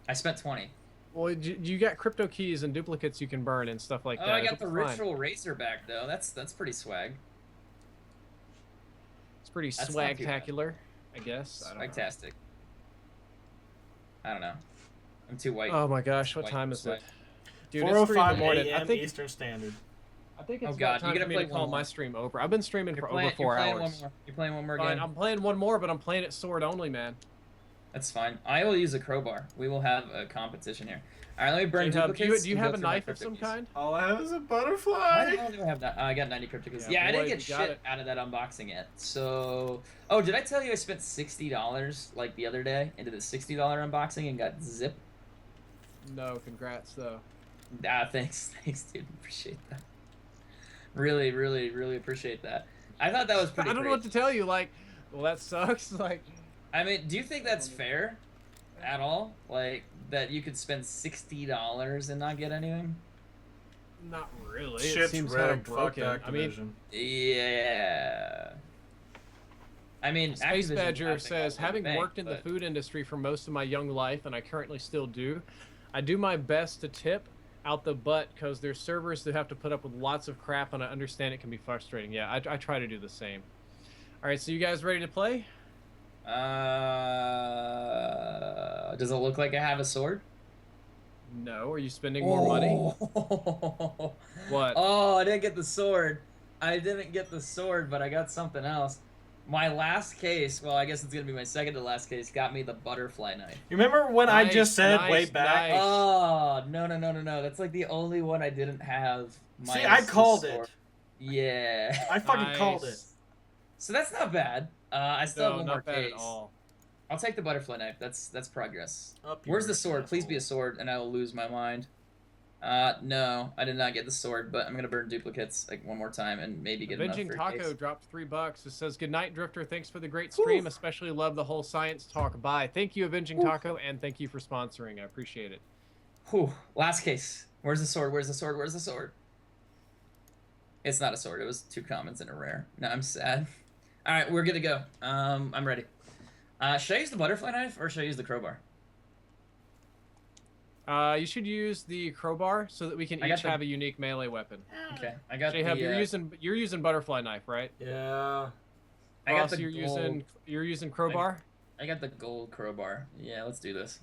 I spent 20. Well, you got crypto keys and duplicates you can burn and stuff like Oh, that. I got It'll the be fine. ritual razorback though. That's pretty swag. It's pretty That's not too bad. swagtacular, I guess. I don't know. Fantastic. I don't know. I'm too white. Oh my gosh, what White time is swag. it? Dude, it's 3 in the 4:05 morning. a.m. Eastern Standard. I think it's Oh, about God, you time gotta for me play to call one my more. stream over. I've been streaming for over You're 4 playing hours. one more. You're playing one more Fine, game. I'm playing one more, but I'm playing it sword only, man. That's fine. I will use a crowbar. We will have a competition here. All right, let me burn JHub, duplicates. do you and have go a through my knife of crypto some keys. kind? All I have is a Why the butterfly. hell do I have that? I got 90 crypto keys. Yeah, Yeah, I didn't boy, get you got shit it. out of that unboxing yet. So, oh, did I tell you I spent $60 like the other day into the $60 unboxing and got zip? No, congrats though. Ah, thanks, dude. Appreciate that. Really, really, really appreciate that. I thought that was pretty. I don't know what to tell you. Like, well, that sucks. Like, I mean, do you think that's fair at all? Like that you could spend $60 and not get anything? not really. Shit's It seems kind of rigged. Fuck broken. I mean, Activision. Yeah. I mean, Space Activision Badger passing says, all over having the bank, worked in the but- food industry for most of my young life, and I currently still do, I do my best to tip out the butt because there's servers that have to put up with lots of crap, and I understand it can be frustrating. Yeah, I try to do the same. All right, so you guys ready to play? Does it look like I have a sword? No. Are you spending more money? What? Oh, I didn't get the sword. I didn't get the sword, but I got something else. My last case, well, I guess it's gonna be my second to last case, got me the butterfly knife. You remember when I Nice, just said nice, way back? nice. Oh, no. That's like the only one I didn't have. See, I called it. Yeah. I fucking called it. Nice. So that's not bad. I still have No, one more not bad case. at all. I'll take the butterfly knife. That's progress. Up Where's the yours, sword? Please be a asshole. sword, and I will lose my mind. No, I did not get the sword, but I'm gonna burn duplicates like one more time and maybe get enough Avenging for a Taco case. dropped $3. It says, "Good night, Drifter. Thanks for the great stream. Especially love the whole science talk. Bye." Thank you, Avenging Taco, and thank you for sponsoring. I appreciate it. Whew. Last case. Where's the sword? Where's the sword? Where's the sword? It's not a sword. It was 2 commons and a rare. No, I'm sad. All right, we're good to go. I'm ready. Should I use the butterfly knife or should I use the crowbar? You should use the crowbar so that we can I got each the- have a unique melee weapon. Okay, I got JHub, the. you're using butterfly knife, right? Yeah. I got Ross, the you're gold. using crowbar. I got the gold crowbar. Yeah, let's do this.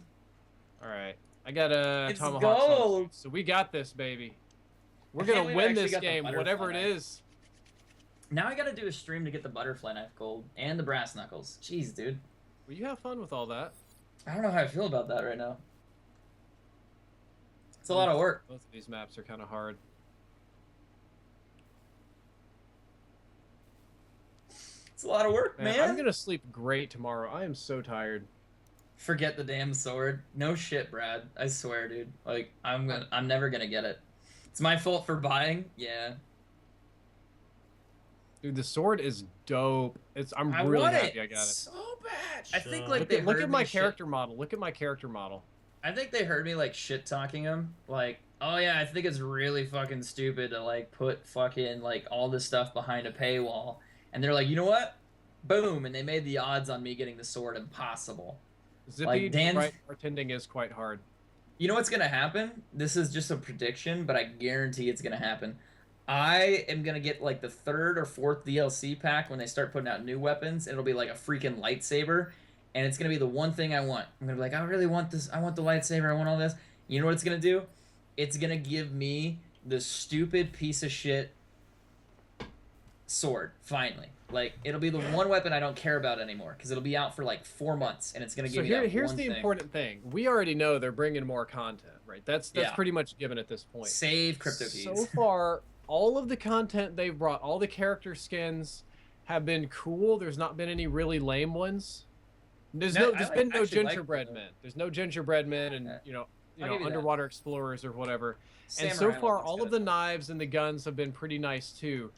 All right, I got a It's tomahawk. gold! So we got this, baby. We're I can't gonna believe I win actually this got the game, whatever it butterfly knife. is. Now I gotta do a stream to get the butterfly knife gold and the brass knuckles. Jeez, dude. Well, you have fun with all that. I don't know how I feel about that right now. It's a lot of work. Both of these maps are kind of hard. It's a lot of work, man. I'm gonna sleep great tomorrow. I am so tired. Forget the damn sword. No shit, Brad. I swear, dude. Like, I'm never gonna get it. It's my fault for buying. Yeah. Dude, the sword is dope. I'm I really want happy it I got it. so bad. I think like Look they at my heard me character model. Look at my character model. I think they heard me like shit talking him. Like, oh yeah, I think it's really fucking stupid to like put fucking like all this stuff behind a paywall. And they're like, you know what? Boom, and they made the odds on me getting the sword impossible. Zippy, Like, Dan's- right, bartending is quite hard. You know what's gonna happen? This is just a prediction, but I guarantee it's gonna happen. I am gonna get like the 3rd or 4th DLC pack when they start putting out new weapons. It'll be like a freaking lightsaber, and it's gonna be the one thing I want. I'm gonna be like, I really want this. I want the lightsaber. I want all this. You know what it's gonna do? It's gonna give me the stupid piece of shit sword. Finally, like it'll be the one weapon I don't care about anymore because it'll be out for like 4 months, and it's gonna So give me that here's one the thing. important thing. We already know they're bringing more content, right? That's Yeah. pretty much given at this point. Save crypto keys. So far, all of the content they've brought, all the character skins have been cool. There's not been any really lame ones. There's No, there's I been no actually like gingerbread them. men. There's no gingerbread men and Yeah. you I'll give you that. underwater explorers or whatever. And so Samurai far, weapons all got of the it. knives and the guns have been pretty nice too.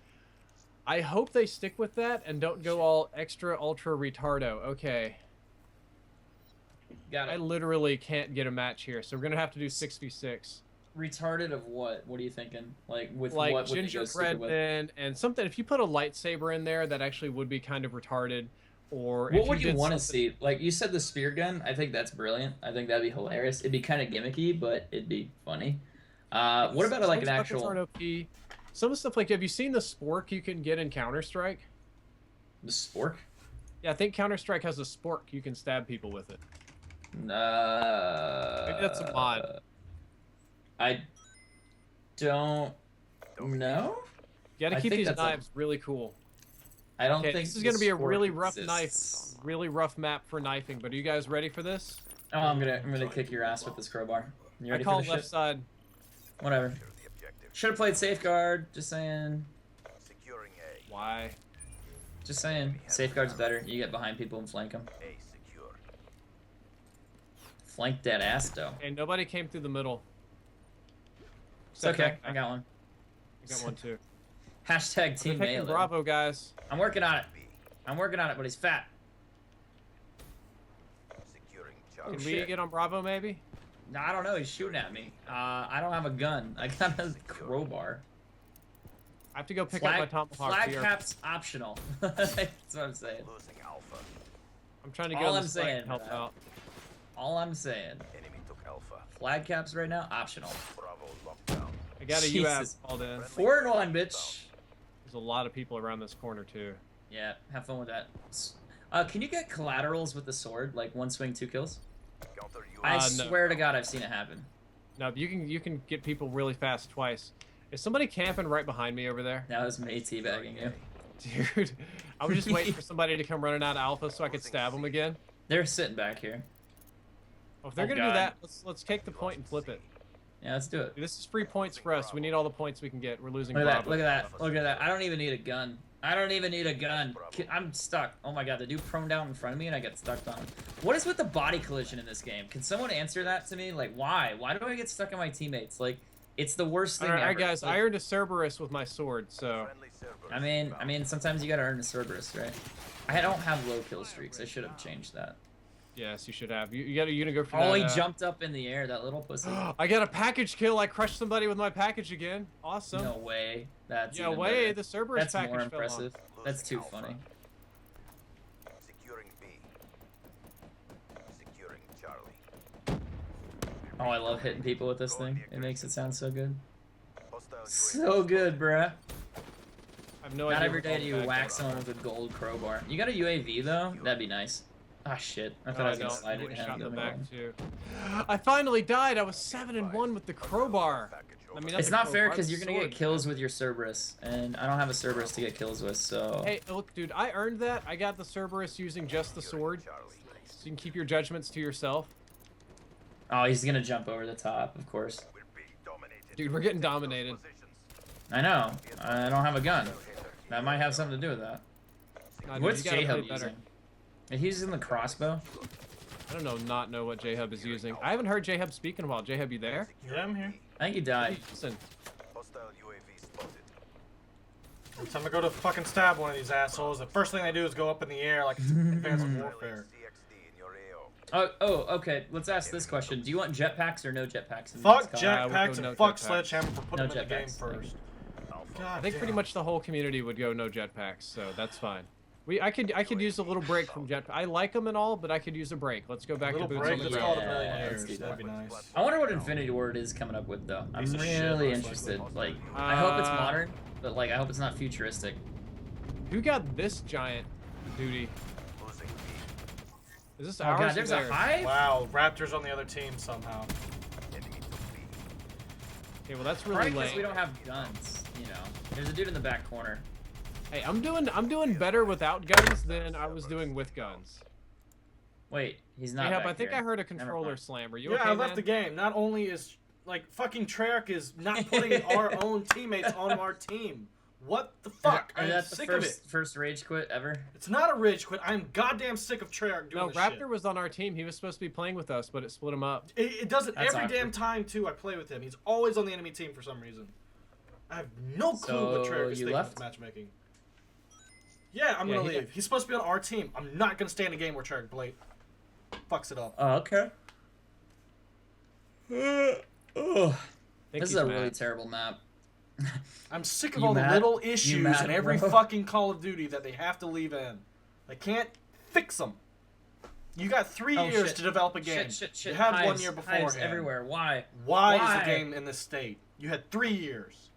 I hope they stick with that and don't go all extra ultra retardo. Okay, Got I it. literally can't get a match here, so we're gonna have to do 6v6. Retarded of what? What are you thinking? Like with Like what would they go gingerbread stupid with? men and something. If you put a lightsaber in there, that actually would be kind of retarded. or What if would you did want to something- see? Like you said, the spear gun. I think that's brilliant. I think that'd be hilarious. It'd be kind of gimmicky, but it'd be funny. What about like an Some weapons aren't actual OP. Some of the stuff like, have you seen the spork you can get in Counter-Strike? the spork? Yeah, I think Counter-Strike has a spork. You can stab people with it. Maybe that's a mod. I don't know. You gotta I keep think these that's a- knives really cool. I don't Okay, think this is the gonna be a spork really rough exists. knife, really rough map for knifing. But are you guys ready for this? Oh, I'm gonna kick your ass with this crowbar. You I ready call for it this left shit? side. Whatever. Should have played safeguard. Just saying. Securing A. Why? Just saying. Safeguard's better. You get behind people and flank them. A secure. Flank that ass though. Okay, nobody came through the middle. It's okay. I got one. I got one too. Hashtag We're team taking melee. Bravo, guys. I'm working on it. I'm working on it, but he's fat. Securing Oh, Can Charlie. we shit. get on Bravo, maybe? No, I don't know. He's shooting at me. I don't have a gun. I got a crowbar. I have to go pick up my tomahawk. flag here. cap's optional. That's what I'm saying. Losing Alpha. I'm trying to All get on I'm this flag saying, and help bro. out. All I'm saying. Enemy took Alpha. Flag caps right now, optional. Bravo locked down. I got a Jesus. UAV called in. 4-1, bitch. There's a lot of people around this corner too. Yeah, have fun with that. Can you get collaterals with the sword? Like one swing, 2 kills? Counter you. I no. swear to God, I've seen it happen. No, but you can get people really fast twice. Is somebody camping right behind me over there? That was me teabagging you. Dude, I was just waiting for somebody to come running out of Alpha so I could stab them again. They're sitting back here. Well, if they're Oh, gonna God. do that, let's take the point and flip it. Yeah, let's do it. This is free points for us. We need all the points we can get. We're losing Look at that, Bravo. look at that, look at that. I don't even need a gun. I don't even need a gun. I'm stuck. Oh my God, the dude prone down in front of me and I get stuck on him. What is with the body collision in this game? Can someone answer that to me? Like, why? Why do I get stuck on my teammates? Like, it's the worst thing Alright, ever. guys, Like, I earned a Cerberus with my sword, so... Friendly Cerberus I mean, sometimes you gotta earn a Cerberus, right? I don't have low kill streaks. I should have changed that. Yes, you should have. You gotta go for Oh, he that, jumped up in the air, that little pussy. I got a package kill. I crushed somebody with my package again. Awesome. No way. That's Yeah, even way. better. The Cerberus That's package more fell impressive. That's too funny. Securing B. Securing Charlie. Oh, I love hitting people with this thing. It makes it sound so good. Hostile So good, bruh. I have no Not idea. every what day do all you the whack back someone with a gold crowbar. You got a UAV though? That'd be nice. Ah, shit. I No, thought I was gonna don't. slide I'm it getting and shot in the back have too. I finally died. I was 7-1 with the crowbar. I mean, It's a not fair crowbar, because the you're gonna sword. get kills with your Cerberus, and I don't have a Cerberus to get kills with, so. Hey, look, dude, I earned that. I got the Cerberus using just the sword, Charlie. so you can keep your judgments to yourself. Oh, he's gonna jump over the top, of course. We're being dominated. Dude, we're getting dominated. Positions. I know. I don't have a gun. That might have something to do with that. Nah, dude, What's you gotta play JHub better. using? He's using the crossbow. I don't know what JHub is using. I haven't heard JHub speak in a while. JHub, you there? Yeah, I'm here. I think he died. Listen, Hostile UAV spotted. Every time I go to fucking stab one of these assholes, the first thing they do is go up in the air like it's Advanced Warfare. CXD in your AO. Oh, okay. Let's ask this question. Do you want jetpacks or no jetpacks? Fuck this Jack- COD? jetpacks we'll go and no fuck jetpacks. Sledgehammer for putting No them in the game jetpacks, first. God I think pretty damn. much the whole community would go no jetpacks, so that's fine. I could use a little break from jetpack. I like them and all, but I could use a break. Let's go back Little to boots break on the that's Yeah, called ground. a million let's years. do That'd be that. nice. I wonder what Infinity Ward is coming up with, though. I'm Piece of shit, really most interested. likely. Like, I hope it's Uh, modern, but like, I hope it's not futuristic. Who got this giant duty? Losing B. Is this Oh ours god, or there's theirs? a hive. Wow, Raptors on the other team somehow. Enemy took B. Okay, well that's Probably really because lame. we don't have guns. You know, there's a dude in the back corner. Hey, I'm doing better without guns than I was doing with guns. Wait, he's not. JHub, back I think here. I heard a Never controller mind. slam. Are you Yeah, okay, I left man? the game. Not only is like fucking Treyarch is not putting our own teammates on our team. What the fuck? And I'm that's the sick of it. first rage quit ever. It's not a rage quit. I'm goddamn sick of Treyarch doing No, this Raptor shit. was on our team. He was supposed to be playing with us, but it split him up. It does it That's every damn awkward. time too. I play with him. He's always on the enemy team for some reason. I have no clue So, what Treyarch is you thinking left? with matchmaking. Yeah, I'm Yeah, gonna he- leave. He's supposed to be on our team. I'm not gonna stay in a game where Treyarch fucks it up. Oh, okay. Think This is he's a mad. really terrible map. I'm sick of You all the mad? little You issues mad, in every bro? fucking Call of Duty that they have to leave in. They can't Fix them. You got 3 Oh, years shit. to develop a game. Shit. You had 1 Hives, year hives beforehand. everywhere. Why? Why is Why? the game in this state? You had 3 years.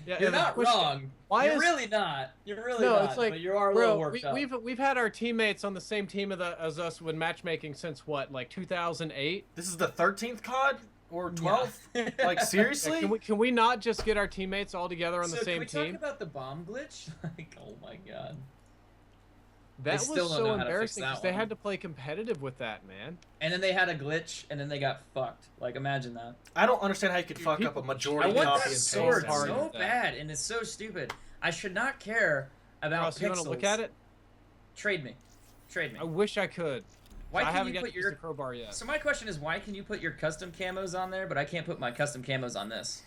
Yeah, You're and the not question- wrong. Why You're is- really not. You're really No, not. it's like, but you are a bro, little worked up. we've had our teammates on the same team as us when matchmaking since what, like 2008? This is the 13th COD or 12th? Like Yeah, seriously? can we not just get our teammates all together on So the same can we team? talk about the bomb glitch? Like, oh my god. That was still don't so know how to fix embarrassing that because they one. had to play competitive with that, man. And then they had a glitch, and then they got fucked. Like, imagine that. I don't understand how you could Dude, fuck up people- a majority I want copy that and paste sword hard so with that. bad, and it's so stupid. I should not care about Ross, you want pixels. to look at it? Trade me. Trade me. I wish I could. Why I can haven't you got put to use your... the crowbar yet. So my question is, why can you put your custom camos on there, but I can't put my custom camos on this?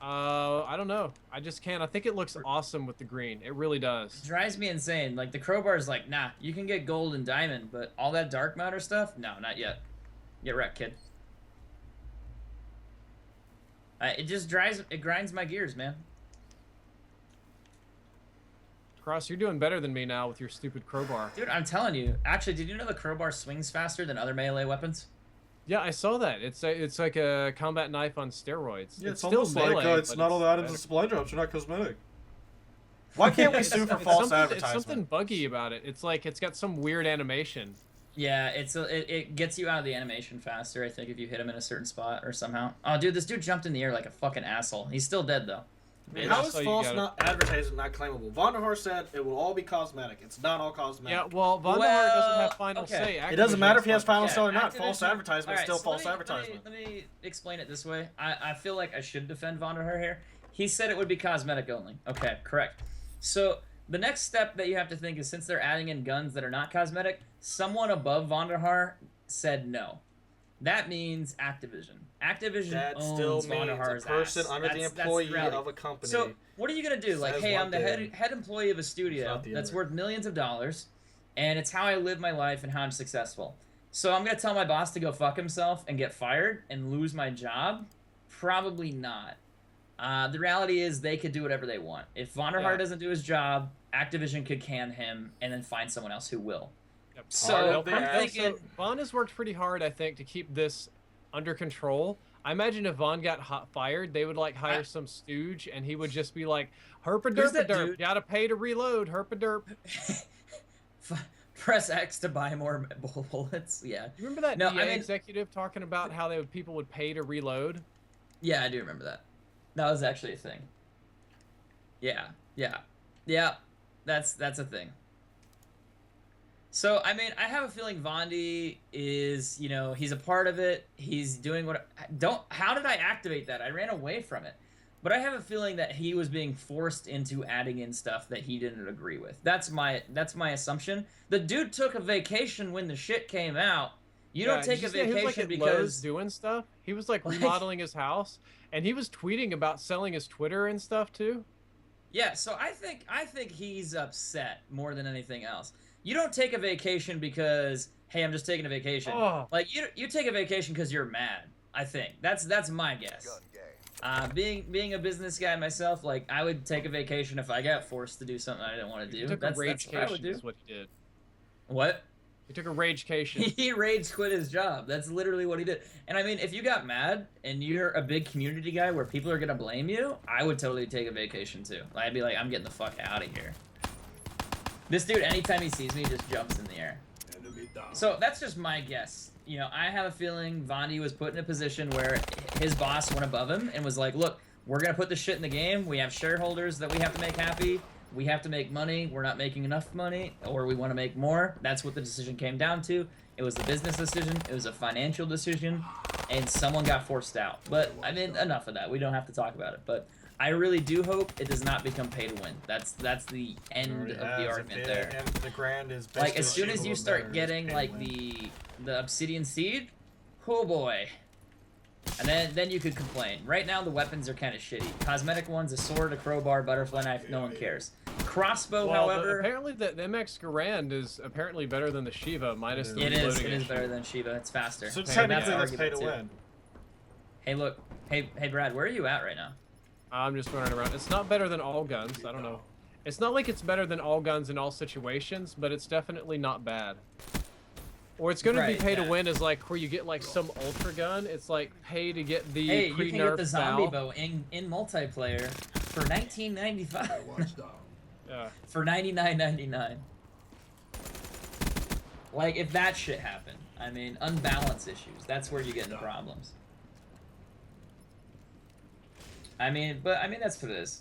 I don't know. I just can't. I think it looks awesome with the green. It really does. It drives me insane. Like, the crowbar is like, nah, you can get gold and diamond, but all that dark matter stuff? No, not yet. Get wrecked, kid. It grinds my gears, man. Cross, you're doing better than me now with your stupid crowbar. Dude, I'm telling you. Actually, did you know the crowbar swings faster than other melee weapons? Yeah, I saw that. It's like a combat knife on steroids. Yeah, it's still almost melee, like it's but not all the items better. in supply drops are not cosmetic. Why can't we sue for It's false something- advertisement? It's something buggy about it. It's like it's got some weird animation. Yeah, it gets you out of the animation faster, I think, if you hit him in a certain spot or somehow. Oh, dude, this dude jumped in the air like a fucking asshole. He's still dead, though. Man, How just is so you false got it. not advertising not claimable? Vonderhaar said it will all be cosmetic. It's not all cosmetic. Yeah, well, Vonderhaar doesn't Well, have final okay. say. It doesn't matter if he has Activision final Yeah, say or not. Activision- False advertisement is Alright, still so false let me advertisement. explain it this way. I feel like I should defend Vonderhaar here. He said it would be cosmetic only. Okay, correct. So the next step that you have to think is, since they're adding in guns that are not cosmetic, someone above Vonderhaar said no. That means Activision. Activision That owns still means a Vonderhaar's person ass. under the That's employee reality. of a company. So what are you gonna do? Like, says hey, one I'm the thing. head employee of a It's studio not the that's other. worth millions of dollars, and it's how I live my life and how I'm successful. So I'm gonna tell my boss to go fuck himself and get fired and lose my job? Probably not. The reality is they could do whatever they want. If Vonderhaar Yeah. doesn't do his job, Activision could can him and then find someone else who will. Yep. So the I'm ass. thinking, Vaughn has worked pretty hard, I think, to keep this under control. I imagine if Vaughn got fired, they would like hire some stooge, and he would just be like, "Herpa Who's derpa that derp, dude? gotta pay to reload. Herpa derp." press X to buy more bullets. Yeah. You remember that No, EA I mean- executive talking about how people would pay to reload? Yeah, I do remember that. That was actually a thing. Yeah. That's a thing. So, I mean, I have a feeling Vondi is, he's a part of it. He's doing how did I activate that? I ran away from it. But I have a feeling that he was being forced into adding in stuff that he didn't agree with. That's my assumption. The dude took a vacation when the shit came out. You don't take a He was like vacation at because Lowe's doing stuff. He was like remodeling his house, and he was tweeting about selling his Twitter and stuff too. Yeah, so I think he's upset more than anything else. You don't take a vacation because, hey, I'm just taking a vacation. Oh. Like you take a vacation because you're mad. I think that's my guess. Being a business guy myself, like I would take a vacation if I got forced to do something I didn't want to do. He took That's a what I would ragecation, do. is what he did. What? He took a ragecation. He rage quit his job. That's literally what he did. And I mean, if you got mad and you're a big community guy where people are gonna blame you, I would totally take a vacation too. I'd be like, I'm getting the fuck out of here. This dude, anytime he sees me, just jumps in the air. So that's just my guess. I have a feeling Vondi was put in a position where his boss went above him and was like, look, we're gonna put this shit in the game. We have shareholders that we have to make happy. We have to make money. We're not making enough money, or we want to make more. That's what the decision came down to. It was a business decision. It was a financial decision, and someone got forced out. But I mean, enough of that. We don't have to talk about it. But I really do hope it does not become pay to win. That's the end of the argument there. And the grand is Like as soon as you start getting like the obsidian seed, oh boy. And then you could complain. Right now the weapons are kind of shitty. Cosmetic ones, a sword, a crowbar, butterfly knife, no one cares. Crossbow, Well, however, apparently the MX Garand is apparently better than the Shiva, minus the it is reloading issue. better than Shiva. It's faster. So And technically the that's pay to argument, too. win. Hey, look. Hey, Brad, where are you at right now? I'm just running around. It's not better than all guns. I don't know. It's not like it's better than all guns in all situations, but it's definitely not bad. Or it's gonna be Right, pay to yeah. win is like where you get like some ultra gun. It's like pay to get the Hey, you can get pre-nerf the zombie bow. bow in multiplayer for $19.95. Yeah. For $99.99. Like, if that shit happened, I mean, unbalance issues, that's where you get into problems. I mean, that's for this.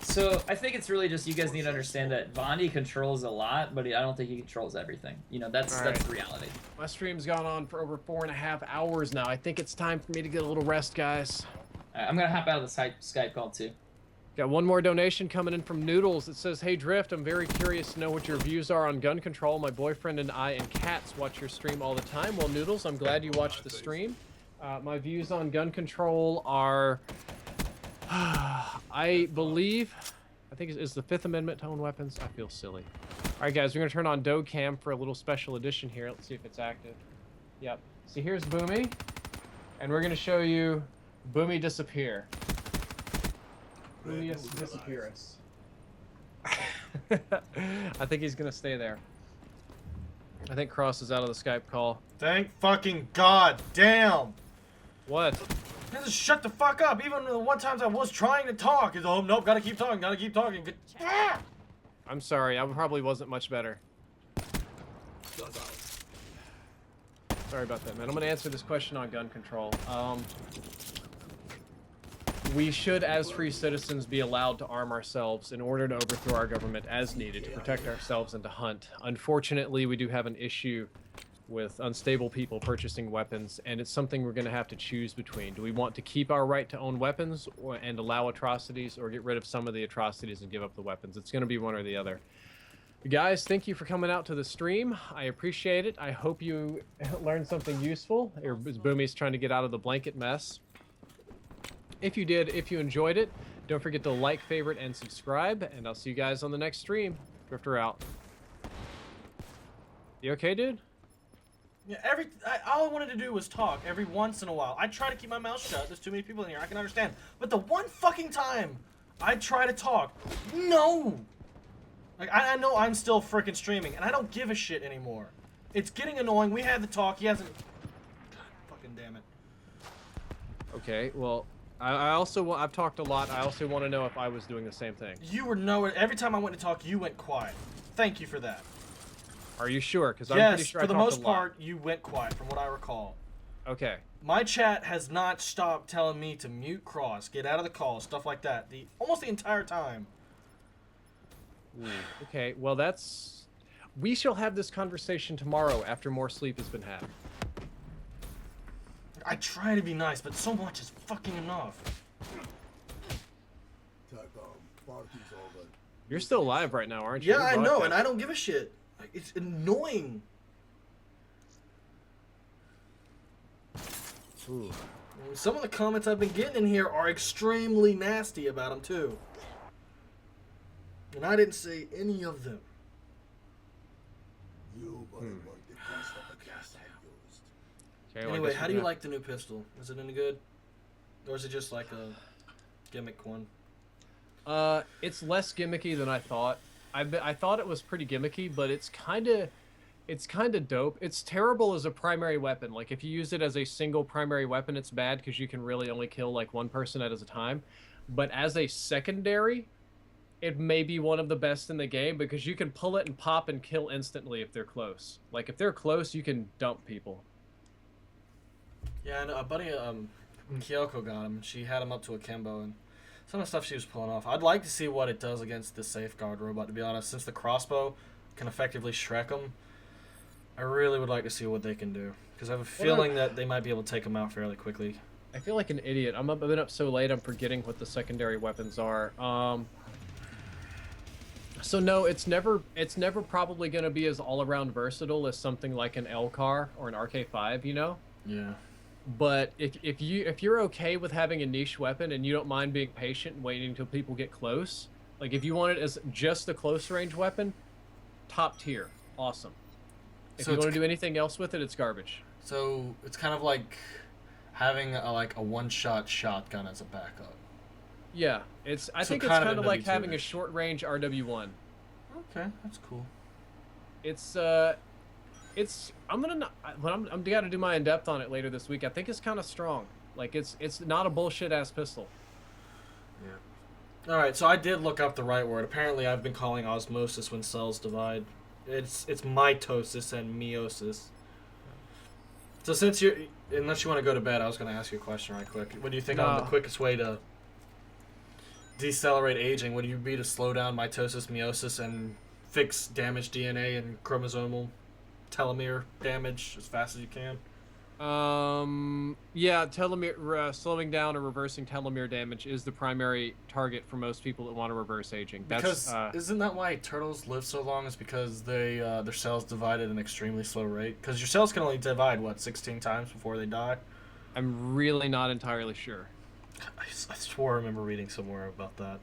So, I think it's really just, you guys need to understand that Vondi controls a lot, but I don't think he controls everything. You know, that's Alright. the reality. My stream's gone on for over 4.5 hours now. I think it's time for me to get a little rest, guys. I'm gonna hop out of the Skype call, too. Got one more donation coming in from Noodles. It says, "Hey Drift, I'm very curious to know what your views are on gun control. My boyfriend and I and cats watch your stream all the time." Well, Noodles, I'm glad you watched the stream. My views on gun control are, I believe, I think it's the Fifth Amendment to own weapons. I feel silly. All right, guys, we're gonna turn on Dog Cam for a little special edition here. Let's see if it's active. Yep. See, here's Boomy, and we're gonna show you Boomy disappear. Boomy disappearance. I think he's gonna stay there. I think Cross is out of the Skype call. Thank fucking God damn! What? Just shut the fuck up. Even the one times I was trying to talk, is oh nope, gotta keep talking, gotta keep talking. Ah! I'm sorry, I probably wasn't much better. Sorry about that, man. I'm gonna answer this question on gun control. We should, as free citizens, be allowed to arm ourselves in order to overthrow our government as needed to protect ourselves and to hunt. Unfortunately, we do have an issue with unstable people purchasing weapons, and it's something we're going to have to choose between. Do we want to keep our right to own weapons and allow atrocities, or get rid of some of the atrocities and give up the weapons? It's going to be one or the other. Guys, thank you for coming out to the stream. I appreciate it. I hope you learned something useful. Boomy's trying to get out of the blanket mess. If you did, if you enjoyed it, don't forget to like, favorite, and subscribe, and I'll see you guys on the next stream. Drifter out. You okay, dude? Yeah, all I wanted to do was talk every once in a while. I try to keep my mouth shut. There's too many people in here. I can understand. But the one fucking time I try to talk, no! Like, I know I'm still freaking streaming, and I don't give a shit anymore. It's getting annoying. We had the talk. He hasn't... God fucking damn it. Okay, well... I've talked a lot. I also want to know if I was doing the same thing. You were nowhere. Every time I went to talk, you went quiet. Thank you for that. Are you sure? Because I'm pretty sure I for the talked most a lot. part, you went quiet, from what I recall. Okay. My chat has not stopped telling me to mute Cross, get out of the call, stuff like that. Almost the entire time. Ooh, okay, well that's... We shall have this conversation tomorrow after more sleep has been had. I try to be nice, but so much is fucking enough. You're still alive right now, aren't you? Yeah, I know, and I don't give a shit. It's annoying. Ooh. Some of the comments I've been getting in here are extremely nasty about him, too. And I didn't say any of them. Okay, well, Anyway, how do you like the new pistol? Is it any good? Or is it just like a gimmick one? It's less gimmicky than I thought. I thought it was pretty gimmicky, but it's kind of dope. It's terrible as a primary weapon. Like, if you use it as a single primary weapon, it's bad because you can really only kill like one person at a time. But as a secondary, it may be one of the best in the game because you can pull it and pop and kill instantly if they're close. Like, if they're close, you can dump people. Yeah, I know. A buddy, Kyoko got him. She had him up to a Kimbo, and some of the stuff she was pulling off. I'd like to see what it does against the Safeguard robot, to be honest. Since the crossbow can effectively Shrek them, I really would like to see what they can do. Because I have a feeling that they might be able to take them out fairly quickly. I feel like an idiot. I've been up so late, I'm forgetting what the secondary weapons are. So no, it's never probably going to be as all-around versatile as something like an L-Car or an RK5, you know? Yeah. But if you're okay with having a niche weapon and you don't mind being patient and waiting until people get close, like if you want it as just a close range weapon, top tier, awesome. If you want to do anything else with it, it's garbage. So it's kind of like having a one-shot shotgun as a backup. Yeah, I So think it's kind kind of of like having a W2-ish. short-range RW1. Okay, that's cool. I'm gonna not, I'm gotta do my in-depth on it later this week. I think it's kind of strong. Like it's not a bullshit ass pistol. Yeah. All right, so I did look up the right word. Apparently, I've been calling osmosis when cells divide. It's mitosis and meiosis. So since unless you want to go to bed, I was going to ask you a question right quick. What do you think on the quickest way to decelerate aging? Would you be to slow down mitosis, meiosis, and fix damaged DNA and chromosomal telomere damage as fast as you can? Yeah, telomere slowing down or reversing telomere damage is the primary target for most people that want to reverse aging. Because isn't that why turtles live so long? Is because they their cells divide at an extremely slow rate? Because your cells can only divide, what, 16 times before they die? I'm really not entirely sure. I swore I remember reading somewhere about that.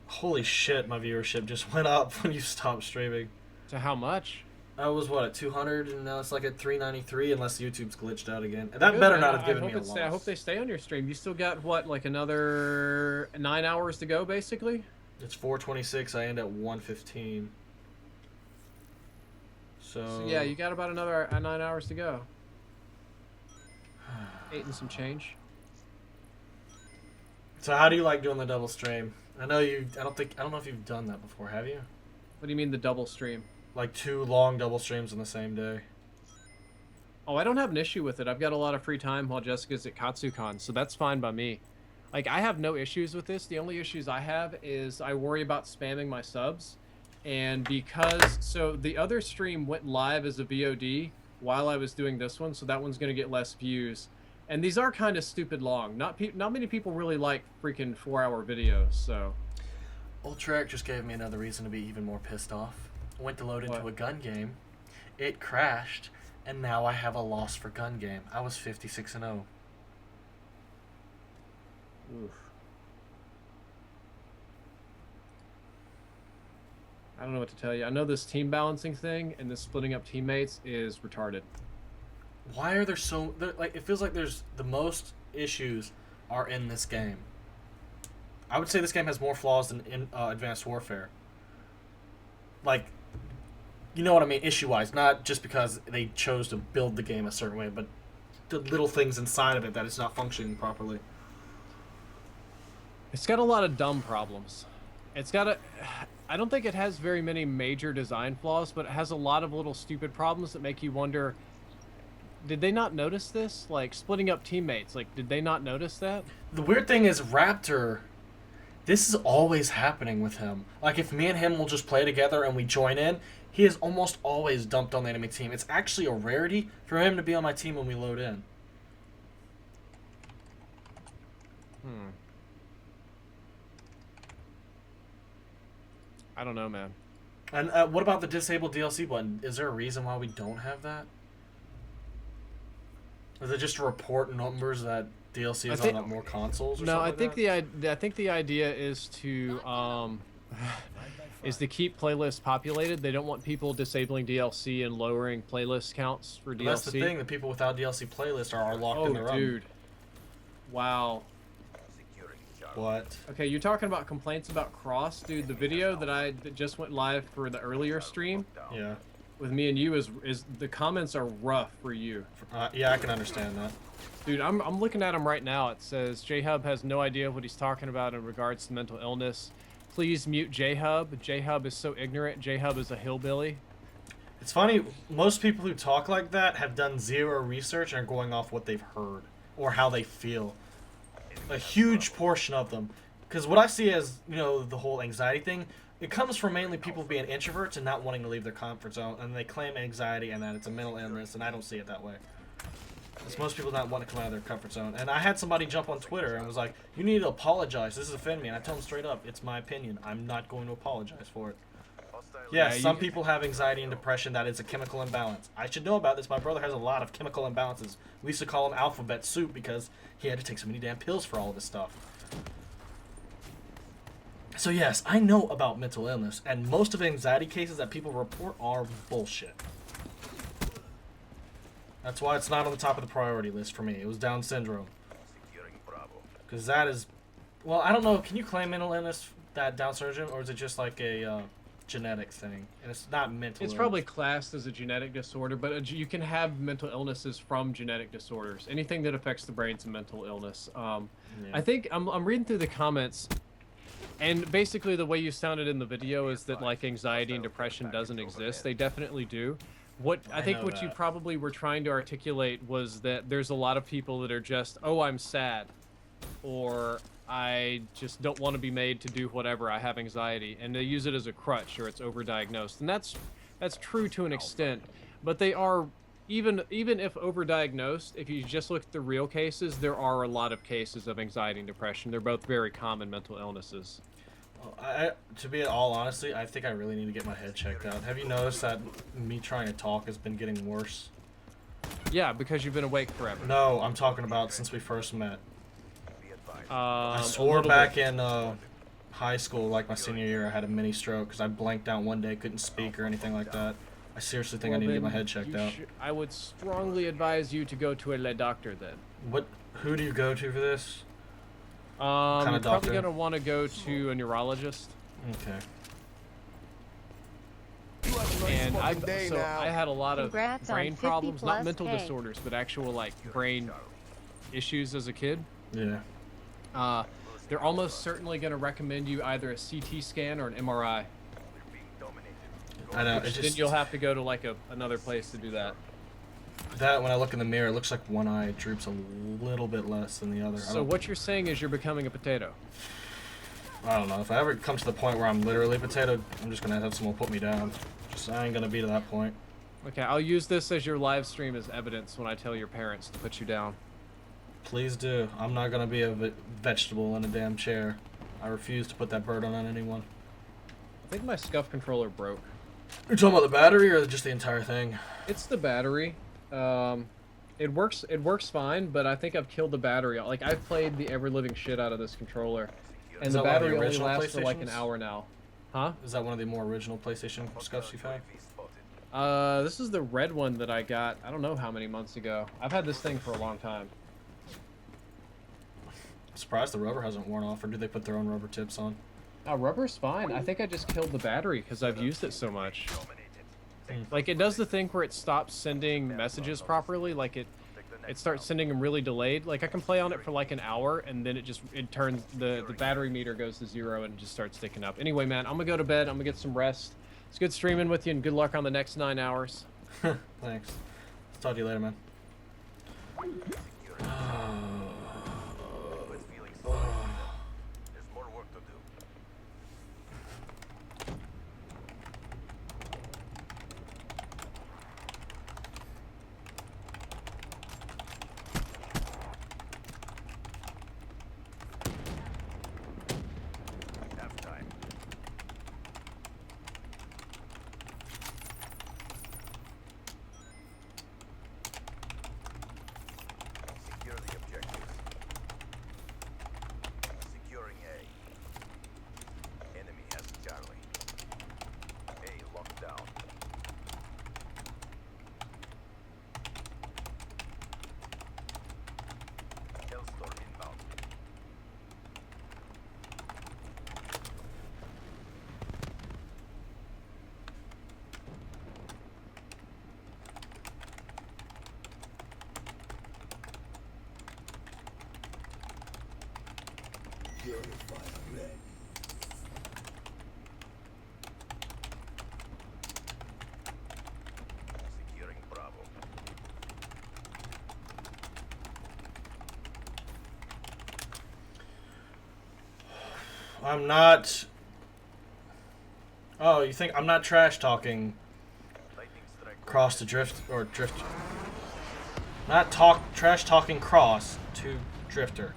Holy shit, my viewership just went up when you stopped streaming. To how much? I was, what, at 200, and now it's like at 393, unless YouTube's glitched out again. And that Good, better man. not have given me a I loss. hope they stay on your stream. You still got, what, like another 9 hours to go, basically? It's 4:26. I end at 1:15. So Yeah, you got about another 9 hours to go. 8 and some change. So how do you like doing the double stream? I know you. I don't know if you've done that before. Have you? What do you mean the double stream? Like 2 long double streams on the same day. Oh, I don't have an issue with it. I've got a lot of free time while Jessica's at KatsuCon, so that's fine by me. Like, I have no issues with this. The only issues I have is I worry about spamming my subs. And so the other stream went live as a VOD while I was doing this one, so that one's going to get less views. And these are kind of stupid long. Not many people really like freaking 4-hour videos, so... Ultrac just gave me another reason to be even more pissed off. I went to load into What? a gun game. It crashed, and now I have a loss for gun game. I was 56-0. Oof. I don't know what to tell you. I know this team balancing thing and this splitting up teammates is retarded. Why are there so... like, it feels like there's... the most issues are in this game. I would say this game has more flaws than in Advanced Warfare. Like, you know what I mean, issue-wise. Not just because they chose to build the game a certain way, but the little things inside of it that it's not functioning properly. It's got a lot of dumb problems. I don't think it has very many major design flaws, but it has a lot of little stupid problems that make you wonder, did they not notice this? Like, splitting up teammates, like, did they not notice that? The weird thing is, Raptor, this is always happening with him. Like, if me and him will just play together and we join in, he is almost always dumped on the enemy team. It's actually a rarity for him to be on my team when we load in. I don't know, man. And what about the disable DLC button? Is there a reason why we don't have that? Is it just to report numbers that DLC is on more consoles or no, something I like think I think the idea is to keep playlists populated. They don't want people disabling DLC and lowering playlist counts for DLC. That's the thing. The people without DLC playlists are locked in their own. Oh, dude. Wow. What? Okay, you're talking about complaints about cross, dude. The video that just went live for the earlier stream, Yeah. with me and you is the comments are rough for you. Yeah, I can understand that. Dude, I'm looking at them right now. It says JHub has no idea what he's talking about in regards to mental illness. Please mute JHub. JHub is so ignorant. JHub is a hillbilly. It's funny, most people who talk like that have done zero research and are going off what they've heard or how they feel. A huge portion of them. Because what I see as, you know, the whole anxiety thing, it comes from mainly people being introverts and not wanting to leave their comfort zone, and they claim anxiety and that it's a mental illness, and I don't see it that way. It's most people not want to come out of their comfort zone. And I had somebody jump on Twitter and was like, you need to apologize, this is offending me, and I told him straight up, it's my opinion, I'm not going to apologize for it. Yes, some people have anxiety and depression. That is a chemical imbalance. I should know about this. My brother has a lot of chemical imbalances. We used to call him alphabet soup because he had to take so many damn pills for all of this stuff. So yes, I know about mental illness, and most of the anxiety cases that people report are bullshit. That's why it's not on the top of the priority list for me. It was Down syndrome. Securing Bravo. Because that is... Well, I don't know. Can you claim mental illness, that Down syndrome, or is it just like a genetic thing? And it's not mental It's illness. probably classed as a genetic disorder, but you can have mental illnesses from genetic disorders. Anything that affects the brain's a mental illness. I think I'm reading through the comments, and basically the way you sounded in the video is that like anxiety and depression doesn't exist. They definitely do. I think what you probably were trying to articulate was that there's a lot of people that are just, oh, I'm sad, or I just don't want to be made to do whatever, I have anxiety, and they use it as a crutch, or it's overdiagnosed. And that's true to an extent, but they are, even if overdiagnosed, if you just look at the real cases, there are a lot of cases of anxiety and depression. They're both very common mental illnesses. To be all honesty, I think I really need to get my head checked out. Have you noticed that me trying to talk has been getting worse? Yeah, because you've been awake forever. No, I'm talking about since we first met. I A swore little back bit. in high school, like my senior year, I had a mini stroke because I blanked out one day, couldn't speak or anything like that. I seriously think I need to get my head checked out. I would strongly advise you to go to a doctor then. Who do you go to for this? You're doctor? probably going to want to go to a neurologist. Okay. And I had a lot of Congrats on brain 50 problems, not plus mental K. disorders, but actual like brain issues as a kid. Yeah. They're almost certainly going to recommend you either a CT scan or an MRI. I know. Then you'll have to go to like another place to do that. That, when I look in the mirror, it looks like one eye droops a little bit less than the other. So what you're saying is you're becoming a potato. I don't know. If I ever come to the point where I'm literally a potato, I'm just going to have someone put me down. I ain't going to be to that point. Okay, I'll use this as your live stream as evidence when I tell your parents to put you down. Please do. I'm not going to be a vegetable in a damn chair. I refuse to put that burden on anyone. I think my scuff controller broke. You're talking about the battery or just the entire thing? It's the battery. It works fine, but I think I've killed the battery. Like, I've played the ever-living shit out of this controller, and Is the that one of the battery only original lasts for like an PlayStations? hour now. Huh? Is that one of the more original PlayStation scuffs you've had? This is the red one that I got, I don't know how many months ago. I've had this thing for a long time. I'm surprised the rubber hasn't worn off, or do they put their own rubber tips on? Rubber's fine. I think I just killed the battery because I've used it so much. Like, it does the thing where it stops sending messages properly. Like, it starts sending them really delayed. Like, I can play on it for like an hour, and then it turns, the battery meter goes to 0 and it just starts sticking up. Anyway, man, I'm gonna go to bed. I'm gonna get some rest. It's good streaming with you, and good luck on the next 9 hours. Thanks. Talk to you later, man. There's more work to do. Half time. Secure the objectives. Securing A. Enemy has Charlie. A locked down. Hellstorm inbound. Securing Bravo. I'm not... Oh, you think I'm not trash talking Lightning strike. Cross to Drift, or Drift... Not trash talking Cross to Drifter.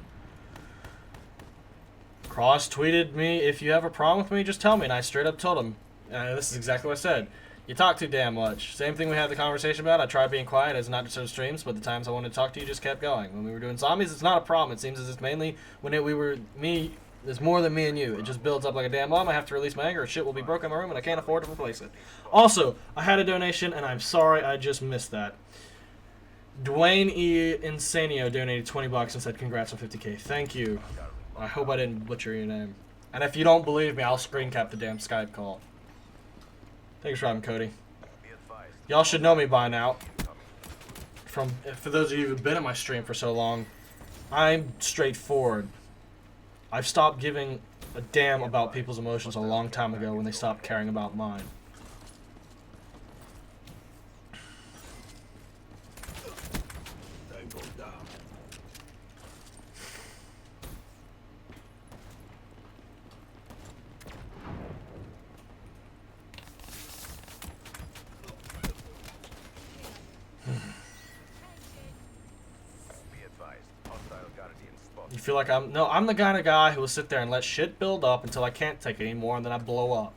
Cross tweeted me, if you have a problem with me, just tell me, and I straight up told him. And this is exactly what I said. You talk too damn much. Same thing we had the conversation about. I tried being quiet as not to show streams, but the times I wanted to talk to you just kept going. When we were doing zombies, it's not a problem. It seems as it's mainly when there's more than me and you. It just builds up like a damn bomb. I have to release my anger, or shit will be broken in my room, and I can't afford to replace it. Also, I had a donation, and I'm sorry I just missed that. Dwayne E. Insanio donated 20 bucks and said congrats on 50k. Thank you. I hope I didn't butcher your name. And if you don't believe me, I'll screen cap the damn Skype call. Thanks for having Cody. Y'all should know me by now. For those of you who've been in my stream for so long, I'm straightforward. I've stopped giving a damn about people's emotions a long time ago when they stopped caring about mine. You feel like I'm the kind of guy who will sit there and let shit build up until I can't take it anymore and then I blow up.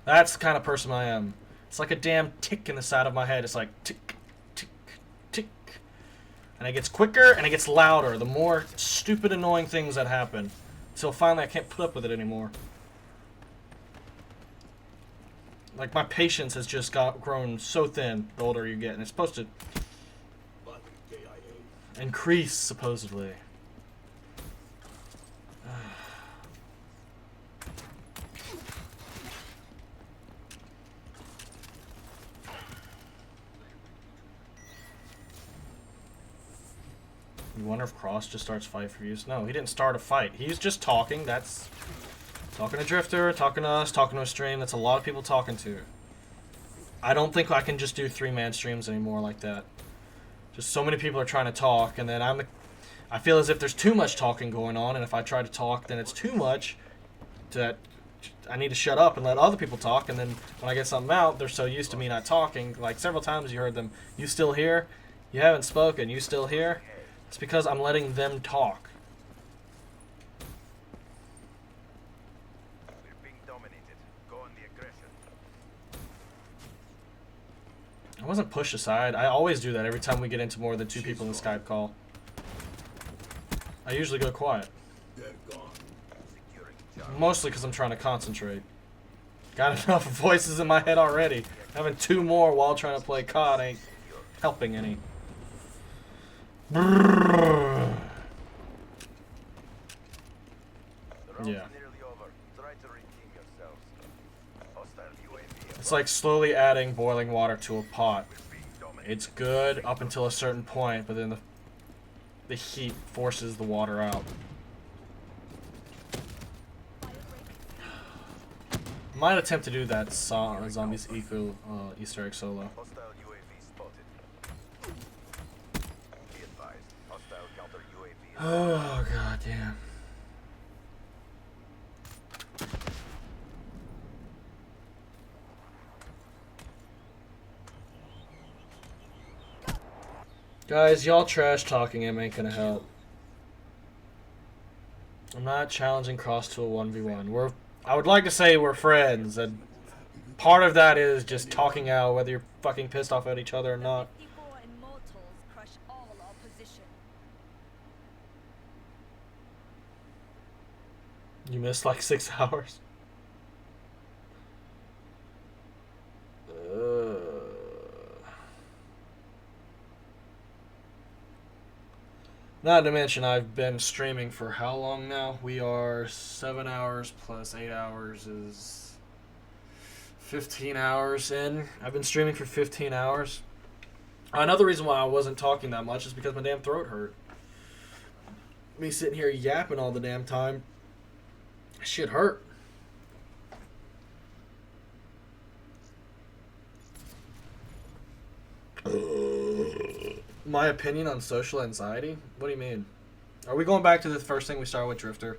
That's the kind of person I am. It's like a damn tick in the side of my head. It's like tick, tick, tick. And it gets quicker and it gets louder the more stupid, annoying things that happen. Until finally I can't put up with it anymore. Like my patience has just grown so thin the older you get, and it's supposed to increase supposedly. You wonder if Cross just starts fight for views? No, he didn't start a fight. He's just talking. That's talking to Drifter, talking to us, talking to a stream. That's a lot of people talking to. I don't think I can just do 3-man streams anymore like that. Just so many people are trying to talk, and then I feel as if there's too much talking going on, and if I try to talk, then it's too much that I need to shut up and let other people talk, and then when I get something out, they're so used to me not talking. Like several times you heard them, "You still here? You haven't spoken. You still here?" It's because I'm letting them talk. We're being dominated. Go on the aggression. I wasn't pushed aside. I always do that every time we get into more than 2 people in the Skype call. I usually go quiet. Mostly because I'm trying to concentrate. Got enough voices in my head already. Having 2 more while trying to play COD ain't helping any. Yeah. It's like slowly adding boiling water to a pot. It's good up until a certain point, but then the heat forces the water out. Might attempt to do that Zombies Eco Easter egg solo. Oh god damn. Guys, y'all trash talking him ain't gonna help. I'm not challenging Cross to a 1v1. I would like to say we're friends, and part of that is just talking out whether you're fucking pissed off at each other or not. You missed like 6 hours. Not to mention, I've been streaming for how long now? We are 7 hours plus 8 hours is 15 hours in. I've been streaming for 15 hours. Another reason why I wasn't talking that much is because my damn throat hurt. Me sitting here yapping all the damn time. Shit hurt. My opinion on social anxiety? What do you mean? Are we going back to the first thing we started with, Drifter?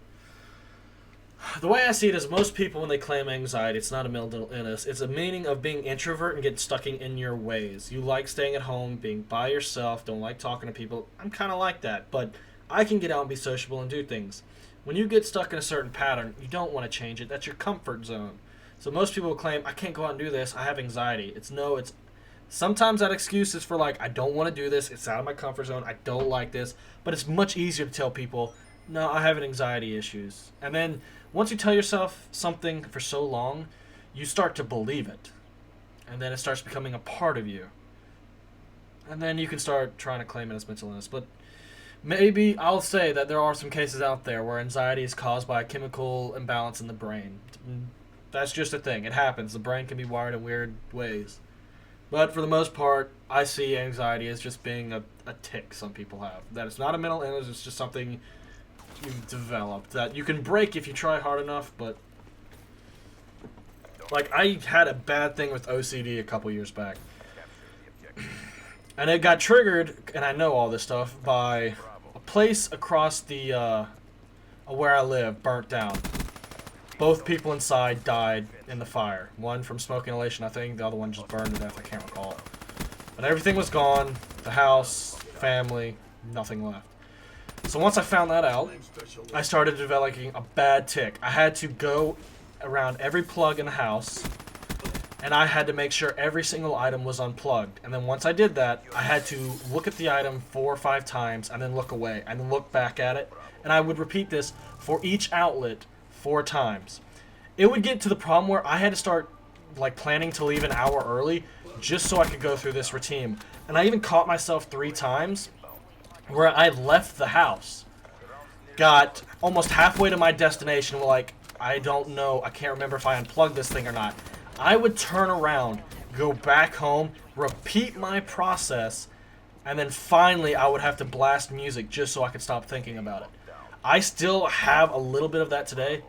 The way I see it is most people, when they claim anxiety, it's not a mental illness. It's a meaning of being introvert and get stuck in your ways. You like staying at home, being by yourself, don't like talking to people. I'm kind of like that, but I can get out and be sociable and do things. When you get stuck in a certain pattern, you don't want to change it. That's your comfort zone. So most people will claim, I can't go out and do this, I have anxiety. It's sometimes that excuse is for like, I don't want to do this, it's out of my comfort zone, I don't like this. But it's much easier to tell people, no, I have an anxiety issues. And then once you tell yourself something for so long, you start to believe it. And then it starts becoming a part of you. and then you can start trying to claim it as mental illness. But maybe I'll say that there are some cases out there where anxiety is caused by a chemical imbalance in the brain. That's just a thing. It happens. The brain can be wired in weird ways. But for the most part, I see anxiety as just being a tick some people have. That it's not a mental illness, it's just something you've developed that you can break if you try hard enough, but... Like, I had a bad thing with OCD a couple years back. And it got triggered, and I know all this stuff, by a place across the, where I live burnt down. Both people inside died in the fire. One from smoke inhalation, I think. The other one just burned to death. I can't recall. But everything was gone. The house, family, nothing left. So once I found that out, I started developing a bad tick. I had to go around every plug in the house, and I had to make sure every single item was unplugged. And then once I did that, I had to look at the item 4 or 5 times, and then look away, and then look back at it. And I would repeat this for each outlet 4 times. It would get to the problem where I had to start like planning to leave an hour early just so I could go through this routine. And I even caught myself 3 times where I left the house, got almost halfway to my destination, like, I don't know, I can't remember if I unplugged this thing or not. I would turn around, go back home, repeat my process, and then finally I would have to blast music just so I could stop thinking about it. I still have a little bit of that today.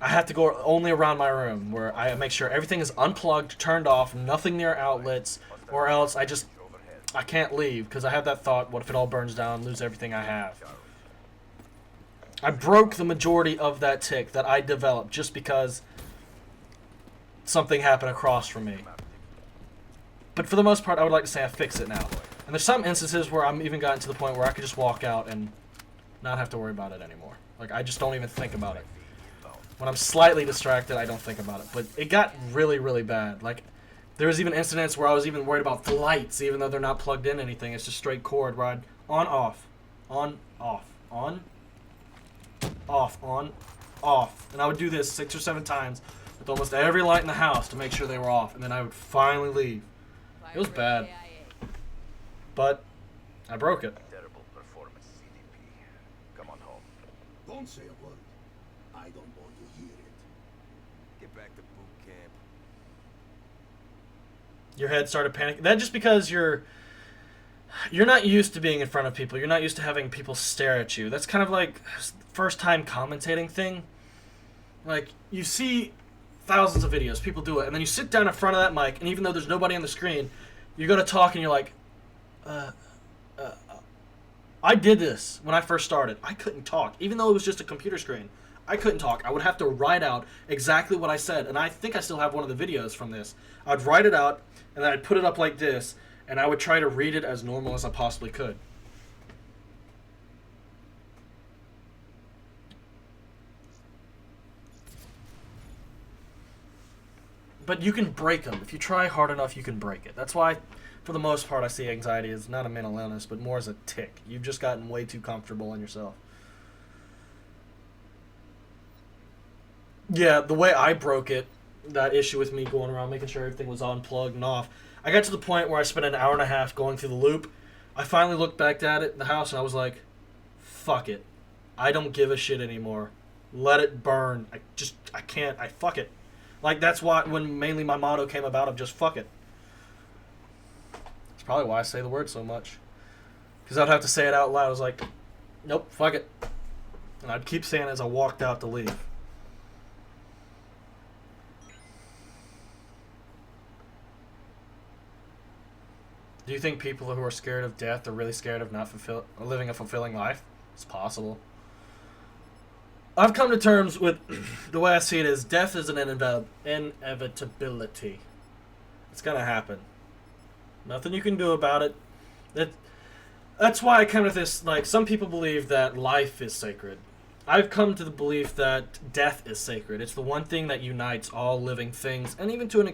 I have to go only around my room where I make sure everything is unplugged, turned off, nothing near outlets, or else I can't leave because I have that thought, what if it all burns down, lose everything I have. I broke the majority of that tick that I developed just because something happened across from me. But for the most part, I would like to say I fixed it now. And there's some instances where I'm even gotten to the point where I could just walk out and not have to worry about it anymore. Like, I just don't even think about it. When I'm slightly distracted, I don't think about it. But it got really, really bad. Like, there was even incidents where I was even worried about the lights, even though they're not plugged in anything. It's just straight cord where I'd on, off, on, off, on, off, on, off. And I would do this 6 or 7 times with almost every light in the house to make sure they were off. And then I would finally leave. It was bad. But I broke it. Terrible performance, CDP. Come on home. Don't say a word. I don't want to hear it. Get back to boot camp. Your head started panicking. That just because you're not used to being in front of people. You're not used to having people stare at you. That's kind of like first time commentating thing. Like, you see thousands of videos, people do it, and then you sit down in front of that mic, and even though there's nobody on the screen, you go to talk and you're like, I did this when I first started. I couldn't talk. Even though it was just a computer screen, I couldn't talk. I would have to write out exactly what I said, and I think I still have one of the videos from this. I'd write it out, and then I'd put it up like this, and I would try to read it as normal as I possibly could. But you can break them. If you try hard enough, you can break it. That's why, for the most part, I see anxiety as not a mental illness, but more as a tick. You've just gotten way too comfortable in yourself. Yeah, the way I broke it, that issue with me going around making sure everything was unplugged and off, I got to the point where I spent an hour and a half going through the loop. I finally looked back at it in the house and I was like, fuck it. I don't give a shit anymore. Let it burn. I can't. Fuck it. Like, that's why, when mainly my motto came about of just fuck it. That's probably why I say the word so much. Because I'd have to say it out loud. I was like, nope, fuck it. And I'd keep saying it as I walked out to leave. Do you think people who are scared of death are really scared of not living a fulfilling life? It's possible. I've come to terms with the way I see it is death is an inevitability. It's gonna happen. Nothing you can do about it. That's why I come to this, like, some people believe that life is sacred. I've come to the belief that death is sacred. It's the one thing that unites all living things, and even to an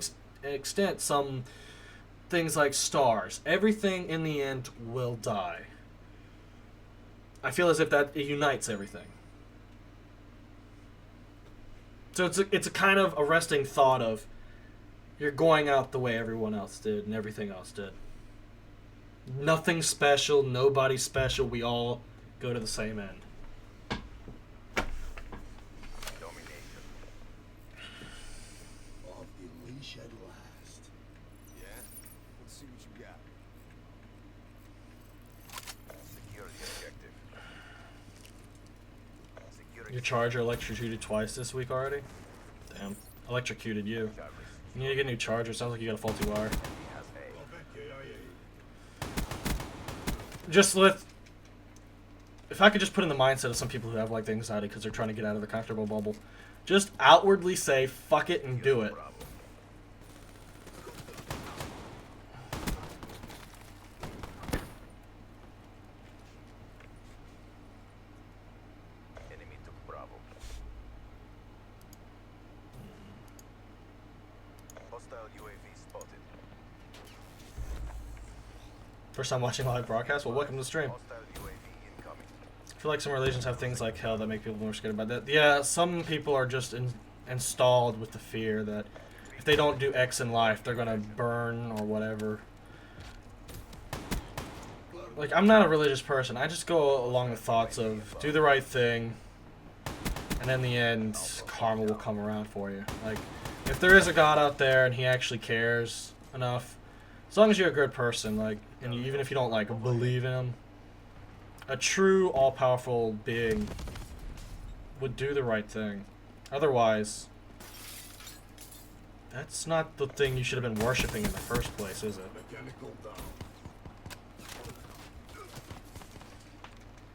extent, some things like stars. Everything in the end will die. I feel as if that it unites everything. So it's a kind of arresting thought of you're going out the way everyone else did and everything else did. Nothing special, nobody special. We all go to the same end. Domination. Of the leash at last. Yeah? Let's see what you got. Secure the objective. Securing Your charger electrocuted twice this week already? Damn. Electrocuted you. You need to get a new charger. Sounds like you got a faulty wire. has A. Just with... If I could just put in the mindset of some people who have like the anxiety because they're trying to get out of the comfortable bubble. Just outwardly say, fuck it and do it. Enemy took Bravo. Hostile UAV spotted. First time watching live broadcast? Well, welcome to the stream. Hostile UAV incoming. I feel like some religions have things like hell that make people more scared about that. Yeah, some people are just installed with the fear that if they don't do X in life, they're gonna burn or whatever. Like, I'm not a religious person. I just go along the thoughts of do the right thing, and in the end, karma will come around for you. Like, if there is a God out there and he actually cares enough, as long as you're a good person, like, and even if you don't, like, believe in him, a true all-powerful being would do the right thing. Otherwise, that's not the thing you should have been worshipping in the first place, is it? Mechanical down.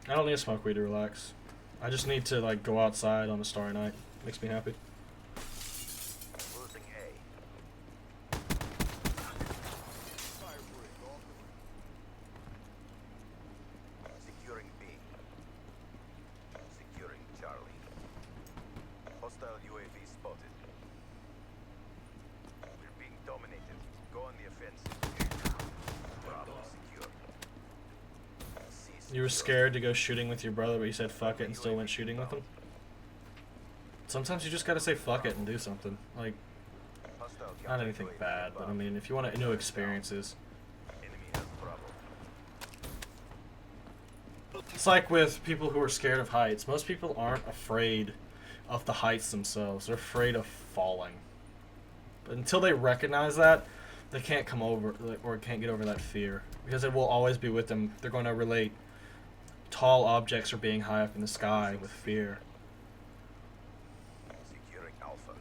I don't need to smoke weed to relax. I just need to, like, go outside on a starry night. Makes me happy. Losing A. Securing B. Securing Charlie. Hostile UAV spotted. We're being dominated. Go on the offensive. Bravo secure. C You were secure. scared to go shooting with your brother, but you said fuck it and still went shooting with him? Sometimes you just gotta say fuck it and do something. Like, Hostile not anything UAV bad, but I inbound. mean, if you want new experiences. Enemy has Bravo. It's like with people who are scared of heights. Most people aren't afraid of the heights themselves. They're afraid of falling. But until they recognize that, they can't come over, or can't get over that fear. Because it will always be with them. They're going to relate tall objects or being high up in the sky with fear. Securing Alpha.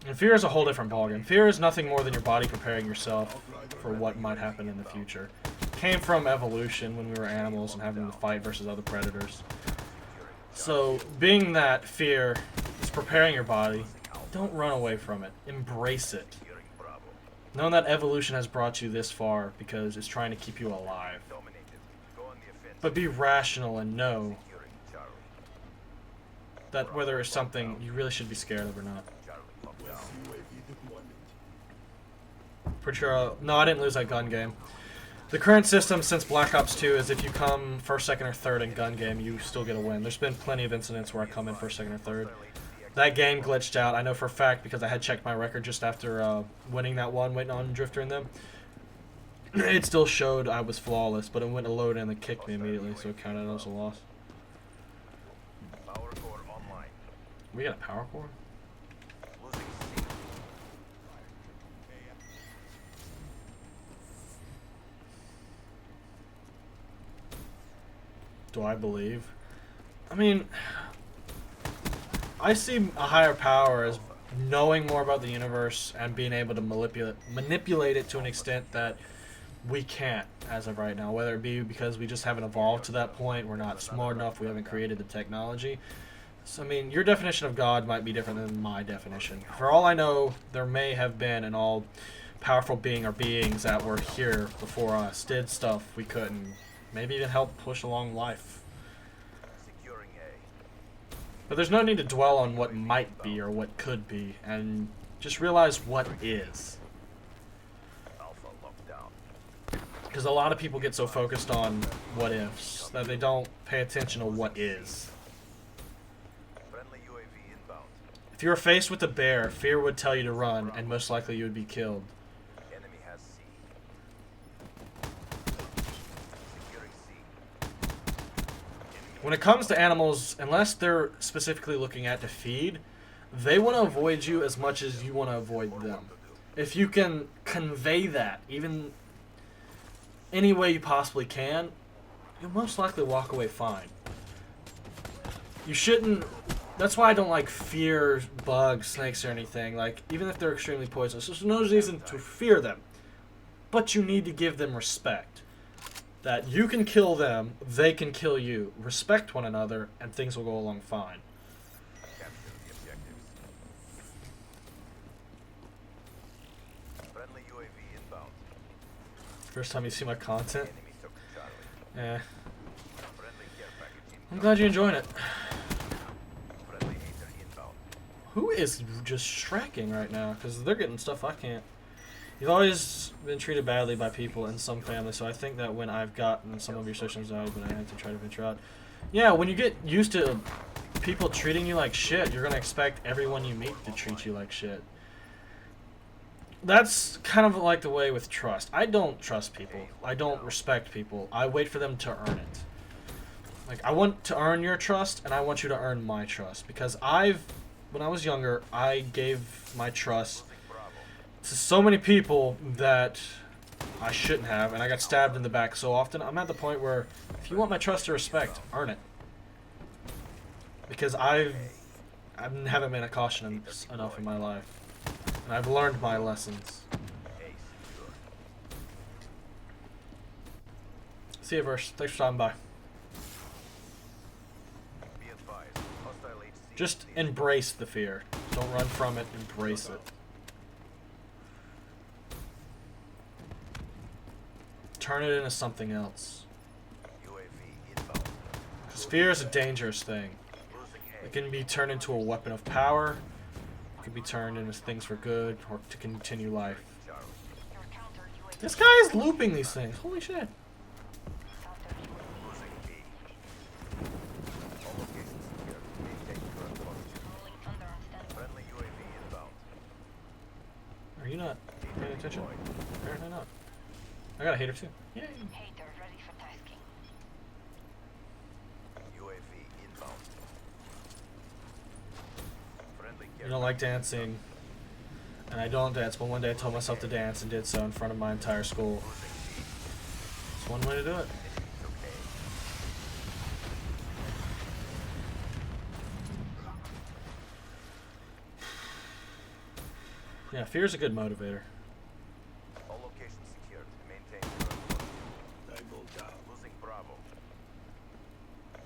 And fear is a whole different ballgame. Fear is nothing more than your body preparing yourself for what might happen in the future. It came from evolution when we were animals and having to fight versus other predators. So, being that fear is preparing your body, don't run away from it. Embrace it. Securing Bravo. Know that evolution has brought you this far because it's trying to keep you alive. Dominated. Go on the offensive. But be rational and know Securing Charlie. that whether it's something you really should be scared of or not. Charlie locked down. UAV deployment. Pretty sure. No, I didn't lose that gun game. The current system since Black Ops 2 is if you come first, second, or third in gun game, you still get a win. There's been plenty of incidents where I come in first, second, or third. That game glitched out. I know for a fact because I had checked my record just after winning that one, waiting on Drifter and them. It still showed I was flawless, but it went to load and it kicked me immediately, so it counted as a loss. Power core online. We got a power core? Losing C. Do I believe? I mean, I see a higher power as knowing more about the universe and being able to manipulate it to an extent that we can't as of right now. Whether it be because we just haven't evolved to that point, we're not smart enough, we haven't created the technology. So, I mean, your definition of God might be different than my definition. For all I know, there may have been an all-powerful being or beings that were here before us, did stuff we couldn't, maybe even help push along life. Securing A. But there's no need to dwell on what might be or what could be, and just realize what is. Alpha locked down. Because a lot of people get so focused on what ifs that they don't pay attention to what is. Friendly UAV inbound. If you were faced with a bear, fear would tell you to run, and most likely you would be killed. Enemy has C. When it comes to animals, unless they're specifically looking at to feed, they want to avoid you as much as you want to avoid them. If you can convey that, even any way you possibly can, you'll most likely walk away fine. You shouldn't... That's why I don't like fear bugs, snakes, or anything. Like, even if they're extremely poisonous, there's no reason to fear them. But you need to give them respect. That you can kill them, they can kill you. Respect one another, and things will go along fine. First time you see my content? Eh. I'm glad you're enjoying it. Who is just shrekking right now? Because they're getting stuff I can't. You've always been treated badly by people in some families, so I think that when I've gotten some of your sessions out, when I had to try to venture out. Yeah, when you get used to people treating you like shit, you're going to expect everyone you meet to treat you like shit. That's kind of like the way with trust. I don't trust people. I don't respect people. I wait for them to earn it. Like, I want to earn your trust, and I want you to earn my trust. Because when I was younger, I gave my trust to so many people that I shouldn't have, and I got stabbed in the back so often. I'm at the point where, if you want my trust or respect, earn it. Because I haven't been a caution enough in my life. And I've learned my lessons. See you, Verse. Thanks for stopping by. Just embrace the fear. Don't run from it. Embrace it. Turn it into something else. Because fear is a dangerous thing. It can be turned into a weapon of power. It can be turned into things for good or to continue life. This guy is looping these things. Holy shit. Are you not paying attention? Apparently not. I got a hater too. Yay. Hater ready for tasking. UAV inbound. You don't like dancing, and I don't dance, but one day I told myself to dance and did so in front of my entire school. It's one way to do it. Yeah, fear is a good motivator. All locations secured. Maintain current Tango down. losing Bravo.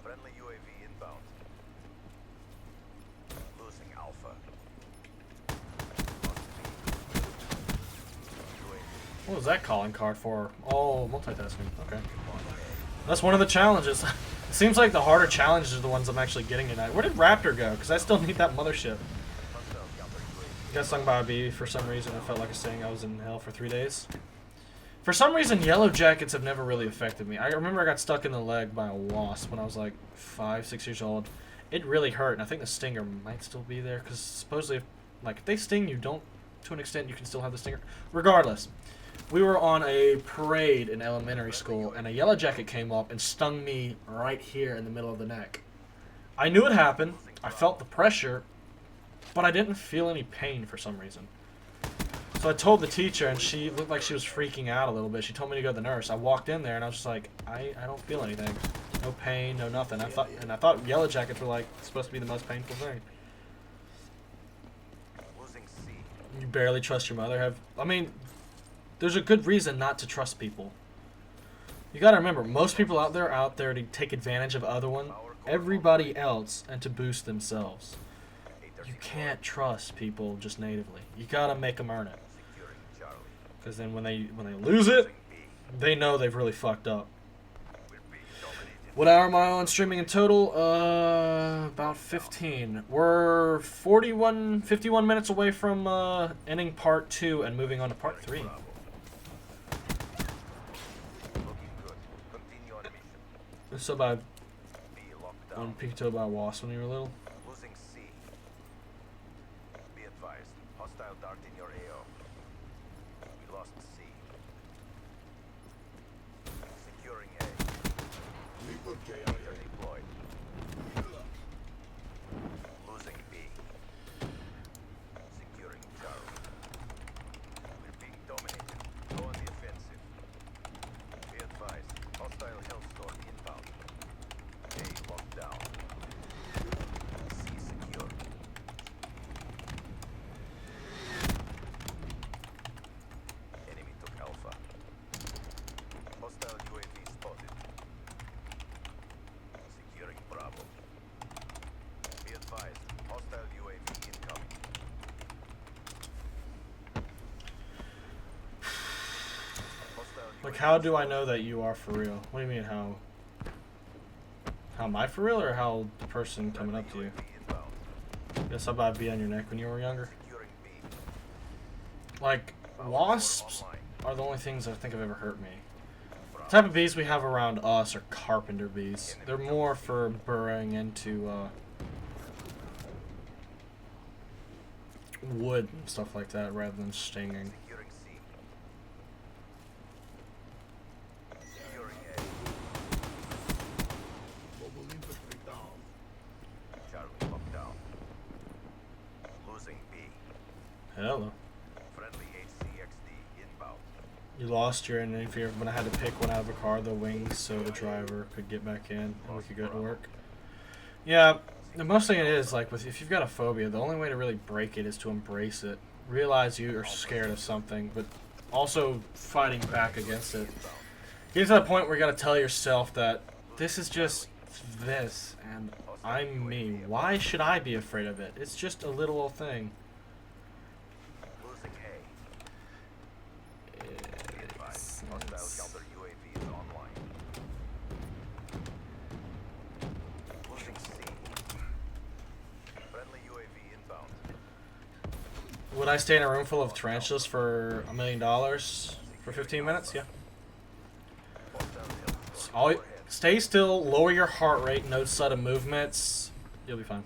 Friendly UAV inbound. Losing Alpha. What was that calling card for? Oh, multitasking. Okay. That's one of the challenges. It seems like the harder challenges are the ones I'm actually getting tonight. Where did Raptor go? Because I still need that mothership. Got stung by a bee for some reason. I felt like saying I was in hell for 3 days. For some reason, yellow jackets have never really affected me. I remember I got stuck in the leg by a wasp when I was like 5, 6 years old. It really hurt, and I think the stinger might still be there, because supposedly, if they sting you, to an extent, you can still have the stinger. Regardless, we were on a parade in elementary school, and a yellow jacket came up and stung me right here in the middle of the neck. I knew it happened. I felt the pressure, but I didn't feel any pain for some reason. So I told the teacher, and she looked like she was freaking out a little bit. She told me to go to the nurse. I walked in there, and I was just like, I don't feel anything. No pain, no nothing. I thought yellow jackets were supposed to be the most painful thing. Losing C. You barely trust your mother. There's a good reason not to trust people. You gotta remember, most people out there are out there to take advantage of everybody else, and to boost themselves. You can't trust people just natively. You gotta make them earn it. Because then when they lose it, they know they've really fucked up. What hour am I on streaming in total? About 15. We're 51 minutes away from ending part 2 and moving on to part 3. So by on Pikachu by Wasp when you were little. Losing C. Be advised. Hostile dart in your AO. We lost C. Securing A. Leave the KIA. Deployed. Like, how do I know that you are for real? What do you mean, how? How am I for real, or how the person coming up to you? Guess how about be on your neck when you were younger? Like, wasps are the only things I think have ever hurt me. The type of bees we have around us are carpenter bees. They're more for burrowing into wood and stuff like that rather than stinging. Hello. You lost your interfere when I had to pick one out of a car, the wings, so the driver could get back in and we could go to work. Yeah, the most thing it is, like, if you've got a phobia, the only way to really break it is to embrace it. Realize you are scared of something, but also fighting back against it. Get to that point where you gotta tell yourself that this is just this, and I'm me. Why should I be afraid of it? It's just a little old thing. Would I stay in a room full of tarantulas for $1 million for 15 minutes? Yeah. Stay still, lower your heart rate, no sudden movements. You'll be fine.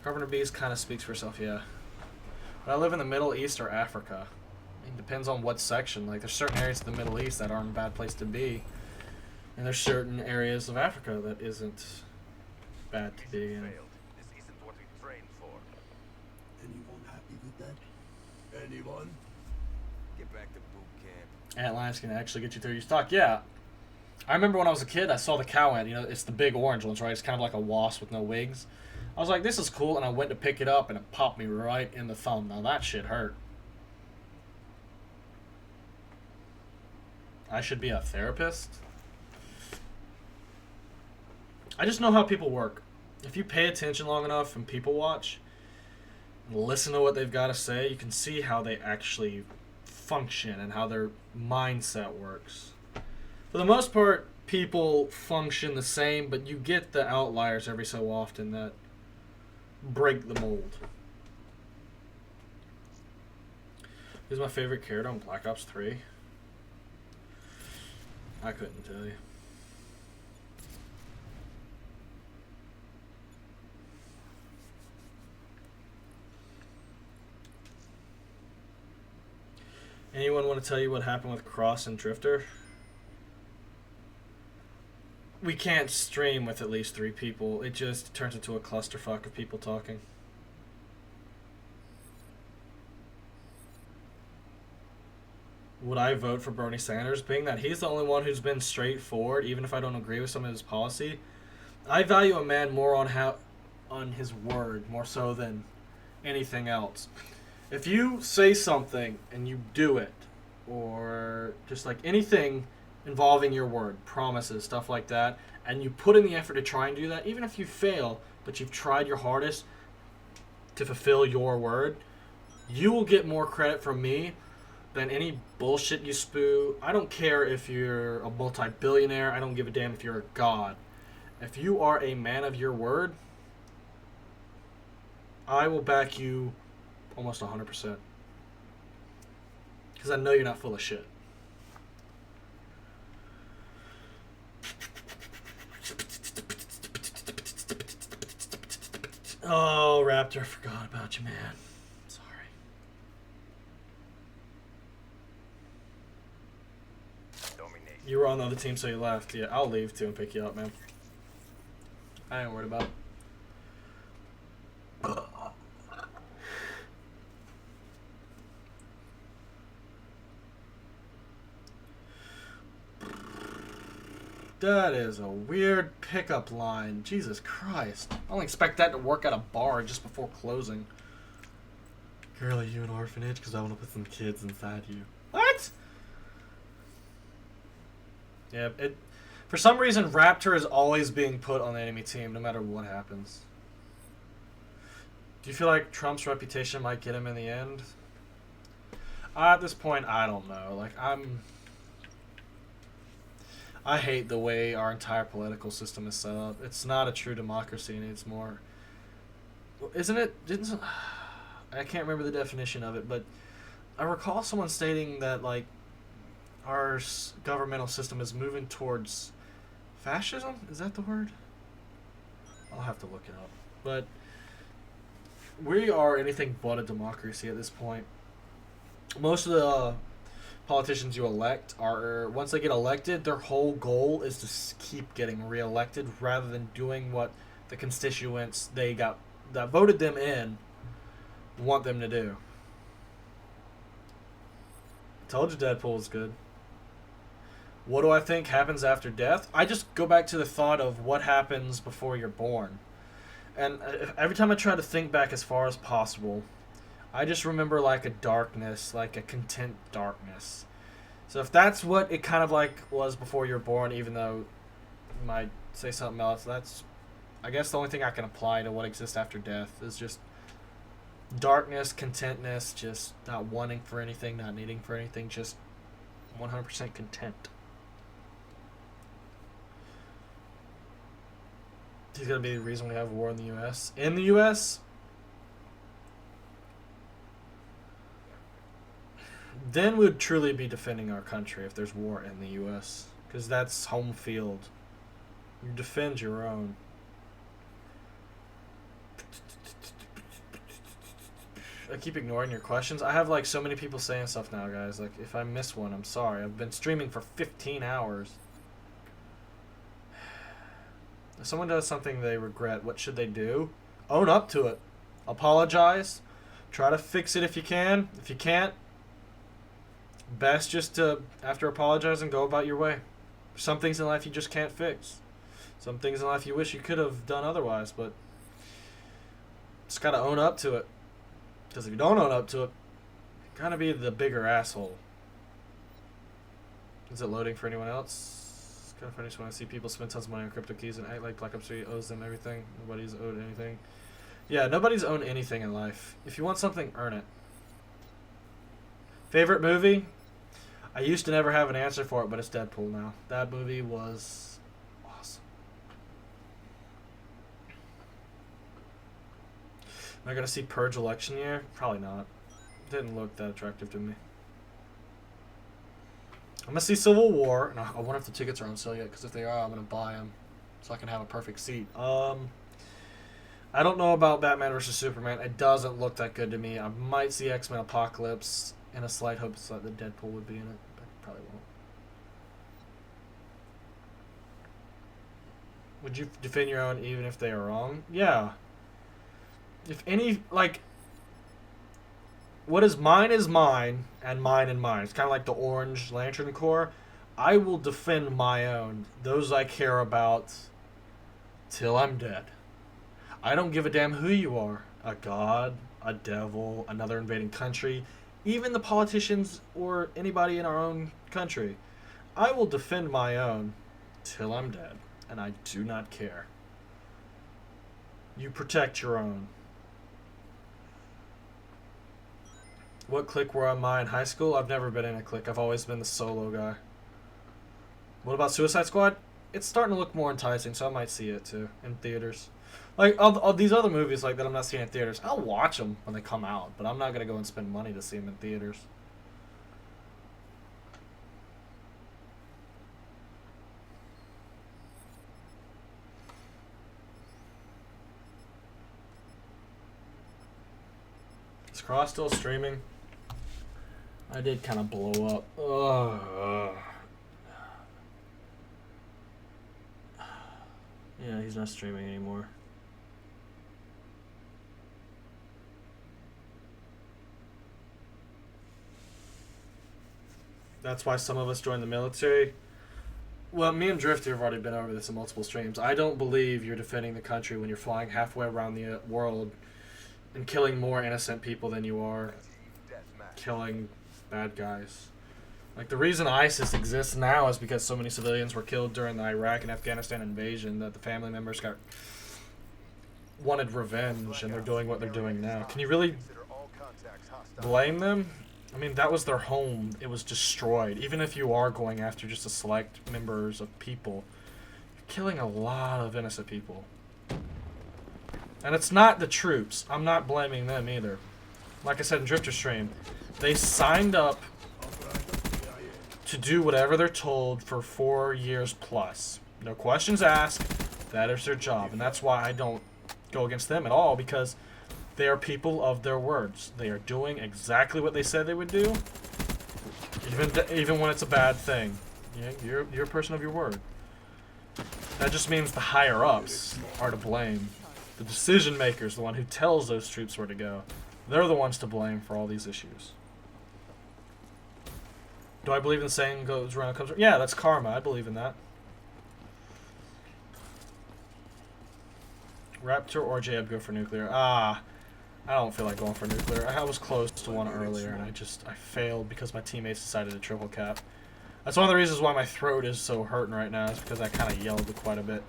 Carpenter bees kind of speaks for itself, yeah. But I live in the Middle East or Africa. I mean, depends on what section. Like, there's certain areas of the Middle East that aren't a bad place to be. And there's certain areas of Africa that isn't bad to be in. This isn't what we trained for. Anyone happy with that? Anyone? Get back to boot camp. Antlions can actually get you through your stock. Yeah. I remember when I was a kid, I saw the cow ant. You know, it's the big orange ones, right? It's kind of like a wasp with no wings. I was like, this is cool, and I went to pick it up, and it popped me right in the thumb. Now that shit hurt. I should be a therapist. I just know how people work. If you pay attention long enough and people watch, and listen to what they've got to say, you can see how they actually function and how their mindset works. For the most part, people function the same, but you get the outliers every so often that break the mold. Who's my favorite character on Black Ops 3? I couldn't tell you. Anyone want to tell you what happened with Cross and Drifter? We can't stream with at least 3 people. It just turns into a clusterfuck of people talking. Would I vote for Bernie Sanders? Being that he's the only one who's been straightforward, even if I don't agree with some of his policy, I value a man more on his word, more so than anything else. If you say something and you do it, or just like anything involving your word, promises, stuff like that, and you put in the effort to try and do that, even if you fail, but you've tried your hardest to fulfill your word, you will get more credit from me than any bullshit you spew. I don't care if you're a multi-billionaire. I don't give a damn if you're a god. If you are a man of your word, I will back you almost 100%. Because I know you're not full of shit. Oh, Raptor, I forgot about you, man. Sorry. You were on the other team, so you left. Yeah, I'll leave too and pick you up, man. I ain't worried about it. That is a weird pickup line. Jesus Christ. I don't expect that to work at a bar just before closing. Girl, are you an orphanage? Because I want to put some kids inside you. What? Yeah, for some reason, Raptor is always being put on the enemy team, no matter what happens. Do you feel like Trump's reputation might get him in the end? At this point, I don't know. Like, I hate the way our entire political system is set up. It's not a true democracy, and it's more... Isn't it... I can't remember the definition of it, but I recall someone stating that, like, our governmental system is moving towards fascism? Is that the word? I'll have to look it up. But we are anything but a democracy at this point. Most of the politicians you elect are, once they get elected, their whole goal is to keep getting reelected rather than doing what the constituents that voted them in want them to do. Told you Deadpool was good. What do I think happens after death? I just go back to the thought of what happens before you're born. And every time I try to think back as far as possible, I just remember like a darkness, like a content darkness. So if that's what it kind of like was before you're born, even though you might say something else, that's, I guess, the only thing I can apply to what exists after death is just darkness, contentness, just not wanting for anything, not needing for anything, just 100% content. He's going to be the reason we have war in the U.S. In the U.S., then we'd truly be defending our country if there's war in the U.S. Because that's home field. You defend your own. I keep ignoring your questions. I have like so many people saying stuff now, guys. Like, if I miss one, I'm sorry. I've been streaming for 15 hours. If someone does something they regret, what should they do? Own up to it. Apologize. Try to fix it if you can. If you can't, best just to, after apologizing, go about your way. Some things in life you just can't fix. Some things in life you wish you could have done otherwise, but just gotta own up to it. Because if you don't own up to it, you're gonna be the bigger asshole. Is it loading for anyone else? It's kind of funny when I see people spend tons of money on crypto keys and act like Black Ops 3 owes them everything. Nobody's owed anything. Yeah, nobody's owned anything in life. If you want something, earn it. Favorite movie? I used to never have an answer for it, but it's Deadpool now. That movie was awesome. Am I going to see Purge election year? Probably not. Didn't look that attractive to me. I'm going to see Civil War, and I wonder if the tickets are on sale yet, because if they are, I'm going to buy them so I can have a perfect seat. I don't know about Batman vs. Superman. It doesn't look that good to me. I might see X-Men Apocalypse in a slight hopes that the Deadpool would be in it, but probably won't. Would you defend your own even if they are wrong? Yeah. If any, like, what is mine, and mine. It's kind of like the Orange Lantern Corps. I will defend my own, those I care about, till I'm dead. I don't give a damn who you are. A god, a devil, another invading country, even the politicians or anybody in our own country. I will defend my own till I'm dead, and I do not care. You protect your own. What clique were am I in high school? I've never been in a clique. I've always been the solo guy. What about Suicide Squad? It's starting to look more enticing, so I might see it too in theaters. Like all these other movies like that I'm not seeing in theaters, I'll watch them when they come out, but I'm not gonna go and spend money to see them in theaters. Is Cross still streaming? I did kind of blow up. Ugh. Yeah, he's not streaming anymore. That's why some of us joined the military. Well, me and Drifter have already been over this in multiple streams. I don't believe you're defending the country when you're flying halfway around the world and killing more innocent people than you are killing bad guys. Like, the reason ISIS exists now is because so many civilians were killed during the Iraq and Afghanistan invasion that the family members got wanted revenge and they're doing what they're doing now. Can you really blame them? I mean, that was their home. It was destroyed. Even if you are going after just a select members of people, you're killing a lot of innocent people. And it's not the troops. I'm not blaming them either. Like I said in Drifter Stream, they signed up to do whatever they're told for 4 years plus. No questions asked. That is their job. And that's why I don't go against them at all, because they are people of their words. They are doing exactly what they said they would do, even when it's a bad thing. Yeah, you're a person of your word. That just means the higher-ups are to blame. The decision maker is the one who tells those troops where to go. They're the ones to blame for all these issues. Do I believe in the saying goes around comes around? Yeah, that's karma. I believe in that. Raptor or JHub go for nuclear. I don't feel like going for nuclear. I was close to one earlier and I failed because my teammates decided to triple cap. That's one of the reasons why my throat is so hurting right now, is because I kind of yelled quite a bit.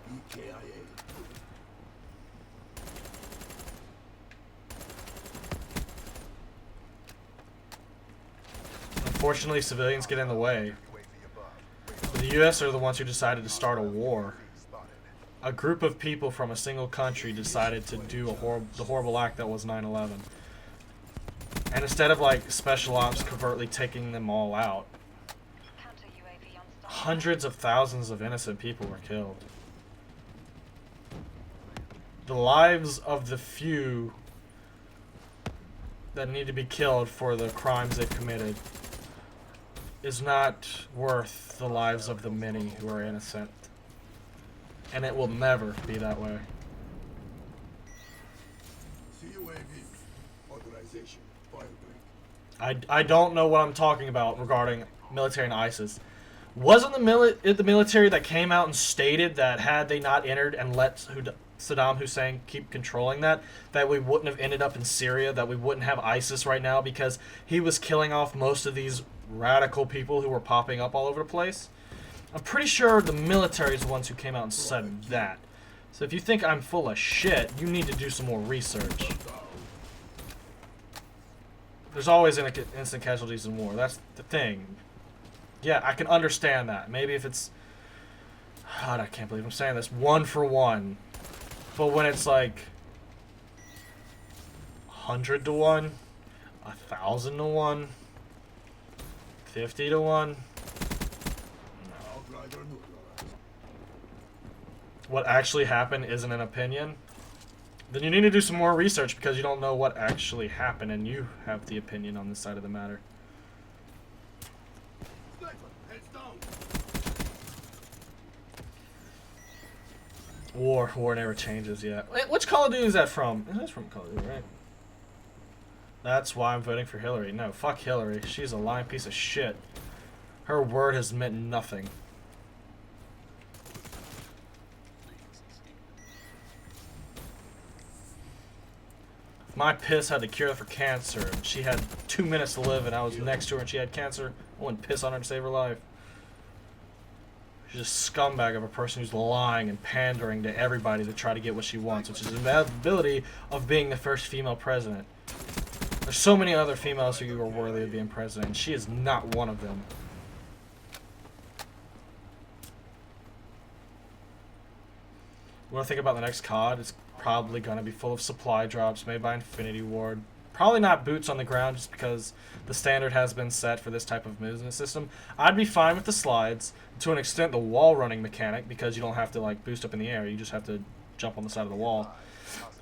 Unfortunately, civilians get in the way. The US are the ones who decided to start a war. A group of people from a single country decided to do the horrible act that was 9/11. And instead of like special ops covertly taking them all out, hundreds of thousands of innocent people were killed. The lives of the few that need to be killed for the crimes they've committed is not worth the lives of the many who are innocent. And it will never be that way. I don't know what I'm talking about regarding military and ISIS. Wasn't the military that came out and stated that had they not entered and let Saddam Hussein keep controlling that we wouldn't have ended up in Syria, that we wouldn't have ISIS right now, because he was killing off most of these radical people who were popping up all over the place? I'm pretty sure the military is the ones who came out and said that. So if you think I'm full of shit, you need to do some more research. There's always instant casualties in war. That's the thing. Yeah, I can understand that. Maybe if it's... God, I can't believe I'm saying this. 1 for 1. But when it's like 100 to 1, 1,000 to 1, 50 to 1... what actually happened isn't an opinion, then you need to do some more research, because you don't know what actually happened and you have the opinion on this side of the matter. War never changes yet. Wait, which Call of Duty is that from? It is from Call of Duty, right? That's why I'm voting for Hillary. No, fuck Hillary. She's a lying piece of shit. Her word has meant nothing. My piss had the cure for cancer, and she had 2 minutes to live, and I was next to her and she had cancer. I wouldn't piss on her to save her life. She's a scumbag of a person who's lying and pandering to everybody to try to get what she wants, which is the inevitability of being the first female president. There's so many other females who are worthy of being president, and she is not one of them. What do I think about the next COD? It's probably going to be full of supply drops made by Infinity Ward. Probably not boots on the ground, just because the standard has been set for this type of movement system. I'd be fine with the slides, to an extent the wall running mechanic, because you don't have to like boost up in the air, you just have to jump on the side of the wall.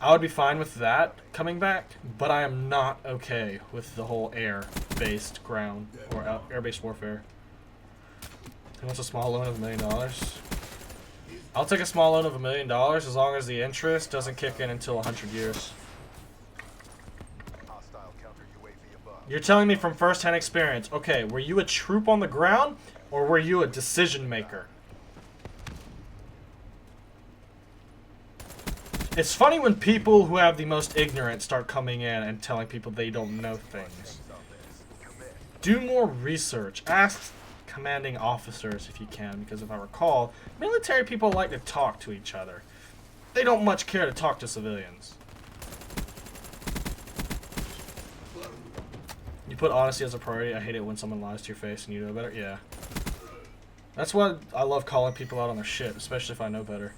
I would be fine with that coming back, but I am not okay with the whole air-based ground, or air-based warfare. Who wants a small loan of $1 million? I'll take a small loan of $1 million as long as the interest doesn't kick in until 100 years. You're telling me from first-hand experience. Okay, were you a troop on the ground, or were you a decision maker? It's funny when people who have the most ignorant start coming in and telling people they don't know things. Do more research. Ask commanding officers if you can, because if I recall, military people like to talk to each other. they don't much care to talk to civilians. You put honesty as a priority. I hate it when someone lies to your face and you know better. Yeah. That's why I love calling people out on their shit, especially if I know better.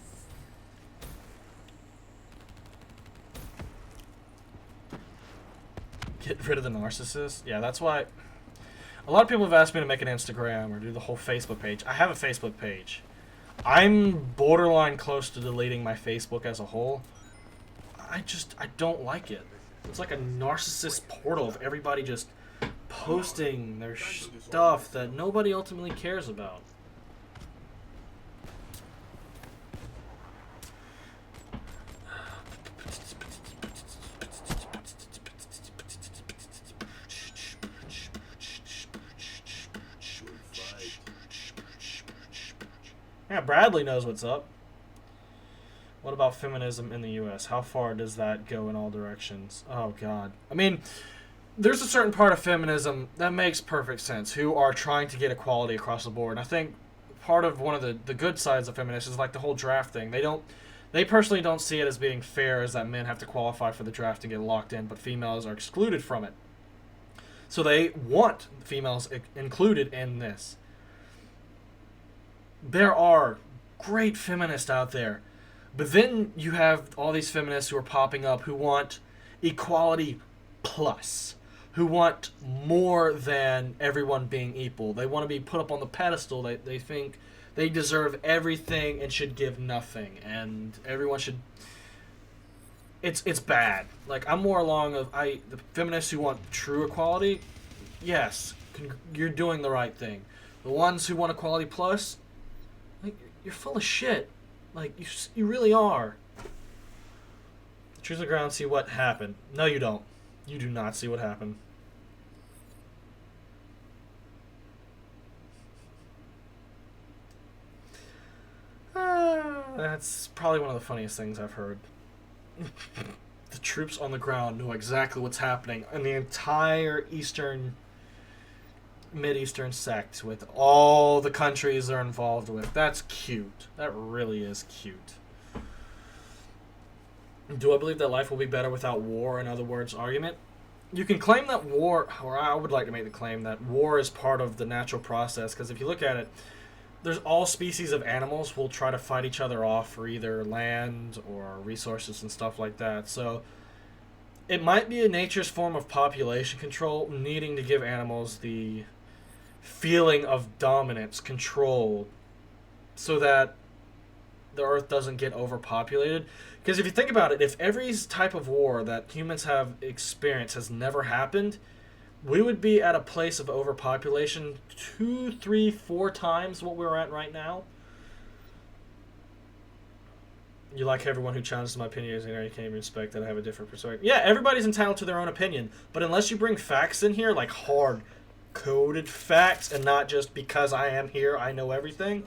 Get rid of the narcissist. Yeah, that's why. A lot of people have asked me to make an Instagram or do the whole Facebook page. I have a Facebook page. I'm borderline close to deleting my Facebook as a whole. I don't like it. It's like a narcissist portal of everybody just posting their stuff that nobody ultimately cares about. Yeah, Bradley knows what's up. What about feminism in the U.S.? How far does that go in all directions? Oh, God. I mean, there's a certain part of feminism that makes perfect sense, who are trying to get equality across the board. And I think part of one of the good sides of feminists is like the whole draft thing. They personally don't see it as being fair, as that men have to qualify for the draft and get locked in, but females are excluded from it. So they want females included in this. There are great feminists out there. But then you have all these feminists who are popping up who want equality plus, who want more than everyone being equal. They want to be put up on the pedestal. They think they deserve everything and should give nothing. And everyone should... It's bad. Like, I'm more along of... The feminists who want true equality, yes, you're doing the right thing. The ones who want equality plus, like, you're full of shit. Like, you really are. Choose the ground, see what happened. No, you don't. You do not see what happened. That's probably one of the funniest things I've heard. The troops on the ground know exactly what's happening in the entire Mid-Eastern sect with all the countries they're involved with. That's cute. That really is cute. Do I believe that life will be better without war? In other words, argument? You can claim that war, or I would like to make the claim that war is part of the natural process, because if you look at it, there's all species of animals will try to fight each other off for either land or resources and stuff like that. So it might be a nature's form of population control, needing to give animals the feeling of dominance, control, so that the earth doesn't get overpopulated. Because if you think about it, if every type of war that humans have experienced has never happened, we would be at a place of overpopulation 2, 3, 4 times what we're at right now. You like everyone who challenges my opinion, you can't even respect that I have a different perspective. Yeah, everybody's entitled to their own opinion, but unless you bring facts in here, like hard coded facts, and not just because I am here, I know everything,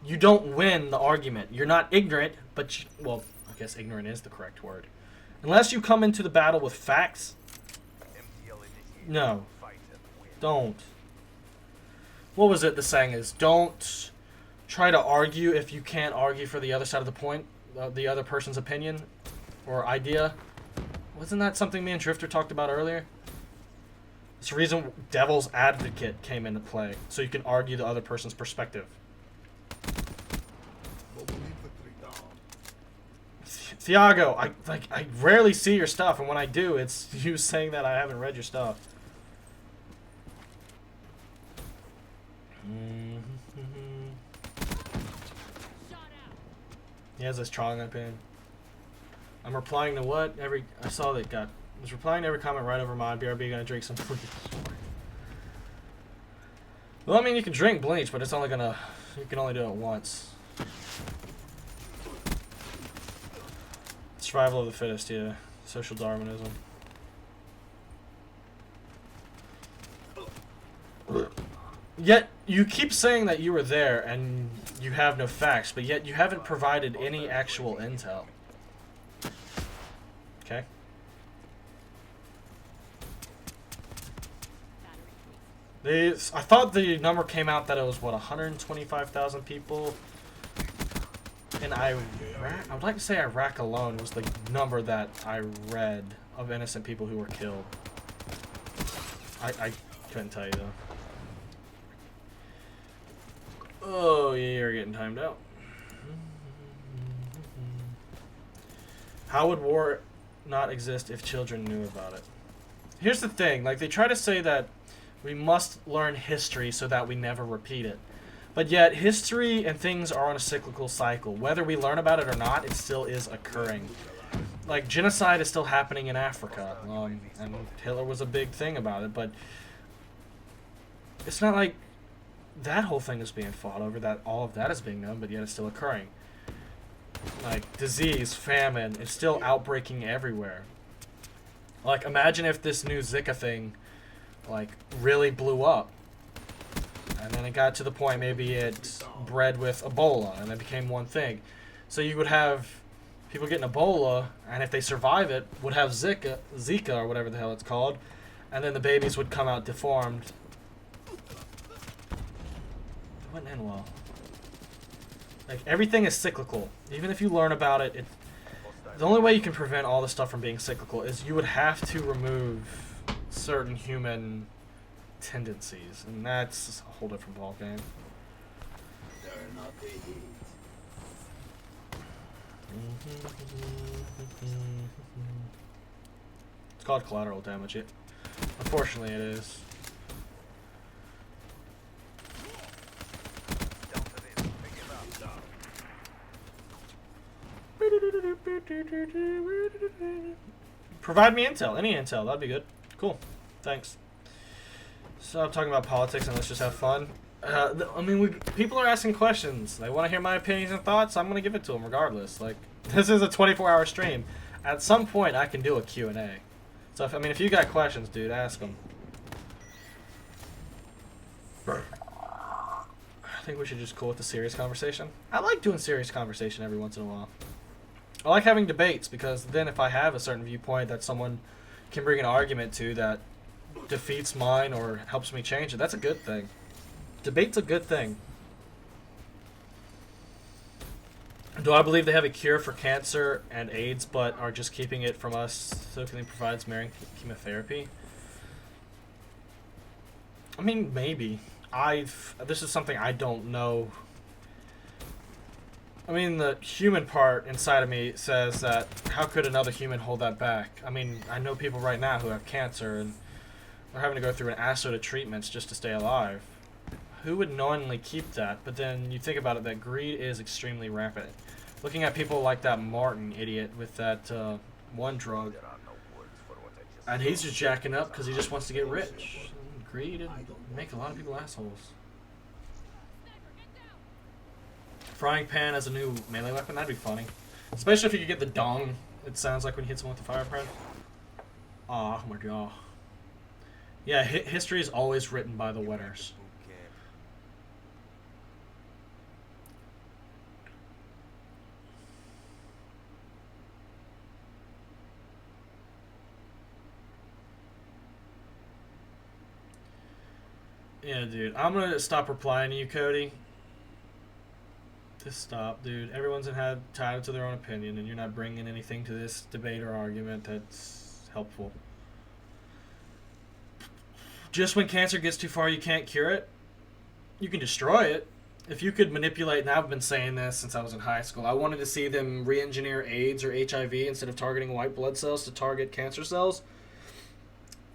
you don't win the argument. You're not ignorant, but well, I guess ignorant is the correct word. Unless you come into the battle with facts, no, don't. What was it the saying is? Don't try to argue if you can't argue for the other side of the point, the other person's opinion or idea. Wasn't that something me and Drifter talked about earlier? It's the reason devil's advocate came into play, so you can argue the other person's perspective. Thiago, I rarely see your stuff, and when I do, it's you saying that I haven't read your stuff. He has this strong opinion. I'm replying to what? I saw that I was replying to every comment right over mine. BRB gonna drink some bleach. Well, I mean, you can drink bleach, but it's only gonna... You can only do it once. Survival of the fittest, yeah. Social Darwinism. Yet, you keep saying that you were there and you have no facts, but yet you haven't provided any actual intel. Okay? I thought the number came out that it was, what, 125,000 people in in Iraq, I would like to say Iraq alone was the number that I read of innocent people who were killed. I couldn't tell you though. Oh, yeah, you're getting timed out. How would war not exist if children knew about it? Here's the thing, like, they try to say that we must learn history so that we never repeat it. But yet, history and things are on a cyclical cycle. Whether we learn about it or not, it still is occurring. Like, genocide is still happening in Africa, and Hitler was a big thing about it, but it's not like that whole thing is being fought over, that all of that is being known, but yet it's still occurring. Like, disease, famine, it's still outbreaking everywhere. Like, imagine if this new Zika thing, like, really blew up. And then it got to the point maybe it bred with Ebola, and it became one thing. So you would have people getting Ebola, and if they survive it, would have Zika, or whatever the hell it's called, and then the babies would come out deformed. It wouldn't end well. Like, everything is cyclical. Even if you learn about it, the only way you can prevent all this stuff from being cyclical is you would have to remove certain human tendencies, and that's a whole different ballgame. It's called collateral damage. Unfortunately, it is. Provide me intel. Any intel. That'd be good. Cool. Thanks. Stop talking about politics and let's just have fun. I mean, people are asking questions. They want to hear my opinions and thoughts. I'm going to give it to them regardless. Like, this is a 24-hour stream. At some point, I can do a Q&A. So, if you got questions, dude, ask them. I think we should just go with the serious conversation. I like doing serious conversation every once in a while. I like having debates because then if I have a certain viewpoint that someone can bring an argument to that defeats mine or helps me change it, that's a good thing. Debate's a good thing. Do I believe they have a cure for cancer and AIDS but are just keeping it from us so it provides marrying chemotherapy? I mean, maybe. This is something I don't know. I mean, the human part inside of me says that how could another human hold that back? I mean, I know people right now who have cancer and are having to go through an assload of treatments just to stay alive. Who would knowingly keep that? But then you think about it, that greed is extremely rampant. Looking at people like that Martin idiot with that one drug, and he's just jacking up because he just wants to get rich. Greed and make a lot of people assholes. Frying pan as a new melee weapon, that'd be funny. Especially if you could get the dong, it sounds like when you hit someone with the fire pan. Oh my god. Yeah, history is always written by the winners. Yeah, dude. I'm gonna stop replying to you, Cody. Just stop, dude. Everyone's entitled to their own opinion, and you're not bringing anything to this debate or argument that's helpful. Just when cancer gets too far, you can't cure it. You can destroy it. If you could manipulate, and I've been saying this since I was in high school, I wanted to see them re-engineer AIDS or HIV instead of targeting white blood cells to target cancer cells.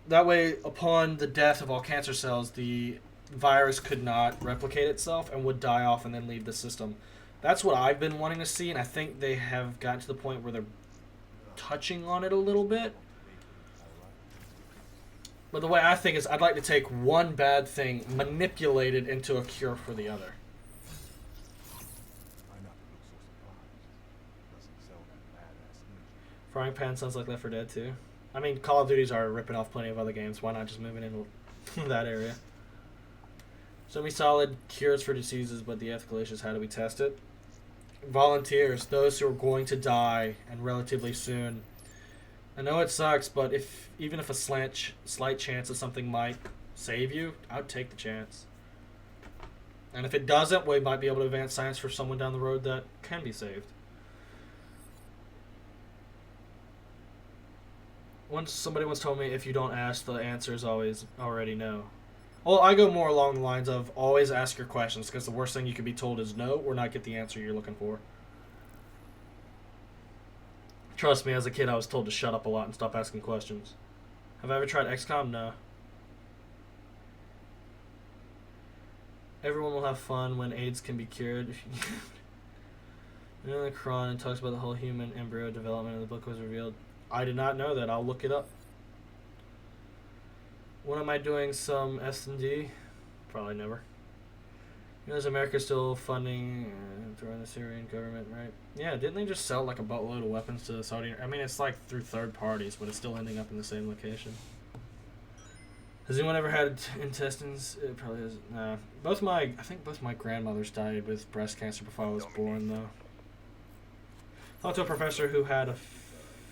That way, upon the death of all cancer cells, the virus could not replicate itself and would die off and then leave the system. That's what I've been wanting to see, and I think they have gotten to the point where they're touching on it a little bit. But the way I think is I'd like to take one bad thing, manipulate it into a cure for the other. Frying pan sounds like Left 4 Dead too. I mean, Call of Duties are ripping off plenty of other games. Why not just move it into that area? Semi-solid cures for diseases, but the ethical issue is how do we test it? Volunteers, those who are going to die, and relatively soon. I know it sucks, but even if a slight chance of something might save you, I'd take the chance. And if it doesn't, we might be able to advance science for someone down the road that can be saved. Somebody once told me, if you don't ask, the answer is always already no. Well, I go more along the lines of always ask your questions, because the worst thing you could be told is no or not get the answer you're looking for. Trust me, as a kid, I was told to shut up a lot and stop asking questions. Have I ever tried XCOM? No. Everyone will have fun when AIDS can be cured. You know, the Quran talks about the whole human embryo development, and the book was revealed. I did not know that. I'll look it up. When am I doing some S&D? Probably never. You know, is America still funding throwing the Syrian government, right? Yeah, didn't they just sell like a buttload of weapons to the Saudi? I mean, it's like through third parties, but it's still ending up in the same location. Has anyone ever had intestines? It probably has. Nah. I think both my grandmothers died with breast cancer before I was born, though. Talked to a professor who had a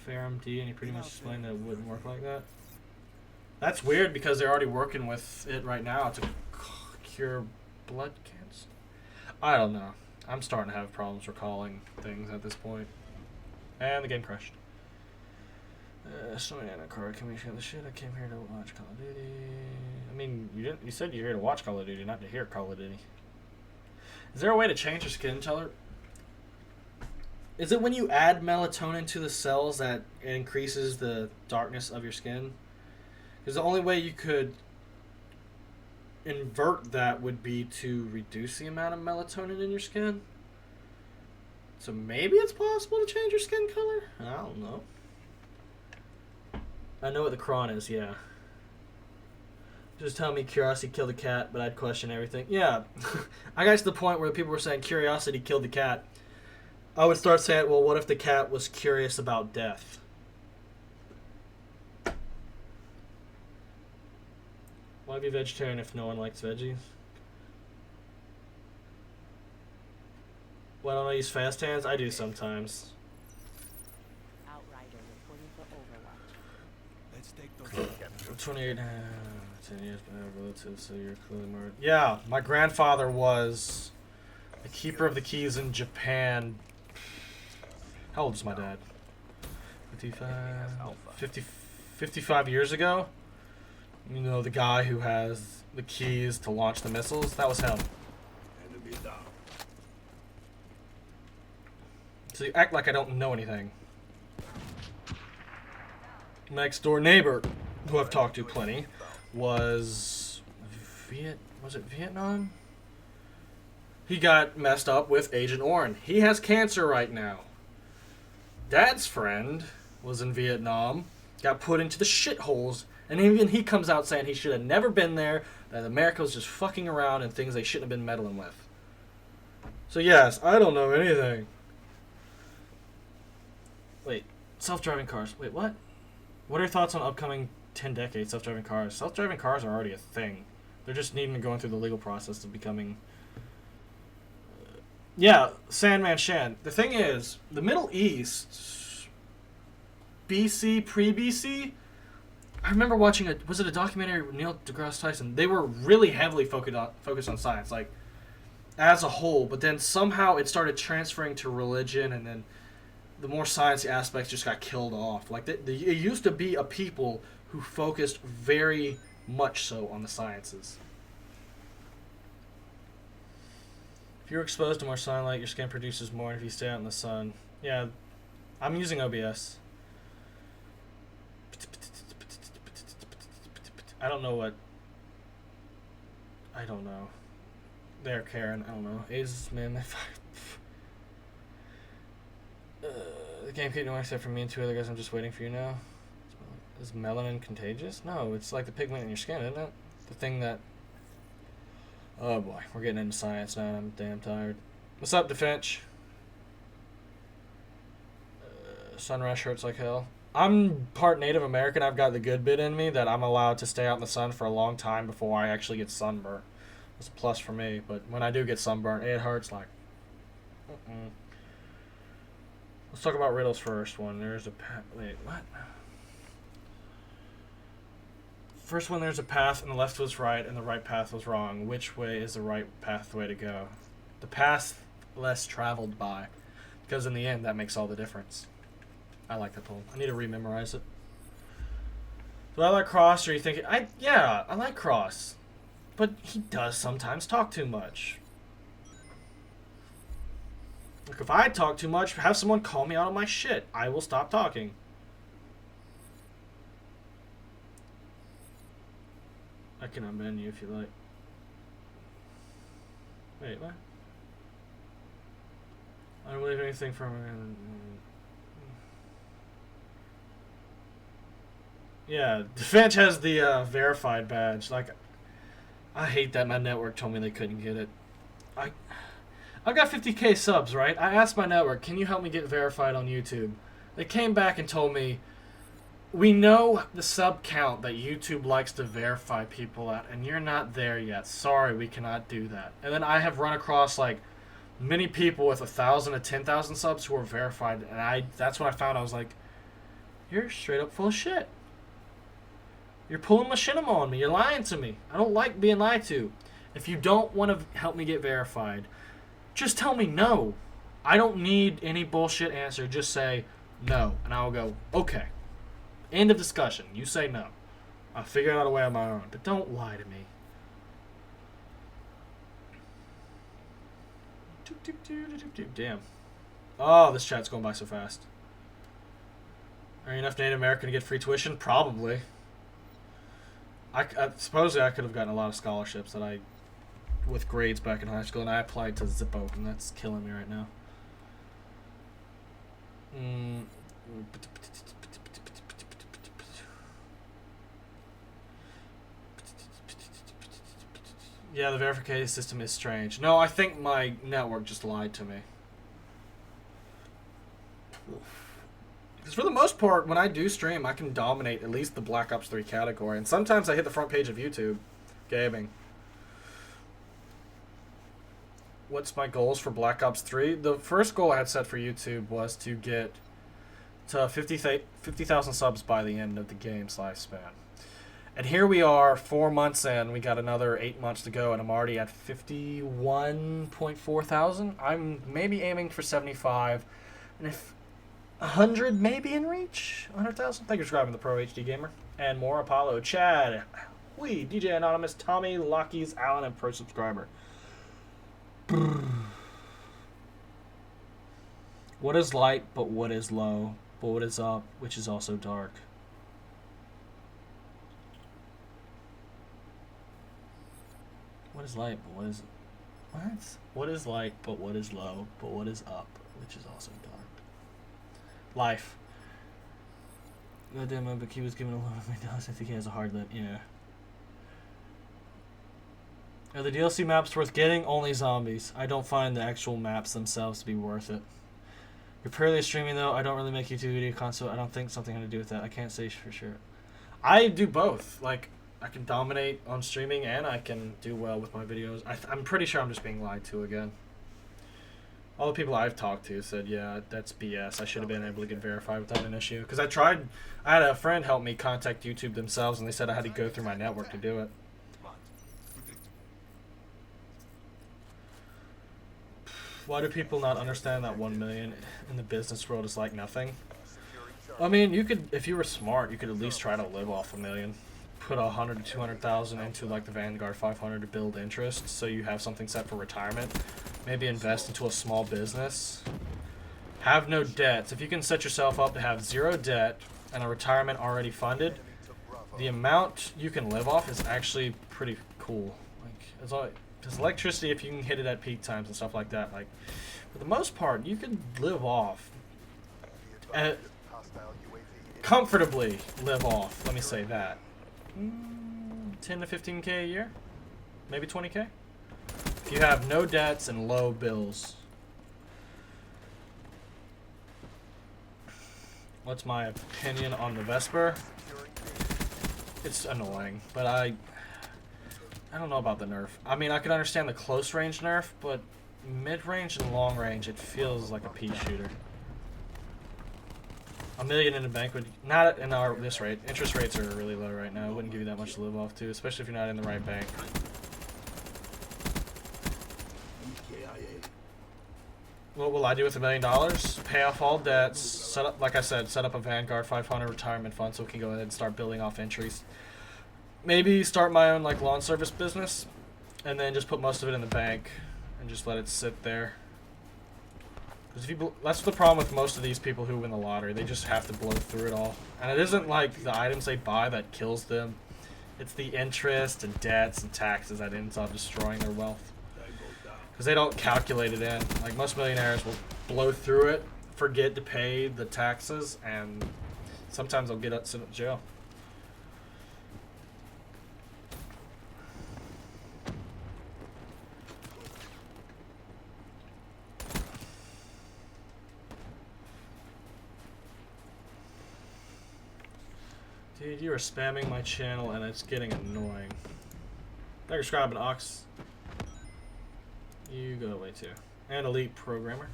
FARMD, and he pretty much explained that it wouldn't work like that. That's weird because they're already working with it right now to cure blood cancer. I don't know. I'm starting to have problems recalling things at this point. And the game crashed. Sorry, Anna Car, can we share the shit? I came here to watch Call of Duty. I mean, you said you're here to watch Call of Duty, not to hear Call of Duty. Is there a way to change your skin color? Is it when you add melatonin to the cells that it increases the darkness of your skin? Because the only way you could invert that would be to reduce the amount of melatonin in your skin. So maybe it's possible to change your skin color? I don't know. I know what the cron is, yeah. Just tell me curiosity killed the cat, but I'd question everything. Yeah. I got to the point where people were saying curiosity killed the cat. I would start saying, well, what if the cat was curious about death? Why be vegetarian if no one likes veggies? Why don't I use fast hands? I do sometimes. Outrider reporting for Overwatch. Let's take those. 28, 10 years, but relative, so you're clearly more. Yeah, my grandfather was the keeper of the keys in Japan. How old is my dad? 55 years ago? You know, the guy who has the keys to launch the missiles? That was him. Enemy down. So you act like I don't know anything. Next door neighbor, who I've talked to plenty, was it Vietnam? He got messed up with Agent Orange. He has cancer right now. Dad's friend was in Vietnam, got put into the shitholes, and even he comes out saying he should have never been there, that America was just fucking around and things they shouldn't have been meddling with. So yes, I don't know anything. Wait, self-driving cars. Wait, what? What are your thoughts on upcoming 10 decades self-driving cars? Self-driving cars are already a thing. They're just needing to go through the legal process of becoming... Yeah, Sandman Shan. The thing is, the Middle East, BC, pre-BC, I remember watching was it a documentary with Neil deGrasse Tyson? They were really heavily focused on science, like, as a whole, but then somehow it started transferring to religion, and then the more sciencey aspects just got killed off. Like, it used to be a people who focused very much so on the sciences. If you're exposed to more sunlight, your skin produces more, and if you stay out in the sun. Yeah, I'm using OBS. I don't know. There, Karen, I don't know. A's, man, the game can't do except for me and two other guys. I'm just waiting for you now. Is melanin contagious? No, it's like the pigment in your skin, isn't it? The thing that... Oh boy, we're getting into science now and I'm damn tired. What's up, DeFinch? Sunrush hurts like hell. I'm part Native American. I've got the good bit in me that I'm allowed to stay out in the sun for a long time before I actually get sunburnt. It's a plus for me, but when I do get sunburnt, it hurts like... Let's talk about riddles first. Wait, what? First one, there's a path, and the left was right, and the right path was wrong. Which way is the right pathway to go? The path less traveled by. Because in the end, that makes all the difference. I like that poem. I need to rememorize it. Do I like Cross, or are you thinking... Yeah, I like Cross. But he does sometimes talk too much. Like, if I talk too much, have someone call me out on my shit. I will stop talking. I can unban you if you like. Wait, what? I don't believe anything from... Yeah, Finch has the verified badge. Like, I hate that my network told me they couldn't get it. I've got 50k subs, right? I asked my network, can you help me get verified on YouTube? They came back and told me, we know the sub count that YouTube likes to verify people at, and you're not there yet. Sorry, we cannot do that. And then I have run across, like, many people with 1,000 to 10,000 subs who are verified, and that's when I found I was like, you're straight up full of shit. You're pulling machinima on me. You're lying to me. I don't like being lied to. If you don't want to help me get verified, just tell me no. I don't need any bullshit answer. Just say no, and I'll go, okay. End of discussion. You say no. I'll figure out a way on my own, but don't lie to me. Damn. Oh, this chat's going by so fast. Are you enough Native American to get free tuition? Probably. I suppose I could have gotten a lot of scholarships that with grades back in high school, and I applied to Zippo, and that's killing me right now. Yeah, the verification system is strange. No, I think my network just lied to me. Because for the most part, when I do stream, I can dominate at least the Black Ops 3 category. And sometimes I hit the front page of YouTube gaming. What's my goals for Black Ops 3? The first goal I had set for YouTube was to get to 50,000 subs by the end of the game's lifespan. And here we are, 4 months in. We got another 8 months to go, and I'm already at 51.4 thousand. I'm maybe aiming for 75. And if 100 maybe in reach? 100,000? Thank you for subscribing to the Pro HD Gamer. And more Apollo, Chad, DJ Anonymous, Tommy, Lockies, Alan, and Pro Subscriber. What is light, but what is low? But what is up, which is also dark? What is light, but what is... What? What is light, but what is low? But what is up, which is also dark? Life. Goddamn, but he was given a lot of $1,000. I think he has a hard lip. Yeah. Are the DLC maps worth getting? Only zombies. I don't find the actual maps themselves to be worth it. You're purely streaming though. I don't really make YouTube video content, so I don't think something had to do with that. I can't say for sure. I do both. Like, I can dominate on streaming and I can do well with my videos. I'm pretty sure I'm just being lied to again. All the people I've talked to said, yeah, that's BS. I should have been able to get verified without an issue. Because I had a friend help me contact YouTube themselves, and they said I had to go through my network to do it. Why do people not understand that 1 million in the business world is like nothing? I mean, you could, if you were smart, you could at least try to live off 1 million. Put 100 to 200,000 into like the Vanguard 500 to build interest, so you have something set for retirement. Maybe invest into a small business. Have no debts. If you can set yourself up to have 0 debt and a retirement already funded, the amount you can live off is actually pretty cool. Like, it's all, because electricity, if you can hit it at peak times and stuff like that, like, for the most part, you can live off. Comfortably live off, let me say that. 10 to 15k a year? Maybe 20k? If you have no debts and low bills. What's my opinion on the Vesper? It's annoying, but I don't know about the nerf. I mean, I can understand the close range nerf, but mid-range and long range, it feels like a pea shooter. $1 million in the bank would not in our this rate. Interest rates are really low right now. It wouldn't give you that much to live off to, especially if you're not in the right bank. What will I do with $1 million? Pay off all debts. Set up, like I said, set up a Vanguard 500 retirement fund so we can go ahead and start building off entries. Maybe start my own like lawn service business, and then just put most of it in the bank and just let it sit there. Because if you, that's the problem with most of these people who win the lottery. They just have to blow through it all. And it isn't like the items they buy that kills them. It's the interest and debts and taxes that ends up destroying their wealth. Because they don't calculate it in. Like most millionaires will blow through it, forget to pay the taxes, and sometimes they'll get sent to jail. Dude, you are spamming my channel and it's getting annoying. Thanks for subscribing, Ox. You go away too. And Elite Programmer.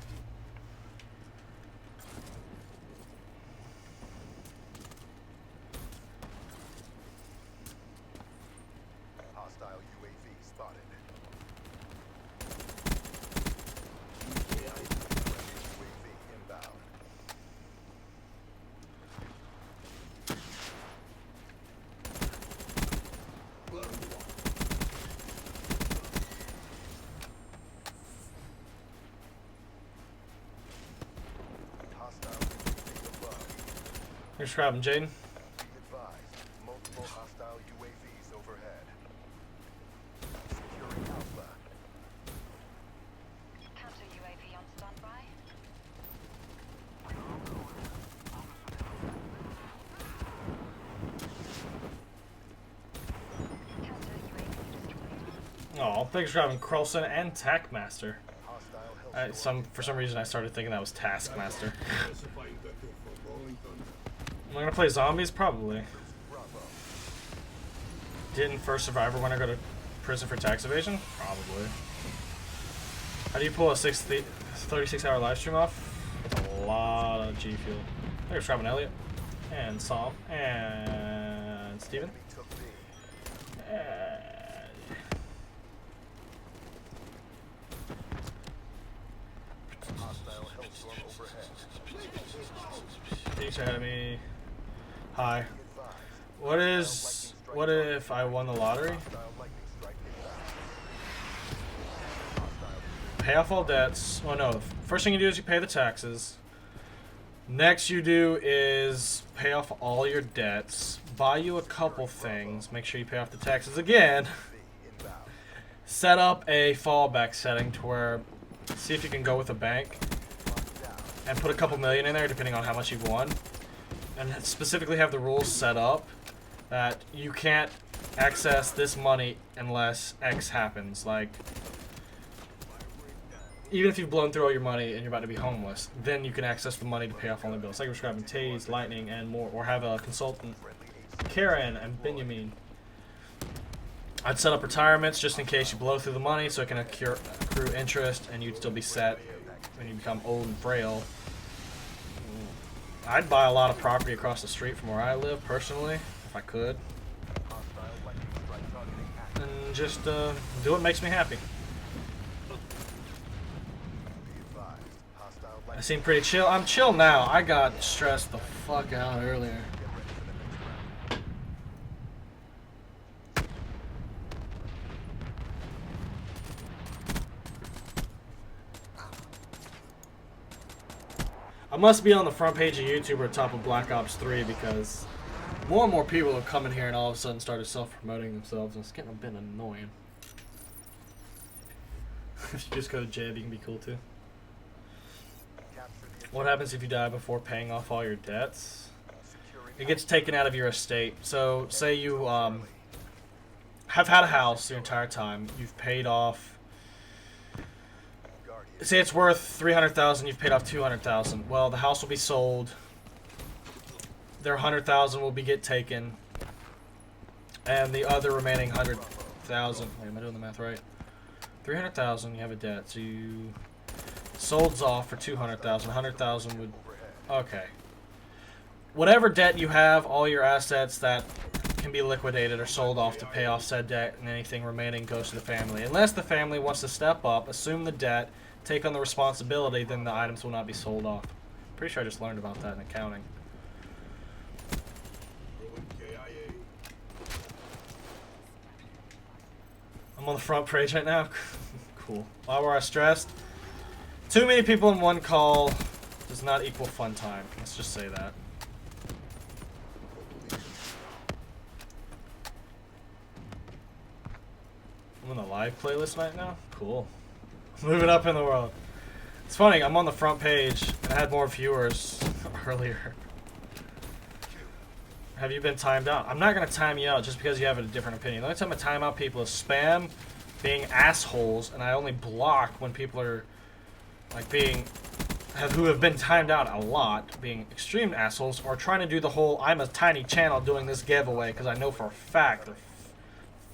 Hostile UAV spotted. UAV inbound. Thanks for grabbing, Jaden. Be advised, multiple hostile UAVs overhead. Securing Alpha. Counter UAV on standby. Oh, thanks for grabbing Carlson and Tackmaster. For some reason I started thinking that was Taskmaster. Am I gonna play zombies? Probably. Didn't First Survivor want to go to prison for tax evasion? Probably. How do you pull a 36-hour live stream off? With a lot of G Fuel. Thanks for grabbing Elliot. And Psalm. And Steven. Peace ahead of me. Hi. What if I won the lottery? Pay off all debts. Oh no, first thing you do is you pay the taxes. Next you do is pay off all your debts. Buy you a couple things. Make sure you pay off the taxes again. Set up a fallback setting to where, see if you can go with a bank and put a couple million in there depending on how much you've won. And specifically have the rules set up that you can't access this money unless X happens. Like, even if you've blown through all your money and you're about to be homeless, then you can access the money to pay off all the bills. Like we're grabbing Taze, Lightning, and more. Or have a consultant, Karen and Benjamin. I'd set up retirements just in case you blow through the money so it can accrue interest and you'd still be set when you become old and frail. I'd buy a lot of property across the street from where I live, personally, if I could. And just do what makes me happy. I seem pretty chill. I'm chill now. I got stressed the fuck out earlier. I must be on the front page of YouTube or top of Black Ops 3 because more and more people have come in here and all of a sudden started self-promoting themselves, and it's getting a bit annoying. If you just go to JHub, you can be cool too. What happens if you die before paying off all your debts? It gets taken out of your estate. So, say you have had a house your entire time. You've paid off. Say it's worth $300,000. You've paid off $200,000. Well, the house will be sold. Their $100,000 will get taken, and the other remaining $100,000. Wait, am I doing the math right? $300,000. You have a debt, so you sold off for $200,000. $100,000 would. Okay. whatever debt you have, all your assets that can be liquidated or sold off to pay off said debt, and anything remaining goes to the family. Unless the family wants to step up, assume the debt, take on the responsibility, then the items will not be sold off. Pretty sure I just learned about that in accounting. I'm on the front page right now. Cool. Why were I stressed? Too many people in one call does not equal fun time. Let's just say that. I'm on the live playlist right now? Cool. Moving up in the world. It's funny, I'm on the front page and I had more viewers earlier. Have you been timed out? I'm not going to time you out just because you have a different opinion. The only time I time out people is spam, being assholes, and I only block when people are like who have been timed out a lot, being extreme assholes, or trying to do the whole I'm a tiny channel doing this giveaway because I know for a fact they're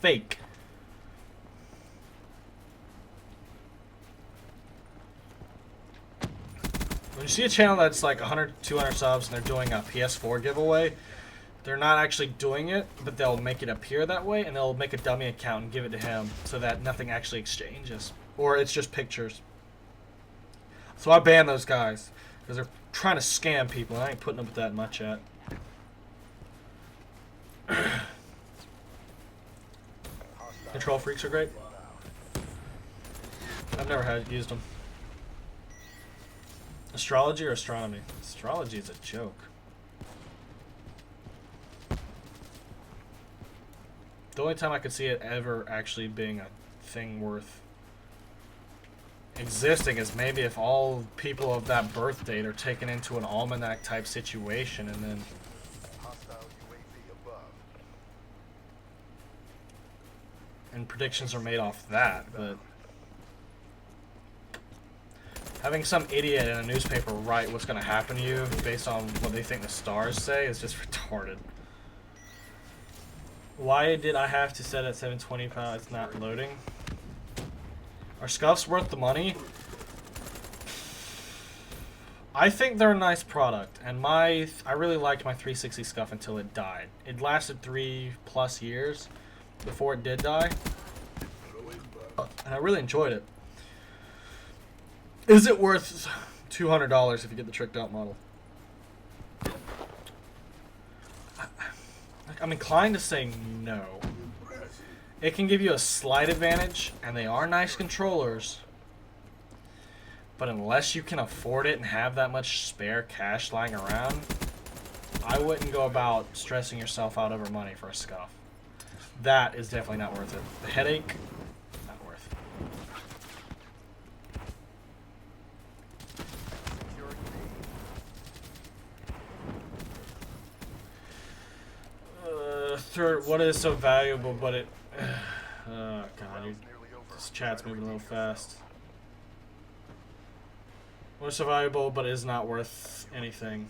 fake. When you see a channel that's like 100, 200 subs and they're doing a PS4 giveaway, they're not actually doing it, but they'll make it appear that way, and they'll make a dummy account and give it to him so that nothing actually exchanges. Or it's just pictures. So I ban those guys because they're trying to scam people, and I ain't putting up with that in my chat. Control freaks are great. I've never used them. Astrology or astronomy? Astrology is a joke. The only time I could see it ever actually being a thing worth existing is maybe if all people of that birth date are taken into an almanac type situation, and then predictions are made off that. But having some idiot in a newspaper write what's going to happen to you based on what they think the stars say is just retarded. Why did I have to set at 720 pounds? It's not loading. Are scuffs worth the money? I think they're a nice product, and I really liked my 360 scuff until it died. It lasted 3+ years before it did die, and I really enjoyed it. Is it worth $200 if you get the tricked out model? I'm inclined to say no. It can give you a slight advantage, and they are nice controllers. But unless you can afford it and have that much spare cash lying around, I wouldn't go about stressing yourself out over money for a scuff. That is definitely not worth it. The headache, not worth. Third, what is so valuable, but it... oh, God, this chat's moving a little fast. What is so valuable, but is not worth anything?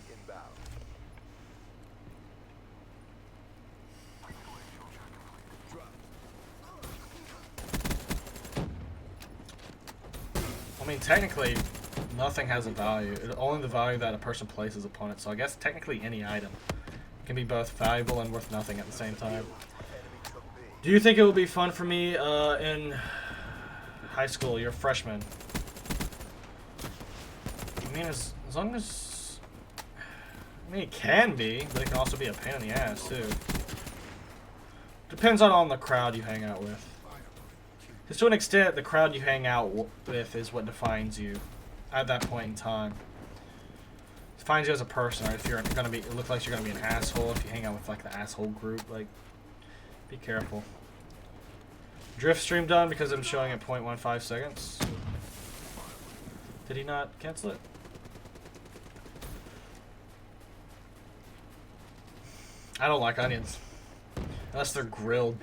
I mean, technically, nothing has a value. It's only the value that a person places upon it. So I guess technically any item can be both valuable and worth nothing at the same time. Do you think it would be fun for me in high school? You're a freshman. I mean, as long as... I mean, it can be, but it can also be a pain in the ass, too. Depends on the crowd you hang out with. Because to an extent, the crowd you hang out with is what defines you at that point in time. Defines you as a person, right? If you're gonna be, it looks like you're gonna be an asshole if you hang out with like the asshole group. Like, be careful. Drift stream done because I'm showing at 0.15 seconds. Did he not cancel it? I don't like onions unless they're grilled.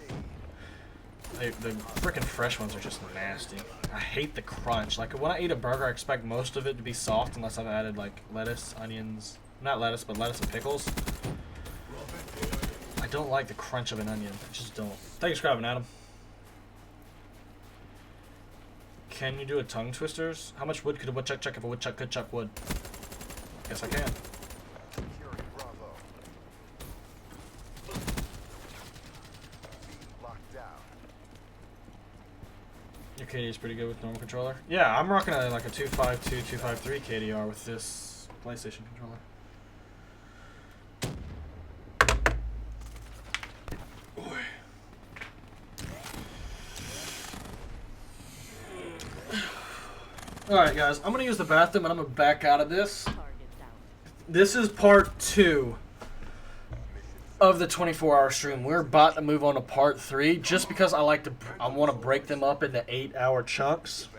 The freaking fresh ones are just nasty. I hate the crunch. Like when I eat a burger, I expect most of it to be soft unless I've added like lettuce, onions, not lettuce, but lettuce and pickles. I don't like the crunch of an onion. I just don't. Thanks for grabbing, Adam. Can you do a tongue twisters? How much wood could a woodchuck chuck if a woodchuck could chuck wood? Guess I can. Your KD is pretty good with normal controller. Yeah, I'm rocking like a 252, 253 KDR with this PlayStation controller. Alright guys, I'm going to use the bathroom and I'm going to back out of this. This is part 2 of the 24-hour stream. We're about to move on to part 3 just because I want to break them up into 8-hour chunks.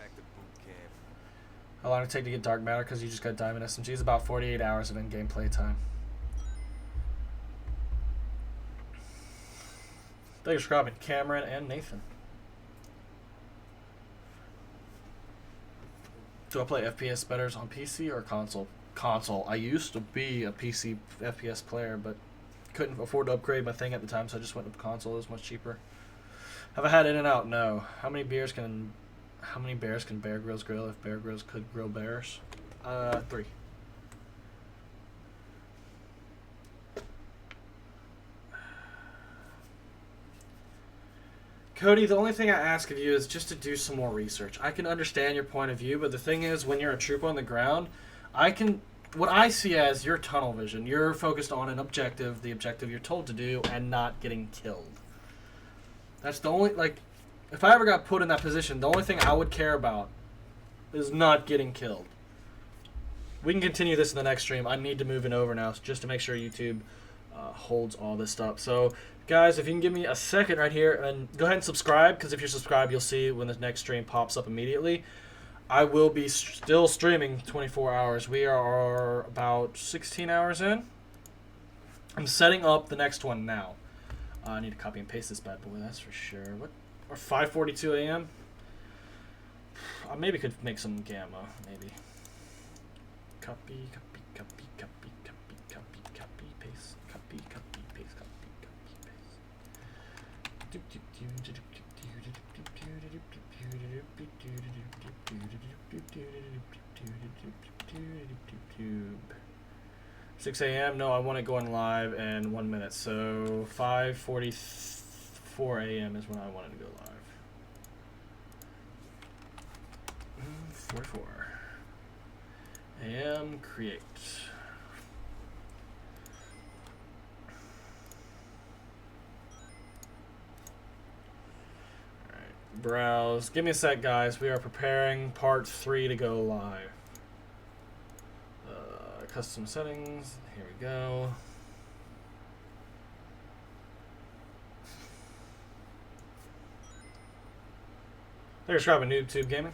How long it take to get dark matter because you just got diamond SMGs? About 48 hours of in-game playtime. Thanks for coming, Cameron and Nathan. Do I play FPS better on PC or console? Console. I used to be a PC FPS player, but couldn't afford to upgrade my thing at the time, so I just went with console. It was much cheaper. Have I had In and Out? No. How many bears can Bear Grylls grill if Bear Grylls could grill bears? 3. Cody, the only thing I ask of you is just to do some more research. I can understand your point of view, but the thing is, when you're a trooper on the ground, what I see as your tunnel vision, you're focused on an objective, the objective you're told to do, and not getting killed. That's the only, like, if I ever got put in that position, the only thing I would care about is not getting killed. We can continue this in the next stream. I need to move it over now just to make sure YouTube holds all this stuff. So, guys, if you can give me a second right here, and go ahead and subscribe, because if you're subscribed, you'll see when the next stream pops up immediately. I will be still streaming 24 hours. We are about 16 hours in. I'm setting up the next one now. I need to copy and paste this bad boy, that's for sure. What? Or 5:42 a.m.? I maybe could make some gamma, maybe. Copy, copy, copy, copy, copy, copy, copy, paste, copy, copy, paste, copy, copy, paste. $6 a.m. No, I want it going live in 1 minute. So 5:44 a.m. is when I wanted to go live. 44 a.m. create. Alright, browse. Give me a sec, guys. We are preparing part 3 to go live. Custom settings. Here we go. There's Robin YouTube Gaming.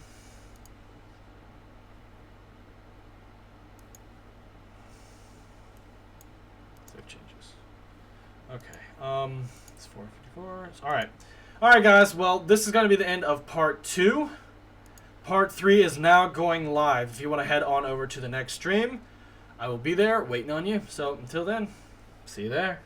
Save changes. Okay. It's 454. Alright. Alright, guys. Well, this is going to be the end of part 2. Part 3 is now going live. If you want to head on over to the next stream, I will be there waiting on you. So until then, see you there.